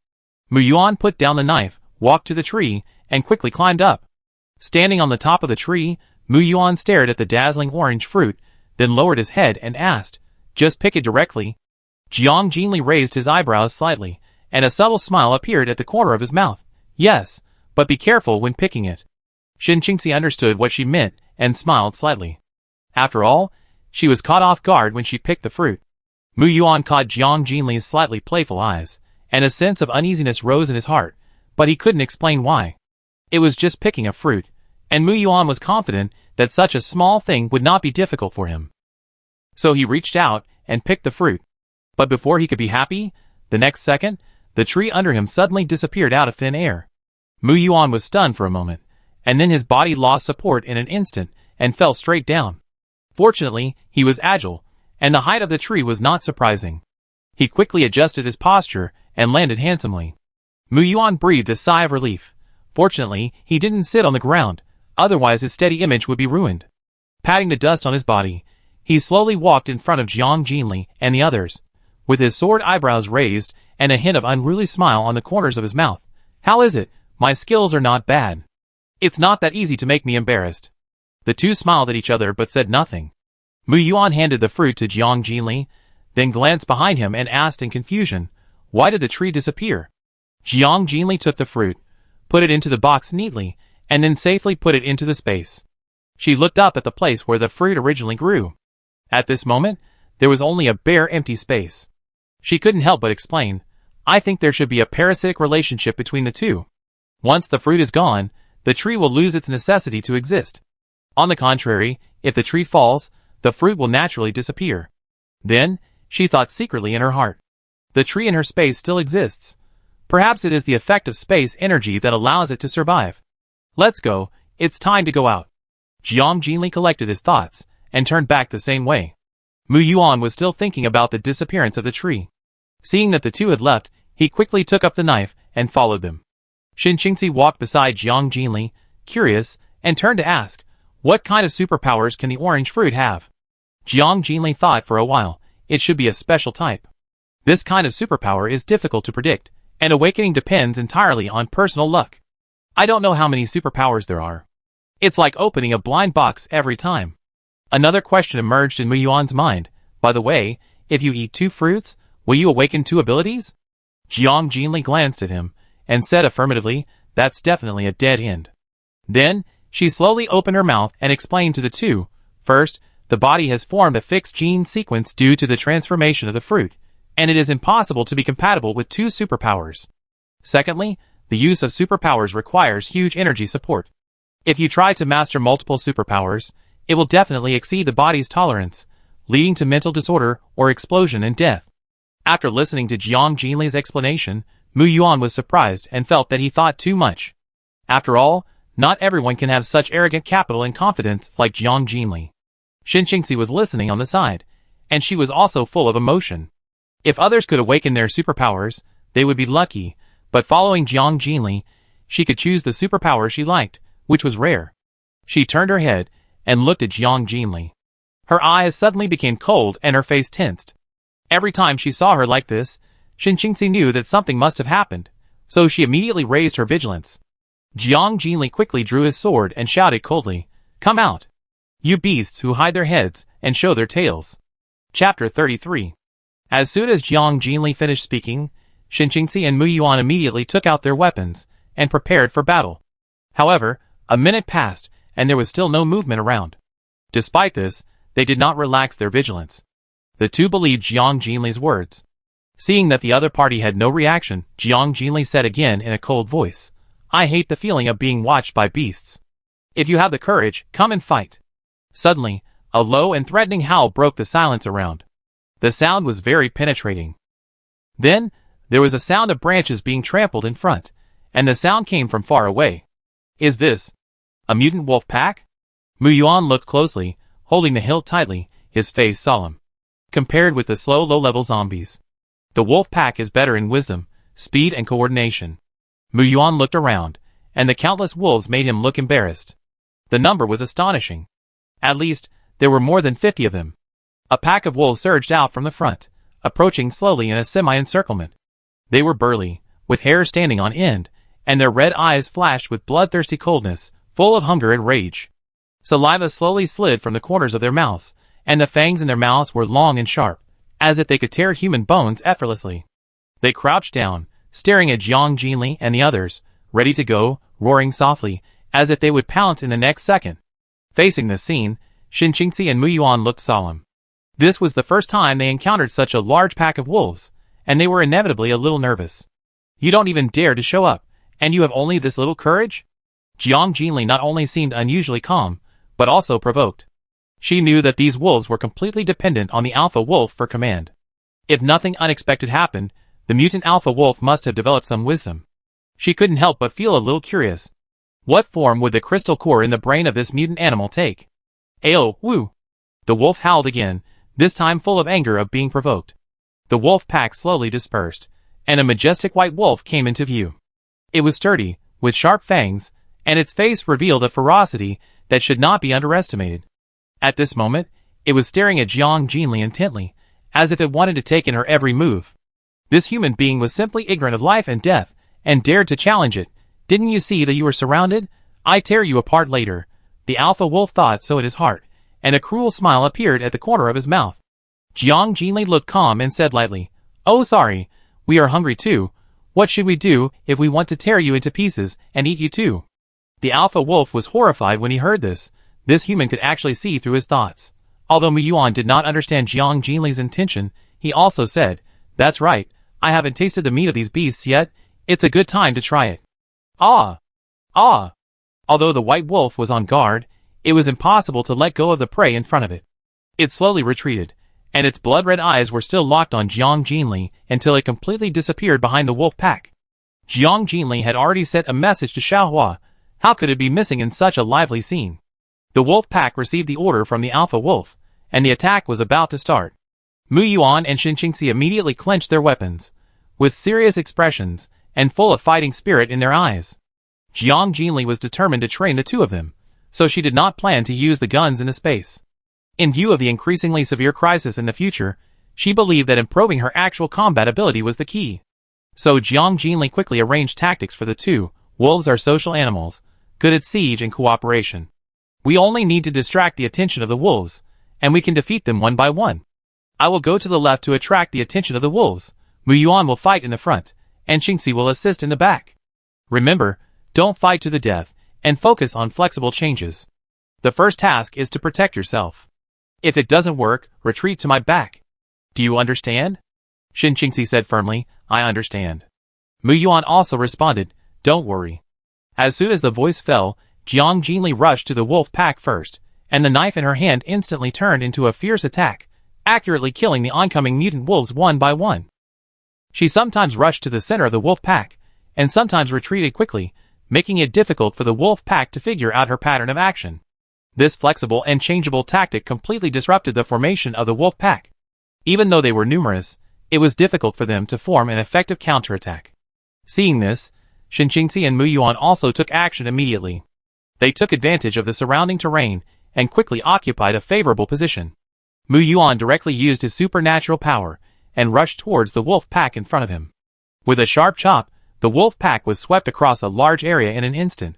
Speaker 1: Mu Yuan put down the knife, walked to the tree, and quickly climbed up. Standing on the top of the tree, Mu Yuan stared at the dazzling orange fruit, then lowered his head and asked, "Just pick it directly?" Jiang Jinli raised his eyebrows slightly, and a subtle smile appeared at the corner of his mouth. "Yes, but be careful when picking it." Xinqingzi understood what she meant and smiled slightly. After all, she was caught off guard when she picked the fruit. Mu Yuan caught Jiang Jinli's slightly playful eyes, and a sense of uneasiness rose in his heart, but he couldn't explain why. It was just picking a fruit, and Mu Yuan was confident that such a small thing would not be difficult for him. So he reached out and picked the fruit. But before he could be happy, the next second, the tree under him suddenly disappeared out of thin air. Mu Yuan was stunned for a moment, and then his body lost support in an instant and fell straight down. Fortunately, he was agile, and the height of the tree was not surprising. He quickly adjusted his posture and landed handsomely. Mu Yuan breathed a sigh of relief. Fortunately, he didn't sit on the ground, otherwise his steady image would be ruined. Patting the dust on his body, he slowly walked in front of Jiang Jinli and the others, with his sword eyebrows raised and a hint of unruly smile on the corners of his mouth. "How is it? My skills are not bad. It's not that easy to make me embarrassed." The two smiled at each other but said nothing. Mu Yuan handed the fruit to Jiang Jinli, then glanced behind him and asked in confusion, "Why did the tree disappear?" Jiang Jinli took the fruit, put it into the box neatly, and then safely put it into the space. She looked up at the place where the fruit originally grew. At this moment, there was only a bare empty space. She couldn't help but explain, "I think there should be a parasitic relationship between the two. Once the fruit is gone, the tree will lose its necessity to exist. On the contrary, if the tree falls, the fruit will naturally disappear." Then, she thought secretly in her heart, "The tree in her space still exists. Perhaps it is the effect of space energy that allows it to survive. Let's go, it's time to go out." Jiang Jinli collected his thoughts and turned back the same way. Mu Yuan was still thinking about the disappearance of the tree. Seeing that the two had left, he quickly took up the knife and followed them. Xinqingzi walked beside Jiang Jinli, curious, and turned to ask, "What kind of superpowers can the orange fruit have?" Jiang Jinli thought for a while. It should be a special type. This kind of superpower is difficult to predict, and awakening depends entirely on personal luck. I don't know how many superpowers there are. It's like opening a blind box every time. Another question emerged in Mu Yuan's mind. "By the way, if you eat 2 fruits, will you awaken 2 abilities?" Jiang Jinli glanced at him and said affirmatively, "That's definitely a dead end." Then, she slowly opened her mouth and explained to the two, "First, the body has formed a fixed gene sequence due to the transformation of the fruit, and it is impossible to be compatible with 2 superpowers. Secondly, the use of superpowers requires huge energy support. If you try to master multiple superpowers, it will definitely exceed the body's tolerance, leading to mental disorder or explosion and death." After listening to Jiang Jinli's explanation, Mu Yuan was surprised and felt that he thought too much. After all, not everyone can have such arrogant capital and confidence like Jiang Jinli. Xinqingzi was listening on the side, and she was also full of emotion. If others could awaken their superpowers, they would be lucky, but following Jiang Jinli, she could choose the superpower she liked, which was rare. She turned her head and looked at Jiang Jinli. Her eyes suddenly became cold and her face tensed. Every time she saw her like this, Xinqingzi knew that something must have happened, so she immediately raised her vigilance. Jiang Jinli quickly drew his sword and shouted coldly, "Come out! You beasts who hide their heads and show their tails." Chapter 33. As soon as Jiang Jinli finished speaking, Xinqingzi and Mu Yuan immediately took out their weapons and prepared for battle. However, a minute passed and there was still no movement around. Despite this, they did not relax their vigilance. The two believed Jiang Jinli's words. Seeing that the other party had no reaction, Jiang Jinli said again in a cold voice, "I hate the feeling of being watched by beasts. If you have the courage, come and fight." Suddenly, a low and threatening howl broke the silence around. The sound was very penetrating. Then, there was a sound of branches being trampled in front, and the sound came from far away. "Is this a mutant wolf pack?" Mu Yuan looked closely, holding the hilt tightly, his face solemn. Compared with the slow low-level zombies, the wolf pack is better in wisdom, speed and coordination. Mu Yuan looked around, and the countless wolves made him look embarrassed. The number was astonishing. At least, there were more than 50 of them. A pack of wolves surged out from the front, approaching slowly in a semi-encirclement. They were burly, with hair standing on end, and their red eyes flashed with bloodthirsty coldness, full of hunger and rage. Saliva slowly slid from the corners of their mouths, and the fangs in their mouths were long and sharp, as if they could tear human bones effortlessly. They crouched down, staring at Jiang Jinli and the others, ready to go, roaring softly, as if they would pounce in the next second. Facing this scene, Xin Qingxi and Mu Yuan looked solemn. This was the first time they encountered such a large pack of wolves, and they were inevitably a little nervous. You don't even dare to show up, and you have only this little courage? Jiang Jinli not only seemed unusually calm, but also provoked. She knew that these wolves were completely dependent on the alpha wolf for command. If nothing unexpected happened, the mutant alpha wolf must have developed some wisdom. She couldn't help but feel a little curious. What form would the crystal core in the brain of this mutant animal take? Ayo, woo! The wolf howled again, this time full of anger of being provoked. The wolf pack slowly dispersed, and a majestic white wolf came into view. It was sturdy, with sharp fangs, and its face revealed a ferocity that should not be underestimated. At this moment, it was staring at Jiang Jinli intently, as if it wanted to take in her every move. This human being was simply ignorant of life and death, and dared to challenge it. Didn't you see that you were surrounded? I tear you apart later. The alpha wolf thought so at his heart, and a cruel smile appeared at the corner of his mouth. Jiang Jinli looked calm and said lightly, "Oh sorry, we are hungry too. What should we do if we want to tear you into pieces and eat you too?" The alpha wolf was horrified when he heard this. This human could actually see through his thoughts. Although Mu Yuan did not understand Jiang Jinli's intention, he also said, "That's right, I haven't tasted the meat of these beasts yet. It's a good time to try it." Ah! Ah! Although the white wolf was on guard, it was impossible to let go of the prey in front of it. It slowly retreated, and its blood-red eyes were still locked on Jiang Jinli until it completely disappeared behind the wolf pack. Jiang Jinli had already sent a message to Xiaohua. How could it be missing in such a lively scene? The wolf pack received the order from the alpha wolf, and the attack was about to start. Mu Yuan and Xin Qingxi immediately clenched their weapons, with serious expressions and full of fighting spirit in their eyes. Jiang Jinli was determined to train the two of them, so she did not plan to use the guns in the space. In view of the increasingly severe crisis in the future, she believed that improving her actual combat ability was the key. So Jiang Jinli quickly arranged tactics for the two. Wolves are social animals, good at siege and cooperation. We only need to distract the attention of the wolves, and we can defeat them one by one. I will go to the left to attract the attention of the wolves. Mu Yuan will fight in the front, and Qingxi will assist in the back. Remember, don't fight to the death, and focus on flexible changes. The first task is to protect yourself. If it doesn't work, retreat to my back. Do you understand? Xin Qingxi said firmly, I understand. Mu Yuan also responded, don't worry. As soon as the voice fell, Jiang Jinli rushed to the wolf pack first, and the knife in her hand instantly turned into a fierce attack, accurately killing the oncoming mutant wolves one by one. She sometimes rushed to the center of the wolf pack, and sometimes retreated quickly, making it difficult for the wolf pack to figure out her pattern of action. This flexible and changeable tactic completely disrupted the formation of the wolf pack. Even though they were numerous, it was difficult for them to form an effective counterattack. Seeing this, Xin Qingxi and Mu Yuan also took action immediately. They took advantage of the surrounding terrain and quickly occupied a favorable position. Mu Yuan directly used his supernatural power and rushed towards the wolf pack in front of him. With a sharp chop, the wolf pack was swept across a large area in an instant.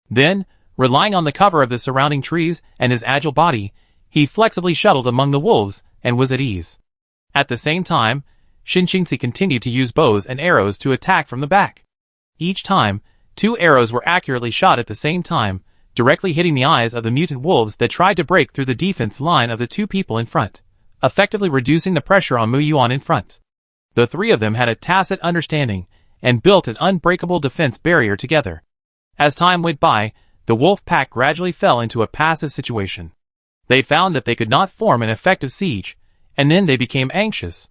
Speaker 1: Then, relying on the cover of the surrounding trees and his agile body, he flexibly shuttled among the wolves and was at ease. At the same time, Xin Qingxi continued to use bows and arrows to attack from the back. Each time, 2 arrows were accurately shot at the same time, directly hitting the eyes of the mutant wolves that tried to break through the defense line of the 2 people in front, effectively reducing the pressure on Mu Yuan in front. The 3 of them had a tacit understanding and built an unbreakable defense barrier together. As time went by, the wolf pack gradually fell into a passive situation. They found that they could not form an effective siege, and then they became anxious.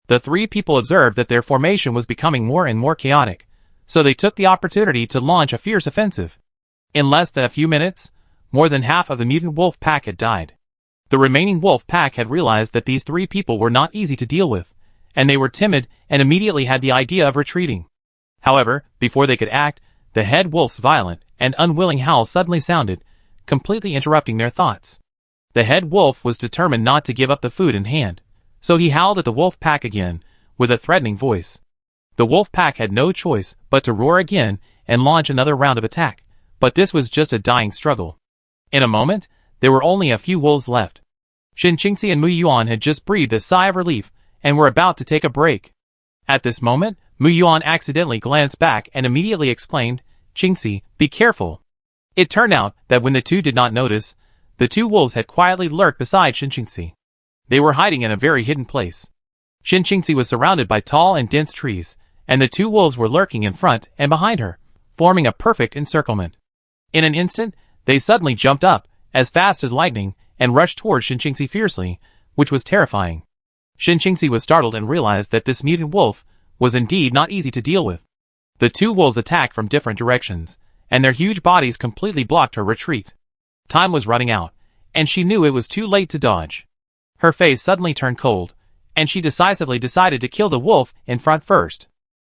Speaker 1: The 3 people observed that their formation was becoming more and more chaotic, so they took the opportunity to launch a fierce offensive. In less than a few minutes, more than half of the mutant wolf pack had died. The remaining wolf pack had realized that these 3 people were not easy to deal with, and they were timid and immediately had the idea of retreating. However, before they could act, the head wolf's violent and unwilling howl suddenly sounded, completely interrupting their thoughts. The head wolf was determined not to give up the food in hand, so he howled at the wolf pack again, with a threatening voice. The wolf pack had no choice but to roar again and launch another round of attack, but this was just a dying struggle. In a moment, there were only a few wolves left. Xin Qingxi and Mu Yuan had just breathed a sigh of relief and were about to take a break. At this moment, Mu Yuan accidentally glanced back and immediately exclaimed, "Qingxi, be careful." It turned out that when the two did not notice, the two wolves had quietly lurked beside Xin Qingxi. They were hiding in a very hidden place. Xin Qingxi was surrounded by tall and dense trees, and the two wolves were lurking in front and behind her, forming a perfect encirclement. In an instant, they suddenly jumped up, as fast as lightning, and rushed toward Xin Qingxi fiercely, which was terrifying. Xin Qingxi was startled and realized that this mutant wolf was indeed not easy to deal with. The two wolves attacked from different directions, and their huge bodies completely blocked her retreat. Time was running out, and she knew it was too late to dodge. Her face suddenly turned cold, and she decisively decided to kill the wolf in front first.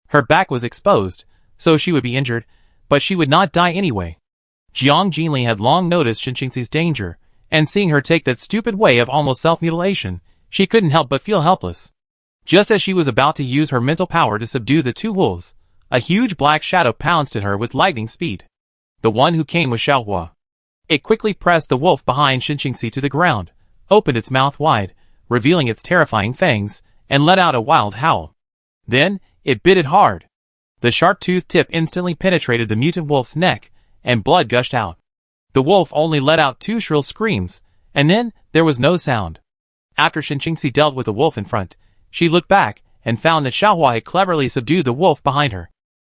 Speaker 1: Her back was exposed, so she would be injured, but she would not die anyway. Jiang Jinli had long noticed Xin Qingxi's danger, and seeing her take that stupid way of almost self-mutilation, she couldn't help but feel helpless. Just as she was about to use her mental power to subdue the two wolves, a huge black shadow pounced at her with lightning speed. The one who came was Xiaohua. It quickly pressed the wolf behind Xin Qingxi to the ground, opened its mouth wide, revealing its terrifying fangs, and let out a wild howl. Then, it bit it hard. The sharp-toothed tip instantly penetrated the mutant wolf's neck, and blood gushed out. The wolf only let out 2 shrill screams, and then there was no sound. After Xin Qingxi dealt with the wolf in front, she looked back and found that Xiaohua had cleverly subdued the wolf behind her.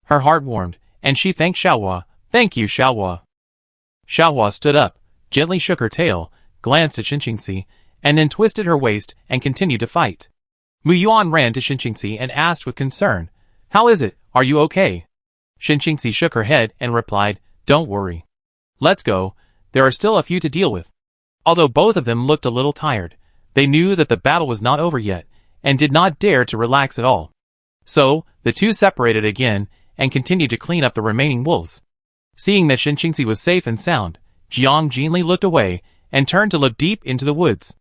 Speaker 1: Her heart warmed, and she thanked Xiaohua. "Thank you, Xiaohua." Xiaohua stood up, gently shook her tail, glanced at Xin Qingxi, and then twisted her waist and continued to fight. Mu Yuan ran to Xin Qingxi and asked with concern, "How is it? Are you okay?" Xin Qingxi shook her head and replied, "Don't worry. Let's go, there are still a few to deal with." Although both of them looked a little tired, they knew that the battle was not over yet, and did not dare to relax at all. So, the two separated again, and continued to clean up the remaining wolves. Seeing that Xin Qingxi was safe and sound, Jiang Jinli looked away, and turned to look deep into the woods.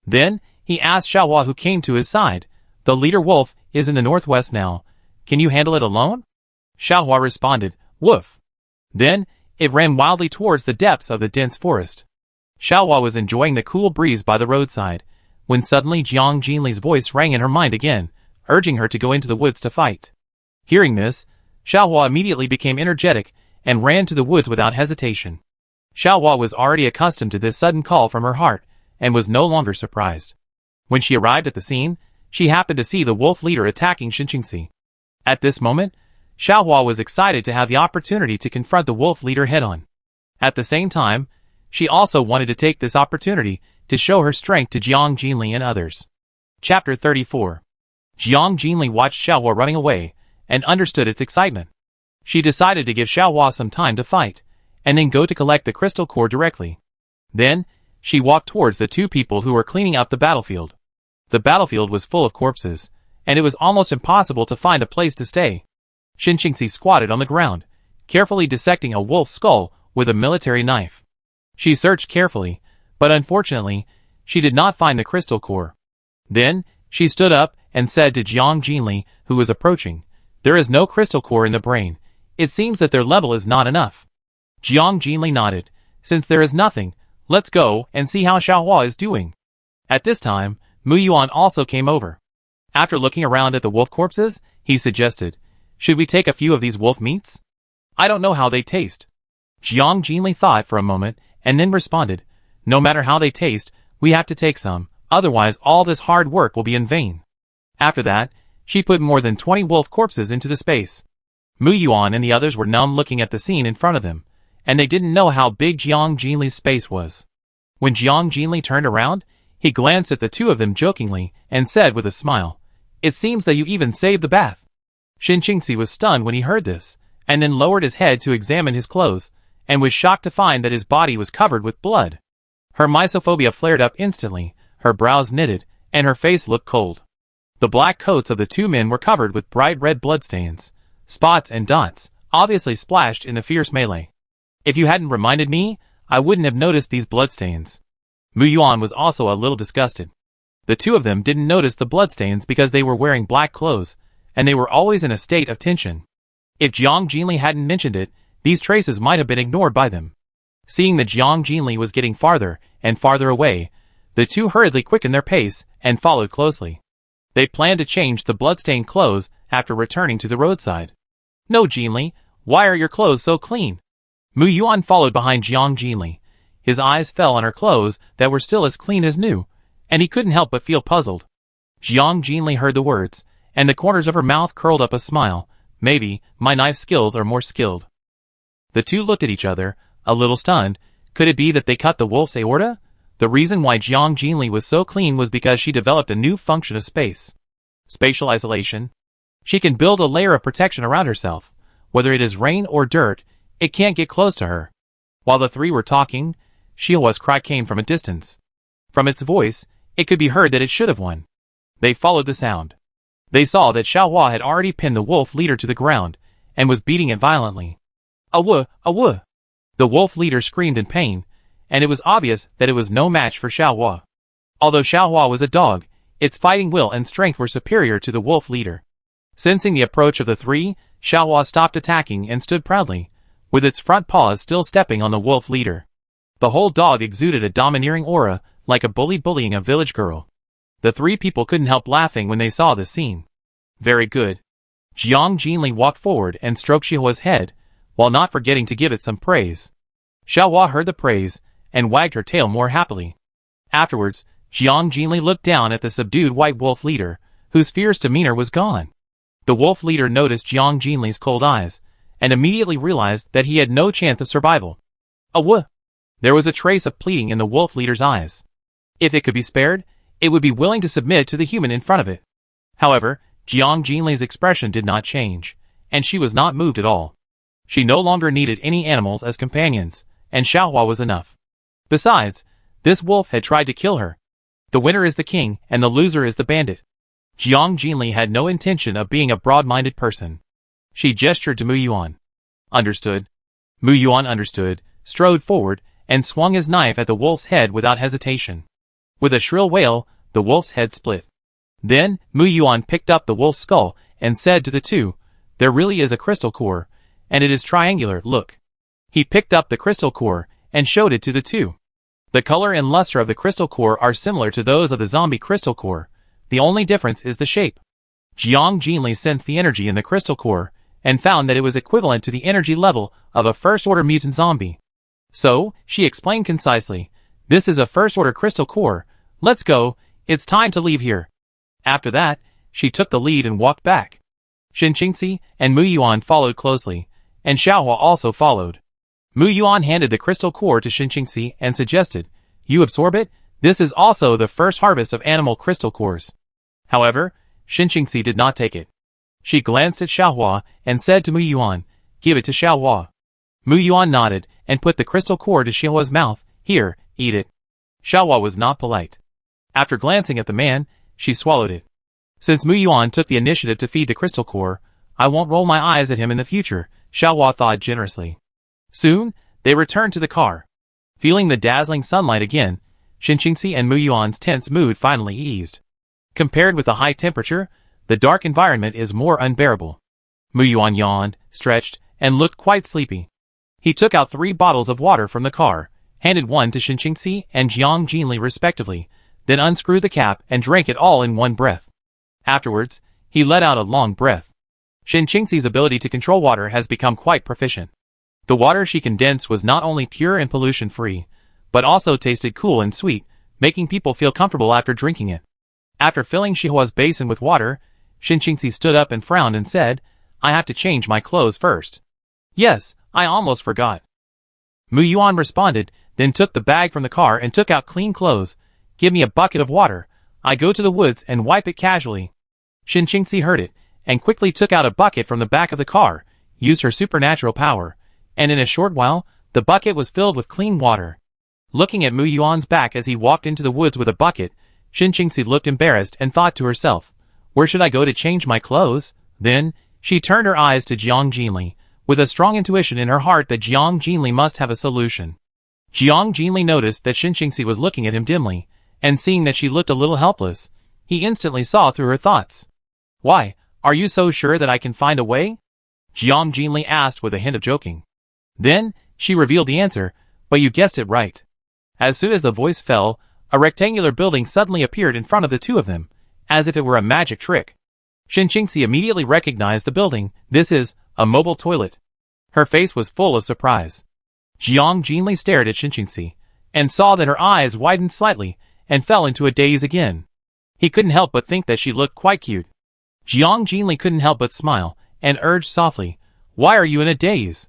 Speaker 1: Then, he asked Xiaohua, who came to his side, "The leader wolf is in the northwest now. Can you handle it alone?" Xiaohua responded, "Woof." Then, it ran wildly towards the depths of the dense forest. Xiaohua was enjoying the cool breeze by the roadside, when suddenly Jiang Jinli's voice rang in her mind again, urging her to go into the woods to fight. Hearing this, Xiaohua immediately became energetic and ran to the woods without hesitation. Xiaohua was already accustomed to this sudden call from her heart, and was no longer surprised. When she arrived at the scene, she happened to see the wolf leader attacking Xin Qingxi. At this moment, Xiaohua was excited to have the opportunity to confront the wolf leader head-on. At the same time, she also wanted to take this opportunity to show her strength to Jiang Jinli and others. Chapter 34. Jiang Jinli watched Xiaohua running away, and understood its excitement. She decided to give Xiaohua some time to fight, and then go to collect the crystal core directly. Then, she walked towards the two people who were cleaning up the battlefield. The battlefield was full of corpses, and it was almost impossible to find a place to stay. Xin Qingxi squatted on the ground, carefully dissecting a wolf's skull with a military knife. She searched carefully, but unfortunately, she did not find the crystal core. Then, she stood up and said to Jiang Jinli, who was approaching, "There is no crystal core in the brain. It seems that their level is not enough." Jiang Jinli nodded. "Since there is nothing, let's go and see how Xiaohua is doing." At this time, Mu Yuan also came over. After looking around at the wolf corpses, he suggested, "Should we take a few of these wolf meats? I don't know how they taste." Jiang Jinli thought for a moment, and then responded, "No matter how they taste, we have to take some, otherwise all this hard work will be in vain." After that, she put more than 20 wolf corpses into the space. Mu Yuan and the others were numb looking at the scene in front of them, and they didn't know how big Jiang Jinli's space was. When Jiang Jinli turned around, he glanced at the two of them jokingly, and said with a smile, "It seems that you even saved the bath." Xin Qingxi was stunned when he heard this, and then lowered his head to examine his clothes, and was shocked to find that his body was covered with blood. Her mysophobia flared up instantly, her brows knitted, and her face looked cold. The black coats of the two men were covered with bright red bloodstains, spots and dots, obviously splashed in the fierce melee. "If you hadn't reminded me, I wouldn't have noticed these bloodstains." Mu Yuan was also a little disgusted. The two of them didn't notice the bloodstains because they were wearing black clothes, and they were always in a state of tension. If Jiang Jinli hadn't mentioned it, these traces might have been ignored by them. Seeing that Jiang Jinli was getting farther and farther away, the two hurriedly quickened their pace and followed closely. They planned to change the bloodstained clothes after returning to the roadside. No, Jinli, why are your clothes so clean? Mu Yuan followed behind Jiang Jinli. His eyes fell on her clothes that were still as clean as new, and he couldn't help but feel puzzled. Jiang Jinli heard the words, and the corners of her mouth curled up a smile. Maybe my knife skills are more skilled. The two looked at each other, a little stunned. Could it be that they cut the wolf's aorta? The reason why Jiang Jinli was so clean was because she developed a new function of space. Spatial isolation. She can build a layer of protection around herself. Whether it is rain or dirt, it can't get close to her. While the three were talking, Xiaohua's cry came from a distance. From its voice, it could be heard that it should have won. They followed the sound. They saw that Xiaohua had already pinned the wolf leader to the ground, and was beating it violently. Awu! Awu! The wolf leader screamed in pain, and it was obvious that it was no match for Xiaohua. Although Xiaohua was a dog, its fighting will and strength were superior to the wolf leader. Sensing the approach of the three, Xiaohua stopped attacking and stood proudly, with its front paws still stepping on the wolf leader. The whole dog exuded a domineering aura, like a bully bullying a village girl. The three people couldn't help laughing when they saw this scene. Very good. Jiang Jinli walked forward and stroked Xiaohua's head, while not forgetting to give it some praise. Xiaohua heard the praise, and wagged her tail more happily. Afterwards, Jiang Jinli looked down at the subdued white wolf leader, whose fierce demeanor was gone. The wolf leader noticed Jiang Jinli's cold eyes, and immediately realized that he had no chance of survival. Awu! There was a trace of pleading in the wolf leader's eyes. If it could be spared, it would be willing to submit to the human in front of it. However, Jiang Jinli's expression did not change, and she was not moved at all. She no longer needed any animals as companions, and Xiaohua was enough. Besides, this wolf had tried to kill her. The winner is the king, and the loser is the bandit. Jiang Jinli had no intention of being a broad-minded person. She gestured to Mu Yuan. Understood. Mu Yuan understood, strode forward, and swung his knife at the wolf's head without hesitation. With a shrill wail, the wolf's head split. Then, Mu Yuan picked up the wolf's skull and said to the two, "There really is a crystal core, and it is triangular, look." He picked up the crystal core and showed it to the two. The color and luster of the crystal core are similar to those of the zombie crystal core. The only difference is the shape. Jiang Jinli sensed the energy in the crystal core, and found that it was equivalent to the energy level of a first-order mutant zombie. So, she explained concisely, "This is a first-order crystal core. Let's go, it's time to leave here." After that, she took the lead and walked back. Shinqingxi and Mu Yuan followed closely, and Xiaohua also followed. Mu Yuan handed the crystal core to Shinqingxi and suggested, "You absorb it? This is also the first harvest of animal crystal cores." However, Shinqingxi did not take it. She glanced at Xiaohua and said to Mu Yuan, "Give it to Xiaohua." Mu Yuan nodded and put the crystal core to Xiaohua's mouth. "Here, eat it." Xiaohua was not polite. After glancing at the man, she swallowed it. Since Mu Yuan took the initiative to feed the crystal core, I won't roll my eyes at him in the future, Xiaohua thought generously. Soon, they returned to the car. Feeling the dazzling sunlight again, Shinqingxi and Mu Yuan's tense mood finally eased. Compared with the high temperature, the dark environment is more unbearable. Mu Yuan yawned, stretched, and looked quite sleepy. He took out 3 bottles of water from the car, handed one to Shinqingxi and Jiang Jinli respectively, then unscrewed the cap and drank it all in one breath. Afterwards, he let out a long breath. Shinqingxi's ability to control water has become quite proficient. The water she condensed was not only pure and pollution-free, but also tasted cool and sweet, making people feel comfortable after drinking it. After filling Xiaohua's basin with water, Shinqingxi stood up and frowned and said, "I have to change my clothes first." "Yes, I almost forgot." Mu Yuan responded, then took the bag from the car and took out clean clothes. "Give me a bucket of water. I go to the woods and wipe it casually." Shinqingxi heard it, and quickly took out a bucket from the back of the car, used her supernatural power, and in a short while, the bucket was filled with clean water. Looking at Mu Yuan's back as he walked into the woods with a bucket, Shinqingxi looked embarrassed and thought to herself, "Where should I go to change my clothes?" Then, she turned her eyes to Jiang Jinli, with a strong intuition in her heart that Jiang Jinli must have a solution. Jiang Jinli noticed that Xinxingxi was looking at him dimly, and seeing that she looked a little helpless, he instantly saw through her thoughts. "Why, are you so sure that I can find a way?" Jiang Jinli asked with a hint of joking. Then, she revealed the answer, "But you guessed it right." As soon as the voice fell, a rectangular building suddenly appeared in front of the two of them, as if it were a magic trick. Xinxingxi immediately recognized the building. "This is a mobile toilet." Her face was full of surprise. Jiang Jinli stared at Xinxingxi, and saw that her eyes widened slightly, and fell into a daze again. He couldn't help but think that she looked quite cute. Jiang Jinli couldn't help but smile, and urged softly, "Why are you in a daze?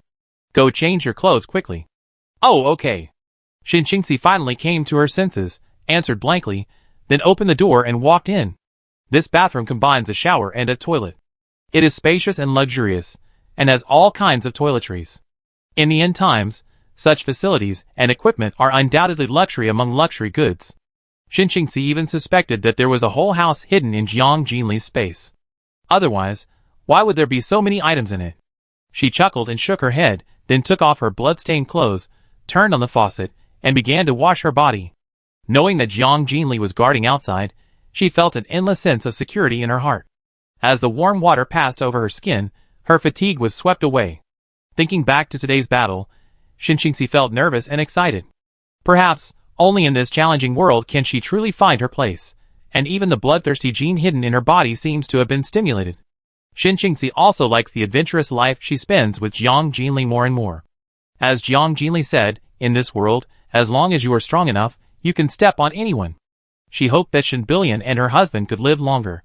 Speaker 1: Go change your clothes quickly." "Oh, okay." Xinxingxi finally came to her senses, answered blankly, then opened the door and walked in. This bathroom combines a shower and a toilet. It is spacious and luxurious, and has all kinds of toiletries. In the end times, such facilities and equipment are undoubtedly luxury among luxury goods. Xinxingxi even suspected that there was a whole house hidden in Jiang Jinli's space. Otherwise, why would there be so many items in it? She chuckled and shook her head, then took off her blood-stained clothes, turned on the faucet, and began to wash her body. Knowing that Jiang Jinli was guarding outside, she felt an endless sense of security in her heart. As the warm water passed over her skin, her fatigue was swept away. Thinking back to today's battle, Xinxingxi felt nervous and excited. Perhaps, only in this challenging world can she truly find her place, and even the bloodthirsty gene hidden in her body seems to have been stimulated. Xinxingxi also likes the adventurous life she spends with Jiang Jinli more and more. As Jiang Jinli said, in this world, as long as you are strong enough, you can step on anyone. She hoped that Shen Billion and her husband could live longer.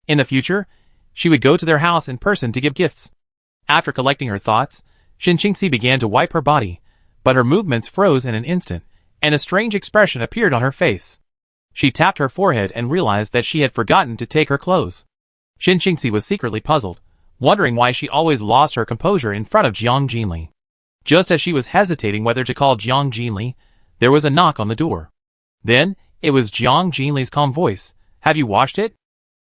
Speaker 1: In the future, she would go to their house in person to give gifts. After collecting her thoughts, Xinxingxi began to wipe her body, but her movements froze in an instant, and a strange expression appeared on her face. She tapped her forehead and realized that she had forgotten to take her clothes. Xinxingxi was secretly puzzled, wondering why she always lost her composure in front of Jiang Jinli. Just as she was hesitating whether to call Jiang Jinli, there was a knock on the door. Then, it was Jiang Jinli's calm voice. "Have you washed it?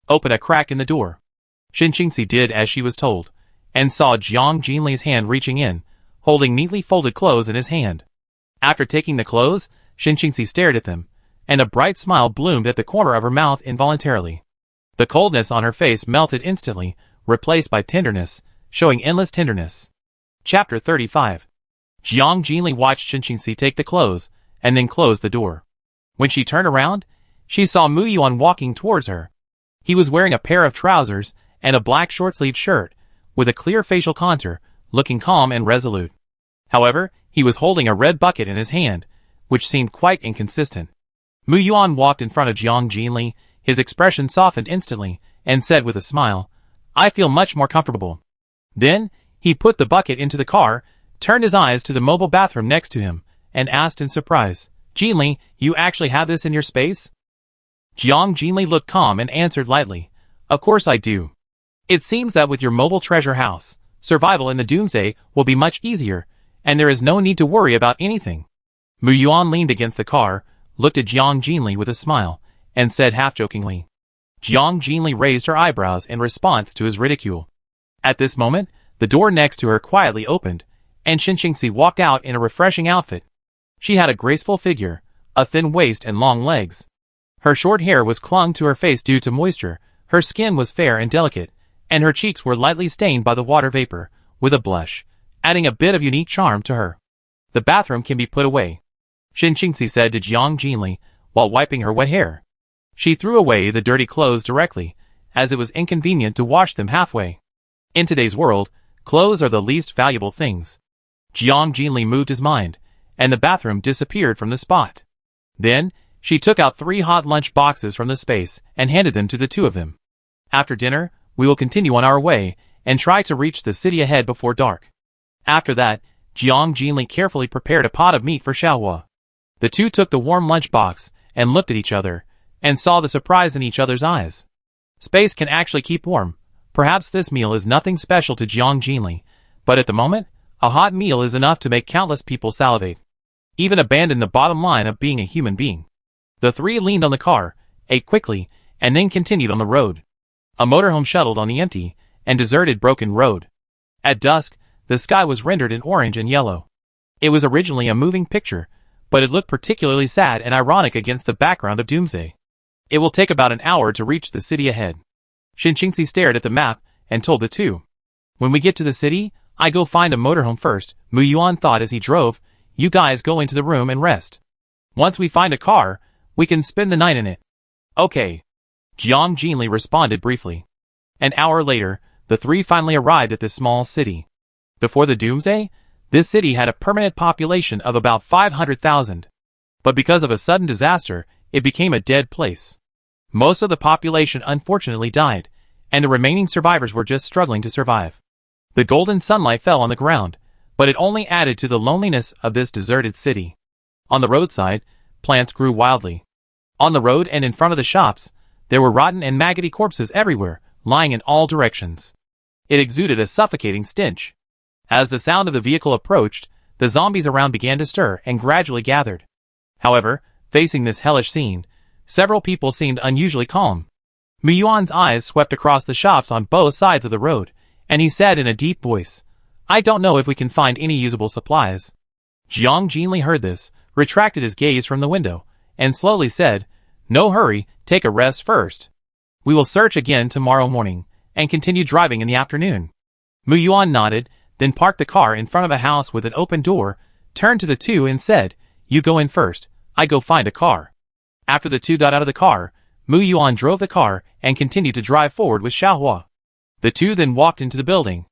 Speaker 1: Open a crack in the door." Xinxingxi did as she was told, and saw Jiang Jinli's hand reaching in, holding neatly folded clothes in his hand. After taking the clothes, Xinxingxi stared at them, and a bright smile bloomed at the corner of her mouth involuntarily. The coldness on her face melted instantly, replaced by tenderness, showing endless tenderness. Chapter 35. Jiang Jinli watched Xinxingxi take the clothes, and then close the door. When she turned around, she saw Mu Yuan walking towards her. He was wearing a pair of trousers and a black short-sleeved shirt, with a clear facial contour, looking calm and resolute. However, he was holding a red bucket in his hand, which seemed quite inconsistent. Mu Yuan walked in front of Jiang Jinli, his expression softened instantly, and said with a smile, "I feel much more comfortable." Then, he put the bucket into the car, turned his eyes to the mobile bathroom next to him, and asked in surprise, "Jinli, you actually have this in your space?" Jiang Jinli looked calm and answered lightly, "Of course I do. It seems that with your mobile treasure house, survival in the Doomsday will be much easier, and there is no need to worry about anything." Mu Yuan leaned against the car, looked at Jiang Jinli with a smile, and said half-jokingly. Jiang Jinli raised her eyebrows in response to his ridicule. At this moment, the door next to her quietly opened, and Xinxingxi walked out in a refreshing outfit. She had a graceful figure, a thin waist and long legs. Her short hair was clung to her face due to moisture, her skin was fair and delicate, and her cheeks were lightly stained by the water vapor, with a blush, adding a bit of unique charm to her. "The bathroom can be put away," Xinxingxi said to Jiang Jinli, while wiping her wet hair. She threw away the dirty clothes directly, as it was inconvenient to wash them halfway. In today's world, clothes are the least valuable things. Jiang Jinli moved his mind, and the bathroom disappeared from the spot. Then, she took out 3 hot lunch boxes from the space and handed them to the two of them. "After dinner, we will continue on our way and try to reach the city ahead before dark." After that, Jiang Jinli carefully prepared a pot of meat for Xiaohua. The two took the warm lunch box and looked at each other, and saw the surprise in each other's eyes. Space can actually keep warm. Perhaps this meal is nothing special to Jiang Jinli, but at the moment, a hot meal is enough to make countless people salivate. Even abandon the bottom line of being a human being. The three leaned on the car, ate quickly, and then continued on the road. A motorhome shuttled on the empty and deserted broken road. At dusk, the sky was rendered in orange and yellow. It was originally a moving picture, but it looked particularly sad and ironic against the background of Doomsday. It will take about an hour to reach the city ahead. Shinjingzi stared at the map and told the two. When we get to the city, I go find a motorhome first, Mu Yuan thought as he drove. You guys go into the room and rest. Once we find a car, we can spend the night in it. Okay. Jiang Jinli responded briefly. An hour later, the three finally arrived at this small city. Before the Doomsday, this city had a permanent population of about 500,000. But because of a sudden disaster, it became a dead place. Most of the population unfortunately died, and the remaining survivors were just struggling to survive. The golden sunlight fell on the ground, but it only added to the loneliness of this deserted city. On the roadside, plants grew wildly. On the road and in front of the shops, there were rotten and maggoty corpses everywhere, lying in all directions. It exuded a suffocating stench. As the sound of the vehicle approached, the zombies around began to stir and gradually gathered. However, facing this hellish scene, several people seemed unusually calm. Mu Yuan's eyes swept across the shops on both sides of the road, and he said in a deep voice, I don't know if we can find any usable supplies. Jiang Jinli heard this, retracted his gaze from the window, and slowly said, No hurry, take a rest first. We will search again tomorrow morning, and continue driving in the afternoon. Mu Yuan nodded, then parked the car in front of a house with an open door, turned to the two and said, You go in first, I go find a car. After the two got out of the car, Mu Yuan drove the car and continued to drive forward with Xiaohua. The two then walked into the building.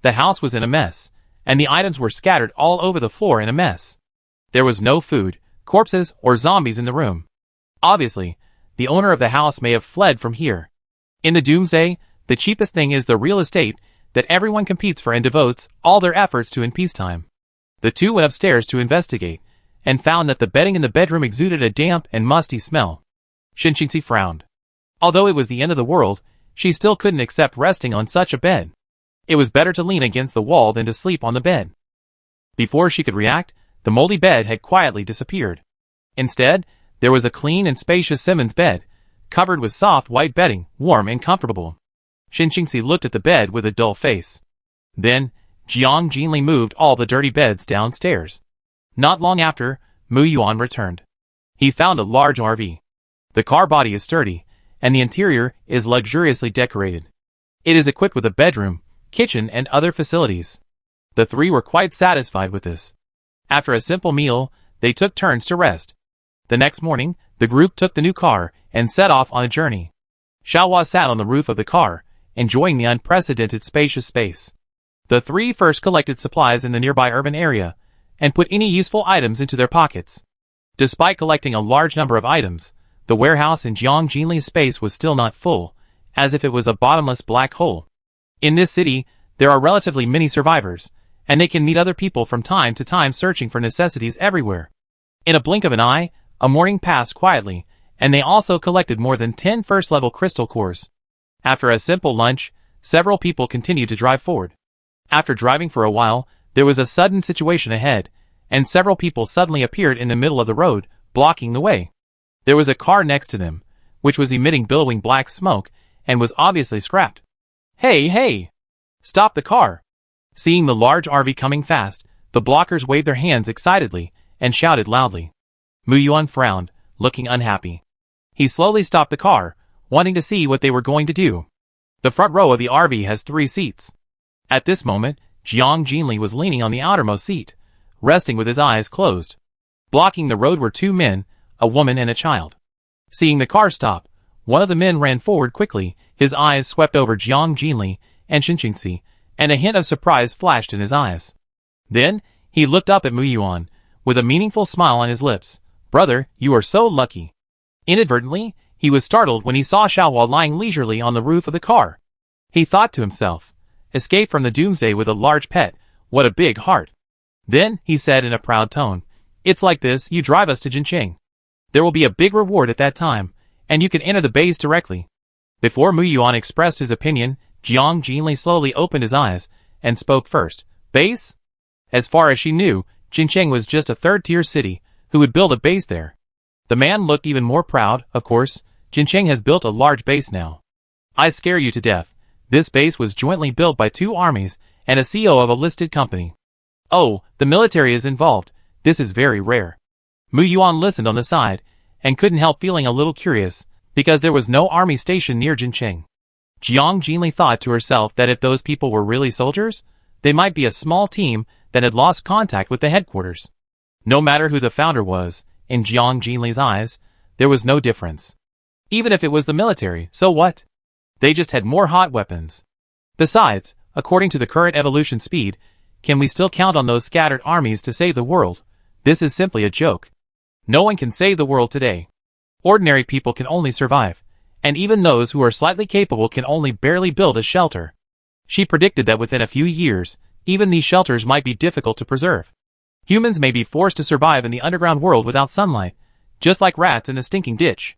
Speaker 1: The house was in a mess, and the items were scattered all over the floor in a mess. There was no food, corpses, or zombies in the room. Obviously, the owner of the house may have fled from here. In the Doomsday, the cheapest thing is the real estate that everyone competes for and devotes all their efforts to in peacetime. The two went upstairs to investigate, and found that the bedding in the bedroom exuded a damp and musty smell. Shinjingzi frowned. Although it was the end of the world, she still couldn't accept resting on such a bed. It was better to lean against the wall than to sleep on the bed. Before she could react, the moldy bed had quietly disappeared. Instead, there was a clean and spacious Simmons bed, covered with soft white bedding, warm and comfortable. Shinjingzi looked at the bed with a dull face. Then, Jiang Jinli moved all the dirty beds downstairs. Not long after, Mu Yuan returned. He found a large RV. The car body is sturdy, and the interior is luxuriously decorated. It is equipped with a bedroom, kitchen, and other facilities. The three were quite satisfied with this. After a simple meal, they took turns to rest. The next morning, the group took the new car and set off on a journey. Xiaohua sat on the roof of the car, enjoying the unprecedented spacious space. The three first collected supplies in the nearby urban area, and put any useful items into their pockets. Despite collecting a large number of items, the warehouse in Jiang Jinli's space was still not full, as if it was a bottomless black hole. In this city, there are relatively many survivors, and they can meet other people from time to time searching for necessities everywhere. In a blink of an eye, a morning passed quietly, and they also collected more than 10 first-level crystal cores. After a simple lunch, several people continued to drive forward. After driving for a while, there was a sudden situation ahead, and several people suddenly appeared in the middle of the road, blocking the way. There was a car next to them, which was emitting billowing black smoke, and was obviously scrapped. Hey, hey! Stop the car! Seeing the large RV coming fast, the blockers waved their hands excitedly, and shouted loudly. Mu Yuan frowned, looking unhappy. He slowly stopped the car, wanting to see what they were going to do. The front row of the RV has 3 seats. At this moment, Jiang Jinli was leaning on the outermost seat, resting with his eyes closed. Blocking the road were 2 men, a woman and a child. Seeing the car stop, one of the men ran forward quickly, his eyes swept over Jiang Jinli and Shinjingzi, and a hint of surprise flashed in his eyes. Then, he looked up at Mu Yuan, with a meaningful smile on his lips. Brother, you are so lucky. Inadvertently, he was startled when he saw Xiaohua lying leisurely on the roof of the car. He thought to himself, escape from the Doomsday with a large pet, what a big heart. Then, he said in a proud tone, It's like this, you drive us to Jincheng. There will be a big reward at that time, and you can enter the base directly. Before Mu Yuan expressed his opinion, Jiang Jinli slowly opened his eyes, and spoke first. Base? As far as she knew, Jincheng was just a third-tier city, who would build a base there. The man looked even more proud. Of course, Jincheng has built a large base now. I scare you to death. This base was jointly built by 2 armies, and a CEO of a listed company. Oh, the military is involved. This is very rare. Mu Yuan listened on the side, and couldn't help feeling a little curious, because there was no army station near Jincheng. Jiang Jinli thought to herself that if those people were really soldiers, they might be a small team that had lost contact with the headquarters. No matter who the founder was, in Jiang Jinli's eyes, there was no difference. Even if it was the military, so what? They just had more hot weapons. Besides, according to the current evolution speed, can we still count on those scattered armies to save the world? This is simply a joke. No one can save the world today. Ordinary people can only survive, and even those who are slightly capable can only barely build a shelter. She predicted that within a few years, even these shelters might be difficult to preserve. Humans may be forced to survive in the underground world without sunlight, just like rats in a stinking ditch.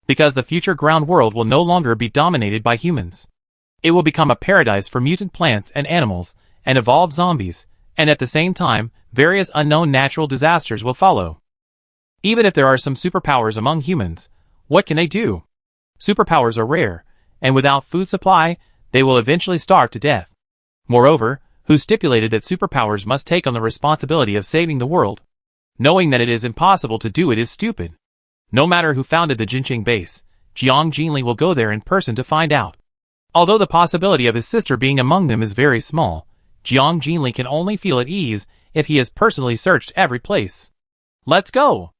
Speaker 1: Because the future ground world will no longer be dominated by humans. It will become a paradise for mutant plants and animals, and evolved zombies, and at the same time, various unknown natural disasters will follow. Even if there are some superpowers among humans, what can they do? Superpowers are rare, and without food supply, they will eventually starve to death. Moreover, who stipulated that superpowers must take on the responsibility of saving the world? Knowing that it is impossible to do it is stupid. No matter who founded the Jincheng base, Jiang Jinli will go there in person to find out. Although the possibility of his sister being among them is very small, Jiang Jinli can only feel at ease if he has personally searched every place. Let's go!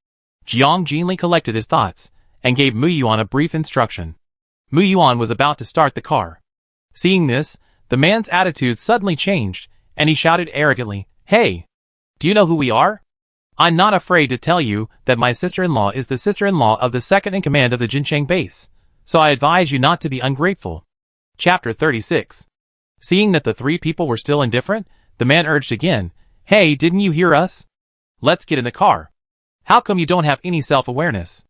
Speaker 1: Jiang Jinli collected his thoughts, and gave Mu Yuan a brief instruction. Mu Yuan was about to start the car. Seeing this, the man's attitude suddenly changed, and he shouted arrogantly, "Hey! Do you know who we are? I'm not afraid to tell you that my sister-in-law is the sister-in-law of the second-in-command of the Jincheng base, so I advise you not to be ungrateful." Chapter 36. Seeing that the three people were still indifferent, the man urged again, "Hey, didn't you hear us? Let's get in the car. How come you don't have any self-awareness?"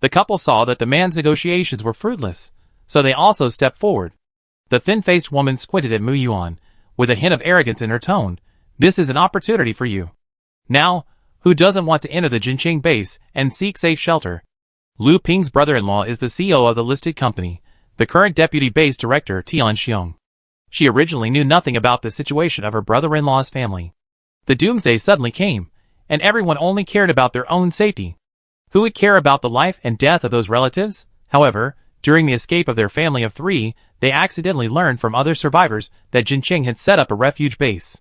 Speaker 1: The couple saw that the man's negotiations were fruitless, so they also stepped forward. The thin-faced woman squinted at Mu Yuan, with a hint of arrogance in her tone. "This is an opportunity for you. Now, who doesn't want to enter the Jincheng base and seek safe shelter?" Lu Ping's brother-in-law is the CEO of the listed company, the current deputy base director Tian Xiong. She originally knew nothing about the situation of her brother-in-law's family. The doomsday suddenly came, and everyone only cared about their own safety. Who would care about the life and death of those relatives? However, during the escape of their family of three, they accidentally learned from other survivors that Jincheng had set up a refuge base.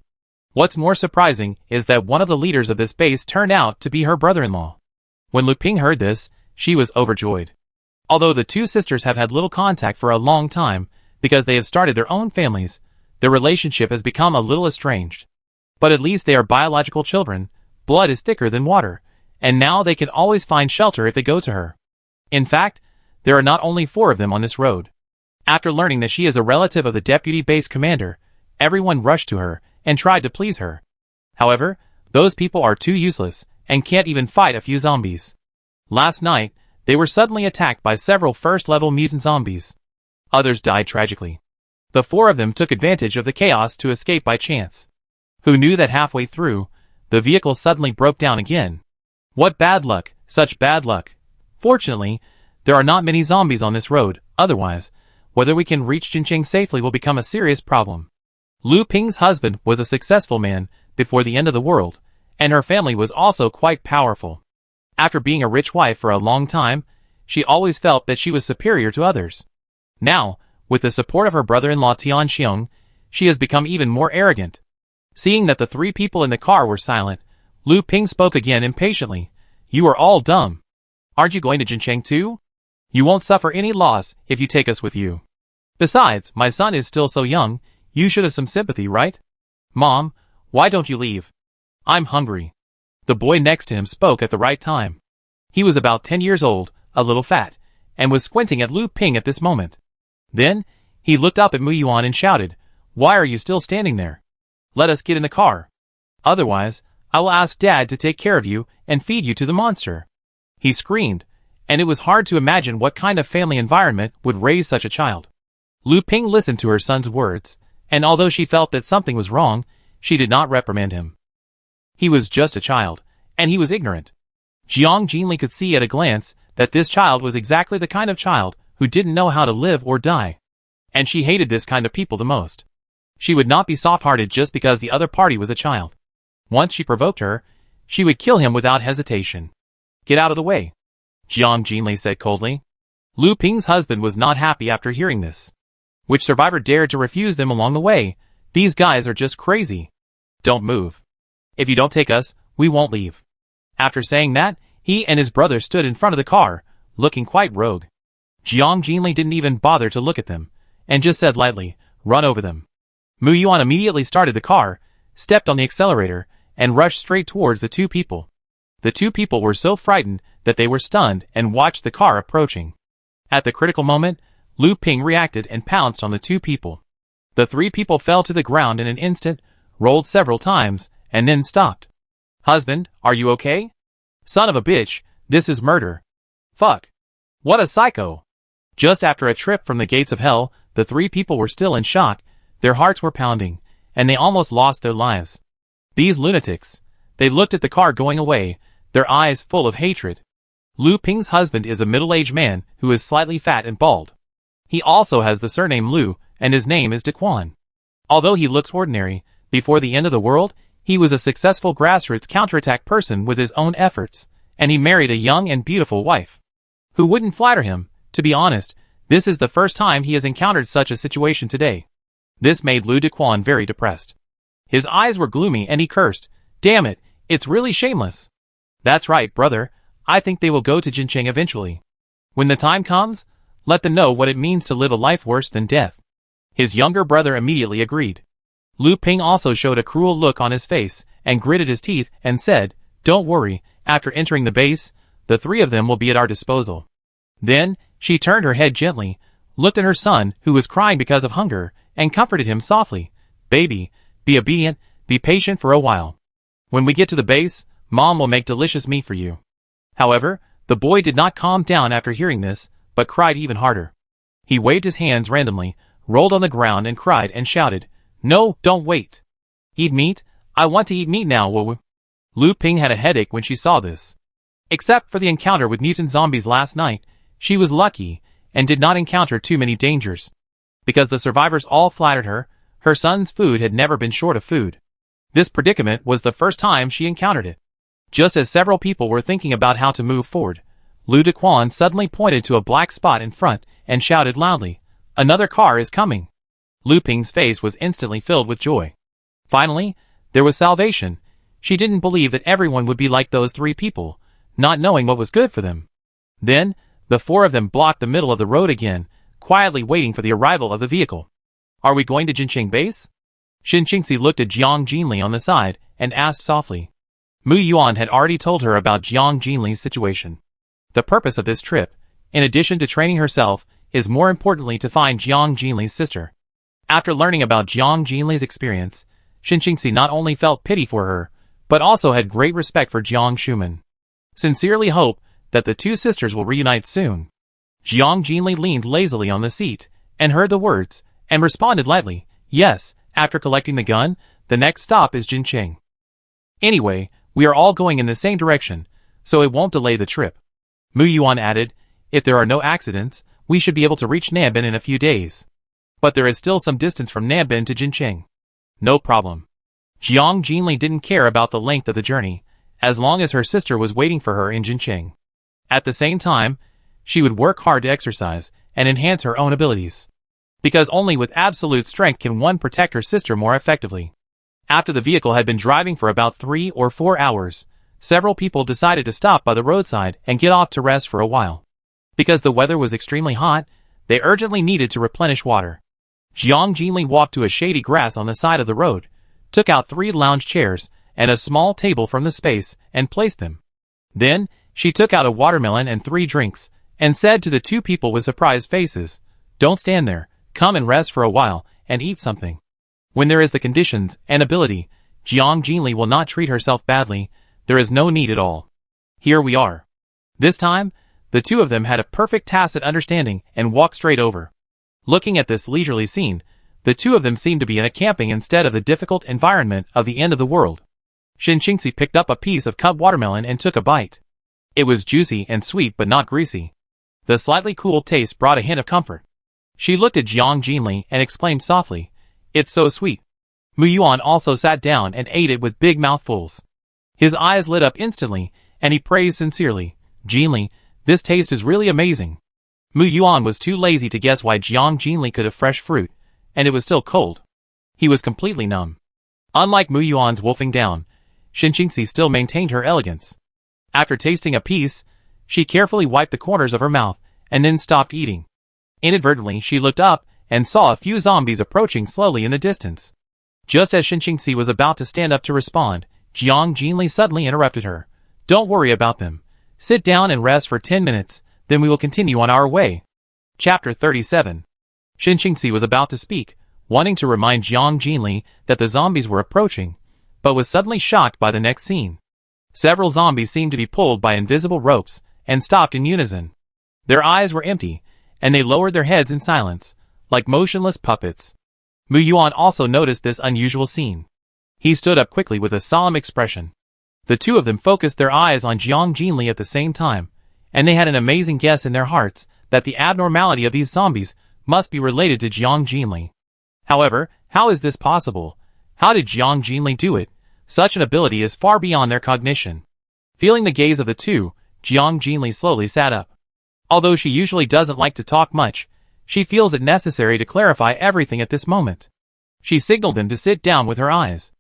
Speaker 1: What's more surprising is that one of the leaders of this base turned out to be her brother-in-law. When Lu Ping heard this, she was overjoyed. Although the two sisters have had little contact for a long time, because they have started their own families, their relationship has become a little estranged. But at least they are biological children, blood is thicker than water, and now they can always find shelter if they go to her. In fact, there are not only 4 of them on this road. After learning that she is a relative of the deputy base commander, everyone rushed to her and tried to please her. However, those people are too useless and can't even fight a few zombies. Last night, they were suddenly attacked by several first-level mutant zombies. Others died tragically. The 4 of them took advantage of the chaos to escape by chance. Who knew that halfway through, the vehicle suddenly broke down again? What bad luck, such bad luck. Fortunately, there are not many zombies on this road, otherwise, whether we can reach Jincheng safely will become a serious problem. Lu Ping's husband was a successful man before the end of the world, and her family was also quite powerful. After being a rich wife for a long time, she always felt that she was superior to others. Now, with the support of her brother-in-law Tian Xiong, she has become even more arrogant. Seeing that the 3 people in the car were silent, Lu Ping spoke again impatiently. "You are all dumb. Aren't you going to Jincheng too? You won't suffer any loss if you take us with you. Besides, my son is still so young, you should have some sympathy, right? Mom, why don't you leave? I'm hungry." The boy next to him spoke at the right time. He was about 10 years old, a little fat, and was squinting at Lu Ping at this moment. Then, he looked up at Mu Yuan and shouted, "Why are you still standing there? Let us get in the car. Otherwise, I will ask Dad to take care of you and feed you to the monster." He screamed, and it was hard to imagine what kind of family environment would raise such a child. Lu Ping listened to her son's words, and although she felt that something was wrong, she did not reprimand him. He was just a child, and he was ignorant. Jiang Jinli could see at a glance that this child was exactly the kind of child who didn't know how to live or die. And she hated this kind of people the most. She would not be soft-hearted just because the other party was a child. Once she provoked her, she would kill him without hesitation. Get out of the way, Jiang Jinli said coldly. Lu Ping's husband was not happy after hearing this. Which survivor dared to refuse them along the way? These guys are just crazy. Don't move. If you don't take us, we won't leave. After saying that, he and his brother stood in front of the car, looking quite rogue. Jiang Jinli didn't even bother to look at them, and just said lightly, "Run over them." Mu Yuan immediately started the car, stepped on the accelerator, and rushed straight towards the two people. The two people were so frightened that they were stunned and watched the car approaching. At the critical moment, Lu Ping reacted and pounced on the two people. The three people fell to the ground in an instant, rolled several times, and then stopped. "Husband, are you okay? Son of a bitch, this is murder. Fuck. What a psycho." Just after a trip from the gates of hell, the three people were still in shock, their hearts were pounding, and they almost lost their lives. These lunatics. They looked at the car going away, their eyes full of hatred. Lu Ping's husband is a middle-aged man who is slightly fat and bald. He also has the surname Lu, and his name is Daquan. Although he looks ordinary, before the end of the world, he was a successful grassroots counterattack person with his own efforts, and he married a young and beautiful wife. Who wouldn't flatter him? To be honest, this is the first time he has encountered such a situation today. This made Lu Daquan very depressed. His eyes were gloomy and he cursed, "Damn it, it's really shameless." "That's right, brother. I think they will go to Jincheng eventually. When the time comes, let them know what it means to live a life worse than death." His younger brother immediately agreed. Lu Ping also showed a cruel look on his face and gritted his teeth and said, "Don't worry, after entering the base, the three of them will be at our disposal." Then, she turned her head gently, looked at her son, who was crying because of hunger, and comforted him softly. "Baby, be obedient, be patient for a while. When we get to the base, Mom will make delicious meat for you." However, the boy did not calm down after hearing this, but cried even harder. He waved his hands randomly, rolled on the ground and cried and shouted, "No, don't wait. Eat meat? I want to eat meat now, woo." Lu Ping had a headache when she saw this. Except for the encounter with mutant zombies last night, she was lucky and did not encounter too many dangers. Because the survivors all flattered her, her son's food had never been short of food. This predicament was the first time she encountered it. Just as several people were thinking about how to move forward, Lu Daquan suddenly pointed to a black spot in front and shouted loudly, "Another car is coming." Lu Ping's face was instantly filled with joy. Finally, there was salvation. She didn't believe that everyone would be like those three people, not knowing what was good for them. Then, the four of them blocked the middle of the road again, quietly waiting for the arrival of the vehicle. "Are we going to Jincheng base?" Shinqingxi looked at Jiang Jinli on the side and asked softly. Mu Yuan had already told her about Jiang Jinli's situation. The purpose of this trip, in addition to training herself, is more importantly to find Jiang Jinli's sister. After learning about Jiang Jinli's experience, Shinqingxi not only felt pity for her, but also had great respect for Jiang Shuman. Sincerely hope that the two sisters will reunite soon. Jiang Jinli leaned lazily on the seat, and heard the words, and responded lightly, "Yes, after collecting the gun, the next stop is Jincheng. Anyway, we are all going in the same direction, so it won't delay the trip." Mu Yuan added, "If there are no accidents, we should be able to reach Nanbin in a few days. But there is still some distance from Nanbin to Jincheng." "No problem." Jiang Jinli didn't care about the length of the journey, as long as her sister was waiting for her in Jincheng. At the same time, she would work hard to exercise and enhance her own abilities. Because only with absolute strength can one protect her sister more effectively. After the vehicle had been driving for about 3 or 4 hours, several people decided to stop by the roadside and get off to rest for a while. Because the weather was extremely hot, they urgently needed to replenish water. Jiang Jinli walked to a shady grass on the side of the road, took out 3 lounge chairs and a small table from the space and placed them. Then, she took out a watermelon and 3 drinks, and said to the two people with surprised faces, "Don't stand there, come and rest for a while, and eat something." When there is the conditions and ability, Jiang Jinli will not treat herself badly, there is no need at all. Here we are. This time, the two of them had a perfect tacit understanding and walked straight over. Looking at this leisurely scene, the two of them seemed to be in a camping instead of the difficult environment of the end of the world. Shinqingxi picked up a piece of cut watermelon and took a bite. It was juicy and sweet but not greasy. The slightly cool taste brought a hint of comfort. She looked at Jiang Jinli and exclaimed softly, "It's so sweet." Mu Yuan also sat down and ate it with big mouthfuls. His eyes lit up instantly, and he praised sincerely, "Jinli, this taste is really amazing." Mu Yuan was too lazy to guess why Jiang Jinli could have fresh fruit, and it was still cold. He was completely numb. Unlike Mu Yuan's wolfing down, Xinqingxi still maintained her elegance. After tasting a piece, she carefully wiped the corners of her mouth and then stopped eating. Inadvertently, she looked up and saw a few zombies approaching slowly in the distance. Just as Xinqingxi was about to stand up to respond, Jiang Jinli suddenly interrupted her. "Don't worry about them. Sit down and rest for 10 minutes, then we will continue on our way." Chapter 37. Xinqingxi was about to speak, wanting to remind Jiang Jinli that the zombies were approaching, but was suddenly shocked by the next scene. Several zombies seemed to be pulled by invisible ropes and stopped in unison. Their eyes were empty, and they lowered their heads in silence, like motionless puppets. Mu Yuan also noticed this unusual scene. He stood up quickly with a solemn expression. The two of them focused their eyes on Jiang Jinli at the same time, and they had an amazing guess in their hearts that the abnormality of these zombies must be related to Jiang Jinli. However, how is this possible? How did Jiang Jinli do it? Such an ability is far beyond their cognition. Feeling the gaze of the two, Jiang Jinli slowly sat up. Although she usually doesn't like to talk much, she feels it necessary to clarify everything at this moment. She signaled them to sit down with her eyes.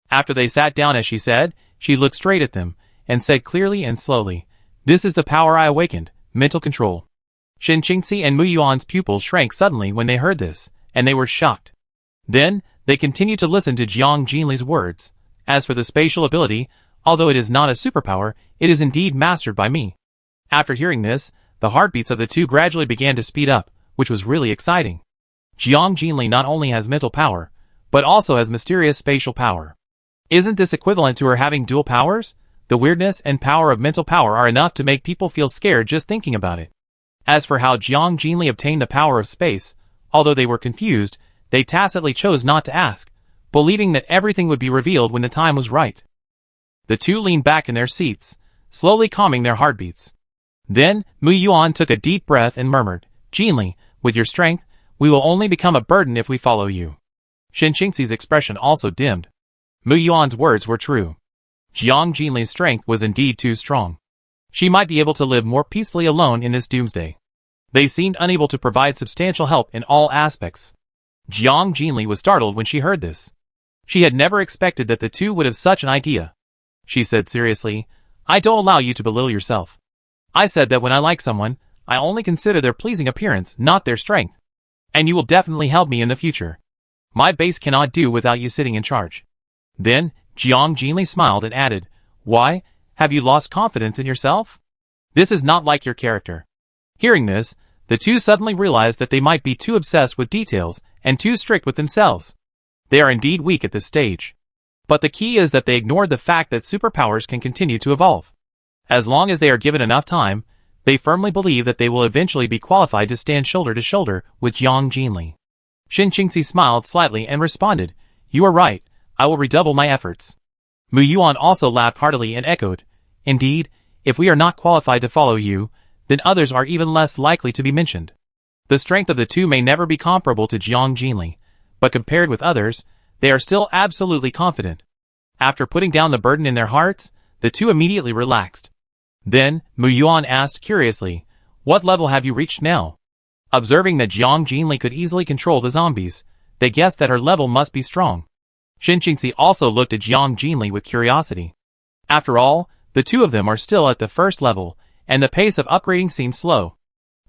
Speaker 1: After they sat down as she said, she looked straight at them, and said clearly and slowly, "This is the power I awakened, mental control." Xinqingxi and Mu Yuan's pupils shrank suddenly when they heard this, and they were shocked. Then, they continued to listen to Jiang Jinli's words. "As for the spatial ability, although it is not a superpower, it is indeed mastered by me." After hearing this, the heartbeats of the two gradually began to speed up, which was really exciting. Jiang Jinli not only has mental power, but also has mysterious spatial power. Isn't this equivalent to her having dual powers? The weirdness and power of mental power are enough to make people feel scared just thinking about it. As for how Jiang Jinli obtained the power of space, although they were confused, they tacitly chose not to ask, believing that everything would be revealed when the time was right. The two leaned back in their seats, slowly calming their heartbeats. Then, Mu Yuan took a deep breath and murmured, "Jinli, with your strength, we will only become a burden if we follow you." Xinqingxi's expression also dimmed. Mu Yuan's words were true. Jiang Jinli's strength was indeed too strong. She might be able to live more peacefully alone in this doomsday. They seemed unable to provide substantial help in all aspects. Jiang Jinli was startled when she heard this. She had never expected that the two would have such an idea. She said seriously, "I don't allow you to belittle yourself. I said that when I like someone, I only consider their pleasing appearance, not their strength. And you will definitely help me in the future. My base cannot do without you sitting in charge." Then, Jiang Jinli smiled and added, "Why, have you lost confidence in yourself? This is not like your character." Hearing this, the two suddenly realized that they might be too obsessed with details and too strict with themselves. They are indeed weak at this stage. But the key is that they ignored the fact that superpowers can continue to evolve. As long as they are given enough time, they firmly believe that they will eventually be qualified to stand shoulder to shoulder with Jiang Jinli. Xinqingxi smiled slightly and responded, "You are right, I will redouble my efforts." Mu Yuan also laughed heartily and echoed, "Indeed, if we are not qualified to follow you, then others are even less likely to be mentioned." The strength of the two may never be comparable to Jiang Jinli, but compared with others, they are still absolutely confident. After putting down the burden in their hearts, the two immediately relaxed. Then, Mu Yuan asked curiously, "What level have you reached now?" Observing that Jiang Jinli could easily control the zombies, they guessed that her level must be strong. Xinqingxi also looked at Jiang Jinli with curiosity. After all, the two of them are still at the first level, and the pace of upgrading seemed slow.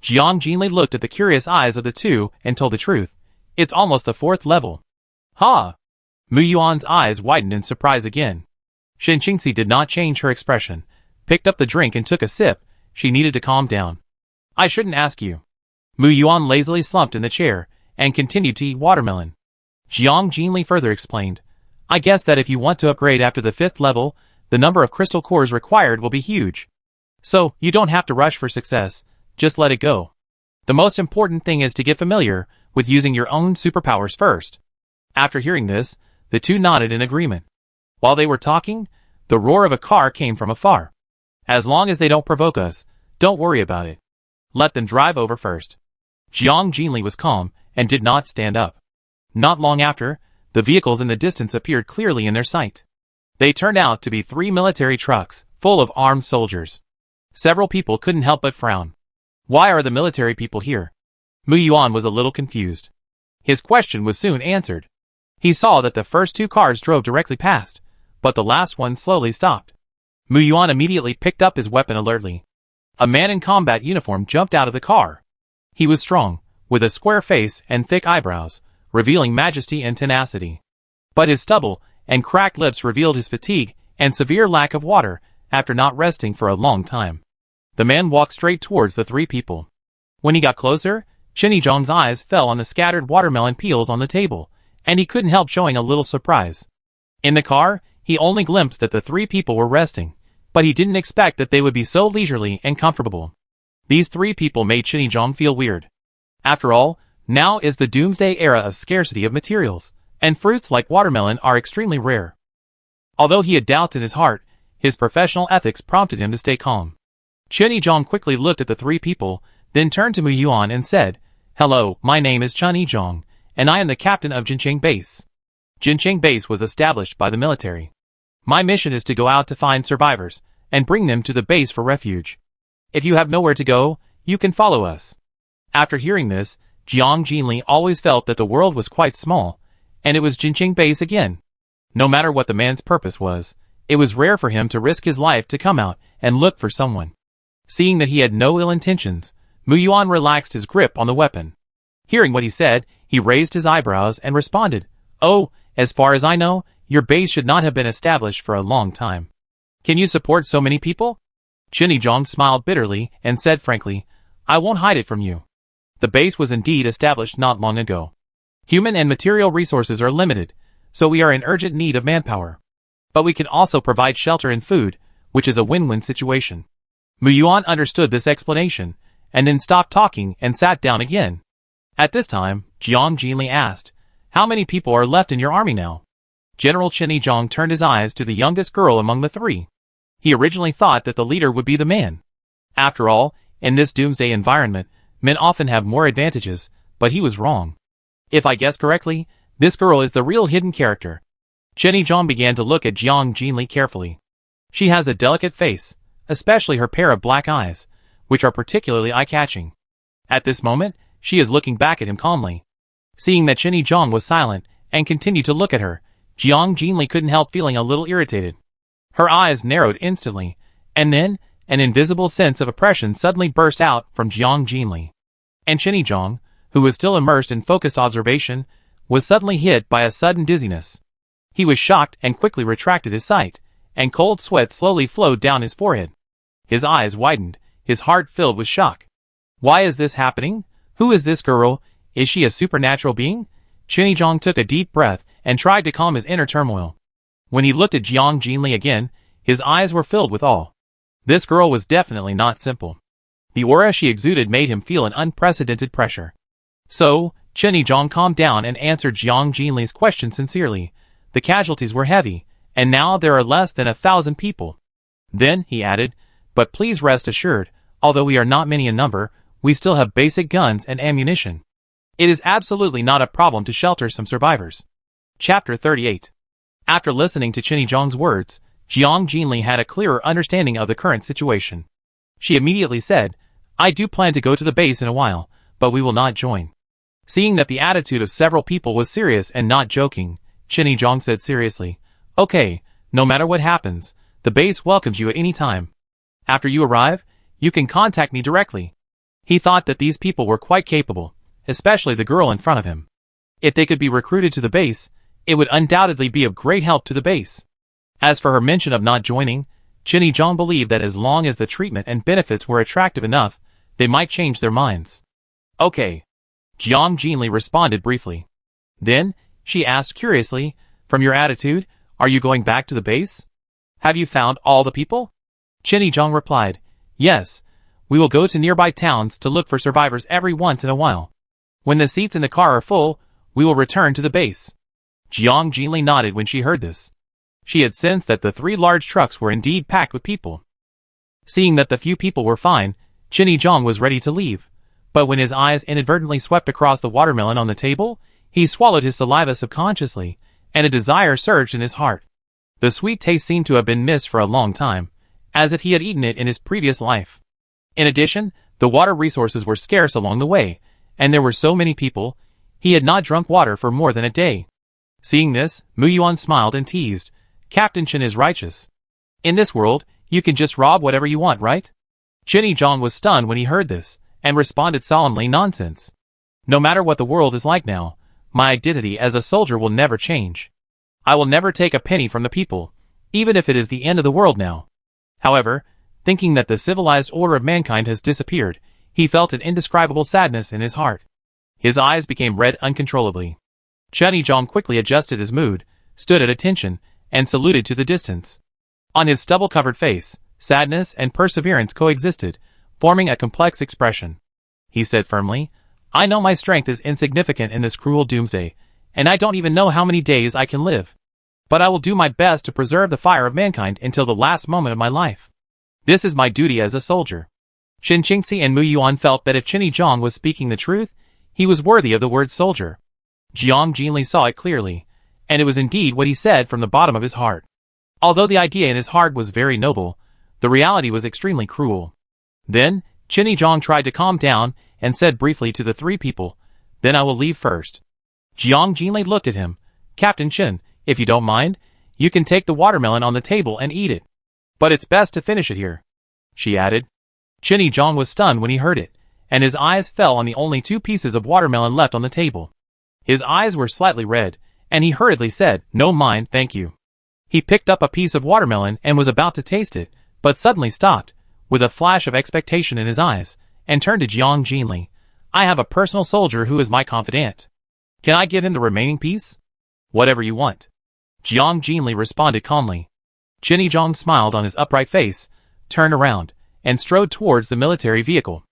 Speaker 1: Jiang Jinli looked at the curious eyes of the two and told the truth. "It's almost the 4th level." "Ha!" Mu Yuan's eyes widened in surprise again. Xinqingxi did not change her expression, picked up the drink and took a sip. She needed to calm down. "I shouldn't ask you." Mu Yuan lazily slumped in the chair and continued to eat watermelon. Jiang Jinli further explained, "I guess that if you want to upgrade after the 5th level, the number of crystal cores required will be huge. So, you don't have to rush for success, just let it go. The most important thing is to get familiar with using your own superpowers first." After hearing this, the two nodded in agreement. While they were talking, the roar of a car came from afar. "As long as they don't provoke us, don't worry about it. Let them drive over first." Jiang Jinli was calm and did not stand up. Not long after, the vehicles in the distance appeared clearly in their sight. They turned out to be 3 military trucks, full of armed soldiers. Several people couldn't help but frown. Why are the military people here? Mu Yuan was a little confused. His question was soon answered. He saw that the first two cars drove directly past, but the last one slowly stopped. Mu Yuan immediately picked up his weapon alertly. A man in combat uniform jumped out of the car. He was strong, with a square face and thick eyebrows, revealing majesty and tenacity. But his stubble and cracked lips revealed his fatigue and severe lack of water after not resting for a long time. The man walked straight towards the three people. When he got closer, Zhong's eyes fell on the scattered watermelon peels on the table, and he couldn't help showing a little surprise. In the car, he only glimpsed that the three people were resting, but he didn't expect that they would be so leisurely and comfortable. These three people made Zhong feel weird. After all, now is the doomsday era of scarcity of materials, and fruits like watermelon are extremely rare. Although he had doubts in his heart, his professional ethics prompted him to stay calm. Zhong quickly looked at the three people, then turned to Mu Yuan and said, "Hello, my name is Zhong, and I am the captain of Jincheng Base." Jincheng Base was established by the military. My mission is to go out to find survivors, and bring them to the base for refuge. If you have nowhere to go, you can follow us. After hearing this, Jiang Jinli always felt that the world was quite small, and it was Jincheng Base again. No matter what the man's purpose was, it was rare for him to risk his life to come out and look for someone. Seeing that he had no ill intentions, Mu Yuan relaxed his grip on the weapon. Hearing what he said, he raised his eyebrows and responded, "Oh, as far as I know, your base should not have been established for a long time. Can you support so many people?" Zhong smiled bitterly and said frankly, "I won't hide it from you. The base was indeed established not long ago. Human and material resources are limited, so we are in urgent need of manpower. But we can also provide shelter and food, which is a win-win situation." Mu Yuan understood this explanation, and then stopped talking and sat down again. At this time, Jiang Jinli asked, "How many people are left in your army now?" General Zhong turned his eyes to the youngest girl among the three. He originally thought that the leader would be the man. After all, in this doomsday environment, men often have more advantages, but he was wrong. If I guess correctly, this girl is the real hidden character. Zhong began to look at Jiang Jinli carefully. She has a delicate face, especially her pair of black eyes, which are particularly eye-catching. At this moment, she is looking back at him calmly. Seeing that Zhong was silent and continued to look at her, Jiang Jinli couldn't help feeling a little irritated. Her eyes narrowed instantly, and then, an invisible sense of oppression suddenly burst out from Jiang Jinli. And Zhong, who was still immersed in focused observation, was suddenly hit by a sudden dizziness. He was shocked and quickly retracted his sight, and cold sweat slowly flowed down his forehead. His eyes widened, his heart filled with shock. Why is this happening? Who is this girl? Is she a supernatural being? Zhong took a deep breath and tried to calm his inner turmoil. When he looked at Jiang Jinli again, his eyes were filled with awe. This girl was definitely not simple. The aura she exuded made him feel an unprecedented pressure. So, Zhong calmed down and answered Jiang Jinli's question sincerely. The casualties were heavy, and now there are less than 1,000 people. Then, he added, "But please rest assured, although we are not many in number, we still have basic guns and ammunition. It is absolutely not a problem to shelter some survivors." Chapter 38. After listening to Zhong's words, Jiang Jinli had a clearer understanding of the current situation. She immediately said, "I do plan to go to the base in a while, but we will not join." Seeing that the attitude of several people was serious and not joking, Zhong said seriously, "Okay, no matter what happens, the base welcomes you at any time. After you arrive, you can contact me directly." He thought that these people were quite capable, especially the girl in front of him. If they could be recruited to the base, it would undoubtedly be of great help to the base. As for her mention of not joining, Zhong believed that as long as the treatment and benefits were attractive enough, they might change their minds. "Okay." Jiang Jinli responded briefly. Then, she asked curiously, "From your attitude, are you going back to the base? Have you found all the people?" Zhong replied, "Yes. We will go to nearby towns to look for survivors every once in a while. When the seats in the car are full, we will return to the base." Jiang Jinli nodded when she heard this. She had sensed that the 3 large trucks were indeed packed with people. Seeing that the few people were fine, Zhong was ready to leave. But when his eyes inadvertently swept across the watermelon on the table, he swallowed his saliva subconsciously, and a desire surged in his heart. The sweet taste seemed to have been missed for a long time, as if he had eaten it in his previous life. In addition, the water resources were scarce along the way, and there were so many people, he had not drunk water for more than a day. Seeing this, Mu Yuan smiled and teased, "Captain Chen is righteous. In this world, you can just rob whatever you want, right?" Chen Yizhong was stunned when he heard this, and responded solemnly, "Nonsense. No matter what the world is like now, my identity as a soldier will never change. I will never take a penny from the people, even if it is the end of the world now." However, thinking that the civilized order of mankind has disappeared, he felt an indescribable sadness in his heart. His eyes became red uncontrollably. Chen Yizhong quickly adjusted his mood, stood at attention, and saluted to the distance. On his stubble-covered face, sadness and perseverance coexisted, forming a complex expression. He said firmly, "I know my strength is insignificant in this cruel doomsday, and I don't even know how many days I can live. But I will do my best to preserve the fire of mankind until the last moment of my life. This is my duty as a soldier." Shen Qingci and Mu Yuan felt that if Chen Yizhong was speaking the truth, he was worthy of the word soldier. Jiang Jinli saw it clearly, and it was indeed what he said from the bottom of his heart. Although the idea in his heart was very noble, the reality was extremely cruel. Then, Chen Yizhong tried to calm down and said briefly to the three people, "Then I will leave first." Jiang Jinli looked at him, "Captain Chen, if you don't mind, you can take the watermelon on the table and eat it. But it's best to finish it here," she added. Chen Yizhong was stunned when he heard it, and his eyes fell on the only 2 pieces of watermelon left on the table. His eyes were slightly red, and he hurriedly said, "No mind, thank you." He picked up a piece of watermelon and was about to taste it, but suddenly stopped, with a flash of expectation in his eyes, and turned to Jiang Jinli. "I have a personal soldier who is my confidant. Can I give him the remaining piece?" "Whatever you want." Jiang Jinli responded calmly. Chen Yizhong smiled on his upright face, turned around, and strode towards the military vehicle.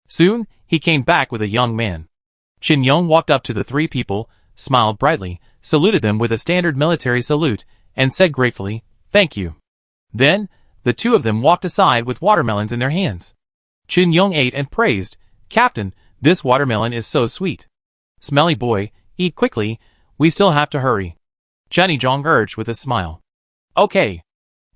Speaker 1: Soon, he came back with a young man. Chen Yong walked up to the 3 people, smiled brightly, saluted them with a standard military salute, and said gratefully, "Thank you." Then, the 2 of them walked aside with watermelons in their hands. Chen Yong ate and praised, "Captain, this watermelon is so sweet. Smelly boy, eat quickly, we still have to hurry." Chen Yizhong urged with a smile. "Okay."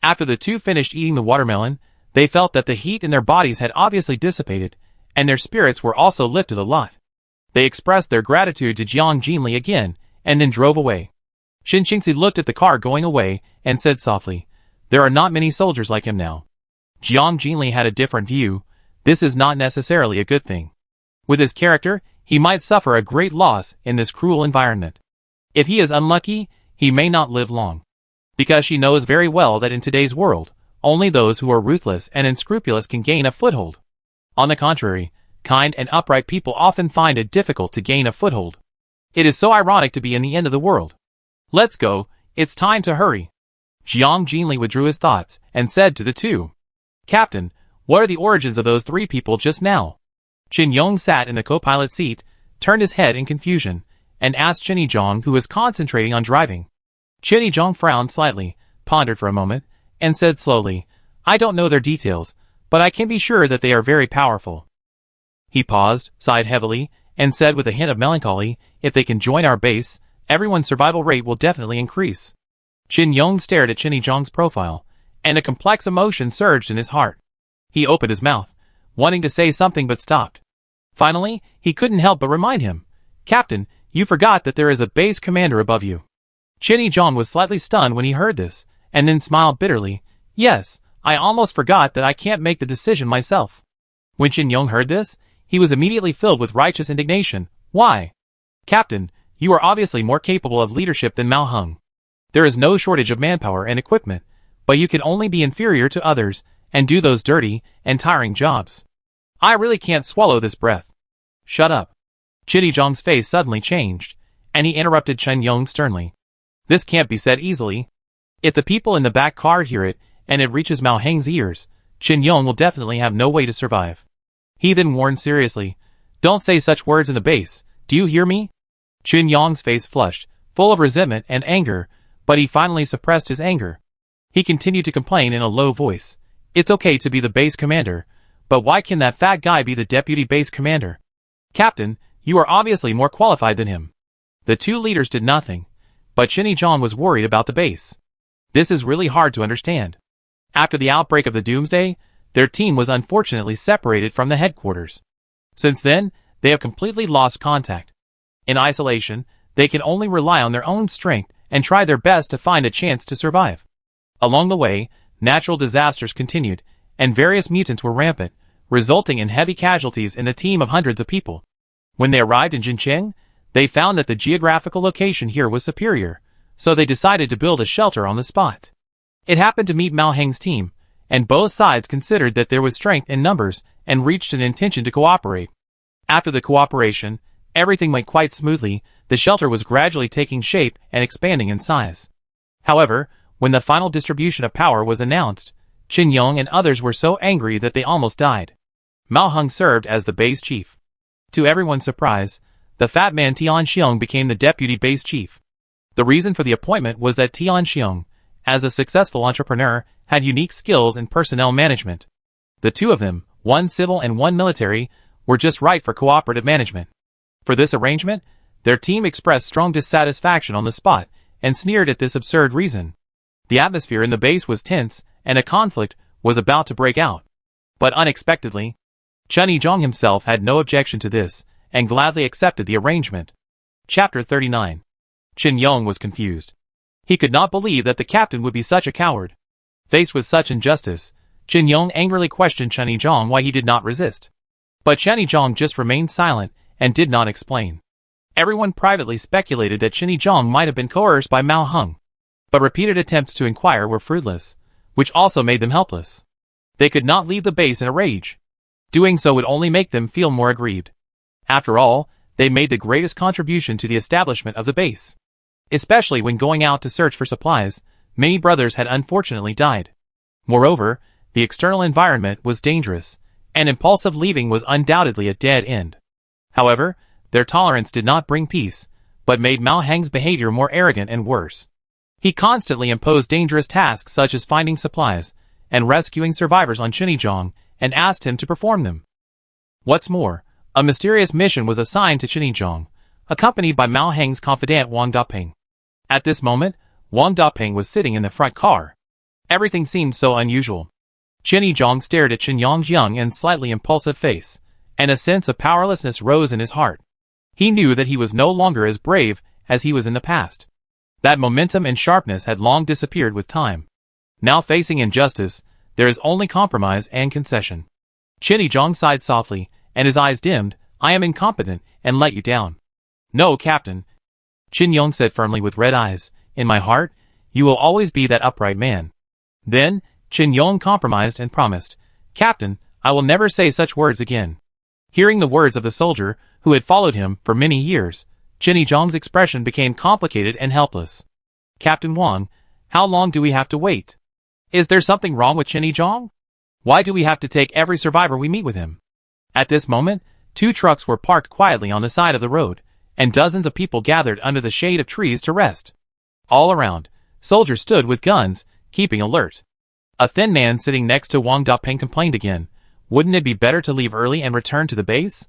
Speaker 1: After the 2 finished eating the watermelon, they felt that the heat in their bodies had obviously dissipated, and their spirits were also lifted a lot. They expressed their gratitude to Jiang Jinli again, and then drove away. Shen Qingci looked at the car going away, and said softly, "There are not many soldiers like him now." Jiang Jinli had a different view. This is not necessarily a good thing. With his character, he might suffer a great loss in this cruel environment. If he is unlucky, he may not live long. Because she knows very well that in today's world, only those who are ruthless and unscrupulous can gain a foothold. On the contrary, kind and upright people often find it difficult to gain a foothold. It is so ironic to be in the end of the world. "Let's go, it's time to hurry." Jiang Jinli withdrew his thoughts, and said to the 2, "Captain, what are the origins of those 3 people just now?" Chen Yong sat in the co-pilot seat, turned his head in confusion, and asked Chen Yizhong, who was concentrating on driving. Chen Yizhong frowned slightly, pondered for a moment, and said slowly, "I don't know their details, but I can be sure that they are very powerful." He paused, sighed heavily, and said with a hint of melancholy, "If they can join our base, everyone's survival rate will definitely increase." Chen Yong stared at Chen Yizhong's profile, and a complex emotion surged in his heart. He opened his mouth, wanting to say something but stopped. Finally, he couldn't help but remind him, "Captain, you forgot that there is a base commander above you." Chen Yizhong was slightly stunned when he heard this, and then smiled bitterly, "Yes, I almost forgot that I can't make the decision myself." When Chen Yong heard this, he was immediately filled with righteous indignation. "Why? Captain, you are obviously more capable of leadership than Mao Heng. There is no shortage of manpower and equipment, but you can only be inferior to others, and do those dirty and tiring jobs. I really can't swallow this breath." "Shut up." Chen Yizhong's face suddenly changed, and he interrupted Chen Yong sternly. "This can't be said easily. If the people in the back car hear it, and it reaches Mao Heng's ears, Chen Yong will definitely have no way to survive." He then warned seriously, "Don't say such words in the base, do you hear me?" Chen Yong's face flushed, full of resentment and anger, but he finally suppressed his anger. He continued to complain in a low voice, "It's okay to be the base commander, but why can that fat guy be the deputy base commander? Captain, you are obviously more qualified than him." The 2 leaders did nothing, but Chen Yizhong was worried about the base. This is really hard to understand. After the outbreak of the Doomsday, their team was unfortunately separated from the headquarters. Since then, they have completely lost contact. In isolation, they can only rely on their own strength and try their best to find a chance to survive. Along the way, natural disasters continued, and various mutants were rampant, resulting in heavy casualties in a team of hundreds of people. When they arrived in Jincheng, they found that the geographical location here was superior, so they decided to build a shelter on the spot. It happened to meet Mao Heng's team, and both sides considered that there was strength in numbers and reached an intention to cooperate. After the cooperation, everything went quite smoothly. The shelter was gradually taking shape and expanding in size. However, when the final distribution of power was announced, Qin Yong and others were so angry that they almost died. Mao Heng served as the base chief. To everyone's surprise, the fat man Tian Xiong became the deputy base chief. The reason for the appointment was that Tian Xiong, as a successful entrepreneur, had unique skills in personnel management. The two of them, one civil and one military, were just right for cooperative management. For this arrangement, their team expressed strong dissatisfaction on the spot and sneered at this absurd reason. The atmosphere in the base was tense, and a conflict was about to break out. But unexpectedly, Chen Yizhong himself had no objection to this, and gladly accepted the arrangement. Chapter 39. Qin Yong was confused. He could not believe that the captain would be such a coward. Faced with such injustice, Qin Yong angrily questioned Chen Yizhong why he did not resist. But Chen Yizhong just remained silent and did not explain. Everyone privately speculated that Chen Yizhong might have been coerced by Mao Heng. But repeated attempts to inquire were fruitless, which also made them helpless. They could not leave the base in a rage. Doing so would only make them feel more aggrieved. After all, they made the greatest contribution to the establishment of the base. Especially when going out to search for supplies, many brothers had unfortunately died. Moreover, the external environment was dangerous, and impulsive leaving was undoubtedly a dead end. However, their tolerance did not bring peace, but made Mao Heng's behavior more arrogant and worse. He constantly imposed dangerous tasks such as finding supplies and rescuing survivors on Chen Yizhong and asked him to perform them. What's more, a mysterious mission was assigned to Chen Yizhong, accompanied by Mao Heng's confidant Wang Daping. At this moment, Wang Daping was sitting in the front car. Everything seemed so unusual. Chen Yizhong stared at Chen Yong's young and slightly impulsive face, and a sense of powerlessness rose in his heart. He knew that he was no longer as brave as he was in the past. That momentum and sharpness had long disappeared with time. Now facing injustice, there is only compromise and concession. Chen Yizhong sighed softly, and his eyes dimmed. I am incompetent and let you down. No, Captain, Qin Yong said firmly with red eyes. In my heart, you will always be that upright man. Then, Qin Yong compromised and promised, Captain, I will never say such words again. Hearing the words of the soldier, who had followed him for many years, Chen Yizhong's expression became complicated and helpless. Captain Wang, how long do we have to wait? Is there something wrong with Chen Yizhong? Why do we have to take every survivor we meet with him? At this moment, 2 trucks were parked quietly on the side of the road, and dozens of people gathered under the shade of trees to rest. All around, soldiers stood with guns, keeping alert. A thin man sitting next to Wang Daping complained again. Wouldn't it be better to leave early and return to the base?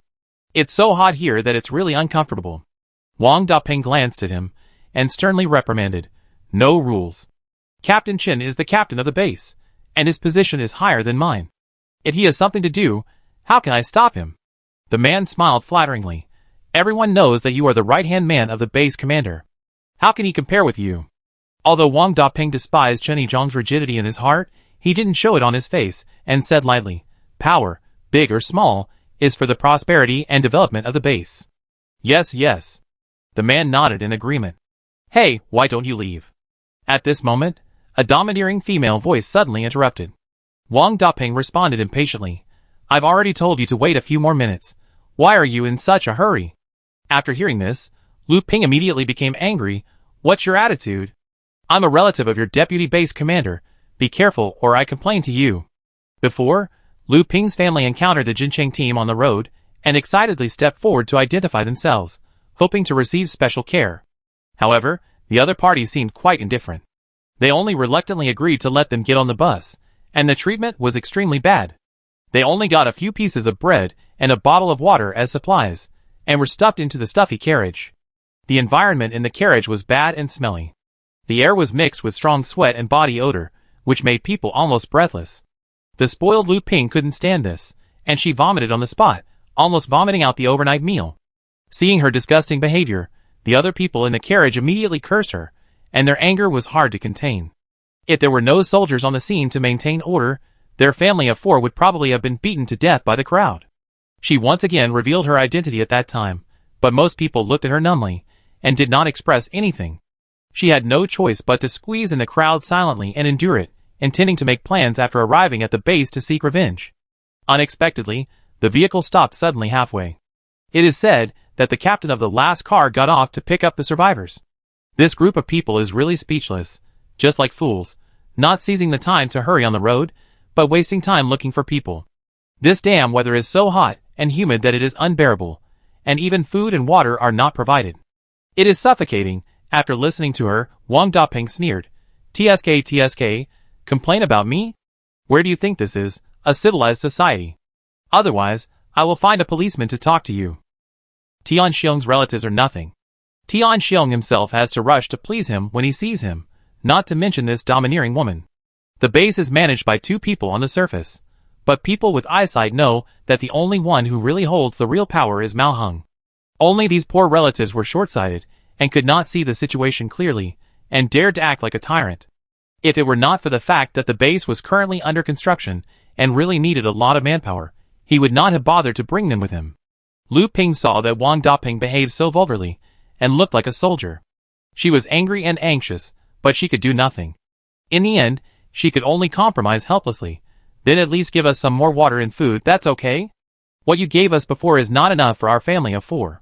Speaker 1: It's so hot here that it's really uncomfortable. Wang Daping glanced at him and sternly reprimanded. No rules. Captain Qin is the captain of the base, and his position is higher than mine. If he has something to do, how can I stop him? The man smiled flatteringly. Everyone knows that you are the right-hand man of the base commander. How can he compare with you? Although Wang Daping despised Chen Yizhong's rigidity in his heart, he didn't show it on his face, and said lightly, Power, big or small, is for the prosperity and development of the base. Yes, yes. The man nodded in agreement. Hey, why don't you leave? At this moment, a domineering female voice suddenly interrupted. Wang Daping responded impatiently. I've already told you to wait a few more minutes. Why are you in such a hurry? After hearing this, Lu Ping immediately became angry. What's your attitude? I'm a relative of your deputy base commander. Be careful or I complain to you. Before, Lu Ping's family encountered the Jincheng team on the road and excitedly stepped forward to identify themselves, hoping to receive special care. However, the other parties seemed quite indifferent. They only reluctantly agreed to let them get on the bus, and the treatment was extremely bad. They only got a few pieces of bread and a bottle of water as supplies, and were stuffed into the stuffy carriage. The environment in the carriage was bad and smelly. The air was mixed with strong sweat and body odor, which made people almost breathless. The spoiled Lu Ping couldn't stand this, and she vomited on the spot, almost vomiting out the overnight meal. Seeing her disgusting behavior, the other people in the carriage immediately cursed her, and their anger was hard to contain. If there were no soldiers on the scene to maintain order, their family of 4 would probably have been beaten to death by the crowd. She once again revealed her identity at that time, but most people looked at her numbly, and did not express anything. She had no choice but to squeeze in the crowd silently and endure it, intending to make plans after arriving at the base to seek revenge. Unexpectedly, the vehicle stopped suddenly halfway. It is said that the captain of the last car got off to pick up the survivors. This group of people is really speechless, just like fools, not seizing the time to hurry on the road, but wasting time looking for people. This damn weather is so hot and humid that it is unbearable, and even food and water are not provided. It is suffocating. After listening to her, Wang Daping sneered. TSK, complain about me? Where do you think this is, a civilized society? Otherwise, I will find a policeman to talk to you. Tian Xiong's relatives are nothing. Tian Xiong himself has to rush to please him when he sees him, not to mention this domineering woman. The base is managed by 2 people on the surface, but people with eyesight know that the only one who really holds the real power is Mao Heng. Only these poor relatives were short-sighted, and could not see the situation clearly, and dared to act like a tyrant. If it were not for the fact that the base was currently under construction, and really needed a lot of manpower, he would not have bothered to bring them with him. Lu Ping saw that Wang Daping behaved so vulgarly, and looked like a soldier. She was angry and anxious, but she could do nothing. In the end, she could only compromise helplessly. Then at least give us some more water and food, that's okay? What you gave us before is not enough for our family of 4.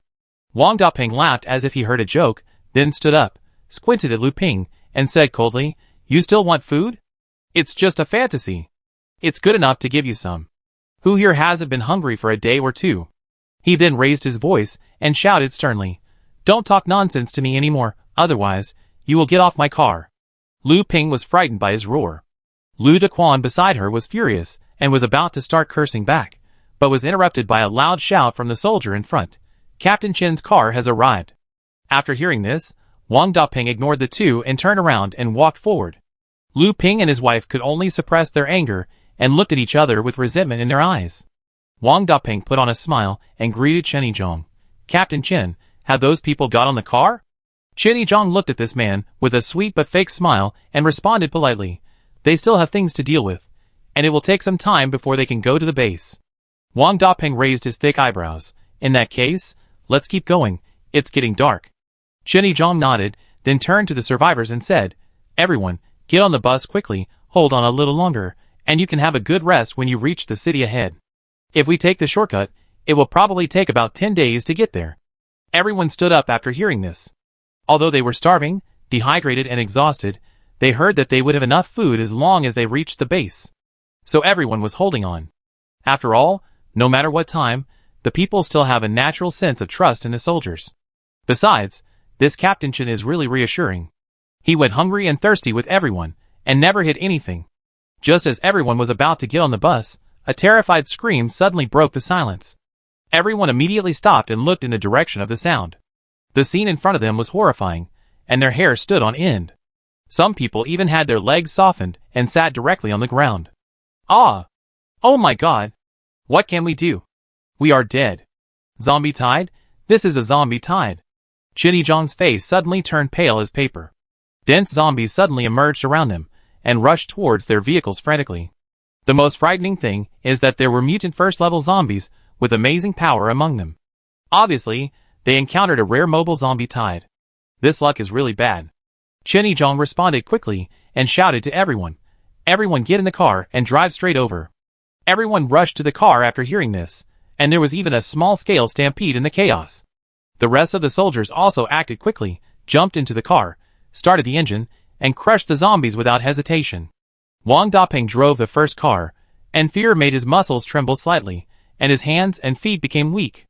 Speaker 1: Wang Daping laughed as if he heard a joke, then stood up, squinted at Lu Ping, and said coldly, You still want food? It's just a fantasy. It's good enough to give you some. Who here hasn't been hungry for a day or 2? He then raised his voice, and shouted sternly, Don't talk nonsense to me anymore, otherwise, you will get off my car. Lu Ping was frightened by his roar. Lu Dequan beside her was furious, and was about to start cursing back, but was interrupted by a loud shout from the soldier in front. Captain Chen's car has arrived. After hearing this, Wang Daping ignored the 2 and turned around and walked forward. Lu Ping and his wife could only suppress their anger, and looked at each other with resentment in their eyes. Wang Daping put on a smile and greeted Chen Yizhong. Captain Chen, have those people got on the car? Chen Yizhong looked at this man with a sweet but fake smile and responded politely. They still have things to deal with, and it will take some time before they can go to the base. Wang Daping raised his thick eyebrows. In that case, let's keep going, it's getting dark. Chen Yizhong nodded, then turned to the survivors and said, Everyone, get on the bus quickly, hold on a little longer, and you can have a good rest when you reach the city ahead. If we take the shortcut, it will probably take about 10 days to get there. Everyone stood up after hearing this. Although they were starving, dehydrated and exhausted, they heard that they would have enough food as long as they reached the base. So everyone was holding on. After all, no matter what time, the people still have a natural sense of trust in the soldiers. Besides, this Captain Chen is really reassuring. He went hungry and thirsty with everyone, and never hid anything. Just as everyone was about to get on the bus, a terrified scream suddenly broke the silence. Everyone immediately stopped and looked in the direction of the sound. The scene in front of them was horrifying, and their hair stood on end. Some people even had their legs softened and sat directly on the ground. Ah! Oh my God! What can we do? We are dead. Zombie tide? This is a zombie tide. Chen Yizhong's face suddenly turned pale as paper. Dense zombies suddenly emerged around them, and rushed towards their vehicles frantically. The most frightening thing is that there were mutant first-level zombies with amazing power among them. Obviously, they encountered a rare mobile zombie tide. This luck is really bad. Chen Yizhong responded quickly and shouted to everyone, Everyone get in the car and drive straight over. Everyone rushed to the car after hearing this, and there was even a small-scale stampede in the chaos. The rest of the soldiers also acted quickly, jumped into the car, started the engine, and crushed the zombies without hesitation. Wang Daping drove the first car, and fear made his muscles tremble slightly, and his hands and feet became weak.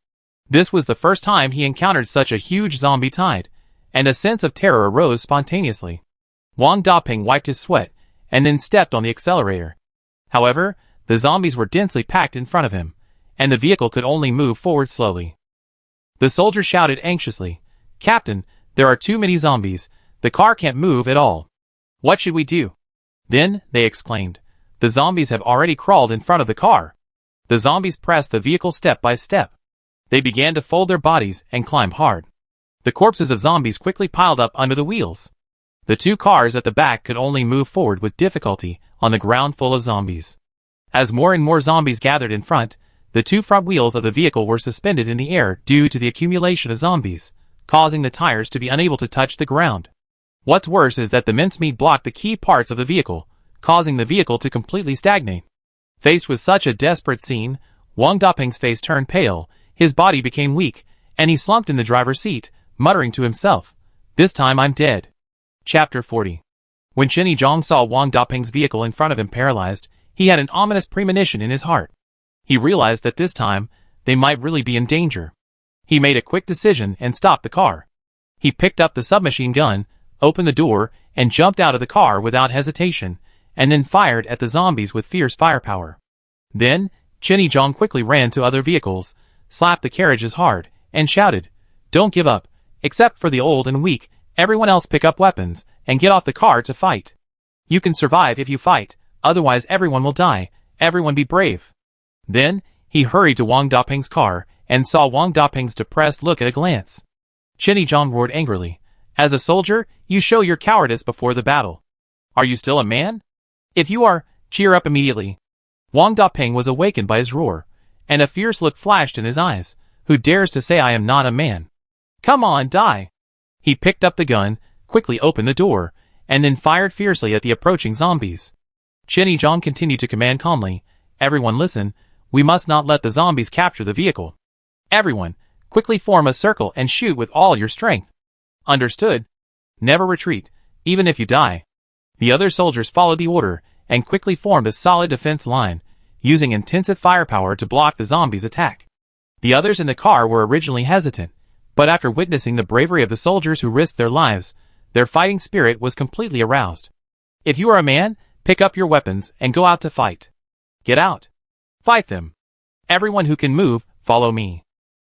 Speaker 1: This was the first time he encountered such a huge zombie tide, and a sense of terror arose spontaneously. Wang Daping wiped his sweat, and then stepped on the accelerator. However, the zombies were densely packed in front of him, and the vehicle could only move forward slowly. The soldier shouted anxiously, Captain, there are too many zombies, the car can't move at all. What should we do? Then, they exclaimed, the zombies have already crawled in front of the car. The zombies pressed the vehicle step by step. They began to fold their bodies and climb hard. The corpses of zombies quickly piled up under the wheels. The two cars at the back could only move forward with difficulty on the ground full of zombies. As more and more zombies gathered in front, the two front wheels of the vehicle were suspended in the air due to the accumulation of zombies, causing the tires to be unable to touch the ground. What's worse is that the mincemeat blocked the key parts of the vehicle, causing the vehicle to completely stagnate. Faced with such a desperate scene, Wang Daping's face turned pale, his body became weak, and he slumped in the driver's seat, muttering to himself, "This time I'm dead." Chapter 40. When Chen Yizhong saw Wang Daping's vehicle in front of him paralyzed, he had an ominous premonition in his heart. He realized that this time, they might really be in danger. He made a quick decision and stopped the car. He picked up the submachine gun, opened the door, and jumped out of the car without hesitation, and then fired at the zombies with fierce firepower. Then, Chen Yizhong quickly ran to other vehicles, slapped the carriages hard, and shouted, "Don't give up, except for the old and weak, everyone else pick up weapons, and get off the car to fight. You can survive if you fight, otherwise everyone will die, everyone be brave." Then, he hurried to Wang Daping's car, and saw Wang Daping's depressed look at a glance. Chen Yizhong roared angrily, "As a soldier, you show your cowardice before the battle. Are you still a man? If you are, cheer up immediately." Wang Daping was awakened by his roar, and a fierce look flashed in his eyes. "Who dares to say I am not a man? Come on, die!" He picked up the gun, quickly opened the door, and then fired fiercely at the approaching zombies. Chen Yizhong continued to command calmly, "Everyone listen, we must not let the zombies capture the vehicle. Everyone, quickly form a circle and shoot with all your strength. Understood? Never retreat, even if you die." The other soldiers followed the order, and quickly formed a solid defense line, using intensive firepower to block the zombies' attack. The others in the car were originally hesitant, but after witnessing the bravery of the soldiers who risked their lives, their fighting spirit was completely aroused. "If you are a man, pick up your weapons and go out to fight. Get out. Fight them. Everyone who can move, follow me."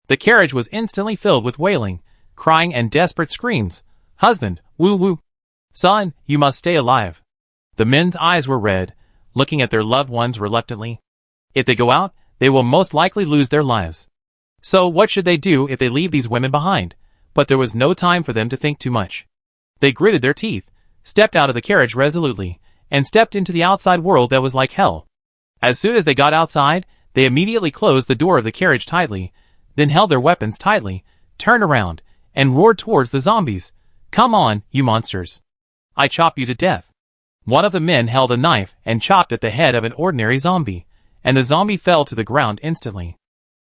Speaker 1: The carriage was instantly filled with wailing, crying and desperate screams. "Husband, woo woo. Son, you must stay alive." The men's eyes were red, looking at their loved ones reluctantly. If they go out, they will most likely lose their lives. So what should they do if they leave these women behind? But there was no time for them to think too much. They gritted their teeth, stepped out of the carriage resolutely, and stepped into the outside world that was like hell. As soon as they got outside, they immediately closed the door of the carriage tightly, then held their weapons tightly, turned around, and roared towards the zombies. "Come on, you monsters. I chop you to death." One of the men held a knife and chopped at the head of an ordinary zombie, and the zombie fell to the ground instantly.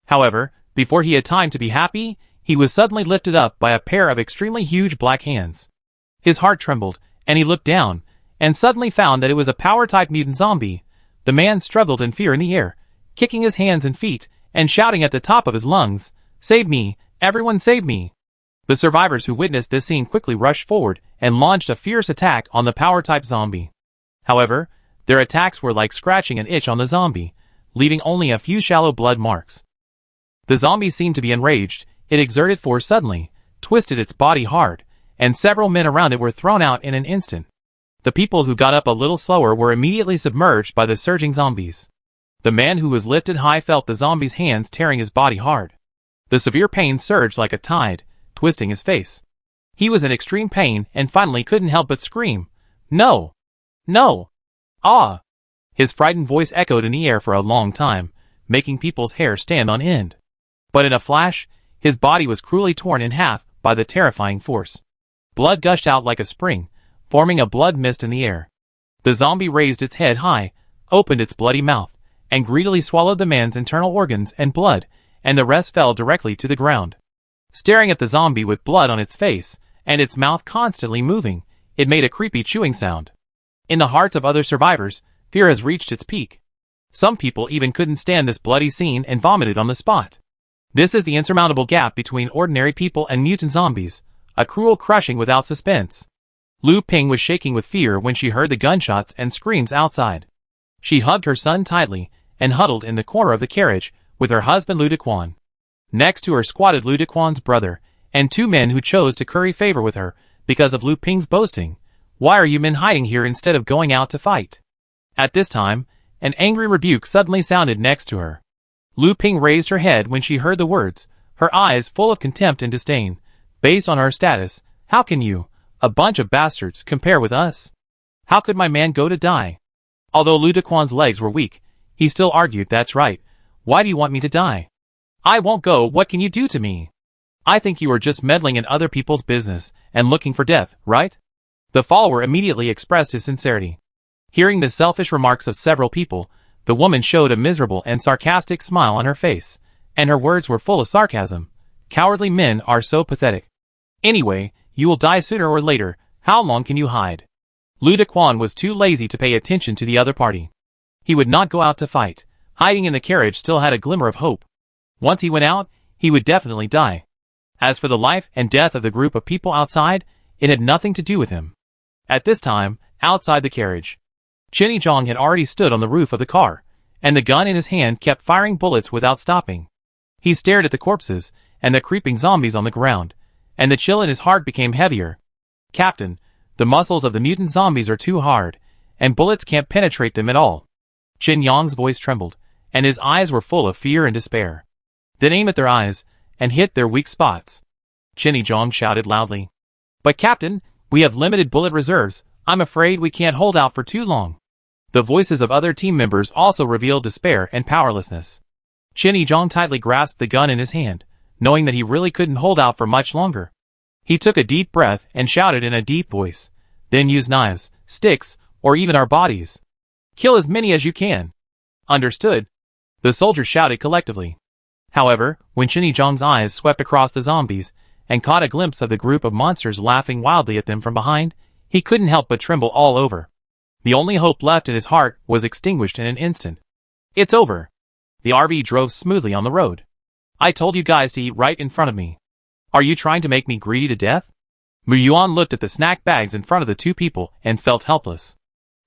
Speaker 1: However, before he had time to be happy, he was suddenly lifted up by a pair of extremely huge black hands. His heart trembled, and he looked down, and suddenly found that it was a power-type mutant zombie. The man struggled in fear in the air, kicking his hands and feet, and shouting at the top of his lungs, "Save me! Everyone save me!" The survivors who witnessed this scene quickly rushed forward and launched a fierce attack on the power-type zombie. However, their attacks were like scratching an itch on the zombie, leaving only a few shallow blood marks. The zombie seemed to be enraged. It exerted force suddenly, twisted its body hard, and several men around it were thrown out in an instant. The people who got up a little slower were immediately submerged by the surging zombies. The man who was lifted high felt the zombie's hands tearing his body hard. The severe pain surged like a tide, twisting his face. He was in extreme pain and finally couldn't help but scream, "No! No! Ah!" His frightened voice echoed in the air for a long time, making people's hair stand on end. But in a flash, his body was cruelly torn in half by the terrifying force. Blood gushed out like a spring, forming a blood mist in the air. The zombie raised its head high, opened its bloody mouth, and greedily swallowed the man's internal organs and blood, and the rest fell directly to the ground. Staring at the zombie with blood on its face, and its mouth constantly moving, it made a creepy chewing sound. In the hearts of other survivors, fear has reached its peak. Some people even couldn't stand this bloody scene and vomited on the spot. This is the insurmountable gap between ordinary people and mutant zombies, a cruel crushing without suspense. Lu Ping was shaking with fear when she heard the gunshots and screams outside. She hugged her son tightly and huddled in the corner of the carriage with her husband Lu Dequan. Next to her squatted Lu Dequan's brother and two men who chose to curry favor with her because of Lu Ping's boasting, Why are you men hiding here instead of going out to fight? At this time, an angry rebuke suddenly sounded next to her. Lu Ping raised her head when she heard the words, her eyes full of contempt and disdain. Based on our status, how can you, a bunch of bastards, compare with us? How could my man go to die? Although Lu Dequan's legs were weak, he still argued, that's right. Why do you want me to die? I won't go, what can you do to me? I think you are just meddling in other people's business and looking for death, right? The follower immediately expressed his sincerity. Hearing the selfish remarks of several people, the woman showed a miserable and sarcastic smile on her face, and her words were full of sarcasm. Cowardly men are so pathetic. Anyway, you will die sooner or later, how long can you hide? Lu Dequan was too lazy to pay attention to the other party. He would not go out to fight. Hiding in the carriage still had a glimmer of hope. Once he went out, he would definitely die. As for the life and death of the group of people outside, it had nothing to do with him. At this time, outside the carriage, Chinny Zhang had already stood on the roof of the car, and the gun in his hand kept firing bullets without stopping. He stared at the corpses and the creeping zombies on the ground, and the chill in his heart became heavier. Captain, the muscles of the mutant zombies are too hard, and bullets can't penetrate them at all. Qin Yang's voice trembled, and his eyes were full of fear and despair. Then aim at their eyes, and hit their weak spots. Chinny Zhang shouted loudly. But Captain, we have limited bullet reserves, I'm afraid we can't hold out for too long. The voices of other team members also revealed despair and powerlessness. Chinny Zhang tightly grasped the gun in his hand, knowing that he really couldn't hold out for much longer. He took a deep breath and shouted in a deep voice, then use knives, sticks, or even our bodies. Kill as many as you can. Understood? The soldiers shouted collectively. However, when Chinny Zhang's eyes swept across the zombies and caught a glimpse of the group of monsters laughing wildly at them from behind, he couldn't help but tremble all over. The only hope left in his heart was extinguished in an instant. It's over. The RV drove smoothly on the road. I told you guys to eat right in front of me. Are you trying to make me greedy to death? Mu Yuan looked at the snack bags in front of the two people and felt helpless.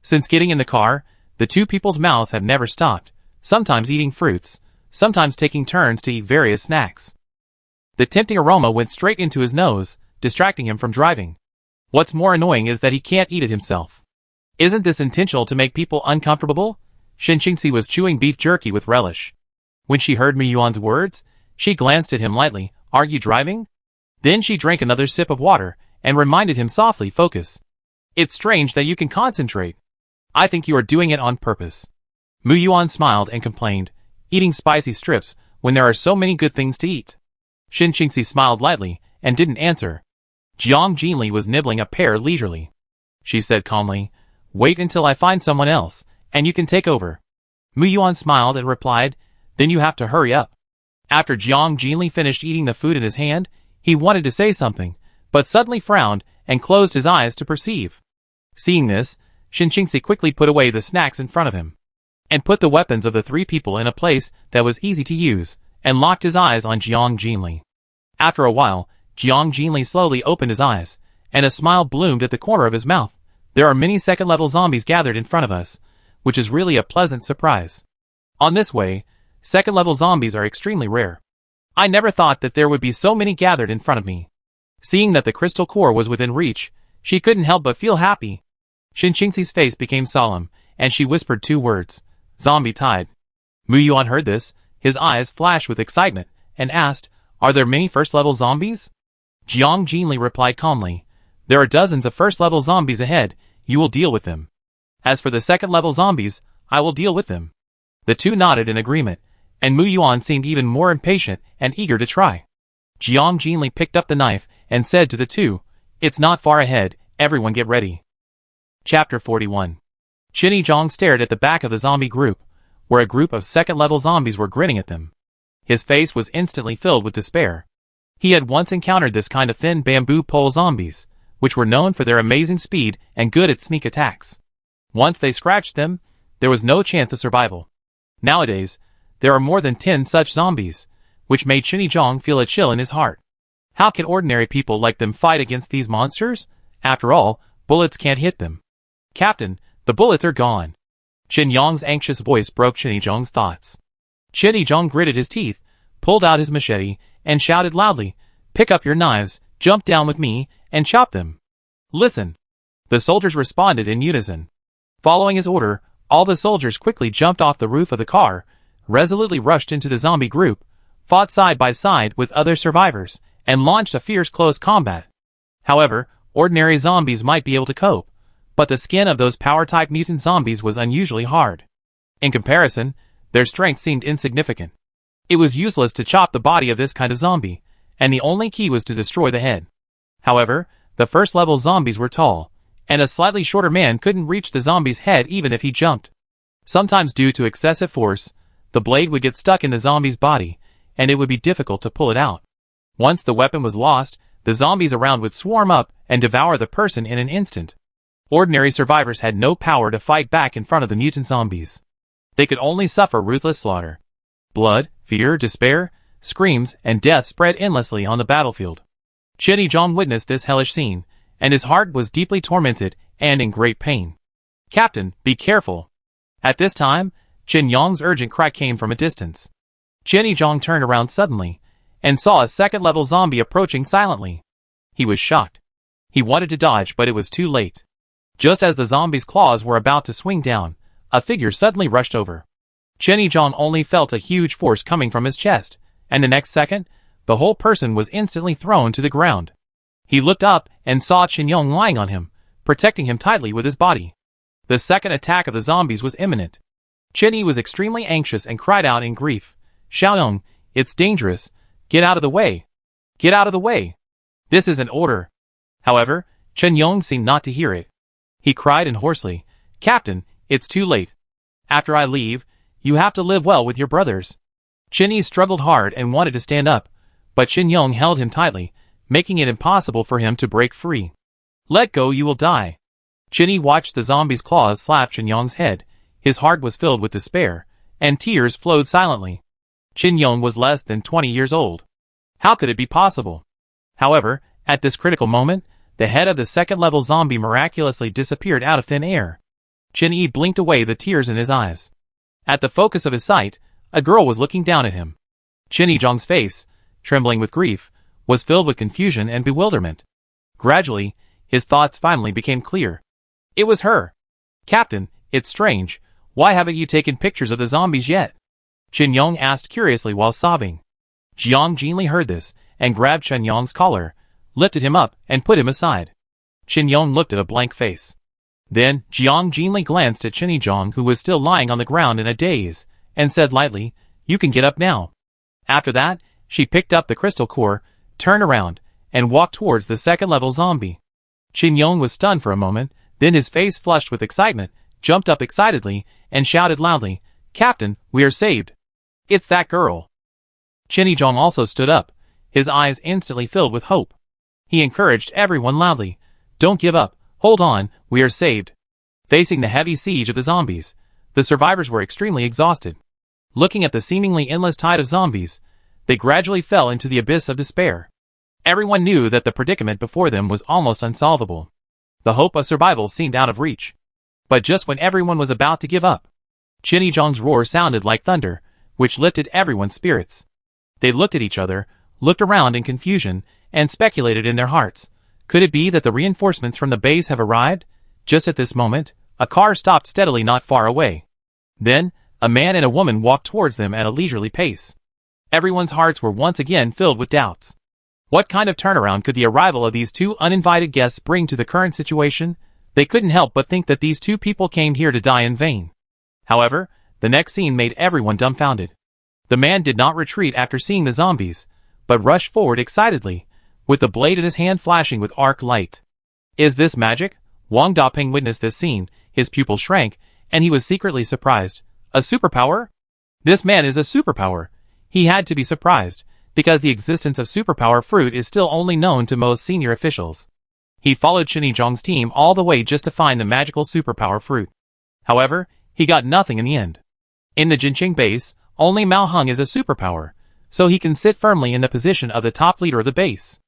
Speaker 1: Since getting in the car, the two people's mouths had never stopped, sometimes eating fruits, sometimes taking turns to eat various snacks. The tempting aroma went straight into his nose, distracting him from driving. What's more annoying is that he can't eat it himself. Isn't this intentional to make people uncomfortable? Xinxingxi was chewing beef jerky with relish. When she heard Mu Yuan's words, she glanced at him lightly. Are you driving? Then she drank another sip of water and reminded him softly, focus. It's strange that you can concentrate. I think you are doing it on purpose. Mu Yuan smiled and complained, eating spicy strips when there are so many good things to eat. Xinxingxi smiled lightly and didn't answer. Jiang Jinli was nibbling a pear leisurely. She said calmly, wait until I find someone else, and you can take over. Mu Yuan smiled and replied, then you have to hurry up. After Jiang Jinli finished eating the food in his hand, he wanted to say something, but suddenly frowned and closed his eyes to perceive. Seeing this, Xinxingxi quickly put away the snacks in front of him, and put the weapons of the three people in a place that was easy to use, and locked his eyes on Jiang Jinli. After a while, Jiang Jinli slowly opened his eyes, and a smile bloomed at the corner of his mouth. There are many second-level zombies gathered in front of us, which is really a pleasant surprise. On this way, second-level zombies are extremely rare. I never thought that there would be so many gathered in front of me. Seeing that the crystal core was within reach, she couldn't help but feel happy. Xinxingxi's face became solemn, and she whispered two words, zombie tide. Mu Yuan heard this, his eyes flashed with excitement, and asked, are there many first-level zombies? Jiang Jinli replied calmly, there are dozens of first-level zombies ahead, you will deal with them. As for the second-level zombies, I will deal with them. The two nodded in agreement, and Mu Yuan seemed even more impatient and eager to try. Jiang Jinli picked up the knife and said to the two, it's not far ahead, everyone get ready. Chapter 41. Chinny Zhang stared at the back of the zombie group, where a group of second-level zombies were grinning at them. His face was instantly filled with despair. He had once encountered this kind of thin bamboo pole zombies, which were known for their amazing speed and good at sneak attacks. Once they scratched them, there was no chance of survival. Nowadays, there are more than 10 such zombies, which made Chinny Zhang feel a chill in his heart. How can ordinary people like them fight against these monsters? After all, bullets can't hit them. Captain, the bullets are gone. Qin Yang's anxious voice broke Chinny Zhang's thoughts. Chinny Zhang gritted his teeth, pulled out his machete, and shouted loudly, pick up your knives, jump down with me, and chop them. Listen. The soldiers responded in unison. Following his order, all the soldiers quickly jumped off the roof of the car, resolutely rushed into the zombie group, fought side by side with other survivors, and launched a fierce close combat. However, ordinary zombies might be able to cope, but the skin of those power-type mutant zombies was unusually hard. In comparison, their strength seemed insignificant. It was useless to chop the body of this kind of zombie, and the only key was to destroy the head. However, the first-level zombies were tall, and a slightly shorter man couldn't reach the zombie's head even if he jumped. Sometimes due to excessive force, the blade would get stuck in the zombie's body, and it would be difficult to pull it out. Once the weapon was lost, the zombies around would swarm up and devour the person in an instant. Ordinary survivors had no power to fight back in front of the mutant zombies. They could only suffer ruthless slaughter. Blood, fear, despair, screams, and death spread endlessly on the battlefield. Chen Yizhong witnessed this hellish scene, and his heart was deeply tormented and in great pain. "Captain, be careful." At this time, Chen Yong's urgent cry came from a distance. Chen Yizhong turned around suddenly, and saw a second-level zombie approaching silently. He was shocked. He wanted to dodge, but it was too late. Just as the zombie's claws were about to swing down, a figure suddenly rushed over. Chen Yizhong only felt a huge force coming from his chest, and the next second, the whole person was instantly thrown to the ground. He looked up and saw Chen Yong lying on him, protecting him tightly with his body. The second attack of the zombies was imminent. Chen Yi was extremely anxious and cried out in grief, "Xiaoyong, it's dangerous. Get out of the way. Get out of the way. This is an order." However, Chen Yong seemed not to hear it. He cried in hoarsely, "Captain, it's too late. After I leave, you have to live well with your brothers." Chen Yi struggled hard and wanted to stand up, but Chen Yong held him tightly, making it impossible for him to break free. "Let go, you will die." Chen Yi watched the zombie's claws slap Chen Yong's head. His heart was filled with despair, and tears flowed silently. Chen Yong was less than 20 years old. How could it be possible? However, at this critical moment, the head of the second-level zombie miraculously disappeared out of thin air. Chen Yi blinked away the tears in his eyes. At the focus of his sight, a girl was looking down at him. Chen Yizhong's face, trembling with grief, was filled with confusion and bewilderment. Gradually, his thoughts finally became clear. It was her. "Captain, it's strange. Why haven't you taken pictures of the zombies yet?" Chen Yong asked curiously while sobbing. Jiang Jinli heard this, and grabbed Chen Yong's collar, lifted him up, and put him aside. Chen Yong looked at a blank face. Then, Jiang Jinli glanced at Chen Yizhong, who was still lying on the ground in a daze, and said lightly, "You can get up now." After that, she picked up the crystal core, turned around, and walked towards the second-level zombie. Chen Yong was stunned for a moment, then his face flushed with excitement, jumped up excitedly, and shouted loudly, "Captain, we are saved. It's that girl." Chen Yizhong also stood up, his eyes instantly filled with hope. He encouraged everyone loudly, "Don't give up, hold on, we are saved." Facing the heavy siege of the zombies, the survivors were extremely exhausted. Looking at the seemingly endless tide of zombies, they gradually fell into the abyss of despair. Everyone knew that the predicament before them was almost unsolvable. The hope of survival seemed out of reach. But just when everyone was about to give up, Chen Yizhong's roar sounded like thunder, which lifted everyone's spirits. They looked at each other, looked around in confusion, and speculated in their hearts. Could it be that the reinforcements from the base have arrived? Just at this moment, a car stopped steadily not far away. Then, a man and a woman walked towards them at a leisurely pace. Everyone's hearts were once again filled with doubts. What kind of turnaround could the arrival of these two uninvited guests bring to the current situation? They couldn't help but think that these two people came here to die in vain. However, the next scene made everyone dumbfounded. The man did not retreat after seeing the zombies, but rushed forward excitedly, with the blade in his hand flashing with arc light. Is this magic? Wang Daping witnessed this scene, his pupil shrank, and he was secretly surprised. A superpower? This man is a superpower. He had to be surprised, because the existence of superpower fruit is still only known to most senior officials. He followed Chen Yizhong's team all the way just to find the magical superpower fruit. However, he got nothing in the end. In the Jinqing base, only Mao Heng is a superpower, so he can sit firmly in the position of the top leader of the base.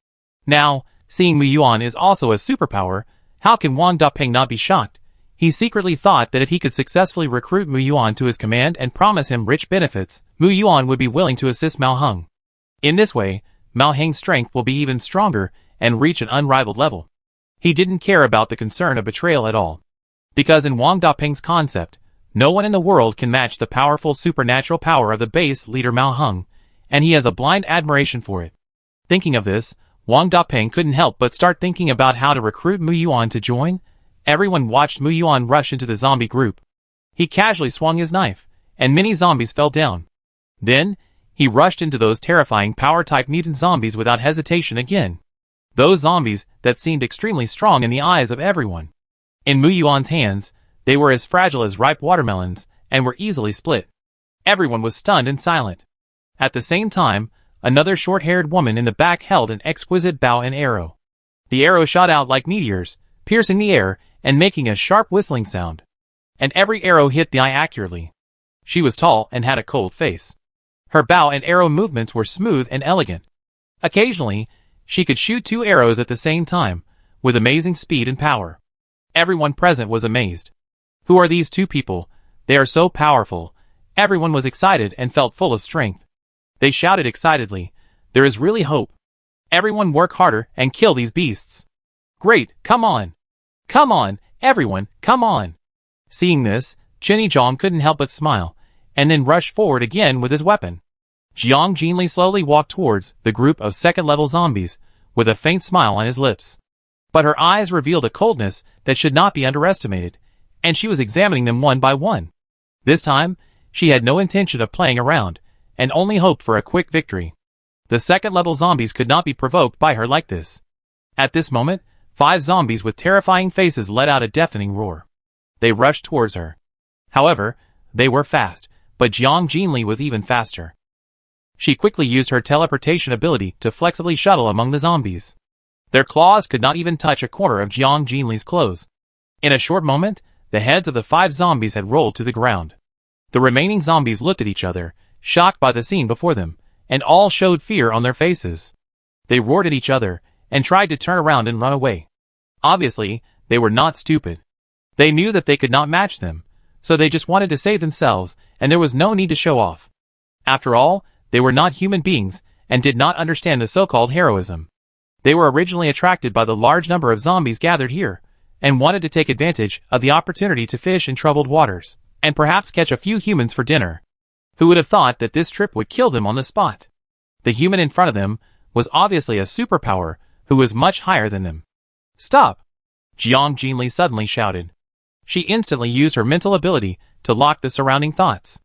Speaker 1: Now, seeing Mu Yuan is also a superpower, how can Wang Daping not be shocked? He secretly thought that if he could successfully recruit Mu Yuan to his command and promise him rich benefits, Mu Yuan would be willing to assist Mao Heng. In this way, Mao Heng's strength will be even stronger and reach an unrivaled level. He didn't care about the concern of betrayal at all. Because in Wang Daping's concept, no one in the world can match the powerful supernatural power of the base leader Mao Heng, and he has a blind admiration for it. Thinking of this, Wang Daping couldn't help but start thinking about how to recruit Mu Yuan to join. Everyone watched Mu Yuan rush into the zombie group. He casually swung his knife, and many zombies fell down. Then, he rushed into those terrifying power-type mutant zombies without hesitation again. Those zombies that seemed extremely strong in the eyes of everyone. In Mu Yuan's hands, they were as fragile as ripe watermelons, and were easily split. Everyone was stunned and silent. At the same time, another short-haired woman in the back held an exquisite bow and arrow. The arrow shot out like meteors, piercing the air, and making a sharp whistling sound. And every arrow hit the eye accurately. She was tall and had a cold face. Her bow and arrow movements were smooth and elegant. Occasionally, she could shoot 2 arrows at the same time, with amazing speed and power. Everyone present was amazed. Who are these 2 people? They are so powerful. Everyone was excited and felt full of strength. They shouted excitedly, "There is really hope. Everyone work harder and kill these beasts. Great, come on. Come on, everyone, come on." Seeing this, Chinny Zhong couldn't help but smile, and then rushed forward again with his weapon. Jiang Jinli slowly walked towards the group of second-level zombies, with a faint smile on his lips. But her eyes revealed a coldness that should not be underestimated, and she was examining them one by one. This time, she had no intention of playing around, and only hoped for a quick victory. The second-level zombies could not be provoked by her like this. At this moment, 5 zombies with terrifying faces let out a deafening roar. They rushed towards her. However, they were fast, but Jiang Jinli was even faster. She quickly used her teleportation ability to flexibly shuttle among the zombies. Their claws could not even touch a corner of Jiang Jinli's clothes. In a short moment, the heads of the 5 zombies had rolled to the ground. The remaining zombies looked at each other, shocked by the scene before them, and all showed fear on their faces. They roared at each other, and tried to turn around and run away. Obviously, they were not stupid. They knew that they could not match them, so they just wanted to save themselves, and there was no need to show off. After all, they were not human beings, and did not understand the so-called heroism. They were originally attracted by the large number of zombies gathered here, and wanted to take advantage of the opportunity to fish in troubled waters, and perhaps catch a few humans for dinner. Who would have thought that this trip would kill them on the spot? The human in front of them was obviously a superpower who was much higher than them. "Stop!" Jiang Jinli suddenly shouted. She instantly used her mental ability to lock the surrounding thoughts.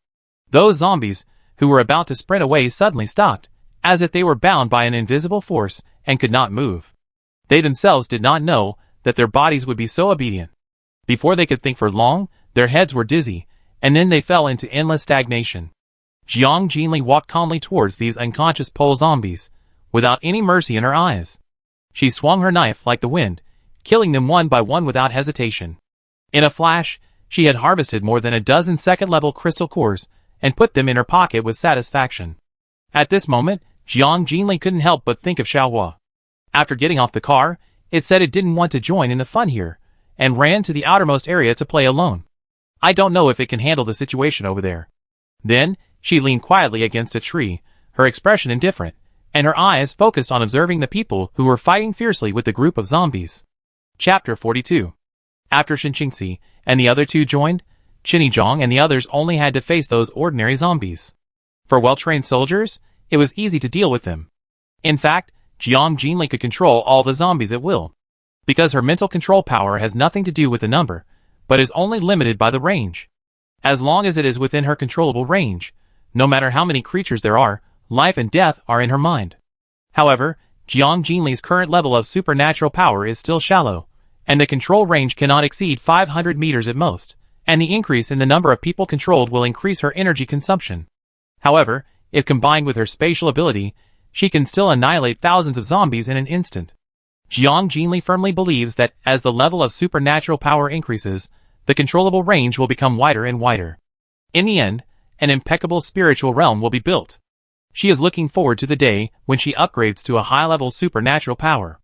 Speaker 1: Those zombies, who were about to sprint away, suddenly stopped, as if they were bound by an invisible force and could not move. They themselves did not know that their bodies would be so obedient. Before they could think for long, their heads were dizzy, and then they fell into endless stagnation. Jiang Jinli walked calmly towards these unconscious pole zombies, without any mercy in her eyes. She swung her knife like the wind, killing them one by one without hesitation. In a flash, she had harvested more than a dozen second-level crystal cores, and put them in her pocket with satisfaction. At this moment, Jiang Jinli couldn't help but think of Xiaohua. After getting off the car, it said it didn't want to join in the fun here, and ran to the outermost area to play alone. I don't know if it can handle the situation over there. Then, she leaned quietly against a tree, her expression indifferent, and her eyes focused on observing the people who were fighting fiercely with the group of zombies. Chapter 42. After Shinqingxi and the other 2 joined, Chinny Zhong and the others only had to face those ordinary zombies. For well-trained soldiers, it was easy to deal with them. In fact, Jiang Jinli could control all the zombies at will. Because her mental control power has nothing to do with the number, but is only limited by the range. As long as it is within her controllable range, no matter how many creatures there are, life and death are in her mind. However, Jiang Jinli's current level of supernatural power is still shallow, and the control range cannot exceed 500 meters at most, and the increase in the number of people controlled will increase her energy consumption. However, if combined with her spatial ability, she can still annihilate thousands of zombies in an instant. Jiang Jinli firmly believes that as the level of supernatural power increases, the controllable range will become wider and wider. In the end, an impeccable spiritual realm will be built. She is looking forward to the day when she upgrades to a high-level supernatural power.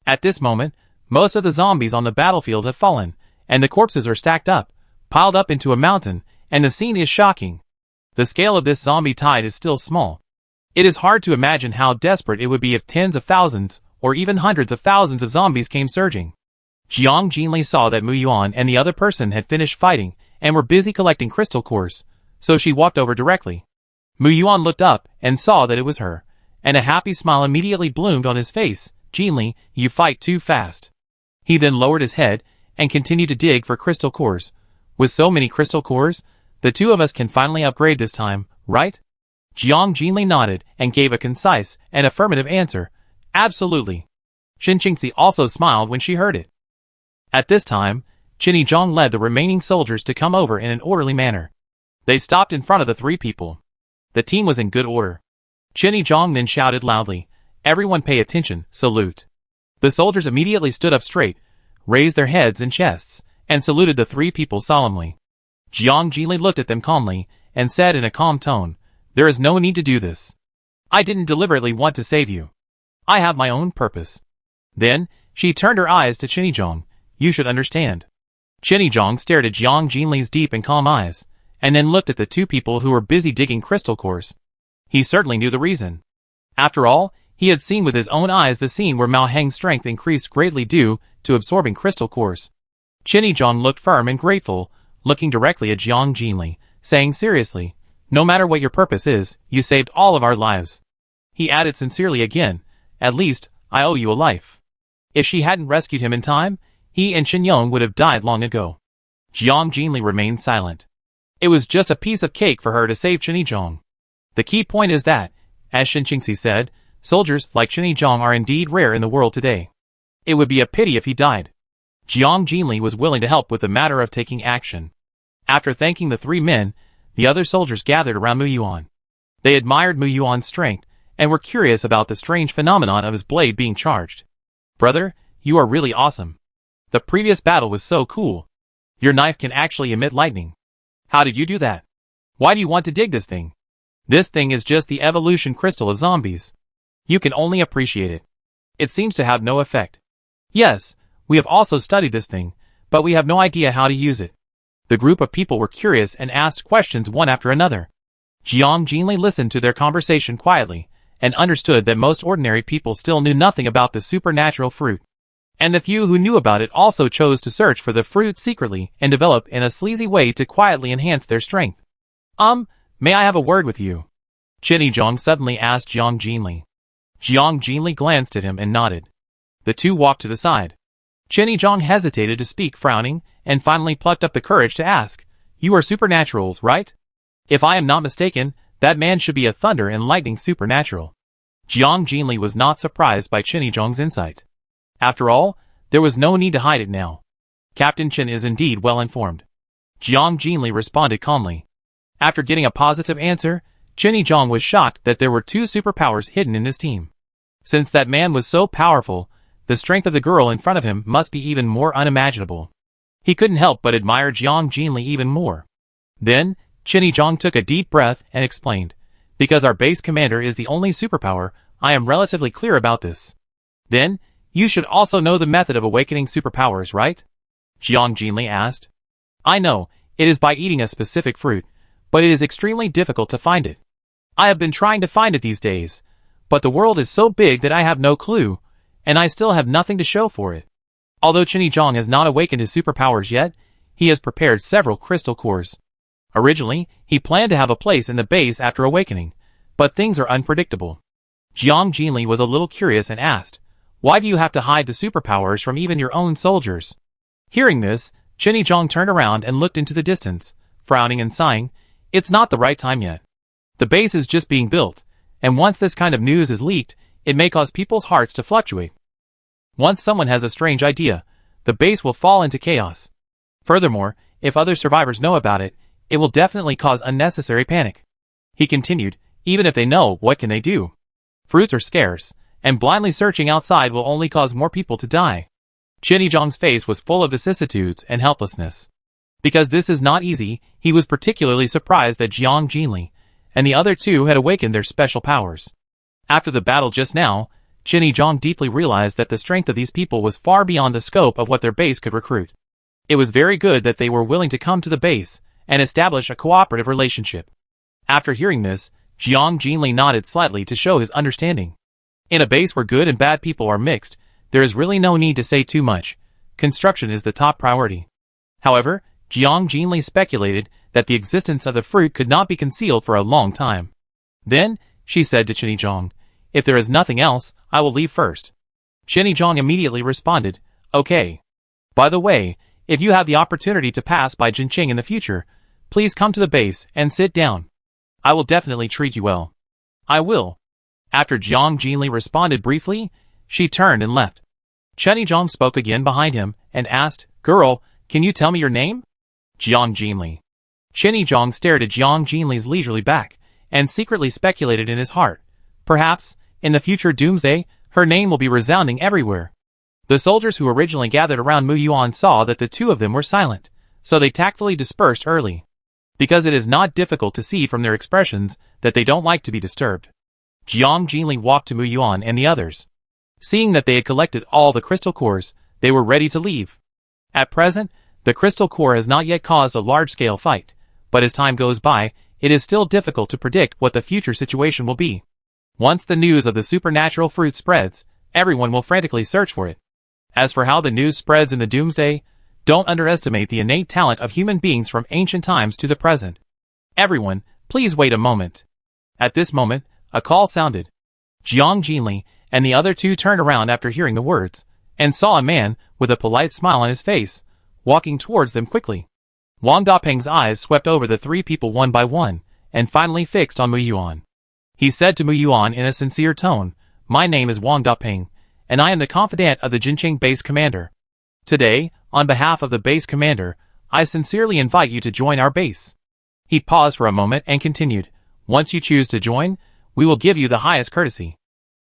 Speaker 1: At this moment, most of the zombies on the battlefield have fallen, and the corpses are stacked up, piled up into a mountain, and the scene is shocking. The scale of this zombie tide is still small. It is hard to imagine how desperate it would be if tens of thousands, or even hundreds of thousands of zombies came surging. Jiang Jinli saw that Mu Yuan and the other person had finished fighting and were busy collecting crystal cores, so she walked over directly. Mu Yuan looked up and saw that it was her, and a happy smile immediately bloomed on his face. Jinli, you fight too fast. He then lowered his head and continued to dig for crystal cores. With so many crystal cores, the two of us can finally upgrade this time, right? Jiang Jinli nodded and gave a concise and affirmative answer. Absolutely. Shen Qingxi also smiled when she heard it. At this time, Qin Zhang led the remaining soldiers to come over in an orderly manner. They stopped in front of the three people. The team was in good order. Qin Zhang then shouted loudly, everyone pay attention, salute. The soldiers immediately stood up straight, raised their heads and chests, and saluted the three people solemnly. Jiang Jinli looked at them calmly and said in a calm tone, there is no need to do this. I didn't deliberately want to save you. I have my own purpose. Then, she turned her eyes to Qin Zhang. You should understand. Qin Zhang stared at Jiang Jinli's deep and calm eyes, and then looked at the two people who were busy digging crystal cores. He certainly knew the reason. After all, he had seen with his own eyes the scene where Mao Heng's strength increased greatly due to absorbing crystal cores. Qin Zhang looked firm and grateful, looking directly at Jiang Jinli, saying seriously, no matter what your purpose is, you saved all of our lives. He added sincerely again, at least, I owe you a life. If she hadn't rescued him in time, he and Shen Yong would have died long ago. Jiang Jinli remained silent. It was just a piece of cake for her to save Qin Zhang. The key point is that, as Shen Qingxi said, soldiers like Qin Zhang are indeed rare in the world today. It would be a pity if he died. Jiang Jinli was willing to help with the matter of taking action. After thanking the three men, the other soldiers gathered around Mu Yuan. They admired Mu Yuan's strength, and were curious about the strange phenomenon of his blade being charged. Brother, you are really awesome. The previous battle was so cool. Your knife can actually emit lightning. How did you do that? Why do you want to dig this thing? This thing is just the evolution crystal of zombies. You can only appreciate it. It seems to have no effect. Yes, we have also studied this thing, but we have no idea how to use it. The group of people were curious and asked questions one after another. Jiang Jinli listened to their conversation quietly, and understood that most ordinary people still knew nothing about the supernatural fruit. And the few who knew about it also chose to search for the fruit secretly and develop in a sleazy way to quietly enhance their strength. May I have a word with you? Qin Zhang suddenly asked Jiang Jinli. Jiang Jinli glanced at him and nodded. The two walked to the side. Qin Zhang hesitated to speak, frowning, and finally plucked up the courage to ask, you are supernaturals, right? If I am not mistaken, that man should be a thunder and lightning supernatural. Jiang Jinli was not surprised by Qin Zhang's insight. After all, there was no need to hide it now. Captain Qin is indeed well informed. Jiang Jinli responded calmly. After getting a positive answer, Qin Zhang was shocked that there were two superpowers hidden in this team. Since that man was so powerful, the strength of the girl in front of him must be even more unimaginable. He couldn't help but admire Jiang Jinli even more. Then, Qin Zhang took a deep breath and explained, because our base commander is the only superpower, I am relatively clear about this. Then, you should also know the method of awakening superpowers, right? Jiang Jinli asked. I know, it is by eating a specific fruit, but it is extremely difficult to find it. I have been trying to find it these days, but the world is so big that I have no clue, and I still have nothing to show for it. Although Qin Zhang has not awakened his superpowers yet, he has prepared several crystal cores. Originally, he planned to have a place in the base after awakening, but things are unpredictable. Jiang Jinli was a little curious and asked, why do you have to hide the superpowers from even your own soldiers? Hearing this, Qin Zhang turned around and looked into the distance, frowning and sighing, it's not the right time yet. The base is just being built, and once this kind of news is leaked, it may cause people's hearts to fluctuate. Once someone has a strange idea, the base will fall into chaos. Furthermore, if other survivors know about it, it will definitely cause unnecessary panic. He continued, even if they know, what can they do? Fruits are scarce, and blindly searching outside will only cause more people to die. Qin Zhang's face was full of vicissitudes and helplessness. Because this is not easy, he was particularly surprised that Jiang Jinli and the other two had awakened their special powers. After the battle just now, Qin Zhang deeply realized that the strength of these people was far beyond the scope of what their base could recruit. It was very good that they were willing to come to the base and establish a cooperative relationship. After hearing this, Jiang Jinli nodded slightly to show his understanding. In a base where good and bad people are mixed, there is really no need to say too much, construction is the top priority. However, Jiang Jinli speculated that the existence of the fruit could not be concealed for a long time. Then, she said to Chenny Zhang, "If there is nothing else, I will leave first." Chenny Zhang immediately responded, "Okay. By the way, if you have the opportunity to pass by Jinqing in the future, please come to the base and sit down. I will definitely treat you well." "I will." After Jiang Jinli responded briefly, she turned and left. Chenny Zhang spoke again behind him and asked, "Girl, can you tell me your name?" "Jiang Jinli." Chenny Zhang stared at Jiang Jinli's leisurely back and secretly speculated in his heart, perhaps, in the future Doomsday, her name will be resounding everywhere. The soldiers who originally gathered around Mu Yuan saw that the two of them were silent, so they tactfully dispersed early, because it is not difficult to see from their expressions that they don't like to be disturbed. Jiang Jinli walked to Mu Yuan and the others. Seeing that they had collected all the crystal cores, they were ready to leave. At present, the crystal core has not yet caused a large-scale fight, but as time goes by, it is still difficult to predict what the future situation will be. Once the news of the supernatural fruit spreads, everyone will frantically search for it. As for how the news spreads in the Doomsday, don't underestimate the innate talent of human beings from ancient times to the present. Everyone, please wait a moment. At this moment, a call sounded. Jiang Jinli and the other two turned around after hearing the words, and saw a man, with a polite smile on his face, walking towards them quickly. Wang Dapeng's eyes swept over the three people one by one, and finally fixed on Mu Yuan. He said to Mu Yuan in a sincere tone, "My name is Wang Dapeng, and I am the confidant of the Jinqing base commander. Today, on behalf of the base commander, I sincerely invite you to join our base." He paused for a moment and continued, "Once you choose to join, we will give you the highest courtesy.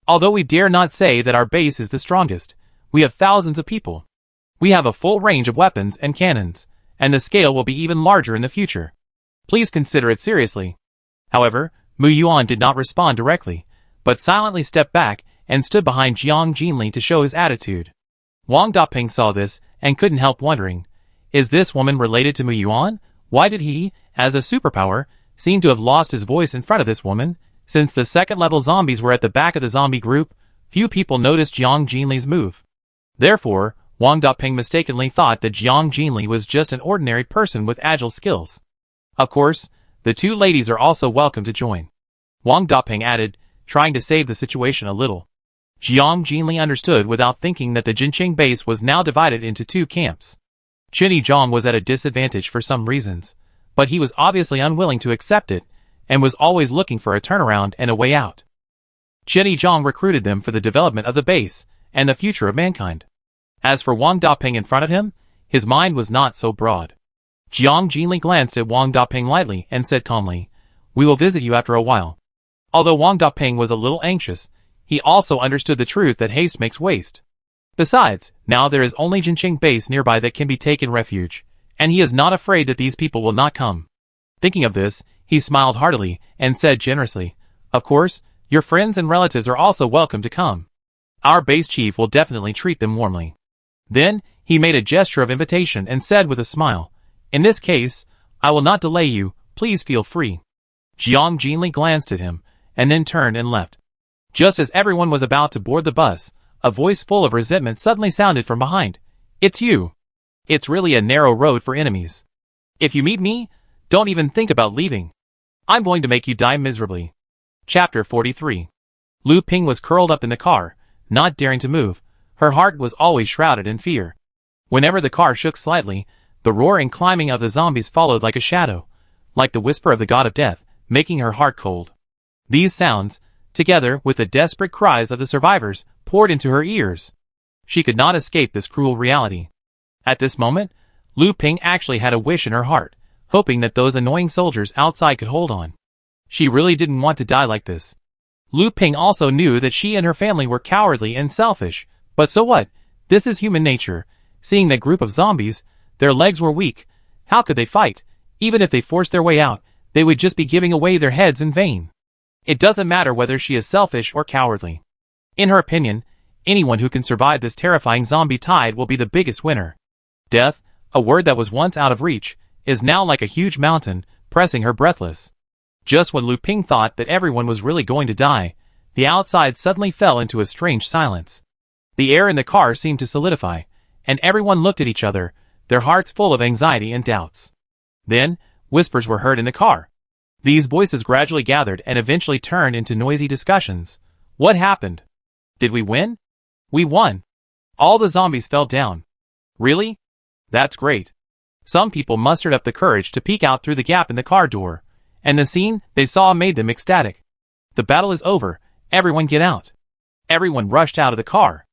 Speaker 1: Although we dare not say that our base is the strongest, we have thousands of people. We have a full range of weapons and cannons, and the scale will be even larger in the future. Please consider it seriously." However, Mu Yuan did not respond directly, but silently stepped back and stood behind Jiang Jinli to show his attitude. Wang Dapeng saw this and couldn't help wondering, is this woman related to Mu Yuan? Why did he, as a superpower, seem to have lost his voice in front of this woman? Since the second-level zombies were at the back of the zombie group, few people noticed Jiang Jinli's move. Therefore, Wang Dapeng mistakenly thought that Jiang Jinli was just an ordinary person with agile skills. Of course, the two ladies are also welcome to join. Wang Dapeng added, trying to save the situation a little. Jiang Jinli understood without thinking that the Jinqing base was now divided into two camps. Chenny Zhang was at a disadvantage for some reasons, but he was obviously unwilling to accept it, and was always looking for a turnaround and a way out. Chenny Zhang recruited them for the development of the base, and the future of mankind. As for Wang Dapeng in front of him, his mind was not so broad. Jiang Jinli glanced at Wang Dapeng lightly and said calmly, "We will visit you after a while." Although Wang Dapeng was a little anxious, he also understood the truth that haste makes waste. Besides, now there is only Jinqing base nearby that can be taken refuge, and he is not afraid that these people will not come. Thinking of this, he smiled heartily and said generously, "Of course, your friends and relatives are also welcome to come. Our base chief will definitely treat them warmly." Then, he made a gesture of invitation and said with a smile, "In this case, I will not delay you, please feel free." Jiang Jinli glanced at him, and then turned and left. Just as everyone was about to board the bus, a voice full of resentment suddenly sounded from behind. "It's you. It's really a narrow road for enemies. If you meet me, don't even think about leaving. I'm going to make you die miserably." Chapter 43. Lu Ping was curled up in the car, not daring to move. Her heart was always shrouded in fear. Whenever the car shook slightly, the roar and climbing of the zombies followed like a shadow, like the whisper of the god of death, making her heart cold. These sounds, together with the desperate cries of the survivors, poured into her ears. She could not escape this cruel reality. At this moment, Lu Ping actually had a wish in her heart, hoping that those annoying soldiers outside could hold on. She really didn't want to die like this. Lu Ping also knew that she and her family were cowardly and selfish, but so what? This is human nature. Seeing that group of zombies, their legs were weak. How could they fight? Even if they forced their way out, they would just be giving away their heads in vain. It doesn't matter whether she is selfish or cowardly. In her opinion, anyone who can survive this terrifying zombie tide will be the biggest winner. Death, a word that was once out of reach, is now like a huge mountain, pressing her breathless. Just when Lu Ping thought that everyone was really going to die, the outside suddenly fell into a strange silence. The air in the car seemed to solidify, and everyone looked at each other, their hearts full of anxiety and doubts. Then, whispers were heard in the car. These voices gradually gathered and eventually turned into noisy discussions. What happened? Did we win? We won. All the zombies fell down. Really? That's great. Some people mustered up the courage to peek out through the gap in the car door, and the scene they saw made them ecstatic. The battle is over. Everyone get out. Everyone rushed out of the car.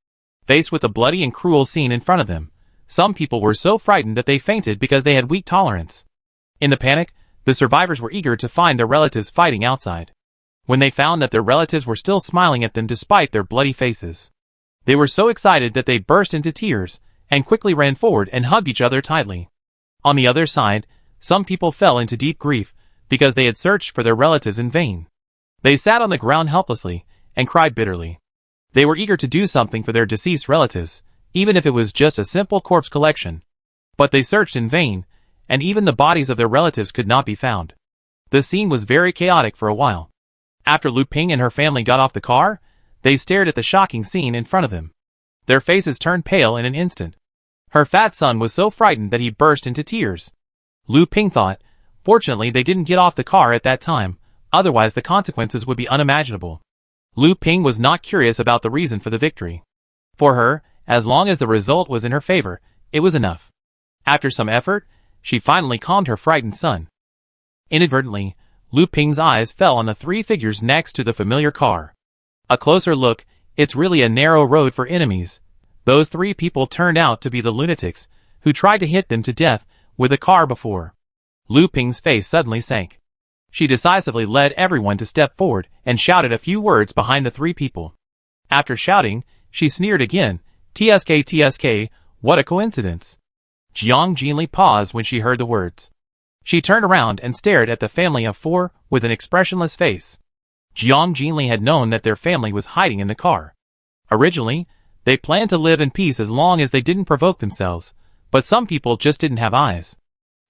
Speaker 1: Faced with the bloody and cruel scene in front of them, some people were so frightened that they fainted because they had weak tolerance. In the panic, the survivors were eager to find their relatives fighting outside. When they found that their relatives were still smiling at them despite their bloody faces, they were so excited that they burst into tears and quickly ran forward and hugged each other tightly. On the other side, some people fell into deep grief because they had searched for their relatives in vain. They sat on the ground helplessly and cried bitterly. They were eager to do something for their deceased relatives, even if it was just a simple corpse collection. But they searched in vain, and even the bodies of their relatives could not be found. The scene was very chaotic for a while. After Lu Ping and her family got off the car, they stared at the shocking scene in front of them. Their faces turned pale in an instant. Her fat son was so frightened that he burst into tears. Lu Ping thought, fortunately they didn't get off the car at that time, otherwise the consequences would be unimaginable. Lu Ping was not curious about the reason for the victory. For her, as long as the result was in her favor, it was enough. After some effort, she finally calmed her frightened son. Inadvertently, Lu Ping's eyes fell on the three figures next to the familiar car. A closer look, it's really a narrow road for enemies. Those three people turned out to be the lunatics who tried to hit them to death with a car before. Lu Ping's face suddenly sank. She decisively led everyone to step forward and shouted a few words behind the three people. After shouting, she sneered again, "TSK, TSK, what a coincidence." Jiang Jinli paused when she heard the words. She turned around and stared at the family of four with an expressionless face. Jiang Jinli had known that their family was hiding in the car. Originally, they planned to live in peace as long as they didn't provoke themselves, but some people just didn't have eyes.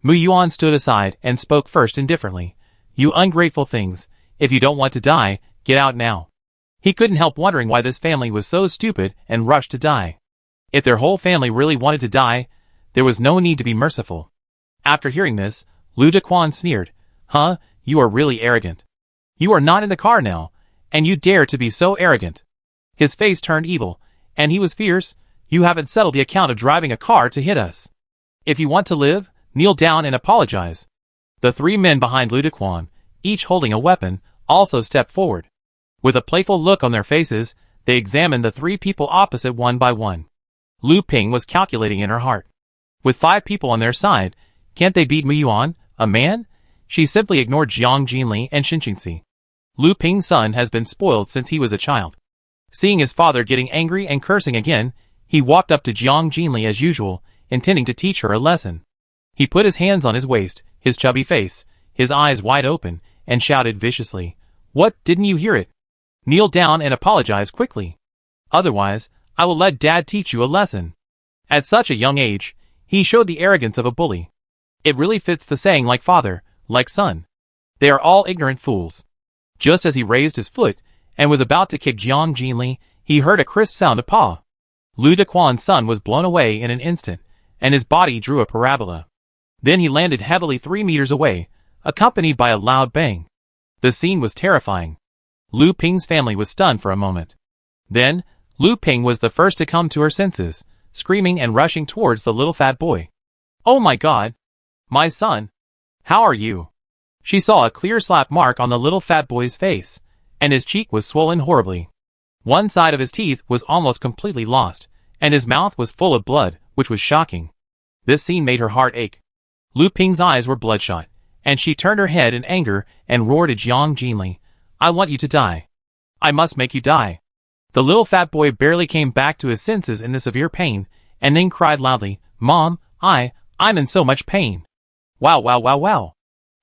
Speaker 1: Mu Yuan stood aside and spoke first indifferently. "You ungrateful things, if you don't want to die, get out now." He couldn't help wondering why this family was so stupid and rushed to die. If their whole family really wanted to die, there was no need to be merciful. After hearing this, Lu Dequan sneered, "Huh, you are really arrogant. You are not in the car now, and you dare to be so arrogant." His face turned evil, and he was fierce. "You haven't settled the account of driving a car to hit us. If you want to live, kneel down and apologize." The three men behind Lu Dequan, each holding a weapon, also stepped forward. With a playful look on their faces, they examined the three people opposite one by one. Lu Ping was calculating in her heart. With 5 people on their side, can't they beat Mu Yuan, a man? She simply ignored Jiang Jinli and Xinqingxi. Lu Ping's son has been spoiled since he was a child. Seeing his father getting angry and cursing again, he walked up to Jiang Jinli as usual, intending to teach her a lesson. He put his hands on his waist, his chubby face, his eyes wide open, and shouted viciously, "What, didn't you hear it? Kneel down and apologize quickly. Otherwise, I will let Dad teach you a lesson." At such a young age, he showed the arrogance of a bully. It really fits the saying like father, like son. They are all ignorant fools. Just as he raised his foot and was about to kick Jiang Jinli, he heard a crisp sound of paw. Lu Dequan's son was blown away in an instant, and his body drew a parabola. Then he landed heavily 3 meters away, accompanied by a loud bang. The scene was terrifying. Lu Ping's family was stunned for a moment. Then, Lu Ping was the first to come to her senses, screaming and rushing towards the little fat boy. "Oh my God! My son! How are you?" She saw a clear slap mark on the little fat boy's face, and his cheek was swollen horribly. One side of his teeth was almost completely lost, and his mouth was full of blood, which was shocking. This scene made her heart ache. Lu Ping's eyes were bloodshot, and she turned her head in anger and roared at Jiang Jinli, "I want you to die. I must make you die." The little fat boy barely came back to his senses in the severe pain, and then cried loudly, "Mom, I'm in so much pain. Wow, wow, wow, wow."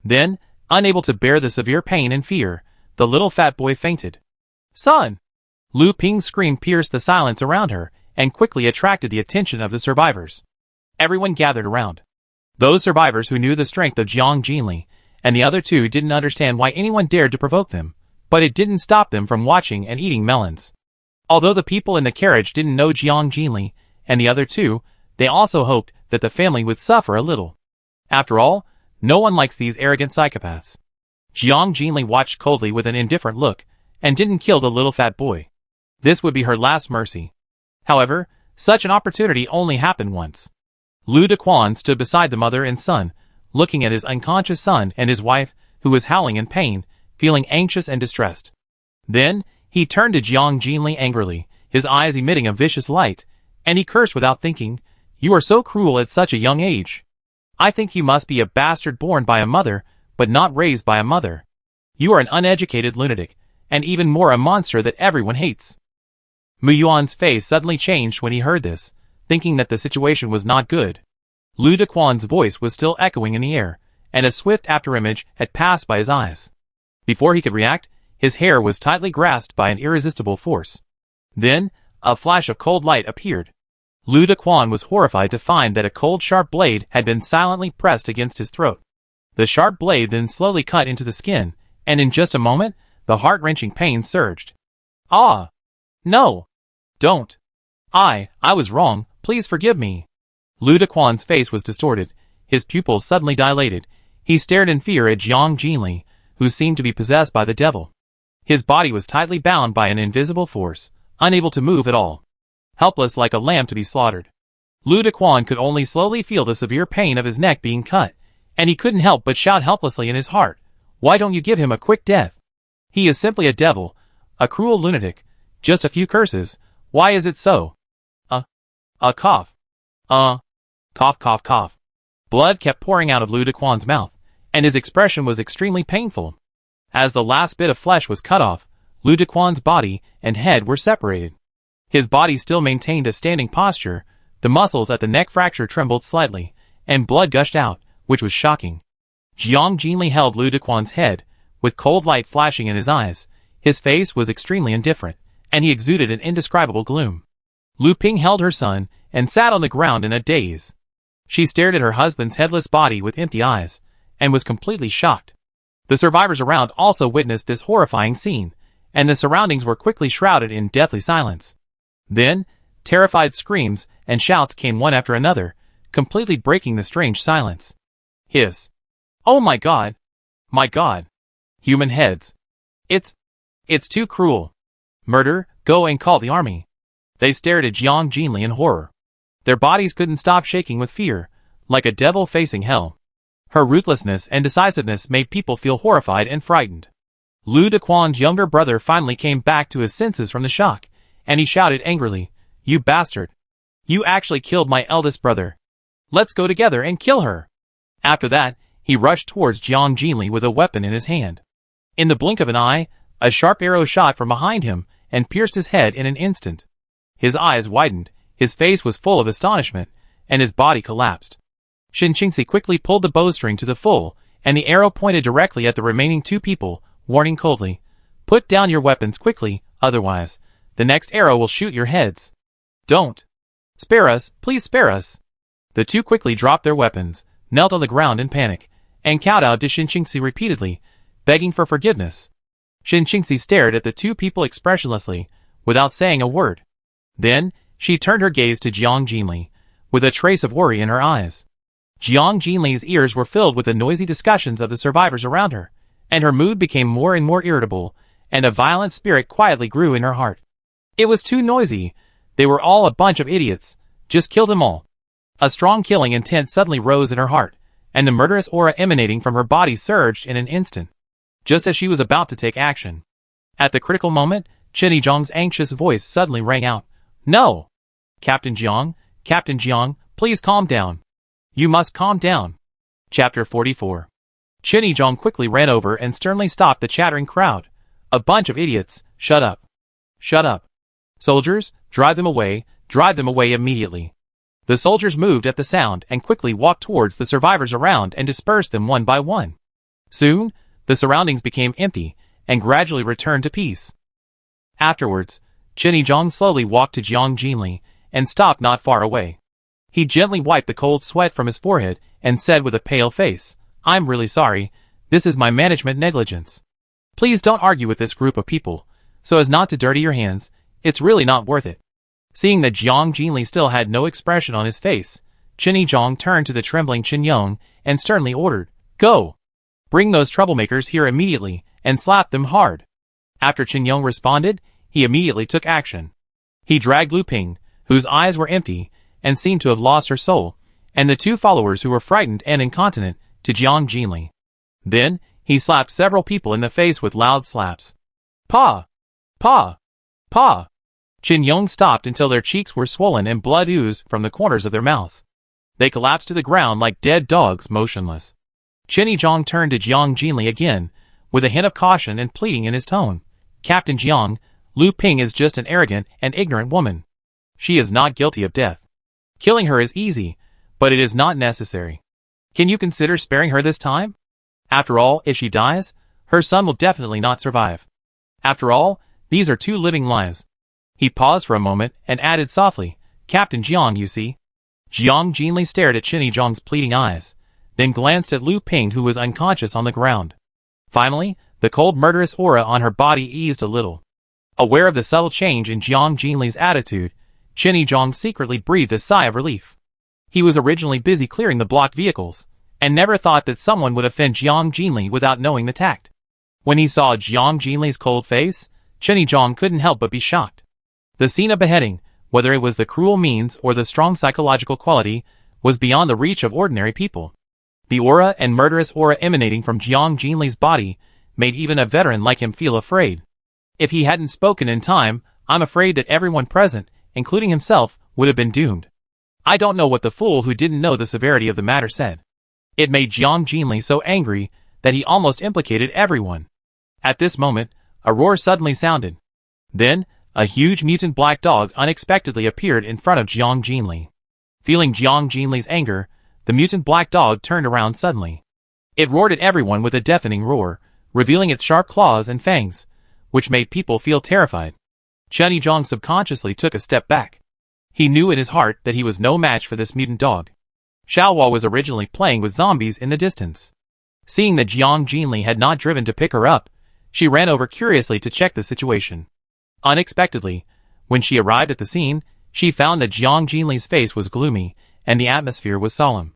Speaker 1: Then, unable to bear the severe pain and fear, the little fat boy fainted. "Son!" Lu Ping's scream pierced the silence around her, and quickly attracted the attention of the survivors. Everyone gathered around. Those survivors who knew the strength of Jiang Jinli, and the other 2 didn't understand why anyone dared to provoke them, but it didn't stop them from watching and eating melons. Although the people in the carriage didn't know Jiang Jinli and the other 2, They also hoped that the family would suffer a little. After all, no one likes these arrogant psychopaths. Jiang Jinli watched coldly with an indifferent look, and didn't kill the little fat boy. This would be her last mercy. However, such an opportunity only happened once. Lu Dequan stood beside the mother and son, looking at his unconscious son and his wife, who was howling in pain, feeling anxious and distressed. Then, he turned to Jiang Jinli angrily, his eyes emitting a vicious light, and he cursed without thinking, "You are so cruel at such a young age. I think you must be a bastard born by a mother, but not raised by a mother. You are an uneducated lunatic, and even more a monster that everyone hates." Mu Yuan's face suddenly changed when he heard this, thinking that the situation was not good. Lu Dequan's voice was still echoing in the air, and a swift afterimage had passed by his eyes. Before he could react, his hair was tightly grasped by an irresistible force. Then, a flash of cold light appeared. Lu Dequan was horrified to find that a cold sharp blade had been silently pressed against his throat. The sharp blade then slowly cut into the skin, and in just a moment, the heart-wrenching pain surged. "Ah! No! Don't! I was wrong, please forgive me." Lu Dequan's face was distorted, his pupils suddenly dilated. He stared in fear at Jiang Jinli, who seemed to be possessed by the devil. His body was tightly bound by an invisible force, unable to move at all. Helpless like a lamb to be slaughtered. Lu Dequan could only slowly feel the severe pain of his neck being cut, and he couldn't help but shout helplessly in his heart, "Why don't you give him a quick death? He is simply a devil, a cruel lunatic, just a few curses, why is it so?" A cough. Cough cough cough. Blood kept pouring out of Lu Dequan's mouth, and his expression was extremely painful. As the last bit of flesh was cut off, Lu Dequan's body and head were separated. His body still maintained a standing posture, the muscles at the neck fracture trembled slightly, and blood gushed out, which was shocking. Jiang Jinli held Lu Dequan's head, with cold light flashing in his eyes. His face was extremely indifferent, and he exuded an indescribable gloom. Lu Ping held her son, and sat on the ground in a daze. She stared at her husband's headless body with empty eyes, and was completely shocked. The survivors around also witnessed this horrifying scene, and the surroundings were quickly shrouded in deathly silence. Then, terrified screams and shouts came one after another, completely breaking the strange silence. Hiss. "Oh my God! My God! Human heads! It's too cruel! Murder, go and call the army!" They stared at Jiang Jinli in horror. Their bodies couldn't stop shaking with fear, like a devil facing hell. Her ruthlessness and decisiveness made people feel horrified and frightened. Lu Dequan's younger brother finally came back to his senses from the shock, and he shouted angrily, "You bastard! You actually killed my eldest brother! Let's go together and kill her!" After that, he rushed towards Jiang Jinli with a weapon in his hand. In the blink of an eye, a sharp arrow shot from behind him and pierced his head in an instant. His eyes widened, his face was full of astonishment, and his body collapsed. Qingxi quickly pulled the bowstring to the full, and the arrow pointed directly at the remaining two people, warning coldly, "Put down your weapons quickly, otherwise, the next arrow will shoot your heads. Don't. Spare us, please spare us." The two quickly dropped their weapons, knelt on the ground in panic, and kowtowed to Qingxi repeatedly, begging for forgiveness. Qingxi stared at the two people expressionlessly, without saying a word. Then, she turned her gaze to Jiang Jinli, with a trace of worry in her eyes. Jiang Jinli's ears were filled with the noisy discussions of the survivors around her, and her mood became more and more irritable, and a violent spirit quietly grew in her heart. It was too noisy. They were all a bunch of idiots. Just kill them all. A strong killing intent suddenly rose in her heart, and the murderous aura emanating from her body surged in an instant, just as she was about to take action. At the critical moment, Chen Zhang's anxious voice suddenly rang out. "No! Captain Jiang, please calm down. You must calm down." Chapter 44. Chen Zhang quickly ran over and sternly stopped the chattering crowd. "A bunch of idiots, shut up. Shut up. Soldiers, drive them away immediately." The soldiers moved at the sound and quickly walked towards the survivors around and dispersed them one by one. Soon, the surroundings became empty and gradually returned to peace. Afterwards, Chen Zhang slowly walked to Jiang Jinli and stopped not far away. He gently wiped the cold sweat from his forehead and said with a pale face, "I'm really sorry, this is my management negligence. Please don't argue with this group of people, so as not to dirty your hands, it's really not worth it." Seeing that Jiang Jinli still had no expression on his face, Chen Yizhong turned to the trembling Chen Yong and sternly ordered, "Go! Bring those troublemakers here immediately and slap them hard." After Chen Yong responded, he immediately took action. He dragged Lu Ping, whose eyes were empty and seemed to have lost her soul, and the two followers who were frightened and incontinent, to Jiang Jinli. Then, he slapped several people in the face with loud slaps. Pa! Pa! Pa! Chen Yong stopped until their cheeks were swollen and blood oozed from the corners of their mouths. They collapsed to the ground like dead dogs, motionless. Chen Yizhong turned to Jiang Jinli again, with a hint of caution and pleading in his tone. "Captain Jiang, Lu Ping is just an arrogant and ignorant woman. She is not guilty of death. Killing her is easy, but it is not necessary. Can you consider sparing her this time? After all, if she dies, her son will definitely not survive. After all, these are 2 living lives." He paused for a moment and added softly, "Captain Jiang, you see." Jiang Jinli stared at Chen Yizhong's pleading eyes, then glanced at Lu Ping, who was unconscious on the ground. Finally, the cold murderous aura on her body eased a little. Aware of the subtle change in Jiang Jinli's attitude, Chen Yizhong secretly breathed a sigh of relief. He was originally busy clearing the blocked vehicles, and never thought that someone would offend Jiang Jinli without knowing the tact. When he saw Jiang Jinli's cold face, Chen Yizhong couldn't help but be shocked. The scene of beheading, whether it was the cruel means or the strong psychological quality, was beyond the reach of ordinary people. The aura and murderous aura emanating from Jiang Jinli's body made even a veteran like him feel afraid. If he hadn't spoken in time, I'm afraid that everyone present, including himself, would have been doomed. I don't know what the fool who didn't know the severity of the matter said. It made Jiang Jinli so angry that he almost implicated everyone. At this moment, a roar suddenly sounded. Then, a huge mutant black dog unexpectedly appeared in front of Jiang Jinli. Feeling Jiang Jinli's anger, the mutant black dog turned around suddenly. It roared at everyone with a deafening roar, revealing its sharp claws and fangs, which made people feel terrified. Chen Yizhong subconsciously took a step back. He knew in his heart that he was no match for this mutant dog. Xiaohua was originally playing with zombies in the distance. Seeing that Jiang Jinli had not driven to pick her up, she ran over curiously to check the situation. Unexpectedly, when she arrived at the scene, she found that Jiang Jinli's face was gloomy, and the atmosphere was solemn.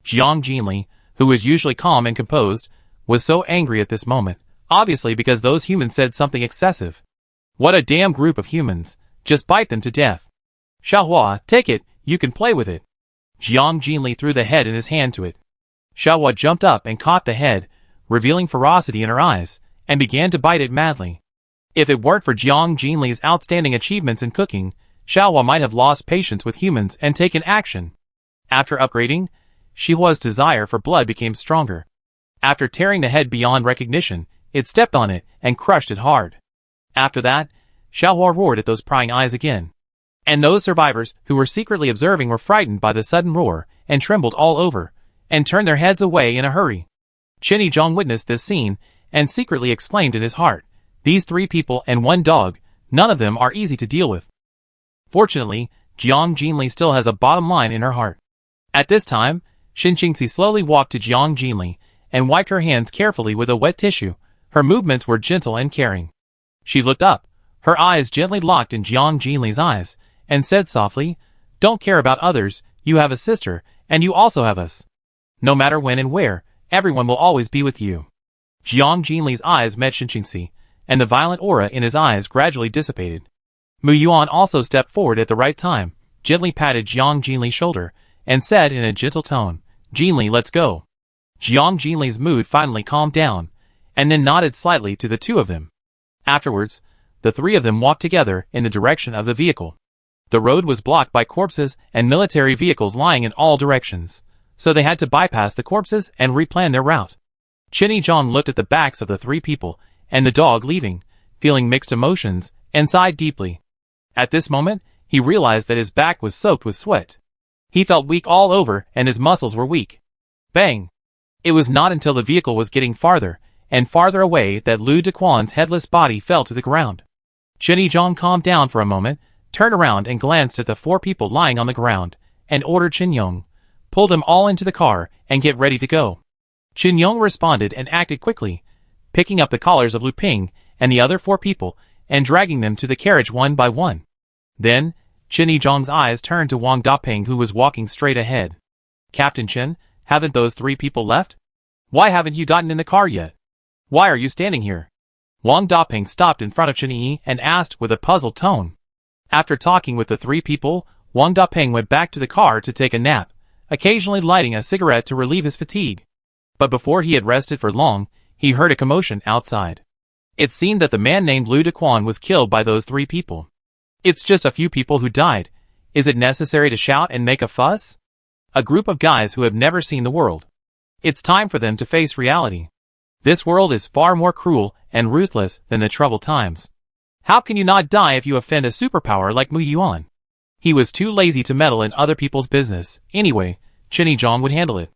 Speaker 1: Jiang Jinli, who was usually calm and composed, was so angry at this moment, obviously because those humans said something excessive. What a damn group of humans, just bite them to death. Xiaohua, take it, you can play with it. Jiang Jinli threw the head in his hand to it. Xiaohua jumped up and caught the head, revealing ferocity in her eyes, and began to bite it madly. If it weren't for Jiang Jinli's outstanding achievements in cooking, Xiaohua might have lost patience with humans and taken action. After upgrading, Xiaohua's desire for blood became stronger. After tearing the head beyond recognition, it stepped on it and crushed it hard. After that, Xiaohua roared at those prying eyes again. And those survivors who were secretly observing were frightened by the sudden roar and trembled all over, and turned their heads away in a hurry. Chen Yizhong witnessed this scene and secretly exclaimed in his heart, "These 3 people and 1 dog, none of them are easy to deal with." Fortunately, Jiang Jinli still has a bottom line in her heart. At this time, Xin Qingxi slowly walked to Jiang Jinli and wiped her hands carefully with a wet tissue. Her movements were gentle and caring. She looked up, her eyes gently locked in Jiang Jinli's eyes, and said softly, "Don't care about others, you have a sister, and you also have us. No matter when and where, everyone will always be with you." Jiang Jinli's eyes met Xin Qingxi, and the violent aura in his eyes gradually dissipated. Mu Yuan also stepped forward at the right time, gently patted Jiang Jinli's shoulder, and said in a gentle tone, "Jinli, let's go." Jiang Jinli's mood finally calmed down, and then nodded slightly to the 2 of them. Afterwards, the 3 of them walked together in the direction of the vehicle. The road was blocked by corpses and military vehicles lying in all directions, so they had to bypass the corpses and replan their route. Chen Yizhong looked at the backs of the 3 people and the dog leaving, feeling mixed emotions, and sighed deeply. At this moment, he realized that his back was soaked with sweat. He felt weak all over and his muscles were weak. Bang! It was not until the vehicle was getting farther and farther away that Lu Dequan's headless body fell to the ground. Chen Yizhong calmed down for a moment, turned around and glanced at the 4 people lying on the ground, and ordered Chen Yong, "Pull them all into the car and get ready to go." Chen Yong responded and acted quickly, picking up the collars of Lu Ping and the other 4 people and dragging them to the carriage one by one. Then, Chen Yizhang's eyes turned to Wang Daping, who was walking straight ahead. Captain Chen, haven't those 3 people left? Why haven't you gotten in the car yet? Why are you standing here? Wang Daping stopped in front of Chen Yi and asked with a puzzled tone. After talking with the 3 people, Wang Daping went back to the car to take a nap, occasionally lighting a cigarette to relieve his fatigue. But before he had rested for long, he heard a commotion outside. It seemed that the man named Lu Dequan was killed by those 3 people. It's just a few people who died. Is it necessary to shout and make a fuss? A group of guys who have never seen the world. It's time for them to face reality. This world is far more cruel and ruthless than the troubled times. How can you not die if you offend a superpower like Mu Yuan? He was too lazy to meddle in other people's business. Anyway, Chen Yizhang would handle it.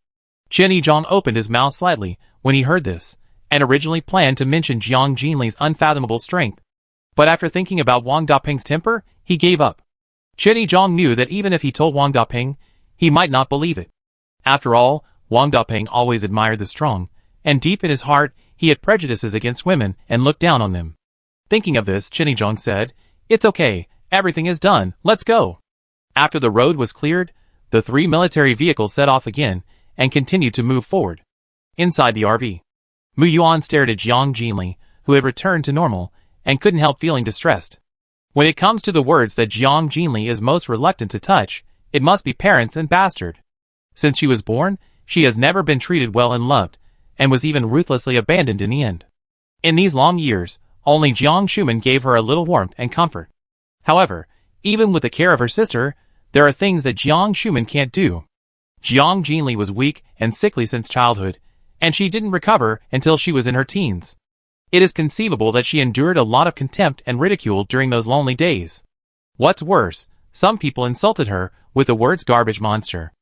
Speaker 1: Chen Yizhang opened his mouth slightly when he heard this, and originally planned to mention Jiang Jinli's unfathomable strength. But after thinking about Wang Daping's temper, he gave up. Chen Yizhang knew that even if he told Wang Daping, he might not believe it. After all, Wang Daping always admired the strong, and deep in his heart, he had prejudices against women and looked down on them. Thinking of this, Chen Yizhang said, "It's okay, everything is done, let's go." After the road was cleared, the 3 military vehicles set off again and continued to move forward. Inside the RV, Mu Yuan stared at Jiang Jinli, who had returned to normal, and couldn't help feeling distressed. When it comes to the words that Jiang Jinli is most reluctant to touch, it must be parents and bastard. Since she was born, she has never been treated well and loved, and was even ruthlessly abandoned in the end. In these long years, only Jiang Shuman gave her a little warmth and comfort. However, even with the care of her sister, there are things that Jiang Shuman can't do. Jiang Jinli was weak and sickly since childhood, and she didn't recover until she was in her teens. It is conceivable that she endured a lot of contempt and ridicule during those lonely days. What's worse, some people insulted her with the words "garbage monster."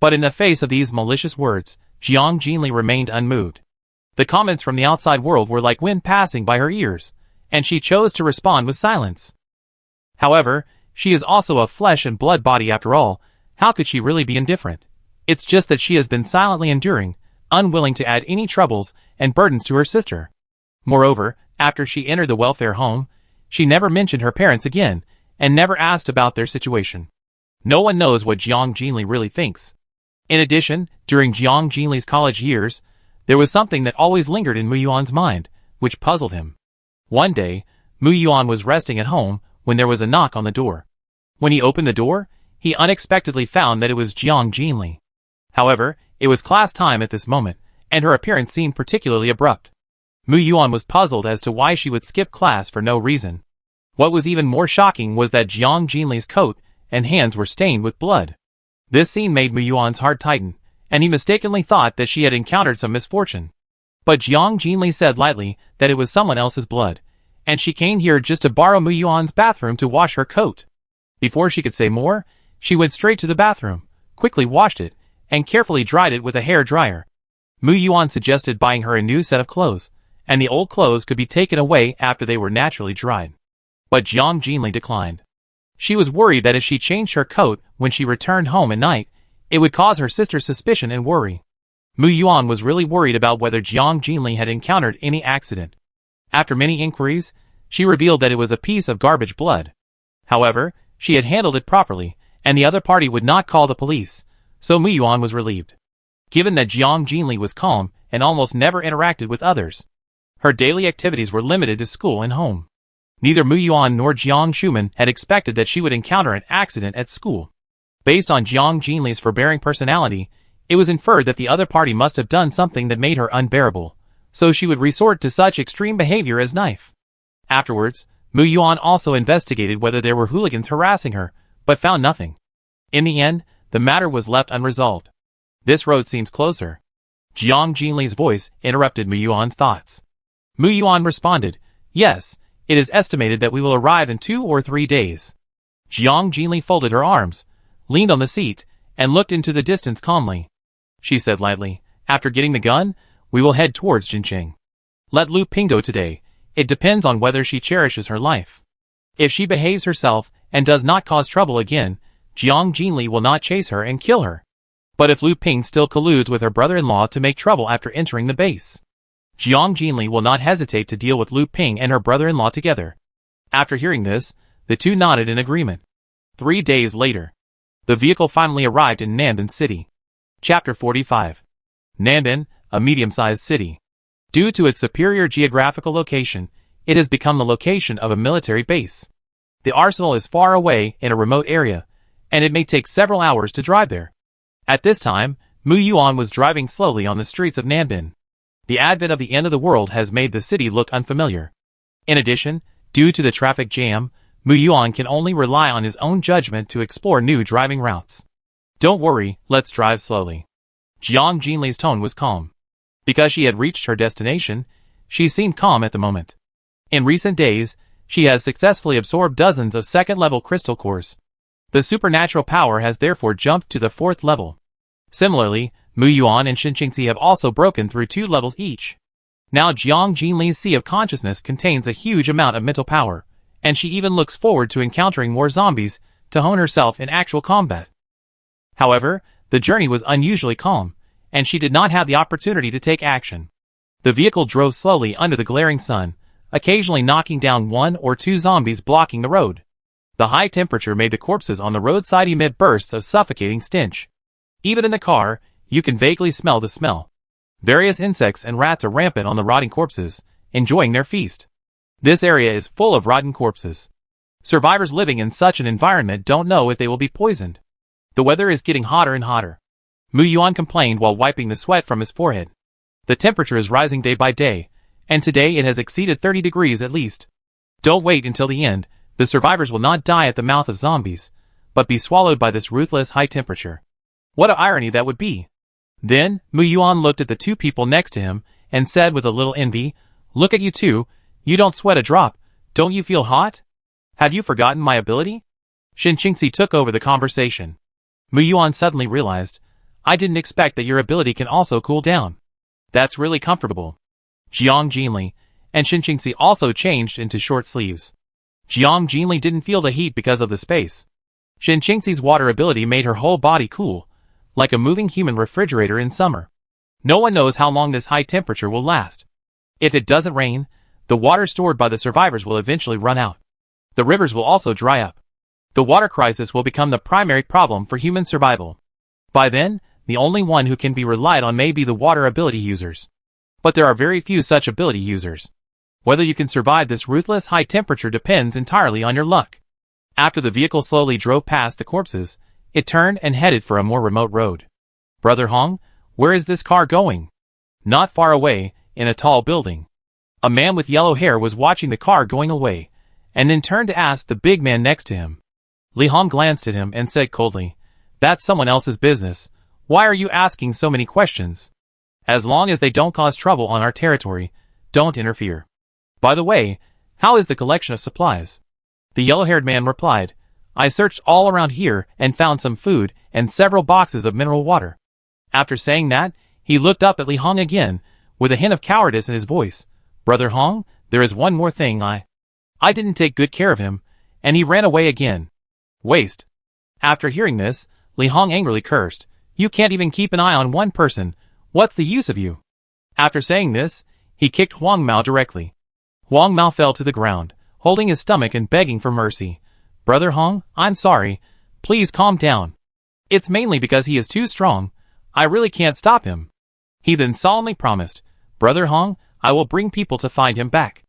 Speaker 1: But in the face of these malicious words, Jiang Jinli remained unmoved. The comments from the outside world were like wind passing by her ears, and she chose to respond with silence. However, she is also a flesh and blood body after all. How could she really be indifferent? It's just that she has been silently enduring, unwilling to add any troubles and burdens to her sister. Moreover, after she entered the welfare home, she never mentioned her parents again, and never asked about their situation. No one knows what Jiang Jinli really thinks. In addition, during Jiang Jinli's college years, there was something that always lingered in Mu Yuan's mind, which puzzled him. One day, Mu Yuan was resting at home when there was a knock on the door. When he opened the door, he unexpectedly found that it was Jiang Jinli. However, it was class time at this moment, and her appearance seemed particularly abrupt. Mu Yuan was puzzled as to why she would skip class for no reason. What was even more shocking was that Jiang Jinli's coat and hands were stained with blood. This scene made Mu Yuan's heart tighten, and he mistakenly thought that she had encountered some misfortune. But Jiang Jinli said lightly that it was someone else's blood, and she came here just to borrow Mu Yuan's bathroom to wash her coat. Before she could say more, she went straight to the bathroom, quickly washed it, and carefully dried it with a hair dryer. Mu Yuan suggested buying her a new set of clothes, and the old clothes could be taken away after they were naturally dried. But Jiang Jinli declined. She was worried that if she changed her coat when she returned home at night, it would cause her sister suspicion and worry. Mu Yuan was really worried about whether Jiang Jinli had encountered any accident. After many inquiries, she revealed that it was a piece of garbage blood. However, she had handled it properly, and the other party would not call the police, so Mu Yuan was relieved. Given that Jiang Jinli was calm and almost never interacted with others, her daily activities were limited to school and home. Neither Mu Yuan nor Jiang Shuman had expected that she would encounter an accident at school. Based on Jiang Jinli's forbearing personality, it was inferred that the other party must have done something that made her unbearable, so she would resort to such extreme behavior as knife. Afterwards, Mu Yuan also investigated whether there were hooligans harassing her, but found nothing. In the end, the matter was left unresolved. This road seems closer. Jiang Jinli's voice interrupted Mu Yuan's thoughts. Mu Yuan responded, "Yes, it is estimated that we will arrive in 2 or 3 days." Jiang Jinli folded her arms, leaned on the seat, and looked into the distance calmly. She said lightly, "After getting the gun, we will head towards Jincheng. Let Lu Ping go today. It depends on whether she cherishes her life. If she behaves herself and does not cause trouble again, Jiang Jinli will not chase her and kill her. But if Lu Ping still colludes with her brother-in-law to make trouble after entering the base, Jiang Jinli will not hesitate to deal with Lu Ping and her brother-in-law together." After hearing this, the two nodded in agreement. 3 days later, the vehicle finally arrived in Nanbin City. Chapter 45. Nanbin, a medium-sized city. Due to its superior geographical location, it has become the location of a military base. The arsenal is far away in a remote area, and it may take several hours to drive there. At this time, Mu Yuan was driving slowly on the streets of Nanbin. The advent of the end of the world has made the city look unfamiliar. In addition, due to the traffic jam, Mu Yuan can only rely on his own judgment to explore new driving routes. Don't worry, let's drive slowly. Jiang Jinli's tone was calm. Because she had reached her destination, she seemed calm at the moment. In recent days, she has successfully absorbed dozens of second-level crystal cores. The supernatural power has therefore jumped to the 4th level. Similarly, Mu Yuan and Shen Qingxi have also broken through 2 levels each. Now Jiang Jinli's Sea of Consciousness contains a huge amount of mental power, and she even looks forward to encountering more zombies to hone herself in actual combat. However, the journey was unusually calm, and she did not have the opportunity to take action. The vehicle drove slowly under the glaring sun, occasionally knocking down 1 or 2 zombies blocking the road. The high temperature made the corpses on the roadside emit bursts of suffocating stench. Even in the car, you can vaguely smell the smell. Various insects and rats are rampant on the rotting corpses, enjoying their feast. This area is full of rotten corpses. Survivors living in such an environment don't know if they will be poisoned. The weather is getting hotter and hotter. Mu Yuan complained while wiping the sweat from his forehead. The temperature is rising day by day, and today it has exceeded 30 degrees at least. Don't wait until the end. The survivors will not die at the mouth of zombies, but be swallowed by this ruthless high temperature. What an irony that would be. Then, Mu Yuan looked at the 2 people next to him, and said with a little envy, "Look at you 2, you don't sweat a drop, don't you feel hot? Have you forgotten my ability?" Shen Qingxi took over the conversation. Mu Yuan suddenly realized, "I didn't expect that your ability can also cool down. That's really comfortable." Jiang Jinli and Shen Qingxi also changed into short sleeves. Jiang Jinli didn't feel the heat because of the space. Shen Qingxi's water ability made her whole body cool, like a moving human refrigerator in summer. No one knows how long this high temperature will last. If it doesn't rain, the water stored by the survivors will eventually run out. The rivers will also dry up. The water crisis will become the primary problem for human survival. By then, the only one who can be relied on may be the water ability users. But there are very few such ability users. Whether you can survive this ruthless high temperature depends entirely on your luck. After the vehicle slowly drove past the corpses, it turned and headed for a more remote road. "Brother Hong, where is this car going?" Not far away, in a tall building. A man with yellow hair was watching the car going away, and then turned to ask the big man next to him. Li Hong glanced at him and said coldly, "That's someone else's business. Why are you asking so many questions? As long as they don't cause trouble on our territory, don't interfere. By the way, how is the collection of supplies?" The yellow-haired man replied, "I searched all around here and found some food and several boxes of mineral water." After saying that, he looked up at Li Hong again, with a hint of cowardice in his voice. "Brother Hong, there is one more thing. I didn't take good care of him, and he ran away again. Waste." After hearing this, Li Hong angrily cursed, "You can't even keep an eye on one person. What's the use of you?" After saying this, he kicked Huang Mao directly. Huang Mao fell to the ground, holding his stomach and begging for mercy. "Brother Hong, I'm sorry. Please calm down. It's mainly because he is too strong. I really can't stop him." He then solemnly promised, "Brother Hong, I will bring people to find him back."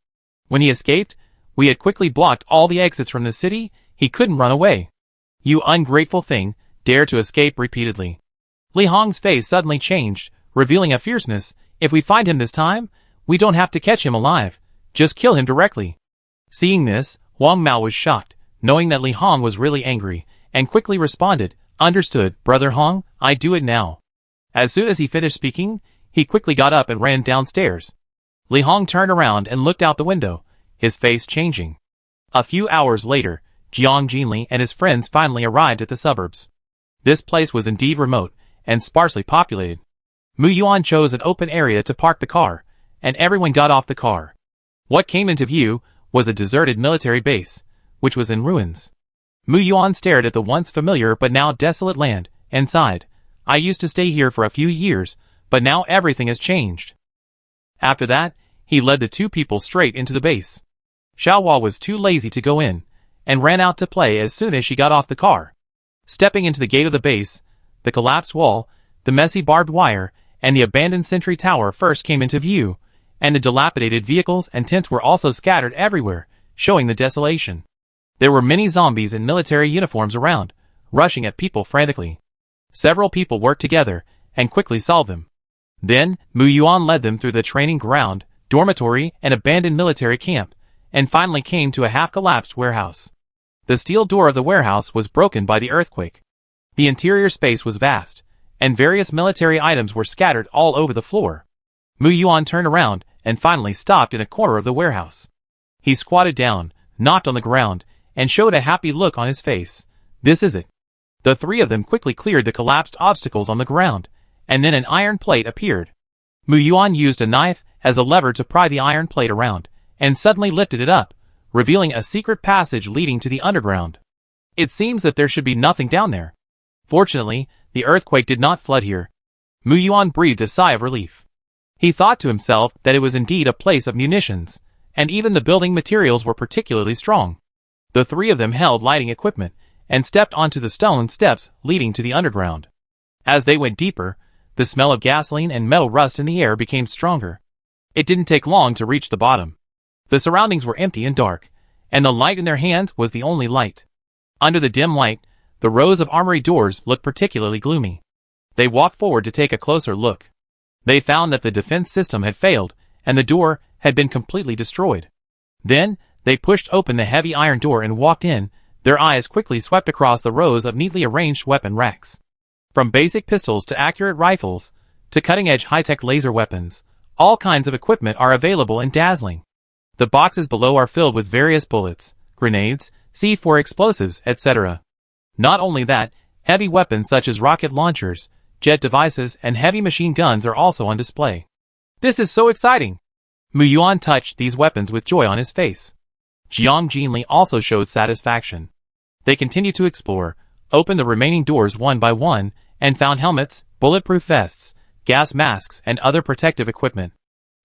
Speaker 1: When he escaped, we had quickly blocked all the exits from the city. He couldn't run away. "You ungrateful thing, dare to escape repeatedly." Li Hong's face suddenly changed, revealing a fierceness. "If we find him this time, we don't have to catch him alive. Just kill him directly." Seeing this, Huang Mao was shocked, knowing that Li Hong was really angry, and quickly responded, "Understood, Brother Hong, I do it now." As soon as he finished speaking, he quickly got up and ran downstairs. Li Hong turned around and looked out the window, his face changing. A few hours later, Jiang Jinli and his friends finally arrived at the suburbs. This place was indeed remote and sparsely populated. Mu Yuan chose an open area to park the car, and everyone got off the car. What came into view was a deserted military base, which was in ruins. Mu Yuan stared at the once familiar but now desolate land, and sighed. "I used to stay here for a few years, but now everything has changed." After that, he led the 2 people straight into the base. Xiaohua was too lazy to go in, and ran out to play as soon as she got off the car. Stepping into the gate of the base, the collapsed wall, the messy barbed wire, and the abandoned sentry tower first came into view, and the dilapidated vehicles and tents were also scattered everywhere, showing the desolation. There were many zombies in military uniforms around, rushing at people frantically. Several people worked together and quickly solved them. Then, Mu Yuan led them through the training ground, dormitory, and abandoned military camp, and finally came to a half-collapsed warehouse. The steel door of the warehouse was broken by the earthquake. The interior space was vast, and various military items were scattered all over the floor. Mu Yuan turned around and finally stopped in a corner of the warehouse. He squatted down, knocked on the ground, and showed a happy look on his face. This is it. The three of them quickly cleared the collapsed obstacles on the ground, and then an iron plate appeared. Mu Yuan used a knife as a lever to pry the iron plate around, and suddenly lifted it up, revealing a secret passage leading to the underground. It seems that there should be nothing down there. Fortunately, the earthquake did not flood here. Mu Yuan breathed a sigh of relief. He thought to himself that it was indeed a place of munitions, and even the building materials were particularly strong. The three of them held lighting equipment, and stepped onto the stone steps leading to the underground. As they went deeper, the smell of gasoline and metal rust in the air became stronger. It didn't take long to reach the bottom. The surroundings were empty and dark, and the light in their hands was the only light. Under the dim light, the rows of armory doors looked particularly gloomy. They walked forward to take a closer look. They found that the defense system had failed, and the door had been completely destroyed. Then, they pushed open the heavy iron door and walked in. Their eyes quickly swept across the rows of neatly arranged weapon racks. From basic pistols to accurate rifles, to cutting-edge high-tech laser weapons, all kinds of equipment are available and dazzling. The boxes below are filled with various bullets, grenades, C4 explosives, etc. Not only that, heavy weapons such as rocket launchers, jet devices, and heavy machine guns are also on display. This is so exciting! Mu Yuan touched these weapons with joy on his face. Jiang Jinli also showed satisfaction. They continued to explore, opened the remaining doors one by one, and found helmets, bulletproof vests, gas masks, and other protective equipment,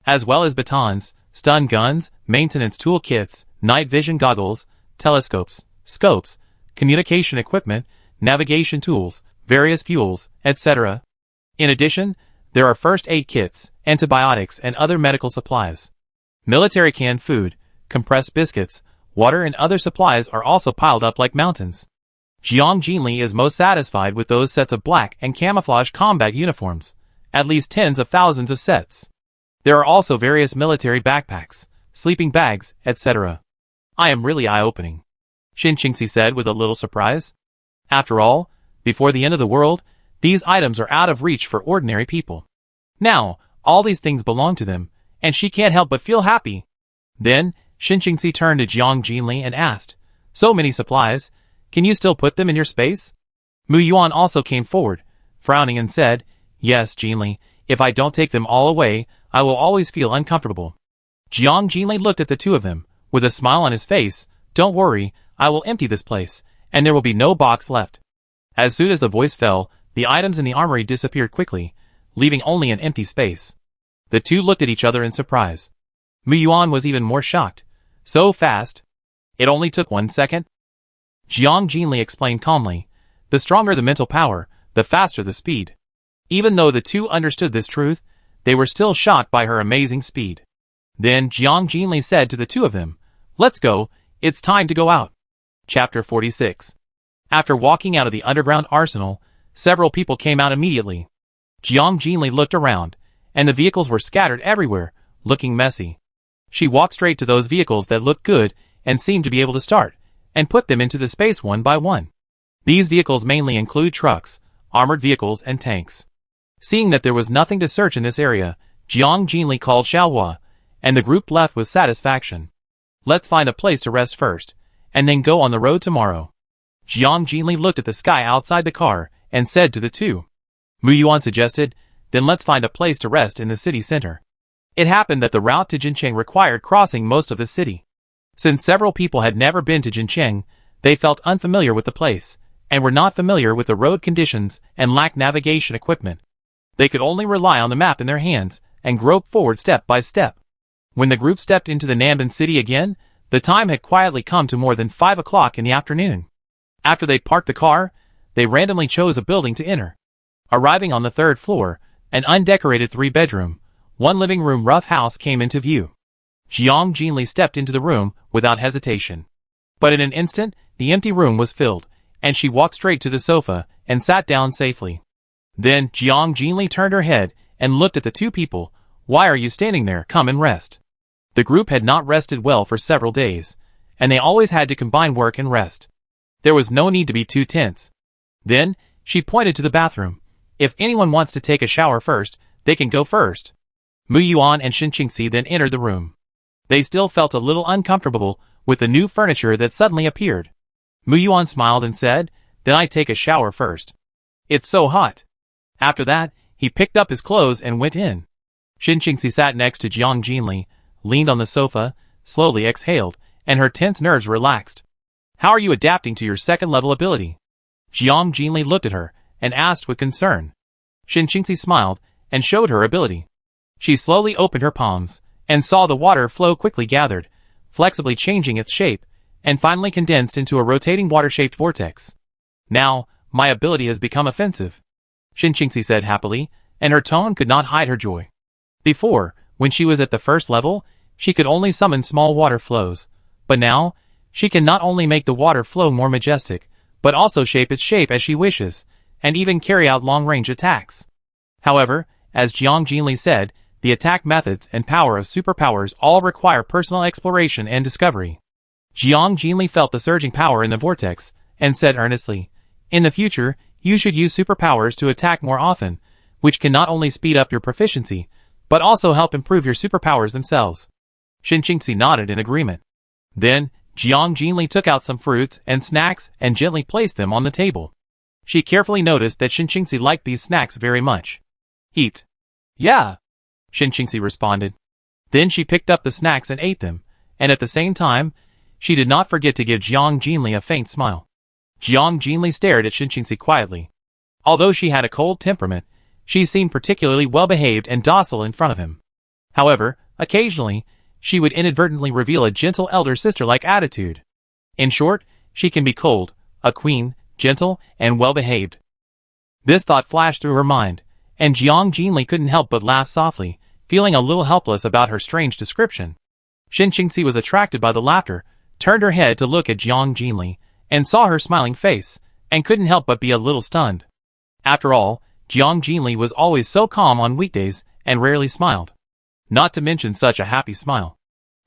Speaker 1: as well as batons, stun guns, maintenance toolkits, night vision goggles, telescopes, scopes, communication equipment, navigation tools, various fuels, etc. In addition, there are first aid kits, antibiotics, and other medical supplies. Military canned food, compressed biscuits, water, and other supplies are also piled up like mountains. Jiang Jinli is most satisfied with those sets of black and camouflage combat uniforms, at least tens of thousands of sets. There are also various military backpacks, sleeping bags, etc. I am really eye-opening, Xin Qingxi said with a little surprise. After all, before the end of the world, these items are out of reach for ordinary people. Now, all these things belong to them, and she can't help but feel happy. Then, Xin Qingxi turned to Jiang Jinli and asked, "So many supplies, can you still put them in your space?" Mu Yuan also came forward, frowning and said, "Yes, Jinli, if I don't take them all away, I will always feel uncomfortable." Jiang Jinli looked at the two of them, with a smile on his face. "Don't worry, I will empty this place, and there will be no box left." As soon as the voice fell, the items in the armory disappeared quickly, leaving only an empty space. The two looked at each other in surprise. Mu Yuan was even more shocked. So fast? It only took 1 second? Jiang Jinli explained calmly, "The stronger the mental power, the faster the speed." Even though the two understood this truth, they were still shocked by her amazing speed. Then Jiang Jinli said to the two of them, "Let's go, it's time to go out." Chapter 46. After walking out of the underground arsenal, several people came out immediately. Jiang Jinli looked around, and the vehicles were scattered everywhere, looking messy. She walked straight to those vehicles that looked good and seemed to be able to start, and put them into the space one by one. These vehicles mainly include trucks, armored vehicles, and tanks. Seeing that there was nothing to search in this area, Jiang Jinli called Xiaohua, and the group left with satisfaction. "Let's find a place to rest first, and then go on the road tomorrow." Jiang Jinli looked at the sky outside the car and said to the two. Mu Yuan suggested, "Then let's find a place to rest in the city center." It happened that the route to Jincheng required crossing most of the city. Since several people had never been to Jincheng, they felt unfamiliar with the place, and were not familiar with the road conditions and lacked navigation equipment. They could only rely on the map in their hands and grope forward step by step. When the group stepped into the Nanban city again, The time had quietly come to more than 5 o'clock in the afternoon. After they parked the car, they randomly chose a building to enter. Arriving on the 3rd floor, an undecorated 3-bedroom, 1 living room rough house came into view. Jiang Jinli stepped into the room without hesitation. But in an instant, the empty room was filled, and she walked straight to the sofa and sat down safely. Then Jiang Jinli turned her head and looked at the 2 people. "Why are you standing there? Come and rest." The group had not rested well for several days, and they always had to combine work and rest. There was no need to be too tense. Then, she pointed to the bathroom. "If anyone wants to take a shower first, they can go first." Mu Yuan and Shen Qingxi then entered the room. They still felt a little uncomfortable with the new furniture that suddenly appeared. Mu Yuan smiled and said, "Then I take a shower first. It's so hot." After that, he picked up his clothes and went in. Shen Qingxi sat next to Jiang Jinli, leaned on the sofa, slowly exhaled, and her tense nerves relaxed. "How are you adapting to your 2nd level ability?" Jiang Jinli looked at her and asked with concern. Shen Qingxi smiled and showed her ability. She slowly opened her palms and saw the water flow quickly gathered, flexibly changing its shape, and finally condensed into a rotating water-shaped vortex. "Now, my ability has become offensive," Shen Qingxi said happily, and her tone could not hide her joy. Before, when she was at the 1st level, she could only summon small water flows, but now, she can not only make the water flow more majestic, but also shape its shape as she wishes, and even carry out long-range attacks. However, as Jiang Jinli said, the attack methods and power of superpowers all require personal exploration and discovery. Jiang Jinli felt the surging power in the vortex, and said earnestly, "In the future, you should use superpowers to attack more often, which can not only speed up your proficiency, but also help improve your superpowers themselves." Shen Qingxi nodded in agreement. Then, Jiang Jinli took out some fruits and snacks and gently placed them on the table. She carefully noticed that Shen Qingxi liked these snacks very much. "Eat." "Yeah," Shen Qingxi responded. Then she picked up the snacks and ate them, and at the same time, she did not forget to give Jiang Jinli a faint smile. Jiang Jinli stared at Shen Qingxi quietly. Although she had a cold temperament, she seemed particularly well-behaved and docile in front of him. However, occasionally, she would inadvertently reveal a gentle elder sister-like attitude. In short, she can be cold, a queen, gentle, and well-behaved. This thought flashed through her mind, and Jiang Jinli couldn't help but laugh softly, feeling a little helpless about her strange description. Shen Qingxi was attracted by the laughter, turned her head to look at Jiang Jinli, and saw her smiling face, and couldn't help but be a little stunned. After all, Jiang Jinli was always so calm on weekdays and rarely smiled. Not to mention such a happy smile.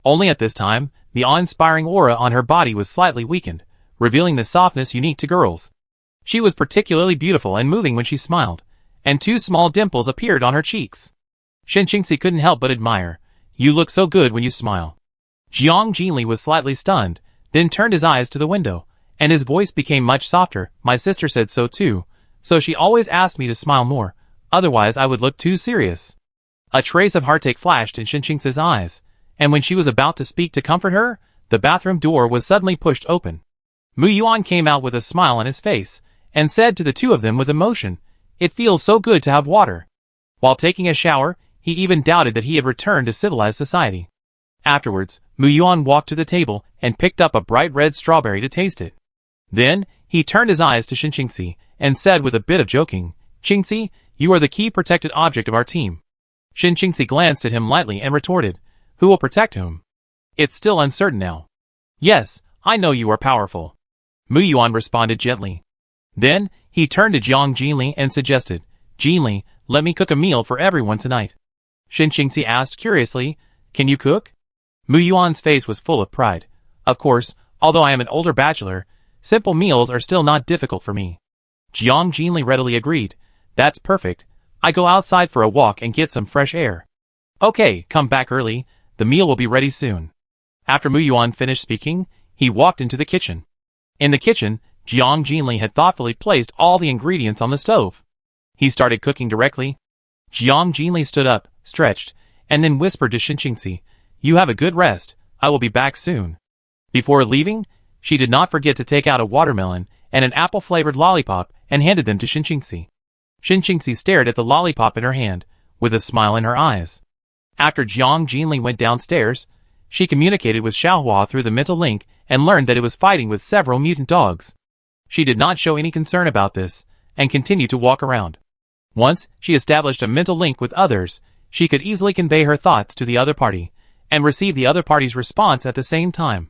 Speaker 1: Only at this time, the awe-inspiring aura on her body was slightly weakened, revealing the softness unique to girls. She was particularly beautiful and moving when she smiled, and 2 small dimples appeared on her cheeks. Shen Qingxi couldn't help but admire. "You look so good when you smile." Jiang Jinli was slightly stunned, then turned his eyes to the window, and his voice became much softer. "My sister said so too, so she always asked me to smile more, otherwise I would look too serious." A trace of heartache flashed in Shen Qingxi's eyes, and when she was about to speak to comfort her, the bathroom door was suddenly pushed open. Mu Yuan came out with a smile on his face, and said to the 2 of them with emotion, "It feels so good to have water." While taking a shower, he even doubted that he had returned to civilized society. Afterwards, Mu Yuan walked to the table and picked up a bright red strawberry to taste it. Then, he turned his eyes to Shen Qingxi, and said with a bit of joking, "Qingxi, you are the key protected object of our team." Shen Qingxi glanced at him lightly and retorted, "Who will protect whom? It's still uncertain now." "Yes, I know you are powerful," Mu Yuan responded gently. Then, he turned to Jiang Jinli and suggested, "Jinli, let me cook a meal for everyone tonight." Shen Qingxi asked curiously, "Can you cook?" Mu Yuan's face was full of pride. "Of course, although I am an older bachelor, simple meals are still not difficult for me." Jiang Jinli readily agreed, "That's perfect. I go outside for a walk and get some fresh air." "Okay, come back early, the meal will be ready soon." After Mu Yuan finished speaking, he walked into the kitchen. In the kitchen, Jiang Jinli had thoughtfully placed all the ingredients on the stove. He started cooking directly. Jiang Jinli stood up, stretched, and then whispered to Shen Qingxi, "You have a good rest, I will be back soon." Before leaving, she did not forget to take out a watermelon and an apple-flavored lollipop and handed them to Shen Qingxi. Shen Qingxi stared at the lollipop in her hand, with a smile in her eyes. After Jiang Jinli went downstairs, she communicated with Xiaohua through the mental link and learned that it was fighting with several mutant dogs. She did not show any concern about this, and continued to walk around. Once she established a mental link with others, she could easily convey her thoughts to the other party, and receive the other party's response at the same time.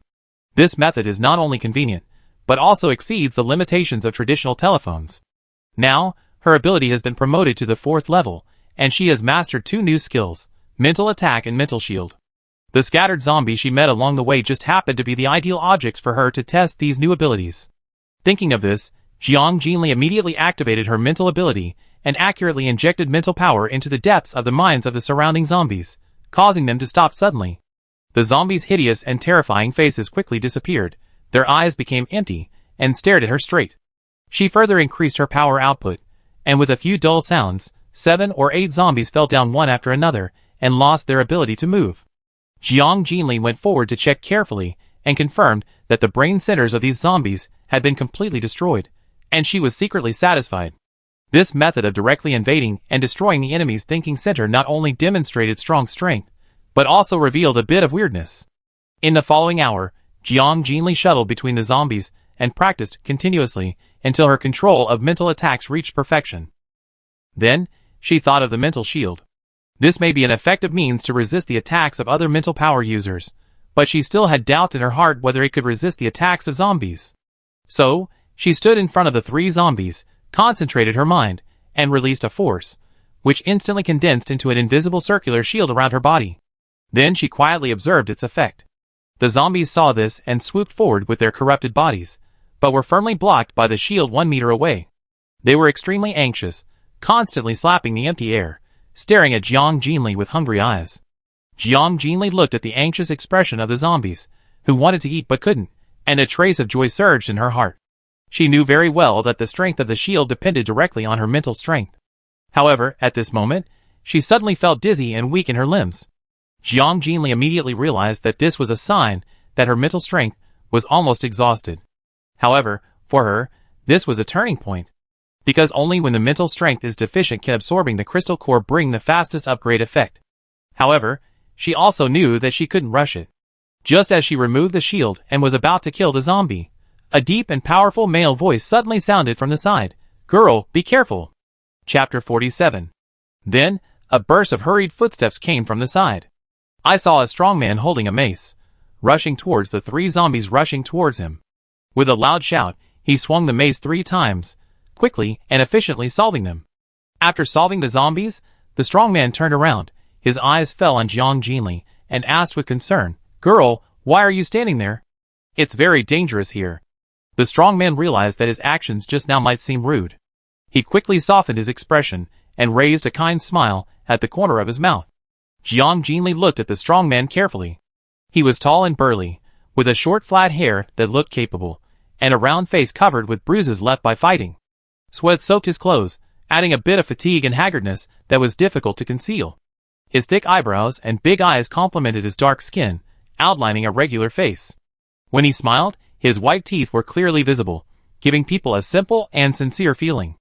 Speaker 1: This method is not only convenient, but also exceeds the limitations of traditional telephones. Now, her ability has been promoted to the 4th level, and she has mastered 2 new skills, mental attack and mental shield. The scattered zombies she met along the way just happened to be the ideal objects for her to test these new abilities. Thinking of this, Jiang Jinli immediately activated her mental ability and accurately injected mental power into the depths of the minds of the surrounding zombies, causing them to stop suddenly. The zombies' hideous and terrifying faces quickly disappeared, their eyes became empty, and stared at her straight. She further increased her power output, and with a few dull sounds, 7 or 8 zombies fell down one after another and lost their ability to move. Jiang Jinli went forward to check carefully and confirmed that the brain centers of these zombies had been completely destroyed, and she was secretly satisfied. This method of directly invading and destroying the enemy's thinking center not only demonstrated strong strength, but also revealed a bit of weirdness. In the following hour, Jiang Jinli shuttled between the zombies and practiced continuously until her control of mental attacks reached perfection. Then, she thought of the mental shield. This may be an effective means to resist the attacks of other mental power users, but she still had doubts in her heart whether it could resist the attacks of zombies. So, she stood in front of the 3 zombies, concentrated her mind, and released a force, which instantly condensed into an invisible circular shield around her body. Then she quietly observed its effect. The zombies saw this and swooped forward with their corrupted bodies, but were firmly blocked by the shield 1 meter away. They were extremely anxious, constantly slapping the empty air, staring at Jiang Jinli with hungry eyes. Jiang Jinli looked at the anxious expression of the zombies, who wanted to eat but couldn't, and a trace of joy surged in her heart. She knew very well that the strength of the shield depended directly on her mental strength. However, at this moment, she suddenly felt dizzy and weak in her limbs. Jiang Jinli immediately realized that this was a sign that her mental strength was almost exhausted. However, for her, this was a turning point, because only when the mental strength is deficient can absorbing the crystal core bring the fastest upgrade effect. However, she also knew that she couldn't rush it. Just as she removed the shield and was about to kill the zombie, a deep and powerful male voice suddenly sounded from the side. "Girl, be careful." Chapter 47. Then, a burst of hurried footsteps came from the side. I saw a strong man holding a mace, rushing towards the 3 zombies rushing towards him. With a loud shout, he swung the mace 3 times, quickly and efficiently solving them. After solving the zombies, the strong man turned around, his eyes fell on Jiang Jinli, and asked with concern, "Girl, why are you standing there? It's very dangerous here." The strong man realized that his actions just now might seem rude. He quickly softened his expression and raised a kind smile at the corner of his mouth. Jiang Jinli looked at the strong man carefully. He was tall and burly, with a short flat hair that looked capable, and a round face covered with bruises left by fighting. Sweat soaked his clothes, adding a bit of fatigue and haggardness that was difficult to conceal. His thick eyebrows and big eyes complemented his dark skin, outlining a regular face. When he smiled, his white teeth were clearly visible, giving people a simple and sincere feeling.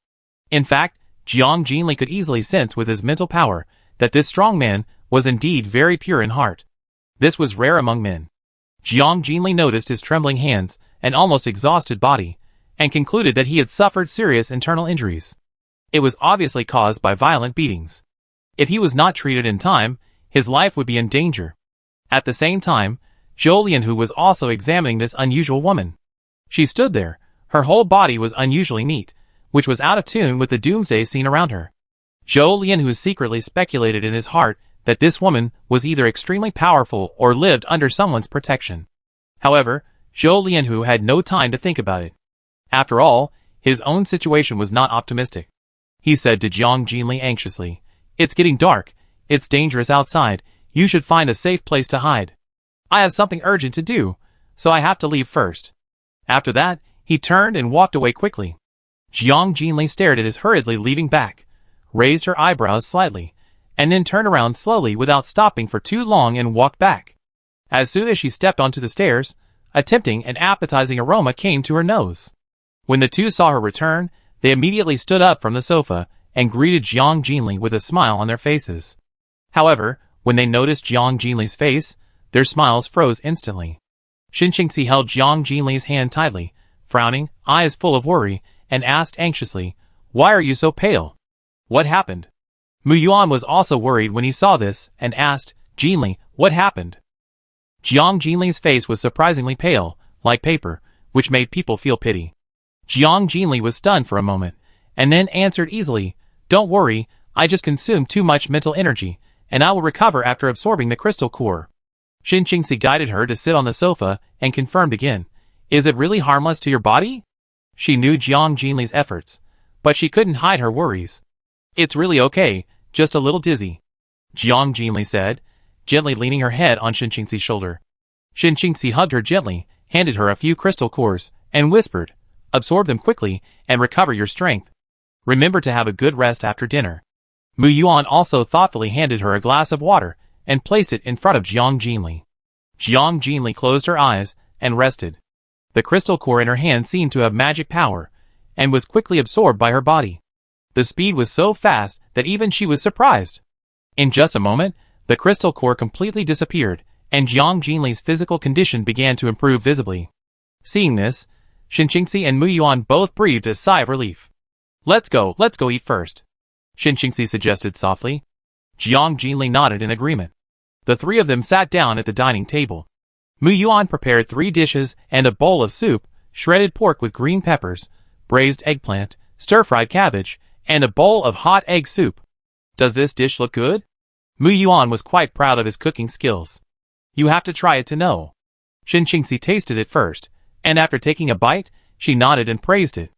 Speaker 1: In fact, Jiang Jinli could easily sense with his mental power that this strong man was indeed very pure in heart. This was rare among men. Jiang Jinli noticed his trembling hands and almost exhausted body, and concluded that he had suffered serious internal injuries. It was obviously caused by violent beatings. If he was not treated in time, his life would be in danger. At the same time, Zhou Lianhu was also examining this unusual woman. She stood there, her whole body was unusually neat, which was out of tune with the doomsday scene around her. Zhou Lianhu secretly speculated in his heart that this woman was either extremely powerful or lived under someone's protection. However, Zhou Lianhu had no time to think about it. After all, his own situation was not optimistic. He said to Jiang Jinli anxiously, "It's getting dark, it's dangerous outside, you should find a safe place to hide. I have something urgent to do, so I have to leave first." After that, he turned and walked away quickly. Jiang Jinli stared at his hurriedly leaving back, raised her eyebrows slightly, and then turned around slowly without stopping for too long and walked back. As soon as she stepped onto the stairs, a tempting and appetizing aroma came to her nose. When the 2 saw her return, they immediately stood up from the sofa and greeted Jiang Jinli with a smile on their faces. However, when they noticed Jiang Jinli's face, their smiles froze instantly. Xinqingxi held Jiang Jinli's hand tightly, frowning, eyes full of worry, and asked anxiously, "Why are you so pale? What happened?" Mu Yuan was also worried when he saw this, and asked, "Jinli, what happened?" Jiang Jinli's face was surprisingly pale, like paper, which made people feel pity. Jiang Jinli was stunned for a moment, and then answered easily, "Don't worry, I just consumed too much mental energy, and I will recover after absorbing the crystal core." Xinqingxi guided her to sit on the sofa and confirmed again, "Is it really harmless to your body?" She knew Jiang Jinli's efforts, but she couldn't hide her worries. "It's really okay, just a little dizzy," Jiang Jinli said, gently leaning her head on Xinqingxi's shoulder. Xinqingxi hugged her gently, handed her a few crystal cores, and whispered, "Absorb them quickly and recover your strength. Remember to have a good rest after dinner." Mu Yuan also thoughtfully handed her a glass of water and placed it in front of Jiang Jinli. Jiang Jinli closed her eyes and rested. The crystal core in her hand seemed to have magic power, and was quickly absorbed by her body. The speed was so fast that even she was surprised. In just a moment, the crystal core completely disappeared, and Jiang Jinli's physical condition began to improve visibly. Seeing this, Xinqingxi and Mu Yuan both breathed a sigh of relief. Let's go eat first," Xinqingxi suggested softly. Jiang Jinli nodded in agreement. The three of them sat down at the dining table. Mu Yuan prepared 3 dishes and a bowl of soup, shredded pork with green peppers, braised eggplant, stir-fried cabbage, and a bowl of hot egg soup. "Does this dish look good?" Mu Yuan was quite proud of his cooking skills. "You have to try it to know." Xinqingxi tasted it first, and after taking a bite, she nodded and praised it.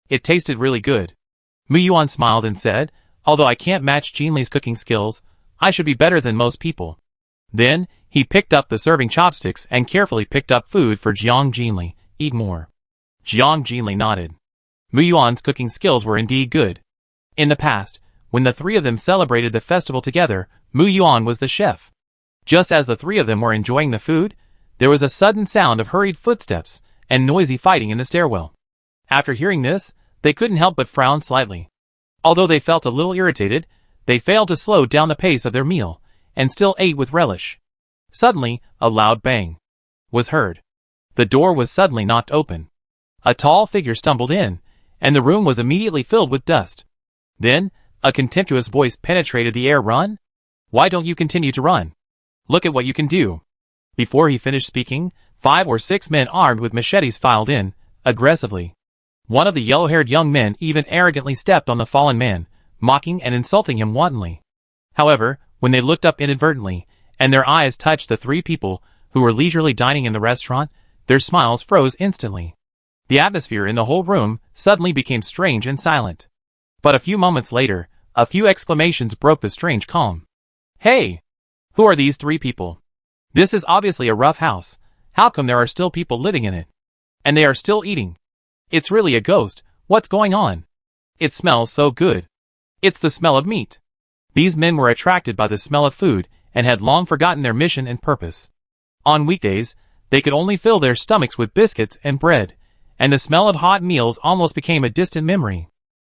Speaker 1: "It tasted really good." Mu Yuan smiled and said, "Although I can't match Jinli's cooking skills, I should be better than most people." Then, he picked up the serving chopsticks and carefully picked up food for Jiang Jinli. "Eat more." Jiang Jinli nodded. Mu Yuan's cooking skills were indeed good. In the past, when the three of them celebrated the festival together, Mu Yuan was the chef. Just as the three of them were enjoying the food, there was a sudden sound of hurried footsteps and noisy fighting in the stairwell. After hearing this, they couldn't help but frown slightly. Although they felt a little irritated, they failed to slow down the pace of their meal, and still ate with relish. Suddenly, a loud bang was heard. The door was suddenly knocked open. A tall figure stumbled in, and the room was immediately filled with dust. Then, a contemptuous voice penetrated the air. "Run? Why don't you continue to run? Look at what you can do." Before he finished speaking, 5 or 6 men armed with machetes filed in, aggressively. One of the yellow-haired young men even arrogantly stepped on the fallen man, mocking and insulting him wantonly. However, when they looked up inadvertently, and their eyes touched the 3 people who were leisurely dining in the restaurant, their smiles froze instantly. The atmosphere in the whole room suddenly became strange and silent. But a few moments later, a few exclamations broke the strange calm. "Hey! Who are these 3 people? This is obviously a rough house. How come there are still people living in it? And they are still eating? It's really a ghost. What's going on? It smells so good. It's the smell of meat." These men were attracted by the smell of food and had long forgotten their mission and purpose. On weekdays, they could only fill their stomachs with biscuits and bread, and the smell of hot meals almost became a distant memory.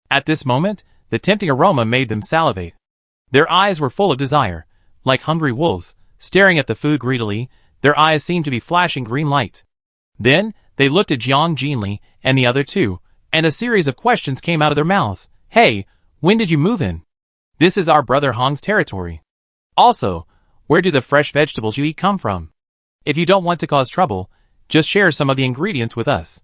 Speaker 1: At this moment, the tempting aroma made them salivate. Their eyes were full of desire, like hungry wolves, staring at the food greedily. Their eyes seemed to be flashing green light. Then, they looked at Jiang Jinli and the other 2, and a series of questions came out of their mouths. "Hey, when did you move in? This is our brother Hong's territory. Also, where do the fresh vegetables you eat come from? If you don't want to cause trouble, just share some of the ingredients with us."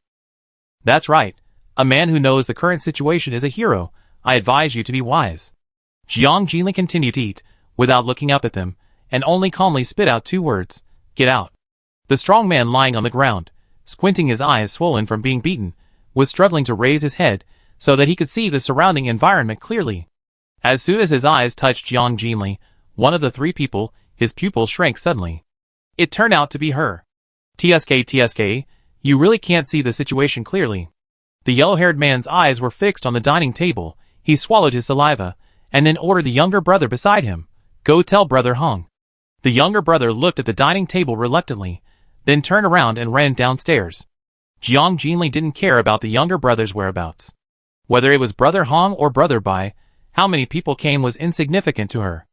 Speaker 1: "That's right. A man who knows the current situation is a hero. I advise you to be wise." Jiang Jinli continued to eat, without looking up at them, and only calmly spit out 2 words, "Get out." The strong man lying on the ground, squinting his eyes swollen from being beaten, was struggling to raise his head so that he could see the surrounding environment clearly. As soon as his eyes touched Jiang Jinli, one of the 3 people, his pupils shrank suddenly. It turned out to be her. TSK, you really can't see the situation clearly." The yellow-haired man's eyes were fixed on the dining table. He swallowed his saliva, and then ordered the younger brother beside him, "Go tell brother Hong." The younger brother looked at the dining table reluctantly, then turned around and ran downstairs. Jiang Jinli didn't care about the younger brother's whereabouts. Whether it was brother Hong or brother Bai, how many people came was insignificant to her.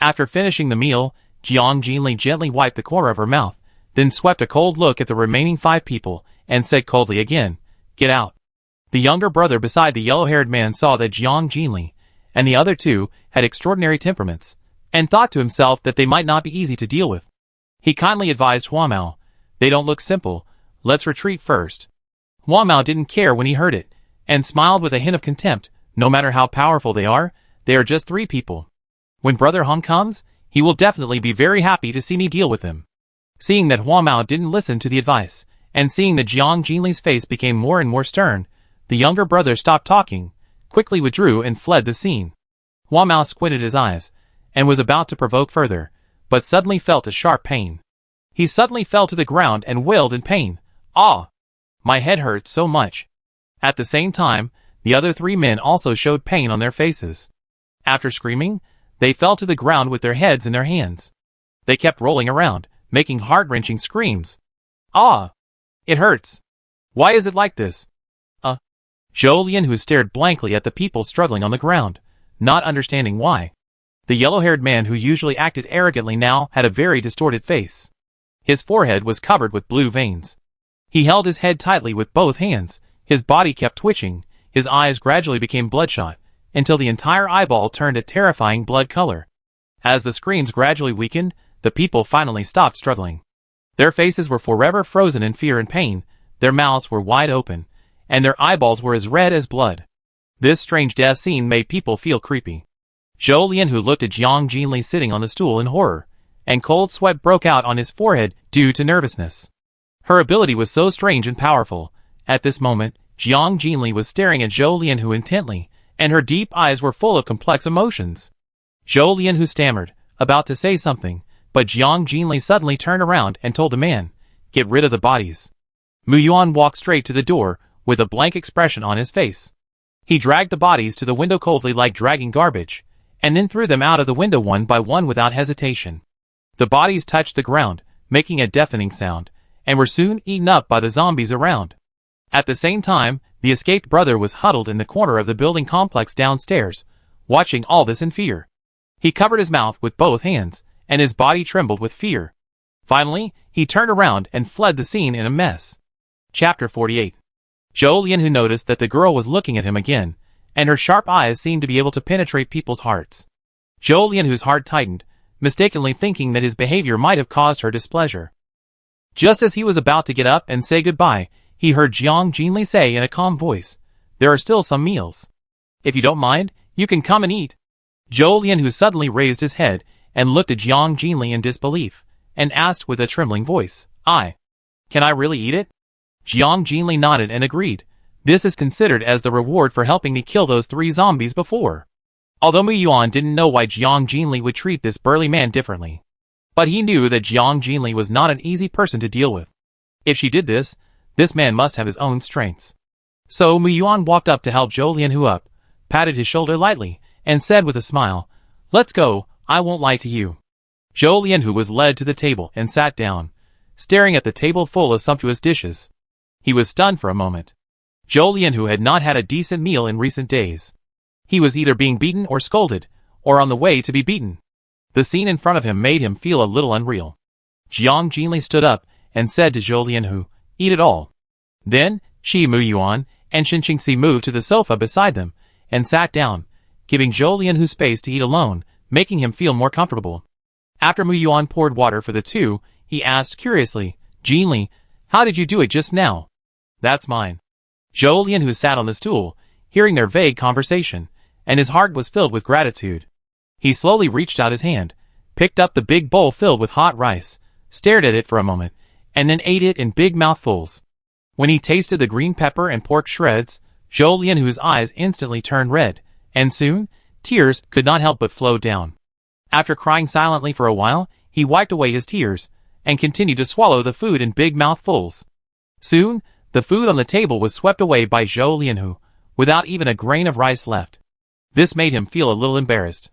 Speaker 1: After finishing the meal, Jiang Jinli gently wiped the corner of her mouth, then swept a cold look at the remaining 5 people, and said coldly again, "Get out." The younger brother beside the yellow-haired man saw that Jiang Jinli and the other 2 had extraordinary temperaments, and thought to himself that they might not be easy to deal with. He kindly advised Huamao, "They don't look simple, let's retreat first." Huamao didn't care when he heard it, and smiled with a hint of contempt. No matter how powerful they are just 3 people. When Brother Hong comes, he will definitely be very happy to see me deal with him. Seeing that Huamao didn't listen to the advice, and seeing that Jiang Jinli's face became more and more stern, the younger brother stopped talking, quickly withdrew and fled the scene. Huamao squinted his eyes, and was about to provoke further, but suddenly felt a sharp pain. He suddenly fell to the ground and wailed in pain, "Ah! My head hurts so much." At the same time, the other 3 men also showed pain on their faces. After screaming, they fell to the ground with their heads in their hands. They kept rolling around, making heart-wrenching screams. "Ah! It hurts. Why is it like this?" Zhou Lian, who stared blankly at the people struggling on the ground, not understanding why. The yellow-haired man, who usually acted arrogantly, now had a very distorted face. His forehead was covered with blue veins. He held his head tightly with both hands, his body kept twitching, his eyes gradually became bloodshot, until the entire eyeball turned a terrifying blood color. As the screams gradually weakened, the people finally stopped struggling. Their faces were forever frozen in fear and pain, their mouths were wide open, and their eyeballs were as red as blood. This strange death scene made people feel creepy. Zhou Lian, who looked at Jiang Jinli sitting on the stool in horror, and cold sweat broke out on his forehead due to nervousness. Her ability was so strange and powerful. At this moment, Jiang Jinli was staring at Zhou Lian, who intently, and her deep eyes were full of complex emotions. Zhou Lian, who stammered, about to say something, but Jiang Jinli suddenly turned around and told the man, "Get rid of the bodies." Mu Yuan walked straight to the door, with a blank expression on his face. He dragged the bodies to the window coldly, like dragging garbage, and then threw them out of the window one by one without hesitation. The bodies touched the ground, making a deafening sound, and were soon eaten up by the zombies around. At the same time, the escaped brother was huddled in the corner of the building complex downstairs, watching all this in fear. He covered his mouth with both hands, and his body trembled with fear. Finally, he turned around and fled the scene in a mess. Chapter 48. Zhou Lian, who noticed that the girl was looking at him again, and her sharp eyes seemed to be able to penetrate people's hearts. Zhou Lian, whose heart tightened, mistakenly thinking that his behavior might have caused her displeasure. Just as he was about to get up and say goodbye, he heard Jiang Jinli say in a calm voice, "There are still some meals. If you don't mind, you can come and eat." Zhou Lian, who suddenly raised his head and looked at Jiang Jinli in disbelief, and asked with a trembling voice, Can I really eat it?" Jiang Jinli nodded and agreed. "This is considered as the reward for helping me kill those 3 zombies before." Although Mu Yuan didn't know why Jiang Jinli would treat this burly man differently, but he knew that Jiang Jinli was not an easy person to deal with. If she did this man must have his own strengths. So Mu Yuan walked up to help Zhou Lian, who patted his shoulder lightly, and said with a smile, "Let's go, I won't lie to you." Zhou Lian, who was led to the table and sat down, staring at the table full of sumptuous dishes. He was stunned for a moment. Zhou Lian, who had not had a decent meal in recent days. He was either being beaten or scolded, or on the way to be beaten. The scene in front of him made him feel a little unreal. Jiang Jinli stood up and said to Zhou Lian, who, "Eat it all." Then, Mu Yuan and Shin Qingxi moved to the sofa beside them, and sat down, giving Zhou Lian who space to eat alone, making him feel more comfortable. After Mu Yuan poured water for the 2, he asked curiously, "Jinli, how did you do it just now?" "That's mine." Zhou Lian, who sat on the stool, hearing their vague conversation, and his heart was filled with gratitude. He slowly reached out his hand, picked up the big bowl filled with hot rice, stared at it for a moment, and then ate it in big mouthfuls. When he tasted the green pepper and pork shreds, Zhou Lian, whose eyes instantly turned red, and soon, tears could not help but flow down. After crying silently for a while, he wiped away his tears, and continued to swallow the food in big mouthfuls. Soon, the food on the table was swept away by Zhou Lian, who, without even a grain of rice left. This made him feel a little embarrassed.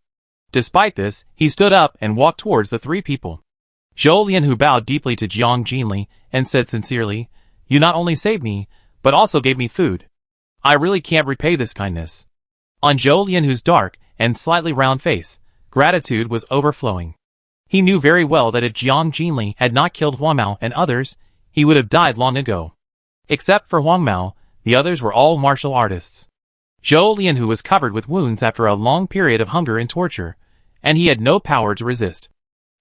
Speaker 1: Despite this, he stood up and walked towards the 3 people. Zhou Lian, who bowed deeply to Jiang Jinli, and said sincerely, "You not only saved me, but also gave me food. I really can't repay this kindness." On Zhou Lian, whose dark and slightly round face, gratitude was overflowing. He knew very well that if Jiang Jinli had not killed Huang Mao and others, he would have died long ago. Except for Huang Mao, the others were all martial artists. Zhou Lianhu was covered with wounds after a long period of hunger and torture, and he had no power to resist.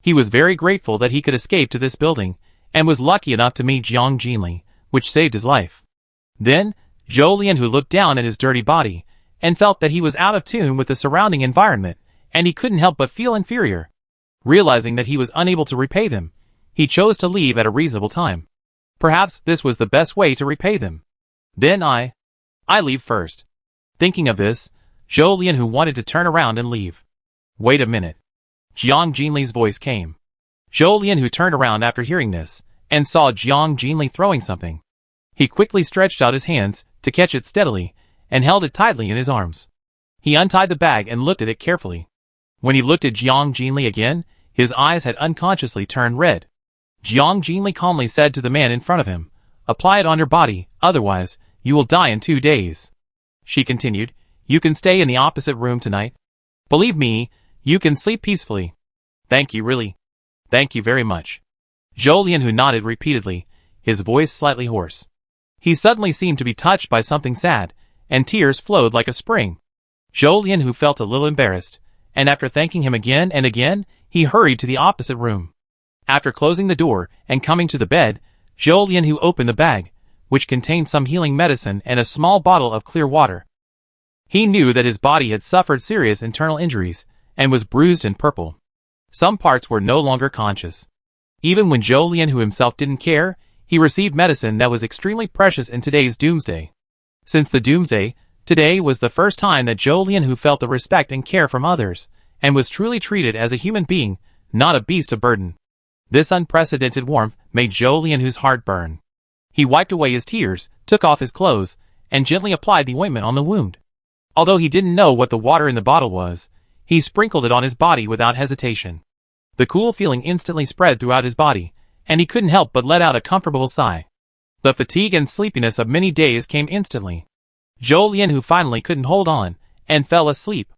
Speaker 1: He was very grateful that he could escape to this building, and was lucky enough to meet Jiang Jinli, which saved his life. Then, Zhou Lianhu looked down at his dirty body, and felt that he was out of tune with the surrounding environment, and he couldn't help but feel inferior. Realizing that he was unable to repay them, he chose to leave at a reasonable time. Perhaps this was the best way to repay them. Then I leave first. Thinking of this, Zhou Lianhu wanted to turn around and leave. Wait a minute. Jiang Jinli's voice came. Zhou Lianhu turned around after hearing this, and saw Jiang Jinli throwing something. He quickly stretched out his hands to catch it steadily, and held it tightly in his arms. He untied the bag and looked at it carefully. When he looked at Jiang Jinli again, his eyes had unconsciously turned red. Jiang Jinli calmly said to the man in front of him, "Apply it on your body, otherwise, you will die in 2 days." She continued, "You can stay in the opposite room tonight. Believe me, you can sleep peacefully." "Thank you, really. Thank you very much." Zhou Lianhu nodded repeatedly, his voice slightly hoarse. He suddenly seemed to be touched by something sad, and tears flowed like a spring. Zhou Lianhu felt a little embarrassed, and after thanking him again and again, he hurried to the opposite room. After closing the door and coming to the bed, Zhou Lianhu opened the bag, which contained some healing medicine and a small bottle of clear water. He knew that his body had suffered serious internal injuries, and was bruised and purple. Some parts were no longer conscious. Even when Zhou Lianhu himself didn't care, he received medicine that was extremely precious in today's doomsday. Since the doomsday, today was the first time that Zhou Lianhu felt the respect and care from others, and was truly treated as a human being, not a beast of burden. This unprecedented warmth made Zhou Lianhu's heart burn. He wiped away his tears, took off his clothes, and gently applied the ointment on the wound. Although he didn't know what the water in the bottle was, he sprinkled it on his body without hesitation. The cool feeling instantly spread throughout his body, and he couldn't help but let out a comfortable sigh. The fatigue and sleepiness of many days came instantly. Zhou Lianhu finally couldn't hold on, and fell asleep.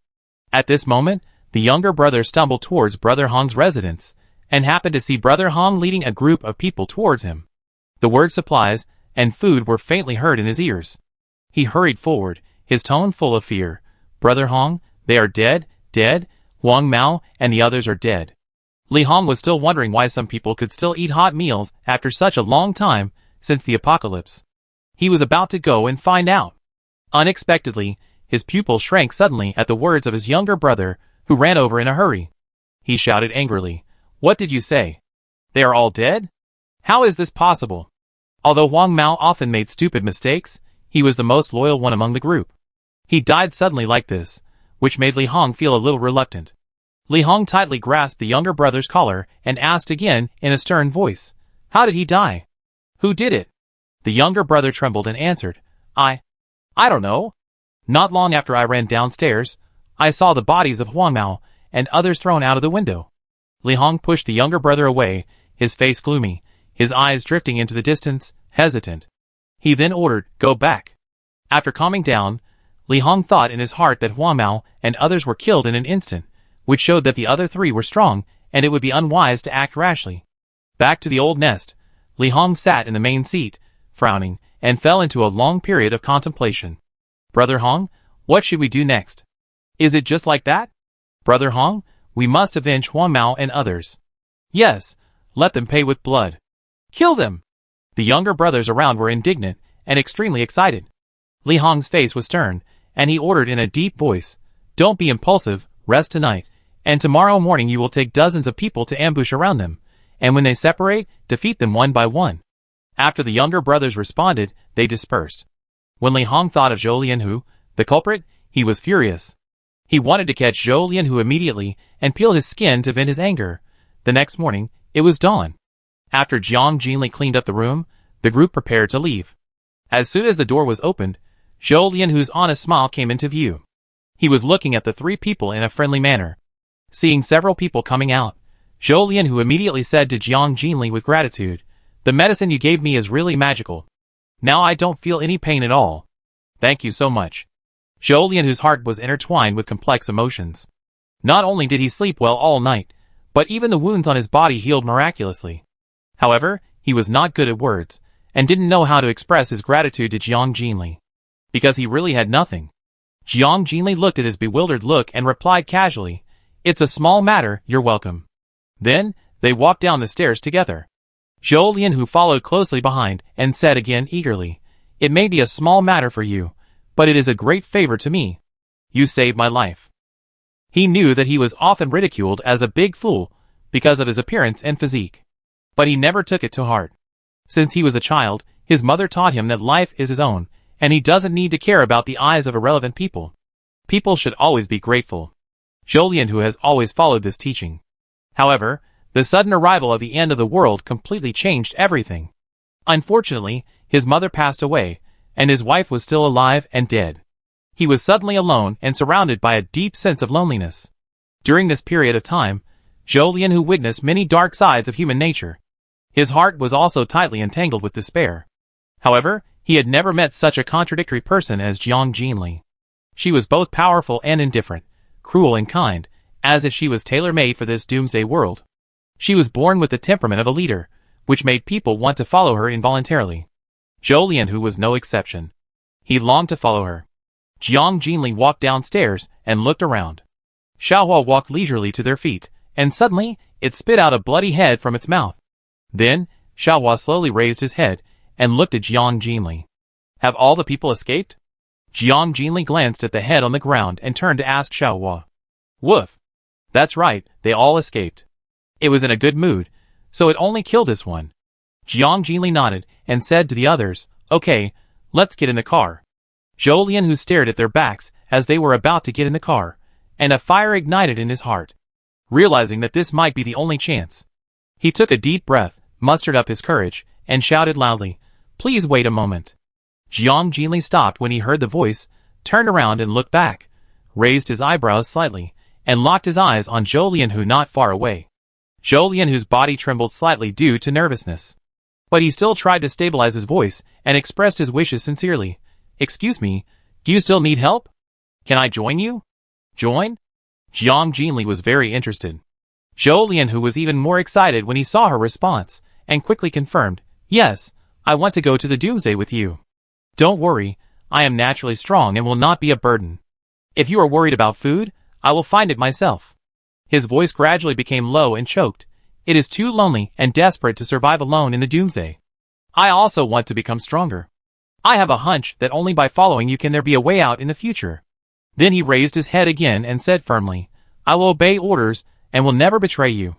Speaker 1: At this moment, the younger brother stumbled towards Brother Hong's residence, and happened to see Brother Hong leading a group of people towards him. The word supplies and food were faintly heard in his ears. He hurried forward, his tone full of fear. "Brother Hong, they are dead, dead. Huang Mao and the others are dead." Li Hong was still wondering why some people could still eat hot meals after such a long time since the apocalypse. He was about to go and find out. Unexpectedly, his pupil shrank suddenly at the words of his younger brother, who ran over in a hurry. He shouted angrily, "What did you say? They are all dead? How is this possible?" Although Huang Mao often made stupid mistakes, he was the most loyal one among the group. He died suddenly like this, which made Li Hong feel a little reluctant. Li Hong tightly grasped the younger brother's collar and asked again in a stern voice, "How did he die? Who did it?" The younger brother trembled and answered, I don't know. Not long after I ran downstairs, I saw the bodies of Huang Mao and others thrown out of the window." Li Hong pushed the younger brother away, his face gloomy, his eyes drifting into the distance, hesitant. He then ordered, "Go back." After calming down, Li Hong thought in his heart that Huang Mao and others were killed in an instant, which showed that the other three were strong, and it would be unwise to act rashly. Back to the old nest, Li Hong sat in the main seat, frowning, and fell into a long period of contemplation. "Brother Hong, what should we do next? Is it just like that? Brother Hong, we must avenge Huang Mao and others." "Yes, let them pay with blood. Kill them." The younger brothers around were indignant and extremely excited. Li Hong's face was stern, and he ordered in a deep voice, "Don't be impulsive, rest tonight, and tomorrow morning you will take dozens of people to ambush around them, and when they separate, defeat them one by one." After the younger brothers responded, they dispersed. When Li Hong thought of Zhou Lianhu, the culprit, he was furious. He wanted to catch Zhou Lianhu immediately and peel his skin to vent his anger. The next morning, it was dawn. After Jiang Jinli cleaned up the room, the group prepared to leave. As soon as the door was opened, Zhou Lianhu's honest smile came into view. He was looking at the three people in a friendly manner. Seeing several people coming out, Zhou Lianhu immediately said to Jiang Jinli with gratitude, "The medicine you gave me is really magical. Now I don't feel any pain at all. Thank you so much." Zhou Lianhu's heart was intertwined with complex emotions. Not only did he sleep well all night, but even the wounds on his body healed miraculously. However, he was not good at words, and didn't know how to express his gratitude to Jiang Jinli, because he really had nothing. Jiang Jinli looked at his bewildered look and replied casually, "It's a small matter, you're welcome." Then, they walked down the stairs together. Zhou Lian, who followed closely behind, and said again eagerly, "It may be a small matter for you, but it is a great favor to me. You saved my life." He knew that he was often ridiculed as a big fool because of his appearance and physique, but he never took it to heart. Since he was a child, his mother taught him that life is his own, and he doesn't need to care about the eyes of irrelevant people. People should always be grateful. Zhou Lian, who has always followed this teaching. However, the sudden arrival of the end of the world completely changed everything. Unfortunately, his mother passed away, and his wife was still alive and dead. He was suddenly alone and surrounded by a deep sense of loneliness. During this period of time, Zhou Lian, who witnessed many dark sides of human nature. His heart was also tightly entangled with despair. However, he had never met such a contradictory person as Jiang Jinli. She was both powerful and indifferent, cruel and kind, as if she was tailor-made for this doomsday world. She was born with the temperament of a leader, which made people want to follow her involuntarily. Zhou Lian, who was no exception. He longed to follow her. Jiang Jinli walked downstairs and looked around. Xiaohua walked leisurely to their feet, and suddenly, it spit out a bloody head from its mouth. Then, Xiaohua slowly raised his head and looked at Jiang Jinli. "Have all the people escaped?" Jiang Jinli glanced at the head on the ground and turned to ask Xiaohua. "Woof. That's right, they all escaped. It was in a good mood, so it only killed this one." Jiang Jinli nodded and said to the others, "Okay, let's get in the car." Zhou Lian, who stared at their backs as they were about to get in the car, and a fire ignited in his heart. Realizing that this might be the only chance, he took a deep breath, mustered up his courage, and shouted loudly, "Please wait a moment." Jiang Jinli stopped when he heard the voice, turned around and looked back, raised his eyebrows slightly, and locked his eyes on Zhou Lian, who not far away. Zhou Lian, whose body trembled slightly due to nervousness. But he still tried to stabilize his voice and expressed his wishes sincerely. "Excuse me, do you still need help? Can I join you?" "Join?" Jiang Jinli was very interested. Zhou Lian, who was even more excited when he saw her response, and quickly confirmed, "Yes, I want to go to the doomsday with you. Don't worry, I am naturally strong and will not be a burden. If you are worried about food, I will find it myself." His voice gradually became low and choked. "It is too lonely and desperate to survive alone in the doomsday. I also want to become stronger. I have a hunch that only by following you can there be a way out in the future." Then he raised his head again and said firmly, "I will obey orders and will never betray you."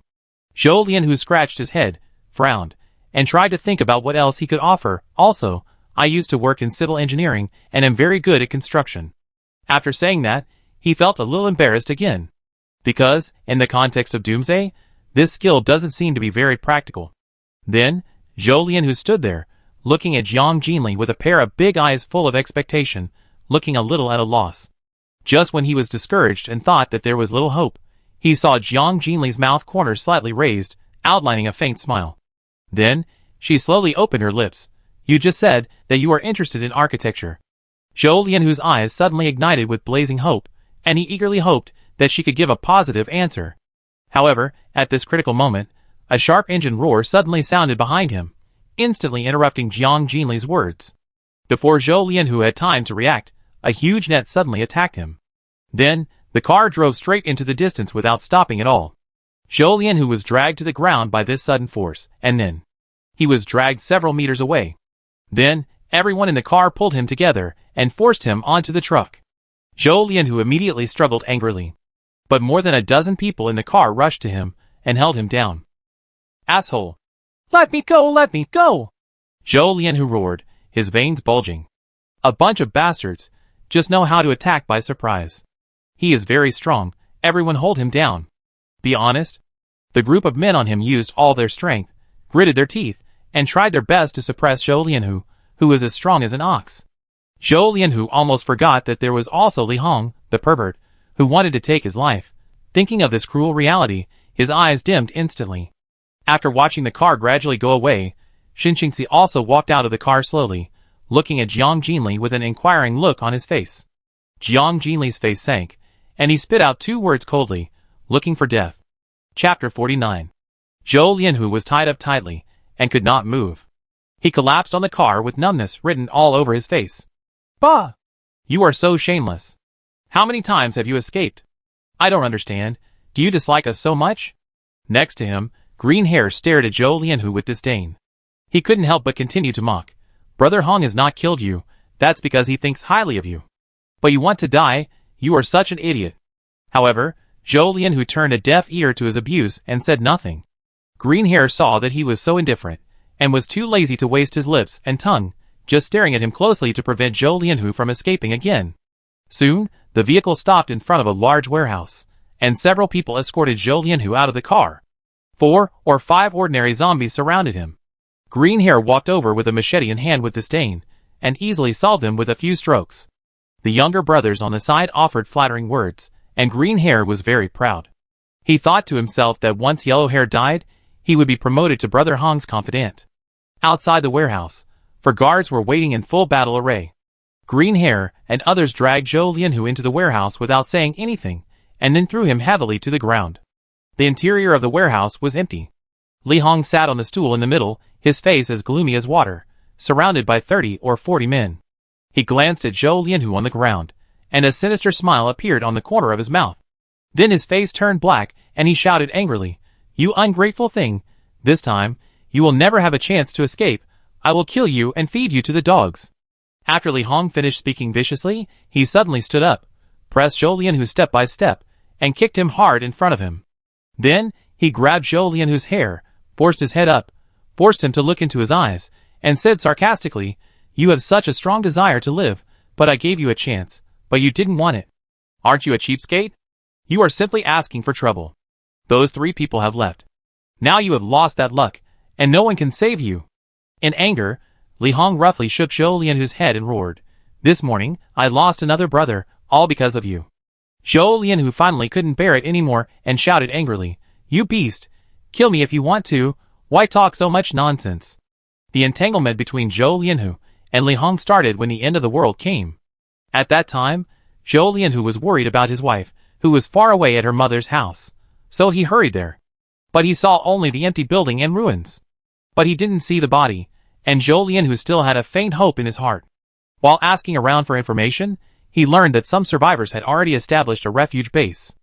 Speaker 1: Zhou Lian, who scratched his head, frowned, and tried to think about what else he could offer. "Also, I used to work in civil engineering and am very good at construction." After saying that, he felt a little embarrassed again. Because, in the context of doomsday, this skill doesn't seem to be very practical. Then, Zhou Lian, who stood there, looking at Jiang Jinli with a pair of big eyes full of expectation, looking a little at a loss. Just when he was discouraged and thought that there was little hope, he saw Jiang Jinli's mouth corner slightly raised, outlining a faint smile. Then, she slowly opened her lips. "You just said that you are interested in architecture." Zhou Lian, whose eyes suddenly ignited with blazing hope, and he eagerly hoped that she could give a positive answer. However, at this critical moment, a sharp engine roar suddenly sounded behind him, instantly interrupting Jiang Jinli's words. Before Zhou Lian, who had time to react, a huge net suddenly attacked him. Then, the car drove straight into the distance without stopping at all. Zhou Lian, who was dragged to the ground by this sudden force, and then he was dragged several meters away. Then, everyone in the car pulled him together and forced him onto the truck. Zhou Lian, who immediately struggled angrily. But more than a dozen people in the car rushed to him and held him down. "Asshole! Let me go, let me go!" Zhou Lian, who roared, his veins bulging. "A bunch of bastards, just know how to attack by surprise. He is very strong, everyone hold him down." Be honest? The group of men on him used all their strength, gritted their teeth, and tried their best to suppress Zhou Lian, who was as strong as an ox. Zhou Lian, who almost forgot that there was also Li Hong, the pervert, who wanted to take his life. Thinking of this cruel reality, his eyes dimmed instantly. After watching the car gradually go away, Xin Qingxi also walked out of the car slowly, looking at Jiang Jinli with an inquiring look on his face. Jiang Jinli's face sank, and he spit out two words coldly, "Looking for death." Chapter 49. Zhou Lianhu was tied up tightly and could not move. He collapsed on the car with numbness written all over his face. Bah! You are so shameless. How many times have you escaped? I don't understand. Do you dislike us so much? Next to him, Green Hair stared at Zhou Lianhu with disdain. He couldn't help but continue to mock. Brother Hong has not killed you. That's because he thinks highly of you. But you want to die? You are such an idiot. However, Zhou Lianhu turned a deaf ear to his abuse and said nothing. Green Hair saw that he was so indifferent, and was too lazy to waste his lips and tongue, just staring at him closely to prevent Zhou Lianhu from escaping again. Soon, the vehicle stopped in front of a large warehouse, and several people escorted Zhou Lianhu out of the car. 4 or 5 ordinary zombies surrounded him. Green Hair walked over with a machete in hand with disdain, and easily solved them with a few strokes. The younger brothers on the side offered flattering words, and Green Hair was very proud. He thought to himself that once Yellow Hair died, he would be promoted to Brother Hong's confidant. Outside the warehouse, for guards were waiting in full battle array. Green Hair and others dragged Zhou Lianhu into the warehouse without saying anything, and then threw him heavily to the ground. The interior of the warehouse was empty. Li Hong sat on the stool in the middle, his face as gloomy as water, surrounded by 30 or 40 men. He glanced at Zhou Lianhu on the ground, and a sinister smile appeared on the corner of his mouth. Then his face turned black, and he shouted angrily, "You ungrateful thing! This time, you will never have a chance to escape. I will kill you and feed you to the dogs." After Li Hong finished speaking viciously, he suddenly stood up, pressed Zhou Lianhu step by step, and kicked him hard in front of him. Then, he grabbed Zhou Lianhu's hair, forced his head up, forced him to look into his eyes, and said sarcastically, "You have such a strong desire to live, but I gave you a chance, but you didn't want it. Aren't you a cheapskate? You are simply asking for trouble. Those 3 people have left. Now you have lost that luck, and no one can save you." In anger, Li Hong roughly shook Zhou Lianhu's head and roared, "This morning, I lost another brother, all because of you." Zhou Lianhu finally couldn't bear it anymore and shouted angrily, "You beast! Kill me if you want to, why talk so much nonsense?" The entanglement between Zhou Lianhu and Li Hong started when the end of the world came. At that time, Zhou Lianhu was worried about his wife, who was far away at her mother's house, so he hurried there. But he saw only the empty building and ruins. But he didn't see the body, and Zhou Lianhu still had a faint hope in his heart. While asking around for information, he learned that some survivors had already established a refuge base.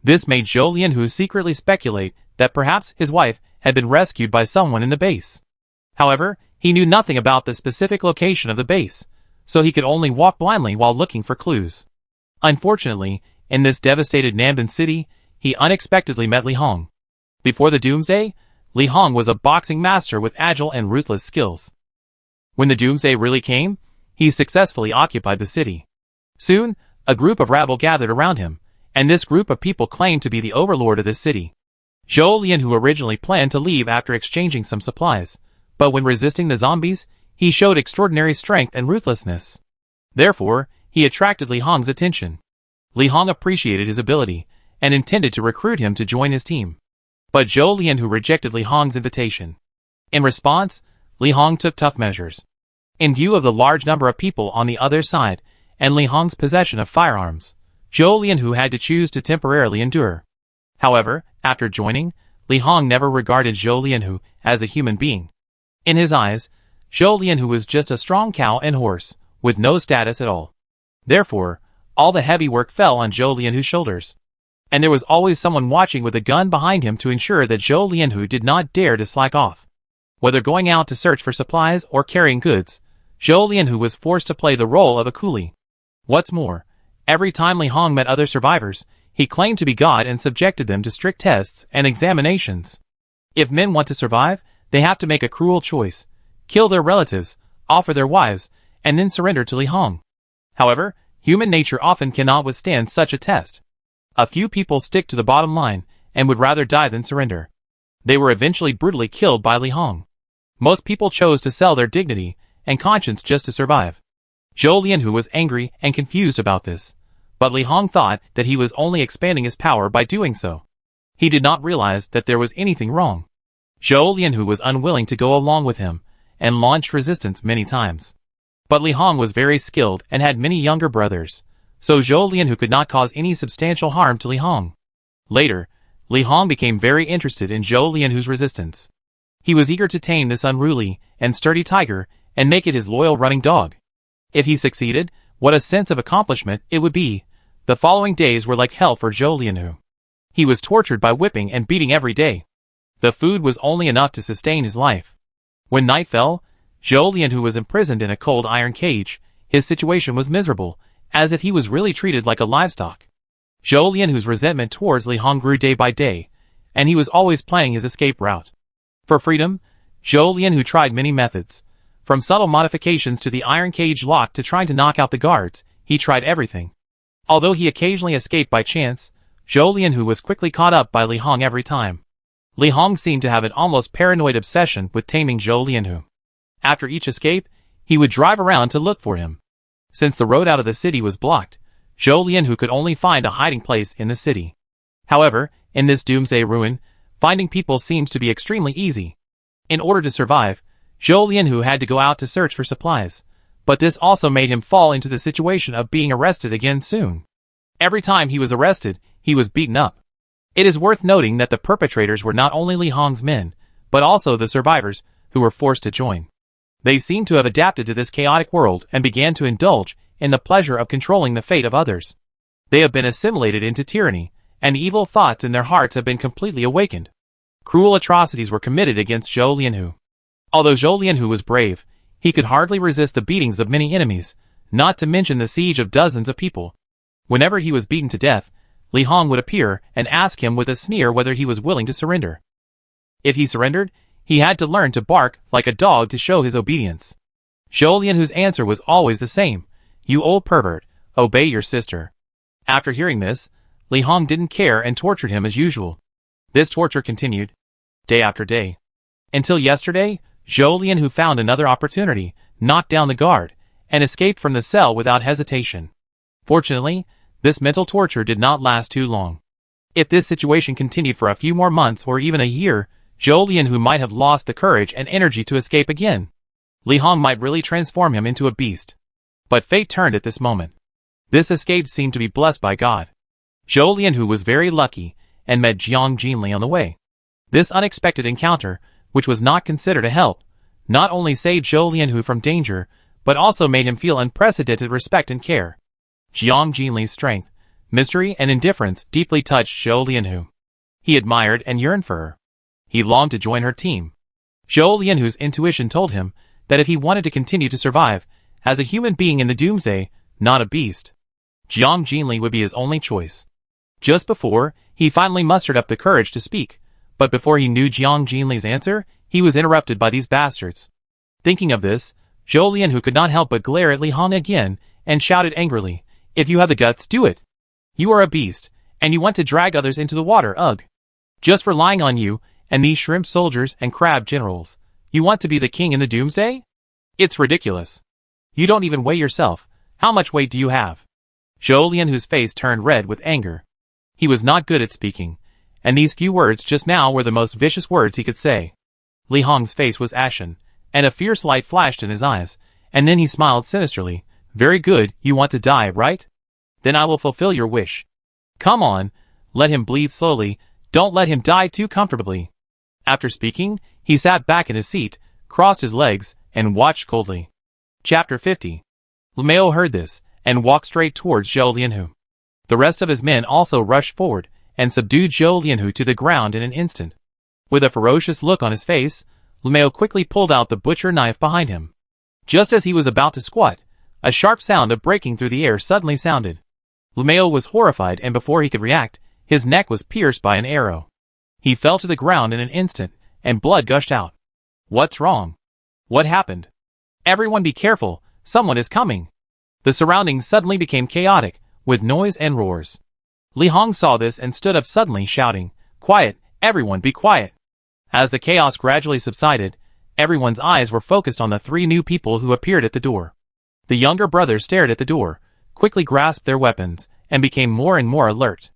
Speaker 1: This made Zhou Lianhu secretly speculate that perhaps his wife had been rescued by someone in the base. However, he knew nothing about the specific location of the base, so he could only walk blindly while looking for clues. Unfortunately, in this devastated Nanban city, he unexpectedly met Li Hong. Before the Doomsday, Li Hong was a boxing master with agile and ruthless skills. When the Doomsday really came, he successfully occupied the city. Soon, a group of rabble gathered around him, and this group of people claimed to be the overlord of this city. Zhou Lianhu originally planned to leave after exchanging some supplies, but when resisting the zombies, he showed extraordinary strength and ruthlessness. Therefore, he attracted Li Hong's attention. Li Hong appreciated his ability, and intended to recruit him to join his team. But Zhou Lianhu rejected Li Hong's invitation. In response, Li Hong took tough measures. In view of the large number of people on the other side, and Li Hong's possession of firearms, Zhou Lianhu had to choose to temporarily endure. However, after joining, Li Hong never regarded Zhou Lianhu as a human being. In his eyes, Zhou Lianhu was just a strong cow and horse, with no status at all. Therefore, all the heavy work fell on Zhou Lianhu's shoulders. And there was always someone watching with a gun behind him to ensure that Zhou Lianhu did not dare to slack off. Whether going out to search for supplies or carrying goods, Zhou Lianhu was forced to play the role of a coolie. What's more, every time Li Hong met other survivors, he claimed to be God and subjected them to strict tests and examinations. If men want to survive, they have to make a cruel choice, kill their relatives, offer their wives, and then surrender to Li Hong. However, human nature often cannot withstand such a test. A few people stick to the bottom line, and would rather die than surrender. They were eventually brutally killed by Li Hong. Most people chose to sell their dignity and conscience just to survive. Zhou Lianhu was angry and confused about this, but Li Hong thought that he was only expanding his power by doing so. He did not realize that there was anything wrong. Zhou Lianhu was unwilling to go along with him, and launched resistance many times. But Li Hong was very skilled and had many younger brothers, so Zhou Lianhu could not cause any substantial harm to Li Hong. Later, Li Hong became very interested in Zhou Lianhu's resistance. He was eager to tame this unruly and sturdy tiger and make it his loyal running dog. If he succeeded, what a sense of accomplishment it would be. The following days were like hell for Zhou Lianhu. He was tortured by whipping and beating every day. The food was only enough to sustain his life. When night fell, Zhou Lianhu was imprisoned in a cold iron cage. His situation was miserable, as if he was really treated like a livestock. Zhou Lianhu's resentment towards Li Hong grew day by day, and he was always planning his escape route. For freedom, Zhou Lianhu tried many methods. From subtle modifications to the iron cage lock to trying to knock out the guards, he tried everything. Although he occasionally escaped by chance, Zhou Lianhu was quickly caught up by Li Hong every time. Li Hong seemed to have an almost paranoid obsession with taming Zhou Lianhu. After each escape, he would drive around to look for him. Since the road out of the city was blocked, Zhou Lianhu could only find a hiding place in the city. However, in this doomsday ruin, finding people seems to be extremely easy. In order to survive, Zhou Lianhu had to go out to search for supplies, but this also made him fall into the situation of being arrested again soon. Every time he was arrested, he was beaten up. It is worth noting that the perpetrators were not only Li Hong's men, but also the survivors, who were forced to join. They seemed to have adapted to this chaotic world and began to indulge in the pleasure of controlling the fate of others. They have been assimilated into tyranny, and evil thoughts in their hearts have been completely awakened. Cruel atrocities were committed against Zhou Lianhu. Although Zhou Lianhu was brave, he could hardly resist the beatings of many enemies, not to mention the siege of dozens of people. Whenever he was beaten to death, Li Hong would appear and ask him with a sneer whether he was willing to surrender. If he surrendered, he had to learn to bark like a dog to show his obedience. Zhou Lianhu's answer was always the same: "You old pervert, obey your sister." After hearing this, Li Hong didn't care and tortured him as usual. This torture continued, day after day. Until yesterday, Zhou Lianhu found another opportunity, knocked down the guard, and escaped from the cell without hesitation. Fortunately, this mental torture did not last too long. If this situation continued for a few more months or even a year, Zhou Lianhu might have lost the courage and energy to escape again. Li Hong might really transform him into a beast. But fate turned at this moment. This escape seemed to be blessed by God. Zhou Lianhu was very lucky, and met Jiang Jinli on the way. This unexpected encounter, which was not considered a help, not only saved Zhou Lianhu from danger, but also made him feel unprecedented respect and care. Jiang Jinli's strength, mystery, and indifference deeply touched Zhou Lianhu. He admired and yearned for her. He longed to join her team. Zhou Lianhu's intuition told him that if he wanted to continue to survive, as a human being in the doomsday, not a beast, Jiang Jinli would be his only choice. Just before, he finally mustered up the courage to speak, but before he knew Jiang Jinli's answer, he was interrupted by these bastards. Thinking of this, Zhou Lianhu could not help but glare at Li Hong again, and shouted angrily, "If you have the guts, do it! You are a beast, and you want to drag others into the water, ugh! Just for lying on you, and these shrimp soldiers and crab generals, you want to be the king in the doomsday? It's ridiculous. You don't even weigh yourself. How much weight do you have?" Zhou Lianhu's face turned red with anger. He was not good at speaking, and these few words just now were the most vicious words he could say. Li Hong's face was ashen, and a fierce light flashed in his eyes, and then he smiled sinisterly. "Very good, you want to die, right? Then I will fulfill your wish. Come on, let him bleed slowly, don't let him die too comfortably." After speaking, he sat back in his seat, crossed his legs, and watched coldly. Chapter 50. Lemao heard this, and walked straight towards Zhou Lianhu. The rest of his men also rushed forward, and subdued Zhou Lianhu to the ground in an instant. With a ferocious look on his face, Lemao quickly pulled out the butcher knife behind him. Just as he was about to squat, a sharp sound of breaking through the air suddenly sounded. Lemao was horrified, and before he could react, his neck was pierced by an arrow. He fell to the ground in an instant, and blood gushed out. "What's wrong? What happened? Everyone be careful, someone is coming." The surroundings suddenly became chaotic, with noise and roars. Li Hong saw this and stood up suddenly, shouting, "Quiet, everyone be quiet." As the chaos gradually subsided, everyone's eyes were focused on the three new people who appeared at the door. The younger brother stared at the door, quickly grasped their weapons, and became more and more alert.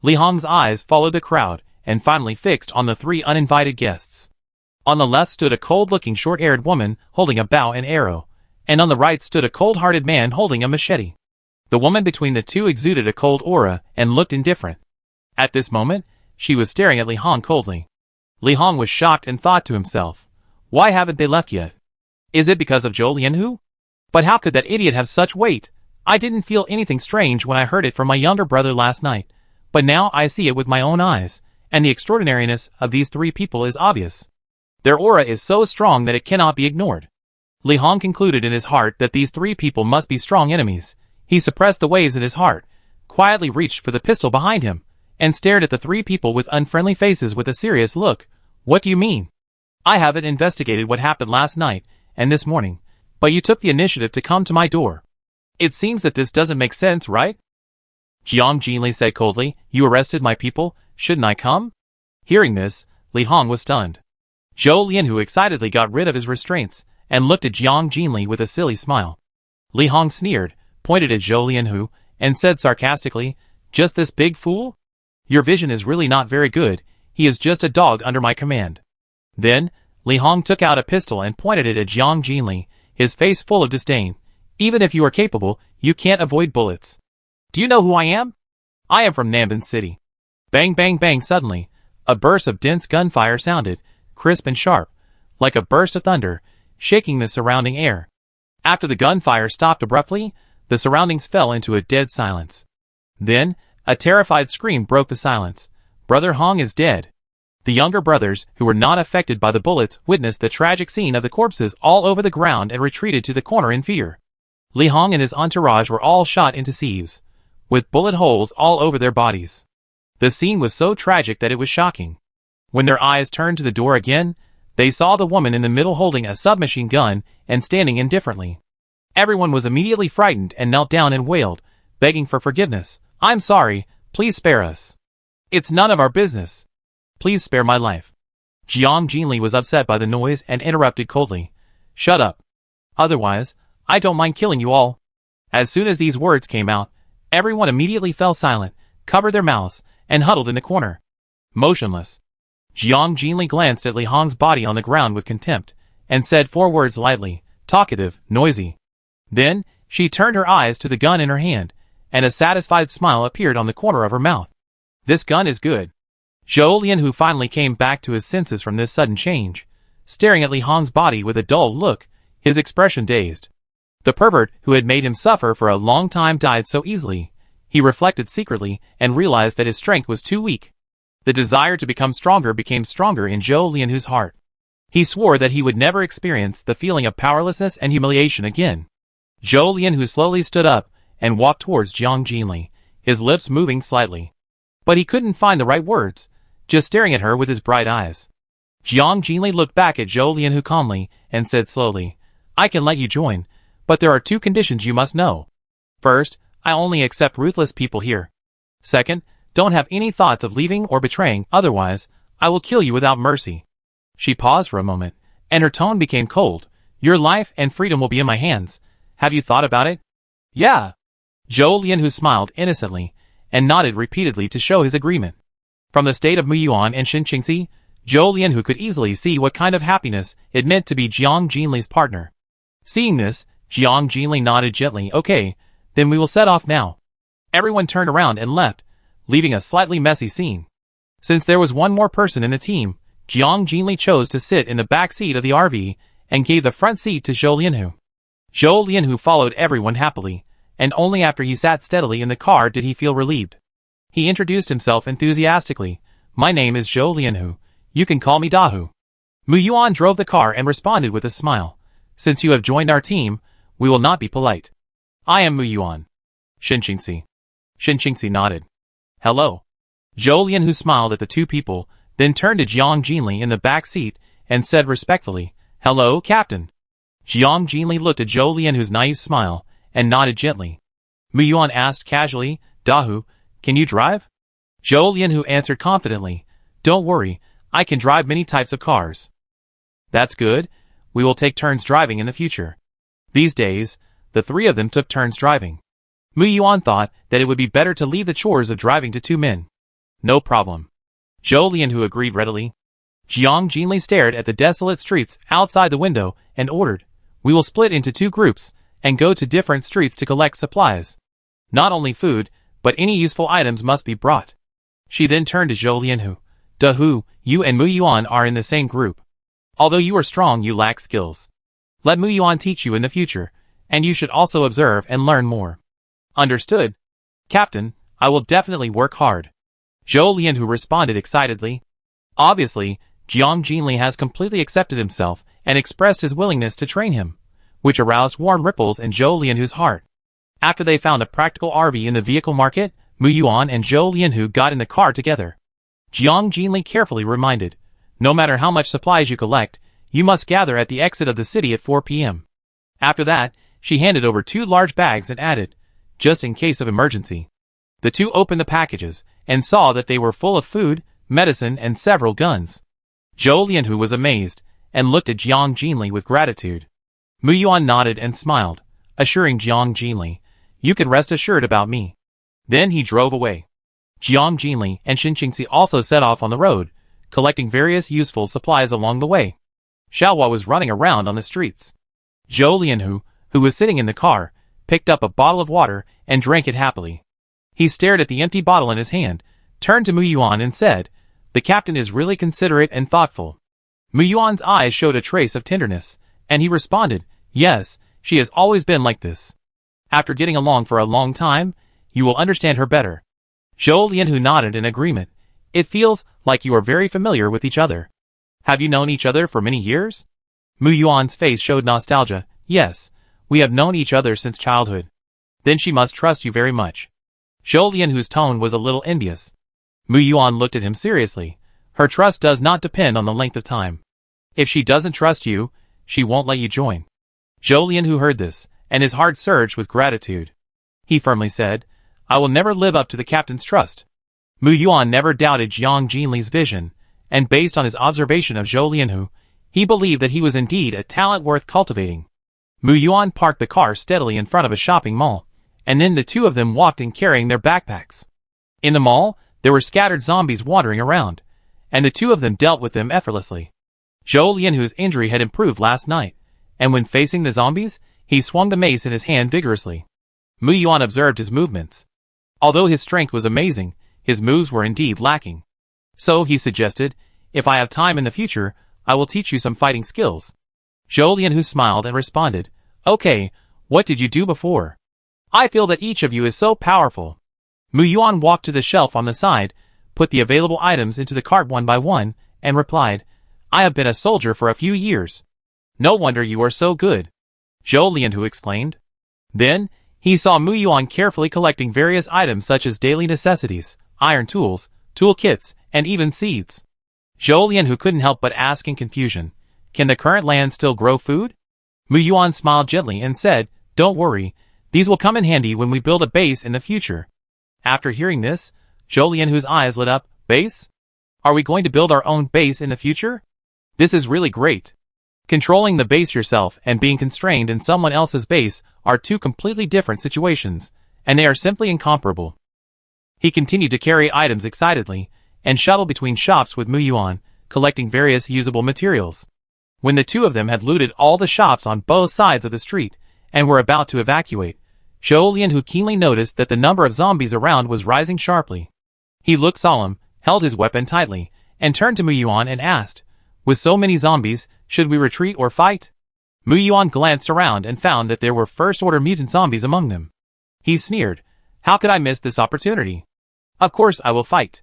Speaker 1: Li Hong's eyes followed the crowd, and finally fixed on the three uninvited guests. On the left stood a cold-looking short-haired woman holding a bow and arrow, and on the right stood a cold-hearted man holding a machete. The woman between the two exuded a cold aura and looked indifferent. At this moment, She was staring at Li Hong coldly. Li Hong was shocked and thought to himself, why haven't they left yet? Is it because of Zhou Lianhu? But how could that idiot have such weight? I didn't feel anything strange when I heard it from my younger brother last night, but now I see it with my own eyes, and the extraordinariness of these three people is obvious. Their aura is so strong that it cannot be ignored. Li Hong concluded in his heart that these three people must be strong enemies. He suppressed the waves in his heart, quietly reached for the pistol behind him, and stared at the three people with unfriendly faces with a serious look. What do you mean? I haven't investigated what happened last night and this morning, but you took the initiative to come to my door. It seems that this doesn't make sense, right? Jiang Jinli said coldly, you arrested my people, shouldn't I come? Hearing this, Li Hong was stunned. Zhou Lianhu excitedly got rid of his restraints, and looked at Jiang Jinli with a silly smile. Li Hong sneered, pointed at Zhou Lianhu, and said sarcastically, just this big fool? Your vision is really not very good, he is just a dog under my command. Then, Li Hong took out a pistol and pointed it at Jiang Jinli, his face full of disdain. Even if you are capable, you can't avoid bullets. Do you know who I am? I am from Nanban City. Bang bang bang suddenly, a burst of dense gunfire sounded, crisp and sharp, like a burst of thunder, shaking the surrounding air. After the gunfire stopped abruptly, the surroundings fell into a dead silence. Then, a terrified scream broke the silence. Brother Hong is dead. The younger brothers, who were not affected by the bullets, witnessed the tragic scene of the corpses all over the ground and retreated to the corner in fear. Li Hong and his entourage were all shot into sieves, with bullet holes all over their bodies. The scene was so tragic that it was shocking. When their eyes turned to the door again, they saw the woman in the middle holding a submachine gun and standing indifferently. Everyone was immediately frightened and knelt down and wailed, begging for forgiveness. I'm sorry, please spare us. It's none of our business. Please spare my life. Jiang Jinli was upset by the noise and interrupted coldly. Shut up. Otherwise, I don't mind killing you all. As soon as these words came out, everyone immediately fell silent, covered their mouths, and huddled in the corner, motionless. Jiang Jinli glanced at Li Hong's body on the ground with contempt, and said 4 words lightly, talkative, noisy. Then, she turned her eyes to the gun in her hand, and a satisfied smile appeared on the corner of her mouth. This gun is good. Zhou Lianhu finally came back to his senses from this sudden change, staring at Li Hong's body with a dull look, his expression dazed. The pervert who had made him suffer for a long time died so easily. He reflected secretly and realized that his strength was too weak. The desire to become stronger became stronger in Zhou Lianhu's heart. He swore that he would never experience the feeling of powerlessness and humiliation again. Zhou Lianhu slowly stood up and walked towards Jiang Jinli, his lips moving slightly. But he couldn't find the right words, just staring at her with his bright eyes. Jiang Jinli looked back at Zhou Lianhu calmly and said slowly, I can let you join, but there are 2 conditions you must know. First, I only accept ruthless people here. Second, don't have any thoughts of leaving or betraying, otherwise, I will kill you without mercy. She paused for a moment, and her tone became cold. Your life and freedom will be in my hands. Have you thought about it? Yeah. Zhou Lianhu smiled innocently, and nodded repeatedly to show his agreement. From the state of Mu Yuan and Xinqingxi, Zhou Lianhu could easily see what kind of happiness it meant to be Jiang Jinli's partner. Seeing this, Jiang Jinli nodded gently. Okay, then we will set off now. Everyone turned around and left, leaving a slightly messy scene. Since there was one more person in the team, Jiang Jinli chose to sit in the back seat of the RV and gave the front seat to Zhou Lianhu. Zhou Lianhu followed everyone happily, and only after he sat steadily in the car did he feel relieved. He introduced himself enthusiastically. My name is Zhou Lianhu. You can call me Dahu. Mu Yuan drove the car and responded with a smile. Since you have joined our team, we will not be polite. I am Mu Yuan. Xinqingxi. Xinqingxi nodded. Hello. Zhou Lianhu smiled at the 2 people, then turned to Jiang Jinli in the back seat and said respectfully, Hello, Captain. Jiang Jinli looked at Zhou Lianhu's naive smile and nodded gently. Mu Yuan asked casually, Dahu, can you drive? Zhou Lianhu answered confidently, Don't worry, I can drive many types of cars. That's good. We will take turns driving in the future. These days, the 3 of them took turns driving. Mu Yuan thought that it would be better to leave the chores of driving to 2 men. No problem. Zhou Lianhu agreed readily. Jiang Jinli stared at the desolate streets outside the window and ordered, We will split into 2 groups and go to different streets to collect supplies. Not only food, but any useful items must be brought. She then turned to Zhou Lianhu. Dahu, you and Mu Yuan are in the same group. Although you are strong, you lack skills. Let Mu Yuan teach you in the future, and you should also observe and learn more. Understood? Captain, I will definitely work hard. Zhou Lianhu responded excitedly. Obviously, Jiang Jinli has completely accepted himself and expressed his willingness to train him, which aroused warm ripples in Zhou Lianhu's heart. After they found a practical RV in the vehicle market, Mu Yuan and Zhou Lianhu got in the car together. Jiang Jinli carefully reminded, no matter how much supplies you collect, you must gather at the exit of the city at 4 p.m. After that, she handed over 2 large bags and added, just in case of emergency. The two opened the packages and saw that they were full of food, medicine, and several guns. Zhou Lianhu was amazed and looked at Jiang Jinli with gratitude. Mu Yuan nodded and smiled, assuring Jiang Jinli, you can rest assured about me. Then he drove away. Jiang Jinli and Xin Qingxi also set off on the road, collecting various useful supplies along the way. Xiaohua was running around on the streets. Zhou Lianhu, who was sitting in the car, picked up a bottle of water and drank it happily. He stared at the empty bottle in his hand, turned to Mu Yuan and said, the captain is really considerate and thoughtful. Mu Yuan's eyes showed a trace of tenderness, and he responded, yes, she has always been like this. After getting along for a long time, you will understand her better. Zhou Lianhu nodded in agreement. It feels like you are very familiar with each other. Have you known each other for many years? Mu Yuan's face showed nostalgia. Yes, we have known each other since childhood. Then she must trust you very much. Zhou Lianhu's tone was a little envious. Mu Yuan looked at him seriously. Her trust does not depend on the length of time. If she doesn't trust you, she won't let you join. Zhou Lianhu heard this, and his heart surged with gratitude. He firmly said, I will never live up to the captain's trust. Mu Yuan never doubted Jiang Jinli's vision, and based on his observation of Zhou Lianhu, he believed that he was indeed a talent worth cultivating. Mu Yuan parked the car steadily in front of a shopping mall, and then the two of them walked in carrying their backpacks. In the mall, there were scattered zombies wandering around, and the two of them dealt with them effortlessly. Zhou Lianhu's injury had improved last night, and when facing the zombies, he swung the mace in his hand vigorously. Mu Yuan observed his movements. Although his strength was amazing, his moves were indeed lacking. So he suggested, if I have time in the future, I will teach you some fighting skills. Zhou Lianhu smiled and responded, okay, what did you do before? I feel that each of you is so powerful. Mu Yuan walked to the shelf on the side, put the available items into the cart one by one, and replied, I have been a soldier for a few years. No wonder you are so good. Zhou Lianhu exclaimed. Then, he saw Mu Yuan carefully collecting various items such as daily necessities, iron tools, tool kits, and even seeds. Zhou Lianhu couldn't help but ask in confusion, can the current land still grow food? Mu Yuan smiled gently and said, don't worry, these will come in handy when we build a base in the future. After hearing this, Zhou Lianhu's eyes lit up. Base? Are we going to build our own base in the future? This is really great. Controlling the base yourself and being constrained in someone else's base are two completely different situations, and they are simply incomparable. He continued to carry items excitedly, and shuttle between shops with Mu Yuan, collecting various usable materials. When the two of them had looted all the shops on both sides of the street, and were about to evacuate, Zhou Lianhu keenly noticed that the number of zombies around was rising sharply. He looked solemn, held his weapon tightly, and turned to Mu Yuan and asked, with so many zombies, should we retreat or fight? Mu Yuan glanced around and found that there were first-order mutant zombies among them. He sneered, how could I miss this opportunity? Of course I will fight.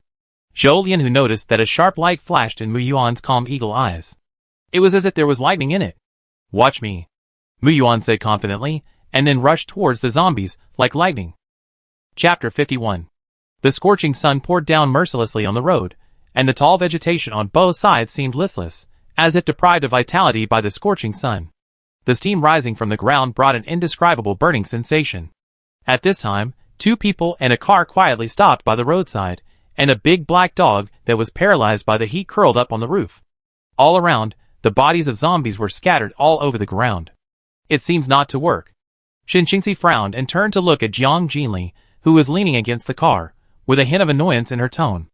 Speaker 1: Zhou Lianhu noticed that a sharp light flashed in Mu Yuan's calm eagle eyes. It was as if there was lightning in it. Watch me, Mu Yuan said confidently, and then rushed towards the zombies like lightning. Chapter 51. The scorching sun poured down mercilessly on the road, and the tall vegetation on both sides seemed listless, as if deprived of vitality by the scorching sun. The steam rising from the ground brought an indescribable burning sensation. At this time, two people and a car quietly stopped by the roadside, and a big black dog that was paralyzed by the heat curled up on the roof. All around, the bodies of zombies were scattered all over the ground. It seems not to work. Xin Qingxi frowned and turned to look at Jiang Jinli, who was leaning against the car, with a hint of annoyance in her tone.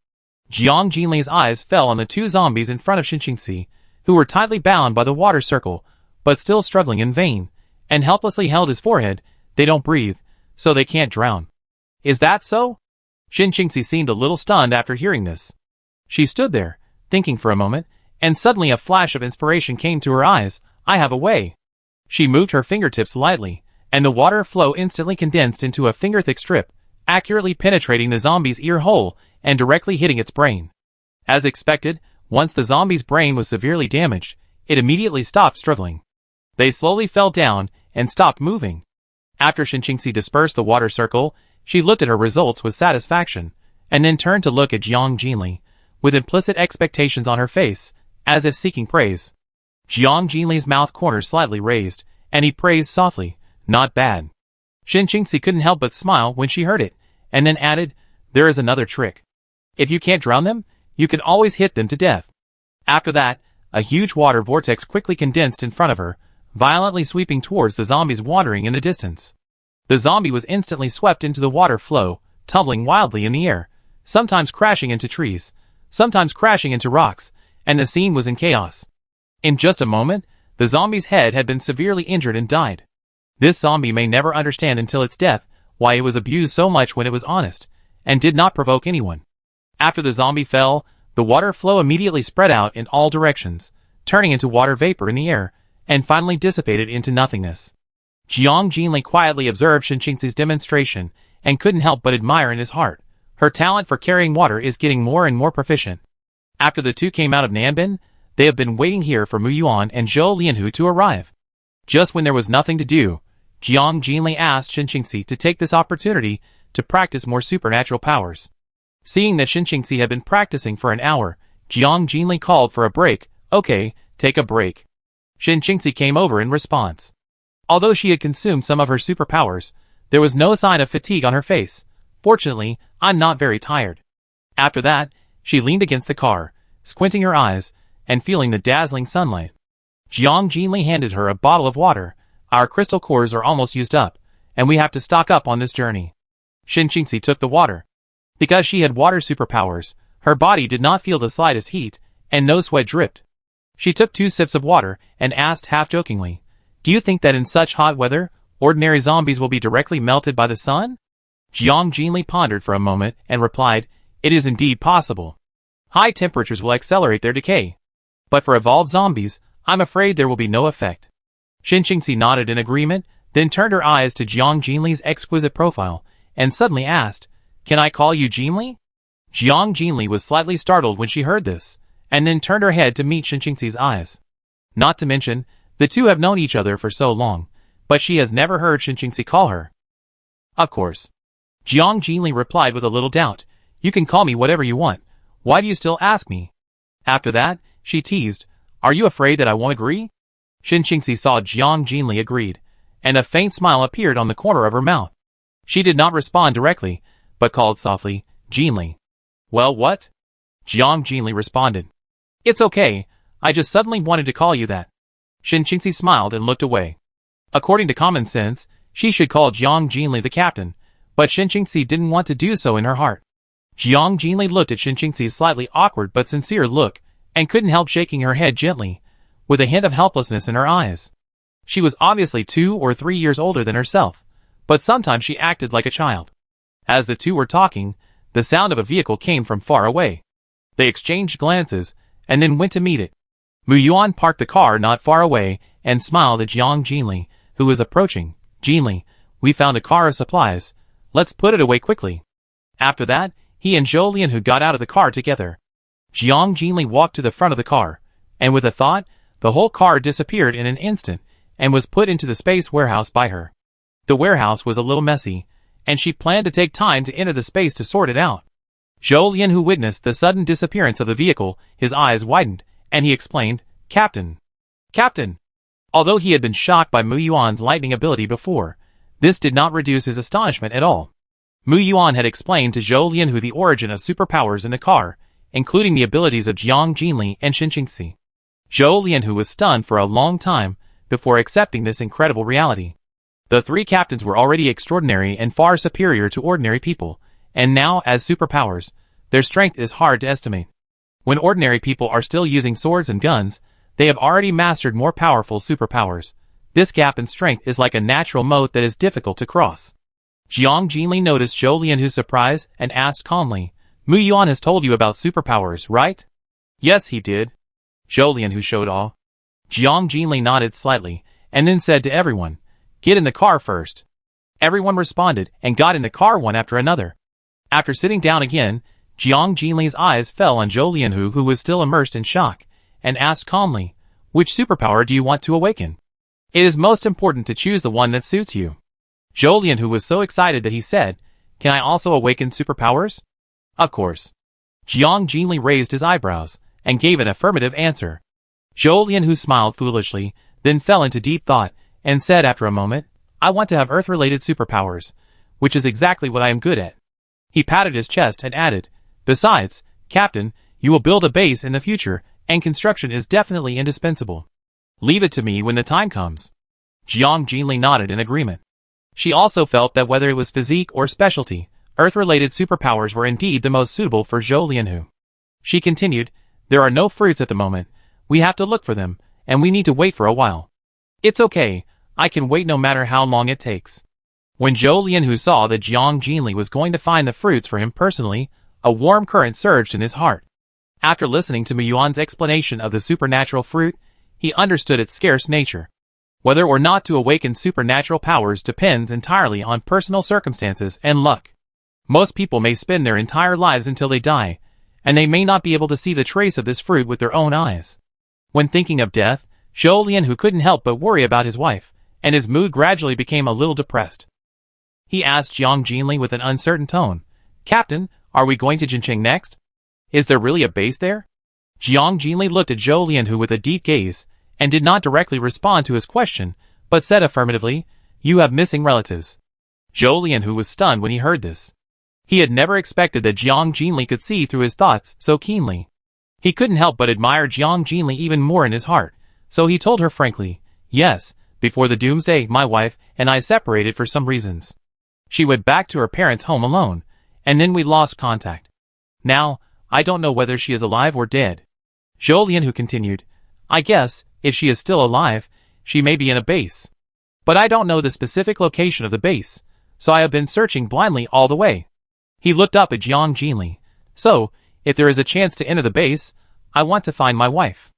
Speaker 1: Jiang Jinli's eyes fell on the two zombies in front of Xin Qingxi, who were tightly bound by the water circle, but still struggling in vain, and helplessly held his forehead. They don't breathe, so they can't drown. Is that so? Xin Qingxi seemed a little stunned after hearing this. She stood there, thinking for a moment, and suddenly a flash of inspiration came to her eyes. I have a way. She moved her fingertips lightly, and the water flow instantly condensed into a finger-thick strip, accurately penetrating the zombie's ear hole and directly hitting its brain. As expected, once the zombie's brain was severely damaged, it immediately stopped struggling. They slowly fell down and stopped moving. After Xin Qingxi dispersed the water circle, she looked at her results with satisfaction, and then turned to look at Jiang Jinli, with implicit expectations on her face, as if seeking praise. Jiang Jinli's mouth corners slightly raised, and he praised softly, "Not bad." Xin Qingxi couldn't help but smile when she heard it, and then added, "There is another trick. If you can't drown them, you can always hit them to death." After that, a huge water vortex quickly condensed in front of her, violently sweeping towards the zombies wandering in the distance. The zombie was instantly swept into the water flow, tumbling wildly in the air, sometimes crashing into trees, sometimes crashing into rocks, and the scene was in chaos. In just a moment, the zombie's head had been severely injured and died. This zombie may never understand until its death why it was abused so much when it was honest, and did not provoke anyone. After the zombie fell, the water flow immediately spread out in all directions, turning into water vapor in the air, and finally dissipated into nothingness. Jiang Jinli quietly observed Xin Qingxi's demonstration, and couldn't help but admire in his heart. Her talent for carrying water is getting more and more proficient. After the two came out of Nanbin, they have been waiting here for Mu Yuan and Zhou Lianhu to arrive. Just when there was nothing to do, Jiang Jinli asked Xin Qingxi to take this opportunity to practice more supernatural powers. Seeing that Xin Qingxi had been practicing for an hour, Jiang Jinli called for a break. "Okay, take a break." Xin Qingxi came over in response. Although she had consumed some of her superpowers, there was no sign of fatigue on her face. "Fortunately, I'm not very tired." After that, she leaned against the car, squinting her eyes, and feeling the dazzling sunlight. Jiang Jinli handed her a bottle of water. "Our crystal cores are almost used up, and we have to stock up on this journey." Xin Qingxi took the water. Because she had water superpowers, her body did not feel the slightest heat, and no sweat dripped. She took 2 sips of water, and asked half-jokingly, "Do you think that in such hot weather, ordinary zombies will be directly melted by the sun?" Jiang Jinli pondered for a moment, and replied, "It is indeed possible. High temperatures will accelerate their decay. But for evolved zombies, I'm afraid there will be no effect." Xin Qingxi nodded in agreement, then turned her eyes to Jiang Jinli's exquisite profile, and suddenly asked, "Can I call you Jinli?" Jiang Jinli was slightly startled when she heard this, and then turned her head to meet Xin Qingxi's eyes. Not to mention, the two have known each other for so long, but she has never heard Xin Qingxi call her. "Of course." Jiang Jinli replied with a little doubt, "You can call me whatever you want. Why do you still ask me?" After that, she teased, "Are you afraid that I won't agree?" Xin Qingxi saw Jiang Jinli agreed, and a faint smile appeared on the corner of her mouth. She did not respond directly, but called softly, "Jinli." "Well, what?" Jiang Jinli responded. "It's okay, I just suddenly wanted to call you that." Xin Qingxi smiled and looked away. According to common sense, she should call Jiang Jinli the captain, but Xin Qingxi didn't want to do so in her heart. Jiang Jinli looked at Xin Qingxi's slightly awkward but sincere look, and couldn't help shaking her head gently, with a hint of helplessness in her eyes. She was obviously 2 or 3 years older than herself, but sometimes she acted like a child. As the two were talking, the sound of a vehicle came from far away. They exchanged glances, and then went to meet it. Mu Yuan parked the car not far away, and smiled at Jiang Jinli, who was approaching. "Jinli, we found a car of supplies. Let's put it away quickly." After that, he and Zhou Lianhu got out of the car together. Jiang Jinli walked to the front of the car, and with a thought, the whole car disappeared in an instant, and was put into the space warehouse by her. The warehouse was a little messy, and she planned to take time to enter the space to sort it out. Zhou Lianhu witnessed the sudden disappearance of the vehicle. His eyes widened, and he explained, "Captain. Captain." Although he had been shocked by Mu Yuan's lightning ability before, this did not reduce his astonishment at all. Mu Yuan had explained to Zhou Lianhu the origin of superpowers in the car, including the abilities of Jiang Jinli and Xin Qingxi. Zhou Lianhu was stunned for a long time before accepting this incredible reality. The 3 captains were already extraordinary and far superior to ordinary people, and now, as superpowers, their strength is hard to estimate. When ordinary people are still using swords and guns, they have already mastered more powerful superpowers. This gap in strength is like a natural moat that is difficult to cross. Jiang Jinli noticed Zhou Lianhu's surprise and asked calmly, Mu Yuan has told you about superpowers, right? Yes, he did. Zhou Lianhu showed awe. Jiang Jinli nodded slightly, and then said to everyone, Get in the car first. Everyone responded and got in the car one after another. After sitting down again, Jiang Jinli's eyes fell on Zhou Lianhu, who was still immersed in shock, and asked calmly, Which superpower do you want to awaken? It is most important to choose the one that suits you. Zhou Lianhu was so excited that he said, Can I also awaken superpowers? Of course. Jiang Jinli raised his eyebrows, and gave an affirmative answer. Zhou Lianhu smiled foolishly, then fell into deep thought, and said after a moment, I want to have Earth-related superpowers, which is exactly what I am good at. He patted his chest and added, Besides, Captain, you will build a base in the future, and construction is definitely indispensable. Leave it to me when the time comes. Jiang Jinli nodded in agreement. She also felt that whether it was physique or specialty, Earth-related superpowers were indeed the most suitable for Zhou Lianhu. She continued, There are no fruits at the moment. We have to look for them, and we need to wait for a while. It's okay, I can wait no matter how long it takes. When Zhou Lianhu saw that Jiang Jinli was going to find the fruits for him personally, a warm current surged in his heart. After listening to Mu Yuan's explanation of the supernatural fruit, he understood its scarce nature. Whether or not to awaken supernatural powers depends entirely on personal circumstances and luck. Most people may spend their entire lives until they die, and they may not be able to see the trace of this fruit with their own eyes. When thinking of death, Zhou Lianhu couldn't help but worry about his wife, and his mood gradually became a little depressed. He asked Jiang Jinli with an uncertain tone, Captain, are we going to Jinqing next? Is there really a base there? Jiang Jinli looked at Zhou Lianhu with a deep gaze, and did not directly respond to his question, but said affirmatively, You have missing relatives. Zhou Lianhu was stunned when he heard this. He had never expected that Jiang Jinli could see through his thoughts so keenly. He couldn't help but admire Jiang Jinli even more in his heart, so he told her frankly, Yes, before the doomsday, my wife and I separated for some reasons. She went back to her parents' home alone, and then we lost contact. Now, I don't know whether she is alive or dead. Zhou Lianhu continued, I guess, if she is still alive, she may be in a base. But I don't know the specific location of the base, so I have been searching blindly all the way. He looked up at Jiang Jinli. So, if there is a chance to enter the base, I want to find my wife.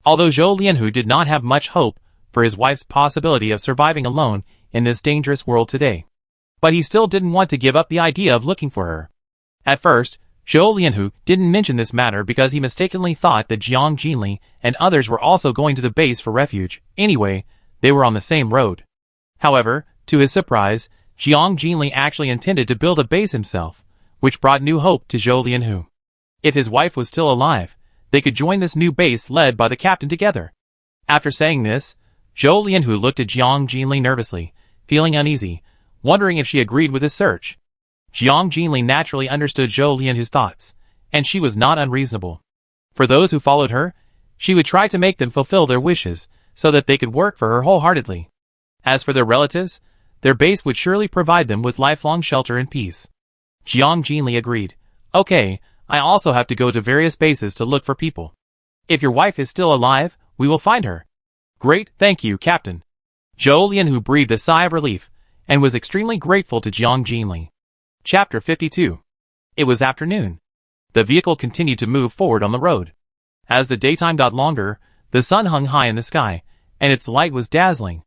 Speaker 1: Although Zhou Lianhu did not have much hope for his wife's possibility of surviving alone in this dangerous world today, but he still didn't want to give up the idea of looking for her. At first, Zhou Lianhu didn't mention this matter because he mistakenly thought that Jiang Jinli and others were also going to the base for refuge. Anyway, they were on the same road. However, to his surprise, Jiang Jinli actually intended to build a base himself, which brought new hope to Zhou Lianhu. If his wife was still alive, they could join this new base led by the captain together. After saying this, Zhou Lianhu looked at Jiang Jinli nervously, feeling uneasy, wondering if she agreed with his search. Jiang Jinli naturally understood Zhou Lianhu's thoughts, and she was not unreasonable. For those who followed her, she would try to make them fulfill their wishes, so that they could work for her wholeheartedly. As for their relatives, their base would surely provide them with lifelong shelter and peace. Jiang Jinli agreed. Okay, I also have to go to various bases to look for people. If your wife is still alive, we will find her. Great, thank you, Captain. Zhou Lianhu breathed a sigh of relief, and was extremely grateful to Jiang Jinli. Chapter 52. It was afternoon. The vehicle continued to move forward on the road. As the daytime got longer, the sun hung high in the sky, and its light was dazzling.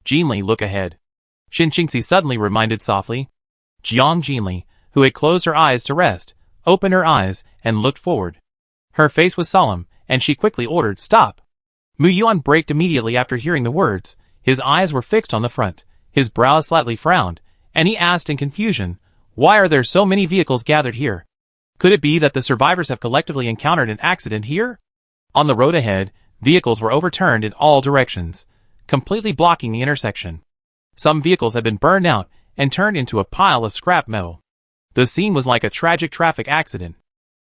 Speaker 1: Jinli, look ahead. Shin Qingxi suddenly reminded softly. Jiang Jinli, who had closed her eyes to rest, opened her eyes and looked forward. Her face was solemn, and she quickly ordered, Stop! Mu Yuan braked immediately after hearing the words. His eyes were fixed on the front, his brows slightly frowned, and he asked in confusion, Why are there so many vehicles gathered here? Could it be that the survivors have collectively encountered an accident here? On the road ahead, vehicles were overturned in all directions, completely blocking the intersection. Some vehicles had been burned out and turned into a pile of scrap metal. The scene was like a tragic traffic accident.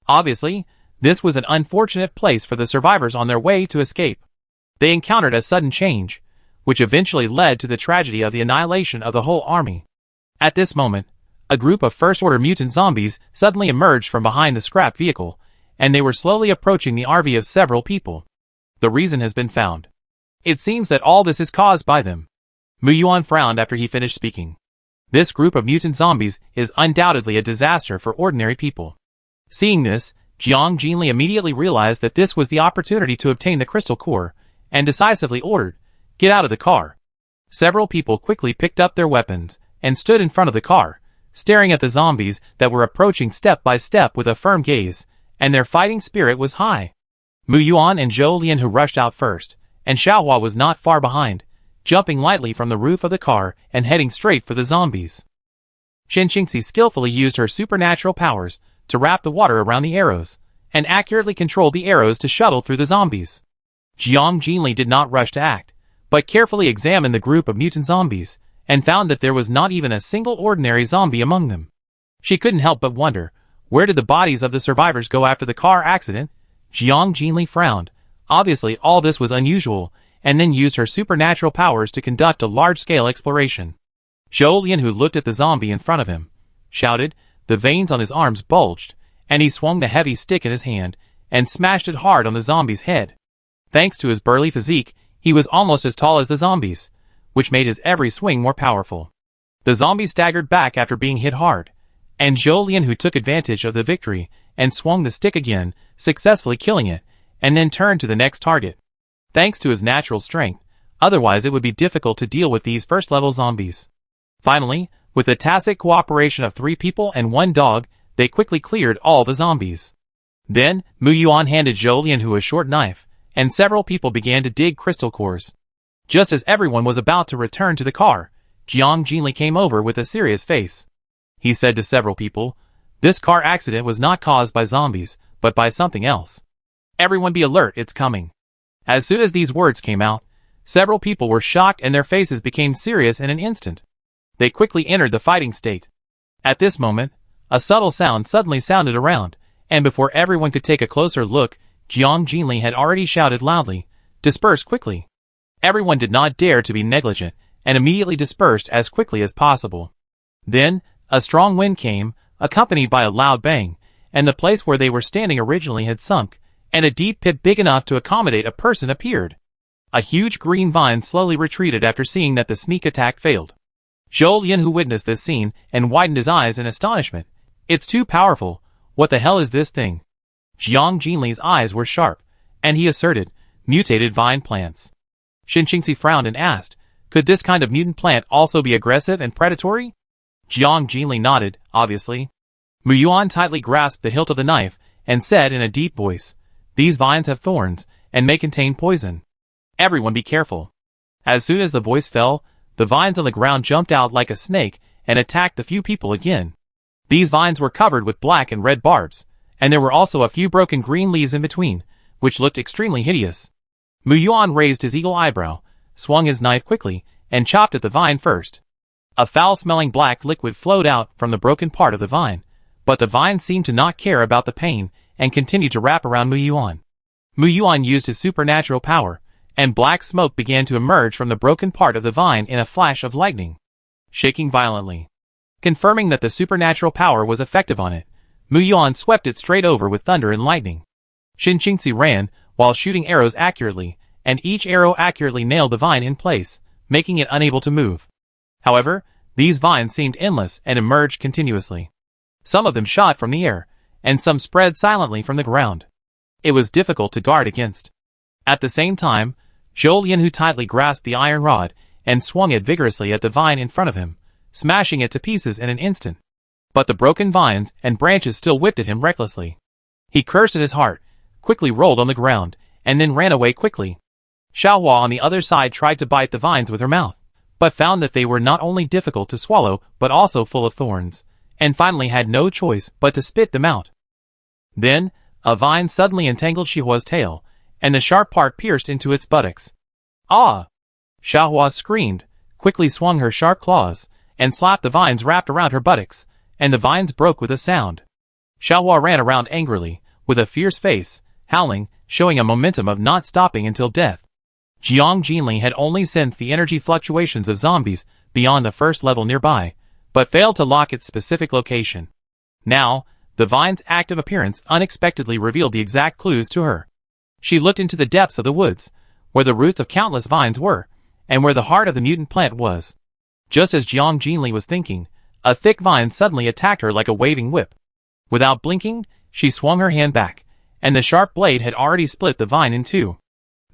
Speaker 1: Obviously, this was an unfortunate place for the survivors on their way to escape. They encountered a sudden change, which eventually led to the tragedy of the annihilation of the whole army. At this moment, a group of first-order mutant zombies suddenly emerged from behind the scrap vehicle, and they were slowly approaching the RV of several people. The reason has been found. It seems that all this is caused by them. Mu Yuan frowned after he finished speaking. This group of mutant zombies is undoubtedly a disaster for ordinary people. Seeing this, Jiang Jinli immediately realized that this was the opportunity to obtain the crystal core, and decisively ordered, "Get out of the car." Several people quickly picked up their weapons, and stood in front of the car, staring at the zombies that were approaching step by step with a firm gaze, and their fighting spirit was high. Mu Yuan and Zhou Lian, who rushed out first, and Xiaohua was not far behind, jumping lightly from the roof of the car and heading straight for the zombies. Shen Qingxi skillfully used her supernatural powers to wrap the water around the arrows, and accurately controlled the arrows to shuttle through the zombies. Jiang Jinli did not rush to act, but carefully examined the group of mutant zombies, and found that there was not even a single ordinary zombie among them. She couldn't help but wonder, where did the bodies of the survivors go after the car accident? Jiang Jinli frowned. Obviously all this was unusual, and then used her supernatural powers to conduct a large-scale exploration. Zhou Lian, who looked at the zombie in front of him, shouted. The veins on his arms bulged, and he swung the heavy stick in his hand, and smashed it hard on the zombie's head. Thanks to his burly physique, he was almost as tall as the zombies, which made his every swing more powerful. The zombie staggered back after being hit hard, and Zhou Lian, who took advantage of the victory, and swung the stick again, successfully killing it, and then turned to the next target. Thanks to his natural strength, otherwise it would be difficult to deal with these first-level zombies. Finally, with the tacit cooperation of 3 people and 1 dog, they quickly cleared all the zombies. Then, Mu Yuan handed Zhou Lian a short knife, and several people began to dig crystal cores. Just as everyone was about to return to the car, Jiang Jinli came over with a serious face. He said to several people, "This car accident was not caused by zombies, but by something else. Everyone be alert, it's coming." As soon as these words came out, several people were shocked and their faces became serious in an instant. They quickly entered the fighting state. At this moment, a subtle sound suddenly sounded around, and before everyone could take a closer look, Jiang Jinli had already shouted loudly, "Disperse quickly." Everyone did not dare to be negligent, and immediately dispersed as quickly as possible. Then, a strong wind came, accompanied by a loud bang, and the place where they were standing originally had sunk, and a deep pit big enough to accommodate a person appeared. A huge green vine slowly retreated after seeing that the sneak attack failed. Zhou Lian, who witnessed this scene, and widened his eyes in astonishment. "It's too powerful. What the hell is this thing?" Jiang Jinli's eyes were sharp, and he asserted, "Mutated vine plants." Shen Qingxi frowned and asked, "Could this kind of mutant plant also be aggressive and predatory?" Jiang Jinli nodded, obviously. Mu Yuan tightly grasped the hilt of the knife, and said in a deep voice, "These vines have thorns, and may contain poison. Everyone be careful." As soon as the voice fell, the vines on the ground jumped out like a snake and attacked the few people again. These vines were covered with black and red barbs, and there were also a few broken green leaves in between, which looked extremely hideous. Mu Yuan raised his eagle eyebrow, swung his knife quickly, and chopped at the vine first. A foul-smelling black liquid flowed out from the broken part of the vine, but the vine seemed to not care about the pain and continued to wrap around Mu Yuan. Mu Yuan used his supernatural power, and black smoke began to emerge from the broken part of the vine in a flash of lightning, shaking violently. Confirming that the supernatural power was effective on it, Mu Yuan swept it straight over with thunder and lightning. Shen Qingxi ran, while shooting arrows accurately, and each arrow accurately nailed the vine in place, making it unable to move. However, these vines seemed endless and emerged continuously. Some of them shot from the air, and some spread silently from the ground. It was difficult to guard against. At the same time, Zhou Lian, who tightly grasped the iron rod, and swung it vigorously at the vine in front of him, smashing it to pieces in an instant. But the broken vines and branches still whipped at him recklessly. He cursed in his heart, quickly rolled on the ground, and then ran away quickly. Xiaohua on the other side tried to bite the vines with her mouth, but found that they were not only difficult to swallow but also full of thorns, and finally had no choice but to spit them out. Then, a vine suddenly entangled Xiaohua's tail, and the sharp part pierced into its buttocks. "Ah!" Xiaohua screamed, quickly swung her sharp claws, and slapped the vines wrapped around her buttocks, and the vines broke with a sound. Xiaohua ran around angrily, with a fierce face, howling, showing a momentum of not stopping until death. Jiang Jinli had only sensed the energy fluctuations of zombies beyond the first level nearby, but failed to lock its specific location. Now, the vine's active appearance unexpectedly revealed the exact clues to her. She looked into the depths of the woods, where the roots of countless vines were, and where the heart of the mutant plant was. Just as Jiang Jinli was thinking, a thick vine suddenly attacked her like a waving whip. Without blinking, she swung her hand back, and the sharp blade had already split the vine in two.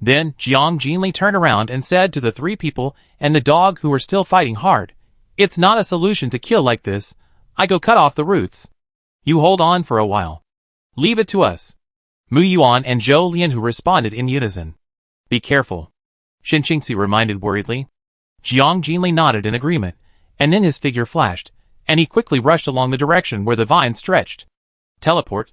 Speaker 1: Then Jiang Jinli turned around and said to the three people and the dog who were still fighting hard, "It's not a solution to kill like this. I go cut off the roots. You hold on for a while. Leave it to us." Mu Yuan and Zhou Lianhu responded in unison. "Be careful," Shen Qingxi reminded worriedly. Jiang Jinli nodded in agreement, and then his figure flashed, and he quickly rushed along the direction where the vine stretched. "Teleport."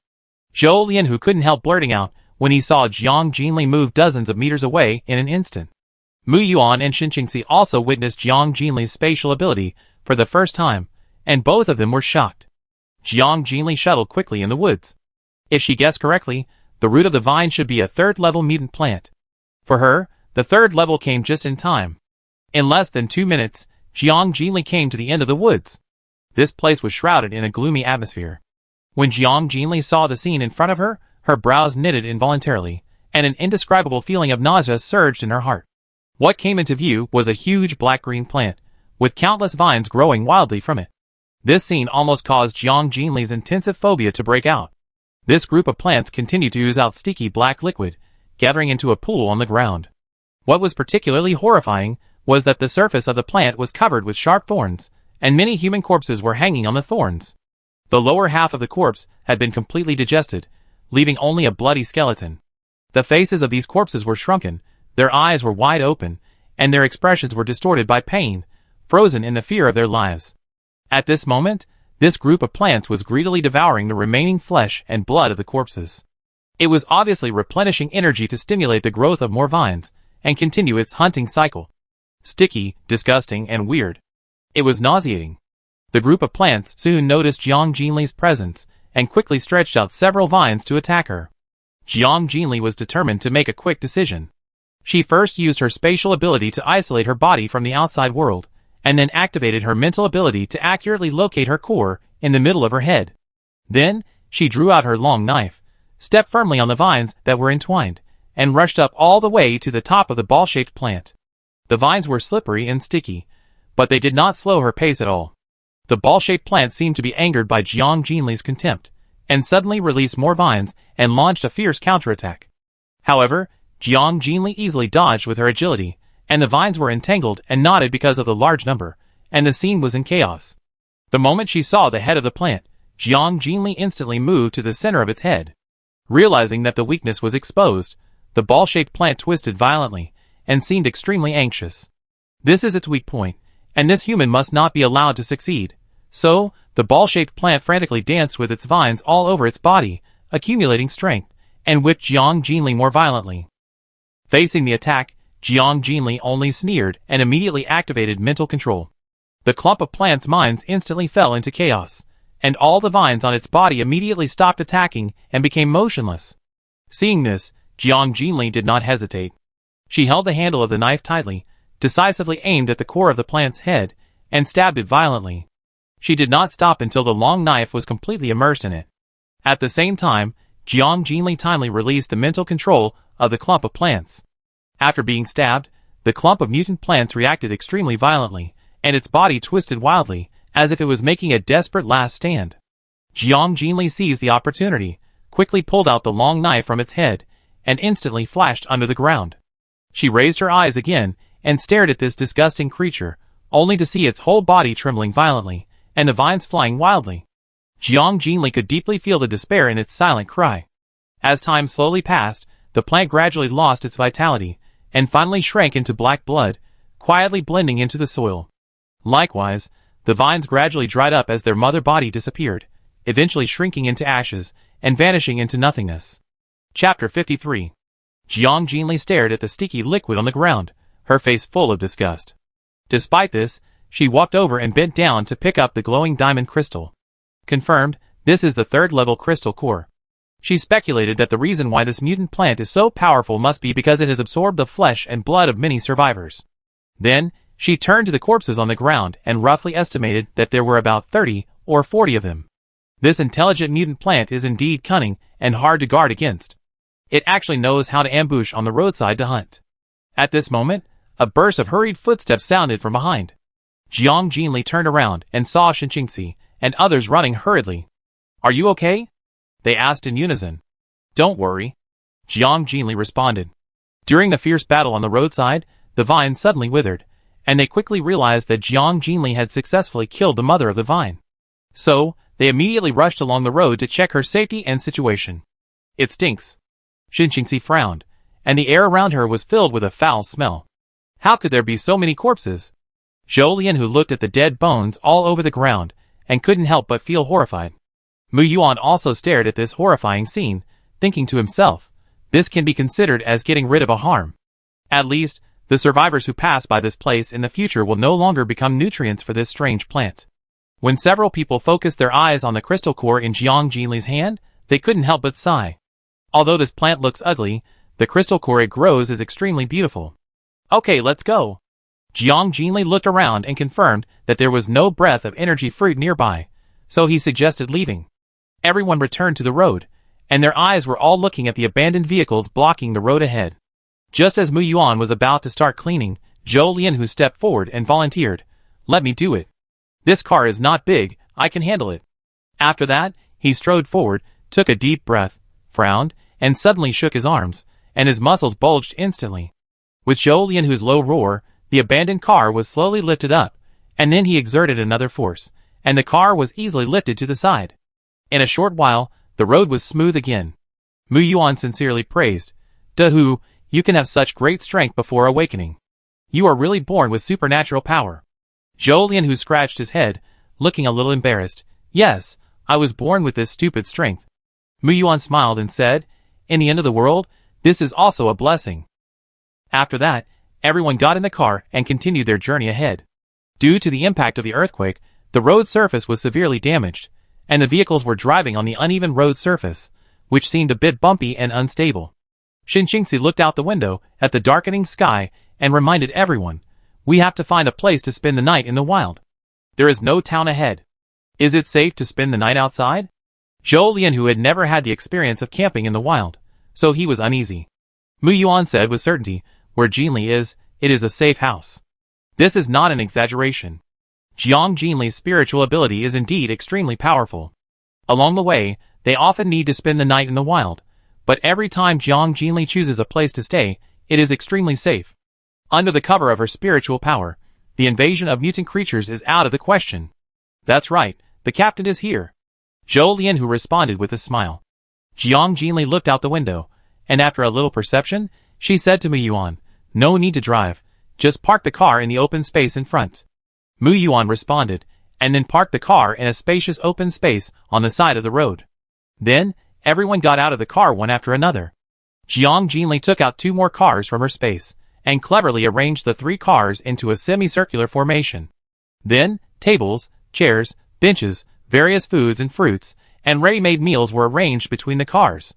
Speaker 1: Zhou Lianhu couldn't help blurting out when he saw Jiang Jinli move dozens of meters away in an instant. Mu Yuan and Shen Qingxi also witnessed Jiang Jinli's spatial ability for the first time, and both of them were shocked. Jiang Jinli shuttled quickly in the woods. If she guessed correctly, the root of the vine should be a third-level mutant plant. For her, the third level came just in time. In less than 2 minutes, Jiang Jinli came to the end of the woods. This place was shrouded in a gloomy atmosphere. When Jiang Jinli saw the scene in front of her, her brows knitted involuntarily, and an indescribable feeling of nausea surged in her heart. What came into view was a huge black-green plant, with countless vines growing wildly from it. This scene almost caused Jiang Jinli's intensive phobia to break out. This group of plants continued to ooze out sticky black liquid, gathering into a pool on the ground. What was particularly horrifying was that the surface of the plant was covered with sharp thorns, and many human corpses were hanging on the thorns. The lower half of the corpse had been completely digested, leaving only a bloody skeleton. The faces of these corpses were shrunken, their eyes were wide open, and their expressions were distorted by pain, frozen in the fear of their lives. At this moment, this group of plants was greedily devouring the remaining flesh and blood of the corpses. It was obviously replenishing energy to stimulate the growth of more vines and continue its hunting cycle. Sticky, disgusting, and weird. It was nauseating. The group of plants soon noticed Jiang Jinli's presence and quickly stretched out several vines to attack her. Jiang Jinli was determined to make a quick decision. She first used her spatial ability to isolate her body from the outside world, and then activated her mental ability to accurately locate her core in the middle of her head. Then, she drew out her long knife, stepped firmly on the vines that were entwined, and rushed up all the way to the top of the ball-shaped plant. The vines were slippery and sticky, but they did not slow her pace at all. The ball-shaped plant seemed to be angered by Jiang Jinli's contempt, and suddenly released more vines and launched a fierce counterattack. However, Jiang Jinli easily dodged with her agility, and the vines were entangled and knotted because of the large number, and the scene was in chaos. The moment she saw the head of the plant, Jiang Jinli instantly moved to the center of its head. Realizing that the weakness was exposed, the ball-shaped plant twisted violently, and seemed extremely anxious. This is its weak point, and this human must not be allowed to succeed. So, the ball-shaped plant frantically danced with its vines all over its body, accumulating strength, and whipped Jiang Jinli more violently. Facing the attack, Jiang Jinli only sneered and immediately activated mental control. The clump of plant's minds instantly fell into chaos, and all the vines on its body immediately stopped attacking and became motionless. Seeing this, Jiang Jinli did not hesitate. She held the handle of the knife tightly, decisively aimed at the core of the plant's head, and stabbed it violently. She did not stop until the long knife was completely immersed in it. At the same time, Jiang Jinli timely released the mental control of the clump of plants. After being stabbed, the clump of mutant plants reacted extremely violently, and its body twisted wildly, as if it was making a desperate last stand. Jiang Jinli seized the opportunity, quickly pulled out the long knife from its head, and instantly flashed under the ground. She raised her eyes again, and stared at this disgusting creature, only to see its whole body trembling violently, and the vines flying wildly. Jiang Jinli could deeply feel the despair in its silent cry. As time slowly passed, the plant gradually lost its vitality, and finally shrank into black blood, quietly blending into the soil. Likewise, the vines gradually dried up as their mother body disappeared, eventually shrinking into ashes, and vanishing into nothingness. Chapter 53. Jiang Jinli stared at the sticky liquid on the ground, her face full of disgust. Despite this, she walked over and bent down to pick up the glowing diamond crystal. Confirmed, this is the third-level crystal core. She speculated that the reason why this mutant plant is so powerful must be because it has absorbed the flesh and blood of many survivors. Then, she turned to the corpses on the ground and roughly estimated that there were about 30 or 40 of them. This intelligent mutant plant is indeed cunning and hard to guard against. It actually knows how to ambush on the roadside to hunt. At this moment, a burst of hurried footsteps sounded from behind. Jiang Jinli turned around and saw Shinqingxi and others running hurriedly. "Are you okay?" they asked in unison. "Don't worry," Jiang Jinli responded. During the fierce battle on the roadside, the vine suddenly withered, and they quickly realized that Jiang Jinli had successfully killed the mother of the vine. So, they immediately rushed along the road to check her safety and situation. "It stinks." Shinqingxi frowned, and the air around her was filled with a foul smell. How could there be so many corpses? Zhou Lian, who looked at the dead bones all over the ground and couldn't help but feel horrified. Mu Yuan also stared at this horrifying scene, thinking to himself, this can be considered as getting rid of a harm. At least, the survivors who pass by this place in the future will no longer become nutrients for this strange plant. When several people focused their eyes on the crystal core in Jiang Jinli's hand, they couldn't help but sigh. Although this plant looks ugly, the crystal core it grows is extremely beautiful. "Okay, let's go." Jiang Jinli looked around and confirmed that there was no breath of energy fruit nearby, so he suggested leaving. Everyone returned to the road, and their eyes were all looking at the abandoned vehicles blocking the road ahead. Just as Mu Yuan was about to start cleaning, Zhou Lian who stepped forward and volunteered, "Let me do it. This car is not big, I can handle it." After that, he strode forward, took a deep breath, frowned, and suddenly shook his arms, and his muscles bulged instantly. With Zhou Lian whose low roar, the abandoned car was slowly lifted up, and then he exerted another force, and the car was easily lifted to the side. In a short while, the road was smooth again. Mu Yuan sincerely praised, "Dahu, you can have such great strength before awakening. You are really born with supernatural power." Zhou Lian who scratched his head, looking a little embarrassed, "Yes, I was born with this stupid strength." Mu Yuan smiled and said, "In the end of the world, this is also a blessing." After that, everyone got in the car and continued their journey ahead. Due to the impact of the earthquake, the road surface was severely damaged, and the vehicles were driving on the uneven road surface, which seemed a bit bumpy and unstable. Shinqingxi looked out the window at the darkening sky and reminded everyone, "We have to find a place to spend the night in the wild. There is no town ahead. Is it safe to spend the night outside?" Zhou Lian who had never had the experience of camping in the wild, so he was uneasy. Mu Yuan said with certainty, "Where Jinli is, it is a safe house." This is not an exaggeration. Jiang Jinli's spiritual ability is indeed extremely powerful. Along the way, they often need to spend the night in the wild, but every time Jiang Jinli chooses a place to stay, it is extremely safe. Under the cover of her spiritual power, the invasion of mutant creatures is out of the question. "That's right, the captain is here," Zhou Lian who responded with a smile. Jiang Jinli looked out the window, and after a little perception, she said to Mu Yuan, "No need to drive, just park the car in the open space in front." Mu Yuan responded, and then parked the car in a spacious open space on the side of the road. Then, everyone got out of the car one after another. Jiang Jinli took out 2 more cars from her space, and cleverly arranged the 3 cars into a semicircular formation. Then, tables, chairs, benches, various foods and fruits, and ready-made meals were arranged between the cars.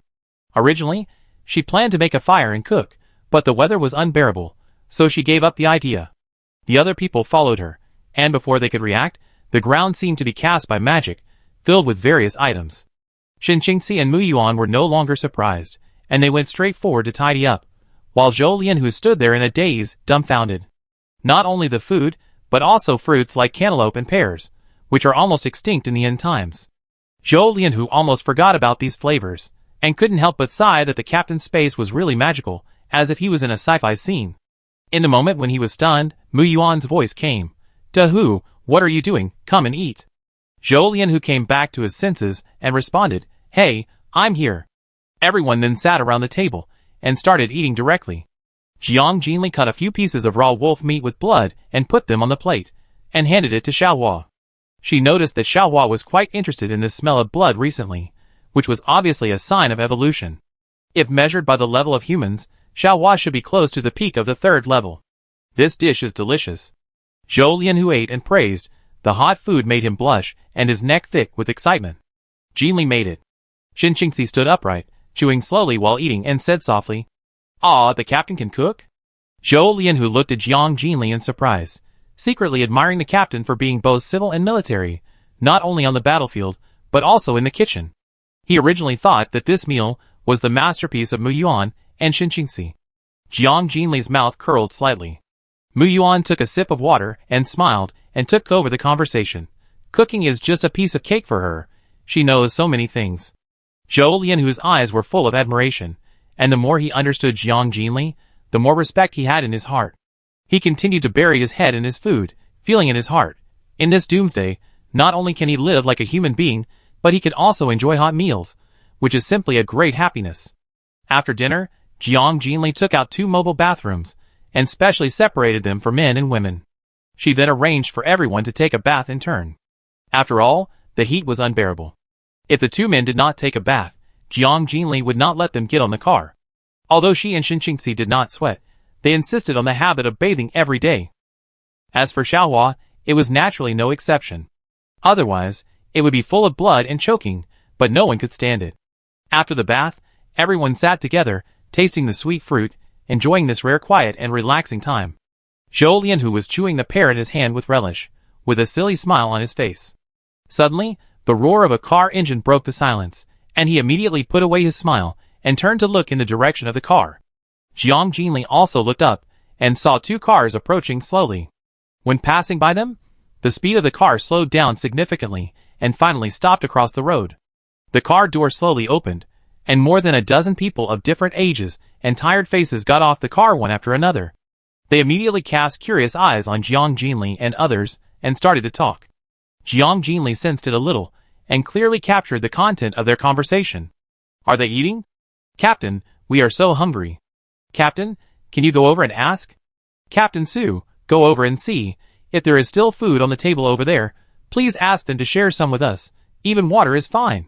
Speaker 1: Originally, she planned to make a fire and cook, but the weather was unbearable, so she gave up the idea. The other people followed her, and before they could react, the ground seemed to be cast by magic, filled with various items. Shinqingxi and Mu Yuan were no longer surprised, and they went straight forward to tidy up, while Zhou Lian who stood there in a daze, dumbfounded. Not only the food, but also fruits like cantaloupe and pears, which are almost extinct in the end times. Zhou Lian who almost forgot about these flavors, and couldn't help but sigh that the captain's space was really magical, as if he was in a sci-fi scene. In the moment when he was stunned, Mu Yuan's voice came. "Dahu, what are you doing? Come and eat." Zhou Lian who came back to his senses and responded, "Hey, I'm here." Everyone then sat around the table and started eating directly. Jiang Jinli cut a few pieces of raw wolf meat with blood and put them on the plate, and handed it to Xiaohua. She noticed that Xiaohua was quite interested in the smell of blood recently, which was obviously a sign of evolution. If measured by the level of humans, Xiaohua should be close to the peak of the 3rd level. This dish is delicious. Zhou Lian who ate and praised, the hot food made him blush and his neck thick with excitement. Jinli made it. Shinqingxi stood upright, chewing slowly while eating and said softly, "Ah, the captain can cook?" Zhou Lian who looked at Jiang Jinli in surprise, secretly admiring the captain for being both civil and military, not only on the battlefield, but also in the kitchen. He originally thought that this meal was the masterpiece of Mu Yuan and Shinqingxi. Jiang Jinli's mouth curled slightly. Mu Yuan took a sip of water and smiled and took over the conversation. Cooking is just a piece of cake for her. She knows so many things. Zhou Lian, whose eyes were full of admiration, and the more he understood Jiang Jinli, the more respect he had in his heart. He continued to bury his head in his food, feeling in his heart, in this doomsday, not only can he live like a human being, but he can also enjoy hot meals, which is simply a great happiness. After dinner, Jiang Jinli took out 2 mobile bathrooms, and specially separated them for men and women. She then arranged for everyone to take a bath in turn. After all, the heat was unbearable. If the 2 men did not take a bath, Jiang Jinli would not let them get on the car. Although she and Shinqingxi did not sweat, they insisted on the habit of bathing every day. As for Xiaohua, it was naturally no exception. Otherwise, it would be full of blood and choking, but no one could stand it. After the bath, everyone sat together, tasting the sweet fruit, enjoying this rare quiet and relaxing time. Zhou Lian, who was chewing the pear in his hand with relish, with a silly smile on his face. Suddenly, the roar of a car engine broke the silence, and he immediately put away his smile and turned to look in the direction of the car. Jiang Jinli also looked up and saw 2 cars approaching slowly. When passing by them, the speed of the car slowed down significantly and finally stopped across the road. The car door slowly opened, and more than a dozen people of different ages and tired faces got off the car one after another. They immediately cast curious eyes on Jiang Jinli and others and started to talk. Jiang Jinli sensed it a little and clearly captured the content of their conversation. Are they eating? Captain, we are so hungry. Captain, can you go over and ask? Captain Su, go over and see. If there is still food on the table over there, please ask them to share some with us. Even water is fine.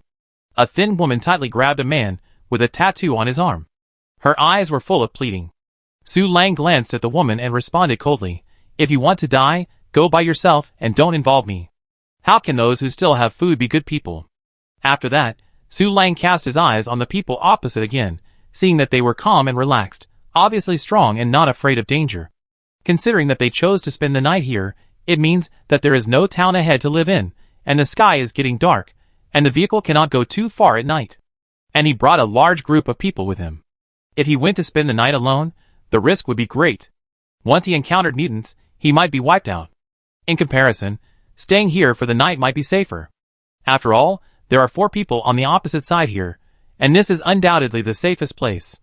Speaker 1: A thin woman tightly grabbed a man with a tattoo on his arm. Her eyes were full of pleading. Su Lang glanced at the woman and responded coldly, if you want to die, go by yourself and don't involve me. How can those who still have food be good people? After that, Su Lang cast his eyes on the people opposite again, seeing that they were calm and relaxed, obviously strong and not afraid of danger. Considering that they chose to spend the night here, it means that there is no town ahead to live in, and the sky is getting dark, and the vehicle cannot go too far at night. And he brought a large group of people with him. If he went to spend the night alone, the risk would be great. Once he encountered mutants, he might be wiped out. In comparison, staying here for the night might be safer. After all, there are 4 people on the opposite side here, and this is undoubtedly the safest place.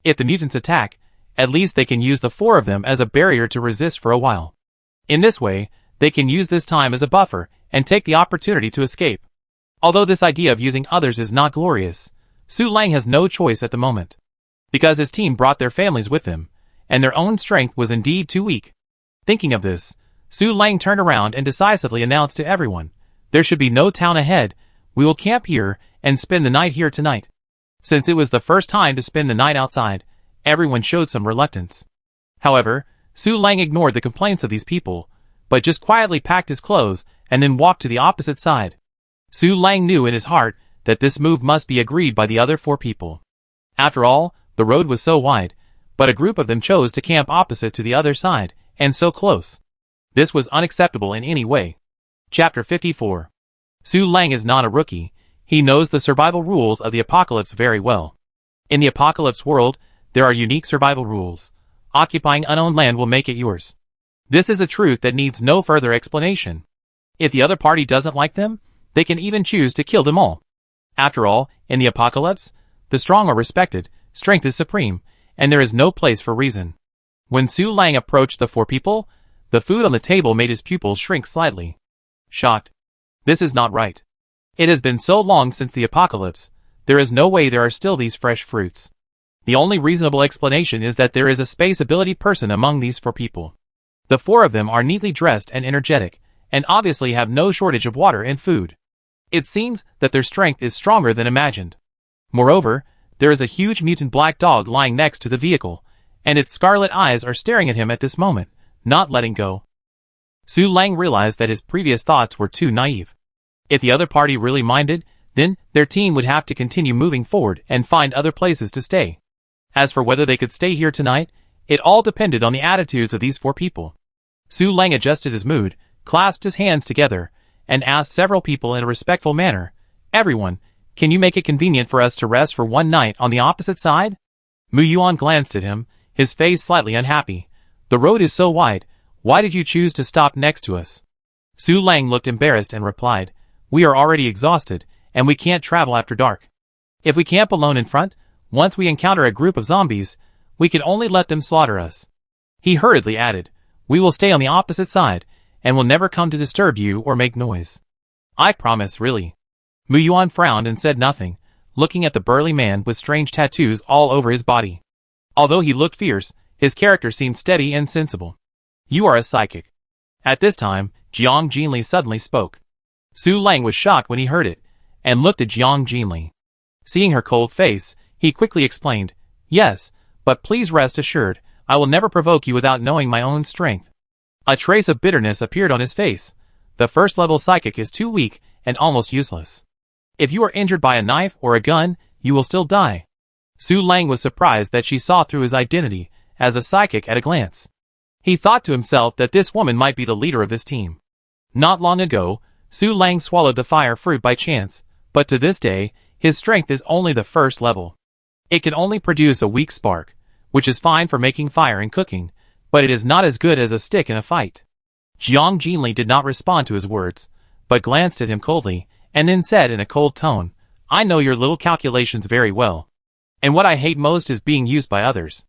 Speaker 1: If the mutants attack, at least they can use the 4 of them as a barrier to resist for a while. In this way, they can use this time as a buffer and take the opportunity to escape. Although this idea of using others is not glorious, Su Lang has no choice at the moment. Because his team brought their families with them, and their own strength was indeed too weak. Thinking of this, Su Lang turned around and decisively announced to everyone, there should be no town ahead, we will camp here and spend the night here tonight. Since it was the first time to spend the night outside, everyone showed some reluctance. However, Su Lang ignored the complaints of these people, but just quietly packed his clothes and then walked to the opposite side. Su Lang knew in his heart that this move must be agreed by the other 4 people. After all, the road was so wide, but a group of them chose to camp opposite to the other side, and so close. This was unacceptable in any way. Chapter 54. Su Lang is not a rookie. He knows the survival rules of the apocalypse very well. In the apocalypse world, there are unique survival rules. Occupying unowned land will make it yours. This is a truth that needs no further explanation. If the other party doesn't like them, they can even choose to kill them all. After all, in the apocalypse, the strong are respected, strength is supreme, and there is no place for reason. When Su Lang approached the 4 people, the food on the table made his pupils shrink slightly. Shocked. This is not right. It has been so long since the apocalypse, there is no way there are still these fresh fruits. The only reasonable explanation is that there is a space ability person among these 4 people. The 4 of them are neatly dressed and energetic, and obviously have no shortage of water and food. It seems that their strength is stronger than imagined. Moreover, there is a huge mutant black dog lying next to the vehicle, and its scarlet eyes are staring at him at this moment, not letting go. Su Lang realized that his previous thoughts were too naive. If the other party really minded, then their team would have to continue moving forward and find other places to stay. As for whether they could stay here tonight, it all depended on the attitudes of these 4 people. Su Lang adjusted his mood, clasped his hands together, and asked several people in a respectful manner, everyone, can you make it convenient for us to rest for one night on the opposite side? Mu Yuan glanced at him, his face slightly unhappy. The road is so wide, why did you choose to stop next to us? Su Lang looked embarrassed and replied, "We are already exhausted, and we can't travel after dark. If we camp alone in front, once we encounter a group of zombies, we can only let them slaughter us." He hurriedly added, "We will stay on the opposite side, and will never come to disturb you or make noise." "I promise, really." Mu Yuan frowned and said nothing, looking at the burly man with strange tattoos all over his body. Although he looked fierce, his character seemed steady and sensible. "You are a psychic." At this time, Jiang Jinli suddenly spoke. Su Lang was shocked when he heard it, and looked at Jiang Jinli. Seeing her cold face, he quickly explained, "Yes, but please rest assured, I will never provoke you without knowing my own strength." A trace of bitterness appeared on his face. The first-level psychic is too weak and almost useless. If you are injured by a knife or a gun, you will still die. Su Lang was surprised that she saw through his identity as a psychic at a glance. He thought to himself that this woman might be the leader of this team. Not long ago, Su Lang swallowed the fire fruit by chance, but to this day, his strength is only the first level. It can only produce a weak spark, which is fine for making fire and cooking, but it is not as good as a stick in a fight. Jiang Jinli did not respond to his words, but glanced at him coldly, and then said in a cold tone, "I know your little calculations very well. And what I hate most is being used by others.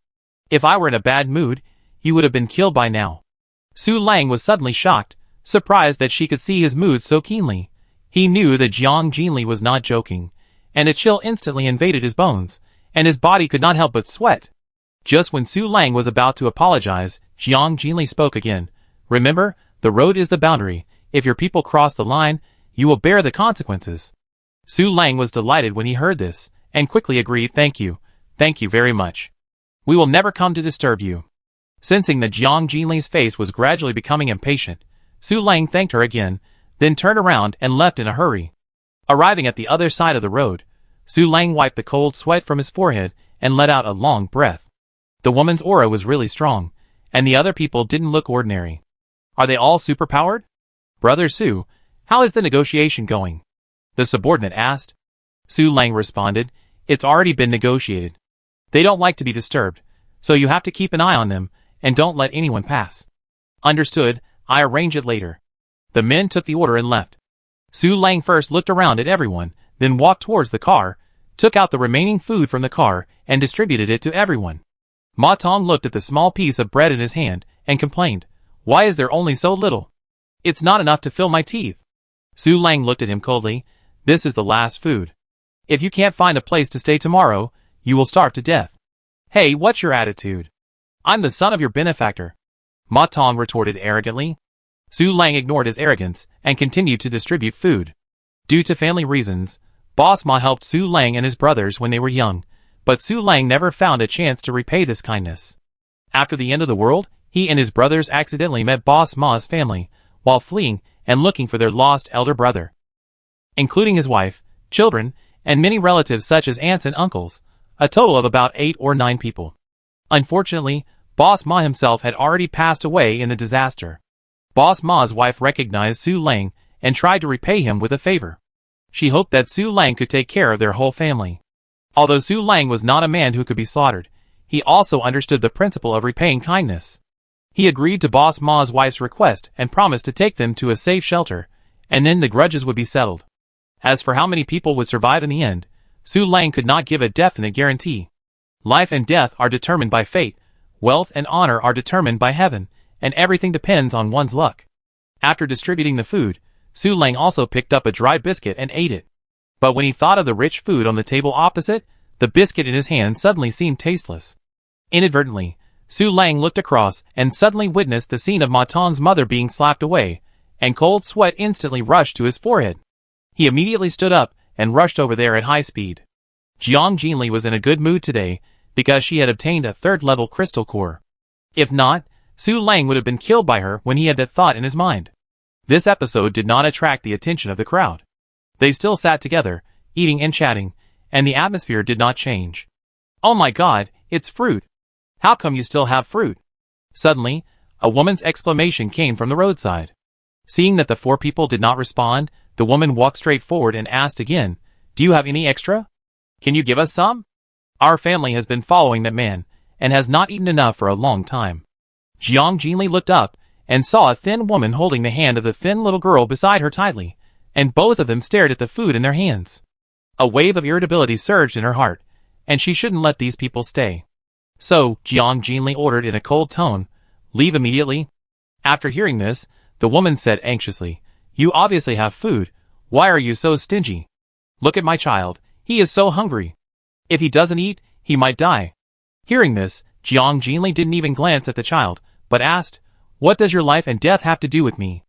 Speaker 1: If I were in a bad mood, you would have been killed by now." Su Lang was suddenly shocked, surprised that she could see his mood so keenly. He knew that Jiang Jinli was not joking, and a chill instantly invaded his bones, and his body could not help but sweat. Just when Su Lang was about to apologize, Jiang Jinli spoke again. "Remember, the road is the boundary. If your people cross the line, you will bear the consequences." Su Lang was delighted when he heard this, and quickly agreed, Thank you very much. We will never come to disturb you." Sensing that Jiang Jinli's face was gradually becoming impatient, Su Lang thanked her again, then turned around and left in a hurry. Arriving at the other side of the road, Su Lang wiped the cold sweat from his forehead and let out a long breath. The woman's aura was really strong, and the other people didn't look ordinary. "Are they all superpowered?" "Brother Su, how is the negotiation going?" the subordinate asked. Su Lang responded, "It's already been negotiated. They don't like to be disturbed, so you have to keep an eye on them, and don't let anyone pass." "Understood, I arrange it later." The men took the order and left. Su Lang first looked around at everyone, then walked towards the car, took out the remaining food from the car, and distributed it to everyone. Ma Tong looked at the small piece of bread in his hand, and complained, "Why is there only so little? It's not enough to fill my teeth." Su Lang looked at him coldly, "This is the last food. If you can't find a place to stay tomorrow, you will starve to death." "Hey, what's your attitude? I'm the son of your benefactor," Ma Tong retorted arrogantly. Su Lang ignored his arrogance and continued to distribute food. Due to family reasons, Boss Ma helped Su Lang and his brothers when they were young, but Su Lang never found a chance to repay this kindness. After the end of the world, he and his brothers accidentally met Boss Ma's family, while fleeing and looking for their lost elder brother. Including his wife, children, and many relatives such as aunts and uncles, a total of about 8 or 9 people. Unfortunately, Boss Ma himself had already passed away in the disaster. Boss Ma's wife recognized Su Lang and tried to repay him with a favor. She hoped that Su Lang could take care of their whole family. Although Su Lang was not a man who could be slaughtered, he also understood the principle of repaying kindness. He agreed to Boss Ma's wife's request and promised to take them to a safe shelter, and then the grudges would be settled. As for how many people would survive in the end, Su Lang could not give a definite guarantee. Life and death are determined by fate, wealth and honor are determined by heaven, and everything depends on one's luck. After distributing the food, Su Lang also picked up a dry biscuit and ate it. But when he thought of the rich food on the table opposite, the biscuit in his hand suddenly seemed tasteless. Inadvertently, Su Lang looked across and suddenly witnessed the scene of Ma Tong's mother being slapped away, and cold sweat instantly rushed to his forehead. He immediately stood up and rushed over there at high speed. Jiang Jinli was in a good mood today because she had obtained a 3rd-level crystal core. If not, Su Lang would have been killed by her when he had that thought in his mind. This episode did not attract the attention of the crowd. They still sat together, eating and chatting, and the atmosphere did not change. "Oh my God, it's fruit! How come you still have fruit?" Suddenly, a woman's exclamation came from the roadside. Seeing that the 4 people did not respond, the woman walked straight forward and asked again, "Do you have any extra? Can you give us some? Our family has been following that man, and has not eaten enough for a long time." Jiang Jinli looked up, and saw a thin woman holding the hand of the thin little girl beside her tightly, and both of them stared at the food in their hands. A wave of irritability surged in her heart, and she shouldn't let these people stay. So, Jiang Jinli ordered in a cold tone, "Leave immediately." After hearing this, the woman said anxiously, "You obviously have food. Why are you so stingy? Look at my child, he is so hungry. If he doesn't eat, he might die." Hearing this, Jiang Jinli didn't even glance at the child, but asked, "What does your life and death have to do with me?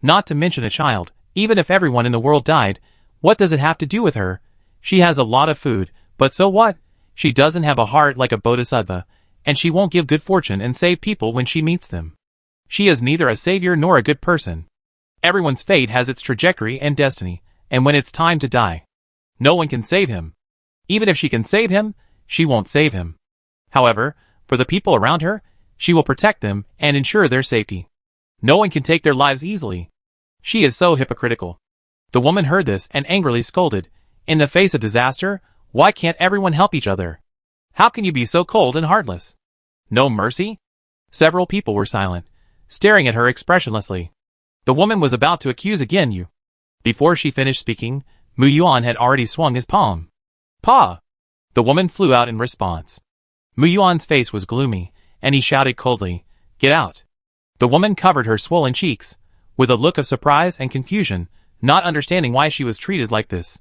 Speaker 1: Not to mention a child, even if everyone in the world died, what does it have to do with her? She has a lot of food, but so what? She doesn't have a heart like a bodhisattva, and she won't give good fortune and save people when she meets them. She is neither a savior nor a good person. Everyone's fate has its trajectory and destiny, and when it's time to die, no one can save him. Even if she can save him, she won't save him. However, for the people around her, she will protect them and ensure their safety. No one can take their lives easily. She is so hypocritical." The woman heard this and angrily scolded, "In the face of disaster, why can't everyone help each other? How can you be so cold and heartless? No mercy?" Several people were silent, staring at her expressionlessly. The woman was about to accuse again you. Before she finished speaking, Mu Yuan had already swung his palm. "Pa!" The woman flew out in response. Mu Yuan's face was gloomy, and he shouted coldly, "Get out!" The woman covered her swollen cheeks, with a look of surprise and confusion, not understanding why she was treated like this.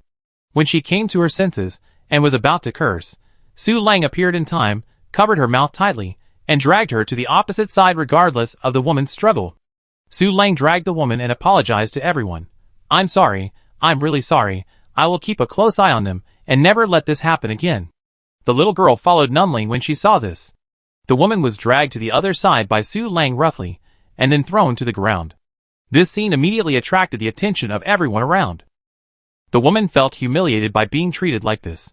Speaker 1: When she came to her senses, and was about to curse, Su Lang appeared in time, covered her mouth tightly, and dragged her to the opposite side regardless of the woman's struggle. Su Lang dragged the woman and apologized to everyone. "I'm sorry, I'm really sorry, I will keep a close eye on them, and never let this happen again." The little girl followed numbly when she saw this. The woman was dragged to the other side by Su Lang roughly, and then thrown to the ground. This scene immediately attracted the attention of everyone around. The woman felt humiliated by being treated like this.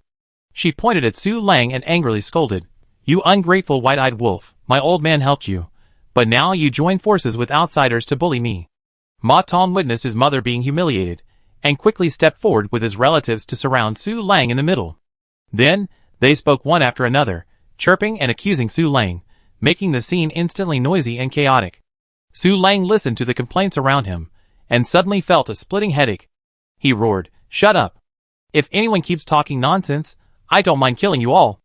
Speaker 1: She pointed at Su Lang and angrily scolded, "You ungrateful white-eyed wolf, my old man helped you, but now you join forces with outsiders to bully me." Ma Tong witnessed his mother being humiliated, and quickly stepped forward with his relatives to surround Su Lang in the middle. Then, they spoke one after another, chirping and accusing Su Lang, making the scene instantly noisy and chaotic. Su Lang listened to the complaints around him, and suddenly felt a splitting headache. He roared, "Shut up! If anyone keeps talking nonsense, I don't mind killing you all."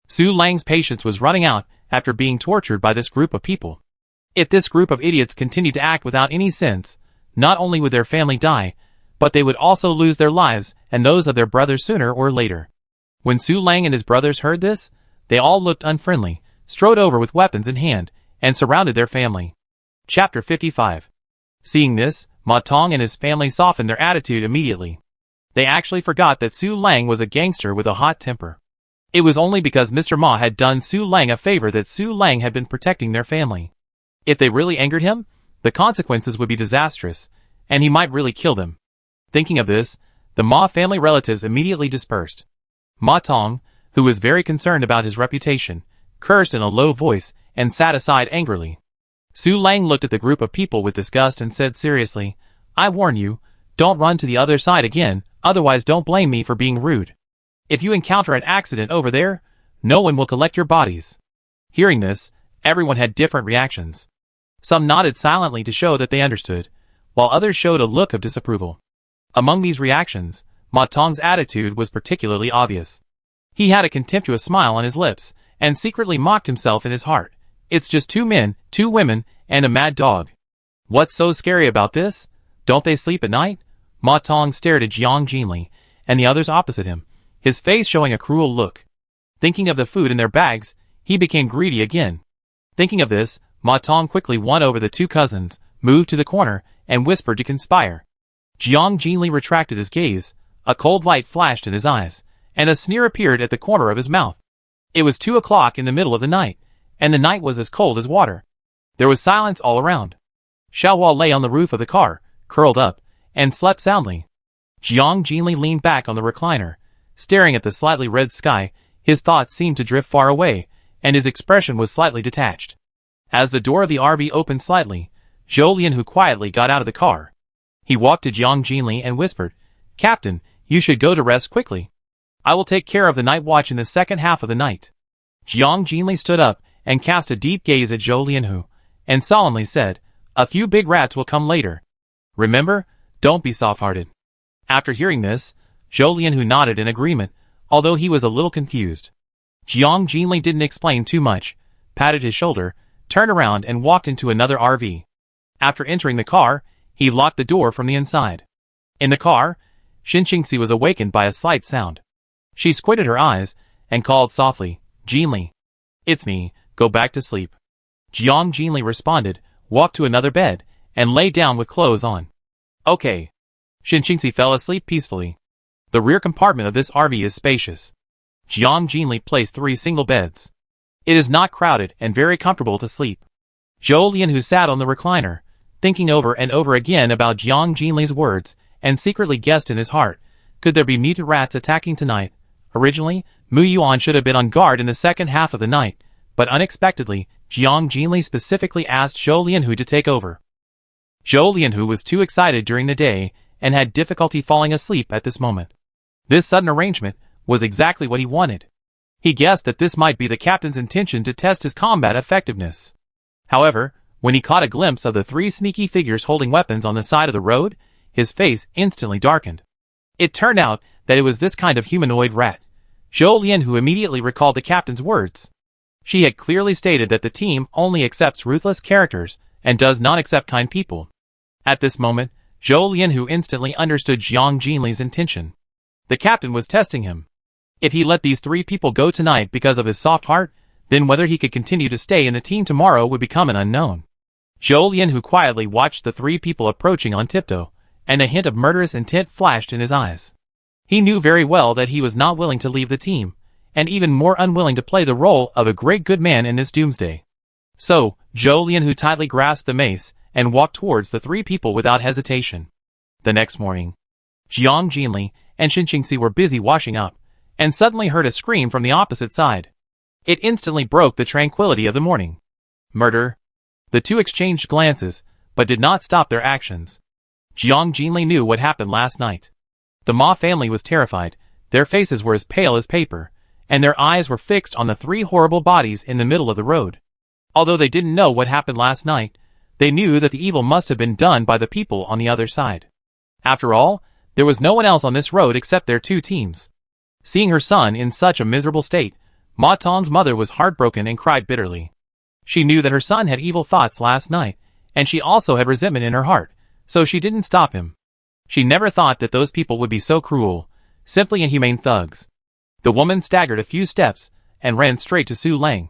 Speaker 1: Su Lang's patience was running out after being tortured by this group of people. If this group of idiots continued to act without any sense, not only would their family die, but they would also lose their lives and those of their brothers sooner or later. When Su Lang and his brothers heard this, they all looked unfriendly, strode over with weapons in hand, and surrounded their family. Chapter 55. Seeing this, Ma Tong and his family softened their attitude immediately. They actually forgot that Su Lang was a gangster with a hot temper. It was only because Mr. Ma had done Su Lang a favor that Su Lang had been protecting their family. If they really angered him, the consequences would be disastrous, and he might really kill them. Thinking of this, the Ma family relatives immediately dispersed. Ma Tong, who was very concerned about his reputation, cursed in a low voice and sat aside angrily. Su Lang looked at the group of people with disgust and said seriously, "I warn you, don't run to the other side again, otherwise don't blame me for being rude. If you encounter an accident over there, no one will collect your bodies." Hearing this, everyone had different reactions. Some nodded silently to show that they understood, while others showed a look of disapproval. Among these reactions, Ma Tong's attitude was particularly obvious. He had a contemptuous smile on his lips, and secretly mocked himself in his heart. It's just 2 men, 2 women, and a mad dog. What's so scary about this? Don't they sleep at night? Ma Tong stared at Jiang Jinli, and the others opposite him, his face showing a cruel look. Thinking of the food in their bags, he became greedy again. Thinking of this, Ma Tong quickly won over the 2 cousins, moved to the corner, and whispered to conspire. Jiang Jinli retracted his gaze, a cold light flashed in his eyes, and a sneer appeared at the corner of his mouth. It was 2 o'clock in the middle of the night, and the night was as cold as water. There was silence all around. Xiaohua lay on the roof of the car, curled up, and slept soundly. Jiang Jinli leaned back on the recliner, staring at the slightly red sky. His thoughts seemed to drift far away, and his expression was slightly detached. As the door of the RV opened slightly, Zhou Lianhu quietly got out of the car. He walked to Jiang Jinli and whispered, "Captain, you should go to rest quickly. I will take care of the night watch in the second half of the night." Jiang Jinli stood up and cast a deep gaze at Zhou Lianhu, and solemnly said, A few big rats will come later. Remember, don't be soft-hearted. After hearing this, Zhou Lianhu nodded in agreement, although he was a little confused. Jiang Jinli didn't explain too much, patted his shoulder, turned around and walked into another RV. After entering the car, he locked the door from the inside. In the car, Xin Qingxi was awakened by a slight sound. She squinted her eyes and called softly, "Jinli. It's me, go back to sleep." Jiang Jinli responded, walked to another bed, and lay down with clothes on. Okay. Xin Qingxi fell asleep peacefully. The rear compartment of this RV is spacious. Jiang Jinli placed 3 single beds. It is not crowded and very comfortable to sleep. Zhou Lianhu sat on the recliner, thinking over and over again about Jiang Jinli's words, and secretly guessed in his heart, could there be mutant rats attacking tonight? Originally, Mu Yuan should have been on guard in the second half of the night, but unexpectedly, Jiang Jinli specifically asked Zhou Lianhu to take over. Zhou Lianhu was too excited during the day, and had difficulty falling asleep at this moment. This sudden arrangement was exactly what he wanted. He guessed that this might be the captain's intention to test his combat effectiveness. However, when he caught a glimpse of the 3 sneaky figures holding weapons on the side of the road, his face instantly darkened. It turned out that it was this kind of humanoid rat. Zhou Lianhu immediately recalled the captain's words. She had clearly stated that the team only accepts ruthless characters and does not accept kind people. At this moment, Zhou Lianhu instantly understood Jiang Jinli's intention. The captain was testing him. If he let these 3 people go tonight because of his soft heart, then whether he could continue to stay in the team tomorrow would become an unknown. Zhou Lianhu quietly watched the 3 people approaching on tiptoe, and a hint of murderous intent flashed in his eyes. He knew very well that he was not willing to leave the team, and even more unwilling to play the role of a great good man in this doomsday. So, Zhou Lianhu tightly grasped the mace, and walked towards the 3 people without hesitation. The next morning, Jiang Jinli and Xin Qingxi were busy washing up, and suddenly heard a scream from the opposite side. It instantly broke the tranquility of the morning. Murder? The 2 exchanged glances, but did not stop their actions. Jiang Jinli knew what happened last night. The Ma family was terrified, their faces were as pale as paper, and their eyes were fixed on the 3 horrible bodies in the middle of the road. Although they didn't know what happened last night, they knew that the evil must have been done by the people on the other side. After all, there was no one else on this road except their 2 teams. Seeing her son in such a miserable state, Ma Tong's mother was heartbroken and cried bitterly. She knew that her son had evil thoughts last night, and she also had resentment in her heart, so she didn't stop him. She never thought that those people would be so cruel, simply inhumane thugs. The woman staggered a few steps, and ran straight to Su Lang.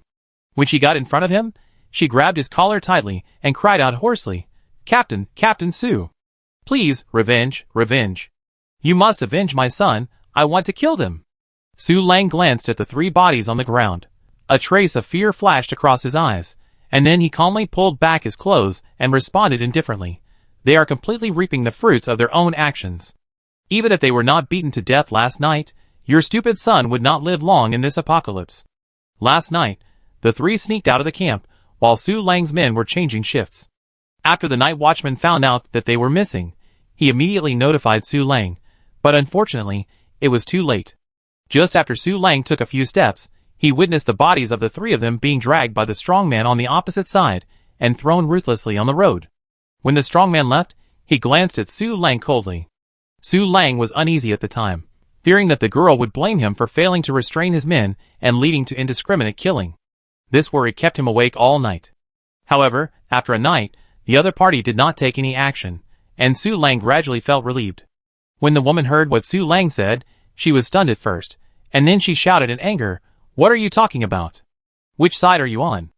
Speaker 1: When she got in front of him, she grabbed his collar tightly, and cried out hoarsely, "Captain, Captain Su! Please, revenge, revenge! You must avenge my son, I want to kill them!" Su Lang glanced at the 3 bodies on the ground. A trace of fear flashed across his eyes, and then he calmly pulled back his clothes and responded indifferently. They are completely reaping the fruits of their own actions. Even if they were not beaten to death last night, your stupid son would not live long in this apocalypse. Last night, the 3 sneaked out of the camp, while Su Lang's men were changing shifts. After the night watchman found out that they were missing, he immediately notified Su Lang, but unfortunately, it was too late. Just after Su Lang took a few steps, he witnessed the bodies of the 3 of them being dragged by the strongman on the opposite side, and thrown ruthlessly on the road. When the strongman left, he glanced at Su Lang coldly. Su Lang was uneasy at the time, fearing that the girl would blame him for failing to restrain his men and leading to indiscriminate killing. This worry kept him awake all night. However, after a night, the other party did not take any action, and Su Lang gradually felt relieved. When the woman heard what Su Lang said, she was stunned at first, and then she shouted in anger, "What are you talking about? Which side are you on?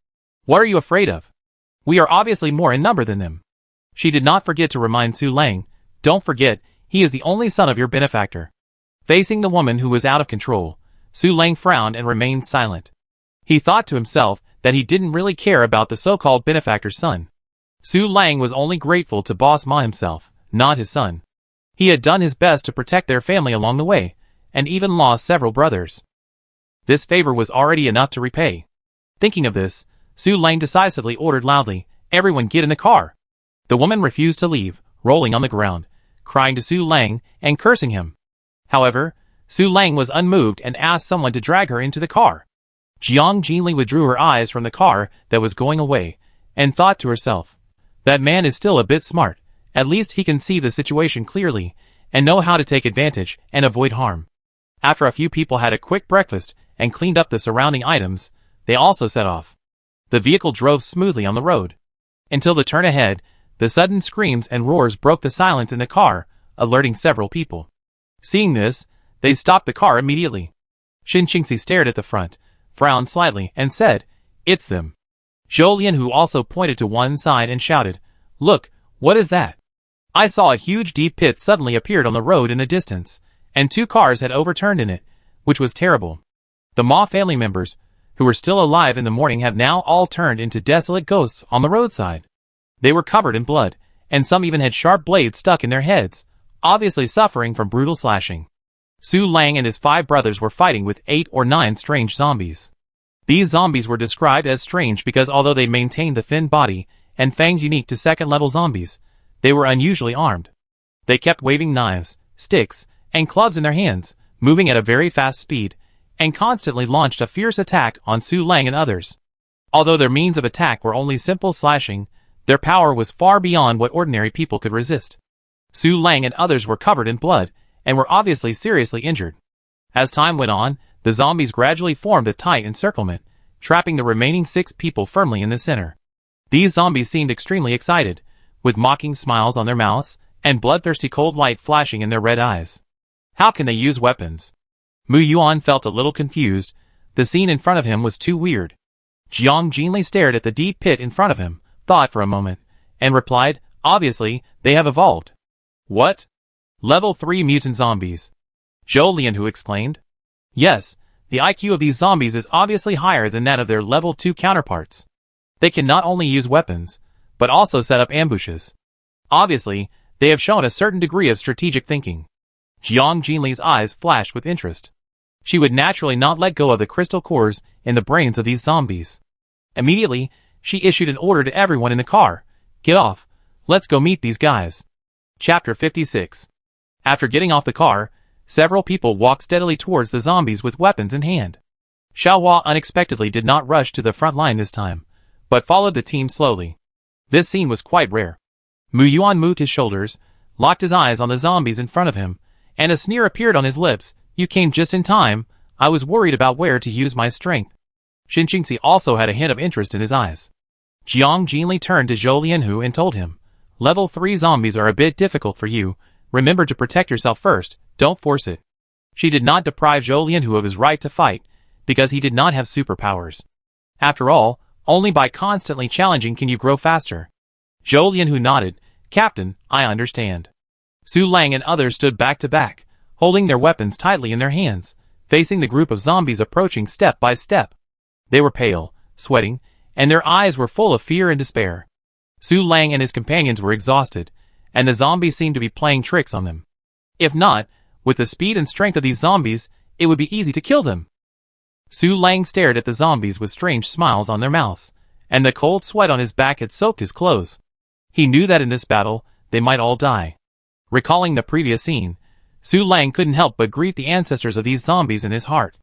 Speaker 1: What are you afraid of? We are obviously more in number than them." She did not forget to remind Su Lang, "Don't forget, he is the only son of your benefactor." Facing the woman who was out of control, Su Lang frowned and remained silent. He thought to himself that he didn't really care about the so-called benefactor's son. Su Lang was only grateful to Boss Ma himself, not his son. He had done his best to protect their family along the way, and even lost several brothers. This favor was already enough to repay. Thinking of this, Su Lang decisively ordered loudly, "Everyone get in the car." The woman refused to leave, rolling on the ground, crying to Su Lang and cursing him. However, Su Lang was unmoved and asked someone to drag her into the car. Jiang Jinli withdrew her eyes from the car that was going away, and thought to herself, That man is still a bit smart. At least he can see the situation clearly, and know how to take advantage and avoid harm. After a few people had a quick breakfast and cleaned up the surrounding items, they also set off. The vehicle drove smoothly on the road. Until the turn ahead, the sudden screams and roars broke the silence in the car, alerting several people. Seeing this, they stopped the car immediately. Xinqingxi stared at the front, frowned slightly, and said, "It's them." Zhou Lianhu also pointed to one side and shouted, "Look, what is that?" I saw a huge deep pit suddenly appeared on the road in the distance, and 2 cars had overturned in it, which was terrible. The Ma family members, who were still alive in the morning, have now all turned into desolate ghosts on the roadside. They were covered in blood, and some even had sharp blades stuck in their heads, obviously suffering from brutal slashing. Su Lang and his 5 brothers were fighting with 8 or 9 strange zombies. These zombies were described as strange because although they maintained the thin body and fangs unique to second-level zombies, they were unusually armed. They kept waving knives, sticks, and clubs in their hands, moving at a very fast speed, and constantly launched a fierce attack on Su Lang and others. Although their means of attack were only simple slashing, their power was far beyond what ordinary people could resist. Su Lang and others were covered in blood, and were obviously seriously injured. As time went on, the zombies gradually formed a tight encirclement, trapping the remaining 6 people firmly in the center. These zombies seemed extremely excited, with mocking smiles on their mouths, and bloodthirsty cold light flashing in their red eyes. How can they use weapons? Mu Yuan felt a little confused. The scene in front of him was too weird. Jiang Jinli stared at the deep pit in front of him, thought for a moment, and replied, "Obviously, they have evolved." "What? Level 3 mutant zombies?" Zhou Lianhu exclaimed. "Yes, the IQ of these zombies is obviously higher than that of their level 2 counterparts. They can not only use weapons, but also set up ambushes. Obviously, they have shown a certain degree of strategic thinking." Jiang Jinli's eyes flashed with interest. She would naturally not let go of the crystal cores in the brains of these zombies. Immediately, she issued an order to everyone in the car. "Get off. Let's go meet these guys." Chapter 56. After getting off the car, several people walked steadily towards the zombies with weapons in hand. Xiaohua unexpectedly did not rush to the front line this time, but followed the team slowly. This scene was quite rare. Mu Yuan moved his shoulders, locked his eyes on the zombies in front of him, and a sneer appeared on his lips. "You came just in time. I was worried about where to use my strength." Xinqingxi also had a hint of interest in his eyes. Jiang Jinli turned to Zhou Lianhu and told him, "Level 3 zombies are a bit difficult for you. Remember to protect yourself first, don't force it." She did not deprive Zhou Lianhu of his right to fight, because he did not have superpowers. After all, only by constantly challenging can you grow faster. Zhou Lianhu nodded. "Captain, I understand." Su Lang and others stood back to back, holding their weapons tightly in their hands, facing the group of zombies approaching step by step. They were pale, sweating, and their eyes were full of fear and despair. Su Lang and his companions were exhausted, and the zombies seemed to be playing tricks on them. If not, with the speed and strength of these zombies, it would be easy to kill them. Su Lang stared at the zombies with strange smiles on their mouths, and the cold sweat on his back had soaked his clothes. He knew that in this battle, they might all die. Recalling the previous scene, Su Lang couldn't help but greet the ancestors of these zombies in his heart.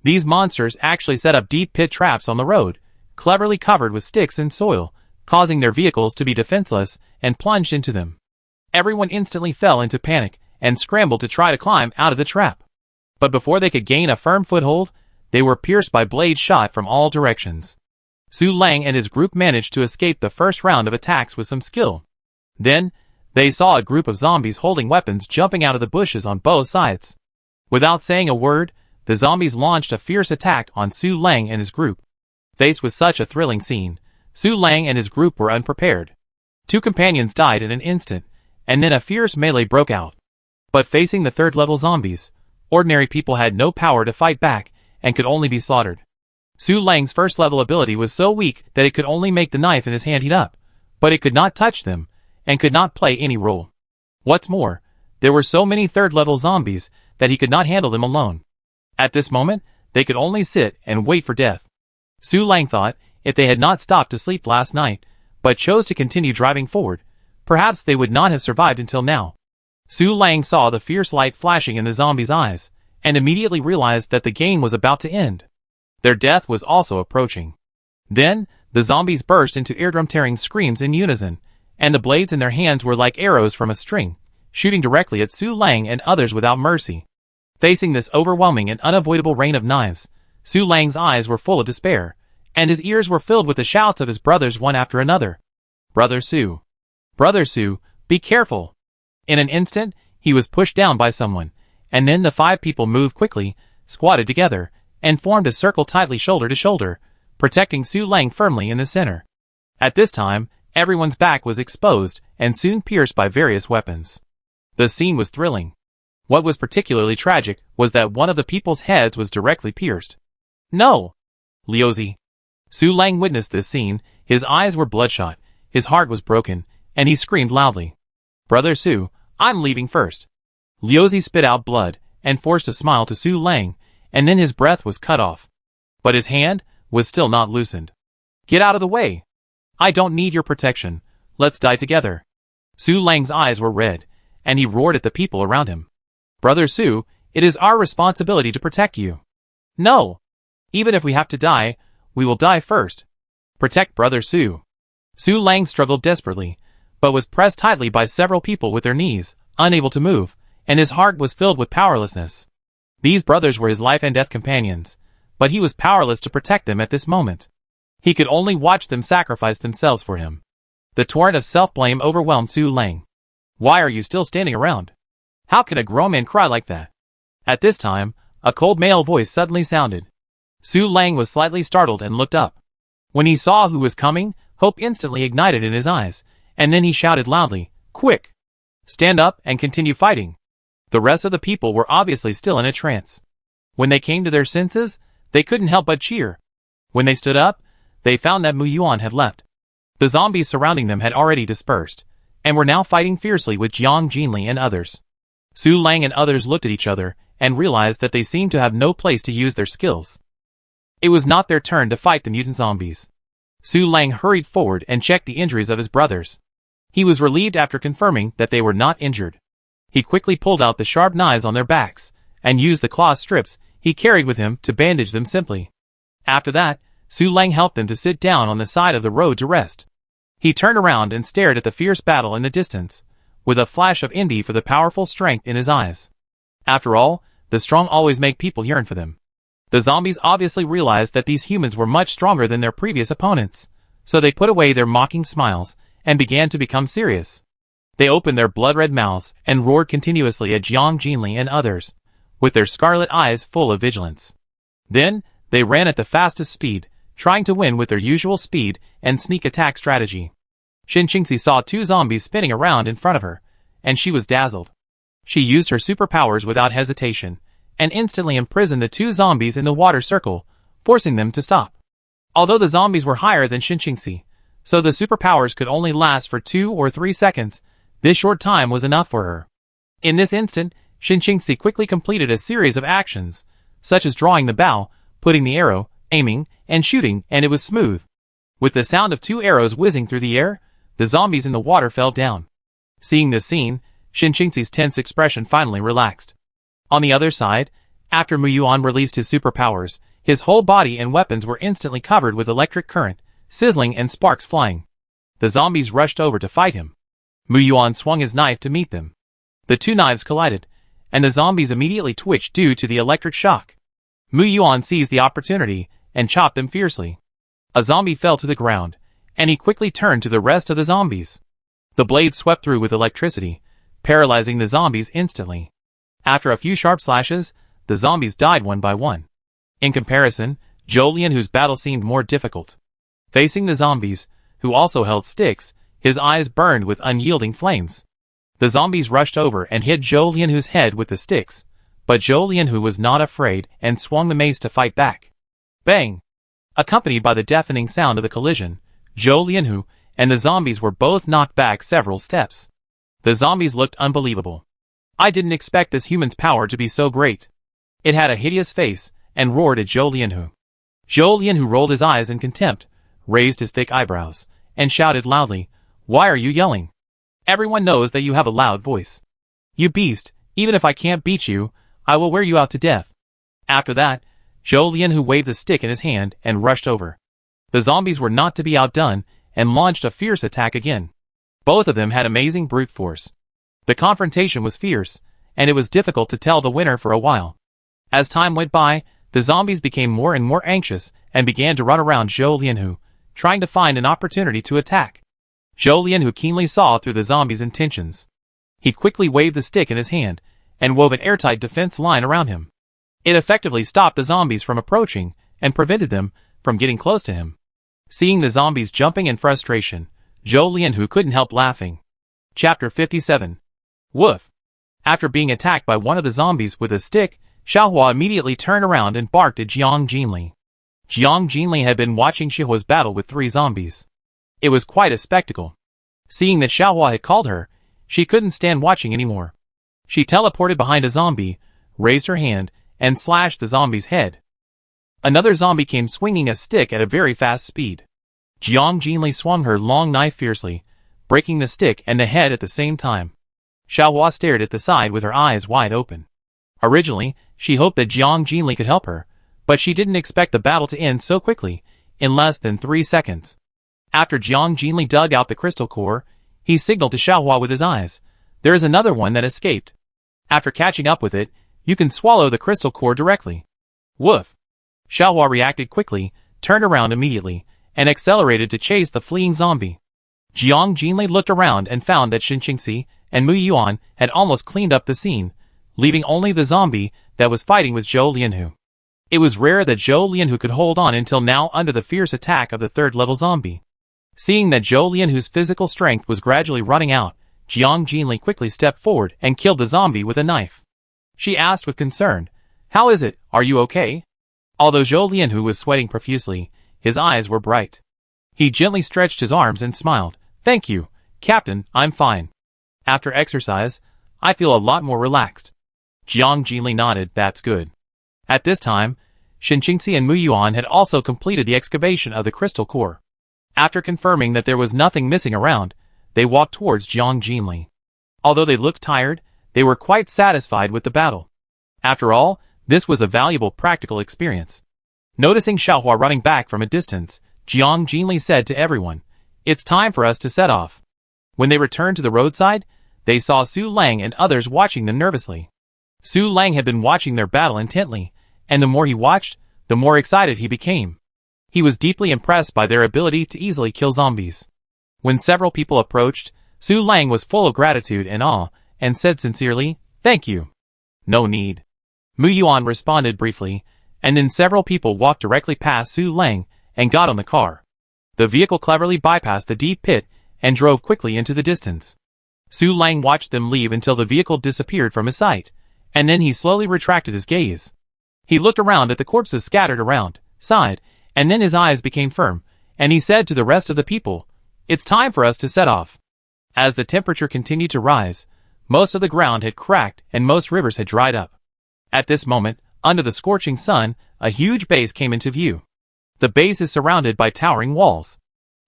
Speaker 1: These monsters actually set up deep pit traps on the road, cleverly covered with sticks and soil, causing their vehicles to be defenseless and plunged into them. Everyone instantly fell into panic and scrambled to try to climb out of the trap. But before they could gain a firm foothold, they were pierced by blades shot from all directions. Su Lang and his group managed to escape the first round of attacks with some skill. Then, they saw a group of zombies holding weapons jumping out of the bushes on both sides. Without saying a word, the zombies launched a fierce attack on Su Lang and his group. Faced with such a thrilling scene, Su Lang and his group were unprepared. 2 companions died in an instant, and then a fierce melee broke out. But facing the third-level zombies, ordinary people had no power to fight back and could only be slaughtered. Su Lang's first-level ability was so weak that it could only make the knife in his hand heat up, but it could not touch them, and could not play any role. What's more, there were so many third-level zombies that he could not handle them alone. At this moment, they could only sit and wait for death. Su Lang thought, if they had not stopped to sleep last night, but chose to continue driving forward, perhaps they would not have survived until now. Su Lang saw the fierce light flashing in the zombies' eyes, and immediately realized that the game was about to end. Their death was also approaching. Then, the zombies burst into eardrum-tearing screams in unison, and the blades in their hands were like arrows from a string, shooting directly at Su Lang and others without mercy. Facing this overwhelming and unavoidable rain of knives, Su Lang's eyes were full of despair, and his ears were filled with the shouts of his brothers one after another. Brother Su! Brother Su, be careful! In an instant, he was pushed down by someone, and then the 5 people moved quickly, squatted together, and formed a circle tightly shoulder to shoulder, protecting Su Lang firmly in the center. At this time, everyone's back was exposed and soon pierced by various weapons. The scene was thrilling. What was particularly tragic was that one of the people's heads was directly pierced. No! Liuzi. Su Lang witnessed this scene, his eyes were bloodshot, his heart was broken, and he screamed loudly. Brother Su, I'm leaving first. Liuzi spit out blood and forced a smile to Su Lang, and then his breath was cut off. But his hand was still not loosened. Get out of the way! I don't need your protection. Let's die together. Su Lang's eyes were red, and he roared at the people around him. Brother Su, it is our responsibility to protect you. No! Even if we have to die, we will die first. Protect Brother Su. Su Lang struggled desperately, but was pressed tightly by several people with their knees, unable to move, and his heart was filled with powerlessness. These brothers were his life and death companions, but he was powerless to protect them at this moment. He could only watch them sacrifice themselves for him. The torrent of self-blame overwhelmed Su Lang. Why are you still standing around? How can a grown man cry like that? At this time, a cold male voice suddenly sounded. Su Lang was slightly startled and looked up. When he saw who was coming, hope instantly ignited in his eyes, and then he shouted loudly, Quick! Stand up and continue fighting. The rest of the people were obviously still in a trance. When they came to their senses, they couldn't help but cheer. When they stood up, they found that Mu Yuan had left. The zombies surrounding them had already dispersed, and were now fighting fiercely with Jiang Jinli and others. Su Lang and others looked at each other, and realized that they seemed to have no place to use their skills. It was not their turn to fight the mutant zombies. Su Lang hurried forward and checked the injuries of his brothers. He was relieved after confirming that they were not injured. He quickly pulled out the sharp knives on their backs, and used the cloth strips he carried with him to bandage them simply. After that, Su Lang helped them to sit down on the side of the road to rest. He turned around and stared at the fierce battle in the distance, with a flash of envy for the powerful strength in his eyes. After all, the strong always make people yearn for them. The zombies obviously realized that these humans were much stronger than their previous opponents, so they put away their mocking smiles and began to become serious. They opened their blood-red mouths and roared continuously at Jiang Jinli and others, with their scarlet eyes full of vigilance. Then, they ran at the fastest speed, trying to win with their usual speed and sneak attack strategy. Xin Qingxi saw 2 zombies spinning around in front of her, and she was dazzled. She used her superpowers without hesitation, and instantly imprisoned the 2 zombies in the water circle, forcing them to stop. Although the zombies were higher than Xin Qingxi, so the superpowers could only last for 2 or 3 seconds, this short time was enough for her. In this instant, Xin Qingxi quickly completed a series of actions, such as drawing the bow, putting the arrow, aiming, and shooting, and it was smooth. With the sound of 2 arrows whizzing through the air, the zombies in the water fell down. Seeing this scene, Xin Qingxi's tense expression finally relaxed. On the other side, after Mu Yuan released his superpowers, his whole body and weapons were instantly covered with electric current, sizzling and sparks flying. The zombies rushed over to fight him. Mu Yuan swung his knife to meet them. The 2 knives collided, and the zombies immediately twitched due to the electric shock. Mu Yuan seized the opportunity and chopped them fiercely. A zombie fell to the ground, and he quickly turned to the rest of the zombies. The blade swept through with electricity, paralyzing the zombies instantly. After a few sharp slashes, the zombies died one by one. In comparison, Zhou Lian, whose battle seemed more difficult. Facing the zombies, who also held sticks, his eyes burned with unyielding flames. The zombies rushed over and hit Zhou Lian, whose head with the sticks, but Zhou Lian, who was not afraid, and swung the mace to fight back. Bang! Accompanied by the deafening sound of the collision, Zhou Lianhu and the zombies were both knocked back several steps. The zombies looked unbelievable. I didn't expect this human's power to be so great. It had a hideous face, and roared at Zhou Lianhu. Zhou Lianhu rolled his eyes in contempt, raised his thick eyebrows, and shouted loudly, Why are you yelling? Everyone knows that you have a loud voice. You beast, even if I can't beat you, I will wear you out to death. After that, Zhou Lianhu waved the stick in his hand and rushed over. The zombies were not to be outdone, and launched a fierce attack again. Both of them had amazing brute force. The confrontation was fierce, and it was difficult to tell the winner for a while. As time went by, the zombies became more and more anxious and began to run around Zhou Lianhu, trying to find an opportunity to attack. Zhou Lianhu keenly saw through the zombies' intentions. He quickly waved the stick in his hand and wove an airtight defense line around him. It effectively stopped the zombies from approaching and prevented them from getting close to him. Seeing the zombies jumping in frustration, Zhou Lianhu couldn't help laughing. Chapter 57. Woof. After being attacked by one of the zombies with a stick, Xiaohua immediately turned around and barked at Jiang Jinli. Jiang Jinli had been watching Xiaohua's battle with 3 zombies. It was quite a spectacle. Seeing that Xiaohua had called her, she couldn't stand watching anymore. She teleported behind a zombie, raised her hand, and slashed the zombie's head. Another zombie came swinging a stick at a very fast speed. Jiang Jinli swung her long knife fiercely, breaking the stick and the head at the same time. Xiaohua stared at the side with her eyes wide open. Originally, she hoped that Jiang Jinli could help her, but she didn't expect the battle to end so quickly, in less than 3 seconds. After Jiang Jinli dug out the crystal core, he signaled to Xiaohua with his eyes. There is another one that escaped. After catching up with it, you can swallow the crystal core directly. Woof. Xiaohua reacted quickly, turned around immediately, and accelerated to chase the fleeing zombie. Jiang Jinli looked around and found that Xinqingxi and Mu Yuan had almost cleaned up the scene, leaving only the zombie that was fighting with Zhou Lianhu. It was rare that Zhou Lianhu could hold on until now under the fierce attack of the 3rd-level zombie. Seeing that Zhou Lianhu's physical strength was gradually running out, Jiang Jinli quickly stepped forward and killed the zombie with a knife. She asked with concern, "How is it? Are you okay?" Although Zhou Lianhu was sweating profusely, his eyes were bright. He gently stretched his arms and smiled. "Thank you, Captain, I'm fine. After exercise, I feel a lot more relaxed." Jiang Jinli nodded, "That's good." At this time, Xinqingxi and Mu Yuan had also completed the excavation of the crystal core. After confirming that there was nothing missing around, they walked towards Jiang Jinli. Although they looked tired, they were quite satisfied with the battle. After all, this was a valuable practical experience. Noticing Xiaohua running back from a distance, Jiang Jinli said to everyone, "It's time for us to set off." When they returned to the roadside, they saw Su Lang and others watching them nervously. Su Lang had been watching their battle intently, and the more he watched, the more excited he became. He was deeply impressed by their ability to easily kill zombies. When several people approached, Su Lang was full of gratitude and awe, and said sincerely, "Thank you." "No need." Mu Yuan responded briefly, and then several people walked directly past Su Lang and got on the car. The vehicle cleverly bypassed the deep pit and drove quickly into the distance. Su Lang watched them leave until the vehicle disappeared from his sight, and then he slowly retracted his gaze. He looked around at the corpses scattered around, sighed, and then his eyes became firm, and he said to the rest of the people, "It's time for us to set off." As the temperature continued to rise, most of the ground had cracked and most rivers had dried up. At this moment, under the scorching sun, a huge base came into view. The base is surrounded by towering walls.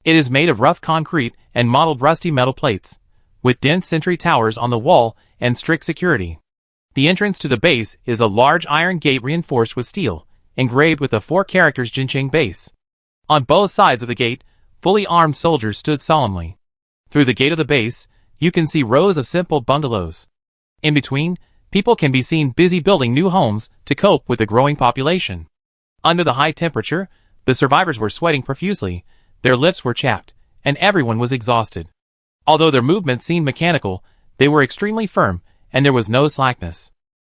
Speaker 1: It is made of rough concrete and mottled rusty metal plates, with dense sentry towers on the wall and strict security. The entrance to the base is a large iron gate reinforced with steel, engraved with the 4 characters Jincheng base. On both sides of the gate, fully armed soldiers stood solemnly. Through the gate of the base, you can see rows of simple bungalows. In between, people can be seen busy building new homes to cope with the growing population. Under the high temperature, the survivors were sweating profusely, their lips were chapped, and everyone was exhausted. Although their movements seemed mechanical, they were extremely firm, and there was no slackness.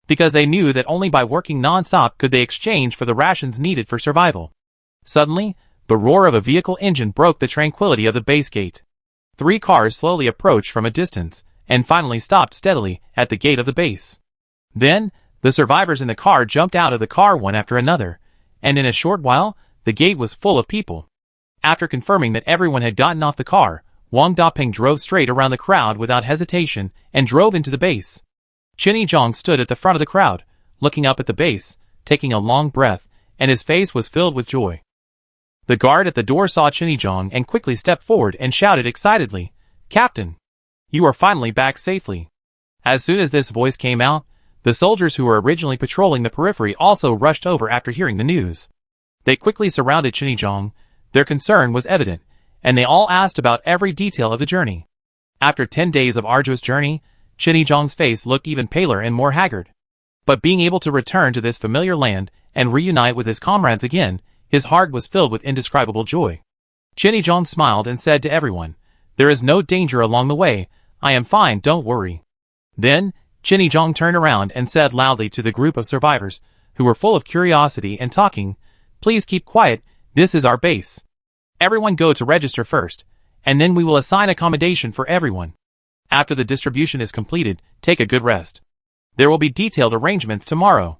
Speaker 1: Because they knew that only by working non-stop could they exchange for the rations needed for survival. Suddenly, the roar of a vehicle engine broke the tranquility of the base gate. 3 cars slowly approached from a distance, and finally stopped steadily at the gate of the base. Then, the survivors in the car jumped out of the car one after another, and in a short while, the gate was full of people. After confirming that everyone had gotten off the car, Wang Daping drove straight around the crowd without hesitation and drove into the base. Qin Zhang stood at the front of the crowd, looking up at the base, taking a long breath, and his face was filled with joy. The guard at the door saw Qin Zhang and quickly stepped forward and shouted excitedly, "Captain! You are finally back safely." As soon as this voice came out, the soldiers who were originally patrolling the periphery also rushed over after hearing the news. They quickly surrounded Qin Zhang. Their concern was evident, and they all asked about every detail of the journey. After 10 days of arduous journey, Zhang's face looked even paler and more haggard. But being able to return to this familiar land and reunite with his comrades again, his heart was filled with indescribable joy. Zhang smiled and said to everyone, "There is no danger along the way, I am fine, don't worry." Then, Zhang turned around and said loudly to the group of survivors, who were full of curiosity and talking, "Please keep quiet, this is our base. Everyone go to register first, and then we will assign accommodation for everyone. After the distribution is completed, take a good rest. There will be detailed arrangements tomorrow."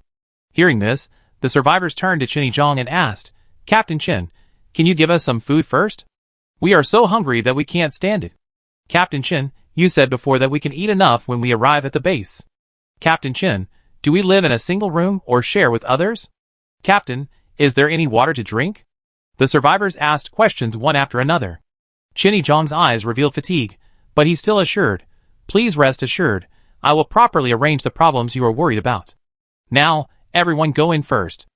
Speaker 1: Hearing this, the survivors turned to Zhang and asked, "Captain Chen, can you give us some food first? We are so hungry that we can't stand it." "Captain Chen, you said before that we can eat enough when we arrive at the base." "Captain Chen, do we live in a single room or share with others?" "Captain, is there any water to drink?" The survivors asked questions one after another. Zhang's eyes revealed fatigue, but he still assured, "Please rest assured, I will properly arrange the problems you are worried about. Now, everyone go in first."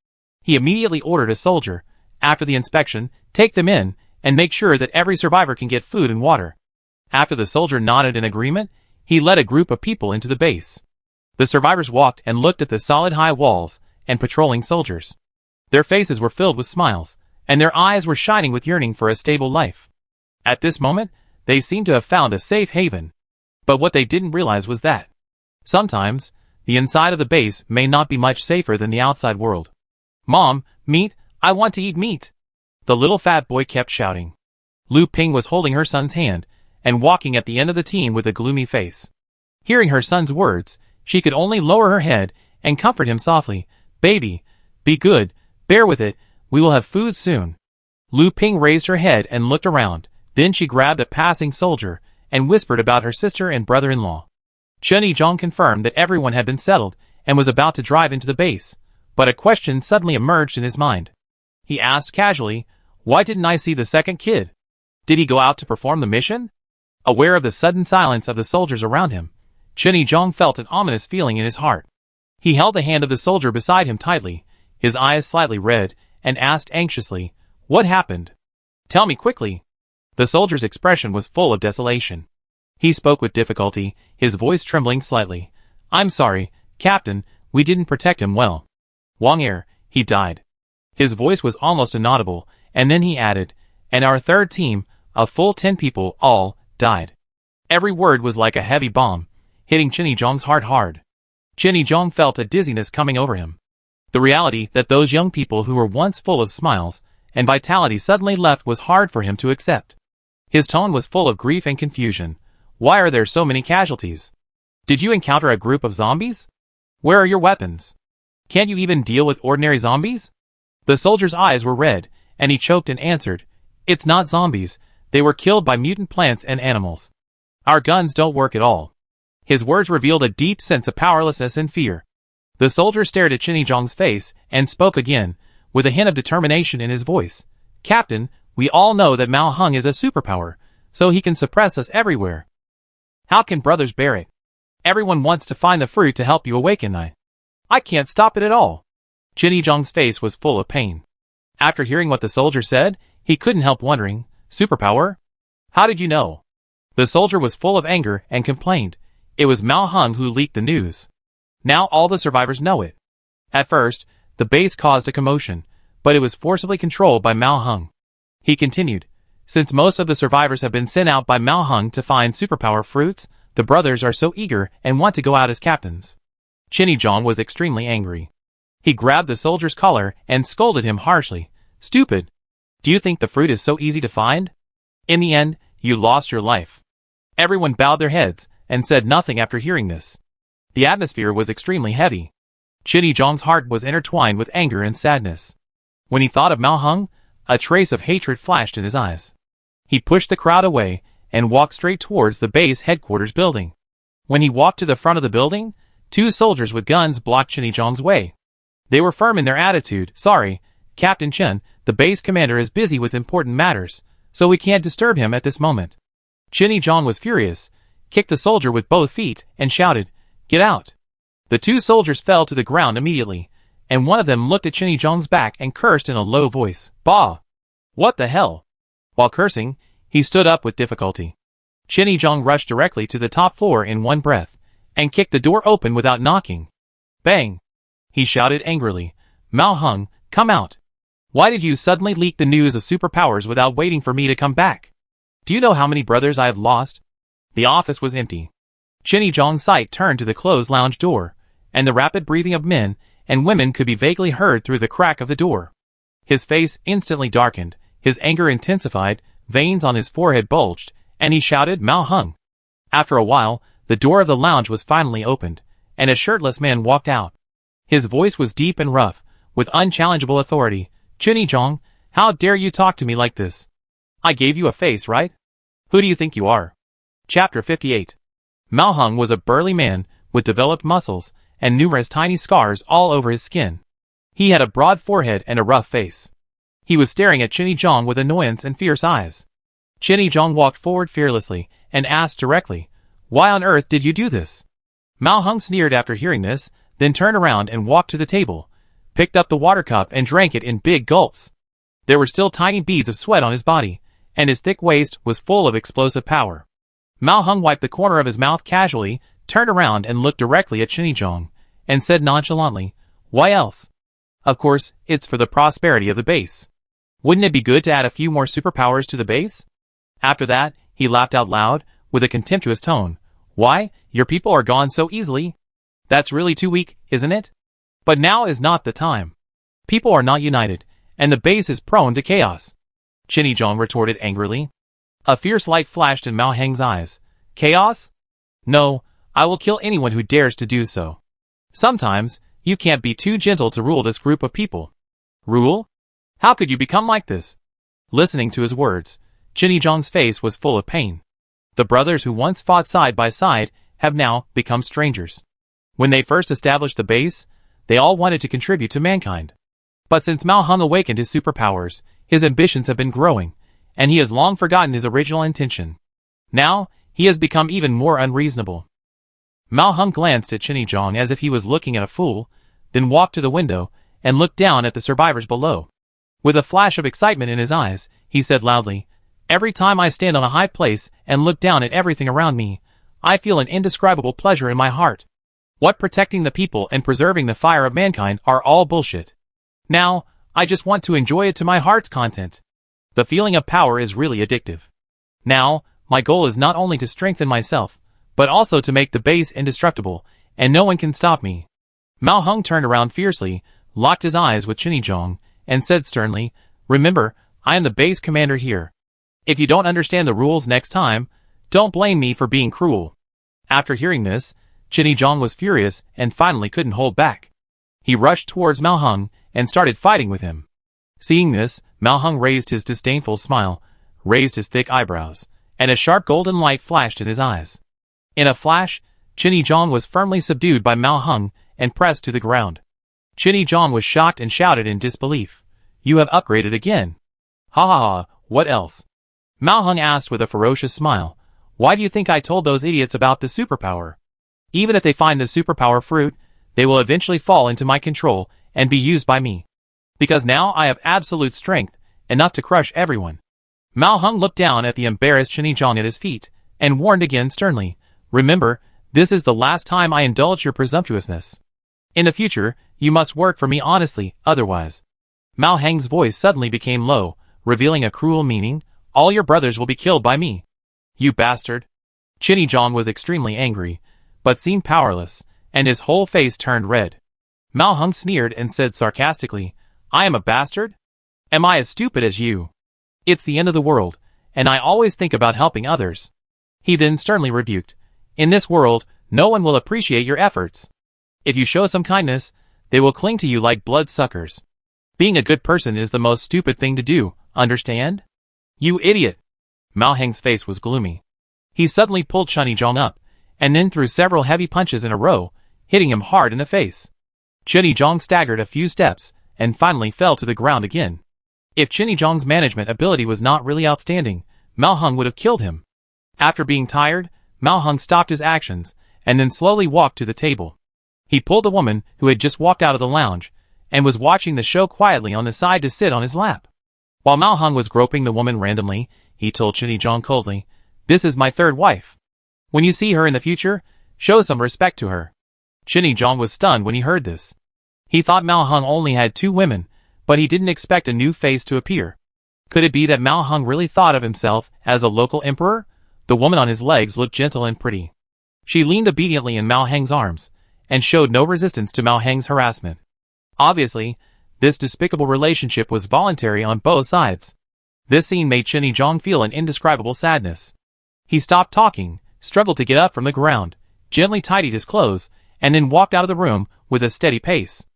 Speaker 1: He immediately ordered a soldier, after the inspection, take them in, and make sure that every survivor can get food and water. After the soldier nodded in agreement, he led a group of people into the base. The survivors walked and looked at the solid high walls and patrolling soldiers. Their faces were filled with smiles, and their eyes were shining with yearning for a stable life. At this moment, they seemed to have found a safe haven. But what they didn't realize was that sometimes, the inside of the base may not be much safer than the outside world. "Mom, meat, I want to eat meat!" The little fat boy kept shouting. Lu Ping was holding her son's hand and walking at the end of the team with a gloomy face. Hearing her son's words, she could only lower her head and comfort him softly. "Baby, be good, bear with it, we will have food soon." Lu Ping raised her head and looked around, then she grabbed a passing soldier and whispered about her sister and brother-in-law. Zhang confirmed that everyone had been settled and was about to drive into the base, but a question suddenly emerged in his mind. He asked casually, "Why didn't I see the second kid? Did he go out to perform the mission?" Aware of the sudden silence of the soldiers around him, Zhang felt an ominous feeling in his heart. He held the hand of the soldier beside him tightly, his eyes slightly red, and asked anxiously, "What happened? Tell me quickly." The soldier's expression was full of desolation. He spoke with difficulty, his voice trembling slightly. "I'm sorry, Captain, we didn't protect him well. Wang Er, he died." His voice was almost inaudible, and then he added, "And our third team, a full 10 people, all died." Every word was like a heavy bomb, hitting Zhang's heart hard. Zhang felt a dizziness coming over him. The reality that those young people who were once full of smiles and vitality suddenly left was hard for him to accept. His tone was full of grief and confusion. "Why are there so many casualties? Did you encounter a group of zombies? Where are your weapons? Can't you even deal with ordinary zombies?" The soldier's eyes were red, and he choked and answered, "It's not zombies, they were killed by mutant plants and animals. Our guns don't work at all." His words revealed a deep sense of powerlessness and fear. The soldier stared at Zhang's face and spoke again, with a hint of determination in his voice. "Captain, we all know that Mao Hung is a superpower, so he can suppress us everywhere. How can brothers bear it? Everyone wants to find the fruit to help you awaken. I can't stop it at all." Zhang's face was full of pain. After hearing what the soldier said, he couldn't help wondering, "Superpower? How did you know?" The soldier was full of anger and complained, "It was Mao Hung who leaked the news. Now all the survivors know it." At first, the base caused a commotion, but it was forcibly controlled by Mao Hung. He continued, "Since most of the survivors have been sent out by Mao Hung to find superpower fruits, the brothers are so eager and want to go out as captains." Zhang was extremely angry. He grabbed the soldier's collar and scolded him harshly. "Stupid! Do you think the fruit is so easy to find? In the end, you lost your life." Everyone bowed their heads and said nothing after hearing this. The atmosphere was extremely heavy. Zhang's heart was intertwined with anger and sadness. When he thought of Mao Hung, a trace of hatred flashed in his eyes. He pushed the crowd away and walked straight towards the base headquarters building. When he walked to the front of the building, 2 soldiers with guns blocked Zhang's way. They were firm in their attitude. "Sorry, Captain Chen, the base commander is busy with important matters, so we can't disturb him at this moment." Zhang was furious, kicked the soldier with both feet, and shouted, "Get out!" The 2 soldiers fell to the ground immediately, and one of them looked at Zhang's back and cursed in a low voice. "Bah! What the hell?" While cursing, he stood up with difficulty. Zhang rushed directly to the top floor in one breath, and kicked the door open without knocking. Bang! He shouted angrily. Mao Heng, come out. Why did you suddenly leak the news of superpowers without waiting for me to come back? Do you know how many brothers I have lost? The office was empty. Zhang's sight turned to the closed lounge door, and the rapid breathing of men and women could be vaguely heard through the crack of the door. His face instantly darkened, his anger intensified, veins on his forehead bulged, and he shouted, Mao Heng. After a while, the door of the lounge was finally opened, and a shirtless man walked out. His voice was deep and rough, with unchallengeable authority. Zhang, how dare you talk to me like this? I gave you a face, right? Who do you think you are? Chapter 58. Mao Heng was a burly man, with developed muscles, and numerous tiny scars all over his skin. He had a broad forehead and a rough face. He was staring at Zhang with annoyance and fierce eyes. Zhang walked forward fearlessly, and asked directly, Why on earth did you do this? Mao Heng sneered after hearing this, then turned around and walked to the table, picked up the water cup and drank it in big gulps. There were still tiny beads of sweat on his body, and his thick waist was full of explosive power. Mao Heng wiped the corner of his mouth casually, turned around and looked directly at Zhang, and said nonchalantly, Why else? Of course, it's for the prosperity of the base. Wouldn't it be good to add a few more superpowers to the base? After that, he laughed out loud, with a contemptuous tone. Why, your people are gone so easily? That's really too weak, isn't it? But now is not the time. People are not united, and the base is prone to chaos. Zhang retorted angrily. A fierce light flashed in Mao Heng's eyes. Chaos? No, I will kill anyone who dares to do so. Sometimes, you can't be too gentle to rule this group of people. Rule? How could you become like this? Listening to his words, Zhang's face was full of pain. The brothers who once fought side by side have now become strangers. When they first established the base, they all wanted to contribute to mankind. But since Mao Heng awakened his superpowers, his ambitions have been growing, and he has long forgotten his original intention. Now, he has become even more unreasonable. Mao Heng glanced at Zhang as if he was looking at a fool, then walked to the window and looked down at the survivors below. With a flash of excitement in his eyes, he said loudly, Every time I stand on a high place and look down at everything around me, I feel an indescribable pleasure in my heart. What protecting the people and preserving the fire of mankind are all bullshit. Now, I just want to enjoy it to my heart's content. The feeling of power is really addictive. Now, my goal is not only to strengthen myself, but also to make the base indestructible, and no one can stop me. Mao Heng turned around fiercely, locked his eyes with Zhang, and said sternly, Remember, I am the base commander here. If you don't understand the rules next time, don't blame me for being cruel. After hearing this, Zhang was furious and finally couldn't hold back. He rushed towards Mao Heng and started fighting with him. Seeing this, Mao Heng raised his disdainful smile, raised his thick eyebrows, and a sharp golden light flashed in his eyes. In a flash, Zhang was firmly subdued by Mao Heng and pressed to the ground. Zhang was shocked and shouted in disbelief, You have upgraded again. Ha ha ha, what else? Mao Heng asked with a ferocious smile, Why do you think I told those idiots about the superpower? Even if they find the superpower fruit, they will eventually fall into my control and be used by me. Because now I have absolute strength, enough to crush everyone. Mao Heng looked down at the embarrassed Zhang at his feet, and warned again sternly, Remember, this is the last time I indulge your presumptuousness. In the future, you must work for me honestly, otherwise. Mao Heng's voice suddenly became low, revealing a cruel meaning, All your brothers will be killed by me. You bastard. Zhang was extremely angry, but seemed powerless, and his whole face turned red. Mao Heng sneered and said sarcastically, I am a bastard? Am I as stupid as you? It's the end of the world, and I always think about helping others. He then sternly rebuked, In this world, no one will appreciate your efforts. If you show some kindness, they will cling to you like bloodsuckers. Being a good person is the most stupid thing to do, understand? You idiot! Mao Heng's face was gloomy. He suddenly pulled Zhang up, and then threw several heavy punches in a row, hitting him hard in the face. Zhang staggered a few steps, and finally fell to the ground again. If Zhang's management ability was not really outstanding, Mao Heng would have killed him. After being tired, Mao Heng stopped his actions, and then slowly walked to the table. He pulled the woman who had just walked out of the lounge, and was watching the show quietly on the side to sit on his lap. While Mao Heng was groping the woman randomly, he told Zhang coldly, This is my third wife. When you see her in the future, show some respect to her. Xinjiang was stunned when he heard this. He thought Mao Heng only had 2 women, but he didn't expect a new face to appear. Could it be that Mao Heng really thought of himself as a local emperor? The woman on his legs looked gentle and pretty. She leaned obediently in Mao Heng's arms, and showed no resistance to Mao Heng's harassment. Obviously, this despicable relationship was voluntary on both sides. This scene made Xinjiang feel an indescribable sadness. He stopped talking, struggled to get up from the ground, gently tidied his clothes, and then walked out of the room with a steady pace.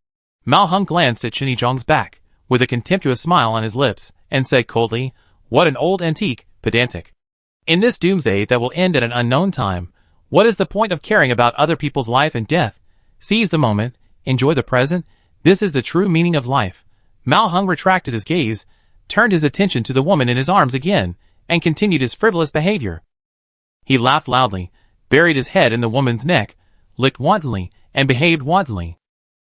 Speaker 1: Mao Heng glanced at Xinjiang's back, with a contemptuous smile on his lips, and said coldly, "What an old antique, pedantic. In this doomsday that will end at an unknown time, what is the point of caring about other people's life and death? Seize the moment, enjoy the present. This is the true meaning of life." Mao Heng retracted his gaze, turned his attention to the woman in his arms again, and continued his frivolous behavior. He laughed loudly, buried his head in the woman's neck, licked wantonly, and behaved wantonly.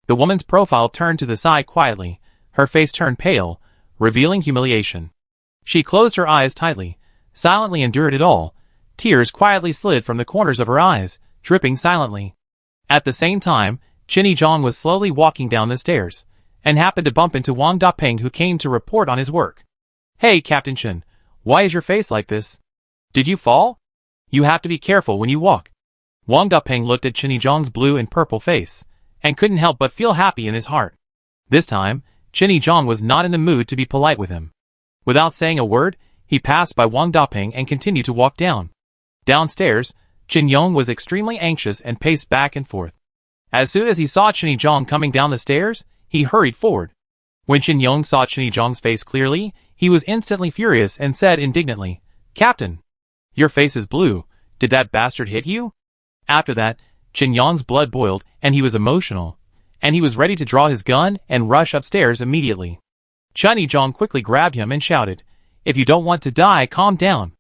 Speaker 1: The woman's profile turned to the side quietly, her face turned pale, revealing humiliation. She closed her eyes tightly, silently endured it all. Tears quietly slid from the corners of her eyes, dripping silently. At the same time, Xinjiang was slowly walking down the stairs, and happened to bump into Wang Dapeng, who came to report on his work. "Hey, Captain Chen, why is your face like this? Did you fall? You have to be careful when you walk." Wang Dapeng looked at Xinjiang's blue and purple face, and couldn't help but feel happy in his heart. This time, Xinjiang was not in the mood to be polite with him. Without saying a word, he passed by Wang Dapeng and continued to walk down. Downstairs, Xinjiang was extremely anxious and paced back and forth. As soon as he saw Xinjiang coming down the stairs, he hurried forward. When Xinjiang saw Xinjiang's face clearly, he was instantly furious and said indignantly, "Captain, your face is blue. Did that bastard hit you?" After that, Xinjiang's blood boiled and he was emotional, and he was ready to draw his gun and rush upstairs immediately. Xinjiang quickly grabbed him and shouted, "If you don't want to die, calm down."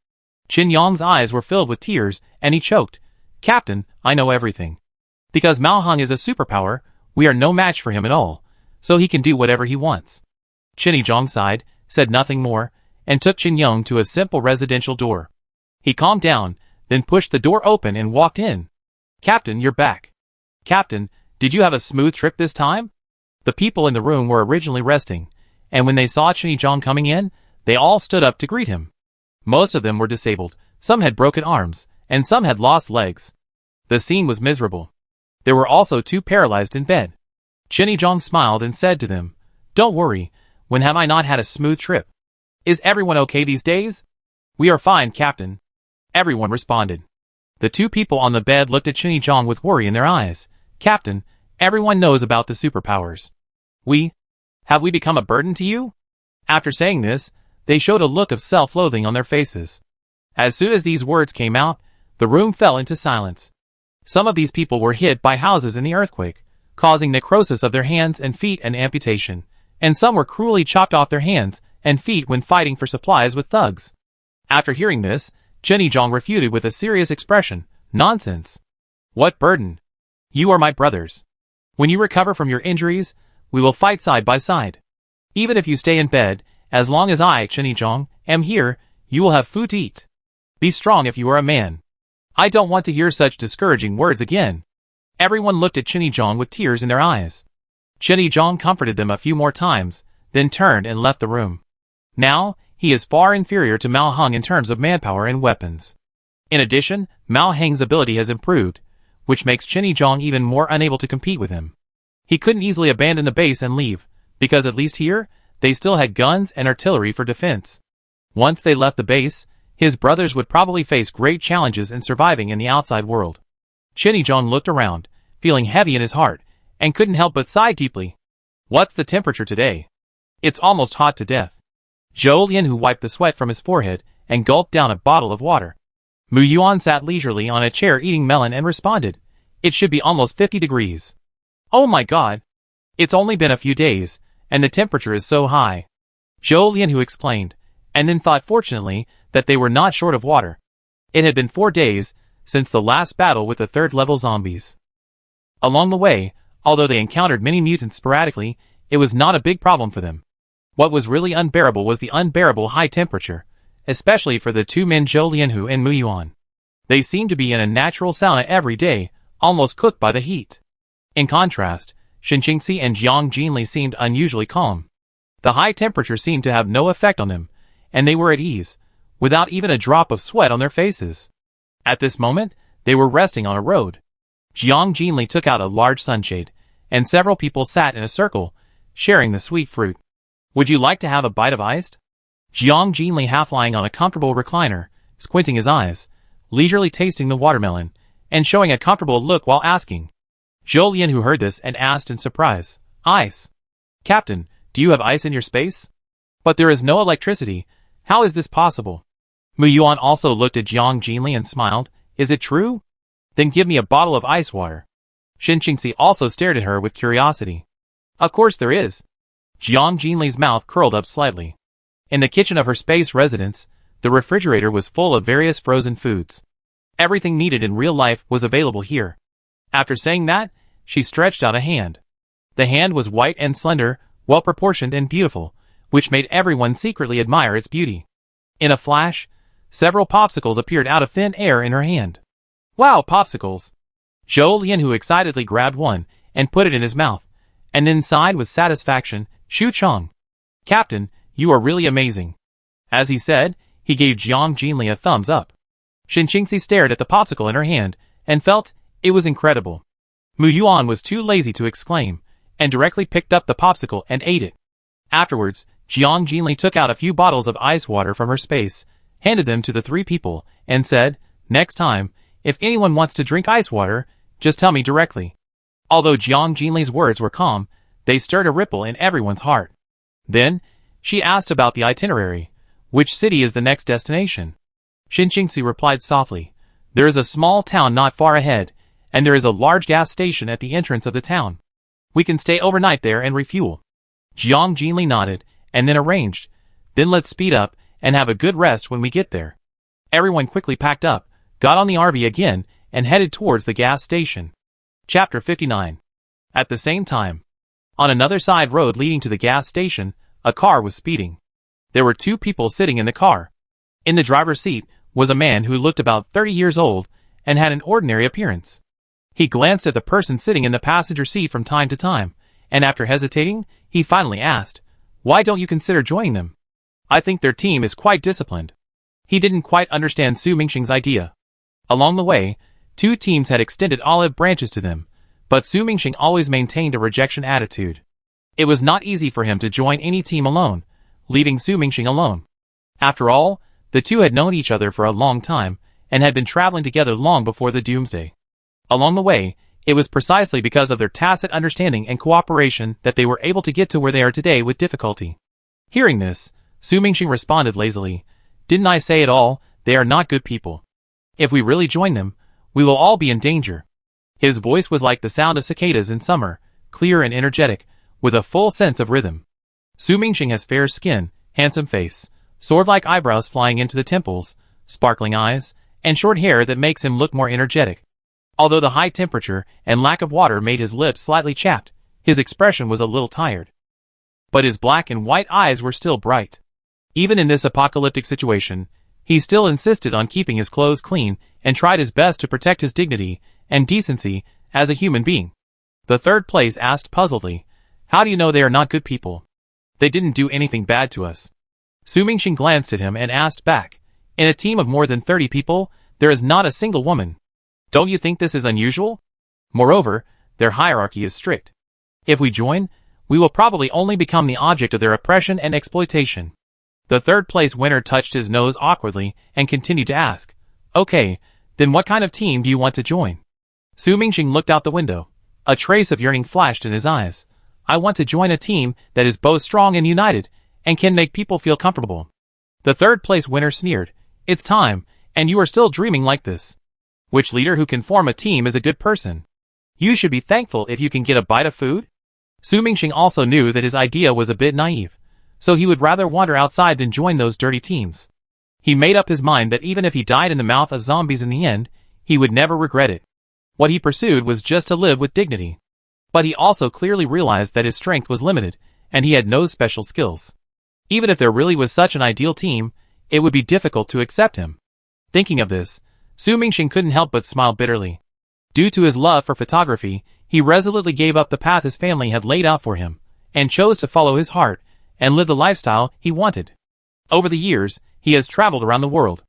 Speaker 1: Xinjiang's eyes were filled with tears, and he choked, "Captain, I know everything. Because Mao Heng is a superpower, we are no match for him at all, so he can do whatever he wants." Xinjiang sighed, said nothing more, and took Xinjiang to a simple residential door. He calmed down, then pushed the door open and walked in. "Captain, you're back. Captain, did you have a smooth trip this time?" The people in the room were originally resting, and when they saw Xinjiang coming in, they all stood up to greet him. Most of them were disabled, some had broken arms, and some had lost legs. The scene was miserable. There were also 2 paralyzed in bed. Xinjiang smiled and said to them, "Don't worry, when have I not had a smooth trip? Is everyone okay these days?" "We are fine, Captain." Everyone responded. The 2 people on the bed looked at Xinjiang with worry in their eyes. "Captain, everyone knows about the superpowers. Have we become a burden to you?" After saying this, they showed a look of self-loathing on their faces. As soon as these words came out, the room fell into silence. Some of these people were hit by houses in the earthquake, causing necrosis of their hands and feet and amputation, and some were cruelly chopped off their hands and feet when fighting for supplies with thugs. After hearing this, Xinjiang refuted with a serious expression, "Nonsense. What burden? You are my brothers. When you recover from your injuries, we will fight side by side. Even if you stay in bed, as long as I, Xinjiang, am here, you will have food to eat. Be strong if you are a man. I don't want to hear such discouraging words again." Everyone looked at Xinjiang with tears in their eyes. Xinjiang comforted them a few more times, then turned and left the room. Now, he is far inferior to Mao Heng in terms of manpower and weapons. In addition, Mao Heng's ability has improved, which makes Xinjiang even more unable to compete with him. He couldn't easily abandon the base and leave, because at least here, they still had guns and artillery for defense. Once they left the base, his brothers would probably face great challenges in surviving in the outside world. Xinjiang looked around, feeling heavy in his heart, and couldn't help but sigh deeply. "What's the temperature today? It's almost hot to death." Zhou Lian, who wiped the sweat from his forehead and gulped down a bottle of water. Mu Yuan sat leisurely on a chair eating melon and responded, "It should be almost 50 degrees. Oh my god! It's only been a few days, and the temperature is so high." Zhou Lian, who explained, and then thought fortunately that they were not short of water. It had been 4 days since the last battle with the 3rd-level zombies. Along the way, although they encountered many mutants sporadically, it was not a big problem for them. What was really unbearable was the unbearable high temperature, especially for the two men Zhou Lianhu and Mu Yuan. They seemed to be in a natural sauna every day, almost cooked by the heat. In contrast, Shen Qingxi and Jiang Jinli seemed unusually calm. The high temperature seemed to have no effect on them, and they were at ease, without even a drop of sweat on their faces. At this moment, they were resting on a road. Jiang Jinli took out a large sunshade, and several people sat in a circle, sharing the sweet fruit. Would you like to have a bite of ice? Jiang Jinli half lying on a comfortable recliner, squinting his eyes, leisurely tasting the watermelon, and showing a comfortable look while asking. Zhou Lianhu heard this and asked in surprise, "Ice? Captain, do you have ice in your space? But there is no electricity. How is this possible?" Mu Yuan also looked at Jiang Jinli and smiled. "Is it true? Then give me a bottle of ice water." Shen Qingxi also stared at her with curiosity. "Of course there is." Jiang Jinli's mouth curled up slightly. In the kitchen of her space residence, the refrigerator was full of various frozen foods. Everything needed in real life was available here. After saying that, she stretched out a hand. The hand was white and slender, well-proportioned and beautiful, which made everyone secretly admire its beauty. In a flash, several popsicles appeared out of thin air in her hand. "Wow, popsicles!" Zhou Lianhu excitedly grabbed one and put it in his mouth, and then sighed with satisfaction, "Shu Chong. Captain, you are really amazing." As he said, he gave Jiang Jinli a thumbs up. Shen Qingxi stared at the popsicle in her hand and felt it was incredible. Mu Yuan was too lazy to exclaim, and directly picked up the popsicle and ate it. Afterwards, Jiang Jinli took out a few bottles of ice water from her space, handed them to the three people, and said, "Next time, if anyone wants to drink ice water, just tell me directly." Although Jiang Jinli's words were calm, they stirred a ripple in everyone's heart. Then, she asked about the itinerary. "Which city is the next destination?" Shen Qingxi replied softly, "There is a small town not far ahead, and there is a large gas station at the entrance of the town. We can stay overnight there and refuel." Jiang Jinli nodded, and then arranged, "Then let's speed up, and have a good rest when we get there." Everyone quickly packed up, got on the RV again, and headed towards the gas station. Chapter 59. At the same time, on another side road leading to the gas station, a car was speeding. There were two people sitting in the car. In the driver's seat was a man who looked about 30 years old and had an ordinary appearance. He glanced at the person sitting in the passenger seat from time to time, and after hesitating, he finally asked, "Why don't you consider joining them? I think their team is quite disciplined." He didn't quite understand Su Mingxing's idea. Along the way, two teams had extended olive branches to them, but Su Mingxing always maintained a rejection attitude. It was not easy for him to join any team alone, leaving Su Mingxing alone. After all, the two had known each other for a long time, and had been traveling together long before the Doomsday. Along the way, it was precisely because of their tacit understanding and cooperation that they were able to get to where they are today with difficulty. Hearing this, Su Mingxing responded lazily, "Didn't I say it all? They are not good people. If we really join them, we will all be in danger." His voice was like the sound of cicadas in summer, clear and energetic, with a full sense of rhythm. Su Mingxing has fair skin, handsome face, sword-like eyebrows flying into the temples, sparkling eyes, and short hair that makes him look more energetic. Although the high temperature and lack of water made his lips slightly chapped, his expression was a little tired. But his black and white eyes were still bright. Even in this apocalyptic situation, he still insisted on keeping his clothes clean and tried his best to protect his dignity and decency as a human being. The third place asked puzzledly, "How do you know they are not good people? They didn't do anything bad to us." Su Mingxing glanced at him and asked back, "In a team of more than 30 people, there is not a single woman. Don't you think this is unusual? Moreover, their hierarchy is strict. If we join, we will probably only become the object of their oppression and exploitation." The third place winner touched his nose awkwardly and continued to ask, "Okay, then what kind of team do you want to join?" Su Mingxing looked out the window. A trace of yearning flashed in his eyes. "I want to join a team that is both strong and united, and can make people feel comfortable." The third place winner sneered, "It's time, and you are still dreaming like this. Which leader who can form a team is a good person? You should be thankful if you can get a bite of food." Su Mingxing also knew that his idea was a bit naive, so he would rather wander outside than join those dirty teams. He made up his mind that even if he died in the mouth of zombies in the end, he would never regret it. What he pursued was just to live with dignity. But he also clearly realized that his strength was limited, and he had no special skills. Even if there really was such an ideal team, it would be difficult to accept him. Thinking of this, Su Mingxing couldn't help but smile bitterly. Due to his love for photography, he resolutely gave up the path his family had laid out for him, and chose to follow his heart and live the lifestyle he wanted. Over the years, he has traveled around the world.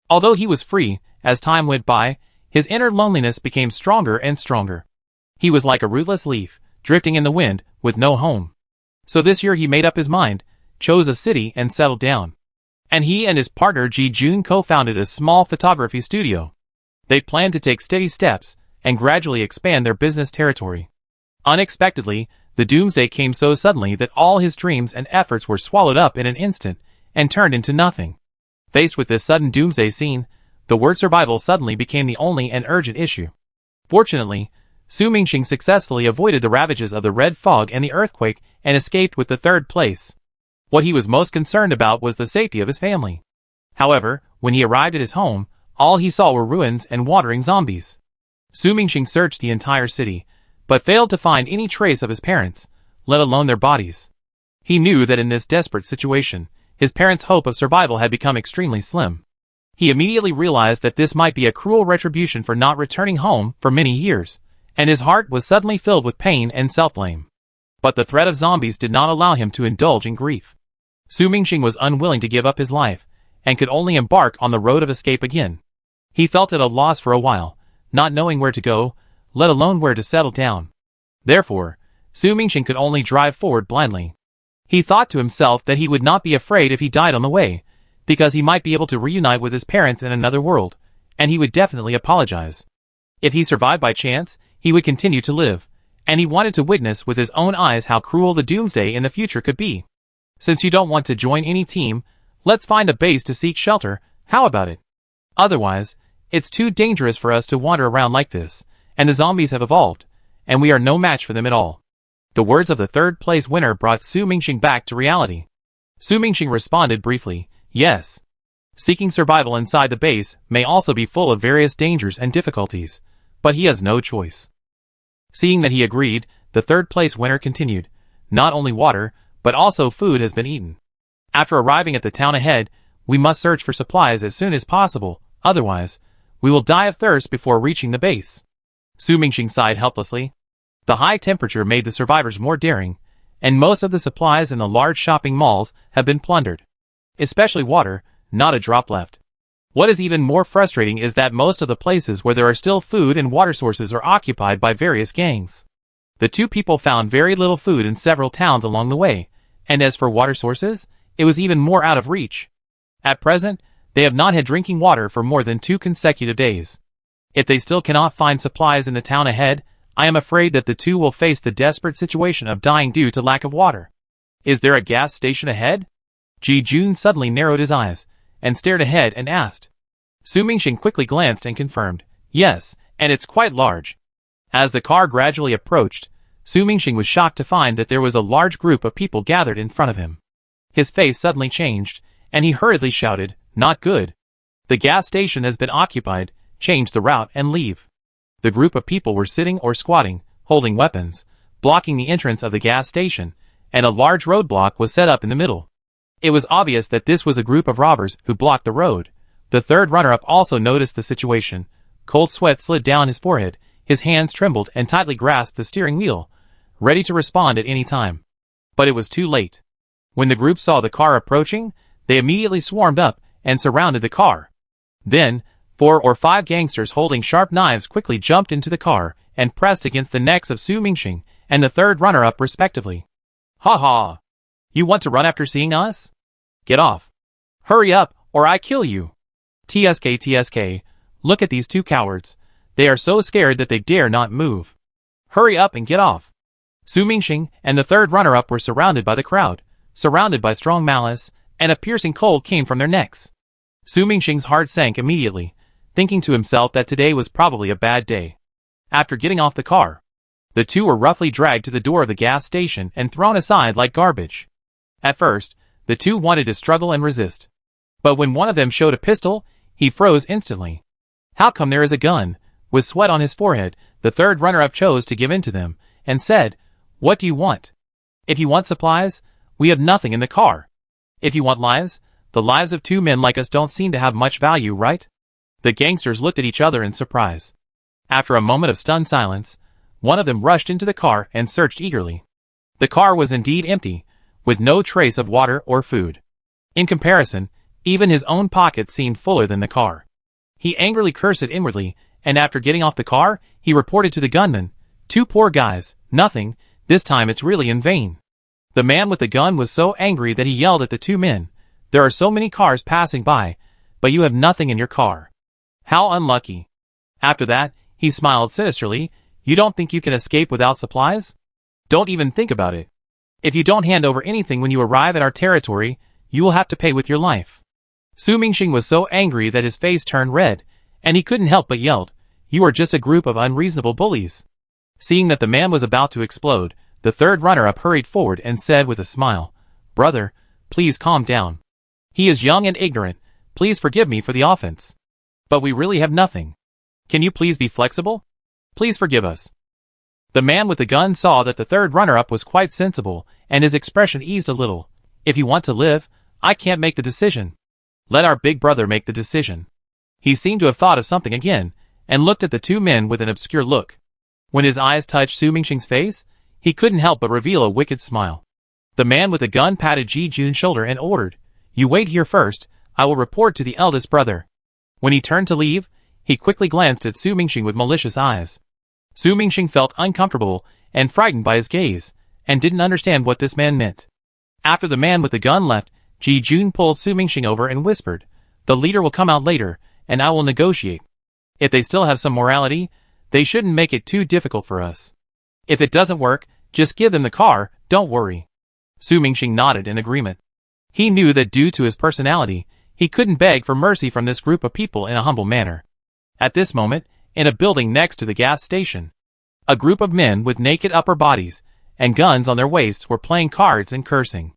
Speaker 1: Although he was free, as time went by, his inner loneliness became stronger and stronger. He was like a rootless leaf, drifting in the wind, with no home. So this year he made up his mind, chose a city and settled down. And he and his partner Ji Jun co-founded a small photography studio. They planned to take steady steps and gradually expand their business territory. Unexpectedly, the doomsday came so suddenly that all his dreams and efforts were swallowed up in an instant and turned into nothing. Faced with this sudden doomsday scene, the word survival suddenly became the only and urgent issue. Fortunately, Su Mingxing successfully avoided the ravages of the red fog and the earthquake and escaped with the third place. What he was most concerned about was the safety of his family. However, when he arrived at his home, all he saw were ruins and wandering zombies. Su Mingxing searched the entire city, but failed to find any trace of his parents, let alone their bodies. He knew that in this desperate situation, his parents' hope of survival had become extremely slim. He immediately realized that this might be a cruel retribution for not returning home for many years, and his heart was suddenly filled with pain and self-blame. But the threat of zombies did not allow him to indulge in grief. Su Mingxing was unwilling to give up his life, and could only embark on the road of escape again. He felt at a loss for a while, not knowing where to go, let alone where to settle down. Therefore, Su Mingxing could only drive forward blindly. He thought to himself that he would not be afraid if he died on the way, because he might be able to reunite with his parents in another world, and he would definitely apologize. If he survived by chance, he would continue to live, and he wanted to witness with his own eyes how cruel the doomsday in the future could be. Since you don't want to join any team, let's find a base to seek shelter, how about it? Otherwise, it's too dangerous for us to wander around like this, and the zombies have evolved, and we are no match for them at all. The words of the third place winner brought Su Mingxing back to reality. Su Mingxing responded briefly, yes. Seeking survival inside the base may also be full of various dangers and difficulties, but he has no choice. Seeing that he agreed, the third place winner continued, not only water, but also food has been eaten. After arriving at the town ahead, we must search for supplies as soon as possible, otherwise, we will die of thirst before reaching the base. Su Mingxing sighed helplessly. The high temperature made the survivors more daring, and most of the supplies in the large shopping malls have been plundered. Especially water, not a drop left. What is even more frustrating is that most of the places where there are still food and water sources are occupied by various gangs. The two people found very little food in several towns along the way, and as for water sources, it was even more out of reach. At present, they have not had drinking water for more than 2 consecutive days. If they still cannot find supplies in the town ahead, I am afraid that the two will face the desperate situation of dying due to lack of water. Is there a gas station ahead? Ji Jun suddenly narrowed his eyes, and stared ahead and asked. Su Mingxing quickly glanced and confirmed, yes, and it's quite large. As the car gradually approached, Su Mingxing was shocked to find that there was a large group of people gathered in front of him. His face suddenly changed, and he hurriedly shouted, not good. The gas station has been occupied, change the route and leave. The group of people were sitting or squatting, holding weapons, blocking the entrance of the gas station, and a large roadblock was set up in the middle. It was obvious that this was a group of robbers who blocked the road. The third runner-up also noticed the situation. Cold sweat slid down his forehead, his hands trembled and tightly grasped the steering wheel, ready to respond at any time. But it was too late. When the group saw the car approaching, they immediately swarmed up and surrounded the car. Then, 4 or 5 gangsters holding sharp knives quickly jumped into the car and pressed against the necks of Su Mingxing and the third runner-up respectively. Ha ha! You want to run after seeing us? Get off. Hurry up, or I kill you. TSK, look at these 2 cowards. They are so scared that they dare not move. Hurry up and get off. Su Mingxing and the third runner-up were surrounded by the crowd, surrounded by strong malice, and a piercing cold came from their necks. Su Mingxing's heart sank immediately, thinking to himself that today was probably a bad day. After getting off the car, the two were roughly dragged to the door of the gas station and thrown aside like garbage. At first, the two wanted to struggle and resist. But when one of them showed a pistol, he froze instantly. How come there is a gun? With sweat on his forehead, the third runner-up chose to give in to them, and said, What do you want? If you want supplies, we have nothing in the car. If you want lives, The lives of two men like us don't seem to have much value, right? The gangsters looked at each other in surprise. After a moment of stunned silence, one of them rushed into the car and searched eagerly. The car was indeed empty, with no trace of water or food. In comparison, even his own pockets seemed fuller than the car. He angrily cursed it inwardly, and after getting off the car, he reported to the gunman, "Two poor guys, nothing, this time it's really in vain." The man with the gun was so angry that he yelled at the two men, "There are so many cars passing by, but you have nothing in your car. How unlucky." After that, he smiled sinisterly, "You don't think you can escape without supplies? Don't even think about it. If you don't hand over anything when you arrive at our territory, you will have to pay with your life." Su Mingxing was so angry that his face turned red, and he couldn't help but yelled, "You are just a group of unreasonable bullies." Seeing that the man was about to explode, the third runner-up hurried forward and said with a smile, "Brother, please calm down. He is young and ignorant, please forgive me for the offense. But we really have nothing. Can you please be flexible? Please forgive us." The man with the gun saw that the third runner-up was quite sensible, and his expression eased a little. "If you want to live, I can't make the decision. Let our big brother make the decision." He seemed to have thought of something again, and looked at the two men with an obscure look. When his eyes touched Su Mingxing's face, he couldn't help but reveal a wicked smile. The man with the gun patted Ji Jun's shoulder and ordered, "You wait here first, I will report to the eldest brother." When he turned to leave, he quickly glanced at Su Mingxing with malicious eyes. Su Mingxing felt uncomfortable and frightened by his gaze, and didn't understand what this man meant. After the man with the gun left, Ji Jun pulled Su Mingxing over and whispered, "The leader will come out later, and I will negotiate. If they still have some morality, they shouldn't make it too difficult for us. If it doesn't work, just give them the car, don't worry." Su Mingxing nodded in agreement. He knew that due to his personality, he couldn't beg for mercy from this group of people in a humble manner. At this moment, in a building next to the gas station, a group of men with naked upper bodies and guns on their waists were playing cards and cursing.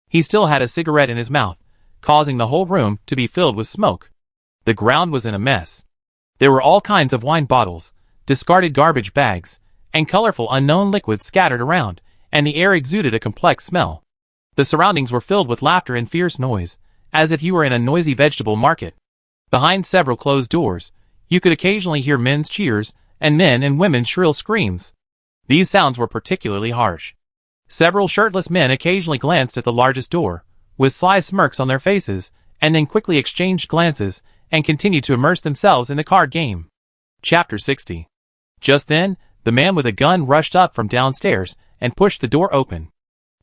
Speaker 1: He still had a cigarette in his mouth, causing the whole room to be filled with smoke. The ground was in a mess. There were all kinds of wine bottles, discarded garbage bags, and colorful unknown liquids scattered around, and the air exuded a complex smell. The surroundings were filled with laughter and fierce noise, as if you were in a noisy vegetable market. Behind several closed doors, you could occasionally hear men's cheers and men and women's shrill screams. These sounds were particularly harsh. Several shirtless men occasionally glanced at the largest door, with sly smirks on their faces, and then quickly exchanged glances and continued to immerse themselves in the card game. Chapter 60. Just then, the man with a gun rushed up from downstairs and pushed the door open.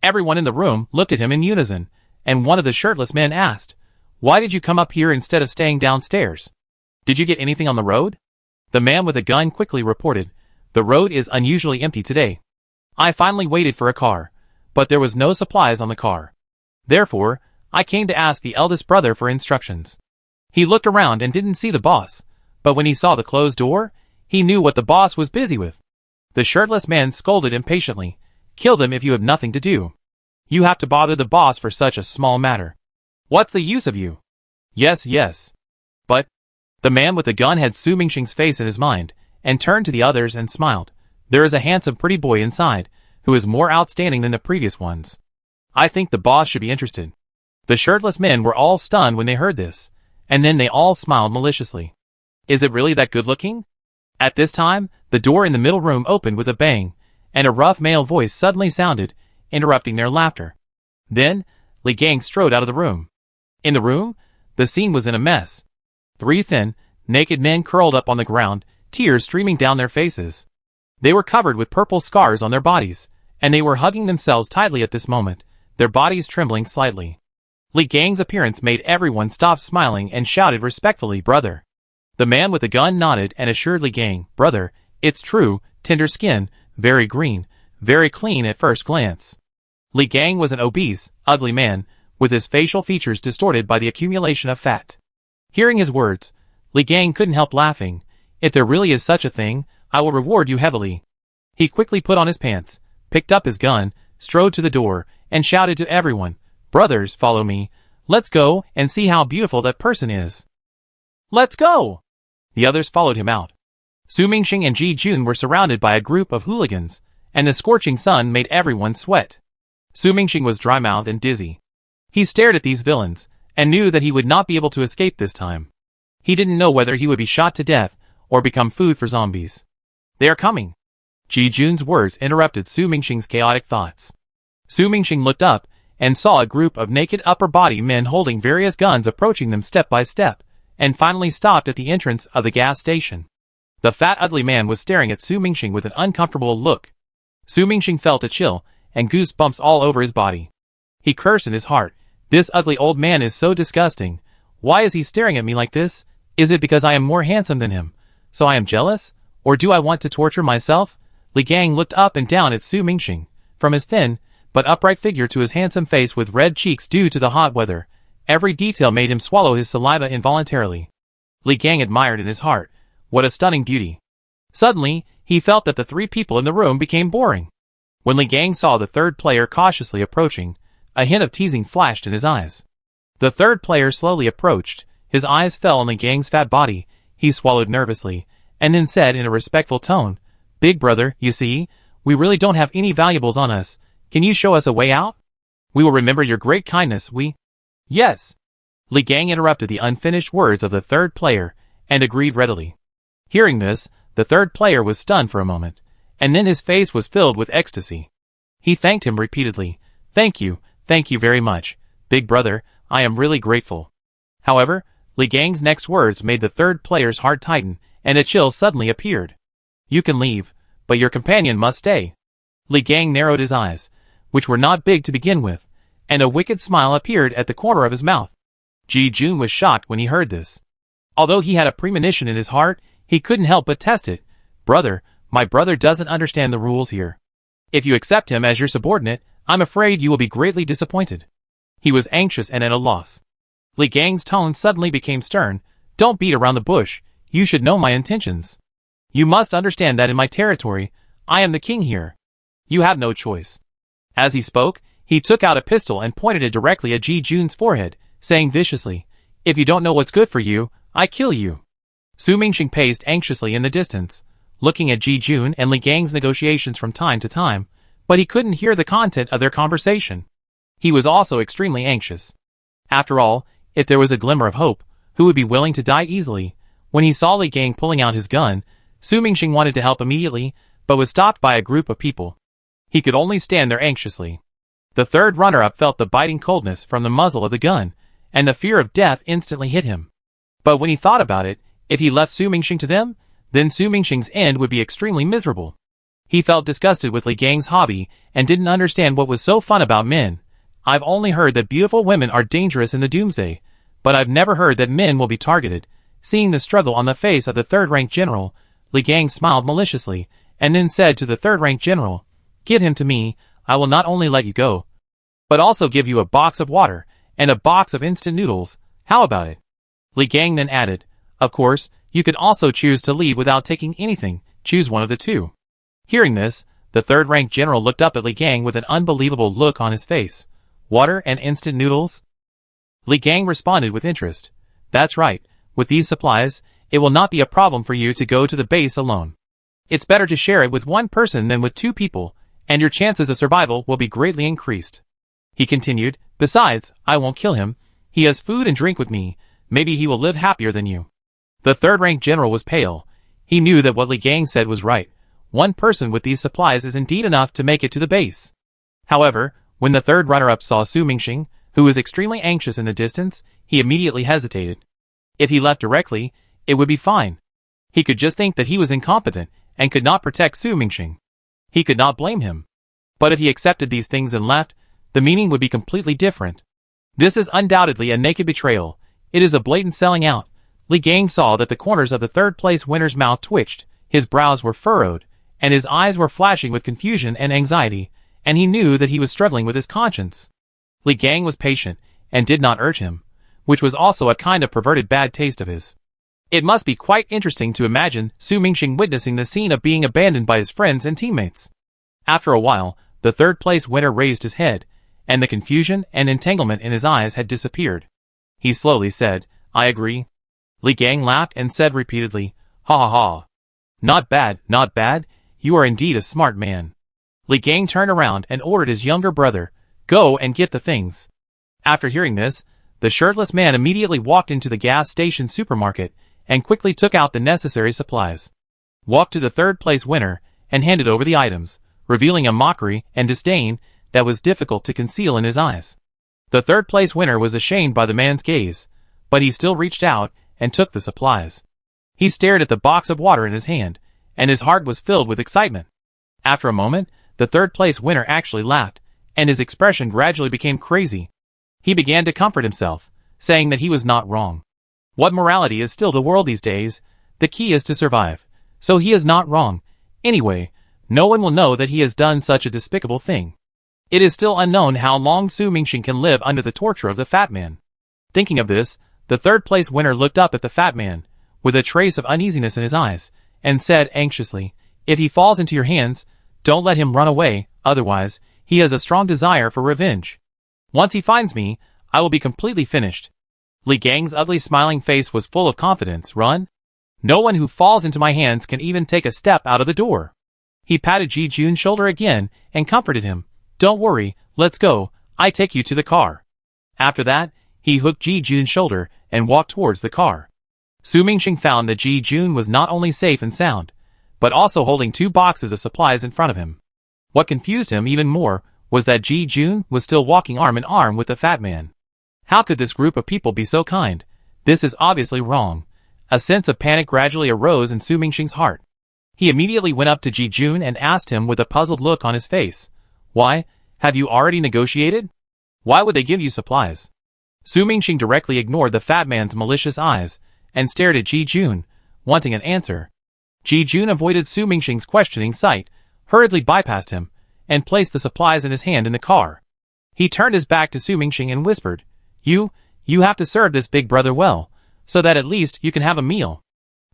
Speaker 1: Everyone in the room looked at him in unison, and one of the shirtless men asked, "Why did you come up here instead of staying downstairs? Did you get anything on the road?" The man with a gun quickly reported, "The road is unusually empty today. I finally waited for a car, but there was no supplies on the car. Therefore, I came to ask the eldest brother for instructions." He looked around and didn't see the boss, but when he saw the closed door, he knew what the boss was busy with. The shirtless man scolded impatiently, "Kill them if you have nothing to do. You have to bother the boss for such a small matter. What's the use of you?" "Yes, yes. But..." The man with the gun had Su Mingxing's face in his mind, and turned to the others and smiled. "There is a handsome pretty boy inside, who is more outstanding than the previous ones. I think the boss should be interested." The shirtless men were all stunned when they heard this, and then they all smiled maliciously. "Is it really that good looking?" At this time, the door in the middle room opened with a bang, and a rough male voice suddenly sounded, interrupting their laughter. Then, Li Gang strode out of the room. In the room, the scene was in a mess. 3 thin, naked men curled up on the ground, tears streaming down their faces. They were covered with purple scars on their bodies, and they were hugging themselves tightly at this moment, their bodies trembling slightly. Li Gang's appearance made everyone stop smiling and shouted respectfully, "Brother." The man with the gun nodded and assured Li Gang, "Brother, it's true, tender skin, very green, very clean at first glance." Li Gang was an obese, ugly man, with his facial features distorted by the accumulation of fat. Hearing his words, Li Gang couldn't help laughing. "If there really is such a thing, I will reward you heavily." He quickly put on his pants, picked up his gun, strode to the door, and shouted to everyone, "Brothers, follow me. Let's go and see how beautiful that person is." "Let's go!" The others followed him out. Su Mingxing and Ji Jun were surrounded by a group of hooligans, and the scorching sun made everyone sweat. Su Mingxing was dry-mouthed and dizzy. He stared at these villains, and knew that he would not be able to escape this time. He didn't know whether he would be shot to death or become food for zombies. They are coming. Ji Jun's words interrupted Su Mingxing's chaotic thoughts. Su Mingxing looked up and saw a group of naked upper-body men holding various guns approaching them step by step, and finally stopped at the entrance of the gas station. The fat ugly man was staring at Su Mingxing with an uncomfortable look. Su Mingxing felt a chill and goosebumps all over his body. He cursed in his heart, "This ugly old man is so disgusting. Why is he staring at me like this? Is it because I am more handsome than him, so I am jealous? Or do I want to torture myself?" Li Gang looked up and down at Su Mingxing. From his thin but upright figure to his handsome face with red cheeks due to the hot weather, every detail made him swallow his saliva involuntarily. Li Gang admired in his heart, "What a stunning beauty." Suddenly, he felt that the three people in the room became boring. When Li Gang saw the third player cautiously approaching, a hint of teasing flashed in his eyes. The third player slowly approached, his eyes fell on Li Gang's fat body, he swallowed nervously, and then said in a respectful tone, "Big brother, you see, we really don't have any valuables on us. Can you show us a way out? We will remember your great kindness, we—" "Yes." Li Gang interrupted the unfinished words of the third player, and agreed readily. Hearing this, the third player was stunned for a moment, and then his face was filled with ecstasy. He thanked him repeatedly. Thank you very much, big brother, I am really grateful." However, Li Gang's next words made the third player's heart tighten, and a chill suddenly appeared. "You can leave, but your companion must stay." Li Gang narrowed his eyes, which were not big to begin with, and a wicked smile appeared at the corner of his mouth. Ji Jun was shocked when he heard this. Although he had a premonition in his heart, he couldn't help but test it. "Brother, my brother doesn't understand the rules here. If you accept him as your subordinate, I'm afraid you will be greatly disappointed." He was anxious and at a loss. Li Gang's tone suddenly became stern. "Don't beat around the bush, you should know my intentions. You must understand that in my territory, I am the king here. You have no choice." As he spoke, he took out a pistol and pointed it directly at Ji Jun's forehead, saying viciously, "If you don't know what's good for you, I kill you." Su Mingxing paced anxiously in the distance, looking at Ji Jun and Li Gang's negotiations from time to time, but he couldn't hear the content of their conversation. He was also extremely anxious. After all, if there was a glimmer of hope, who would be willing to die easily? When he saw Li Gang pulling out his gun, Su Mingxing wanted to help immediately, but was stopped by a group of people. He could only stand there anxiously. The third runner-up felt the biting coldness from the muzzle of the gun, and the fear of death instantly hit him. But when he thought about it, if he left Su Mingxing to them, then Su Mingxing's end would be extremely miserable. He felt disgusted with Li Gang's hobby and didn't understand what was so fun about men. "I've only heard that beautiful women are dangerous in the Doomsday, but I've never heard that men will be targeted." Seeing the struggle on the face of the third-rank general, Li Gang smiled maliciously, and then said to the third-rank general, "Give him to me, I will not only let you go, but also give you a box of water and a box of instant noodles. How about it?" Li Gang then added, "Of course, you can also choose to leave without taking anything, choose one of the two." Hearing this, the third-rank general looked up at Li Gang with an unbelievable look on his face. "Water and instant noodles?" Li Gang responded with interest. "That's right, with these supplies, it will not be a problem for you to go to the base alone. It's better to share it with one person than with two people, and your chances of survival will be greatly increased." He continued, "Besides, I won't kill him. He has food and drink with me. Maybe he will live happier than you." The third-rank general was pale. He knew that what Li Gang said was right. One person with these supplies is indeed enough to make it to the base. However, when the third runner-up saw Su Mingxing, who was extremely anxious in the distance, he immediately hesitated. If he left directly, it would be fine. He could just think that he was incompetent and could not protect Su Mingxing. He could not blame him. But if he accepted these things and left, the meaning would be completely different. This is undoubtedly a naked betrayal. It is a blatant selling out. Li Gang saw that the corners of the third-place winner's mouth twitched, his brows were furrowed, and his eyes were flashing with confusion and anxiety, and he knew that he was struggling with his conscience. Li Gang was patient, and did not urge him, which was also a kind of perverted bad taste of his. It must be quite interesting to imagine Su Mingxing witnessing the scene of being abandoned by his friends and teammates. After a while, the third-place winner raised his head, and the confusion and entanglement in his eyes had disappeared. He slowly said, "I agree." Li Gang laughed and said repeatedly, "Ha ha ha. Not bad, not bad, you are indeed a smart man." Li Gang turned around and ordered his younger brother, "Go and get the things." After hearing this, The shirtless man immediately walked into the gas station supermarket and quickly took out the necessary supplies. Walked to the third-place winner and handed over the items, revealing a mockery and disdain that was difficult to conceal in his eyes. The third-place winner was ashamed by the man's gaze, but he still reached out and took the supplies. He stared at the box of water in his hand, and his heart was filled with excitement. After a moment, the third-place winner actually laughed, and his expression gradually became crazy. He began to comfort himself, saying that he was not wrong. What morality is still the world these days? The key is to survive. So he is not wrong. Anyway, no one will know that he has done such a despicable thing. It is still unknown how long Su Mingxing can live under the torture of the fat man. Thinking of this, the third-place winner looked up at the fat man, with a trace of uneasiness in his eyes, and said anxiously, "If he falls into your hands, don't let him run away, otherwise, he has a strong desire for revenge. Once he finds me, I will be completely finished." Li Gang's ugly smiling face was full of confidence. "Run? No one who falls into my hands can even take a step out of the door." He patted Ji Jun's shoulder again and comforted him. "Don't worry, let's go, I take you to the car." After that, he hooked Ji Jun's shoulder and walked towards the car. Su Mingxing found that Ji Jun was not only safe and sound, but also holding 2 boxes of supplies in front of him. What confused him even more was that Ji Jun was still walking arm in arm with the fat man. How could this group of people be so kind? This is obviously wrong. A sense of panic gradually arose in Su Mingxing's heart. He immediately went up to Ji Jun and asked him with a puzzled look on his face, "Why, have you already negotiated? Why would they give you supplies?" Su Mingxing directly ignored the fat man's malicious eyes and stared at Ji Jun, wanting an answer. Ji Jun avoided Su Mingxing's questioning sight, hurriedly bypassed him, and placed the supplies in his hand in the car. He turned his back to Su Mingxing and whispered, You have to serve this big brother well, so that at least you can have a meal."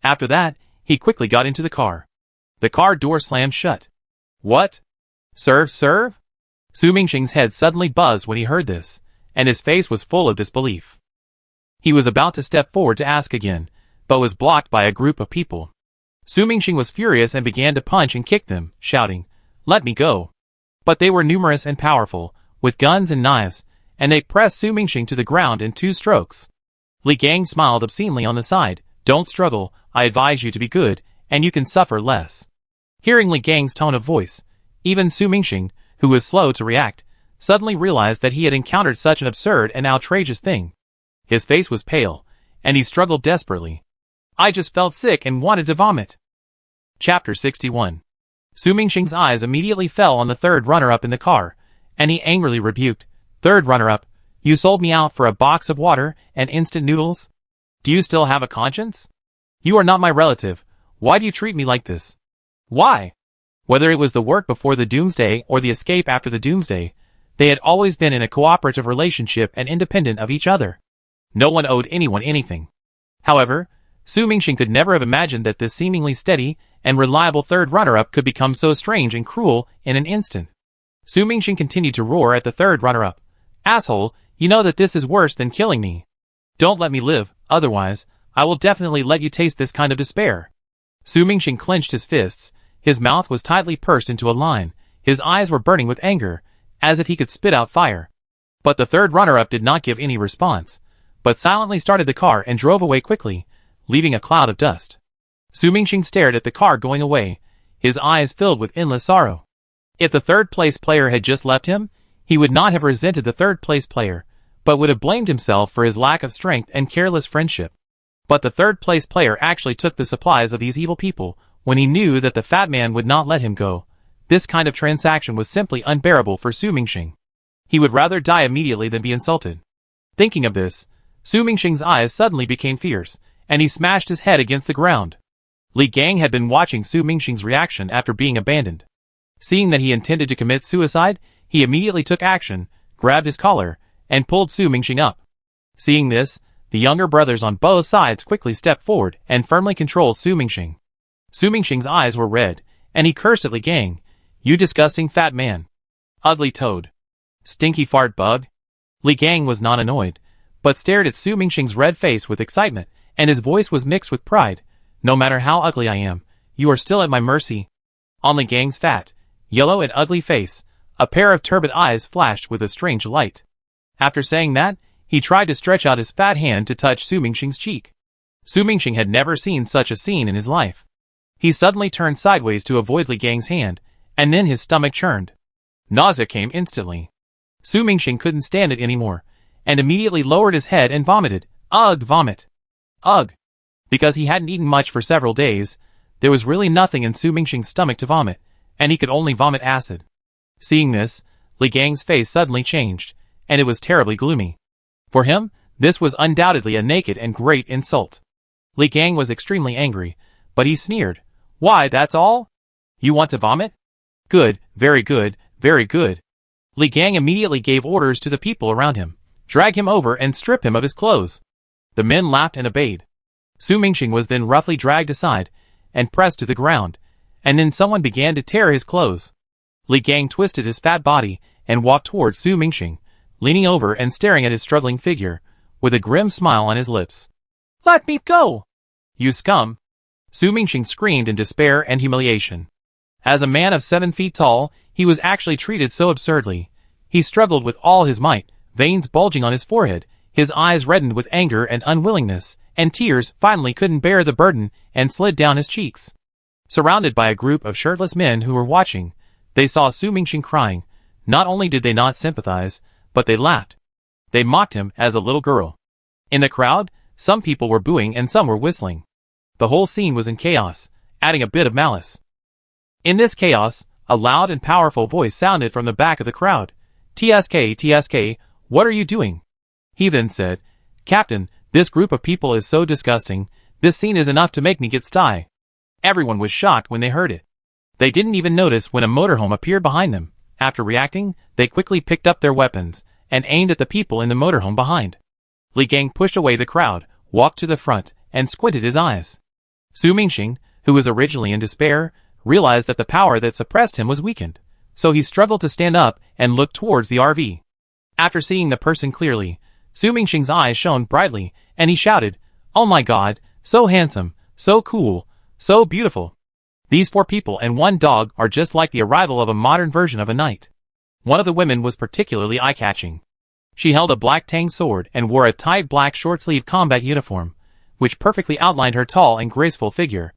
Speaker 1: After that, he quickly got into the car. The car door slammed shut. "What? Serve? Su Mingxing's head suddenly buzzed when he heard this, and his face was full of disbelief. He was about to step forward to ask again, but was blocked by a group of people. Su Mingxing was furious and began to punch and kick them, shouting, "Let me go." But they were numerous and powerful, with guns and knives, and they pressed Su Mingxing to the ground in 2 strokes. Li Gang smiled obscenely on the side. "Don't struggle, I advise you to be good, and you can suffer less." Hearing Li Gang's tone of voice, even Su Mingxing, who was slow to react, suddenly realized that he had encountered such an absurd and outrageous thing. His face was pale, and he struggled desperately. "I just felt sick and wanted to vomit." Chapter 61. Su Mingxing's eyes immediately fell on the third runner-up in the car, and he angrily rebuked, "Third runner-up, you sold me out for a box of water and instant noodles? Do you still have a conscience? You are not my relative. Why do you treat me like this? Why?" Whether it was the work before the Doomsday or the escape after the Doomsday, they had always been in a cooperative relationship and independent of each other. No one owed anyone anything. However, Su Mingxing could never have imagined that this seemingly steady and reliable third runner-up could become so strange and cruel in an instant. Su Mingxing continued to roar at the third runner-up, "Asshole, you know that this is worse than killing me. Don't let me live, otherwise, I will definitely let you taste this kind of despair." Su Mingxing clenched his fists, his mouth was tightly pursed into a line, his eyes were burning with anger, as if he could spit out fire. But the third runner-up did not give any response, but silently started the car and drove away quickly, leaving a cloud of dust. Su Mingxing stared at the car going away, his eyes filled with endless sorrow. If the third-place player had just left him, he would not have resented the third-place player, but would have blamed himself for his lack of strength and careless friendship. But the third-place player actually took the supplies of these evil people when he knew that the fat man would not let him go. This kind of transaction was simply unbearable for Su Mingxing. He would rather die immediately than be insulted. Thinking of this, Su Mingxing's eyes suddenly became fierce, and he smashed his head against the ground. Li Gang had been watching Su Mingxing's reaction after being abandoned. Seeing that he intended to commit suicide, he immediately took action, grabbed his collar, and pulled Su Mingxing up. Seeing this, the younger brothers on both sides quickly stepped forward and firmly controlled Su Mingxing. Su Mingxing's eyes were red, and he cursed at Li Gang, "You disgusting fat man. Ugly toad. Stinky fart bug." Li Gang was not annoyed, but stared at Su Mingxing's red face with excitement, and his voice was mixed with pride. "No matter how ugly I am, you are still at my mercy." On Li Gang's fat, yellow and ugly face, a pair of turbid eyes flashed with a strange light. After saying that, He tried to stretch out his fat hand to touch Su Mingxing's cheek. Su Mingxing had never seen such a scene in his life. He suddenly turned sideways to avoid Li Gang's hand, and then his stomach churned. Nausea came instantly. Su Mingxing couldn't stand it anymore, and immediately lowered his head and vomited. Ugh, vomit. Ugh. Because he hadn't eaten much for several days, there was really nothing in Su Mingxing's stomach to vomit, and he could only vomit acid. Seeing this, Li Gang's face suddenly changed, and it was terribly gloomy. For him, this was undoubtedly a naked and great insult. Li Gang was extremely angry, but he sneered. Why, that's all? You want to vomit? Good, very good, very good. Li Gang immediately gave orders to the people around him. Drag him over and strip him of his clothes. The men laughed and obeyed. Su Mingxing was then roughly dragged aside and pressed to the ground, and then someone began to tear his clothes. Li Gang twisted his fat body and walked towards Su Mingxing, leaning over and staring at his struggling figure, with a grim smile on his lips. Let me go! You scum! Su Mingxing screamed in despair and humiliation. As a man of 7 feet tall, he was actually treated so absurdly. He struggled with all his might, veins bulging on his forehead, his eyes reddened with anger and unwillingness, and tears finally couldn't bear the burden and slid down his cheeks. Surrounded by a group of shirtless men who were watching, they saw Su Mingxing crying. Not only did they not sympathize, but they laughed. They mocked him as a little girl. In the crowd, some people were booing and some were whistling. The whole scene was in chaos, adding a bit of malice. In this chaos, a loud and powerful voice sounded from the back of the crowd. TSK, TSK, what are you doing? He then said, Captain, this group of people is so disgusting, this scene is enough to make me get sty. Everyone was shocked when they heard it. They didn't even notice when a motorhome appeared behind them. After reacting, they quickly picked up their weapons and aimed at the people in the motorhome behind. Li Gang pushed away the crowd, walked to the front, and squinted his eyes. Su Mingxing, who was originally in despair, realized that the power that suppressed him was weakened, so he struggled to stand up and look towards the RV. After seeing the person clearly, Su Mingxing's eyes shone brightly, and he shouted, Oh my god, so handsome, so cool, so beautiful. These 4 people and 1 dog are just like the arrival of a modern version of a knight. One of the women was particularly eye-catching. She held a black tang sword and wore a tight black short-sleeved combat uniform, which perfectly outlined her tall and graceful figure.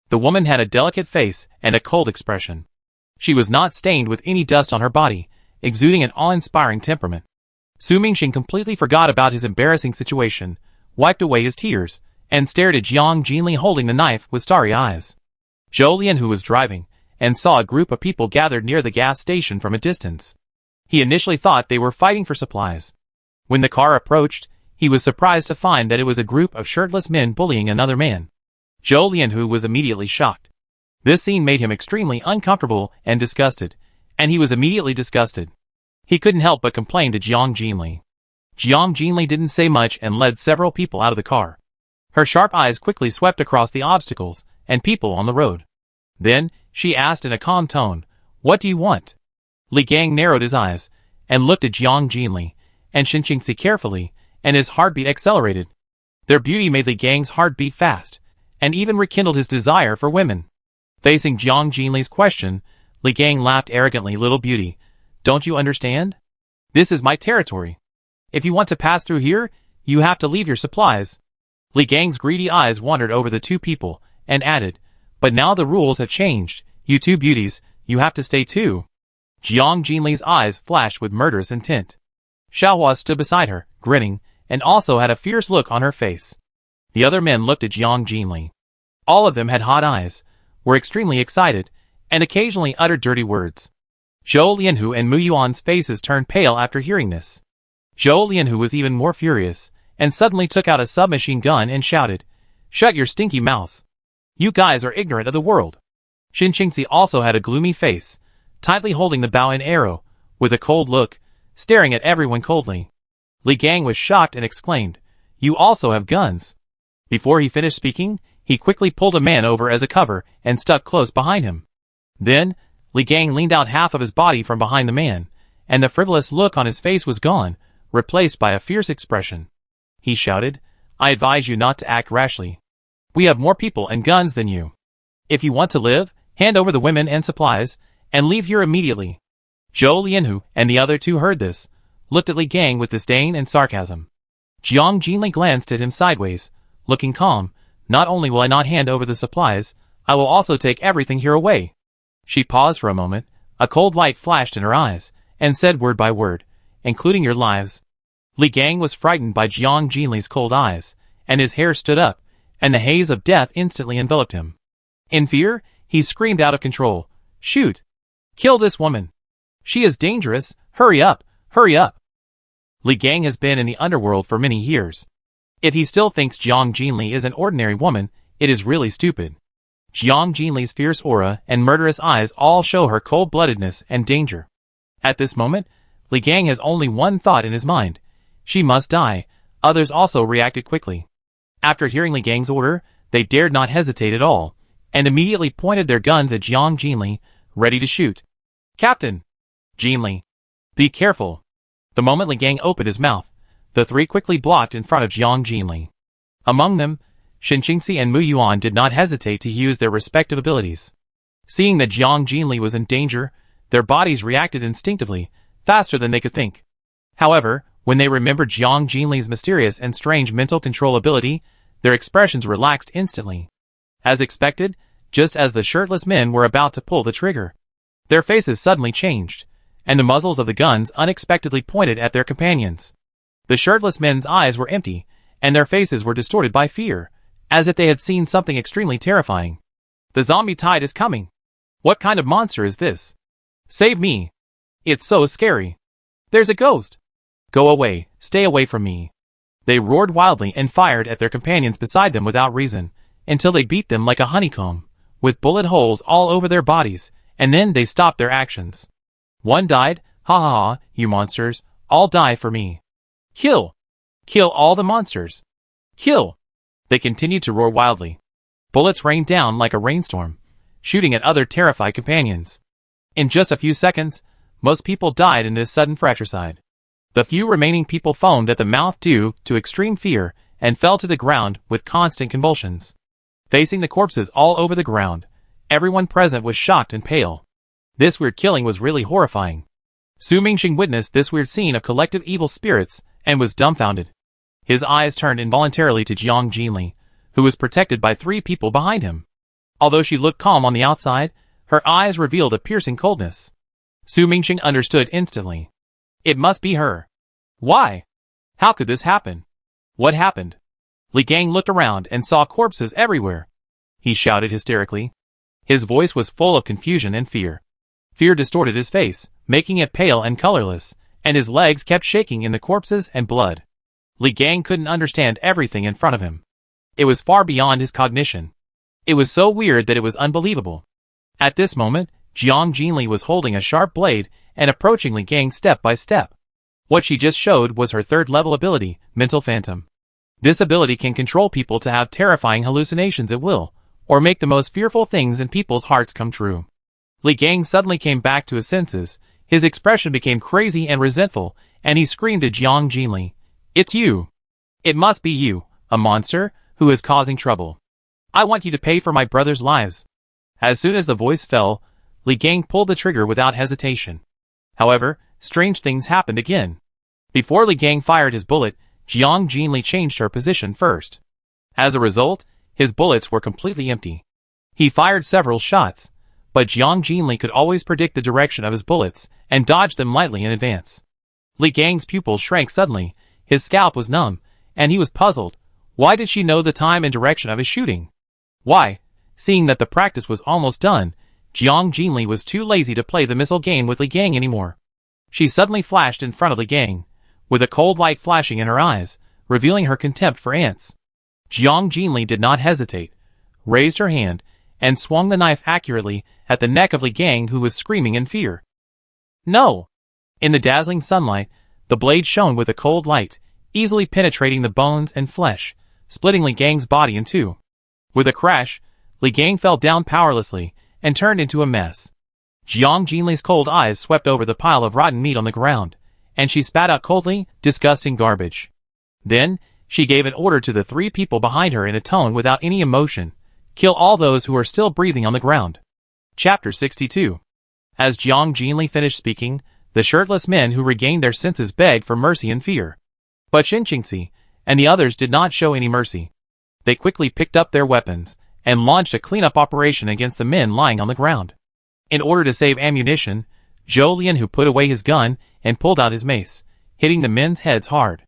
Speaker 1: The woman had a delicate face and a cold expression. She was not stained with any dust on her body, exuding an awe-inspiring temperament. Su Mingxing completely forgot about his embarrassing situation, wiped away his tears, and stared at Jiang Jinli holding the knife with starry eyes. Zhou Lian was driving, and saw a group of people gathered near the gas station from a distance. He initially thought they were fighting for supplies. When the car approached, he was surprised to find that it was a group of shirtless men bullying another man. Zhou Lian was immediately shocked. This scene made him extremely uncomfortable and disgusted, and he was immediately disgusted. He couldn't help but complain to Jiang Jinli. Jiang Jinli didn't say much and led several people out of the car. Her sharp eyes quickly swept across the obstacles and people on the road. Then, she asked in a calm tone, What do you want? Li Gang narrowed his eyes, and looked at Jiang Jinli, and Shin Qingxi carefully, and his heartbeat accelerated. Their beauty made Li Gang's heart beat fast, and even rekindled his desire for women. Facing Jiang Jinli's question, Li Gang laughed arrogantly. Little beauty, don't you understand? This is my territory. If you want to pass through here, you have to leave your supplies. Li Gang's greedy eyes wandered over the 2 people, and added, But now the rules have changed. You 2 beauties, you have to stay too. Jiang Jinli's eyes flashed with murderous intent. Xiaohua stood beside her, grinning, and also had a fierce look on her face. The other men looked at Jiang Jinli. All of them had hot eyes, were extremely excited, and occasionally uttered dirty words. Zhou Lianhu and Mu Yuan's faces turned pale after hearing this. Zhou Lianhu was even more furious, and suddenly took out a submachine gun and shouted, Shut your stinky mouths. You guys are ignorant of the world. Shin Qingxi also had a gloomy face, tightly holding the bow and arrow, with a cold look, staring at everyone coldly. Li Gang was shocked and exclaimed, You also have guns. Before he finished speaking, he quickly pulled a man over as a cover and stuck close behind him. Then, Li Gang leaned out half of his body from behind the man, and the frivolous look on his face was gone, replaced by a fierce expression. He shouted, I advise you not to act rashly. We have more people and guns than you. If you want to live, hand over the women and supplies, and leave here immediately. Zhou Lianhu and the other 2 heard this, looked at Li Gang with disdain and sarcasm. Jiang Jinli glanced at him sideways, looking calm. Not only will I not hand over the supplies, I will also take everything here away. She paused for a moment, a cold light flashed in her eyes, and said word by word, including your lives. Li Gang was frightened by Jiang Jinli's cold eyes, and his hair stood up, and the haze of death instantly enveloped him. In fear, he screamed out of control, "Shoot! Kill this woman! She is dangerous! Hurry up! Hurry up!" Li Gang has been in the underworld for many years. If he still thinks Jiang Jinli is an ordinary woman, it is really stupid. Jiang Jinli's fierce aura and murderous eyes all show her cold-bloodedness and danger. At this moment, Li Gang has only one thought in his mind. She must die. Others also reacted quickly. After hearing Li Gang's order, they dared not hesitate at all, and immediately pointed their guns at Jiang Jinli, ready to shoot. "Captain! Jinli! Be careful!" The moment Li Gang opened his mouth, the three quickly blocked in front of Jiang Jinli. Among them, Xinqingxi and Mu Yuan did not hesitate to use their respective abilities. Seeing that Jiang Jinli was in danger, their bodies reacted instinctively, faster than they could think. However, when they remembered Jiang Jinli's mysterious and strange mental control ability, their expressions relaxed instantly. As expected, just as the shirtless men were about to pull the trigger, their faces suddenly changed, and the muzzles of the guns unexpectedly pointed at their companions. The shirtless men's eyes were empty, and their faces were distorted by fear, as if they had seen something extremely terrifying. "The zombie tide is coming! What kind of monster is this? Save me! It's so scary! There's a ghost! Go away, stay away from me!" They roared wildly and fired at their companions beside them without reason, until they beat them like a honeycomb, with bullet holes all over their bodies, and then they stopped their actions. One died. "Ha ha ha, you monsters, all die for me! Kill! Kill all the monsters! Kill!" They continued to roar wildly. Bullets rained down like a rainstorm, shooting at other terrified companions. In just a few seconds, most people died in this sudden fratricide. The few remaining people foamed at the mouth due to extreme fear and fell to the ground with constant convulsions. Facing the corpses all over the ground, everyone present was shocked and pale. This weird killing was really horrifying. Su Mingxing witnessed this weird scene of collective evil spirits and was dumbfounded. His eyes turned involuntarily to Jiang Jinli, who was protected by three people behind him. Although she looked calm on the outside, her eyes revealed a piercing coldness. Su Mingxing understood instantly. It must be her. Why? How could this happen? What happened? Li Gang looked around and saw corpses everywhere. He shouted hysterically. His voice was full of confusion and fear. Fear distorted his face, making it pale and colorless, and his legs kept shaking in the corpses and blood. Li Gang couldn't understand everything in front of him. It was far beyond his cognition. It was so weird that it was unbelievable. At this moment, Jiang Jinli was holding a sharp blade and approaching Li Gang step by step. What she just showed was her third-level ability, Mental Phantom. This ability can control people to have terrifying hallucinations at will, or make the most fearful things in people's hearts come true. Li Gang suddenly came back to his senses, his expression became crazy and resentful, and he screamed at Jiang Jinli, "It's you! It must be you, a monster, who is causing trouble. I want you to pay for my brother's lives." As soon as the voice fell, Li Gang pulled the trigger without hesitation. However, strange things happened again. Before Li Gang fired his bullet, Jiang Jinli changed her position first. As a result, his bullets were completely empty. He fired several shots, but Jiang Jinli could always predict the direction of his bullets and dodge them lightly in advance. Li Gang's pupils shrank suddenly, his scalp was numb, and he was puzzled. Why did she know the time and direction of his shooting? Why? Seeing that the practice was almost done, Jiang Jinli was too lazy to play the missile game with Li Gang anymore. She suddenly flashed in front of Li Gang, with a cold light flashing in her eyes, revealing her contempt for ants. Jiang Jinli did not hesitate, raised her hand, and swung the knife accurately at the neck of Li Gang, who was screaming in fear. No! In the dazzling sunlight, the blade shone with a cold light, easily penetrating the bones and flesh, splitting Li Gang's body in two. With a crash, Li Gang fell down powerlessly and turned into a mess. Jiang Jinli's cold eyes swept over the pile of rotten meat on the ground, and she spat out coldly, disgusting garbage. Then, she gave an order to the three people behind her in a tone without any emotion. Kill all those who are still breathing on the ground. Chapter 62. As Jiang Jinli finished speaking, the shirtless men who regained their senses begged for mercy in fear. But Xinqingxi, and the others did not show any mercy. They quickly picked up their weapons and launched a cleanup operation against the men lying on the ground. In order to save ammunition, Zhou Lianhu put away his gun and pulled out his mace, hitting the men's heads hard.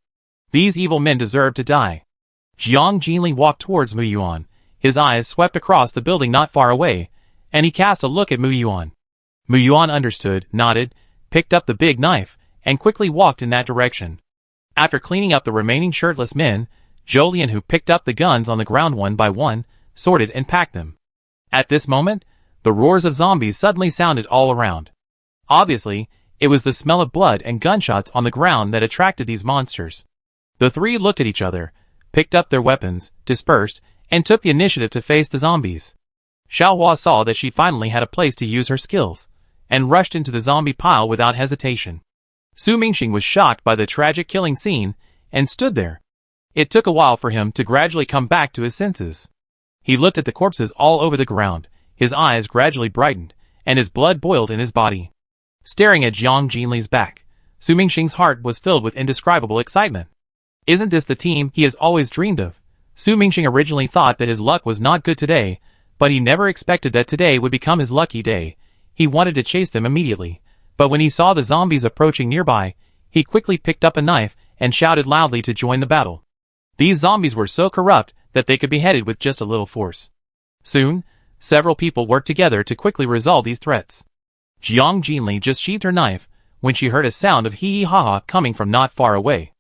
Speaker 1: These evil men deserved to die. Jiang Jinli walked towards Mu Yuan. His eyes swept across the building not far away, and he cast a look at Mu Yuan. Mu Yuan understood, nodded, picked up the big knife, and quickly walked in that direction. After cleaning up the remaining shirtless men, Zhou Lianhu picked up the guns on the ground one by one, sorted and packed them. At this moment, the roars of zombies suddenly sounded all around. Obviously, it was the smell of blood and gunshots on the ground that attracted these monsters. The three looked at each other, picked up their weapons, dispersed, and took the initiative to face the zombies. Xiaohua saw that she finally had a place to use her skills, and rushed into the zombie pile without hesitation. Su Mingxing was shocked by the tragic killing scene, and stood there. It took a while for him to gradually come back to his senses. He looked at the corpses all over the ground, his eyes gradually brightened, and his blood boiled in his body. Staring at Jiang Jinli's back, Su Mingxing's heart was filled with indescribable excitement. Isn't this the team he has always dreamed of? Su Mingxing originally thought that his luck was not good today, but he never expected that today would become his lucky day. He wanted to chase them immediately, but when he saw the zombies approaching nearby, he quickly picked up a knife and shouted loudly to join the battle. These zombies were so corrupt that they could be beheaded with just a little force. Soon, several people worked together to quickly resolve these threats. Jiang Jinli just sheathed her knife when she heard a sound of hee-hee-ha-ha coming from not far away.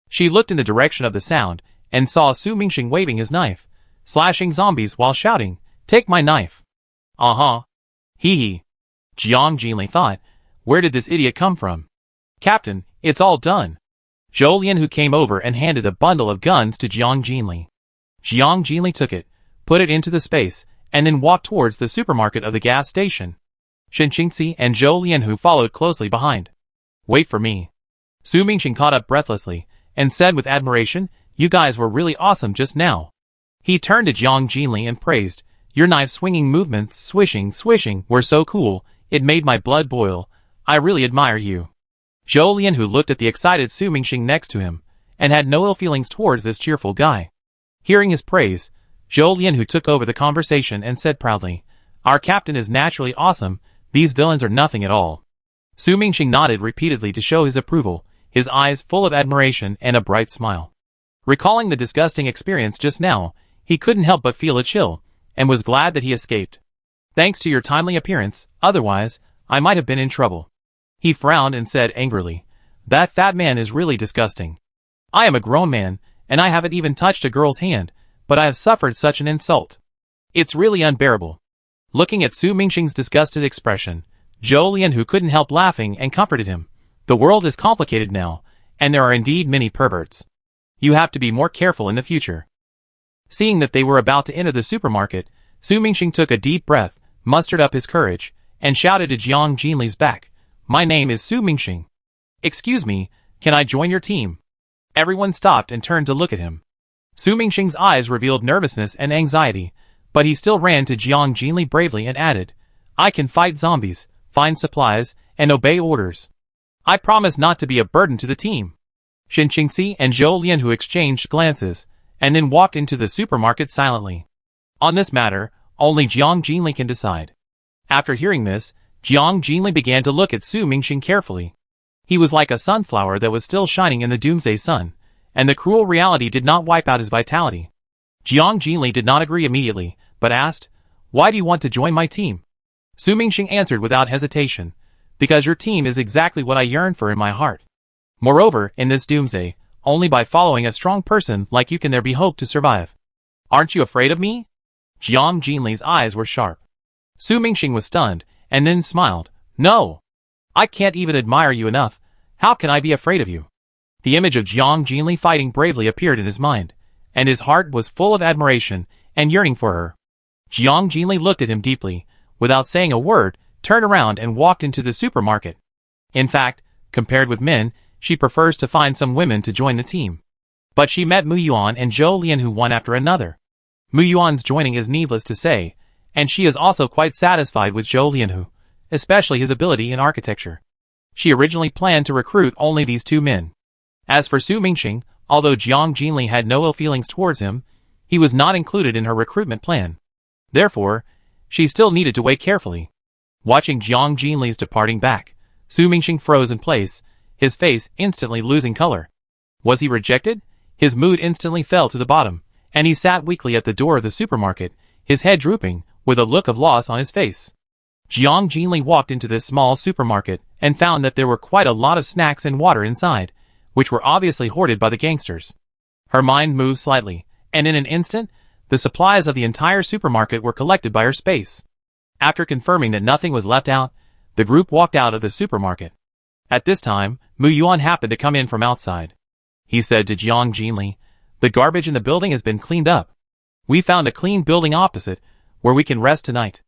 Speaker 1: She looked in the direction of the sound and saw Su Mingxing waving his knife, slashing zombies while shouting, "Take my knife!" "Uh-huh. Hee-hee." Jiang Jinli thought, where did this idiot come from? "Captain, it's all done." Zhou Lianhu came over and handed a bundle of guns to Jiang Jinli. Jiang Jinli took it, put it into the space, and then walked towards the supermarket of the gas station. Shen Qingxi and Zhou Lianhu followed closely behind. "Wait for me." Su Mingxing caught up breathlessly, and said with admiration, "You guys were really awesome just now." He turned to Jiang Jinli and praised, "Your knife-swinging movements, swishing, were so cool, it made my blood boil. I really admire you." Zhou Lianhu looked at the excited Su Mingxing next to him, and had no ill feelings towards this cheerful guy. Hearing his praise, Zhou Lianhu took over the conversation and said proudly, "Our captain is naturally awesome, these villains are nothing at all." Su Mingxing nodded repeatedly to show his approval, his eyes full of admiration and a bright smile. Recalling the disgusting experience just now, he couldn't help but feel a chill, and was glad that he escaped. "Thanks to your timely appearance, otherwise, I might have been in trouble." He frowned and said angrily, "That fat man is really disgusting. I am a grown man, and I haven't even touched a girl's hand, but I have suffered such an insult. It's really unbearable." Looking at Su Mingxing's disgusted expression, Zhou Lianhu couldn't help laughing and comforted him. "The world is complicated now, and there are indeed many perverts. You have to be more careful in the future." Seeing that they were about to enter the supermarket, Su Mingxing took a deep breath, mustered up his courage, and shouted to Jiang Jinli's back, "My name is Su Mingxing. Excuse me, can I join your team?" Everyone stopped and turned to look at him. Su Mingxing's eyes revealed nervousness and anxiety, but he still ran to Jiang Jinli bravely and added, "I can fight zombies, find supplies, and obey orders. I promise not to be a burden to the team." Shen Qingxi and Zhou Lianhu exchanged glances, and then walked into the supermarket silently. On this matter, only Jiang Jinli can decide. After hearing this, Jiang Jinli began to look at Su Mingxing carefully. He was like a sunflower that was still shining in the doomsday sun, and the cruel reality did not wipe out his vitality. Jiang Jinli did not agree immediately, but asked, "Why do you want to join my team?" Su Mingxing answered without hesitation, "Because your team is exactly what I yearn for in my heart. Moreover, in this doomsday, only by following a strong person like you can there be hope to survive. Aren't you afraid of me?" Jiang Jinli's eyes were sharp. Su Mingxing was stunned, and then smiled. "No! I can't even admire you enough. How can I be afraid of you?" The image of Jiang Jinli fighting bravely appeared in his mind, and his heart was full of admiration and yearning for her. Jiang Jinli looked at him deeply, without saying a word, turned around and walked into the supermarket. In fact, compared with men, she prefers to find some women to join the team. But she met Mu Yuan and Zhou Lianhu one after another. Mu Yuan's joining is needless to say, and she is also quite satisfied with Zhou Lianhu, especially his ability in architecture. She originally planned to recruit only these two men. As for Su Mingxing, Although Jiang Jinli had no ill feelings towards him, he was not included in her recruitment plan. Therefore, she still needed to weigh carefully. Watching Jiang Jinli's departing back, Su Mingxing froze in place, his face instantly losing color. Was he rejected? His mood instantly fell to the bottom, and he sat weakly at the door of the supermarket, his head drooping, with a look of loss on his face. Jiang Jinli walked into this small supermarket and found that there were quite a lot of snacks and water inside, which were obviously hoarded by the gangsters. Her mind moved slightly, and in an instant, the supplies of the entire supermarket were collected by her space. After confirming that nothing was left out, the group walked out of the supermarket. At this time, Mu Yuan happened to come in from outside. He said to Jiang Jinli, "The garbage in the building has been cleaned up. We found a clean building opposite, where we can rest tonight."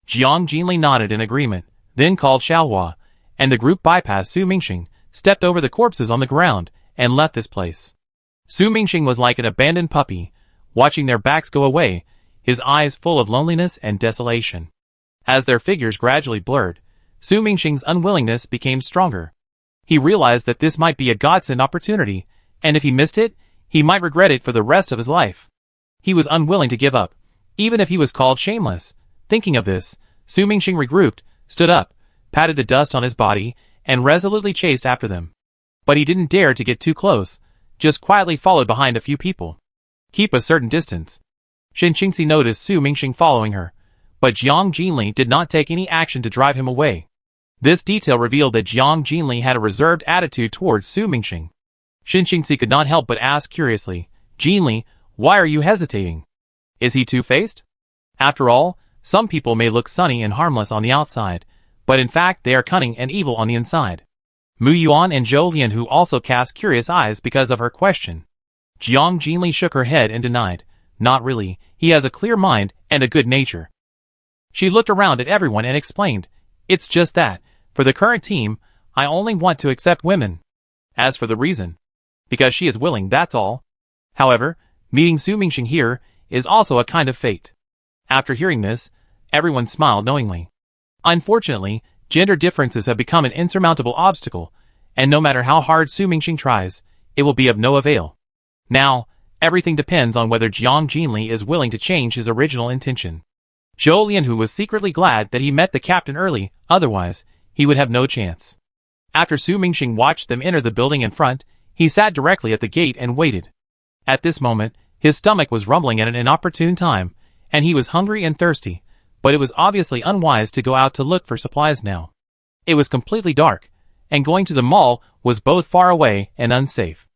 Speaker 1: Jiang Jinli nodded in agreement, then called Xiaohua, and the group bypassed Su Mingxing, stepped over the corpses on the ground, and left this place. Su Mingxing was like an abandoned puppy, watching their backs go away, his eyes full of loneliness and desolation. As their figures gradually blurred, Su Mingxing's unwillingness became stronger. He realized that this might be a godsend opportunity, and if he missed it, he might regret it for the rest of his life. He was unwilling to give up, even if he was called shameless. Thinking of this, Su Mingxing regrouped, stood up, patted the dust on his body, and resolutely chased after them. But he didn't dare to get too close, just quietly followed behind a few people. Keep a certain distance. Shen Qingxi noticed Su Mingxing following her, but Jiang Jinli did not take any action to drive him away. This detail revealed that Jiang Jinli had a reserved attitude towards Su Mingxing. Shen Qingxi could not help but ask curiously, "Jinli, why are you hesitating? Is he two-faced?" After all, some people may look sunny and harmless on the outside, but in fact they are cunning and evil on the inside. Mu Yuan and Zhou Lianhu also cast curious eyes because of her question. Jiang Jinli shook her head and denied, "Not really, he has a clear mind and a good nature." She looked around at everyone and explained, "It's just that, for the current team, I only want to accept women. As for the reason, because she is willing, that's all. However, meeting Su Mingxing here is also a kind of fate." After hearing this, everyone smiled knowingly. Unfortunately, gender differences have become an insurmountable obstacle, and no matter how hard Su Mingxing tries, it will be of no avail. Now, everything depends on whether Jiang Jinli is willing to change his original intention. Zhou Lianhu was secretly glad that he met the captain early, otherwise, he would have no chance. After Su Mingxing watched them enter the building in front, he sat directly at the gate and waited. At this moment, his stomach was rumbling at an inopportune time, and he was hungry and thirsty, but it was obviously unwise to go out to look for supplies now. It was completely dark, and going to the mall was both far away and unsafe.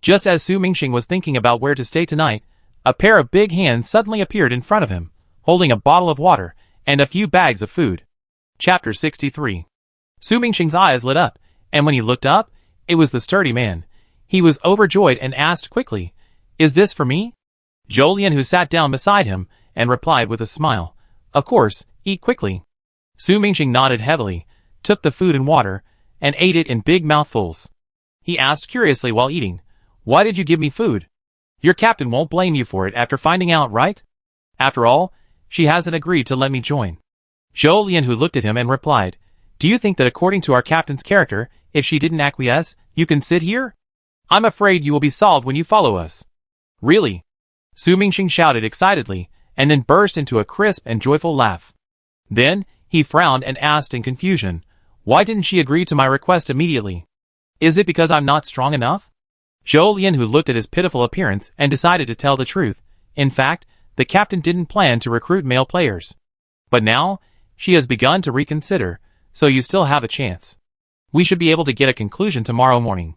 Speaker 1: Just as Su Mingxing was thinking about where to stay tonight, a pair of big hands suddenly appeared in front of him, holding a bottle of water and a few bags of food. Chapter 63. Su Mingxing's eyes lit up, and when he looked up, it was the sturdy man. He was overjoyed and asked quickly, "Is this for me?" Zhou Lianhu sat down beside him and replied with a smile, "Of course, eat quickly." Su Mingxing nodded heavily, took the food and water, and ate it in big mouthfuls. He asked curiously while eating, "Why did you give me food? Your captain won't blame you for it after finding out, right? After all, she hasn't agreed to let me join." Zhou Lianhu looked at him and replied, "Do you think that according to our captain's character, if she didn't acquiesce, you can sit here? I'm afraid you will be solved when you follow us." "Really?" Su Mingxing shouted excitedly, and then burst into a crisp and joyful laugh. Then, he frowned and asked in confusion, "Why didn't she agree to my request immediately? Is it because I'm not strong enough?" Zhou Lianhu looked at his pitiful appearance and decided to tell the truth. In fact, the captain didn't plan to recruit male players. But now, she has begun to reconsider, so you still have a chance. We should be able to get a conclusion tomorrow morning.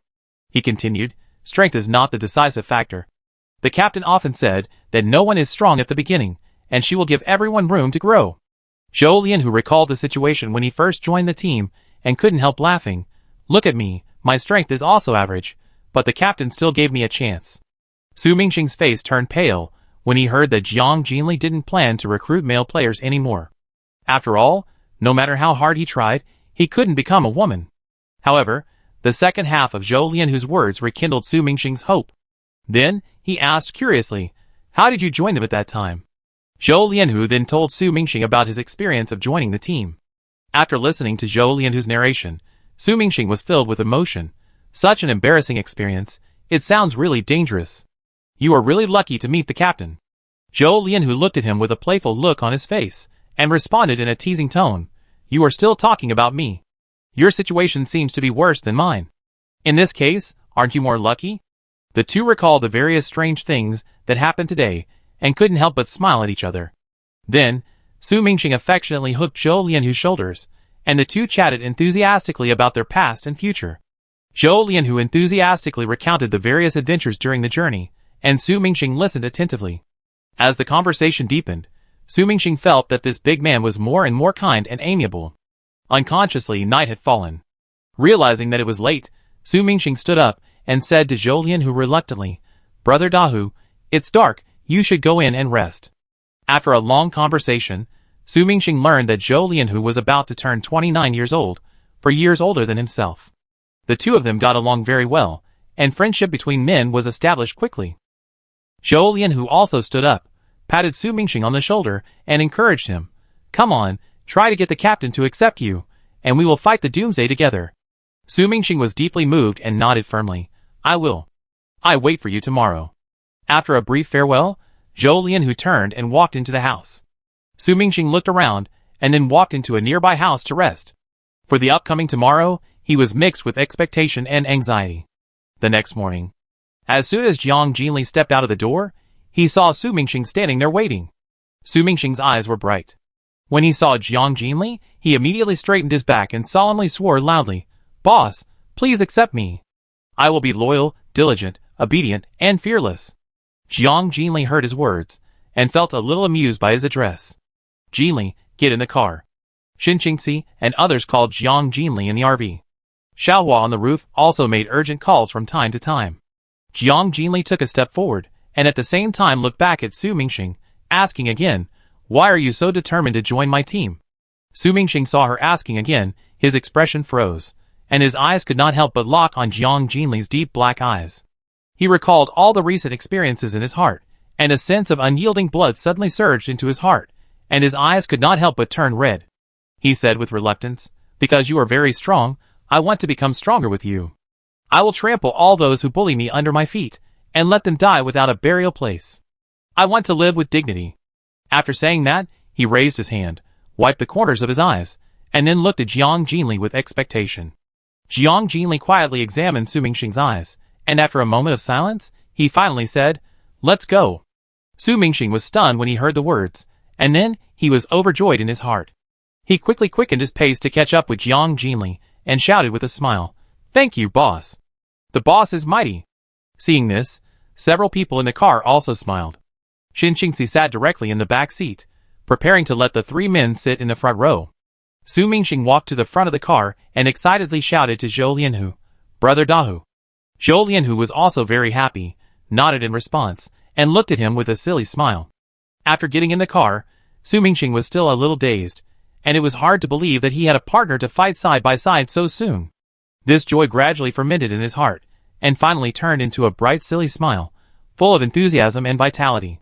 Speaker 1: He continued, "Strength is not the decisive factor. The captain often said that no one is strong at the beginning, and she will give everyone room to grow." Zhou Lianhu recalled the situation when he first joined the team and couldn't help laughing. "Look at me, my strength is also average, but the captain still gave me a chance." Su Mingxing's face turned pale when he heard that Jiang Jinli didn't plan to recruit male players anymore. After all, no matter how hard he tried, he couldn't become a woman. However, the second half of Zhou Lianhu's words rekindled Su Mingxing's hope. Then, he asked curiously, "How did you join them at that time?" Zhou Lianhu then told Su Mingxing about his experience of joining the team. After listening to Zhou Lianhu's narration, Su Mingxing was filled with emotion. Such an embarrassing experience, It sounds really dangerous. You are really lucky to meet the captain. Zhou Lianhu looked at him with a playful look on his face, and responded in a teasing tone. You are still talking about me. Your situation seems to be worse than mine. In this case, aren't you more lucky? The two recalled the various strange things that happened today, and couldn't help but smile at each other. Then, Su Mingxing affectionately hooked Zhou Lianhu's shoulders, and the two chatted enthusiastically about their past and future. Zhou Lianhu enthusiastically recounted the various adventures during the journey, and Su Mingxing listened attentively. As the conversation deepened, Su Mingxing felt that this big man was more and more kind and amiable. Unconsciously, night had fallen. Realizing that it was late, Su Mingxing stood up and said to Zhou Lianhu reluctantly, Brother Dahu, it's dark, you should go in and rest. After a long conversation, Su Mingxing learned that Zhou Lianhu was about to turn 29 years old, 4 years older than himself. The two of them got along very well, and friendship between men was established quickly. Zhou Lianhu also stood up, patted Su Mingxing on the shoulder, and encouraged him. Come on, try to get the captain to accept you, and we will fight the Doomsday together. Su Mingxing was deeply moved and nodded firmly. I will. I wait for you tomorrow. After a brief farewell, Zhou Lianhu turned and walked into the house. Su Mingxing looked around, and then walked into a nearby house to rest. For the upcoming tomorrow, he was mixed with expectation and anxiety. The next morning, as soon as Jiang Jinli stepped out of the door, he saw Su Mingxing standing there waiting. Su Mingxing's eyes were bright. When he saw Jiang Jinli, he immediately straightened his back and solemnly swore loudly, Boss, please accept me. I will be loyal, diligent, obedient, and fearless. Jiang Jinli heard his words, and felt a little amused by his address. Jinli, get in the car. Xin Qingxi and others called Jiang Jinli in the RV. Xiaohua on the roof also made urgent calls from time to time. Jiang Jinli took a step forward, and at the same time looked back at Su Mingxing, asking again, Why are you so determined to join my team? Su Mingxing saw her asking again, his expression froze, and his eyes could not help but lock on Jiang Jinli's deep black eyes. He recalled all the recent experiences in his heart, and a sense of unyielding blood suddenly surged into his heart, and his eyes could not help but turn red. He said with reluctance, Because you are very strong, I want to become stronger with you. I will trample all those who bully me under my feet, and let them die without a burial place. I want to live with dignity. After saying that, he raised his hand, wiped the corners of his eyes, and then looked at Jiang Jinli with expectation. Jiang Jinli quietly examined Su Mingxing's eyes, and after a moment of silence, he finally said, Let's go. Su Mingxing was stunned when he heard the words, and then he was overjoyed in his heart. He quickly quickened his pace to catch up with Jiang Jinli, and shouted with a smile, Thank you, boss. The boss is mighty. Seeing this, several people in the car also smiled. Xin Qingxi sat directly in the back seat, preparing to let the three men sit in the front row. Su Mingxing walked to the front of the car and excitedly shouted to Zhou Lianhu, Brother Dahu. Zhou Lianhu was also very happy, nodded in response, and looked at him with a silly smile. After getting in the car, Su Mingxing was still a little dazed, and it was hard to believe that he had a partner to fight side by side so soon. This joy gradually fermented in his heart, and finally turned into a bright silly smile, full of enthusiasm and vitality.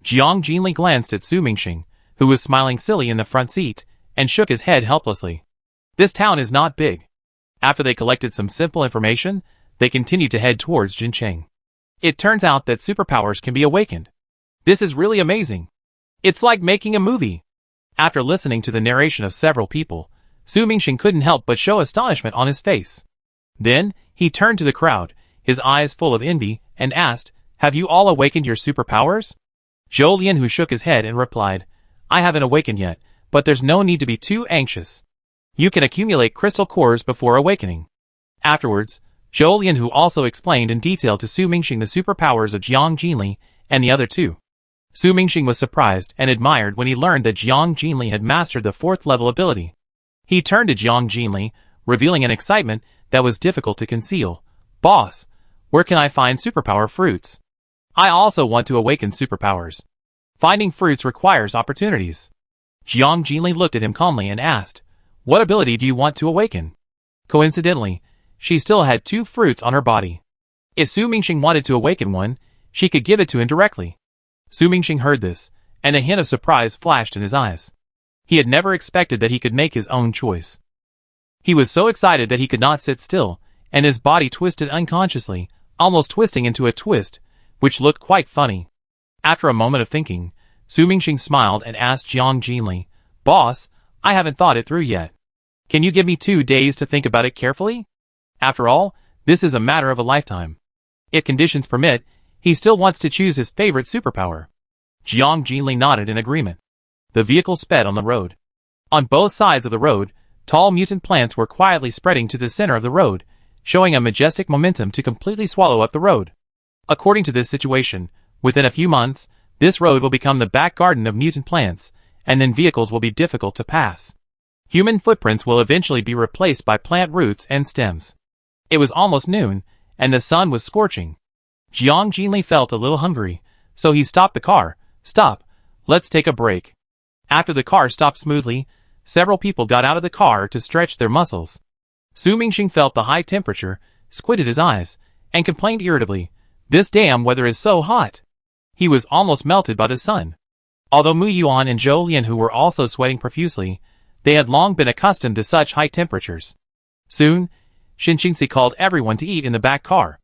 Speaker 1: Jiang Jinli glanced at Su Mingxing, who was smiling silly in the front seat, and shook his head helplessly. This town is not big. After they collected some simple information, they continued to head towards Jincheng. It turns out that superpowers can be awakened. This is really amazing. It's like making a movie. After listening to the narration of several people, Su Mingxing couldn't help but show astonishment on his face. Then, he turned to the crowd, his eyes full of envy, and asked, Have you all awakened your superpowers? Zhou Lianhu shook his head and replied, I haven't awakened yet, but there's no need to be too anxious. You can accumulate crystal cores before awakening. Afterwards, Zhou Lianhu also explained in detail to Su Mingxing the superpowers of Jiang Jinli and the other two. Su Mingxing was surprised and admired when he learned that Jiang Jinli had mastered the 4th level ability. He turned to Jiang Jinli, revealing an excitement that was difficult to conceal. Boss, where can I find superpower fruits? I also want to awaken superpowers. Finding fruits requires opportunities. Jiang Jinli looked at him calmly and asked, What ability do you want to awaken? Coincidentally, she still had 2 fruits on her body. If Su Mingxing wanted to awaken one, she could give it to him directly. Su Mingxing heard this, and a hint of surprise flashed in his eyes. He had never expected that he could make his own choice. He was so excited that he could not sit still, and his body twisted unconsciously, almost twisting into a twist, which looked quite funny. After a moment of thinking, Su Mingxing smiled and asked Jiang Jinli, "Boss, I haven't thought it through yet. Can you give me 2 days to think about it carefully? After all, this is a matter of a lifetime." If conditions permit, he still wants to choose his favorite superpower. Jiang Jinli nodded in agreement. The vehicle sped on the road. On both sides of the road, tall mutant plants were quietly spreading to the center of the road, showing a majestic momentum to completely swallow up the road. According to this situation, within a few months, this road will become the back garden of mutant plants, and then vehicles will be difficult to pass. Human footprints will eventually be replaced by plant roots and stems. It was almost noon, and the sun was scorching. Jiang Jinli felt a little hungry, so he stopped the car. "Stop, let's take a break." After the car stopped smoothly, several people got out of the car to stretch their muscles. Su Mingxing felt the high temperature, squinted his eyes, and complained irritably, "This damn weather is so hot." He was almost melted by the sun. Although Mu Yuan and Zhou Lianhu were also sweating profusely, they had long been accustomed to such high temperatures. Soon, Xinxingzi called everyone to eat in the back car.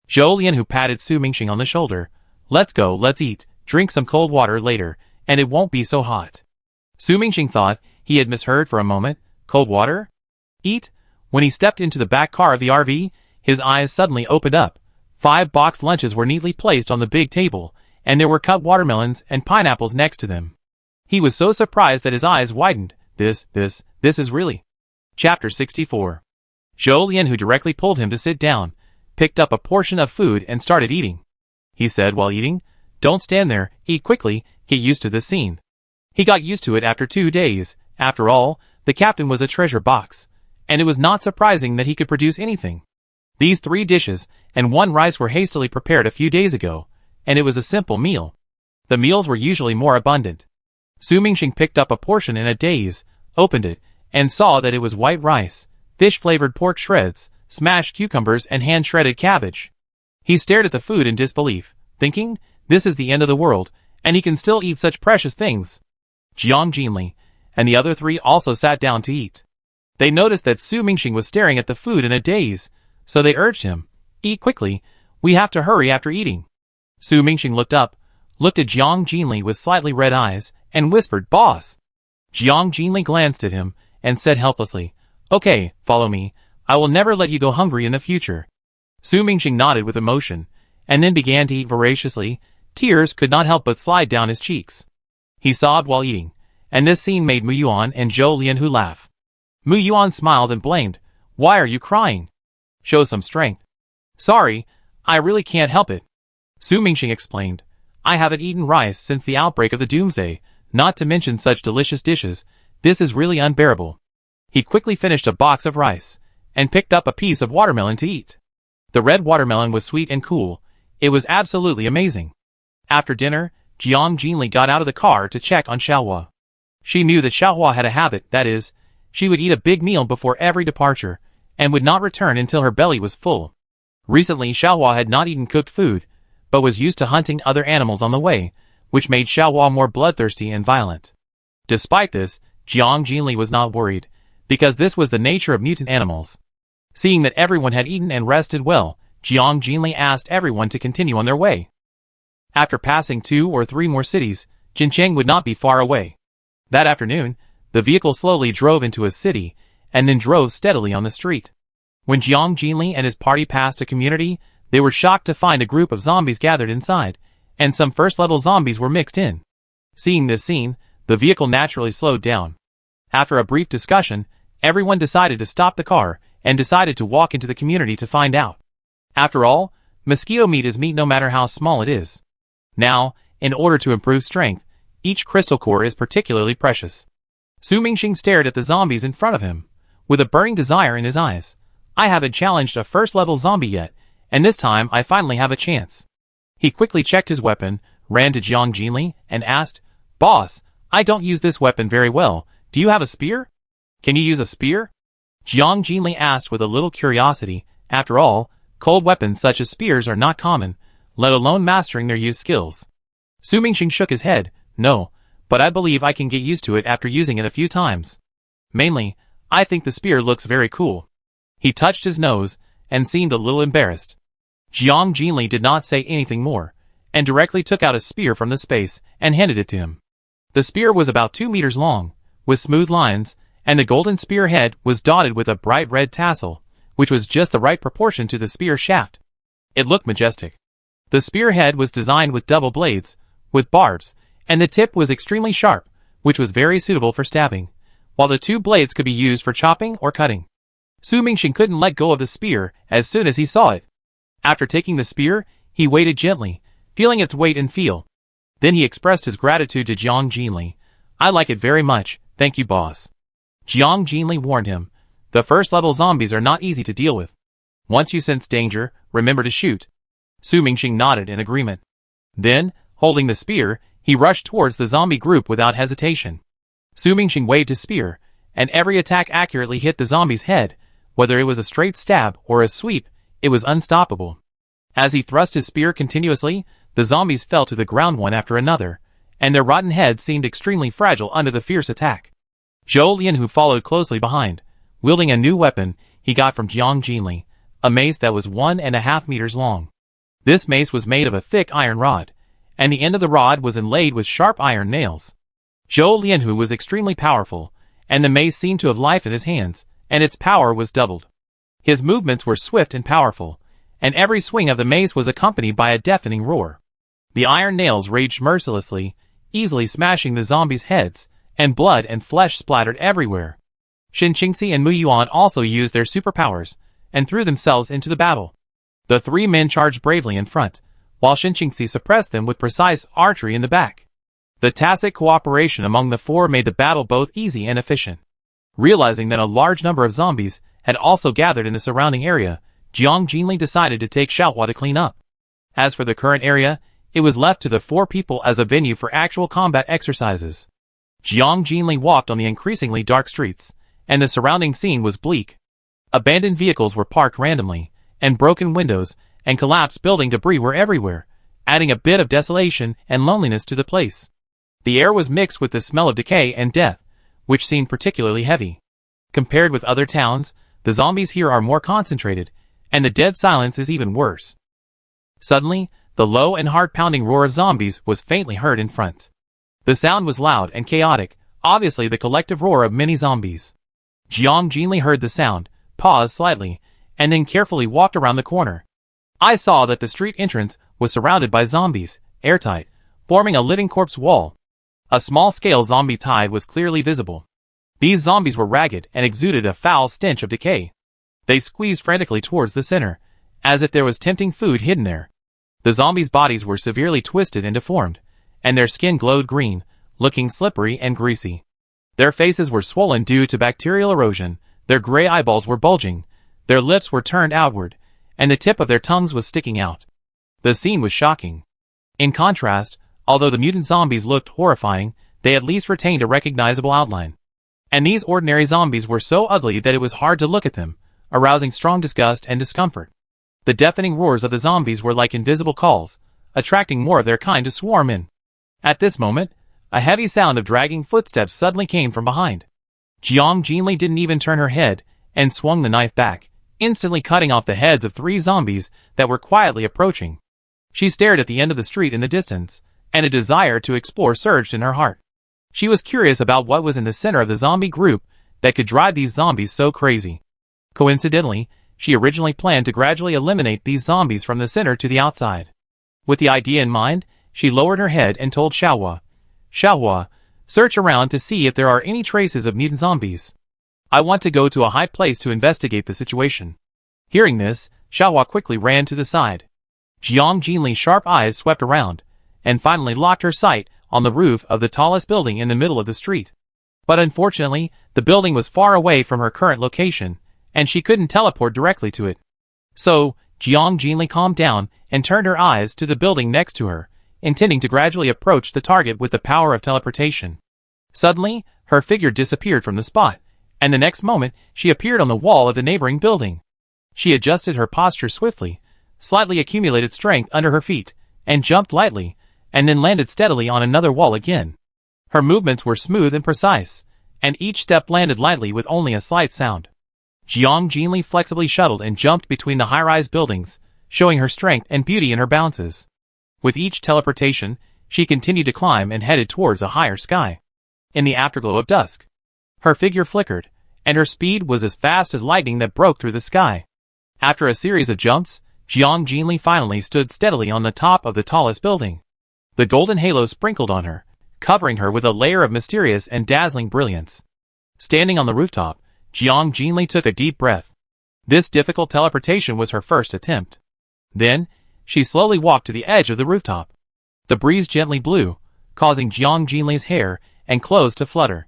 Speaker 1: Zhou Lianhu patted Su Mingxing on the shoulder. "Let's go, let's eat, drink some cold water later, and it won't be so hot." Su Mingxing thought he had misheard for a moment. Cold water? Eat? When he stepped into the back car of the RV, his eyes suddenly opened up. 5 boxed lunches were neatly placed on the big table, and there were cut watermelons and pineapples next to them. He was so surprised that his eyes widened. This is really... Chapter 64. Zhou Lianhu directly pulled him to sit down, picked up a portion of food and started eating. He said while eating, "Don't stand there, eat quickly, get used to this scene." He got used to it after 2 days. After all, the captain was a treasure box, and it was not surprising that he could produce anything. These 3 dishes and 1 rice were hastily prepared a few days ago, and it was a simple meal. The meals were usually more abundant. Su Mingxing picked up a portion in a daze, opened it, and saw that it was white rice, fish-flavored pork shreds, smashed cucumbers and hand-shredded cabbage. He stared at the food in disbelief, thinking, this is the end of the world, and he can still eat such precious things. Jiang Jinli and the other 3 also sat down to eat. They noticed that Su Mingxing was staring at the food in a daze, so they urged him, "Eat quickly, we have to hurry after eating." Su Mingxing looked up, looked at Jiang Jinli with slightly red eyes, and whispered, "Boss." Jiang Jinli glanced at him and said helplessly, "Okay, follow me, I will never let you go hungry in the future." Su Mingxing nodded with emotion, and then began to eat voraciously. Tears could not help but slide down his cheeks. He sobbed while eating, and this scene made Mu Yuan and Zhou Lianhu laugh. Mu Yuan smiled and blamed, "Why are you crying? Show some strength." "Sorry, I really can't help it." Su Mingxing explained, "I haven't eaten rice since the outbreak of the Doomsday, not to mention such delicious dishes. This is really unbearable." He quickly finished a box of rice, and picked up a piece of watermelon to eat. The red watermelon was sweet and cool. It was absolutely amazing. After dinner, Jiang Jinli got out of the car to check on Xiaohua. She knew that Xiaohua had a habit, that is, she would eat a big meal before every departure, and would not return until her belly was full. Recently Xiaohua had not eaten cooked food, but was used to hunting other animals on the way, which made Xiaohua more bloodthirsty and violent. Despite this, Jiang Jinli was not worried, because this was the nature of mutant animals. Seeing that everyone had eaten and rested well, Jiang Jinli asked everyone to continue on their way. After passing 2 or 3 more cities, Jincheng would not be far away. That afternoon, the vehicle slowly drove into a city, and then drove steadily on the street. When Jiang Jinli and his party passed a community, they were shocked to find a group of zombies gathered inside, and some first-level zombies were mixed in. Seeing this scene, the vehicle naturally slowed down. After a brief discussion, everyone decided to stop the car, and decided to walk into the community to find out. After all, mosquito meat is meat no matter how small it is. Now, in order to improve strength, each crystal core is particularly precious. Su Mingxing stared at the zombies in front of him, with a burning desire in his eyes. "I haven't challenged a first-level zombie yet, and this time I finally have a chance." He quickly checked his weapon, ran to Jiang Jinli, and asked, "Boss, I don't use this weapon very well. Do you have a spear? Can you use a spear?" Jiang Jinli asked with a little curiosity. After all, cold weapons such as spears are not common, let alone mastering their use skills. Su Mingxing shook his head. "No, but I believe I can get used to it after using it a few times. Mainly, I think the spear looks very cool." He touched his nose, and seemed a little embarrassed. Jiang Jinli did not say anything more, and directly took out a spear from the space and handed it to him. The spear was about 2 meters long, with smooth lines, and the golden spear head was dotted with a bright red tassel, which was just the right proportion to the spear shaft. It looked majestic. The spear head was designed with double blades, with barbs, and the tip was extremely sharp, which was very suitable for stabbing, while the 2 blades could be used for chopping or cutting. Su Mingxing couldn't let go of the spear as soon as he saw it. After taking the spear, he waited gently, feeling its weight and feel. Then he expressed his gratitude to Jiang Jinli. "I like it very much, thank you boss." Jiang Jinli warned him, "The first-level zombies are not easy to deal with. Once you sense danger, remember to shoot." Su Mingxing nodded in agreement. Then, holding the spear, he rushed towards the zombie group without hesitation. Su Mingxing waved his spear, and every attack accurately hit the zombie's head. Whether it was a straight stab or a sweep, it was unstoppable. As he thrust his spear continuously, the zombies fell to the ground one after another, and their rotten heads seemed extremely fragile under the fierce attack. Zhou Lian, who followed closely behind, wielding a new weapon he got from Jiang Jinli, a mace that was 1.5 meters long. This mace was made of a thick iron rod, and the end of the rod was inlaid with sharp iron nails. Zhou Lian, who was extremely powerful, and the mace seemed to have life in his hands, and its power was doubled. His movements were swift and powerful, and every swing of the mace was accompanied by a deafening roar. The iron nails raged mercilessly, easily smashing the zombies' heads, and blood and flesh splattered everywhere. Shen Qingxi and Mu Yuan also used their superpowers, and threw themselves into the battle. The 3 men charged bravely in front, while Shen Qingxi suppressed them with precise archery in the back. The tacit cooperation among the 4 made the battle both easy and efficient. Realizing that a large number of zombies had also gathered in the surrounding area, Jiang Jinli decided to take Xiaohua to clean up. As for the current area, it was left to the 4 people as a venue for actual combat exercises. Jiang Jinli walked on the increasingly dark streets, and the surrounding scene was bleak. Abandoned vehicles were parked randomly, and broken windows and collapsed building debris were everywhere, adding a bit of desolation and loneliness to the place. The air was mixed with the smell of decay and death, which seemed particularly heavy. Compared with other towns, the zombies here are more concentrated, and the dead silence is even worse. Suddenly, the low and heart-pounding roar of zombies was faintly heard in front. The sound was loud and chaotic, obviously the collective roar of many zombies. Jiang Jinli heard the sound, paused slightly, and then carefully walked around the corner. I saw that the street entrance was surrounded by zombies, airtight, forming a living corpse wall. A small-scale zombie tide was clearly visible. These zombies were ragged and exuded a foul stench of decay. They squeezed frantically towards the center, as if there was tempting food hidden there. The zombies' bodies were severely twisted and deformed, and their skin glowed green, looking slippery and greasy. Their faces were swollen due to bacterial erosion, their gray eyeballs were bulging, their lips were turned outward, and the tip of their tongues was sticking out. The scene was shocking. In contrast, although the mutant zombies looked horrifying, they at least retained a recognizable outline. And these ordinary zombies were so ugly that it was hard to look at them, arousing strong disgust and discomfort. The deafening roars of the zombies were like invisible calls, attracting more of their kind to swarm in. At this moment, a heavy sound of dragging footsteps suddenly came from behind. Jiang Jinli didn't even turn her head, and swung the knife back, instantly cutting off the heads of 3 zombies that were quietly approaching. She stared at the end of the street in the distance, and a desire to explore surged in her heart. She was curious about what was in the center of the zombie group that could drive these zombies so crazy. Coincidentally, she originally planned to gradually eliminate these zombies from the center to the outside. With the idea in mind, she lowered her head and told Xiaohua, "Xiaohua, search around to see if there are any traces of mutant zombies. I want to go to a high place to investigate the situation." Hearing this, Xiaohua quickly ran to the side. Jiang Jinli's sharp eyes swept around, and finally locked her sight on the roof of the tallest building in the middle of the street. But unfortunately, the building was far away from her current location, and she couldn't teleport directly to it. So, Jiang Jinli calmed down and turned her eyes to the building next to her, intending to gradually approach the target with the power of teleportation. Suddenly, her figure disappeared from the spot, and the next moment, she appeared on the wall of the neighboring building. She adjusted her posture swiftly, slightly accumulated strength under her feet, and jumped lightly, and then landed steadily on another wall again. Her movements were smooth and precise, and each step landed lightly with only a slight sound. Jiang Jinli flexibly shuttled and jumped between the high-rise buildings, showing her strength and beauty in her bounces. With each teleportation, she continued to climb and headed towards a higher sky. In the afterglow of dusk, her figure flickered, and her speed was as fast as lightning that broke through the sky. After a series of jumps, Jiang Jinli finally stood steadily on the top of the tallest building. The golden halo sprinkled on her, covering her with a layer of mysterious and dazzling brilliance. Standing on the rooftop, Jiang Jinli took a deep breath. This difficult teleportation was her first attempt. Then, she slowly walked to the edge of the rooftop. The breeze gently blew, causing Jiang Jinli's hair and clothes to flutter.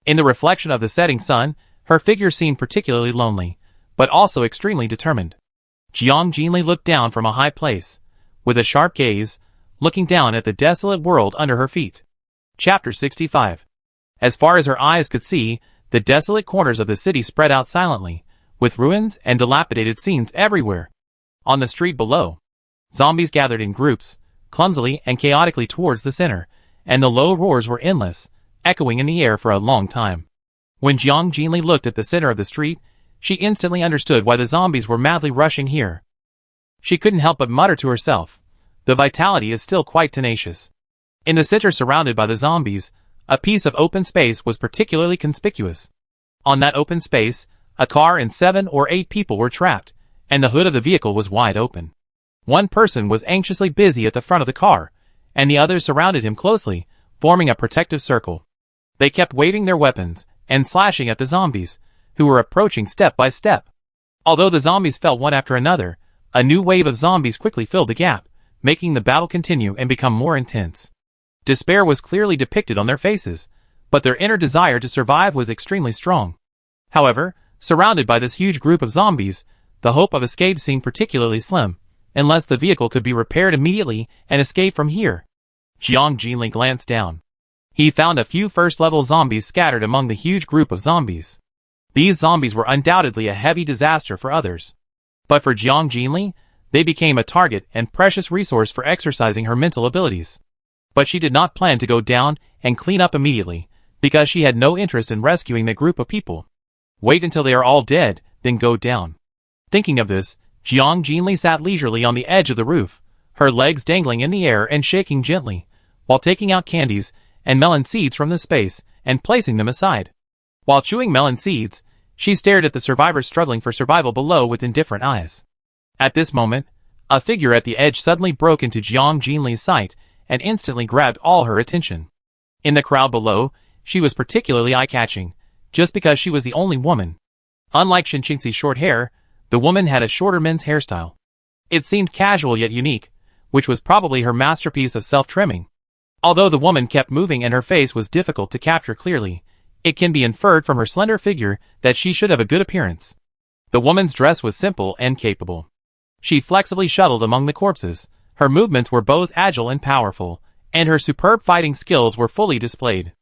Speaker 1: In the reflection of the setting sun, her figure seemed particularly lonely, but also extremely determined. Jiang Jinli looked down from a high place, with a sharp gaze, looking down at the desolate world under her feet. Chapter 65. As far as her eyes could see, the desolate corners of the city spread out silently, with ruins and dilapidated scenes everywhere. On the street below, zombies gathered in groups, clumsily and chaotically towards the center, and the low roars were endless, echoing in the air for a long time. When Jiang Jinli looked at the center of the street, she instantly understood why the zombies were madly rushing here. She couldn't help but mutter to herself, the vitality is still quite tenacious. In the center surrounded by the zombies, a piece of open space was particularly conspicuous. On that open space, a car and 7 or 8 people were trapped, and the hood of the vehicle was wide open. One person was anxiously busy at the front of the car, and the others surrounded him closely, forming a protective circle. They kept waving their weapons and slashing at the zombies, who were approaching step by step. Although the zombies fell one after another, a new wave of zombies quickly filled the gap, making the battle continue and become more intense. Despair was clearly depicted on their faces, but their inner desire to survive was extremely strong. However, surrounded by this huge group of zombies, the hope of escape seemed particularly slim, unless the vehicle could be repaired immediately and escape from here. Jiang Jinli glanced down. He found a few first-level zombies scattered among the huge group of zombies. These zombies were undoubtedly a heavy disaster for others. But for Jiang Jinli, they became a target and precious resource for exercising her mental abilities. But she did not plan to go down and clean up immediately, because she had no interest in rescuing the group of people. Wait until they are all dead, then go down. Thinking of this, Jiang Jinli sat leisurely on the edge of the roof, her legs dangling in the air and shaking gently, while taking out candies and melon seeds from the space and placing them aside. While chewing melon seeds, she stared at the survivors struggling for survival below with indifferent eyes. At this moment, a figure at the edge suddenly broke into Jiang Jinli's sight and instantly grabbed all her attention. In the crowd below, she was particularly eye-catching, just because she was the only woman. Unlike Shinqingxi's short hair, the woman had a shorter men's hairstyle. It seemed casual yet unique, which was probably her masterpiece of self-trimming. Although the woman kept moving and her face was difficult to capture clearly, it can be inferred from her slender figure that she should have a good appearance. The woman's dress was simple and capable. She flexibly shuttled among the corpses, her movements were both agile and powerful, and her superb fighting skills were fully displayed.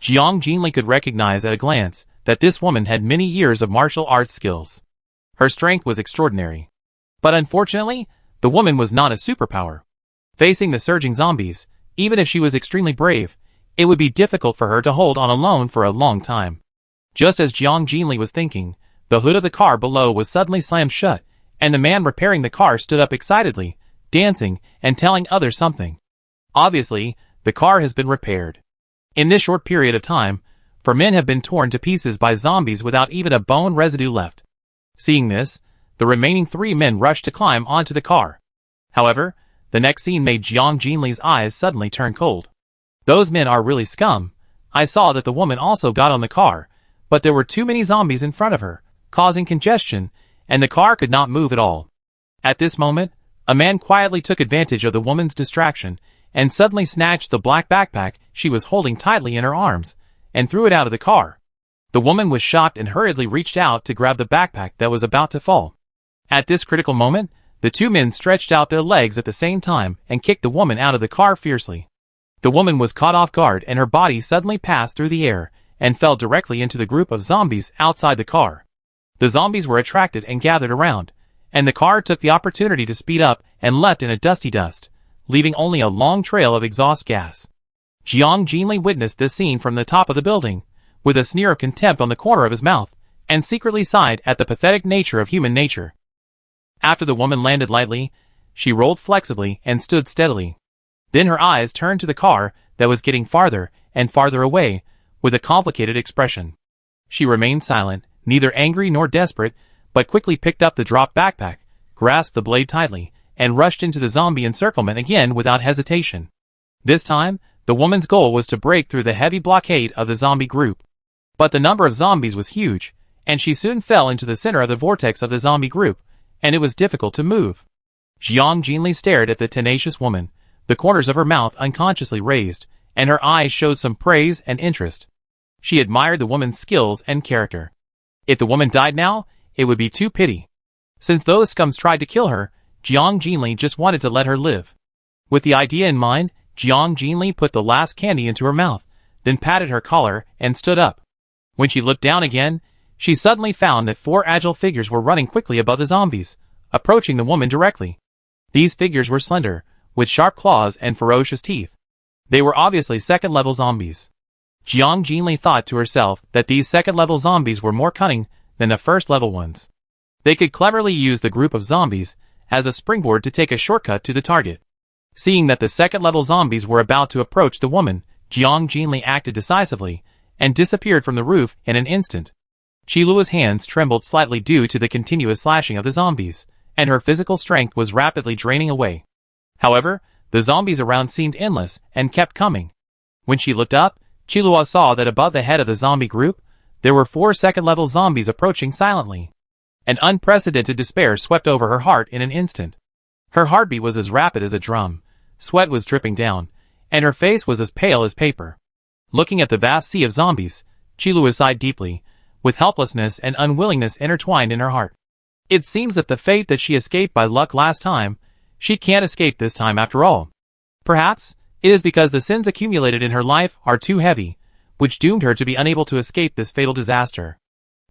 Speaker 1: Jiang Jinli could recognize at a glance that this woman had many years of martial arts skills. Her strength was extraordinary. But unfortunately, the woman was not a superpower. Facing the surging zombies, even if she was extremely brave, it would be difficult for her to hold on alone for a long time. Just as Jiang Jinli was thinking, the hood of the car below was suddenly slammed shut, and the man repairing the car stood up excitedly, dancing and telling others something. Obviously, the car has been repaired. In this short period of time, 4 men have been torn to pieces by zombies without even a bone residue left. Seeing this, the remaining 3 men rushed to climb onto the car. However, the next scene made Jiang Jinli's eyes suddenly turn cold. Those men are really scum. I saw that the woman also got on the car, but there were too many zombies in front of her, causing congestion, and the car could not move at all. At this moment, a man quietly took advantage of the woman's distraction and suddenly snatched the black backpack she was holding tightly in her arms and threw it out of the car. The woman was shocked and hurriedly reached out to grab the backpack that was about to fall. At this critical moment, the 2 men stretched out their legs at the same time and kicked the woman out of the car fiercely. The woman was caught off guard and her body suddenly passed through the air and fell directly into the group of zombies outside the car. The zombies were attracted and gathered around, and the car took the opportunity to speed up and left in a dusty dust, leaving only a long trail of exhaust gas. Jiang Jinli witnessed this scene from the top of the building, with a sneer of contempt on the corner of his mouth, and secretly sighed at the pathetic nature of human nature. After the woman landed lightly, she rolled flexibly and stood steadily. Then her eyes turned to the car that was getting farther and farther away, with a complicated expression. She remained silent, neither angry nor desperate, but quickly picked up the dropped backpack, grasped the blade tightly, and rushed into the zombie encirclement again without hesitation. This time, the woman's goal was to break through the heavy blockade of the zombie group. But the number of zombies was huge, and she soon fell into the center of the vortex of the zombie group, and it was difficult to move. Jiang Jinli stared at the tenacious woman, the corners of her mouth unconsciously raised, and her eyes showed some praise and interest. She admired the woman's skills and character. If the woman died now, it would be too pity. Since those scums tried to kill her, Jiang Jinli just wanted to let her live. With the idea in mind, Jiang Jinli put the last candy into her mouth, then patted her collar and stood up. When she looked down again, she suddenly found that 4 agile figures were running quickly above the zombies, approaching the woman directly. These figures were slender, with sharp claws and ferocious teeth. They were obviously second-level zombies. Jiang Jinli thought to herself that these second-level zombies were more cunning than the first-level ones. They could cleverly use the group of zombies as a springboard to take a shortcut to the target. Seeing that the second-level zombies were about to approach the woman, Jiang Jinli acted decisively and disappeared from the roof in an instant. Qilua's hands trembled slightly due to the continuous slashing of the zombies, and her physical strength was rapidly draining away. However, the zombies around seemed endless and kept coming. When she looked up, Qilua saw that above the head of the zombie group, there were 4 second-level zombies approaching silently. An unprecedented despair swept over her heart in an instant. Her heartbeat was as rapid as a drum, sweat was dripping down, and her face was as pale as paper. Looking at the vast sea of zombies, Qilua sighed deeply, with helplessness and unwillingness intertwined in her heart. It seems that the fate that she escaped by luck last time, she can't escape this time after all. Perhaps, it is because the sins accumulated in her life are too heavy, which doomed her to be unable to escape this fatal disaster.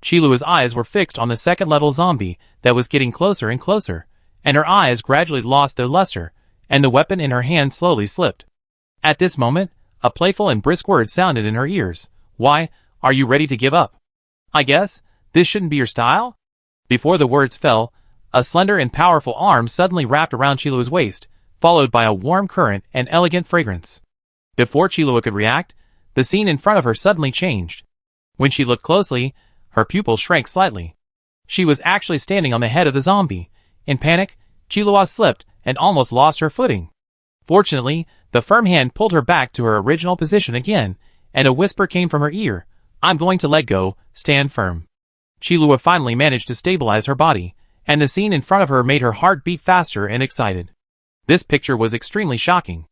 Speaker 1: Qilua's eyes were fixed on the second-level zombie that was getting closer and closer, and her eyes gradually lost their luster, and the weapon in her hand slowly slipped. At this moment, a playful and brisk word sounded in her ears. "Why, are you ready to give up? I guess this shouldn't be your style?" Before the words fell, a slender and powerful arm suddenly wrapped around Qilua's waist, followed by a warm current and elegant fragrance. Before Qilua could react, the scene in front of her suddenly changed. When she looked closely, her pupils shrank slightly. She was actually standing on the head of the zombie. In panic, Qilua slipped and almost lost her footing. Fortunately, the firm hand pulled her back to her original position again, and a whisper came from her ear. "I'm going to let go, stand firm." Qilu'a finally managed to stabilize her body, and the scene in front of her made her heart beat faster and excited. This picture was extremely shocking.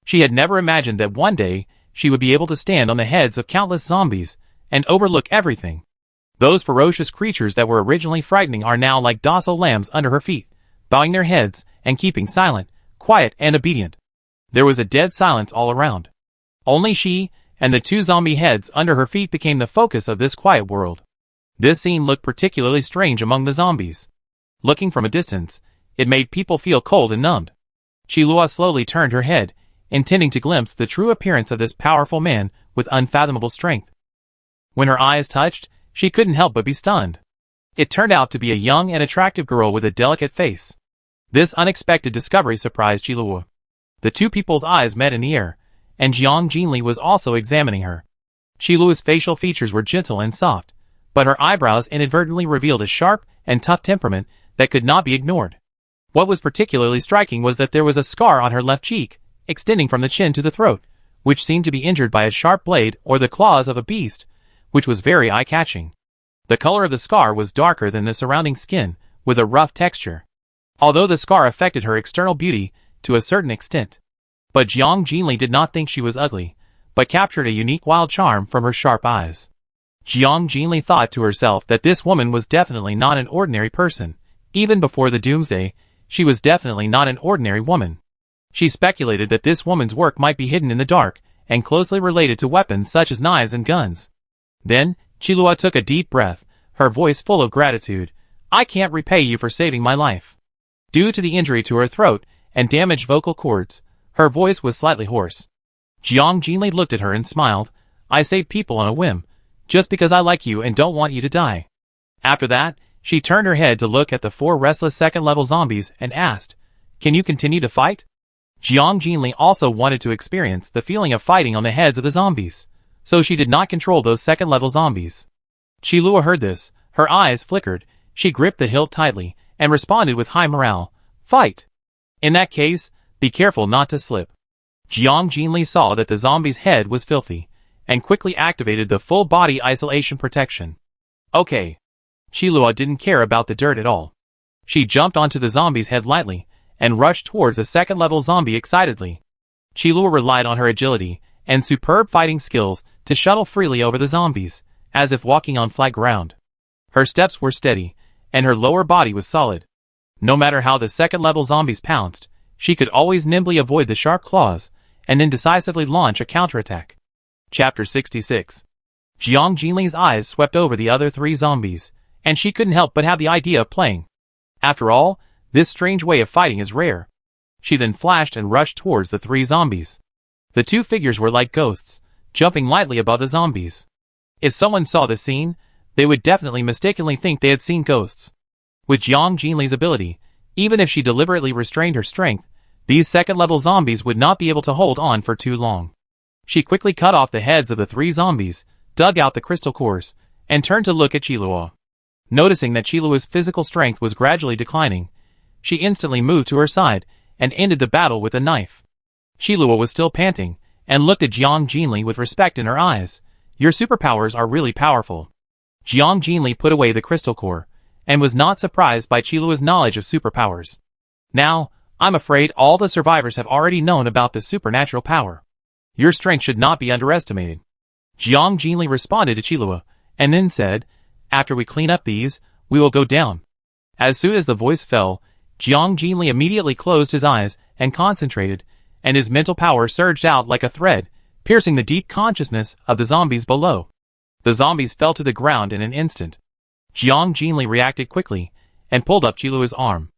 Speaker 1: She had never imagined that one day she would be able to stand on the heads of countless zombies and overlook everything. Those ferocious creatures that were originally frightening are now like docile lambs under her feet, bowing their heads and keeping silent, quiet and obedient. There was a dead silence all around. Only she and the 2 zombie heads under her feet became the focus of this quiet world. This scene looked particularly strange among the zombies. Looking from a distance, it made people feel cold and numbed. Qilu'a slowly turned her head, intending to glimpse the true appearance of this powerful man with unfathomable strength. When her eyes touched, she couldn't help but be stunned. It turned out to be a young and attractive girl with a delicate face. This unexpected discovery surprised Qilu'a. The 2 people's eyes met in the air, and Jiang Jinli was also examining her. Qilua's facial features were gentle and soft, but her eyebrows inadvertently revealed a sharp and tough temperament that could not be ignored. What was particularly striking was that there was a scar on her left cheek, extending from the chin to the throat, which seemed to be injured by a sharp blade or the claws of a beast, which was very eye-catching. The color of the scar was darker than the surrounding skin, with a rough texture. Although the scar affected her external beauty to a certain extent. But Jiang Jinli did not think she was ugly, but captured a unique wild charm from her sharp eyes. Jiang Jinli thought to herself that this woman was definitely not an ordinary person. Even before the Doomsday, she was definitely not an ordinary woman. She speculated that this woman's work might be hidden in the dark, and closely related to weapons such as knives and guns. Then, Qilu'a took a deep breath, her voice full of gratitude. "I can't repay you for saving my life." Due to the injury to her throat and damaged vocal cords, her voice was slightly hoarse. Jiang Jinli looked at her and smiled. "I save people on a whim, just because I like you and don't want you to die." After that, She turned her head to look at the 4 restless second-level zombies and asked, "Can you continue to fight?" Jiang Jinli also wanted to experience the feeling of fighting on the heads of the zombies, so she did not control those second-level zombies. Qilua heard this, her eyes flickered, she gripped the hilt tightly, and responded with high morale, "Fight! In that case, be careful not to slip." Jiang Jinli saw that the zombie's head was filthy, and quickly activated the full-body isolation protection. Okay. Qilua didn't care about the dirt at all. She jumped onto the zombie's head lightly, and rushed towards the second-level zombie excitedly. Qilua relied on her agility and superb fighting skills to shuttle freely over the zombies, as if walking on flat ground. Her steps were steady, and her lower body was solid. No matter how the second-level zombies pounced, she could always nimbly avoid the sharp claws, and then decisively launch a counterattack. Chapter 66. Jiang Jinli's eyes swept over the other 3 zombies, and she couldn't help but have the idea of playing. After all, this strange way of fighting is rare. She then flashed and rushed towards the 3 zombies. The 2 figures were like ghosts, jumping lightly above the zombies. If someone saw the scene, they would definitely mistakenly think they had seen ghosts. With Jiang Jinli's ability, even if she deliberately restrained her strength, these second-level zombies would not be able to hold on for too long. She quickly cut off the heads of the 3 zombies, dug out the crystal cores, and turned to look at Qilua. Noticing that Qilua's physical strength was gradually declining, she instantly moved to her side and ended the battle with a knife. Qilua was still panting, and looked at Jiang Jinli with respect in her eyes. "Your superpowers are really powerful." Jiang Jinli put away the crystal core, and was not surprised by Qilua's knowledge of superpowers. "Now, I'm afraid all the survivors have already known about this supernatural power. Your strength should not be underestimated." Jiang Jinli responded to Qilua, and then said, "After we clean up these, we will go down." As soon as the voice fell, Jiang Jinli immediately closed his eyes and concentrated, and his mental power surged out like a thread, piercing the deep consciousness of the zombies below. The zombies fell to the ground in an instant. Jiang Jinli reacted quickly, and pulled up Qilua's arm.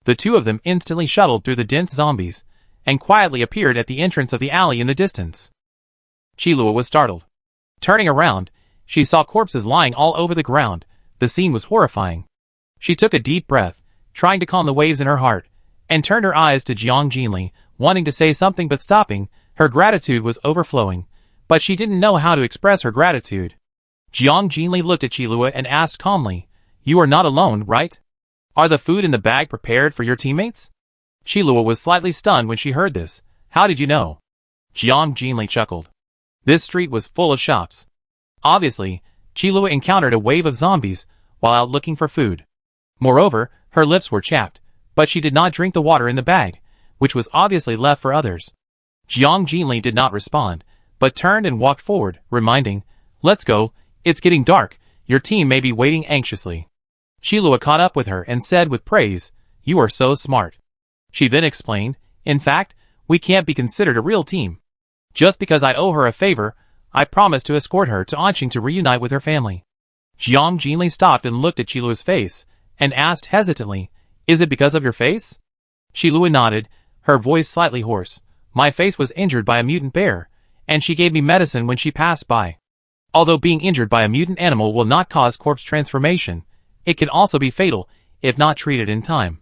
Speaker 1: The 2 of them instantly shuttled through the dense zombies, and quietly appeared at the entrance of the alley in the distance. Qilua was startled. Turning around, she saw corpses lying all over the ground. The scene was horrifying. She took a deep breath, trying to calm the waves in her heart, and turned her eyes to Jiang Jinli, wanting to say something but stopping. Her gratitude was overflowing, but she didn't know how to express her gratitude. Jiang Jinli looked at Qilua and asked calmly, "You are not alone, right? Are the food in the bag prepared for your teammates?" Qilua was slightly stunned when she heard this. "How did you know?" Jiang Jinli chuckled. This street was full of shops. Obviously, Qilua encountered a wave of zombies while out looking for food. Moreover, her lips were chapped, but she did not drink the water in the bag, which was obviously left for others. Jiang Jinli did not respond, but turned and walked forward, reminding, "Let's go, it's getting dark, your team may be waiting anxiously." Qilua caught up with her and said with praise, "You are so smart." She then explained, "In fact, we can't be considered a real team. Just because I owe her a favor, I promised to escort her to Anqing to reunite with her family." Jiang Jinli stopped and looked at Qilua's face, and asked hesitantly, "Is it because of your face?" Qilua nodded, her voice slightly hoarse. "My face was injured by a mutant bear, and she gave me medicine when she passed by. Although being injured by a mutant animal will not cause corpse transformation, it can also be fatal if not treated in time."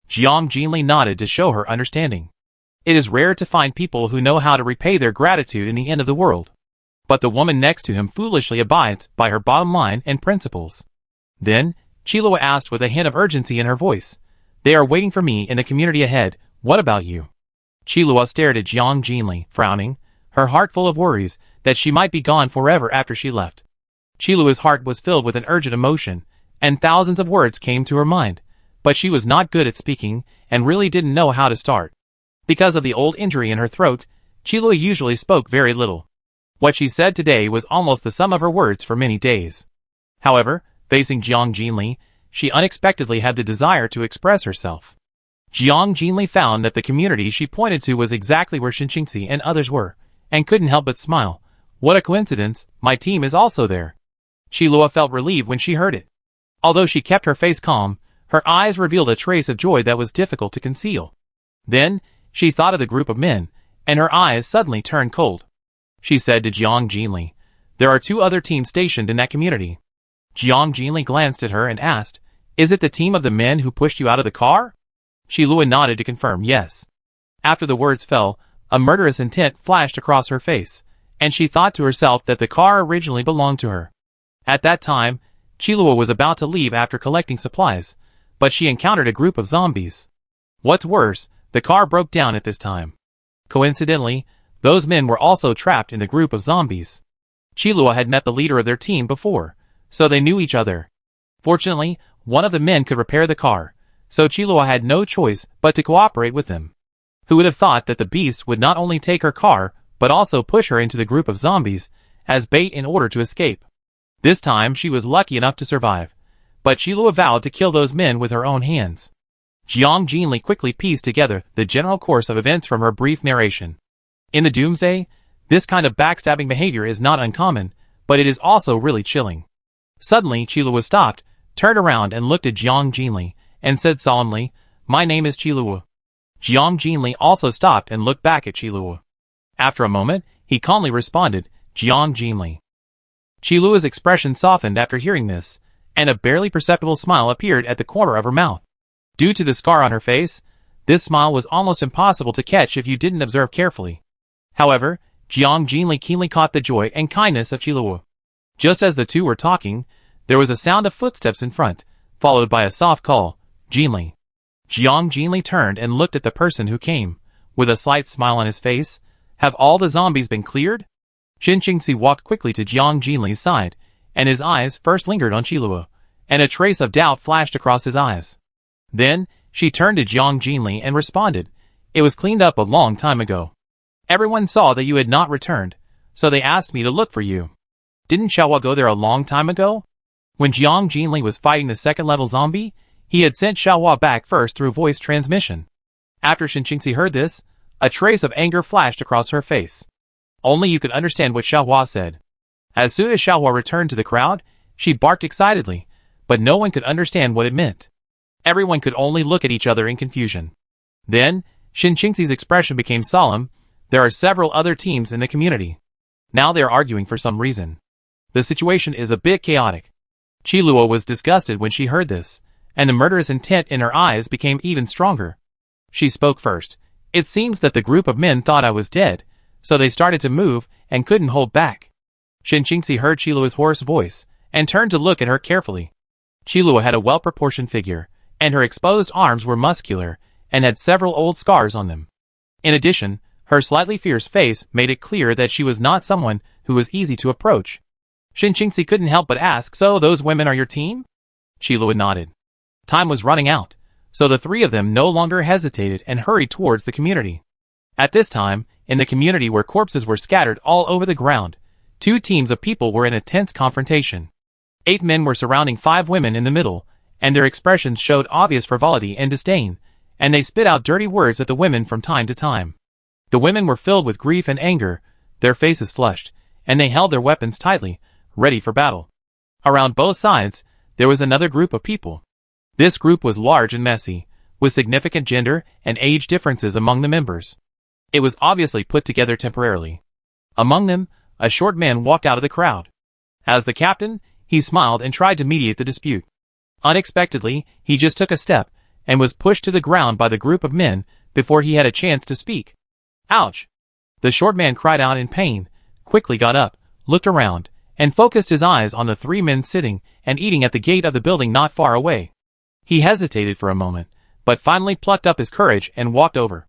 Speaker 1: Jiang Jinli nodded to show her understanding. It is rare to find people who know how to repay their gratitude in the end of the world. But the woman next to him foolishly abides by her bottom line and principles. Then, Qilua asked with a hint of urgency in her voice, "They are waiting for me in the community ahead, what about you?" Qilua stared at Jiang Jinli, frowning, her heart full of worries that she might be gone forever after she left. Qilua's heart was filled with an urgent emotion, and thousands of words came to her mind, but she was not good at speaking, and really didn't know how to start. Because of the old injury in her throat, Qilua usually spoke very little. What she said today was almost the sum of her words for many days. However, facing Jiang Jinli, she unexpectedly had the desire to express herself. Jiang Jinli found that the community she pointed to was exactly where Shinqingxi and others were, and couldn't help but smile. "What a coincidence, my team is also there." Qilua felt relieved when she heard it. Although she kept her face calm, her eyes revealed a trace of joy that was difficult to conceal. Then, she thought of the group of men, and her eyes suddenly turned cold. She said to Jiang Jinli, "There are 2 other teams stationed in that community." Jiang Jinli glanced at her and asked, Is it the team of the men who pushed you out of the car? Qilua nodded to confirm yes. After the words fell, a murderous intent flashed across her face, and she thought to herself that the car originally belonged to her. At that time, Qilua was about to leave after collecting supplies, but she encountered a group of zombies. What's worse, the car broke down at this time. Coincidentally, those men were also trapped in the group of zombies. Qilua had met the leader of their team before, so they knew each other. Fortunately, one of the men could repair the car, so Qilua had no choice but to cooperate with them. Who would have thought that the beast would not only take her car, but also push her into the group of zombies as bait in order to escape. This time she was lucky enough to survive, but Qilua vowed to kill those men with her own hands. Jiang Jinli quickly pieced together the general course of events from her brief narration. In the Doomsday, this kind of backstabbing behavior is not uncommon, but it is also really chilling. Suddenly Qilua stopped, turned around and looked at Jiang Jinli, and said solemnly, "My name is Qilua." Jiang Jinli also stopped and looked back at Qilua. After a moment, he calmly responded, "Jiang Jinli." Qilua's expression softened after hearing this, and a barely perceptible smile appeared at the corner of her mouth. Due to the scar on her face, this smile was almost impossible to catch if you didn't observe carefully. However, Jiang Jinli keenly caught the joy and kindness of Qilua. Just as the two were talking, there was a sound of footsteps in front, followed by a soft call, "Jinli." Jiang Jinli turned and looked at the person who came, with a slight smile on his face. "Have all the zombies been cleared?" Shin Qingxi walked quickly to Jiang Jinli's side, and his eyes first lingered on Qilua, and a trace of doubt flashed across his eyes. Then, she turned to Jiang Jinli and responded, "It was cleaned up a long time ago. Everyone saw that you had not returned, so they asked me to look for you. Didn't Xiaohua go there a long time ago? When Jiang Jinli was fighting the second-level zombie, he had sent Xiaohua back first through voice transmission." After Shin Qingxi heard this, a trace of anger flashed across her face. Only you could understand what Xiaohua said. As soon as Xiaohua returned to the crowd, she barked excitedly, but no one could understand what it meant. Everyone could only look at each other in confusion. Then, Shin Qingxi's expression became solemn. "There are several other teams in the community. Now they are arguing for some reason. The situation is a bit chaotic." Qilua was disgusted when she heard this, and the murderous intent in her eyes became even stronger. She spoke first. "It seems that the group of men thought I was dead, so they started to move and couldn't hold back." Shin Qingxi heard Qilua's hoarse voice, and turned to look at her carefully. Qilua had a well-proportioned figure, and her exposed arms were muscular, and had several old scars on them. In addition, her slightly fierce face made it clear that she was not someone who was easy to approach. Shin Qingxi couldn't help but ask, "So those women are your team?" Qilua nodded. Time was running out, so the three of them no longer hesitated and hurried towards the community. At this time, in the community where corpses were scattered all over the ground, two teams of people were in a tense confrontation. 8 men were surrounding 5 women in the middle, and their expressions showed obvious frivolity and disdain, and they spit out dirty words at the women from time to time. The women were filled with grief and anger, their faces flushed, and they held their weapons tightly, ready for battle. Around both sides, there was another group of people. This group was large and messy, with significant gender and age differences among the members. It was obviously put together temporarily. Among them, a short man walked out of the crowd. As the captain, he smiled and tried to mediate the dispute. Unexpectedly, he just took a step, and was pushed to the ground by the group of men before he had a chance to speak. "Ouch!" The short man cried out in pain, quickly got up, looked around, and focused his eyes on the 3 men sitting and eating at the gate of the building not far away. He hesitated for a moment, but finally plucked up his courage and walked over.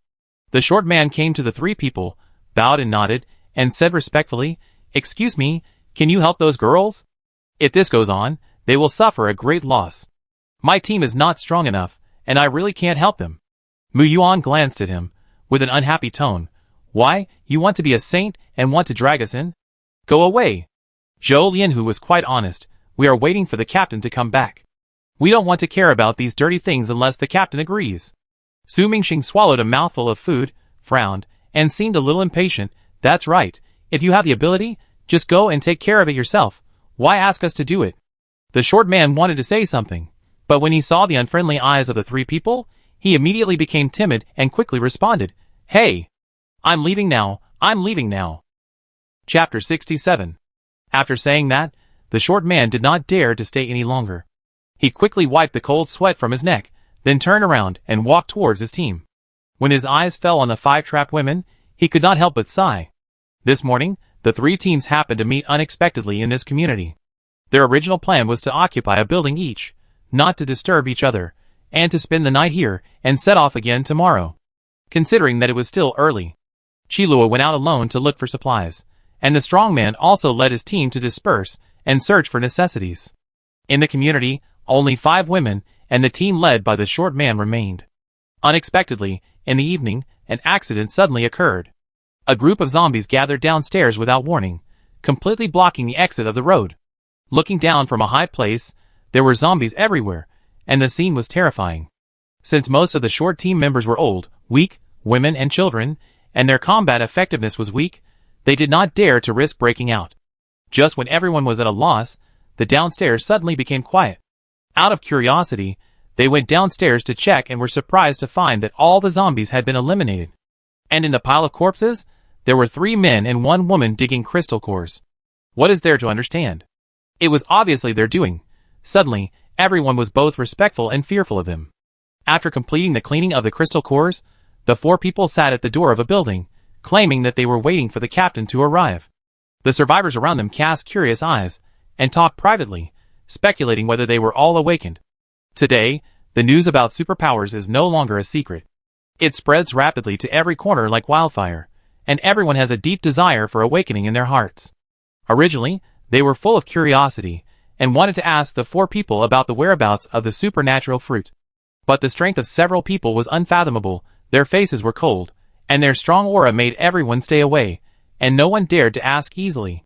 Speaker 1: The short man came to the 3 people, bowed and nodded, and said respectfully, "Excuse me, can you help those girls? If this goes on, they will suffer a great loss. My team is not strong enough, and I really can't help them." Mu Yuan glanced at him, with an unhappy tone. "Why, you want to be a saint and want to drag us in? Go away." Zhou Lianhu was quite honest. "We are waiting for the captain to come back. We don't want to care about these dirty things unless the captain agrees." Su Mingxing swallowed a mouthful of food, frowned, and seemed a little impatient. "That's right. If you have the ability, just go and take care of it yourself. Why ask us to do it?" The short man wanted to say something, but when he saw the unfriendly eyes of the 3 people, he immediately became timid and quickly responded, "Hey! I'm leaving now, I'm leaving now." Chapter 67. After saying that, the short man did not dare to stay any longer. He quickly wiped the cold sweat from his neck, then turned around and walked towards his team. When his eyes fell on the 5 trapped women, he could not help but sigh. This morning, the 3 teams happened to meet unexpectedly in this community. Their original plan was to occupy a building each, not to disturb each other, and to spend the night here and set off again tomorrow. Considering that it was still early, Qilua went out alone to look for supplies, and the strong man also led his team to disperse and search for necessities. In the community, only 5 women and the team led by the short man remained. Unexpectedly, in the evening, an accident suddenly occurred. A group of zombies gathered downstairs without warning, completely blocking the exit of the road. Looking down from a high place, there were zombies everywhere, and the scene was terrifying. Since most of the short team members were old, weak, women and children, and their combat effectiveness was weak, they did not dare to risk breaking out. Just when everyone was at a loss, the downstairs suddenly became quiet. Out of curiosity, they went downstairs to check and were surprised to find that all the zombies had been eliminated. And in the pile of corpses, there were 3 men and 1 woman digging crystal cores. What is there to understand? It was obviously their doing. Suddenly, everyone was both respectful and fearful of them. After completing the cleaning of the crystal cores, the 4 people sat at the door of a building, claiming that they were waiting for the captain to arrive. The survivors around them cast curious eyes, and talked privately, speculating whether they were all awakened. Today, the news about superpowers is no longer a secret. It spreads rapidly to every corner like wildfire, and everyone has a deep desire for awakening in their hearts. Originally, they were full of curiosity, and wanted to ask the 4 people about the whereabouts of the supernatural fruit. But the strength of several people was unfathomable, their faces were cold, and their strong aura made everyone stay away, and no one dared to ask easily.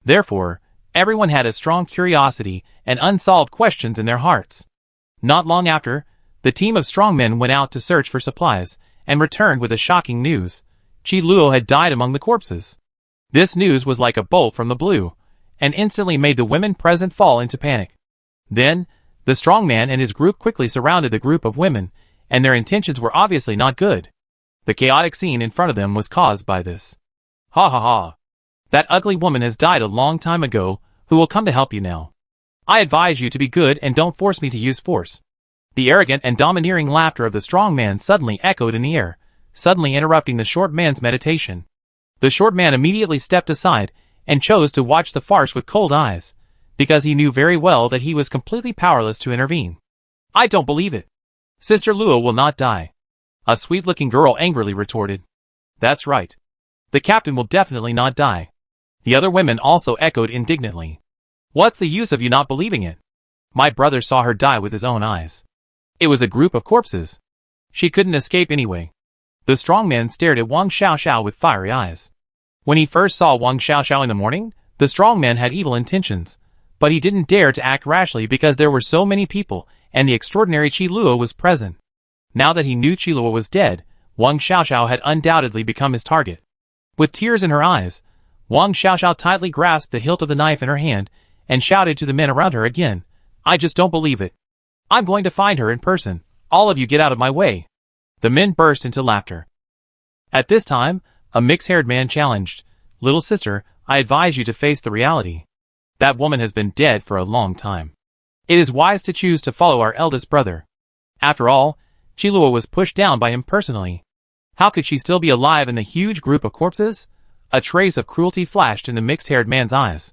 Speaker 1: Therefore, everyone had a strong curiosity and unsolved questions in their hearts. Not long after, the team of strongmen went out to search for supplies, and returned with a shocking news. Qilua had died among the corpses. This news was like a bolt from the blue, and instantly made the women present fall into panic. Then, the strongman and his group quickly surrounded the group of women, and their intentions were obviously not good. The chaotic scene in front of them was caused by this. Ha ha ha. That ugly woman has died a long time ago, who will come to help you now. I advise you to be good and don't force me to use force. The arrogant and domineering laughter of the strong man suddenly echoed in the air, suddenly interrupting the short man's meditation. The short man immediately stepped aside, and chose to watch the farce with cold eyes, because he knew very well that he was completely powerless to intervene. I don't believe it. Sister Lua will not die. A sweet-looking girl angrily retorted. That's right. The captain will definitely not die. The other women also echoed indignantly. What's the use of you not believing it? My brother saw her die with his own eyes. It was a group of corpses. She couldn't escape anyway. The strong man stared at Wang Xiaoxiao with fiery eyes. When he first saw Wang Xiaoxiao in the morning, the strong man had evil intentions, but he didn't dare to act rashly because there were so many people, and the extraordinary Qilua was present. Now that he knew Qilua was dead, Wang Xiaoxiao had undoubtedly become his target. With tears in her eyes, Wang Xiaoxiao tightly grasped the hilt of the knife in her hand, and shouted to the men around her again, I just don't believe it. I'm going to find her in person. All of you get out of my way. The men burst into laughter. At this time, a mixed-haired man challenged, Little sister, I advise you to face the reality. That woman has been dead for a long time. It is wise to choose to follow our eldest brother. After all, Qilua was pushed down by him personally. How could she still be alive in the huge group of corpses? A trace of cruelty flashed in the mixed-haired man's eyes.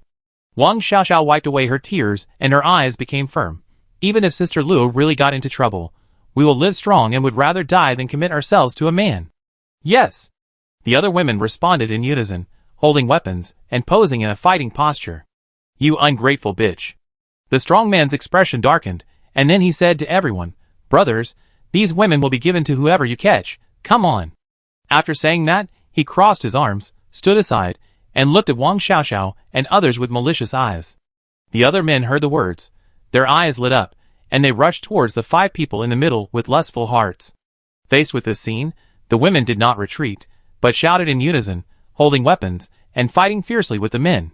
Speaker 1: Wang Xiaoxiao wiped away her tears, and her eyes became firm. Even if Sister Lu really got into trouble, we will live strong and would rather die than commit ourselves to a man. Yes. The other women responded in unison, holding weapons and posing in a fighting posture. You ungrateful bitch. The strong man's expression darkened, and then he said to everyone, Brothers, these women will be given to whoever you catch. Come on. After saying that, he crossed his arms, stood aside, and looked at Wang Xiaoxiao and others with malicious eyes. The other men heard the words. Their eyes lit up, and they rushed towards the 5 people in the middle with lustful hearts. Faced with this scene, the women did not retreat, but shouted in unison, holding weapons, and fighting fiercely with the men.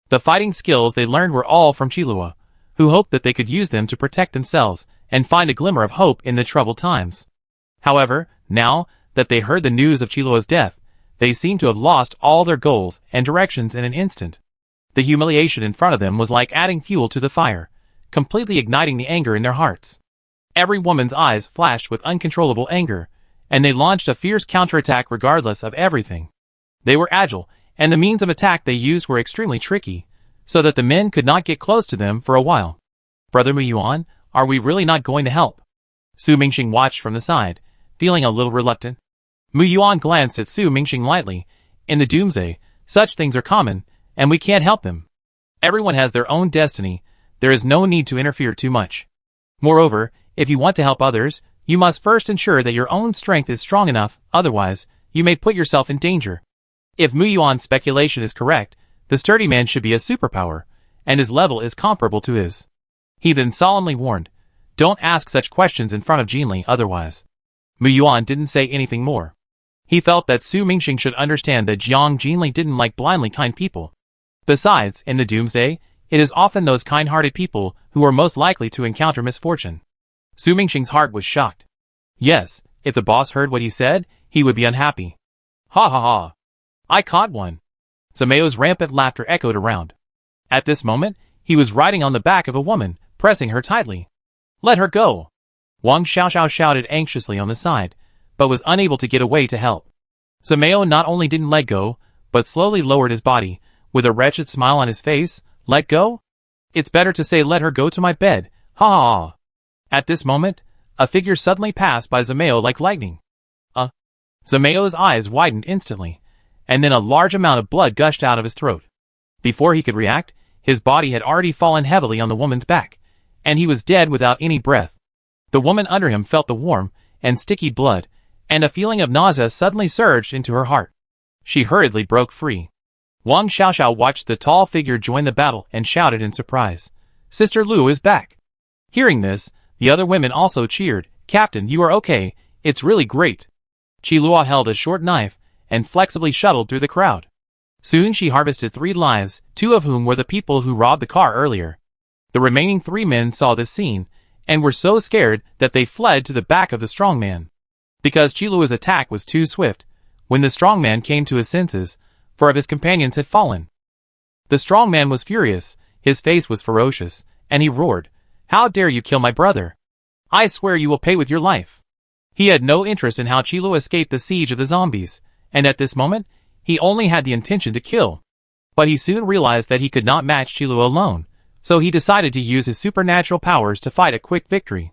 Speaker 1: The fighting skills they learned were all from Qilua, who hoped that they could use them to protect themselves and find a glimmer of hope in the troubled times. However, now that they heard the news of Qilua's death, they seemed to have lost all their goals and directions in an instant. The humiliation in front of them was like adding fuel to the fire, completely igniting the anger in their hearts. Every woman's eyes flashed with uncontrollable anger, and they launched a fierce counterattack regardless of everything. They were agile, and the means of attack they used were extremely tricky, so that the men could not get close to them for a while. Brother Mu Yuan, are we really not going to help? Su Mingxing watched from the side, feeling a little reluctant. Mu Yuan glanced at Su Mingxing lightly. In the Doomsday, such things are common, and we can't help them. Everyone has their own destiny. There is no need to interfere too much. Moreover, if you want to help others, you must first ensure that your own strength is strong enough, otherwise, you may put yourself in danger. If Mu Yuan's speculation is correct, the sturdy man should be a superpower, and his level is comparable to his. He then solemnly warned, don't ask such questions in front of Jinli otherwise. Mu Yuan didn't say anything more. He felt that Su Mingxing should understand that Jiang Jinli didn't like blindly kind people. Besides, in the Doomsday, it is often those kind-hearted people who are most likely to encounter misfortune. Su Mingxing's heart was shocked. Yes, if the boss heard what he said, he would be unhappy. Ha ha ha. I caught one. Zamao's rampant laughter echoed around. At this moment, he was riding on the back of a woman, pressing her tightly. Let her go. Wang Xiaoxiao shouted anxiously on the side, but was unable to get away to help. Zamao not only didn't let go, but slowly lowered his body, with a wretched smile on his face. Let go? It's better to say let her go to my bed. Ha ha ha. At this moment, a figure suddenly passed by Zamao like lightning. Zamao's eyes widened instantly, and then a large amount of blood gushed out of his throat. Before he could react, his body had already fallen heavily on the woman's back, and he was dead without any breath. The woman under him felt the warm and sticky blood, and a feeling of nausea suddenly surged into her heart. She hurriedly broke free. Wang Xiaoxiao watched the tall figure join the battle and shouted in surprise, Sister Lu is back. Hearing this, the other women also cheered, Captain, you are okay, it's really great. Qilua held a short knife and flexibly shuttled through the crowd. Soon she harvested 3 lives, 2 of whom were the people who robbed the car earlier. The remaining 3 men saw this scene, and were so scared that they fled to the back of the strong man. Because Qilua's attack was too swift, when the strong man came to his senses, 4 of his companions had fallen. The strong man was furious, his face was ferocious, and he roared, How dare you kill my brother? I swear you will pay with your life. He had no interest in how Qilua escaped the siege of the zombies, and at this moment, he only had the intention to kill. But he soon realized that he could not match Qilua alone, so he decided to use his supernatural powers to fight a quick victory.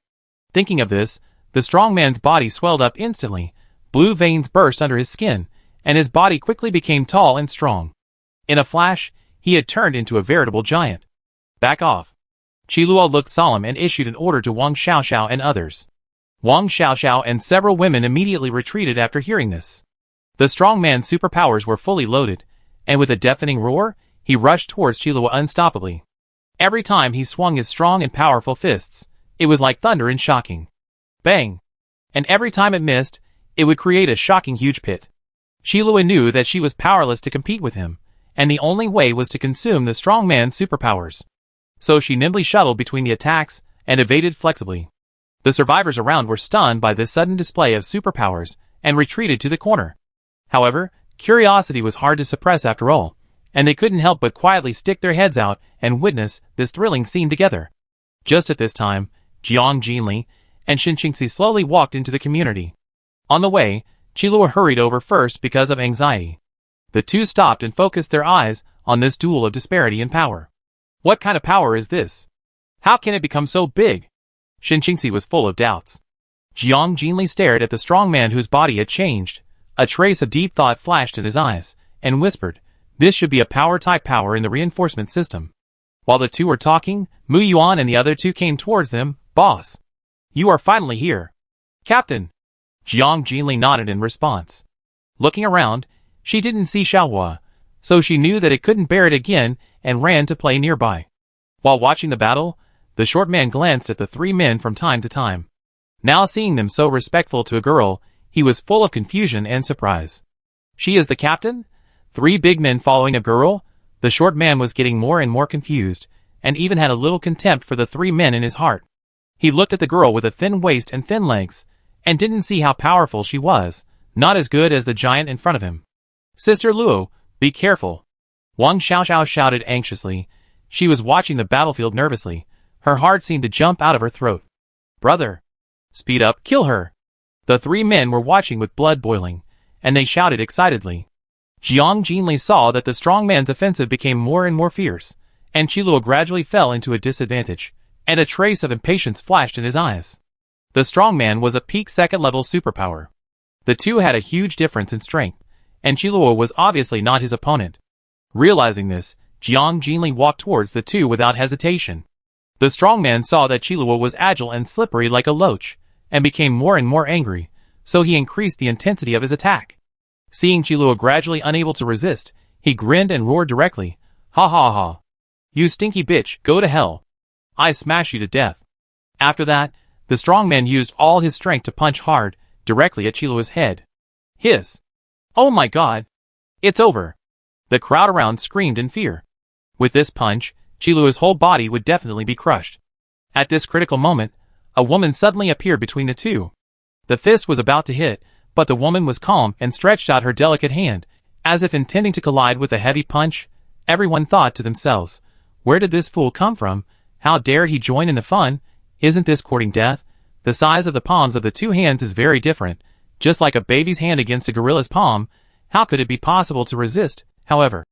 Speaker 1: Thinking of this, the strong man's body swelled up instantly, blue veins burst under his skin, and his body quickly became tall and strong. In a flash, he had turned into a veritable giant. Back off. Qilua looked solemn and issued an order to Wang Xiaoxiao and others. Wang Xiaoxiao and several women immediately retreated after hearing this. The strong man's superpowers were fully loaded, and with a deafening roar, he rushed towards Qilua unstoppably. Every time he swung his strong and powerful fists, it was like thunder and shocking. Bang! And every time it missed, it would create a shocking huge pit. Qilua knew that she was powerless to compete with him, and the only way was to consume the strong man's superpowers. So she nimbly shuttled between the attacks and evaded flexibly. The survivors around were stunned by this sudden display of superpowers and retreated to the corner. However, curiosity was hard to suppress after all, and they couldn't help but quietly stick their heads out and witness this thrilling scene together. Just at this time, Jiang Jinli and Shen Qingxi slowly walked into the community. On the way, Qilua hurried over first because of anxiety. The two stopped and focused their eyes on this duel of disparity in power. What kind of power is this? How can it become so big? Shen Qingxi was full of doubts. Jiang Jinli stared at the strong man whose body had changed. A trace of deep thought flashed in his eyes, and whispered, This should be a power-type power in the reinforcement system. While the two were talking, Mu Yuan and the other 2 came towards them. Boss! You are finally here. Captain! Jiang Jinli nodded in response. Looking around, she didn't see Xiaohua, so she knew that it couldn't bear it again and ran to play nearby. While watching the battle, the short man glanced at the 3 men from time to time. Now seeing them so respectful to a girl, he was full of confusion and surprise. She is the captain? 3 big men following a girl? The short man was getting more and more confused, and even had a little contempt for the 3 men in his heart. He looked at the girl with a thin waist and thin legs, and didn't see how powerful she was, not as good as the giant in front of him. Sister Luo, be careful. Wang Xiaoxiao shouted anxiously. She was watching the battlefield nervously, Her heart seemed to jump out of her throat. Brother! Speed up, kill her! The three men were watching with blood boiling, and they shouted excitedly. Jiang Jinli saw that the strong man's offensive became more and more fierce, and Qiluo gradually fell into a disadvantage, and a trace of impatience flashed in his eyes. The strong man was a peak second-level superpower. The two had a huge difference in strength, and Qiluo was obviously not his opponent. Realizing this, Jiang Jinli walked towards the two without hesitation. The strong man saw that Qiluo was agile and slippery like a loach, and became more and more angry, so he increased the intensity of his attack. Seeing Qiluo gradually unable to resist, he grinned and roared directly, "Ha ha ha! You stinky bitch, go to hell! I smash you to death!" After that, the strong man used all his strength to punch hard, directly at Qiluo's head. Hiss! Oh my god! It's over! The crowd around screamed in fear. With this punch, Qiluo's whole body would definitely be crushed. At this critical moment, a woman suddenly appeared between the two. The fist was about to hit, but the woman was calm and stretched out her delicate hand, as if intending to collide with a heavy punch. Everyone thought to themselves, where did this fool come from? How dared he join in the fun? Isn't this courting death? The size of the palms of the two hands is very different, just like a baby's hand against a gorilla's palm. How could it be possible to resist, however?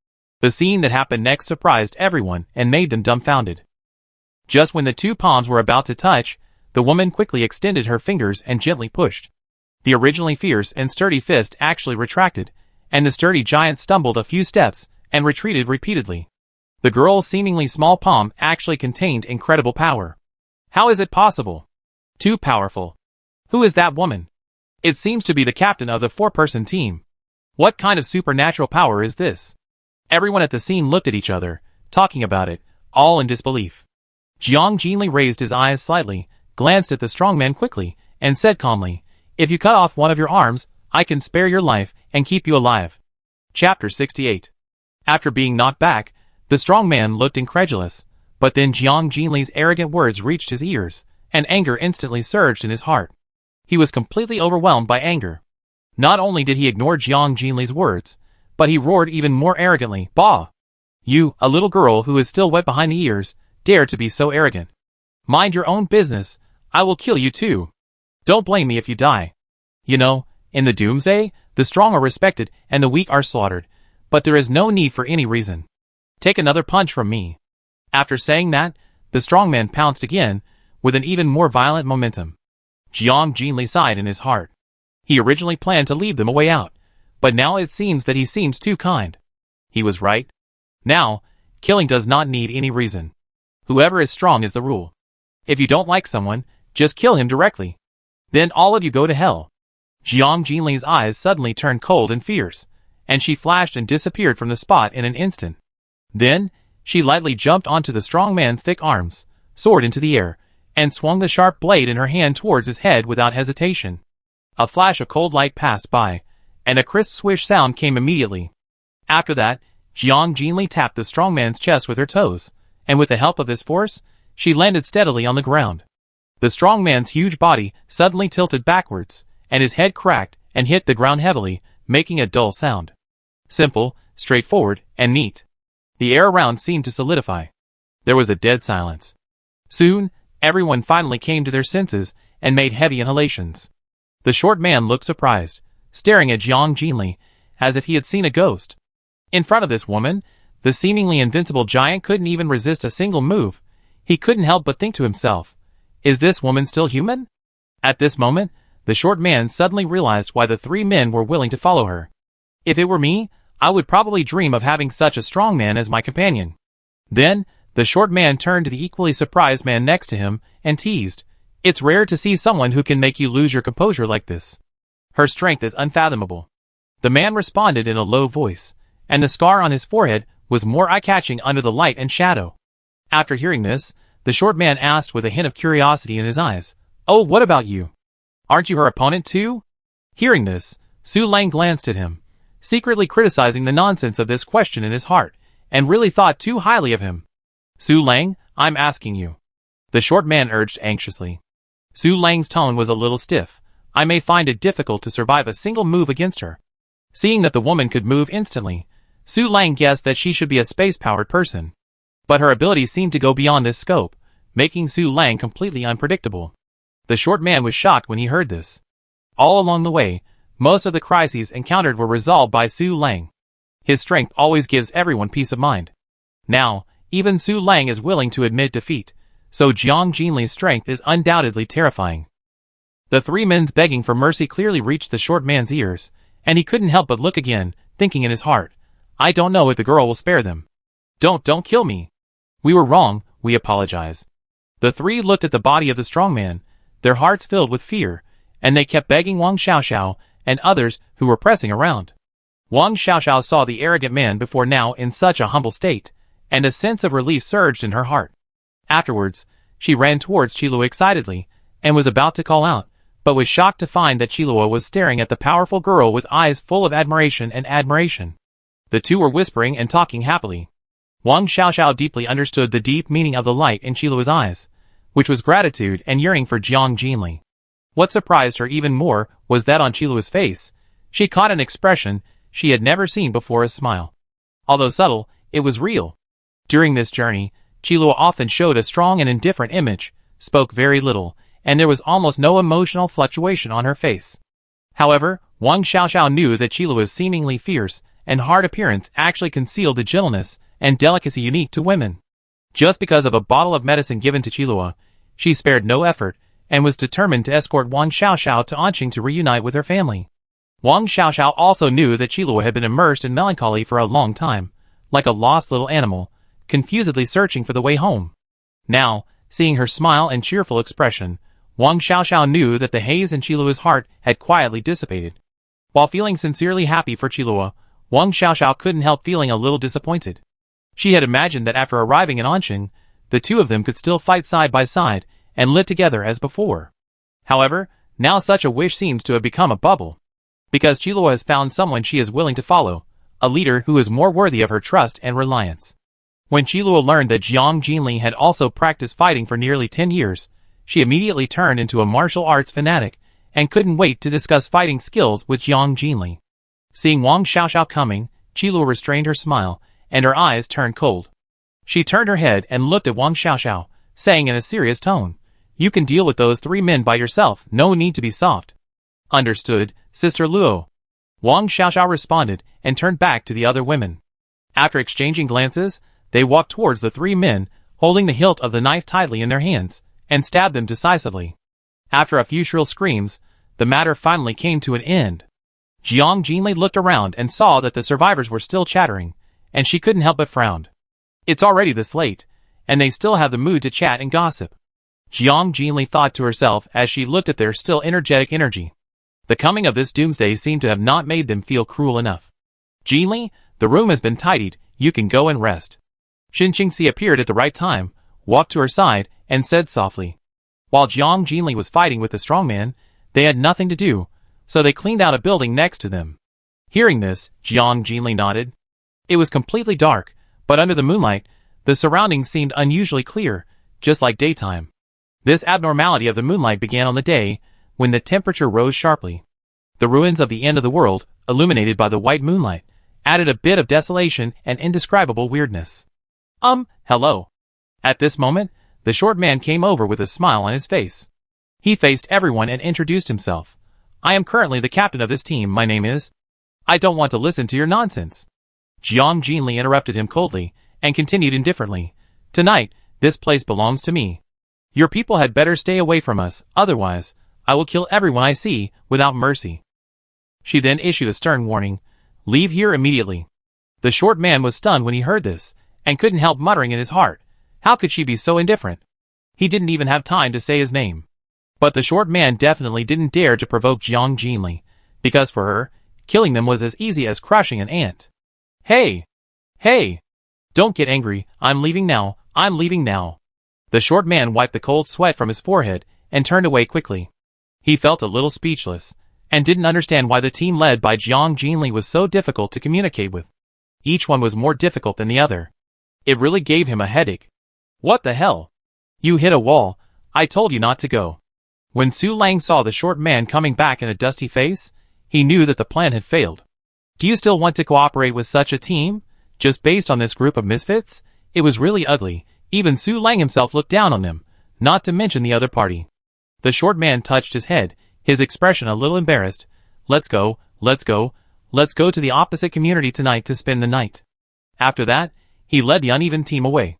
Speaker 1: The scene that happened next surprised everyone and made them dumbfounded. Just when the two palms were about to touch, the woman quickly extended her fingers and gently pushed. The originally fierce and sturdy fist actually retracted, and the sturdy giant stumbled a few steps and retreated repeatedly. The girl's seemingly small palm actually contained incredible power. How is it possible? Too powerful. Who is that woman? It seems to be the captain of the four-person team. What kind of supernatural power is this? Everyone at the scene looked at each other, talking about it, all in disbelief. Jiang Jinli raised his eyes slightly, glanced at the strong man quickly, and said calmly, "If you cut off one of your arms, I can spare your life and keep you alive." Chapter 68. After being knocked back, the strong man looked incredulous, but then Jiang Jinli's arrogant words reached his ears, and anger instantly surged in his heart. He was completely overwhelmed by anger. Not only did he ignore Jiang Jinli's words, but he roared even more arrogantly, "Bah! You, a little girl who is still wet behind the ears, dare to be so arrogant. Mind your own business, I will kill you too. Don't blame me if you die. You know, in the Doomsday, the strong are respected and the weak are slaughtered, but there is no need for any reason. Take another punch from me." After saying that, the strong man pounced again, with an even more violent momentum. Jiang Jinli sighed in his heart. He originally planned to leave them a way out, but now it seems that he seems too kind. He was right. Now, killing does not need any reason. Whoever is strong is the rule. If you don't like someone, just kill him directly. Then all of you go to hell. Jiang Jinli's eyes suddenly turned cold and fierce, and she flashed and disappeared from the spot in an instant. Then, she lightly jumped onto the strong man's thick arms, soared into the air, and swung the sharp blade in her hand towards his head without hesitation. A flash of cold light passed by, and a crisp swish sound came immediately. After that, Jiang Jinli tapped the strong man's chest with her toes, and with the help of this force, she landed steadily on the ground. The strong man's huge body suddenly tilted backwards, and his head cracked and hit the ground heavily, making a dull sound. Simple, straightforward, and neat. The air around seemed to solidify. There was a dead silence. Soon, everyone finally came to their senses and made heavy inhalations. The short man looked surprised, staring at Jiang Jinli, as if he had seen a ghost. In front of this woman, the seemingly invincible giant couldn't even resist a single move. He couldn't help but think to himself, is this woman still human? At this moment, the short man suddenly realized why the three men were willing to follow her. If it were me, I would probably dream of having such a strong man as my companion. Then, the short man turned to the equally surprised man next to him and teased, "It's rare to see someone who can make you lose your composure like this. Her strength is unfathomable." The man responded in a low voice, and the scar on his forehead was more eye-catching under the light and shadow. After hearing this, the short man asked with a hint of curiosity in his eyes, "Oh, what about you? Aren't you her opponent too?" Hearing this, Su Lang glanced at him, secretly criticizing the nonsense of this question in his heart, and really thought too highly of him. "Su Lang, I'm asking you," the short man urged anxiously. Su Lang's tone was a little stiff. "I may find it difficult to survive a single move against her." Seeing that the woman could move instantly, Su Lang guessed that she should be a space-powered person. But her abilities seemed to go beyond this scope, making Su Lang completely unpredictable. The short man was shocked when he heard this. All along the way, most of the crises encountered were resolved by Su Lang. His strength always gives everyone peace of mind. Now, even Su Lang is willing to admit defeat, so Jiang Jinli's strength is undoubtedly terrifying. The three men's begging for mercy clearly reached the short man's ears, and he couldn't help but look again, thinking in his heart, I don't know if the girl will spare them. Don't kill me. We were wrong, we apologize. The three looked at the body of the strong man, their hearts filled with fear, and they kept begging Wang Xiaoxiao and others who were pressing around. Wang Xiaoxiao saw the arrogant man before now in such a humble state, and a sense of relief surged in her heart. Afterwards, she ran towards Qilua excitedly, and was about to call out, but was shocked to find that Qilua was staring at the powerful girl with eyes full of admiration and admiration. The two were whispering and talking happily. Wang Xiaoxiao deeply understood the deep meaning of the light in Qilua's eyes, which was gratitude and yearning for Jiang Jinli. What surprised her even more was that on Qilua's face, she caught an expression she had never seen before, a smile. Although subtle, it was real. During this journey, Qilua often showed a strong and indifferent image, spoke very little, and there was almost no emotional fluctuation on her face. However, Wang Xiaoxiao knew that Qilua's seemingly fierce and hard appearance actually concealed the gentleness and delicacy unique to women. Just because of a bottle of medicine given to Qilua, she spared no effort, and was determined to escort Wang Xiaoxiao to Anqing to reunite with her family. Wang Xiaoxiao also knew that Qilua had been immersed in melancholy for a long time, like a lost little animal, confusedly searching for the way home. Now, seeing her smile and cheerful expression, Wang Xiaoxiao knew that the haze in Qilua's heart had quietly dissipated. While feeling sincerely happy for Qilua, Wang Xiaoxiao couldn't help feeling a little disappointed. She had imagined that after arriving in Anqing, the two of them could still fight side by side and live together as before. However, now such a wish seems to have become a bubble. Because Qilua has found someone she is willing to follow, a leader who is more worthy of her trust and reliance. When Qilua learned that Jiang Jinli had also practiced fighting for nearly 10 years, she immediately turned into a martial arts fanatic and couldn't wait to discuss fighting skills with Jiang Jinli. Seeing Wang Xiaoxiao coming, Qilua restrained her smile, and her eyes turned cold. She turned her head and looked at Wang Xiaoxiao, saying in a serious tone, You can deal with those three men by yourself, no need to be soft. Understood, Sister Luo. Wang Xiaoxiao responded and turned back to the other women. After exchanging glances, they walked towards the three men, holding the hilt of the knife tightly in their hands, and stabbed them decisively. After a few shrill screams, the matter finally came to an end. Jiang Jinli looked around and saw that the survivors were still chattering, and she couldn't help but frown. It's already this late, and they still have the mood to chat and gossip. Jiang Jinli thought to herself as she looked at their still energetic energy. The coming of this doomsday seemed to have not made them feel cruel enough. Jinli, the room has been tidied, you can go and rest. Shin Qingxi appeared at the right time, walked to her side, and said softly. While Jiang Jinli was fighting with the strong man, they had nothing to do, so they cleaned out a building next to them. Hearing this, Jiang Jinli nodded. It was completely dark, but under the moonlight, the surroundings seemed unusually clear, just like daytime. This abnormality of the moonlight began on the day when the temperature rose sharply. The ruins of the end of the world, illuminated by the white moonlight, added a bit of desolation and indescribable weirdness. Hello. At this moment, the short man came over with a smile on his face. He faced everyone and introduced himself. I am currently the captain of this team, my name is. I don't want to listen to your nonsense. Jiang Jinli interrupted him coldly, and continued indifferently. Tonight, this place belongs to me. Your people had better stay away from us, otherwise, I will kill everyone I see, without mercy. She then issued a stern warning. Leave here immediately. The short man was stunned when he heard this, and couldn't help muttering in his heart. How could she be so indifferent? He didn't even have time to say his name. But the short man definitely didn't dare to provoke Jiang Jinli, because for her, killing them was as easy as crushing an ant. Hey! Hey! Don't get angry, I'm leaving now. The short man wiped the cold sweat from his forehead, and turned away quickly. He felt a little speechless, and didn't understand why the team led by Jiang Jinli was so difficult to communicate with. Each one was more difficult than the other. It really gave him a headache. What the hell? You hit a wall, I told you not to go. When Su Lang saw the short man coming back in a dusty face, he knew that the plan had failed. Do you still want to cooperate with such a team? Just based on this group of misfits? It was really ugly, Even Su Lang himself looked down on them, not to mention the other party. The short man touched his head, his expression a little embarrassed. Let's go to the opposite community tonight to spend the night. After that, he led the uneven team away.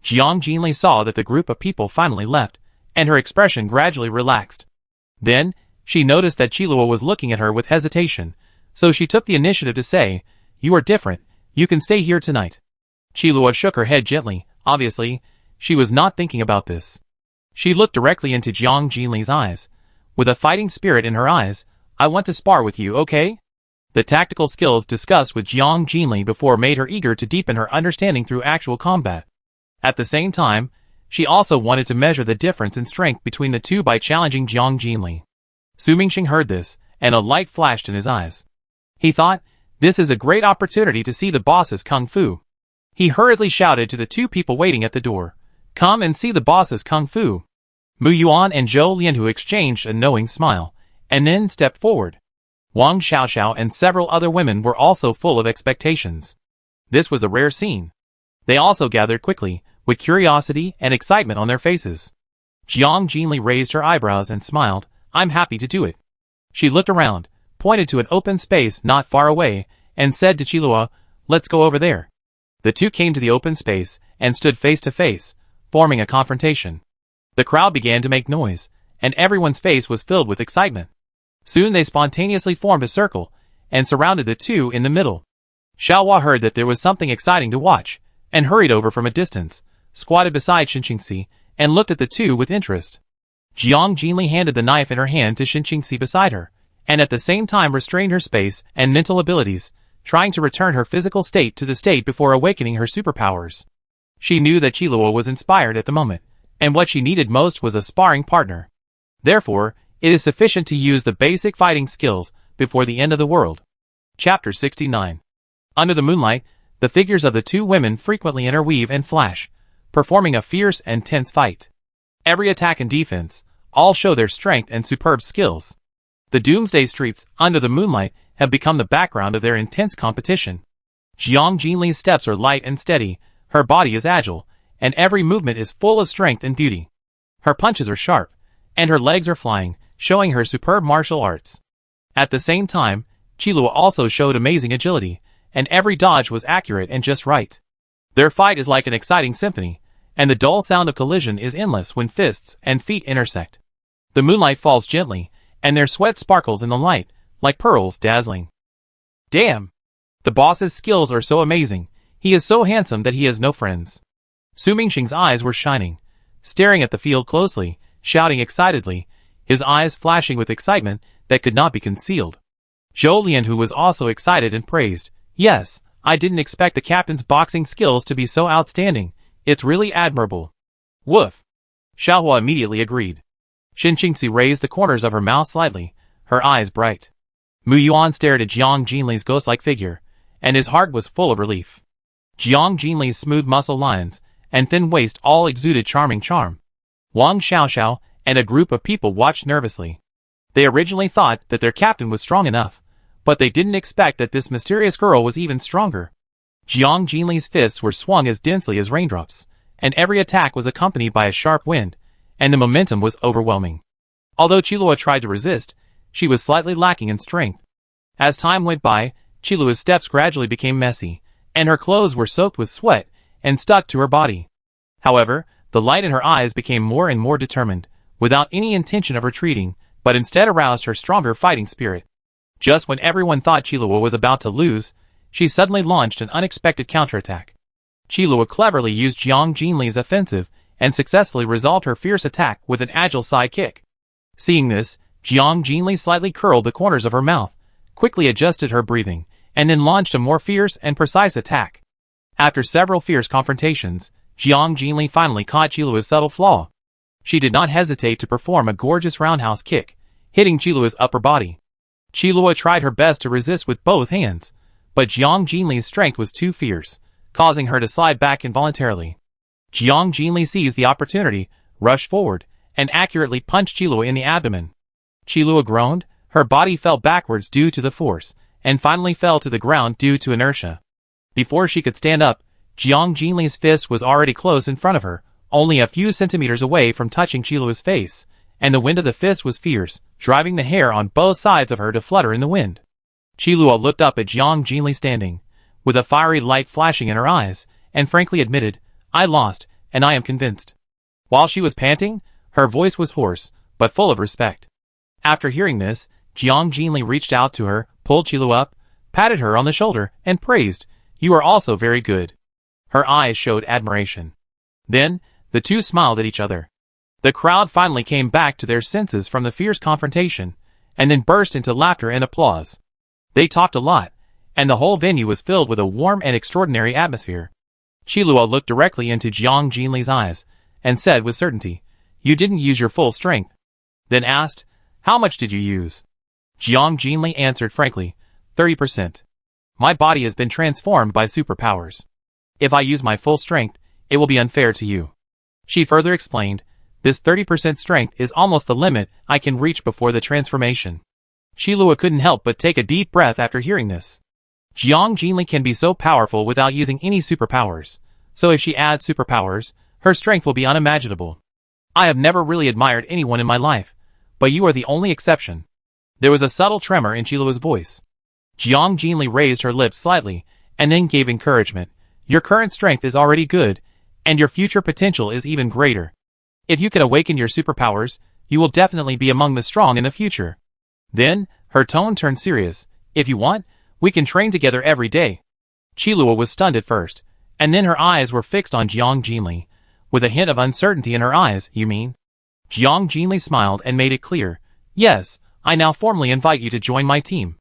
Speaker 1: Jiang Jinli saw that the group of people finally left, and her expression gradually relaxed. Then, she noticed that Qilua was looking at her with hesitation, so she took the initiative to say, "You are different, you can stay here tonight." Qilua shook her head gently. Obviously, she was not thinking about this. She looked directly into Jiang Jinli's eyes. With a fighting spirit in her eyes, "I want to spar with you, okay?" The tactical skills discussed with Jiang Jinli before made her eager to deepen her understanding through actual combat. At the same time, she also wanted to measure the difference in strength between the two by challenging Jiang Jinli. Su Mingxing heard this, and a light flashed in his eyes. He thought, this is a great opportunity to see the boss's kung fu. He hurriedly shouted to the two people waiting at the door, "Come and see the boss's kung fu." Mu Yuan and Zhou Lianhu exchanged a knowing smile, and then stepped forward. Wang Xiaoxiao and several other women were also full of expectations. This was a rare scene. They also gathered quickly, with curiosity and excitement on their faces. Jiang Jinli raised her eyebrows and smiled. "I'm happy to do it." She looked around, pointed to an open space not far away, and said to Qilua, "Let's go over there." The two came to the open space and stood face to face, forming a confrontation. The crowd began to make noise, and everyone's face was filled with excitement. Soon they spontaneously formed a circle, and surrounded the two in the middle. Xiaohua heard that there was something exciting to watch, and hurried over from a distance, squatted beside Shinqingxi, and looked at the two with interest. Jiang Jinli handed the knife in her hand to Shinqingxi beside her, and at the same time restrained her space and mental abilities, trying to return her physical state to the state before awakening her superpowers. She knew that Qilua was inspired at the moment, and what she needed most was a sparring partner. Therefore, it is sufficient to use the basic fighting skills before the end of the world. Chapter 69. Under the moonlight, the figures of the two women frequently interweave and flash, performing a fierce and tense fight. Every attack and defense, all show their strength and superb skills. The Doomsday streets, under the moonlight, have become the background of their intense competition. Jiang Jinli's steps are light and steady, her body is agile, and every movement is full of strength and beauty. Her punches are sharp, and her legs are flying, showing her superb martial arts. At the same time, Qilua also showed amazing agility, and every dodge was accurate and just right. Their fight is like an exciting symphony, and the dull sound of collision is endless when fists and feet intersect. The moonlight falls gently, and their sweat sparkles in the light, like pearls dazzling. Damn! The boss's skills are so amazing, he is so handsome that he has no friends. Su Mingxing's eyes were shining, staring at the field closely, shouting excitedly, his eyes flashing with excitement that could not be concealed. Zhou Lianhu was also excited and praised, "Yes, I didn't expect the captain's boxing skills to be so outstanding, it's really admirable." Woof! Xiaohua immediately agreed. Shinqingxi raised the corners of her mouth slightly, her eyes bright. Mu Yuan stared at Jiang Jinli's ghost-like figure, and his heart was full of relief. Jiang Jinli's smooth muscle lines and thin waist all exuded charming charm. Wang Xiaoxiao and a group of people watched nervously. They originally thought that their captain was strong enough, but they didn't expect that this mysterious girl was even stronger. Jiang Jinli's fists were swung as densely as raindrops, and every attack was accompanied by a sharp wind, and the momentum was overwhelming. Although Qilua tried to resist, she was slightly lacking in strength. As time went by, Qilua's steps gradually became messy, and her clothes were soaked with sweat and stuck to her body. However, the light in her eyes became more and more determined, without any intention of retreating, but instead aroused her stronger fighting spirit. Just when everyone thought Qilua was about to lose, she suddenly launched an unexpected counterattack. Qilua cleverly used Jiang Jinli's offensive and successfully resolved her fierce attack with an agile side kick. Seeing this, Jiang Jinli slightly curled the corners of her mouth, quickly adjusted her breathing, and then launched a more fierce and precise attack. After several fierce confrontations, Jiang Jinli finally caught Qilua's subtle flaw. She did not hesitate to perform a gorgeous roundhouse kick, hitting Qilua's upper body. Qilua tried her best to resist with both hands, but Jiang Jinli's strength was too fierce, causing her to slide back involuntarily. Jiang Jinli seized the opportunity, rushed forward, and accurately punched Qilua in the abdomen. Qilua groaned, her body fell backwards due to the force, and finally fell to the ground due to inertia. Before she could stand up, Jiang Jinli's fist was already close in front of her, only a few centimeters away from touching Qilua's face, and the wind of the fist was fierce, driving the hair on both sides of her to flutter in the wind. Qilua looked up at Jiang Jinli standing, with a fiery light flashing in her eyes, and frankly admitted, "I lost, and I am convinced." While she was panting, her voice was hoarse, but full of respect. After hearing this, Jiang Jinli reached out to her, pulled Qilua up, patted her on the shoulder, and praised, "You are also very good." Her eyes showed admiration. Then, the two smiled at each other. The crowd finally came back to their senses from the fierce confrontation, and then burst into laughter and applause. They talked a lot, and the whole venue was filled with a warm and extraordinary atmosphere. Qilua looked directly into Jiang Jinli's eyes, and said with certainty, "You didn't use your full strength." Then asked, "How much did you use?" Jiang Jinli answered frankly, 30%. My body has been transformed by superpowers. If I use my full strength, it will be unfair to you. She further explained, this 30% strength is almost the limit I can reach before the transformation. Qilua couldn't help but take a deep breath after hearing this. Jiang Jinli can be so powerful without using any superpowers, so if she adds superpowers, her strength will be unimaginable. I have never really admired anyone in my life, but you are the only exception. There was a subtle tremor in Qilua's voice. Jiang Jinli raised her lips slightly, and then gave encouragement. Your current strength is already good, and your future potential is even greater. If you can awaken your superpowers, you will definitely be among the strong in the future. Then, her tone turned serious. If you want, we can train together every day. Qilua was stunned at first, and then her eyes were fixed on Jiang Jinli, with a hint of uncertainty in her eyes. You mean? Jiang Jinli smiled and made it clear. Yes, I now formally invite you to join my team.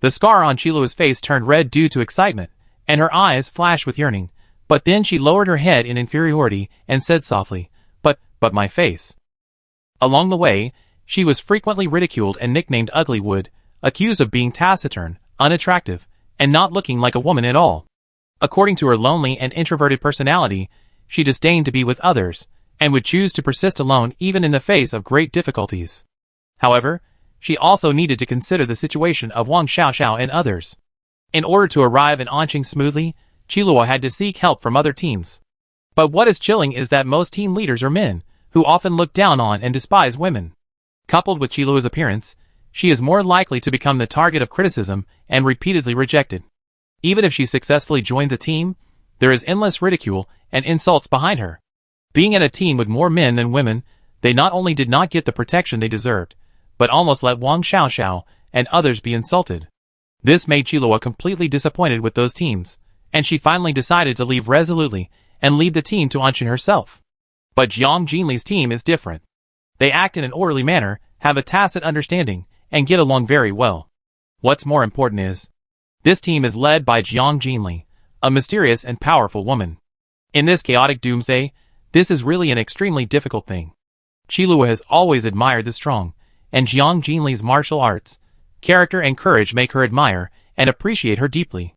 Speaker 1: The scar on Qilua's face turned red due to excitement, and her eyes flashed with yearning, but then she lowered her head in inferiority and said softly, but my face. Along the way, she was frequently ridiculed and nicknamed Uglywood, accused of being taciturn, unattractive, and not looking like a woman at all. According to her lonely and introverted personality, she disdained to be with others, and would choose to persist alone even in the face of great difficulties. However, she also needed to consider the situation of Wang Xiaoxiao and others. In order to arrive in Anqing smoothly, Qilua had to seek help from other teams. But what is chilling is that most team leaders are men, who often look down on and despise women. Coupled with Qilua's appearance, she is more likely to become the target of criticism and repeatedly rejected. Even if she successfully joins a team, there is endless ridicule and insults behind her. Being in a team with more men than women, they not only did not get the protection they deserved, but almost let Wang Xiaoxiao and others be insulted. This made Qilua completely disappointed with those teams, and she finally decided to leave resolutely and lead the team to Anqing herself. But Jiang Jinli's team is different. They act in an orderly manner, have a tacit understanding, and get along very well. What's more important is, this team is led by Jiang Jinli, a mysterious and powerful woman. In this chaotic doomsday, this is really an extremely difficult thing. Qilua has always admired the strong, and Jiang Jinli's martial arts, character and courage make her admire and appreciate her deeply.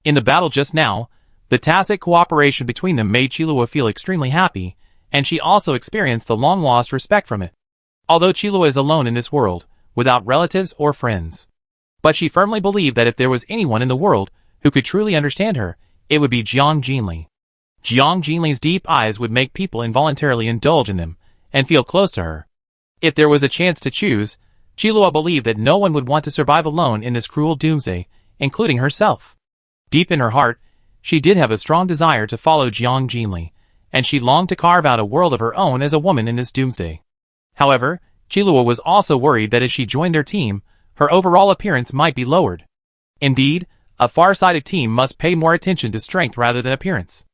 Speaker 1: In the battle just now, the tacit cooperation between them made Qilua feel extremely happy, and she also experienced the long-lost respect from it. Although Qilua is alone in this world, without relatives or friends. But she firmly believed that if there was anyone in the world who could truly understand her, it would be Jiang Jinli. Jiang Jinli's deep eyes would make people involuntarily indulge in them, and feel close to her. If there was a chance to choose, Qilua believed that no one would want to survive alone in this cruel doomsday, including herself. Deep in her heart, she did have a strong desire to follow Jiang Jinli, and she longed to carve out a world of her own as a woman in this doomsday. However, Qilua was also worried that if she joined their team, her overall appearance might be lowered. Indeed, a far-sighted team must pay more attention to strength rather than appearance.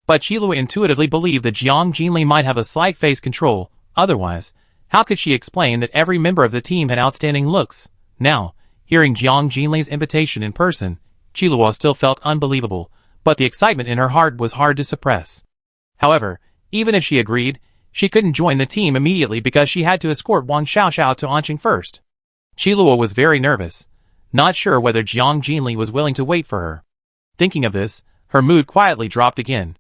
Speaker 1: But Qilua intuitively believed that Jiang Jinli might have a slight face control, otherwise, how could she explain that every member of the team had outstanding looks? Now, hearing Jiang Jinli's invitation in person, Qilua still felt unbelievable, but the excitement in her heart was hard to suppress. However, even if she agreed, she couldn't join the team immediately because she had to escort Wang Xiaoxiao to Anqing first. Qilua was very nervous, not sure whether Jiang Jinli was willing to wait for her. Thinking of this, her mood quietly dropped again.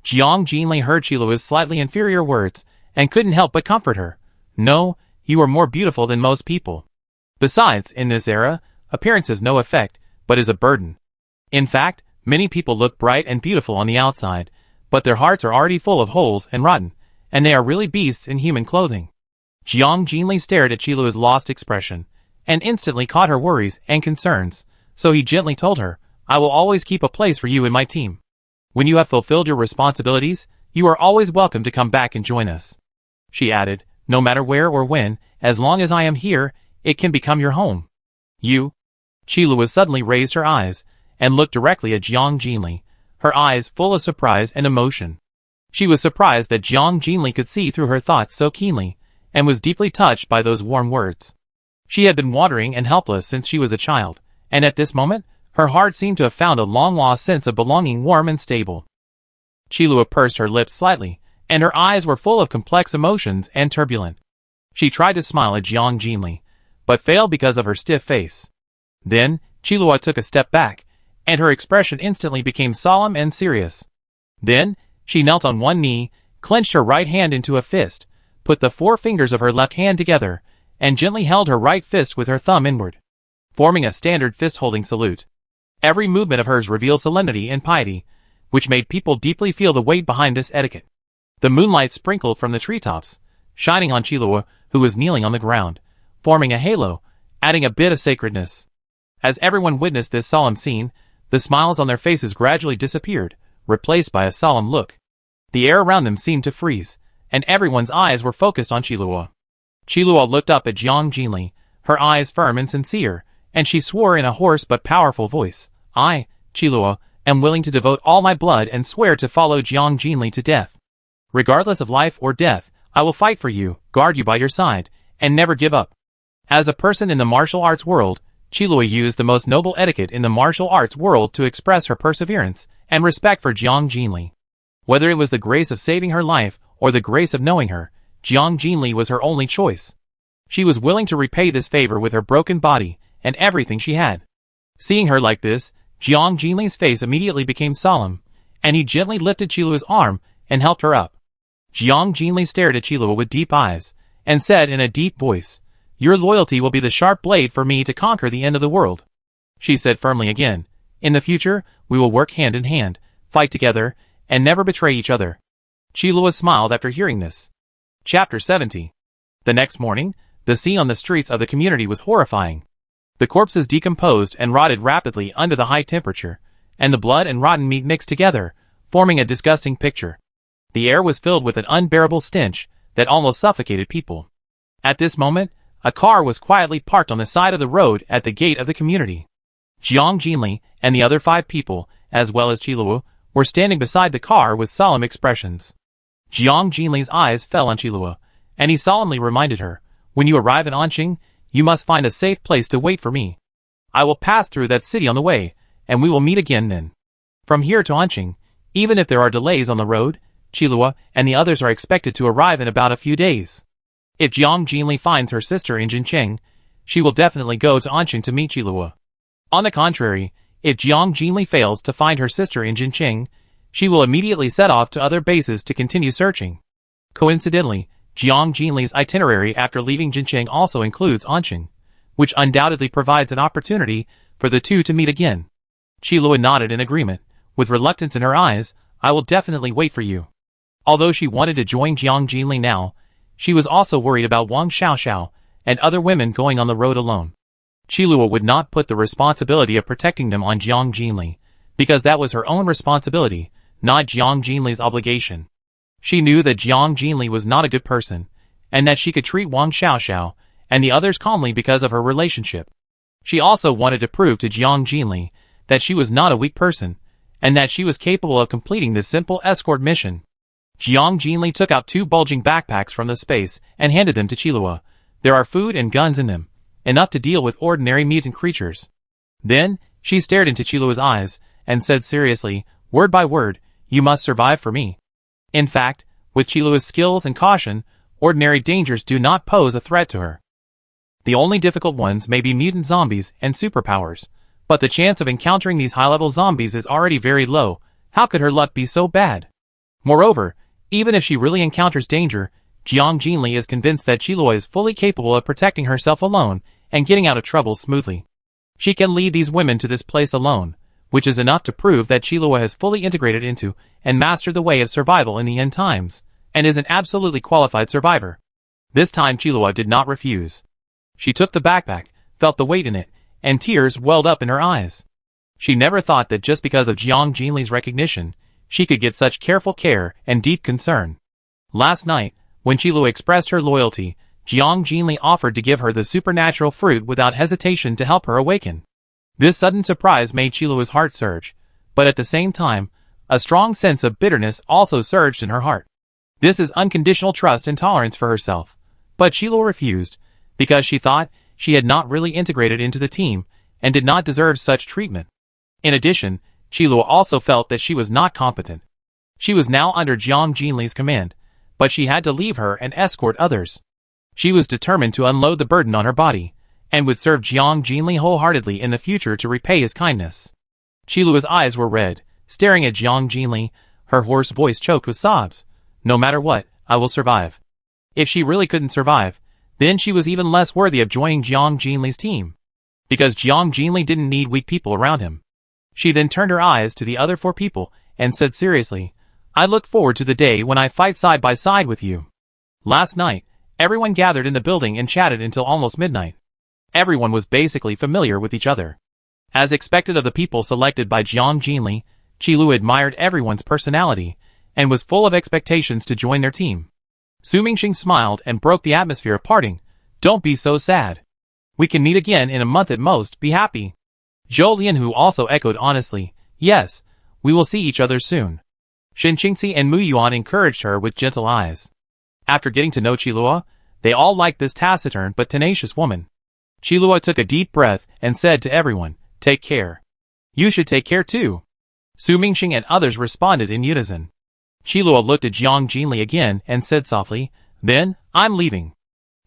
Speaker 1: Jiang Jinli heard Qilua's slightly inferior words, and couldn't help but comfort her. No, you are more beautiful than most people. Besides, in this era, appearance has no effect, but is a burden. In fact, Many people look bright and beautiful on the outside, but their hearts are already full of holes and rotten, and they are really beasts in human clothing. Jiang Jinli stared at Qiluo's lost expression, and instantly caught her worries and concerns, so he gently told her, I will always keep a place for you in my team. When you have fulfilled your responsibilities, you are always welcome to come back and join us. She added, no matter where or when, as long as I am here, it can become your home. You? Qiluo suddenly raised her eyes, and looked directly at Jiang Jinli, her eyes full of surprise and emotion. She was surprised that Jiang Jinli could see through her thoughts so keenly, and was deeply touched by those warm words. She had been wandering and helpless since she was a child, and at this moment, her heart seemed to have found a long-lost sense of belonging warm and stable. Qiluo pursed her lips slightly, and her eyes were full of complex emotions and turbulent. She tried to smile at Jiang Jinli, but failed because of her stiff face. Then, Qiluo took a step back, and her expression instantly became solemn and serious. Then, she knelt on one knee, clenched her right hand into a fist, put the 4 fingers of her left hand together, and gently held her right fist with her thumb inward, forming a standard fist-holding salute. Every movement of hers revealed solemnity and piety, which made people deeply feel the weight behind this etiquette. The moonlight sprinkled from the treetops, shining on Qiluo, who was kneeling on the ground, forming a halo, adding a bit of sacredness. As everyone witnessed this solemn scene, the smiles on their faces gradually disappeared, replaced by a solemn look. The air around them seemed to freeze, and everyone's eyes were focused on Qiluo. Qiluo looked up at Jiang Jinli, her eyes firm and sincere, and she swore in a hoarse but powerful voice, I, Qiluo, am willing to devote all my blood and swear to follow Jiang Jinli to death. Regardless of life or death, I will fight for you, guard you by your side, and never give up. As a person in the martial arts world, Qiluo used the most noble etiquette in the martial arts world to express her perseverance and respect for Jiang Jinli. Whether it was the grace of saving her life or the grace of knowing her, Jiang Jinli was her only choice. She was willing to repay this favor with her broken body and everything she had. Seeing her like this, Jiang Jinli's face immediately became solemn, and he gently lifted Qiluo's arm and helped her up. Jiang Jinli stared at Qiluo with deep eyes, and said in a deep voice, Your loyalty will be the sharp blade for me to conquer the end of the world. She said firmly again, In the future, we will work hand in hand, fight together, and never betray each other. Qiluo smiled after hearing this. Chapter 70. The next morning, the scene on the streets of the community was horrifying. The corpses decomposed and rotted rapidly under the high temperature, and the blood and rotten meat mixed together, forming a disgusting picture. The air was filled with an unbearable stench that almost suffocated people. At this moment, a car was quietly parked on the side of the road at the gate of the community. Jiang Jinli and the other 5 people, as well as Qiluo, were standing beside the car with solemn expressions. Jiang Jinli's eyes fell on Qiluo, and he solemnly reminded her, When you arrive at Anqing, you must find a safe place to wait for me. I will pass through that city on the way, and we will meet again then. From here to Anqing, even if there are delays on the road, Qiluo and the others are expected to arrive in about a few days. If Jiang Jinli finds her sister in Jincheng, she will definitely go to Anqing to meet Qiluo. On the contrary, if Jiang Jinli fails to find her sister in Jincheng, she will immediately set off to other bases to continue searching. Coincidentally, Jiang Jinli's itinerary after leaving Jincheng also includes Anqing, which undoubtedly provides an opportunity for the two to meet again. Qiluo nodded in agreement. With reluctance in her eyes, I will definitely wait for you. Although she wanted to join Jiang Jinli now, she was also worried about Wang Xiaoxiao and other women going on the road alone. Qiluo would not put the responsibility of protecting them on Jiang Jinli, because that was her own responsibility, not Jiang Jinli's obligation. She knew that Jiang Jinli was not a good person, and that she could treat Wang Xiaoxiao and the others calmly because of her relationship. She also wanted to prove to Jiang Jinli that she was not a weak person, and that she was capable of completing this simple escort mission. Jiang Jinli took out 2 bulging backpacks from the space and handed them to Qiluo. There are food and guns in them, enough to deal with ordinary mutant creatures. Then, she stared into Qiluo's eyes, and said seriously, word by word, you must survive for me. In fact, with Qiluo's skills and caution, ordinary dangers do not pose a threat to her. The only difficult ones may be mutant zombies and superpowers, but the chance of encountering these high-level zombies is already very low. How could her luck be so bad? Moreover, even if she really encounters danger, Jiang Jinli is convinced that Qiluo is fully capable of protecting herself alone and getting out of trouble smoothly. She can lead these women to this place alone, which is enough to prove that Qilua has fully integrated into and mastered the way of survival in the end times, and is an absolutely qualified survivor. This time Qilua did not refuse. She took the backpack, felt the weight in it, and tears welled up in her eyes. She never thought that just because of Jiang Jinli's recognition, she could get such careful care and deep concern. Last night, when Qilua expressed her loyalty, Jiang Jinli offered to give her the supernatural fruit without hesitation to help her awaken. This sudden surprise made Qilua's heart surge, but at the same time, a strong sense of bitterness also surged in her heart. This is unconditional trust and tolerance for herself, but Qilua refused, because she thought she had not really integrated into the team and did not deserve such treatment. In addition, Qilua also felt that she was not competent. She was now under Jiang Jinli's command, but she had to leave her and escort others. She was determined to unload the burden on her body, and would serve Jiang Jinli wholeheartedly in the future to repay his kindness. Qilua's eyes were red, staring at Jiang Jinli, her hoarse voice choked with sobs. No matter what, I will survive. If she really couldn't survive, then she was even less worthy of joining Jiang Jinli's team. Because Jiang Jinli didn't need weak people around him. She then turned her eyes to the other 4 people, and said seriously, I look forward to the day when I fight side by side with you. Last night, everyone gathered in the building and chatted until almost midnight. Everyone was basically familiar with each other. As expected of the people selected by Jiang Jinli, Qilua admired everyone's personality, and was full of expectations to join their team. Su Mingxing smiled and broke the atmosphere of parting. Don't be so sad. We can meet again in a month at most, be happy. Zhou Lianhu also echoed honestly, yes, we will see each other soon. Shen Qingxi and Mu Yuan encouraged her with gentle eyes. After getting to know Qilua, they all liked this taciturn but tenacious woman. Qilua took a deep breath and said to everyone, take care. You should take care too. Su Mingxing and others responded in unison. Qilua looked at Jiang Jinli again and said softly, then, I'm leaving.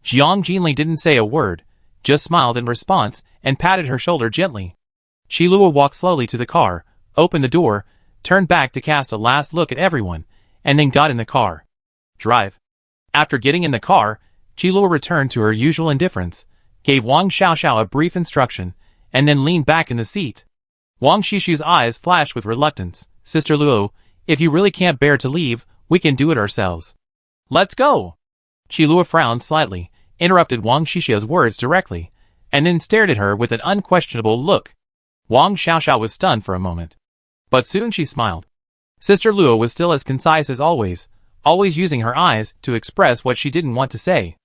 Speaker 1: Jiang Jinli didn't say a word, just smiled in response and patted her shoulder gently. Qilua walked slowly to the car, opened the door, turned back to cast a last look at everyone, and then got in the car. Drive. After getting in the car, Qilua returned to her usual indifference, gave Wang Xiaoxiao a brief instruction, and then leaned back in the seat. Wang Xishu's eyes flashed with reluctance. Sister Luo, if you really can't bear to leave, we can do it ourselves. Let's go. Qilua frowned slightly, interrupted Wang Xishu's words directly, and then stared at her with an unquestionable look. Wang Xiaoxiao was stunned for a moment. But soon she smiled. Sister Luo was still as concise as always using her eyes to express what she didn't want to say.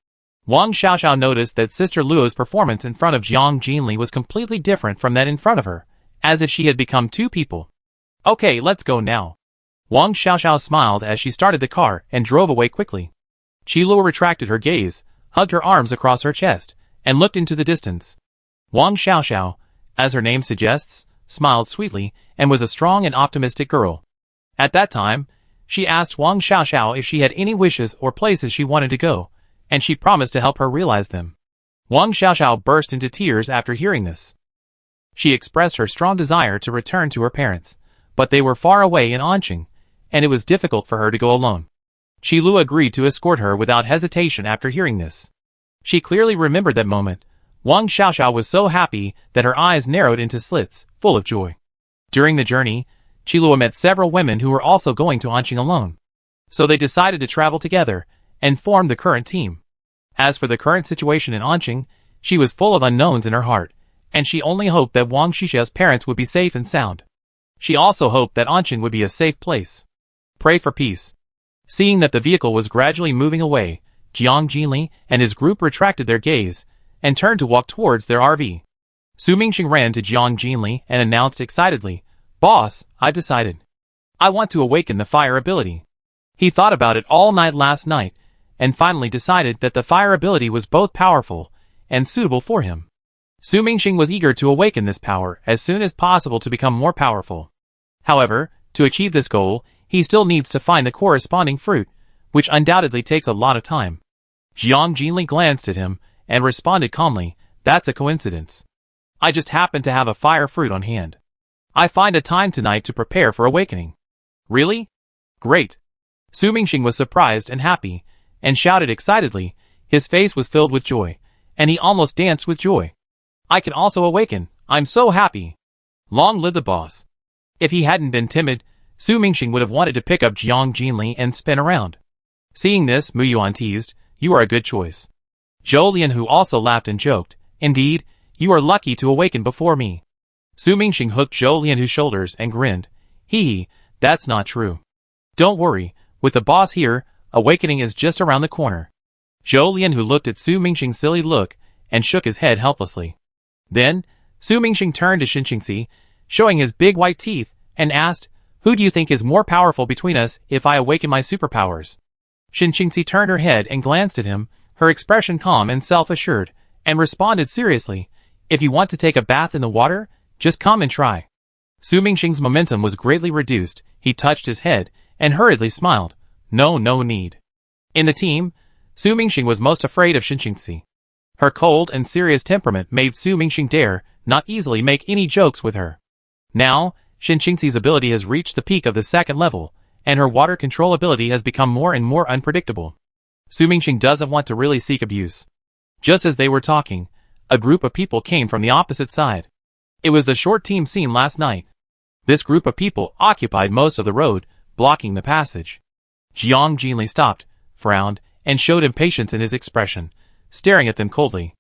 Speaker 1: Wang Xiaoxiao noticed that Sister Luo's performance in front of Jiang Jinli was completely different from that in front of her, as if she had become 2 people. Okay, let's go now. Wang Xiaoxiao smiled as she started the car and drove away quickly. Qilua retracted her gaze, hugged her arms across her chest, and looked into the distance. Wang Xiaoxiao, as her name suggests, smiled sweetly and was a strong and optimistic girl. At that time, she asked Wang Xiaoxiao if she had any wishes or places she wanted to go, and she promised to help her realize them. Wang Xiaoxiao burst into tears after hearing this. She expressed her strong desire to return to her parents, but they were far away in Anqing, and it was difficult for her to go alone. Qilua agreed to escort her without hesitation after hearing this. She clearly remembered that moment. Wang Xiaoxiao was so happy that her eyes narrowed into slits, full of joy. During the journey, Qilua met several women who were also going to Anqing alone. So they decided to travel together, and formed the current team. As for the current situation in Anqing, she was full of unknowns in her heart, and she only hoped that Wang Xishu's parents would be safe and sound. She also hoped that Anqing would be a safe place. Pray for peace. Seeing that the vehicle was gradually moving away, Jiang Jinli and his group retracted their gaze, and turned to walk towards their RV. Su Mingxing ran to Jiang Jinli and announced excitedly, Boss, I've decided. I want to awaken the fire ability. He thought about it all night last night, and finally decided that the fire ability was both powerful and suitable for him. Su Mingxing was eager to awaken this power as soon as possible to become more powerful. However, to achieve this goal, he still needs to find the corresponding fruit, which undoubtedly takes a lot of time. Jiang Jinli glanced at him and responded calmly, That's a coincidence. I just happen to have a fire fruit on hand. I find a time tonight to prepare for awakening. Really? Great. Su Mingxing was surprised and happy, and shouted excitedly. His face was filled with joy, and he almost danced with joy. I can also awaken. I'm so happy. Long live the boss. If he hadn't been timid, Su Mingxing would have wanted to pick up Jiang Jinli and spin around. Seeing this, Mu Yuan teased, "You are a good choice." Zhou Lian, who also laughed and joked, "Indeed, you are lucky to awaken before me." Su Mingxing hooked Zhou Lian's shoulders and grinned. Hee, that's not true. Don't worry, with the boss here, awakening is just around the corner." Zhou Lian, who looked at Su Mingxing's silly look and shook his head helplessly. Then, Su Mingxing turned to Xinqingxi, showing his big white teeth, and asked, "Who do you think is more powerful between us if I awaken my superpowers?" Xinqingxi turned her head and glanced at him, her expression calm and self-assured, and responded seriously, "If you want to take a bath in the water, just come and try." Su Mingxing's momentum was greatly reduced. He touched his head and hurriedly smiled. No need. In the team, Su Mingxing was most afraid of Xinqingxi. Her cold and serious temperament made Su Mingxing dare not easily make any jokes with her. Now, Xinqingxi's ability has reached the peak of the 2nd level, and her water control ability has become more and more unpredictable. Su Mingxing doesn't want to really seek abuse. Just as they were talking, a group of people came from the opposite side. It was the short team seen last night. This group of people occupied most of the road, blocking the passage. Jiang Jinli stopped, frowned, and showed impatience in his expression, staring at them coldly.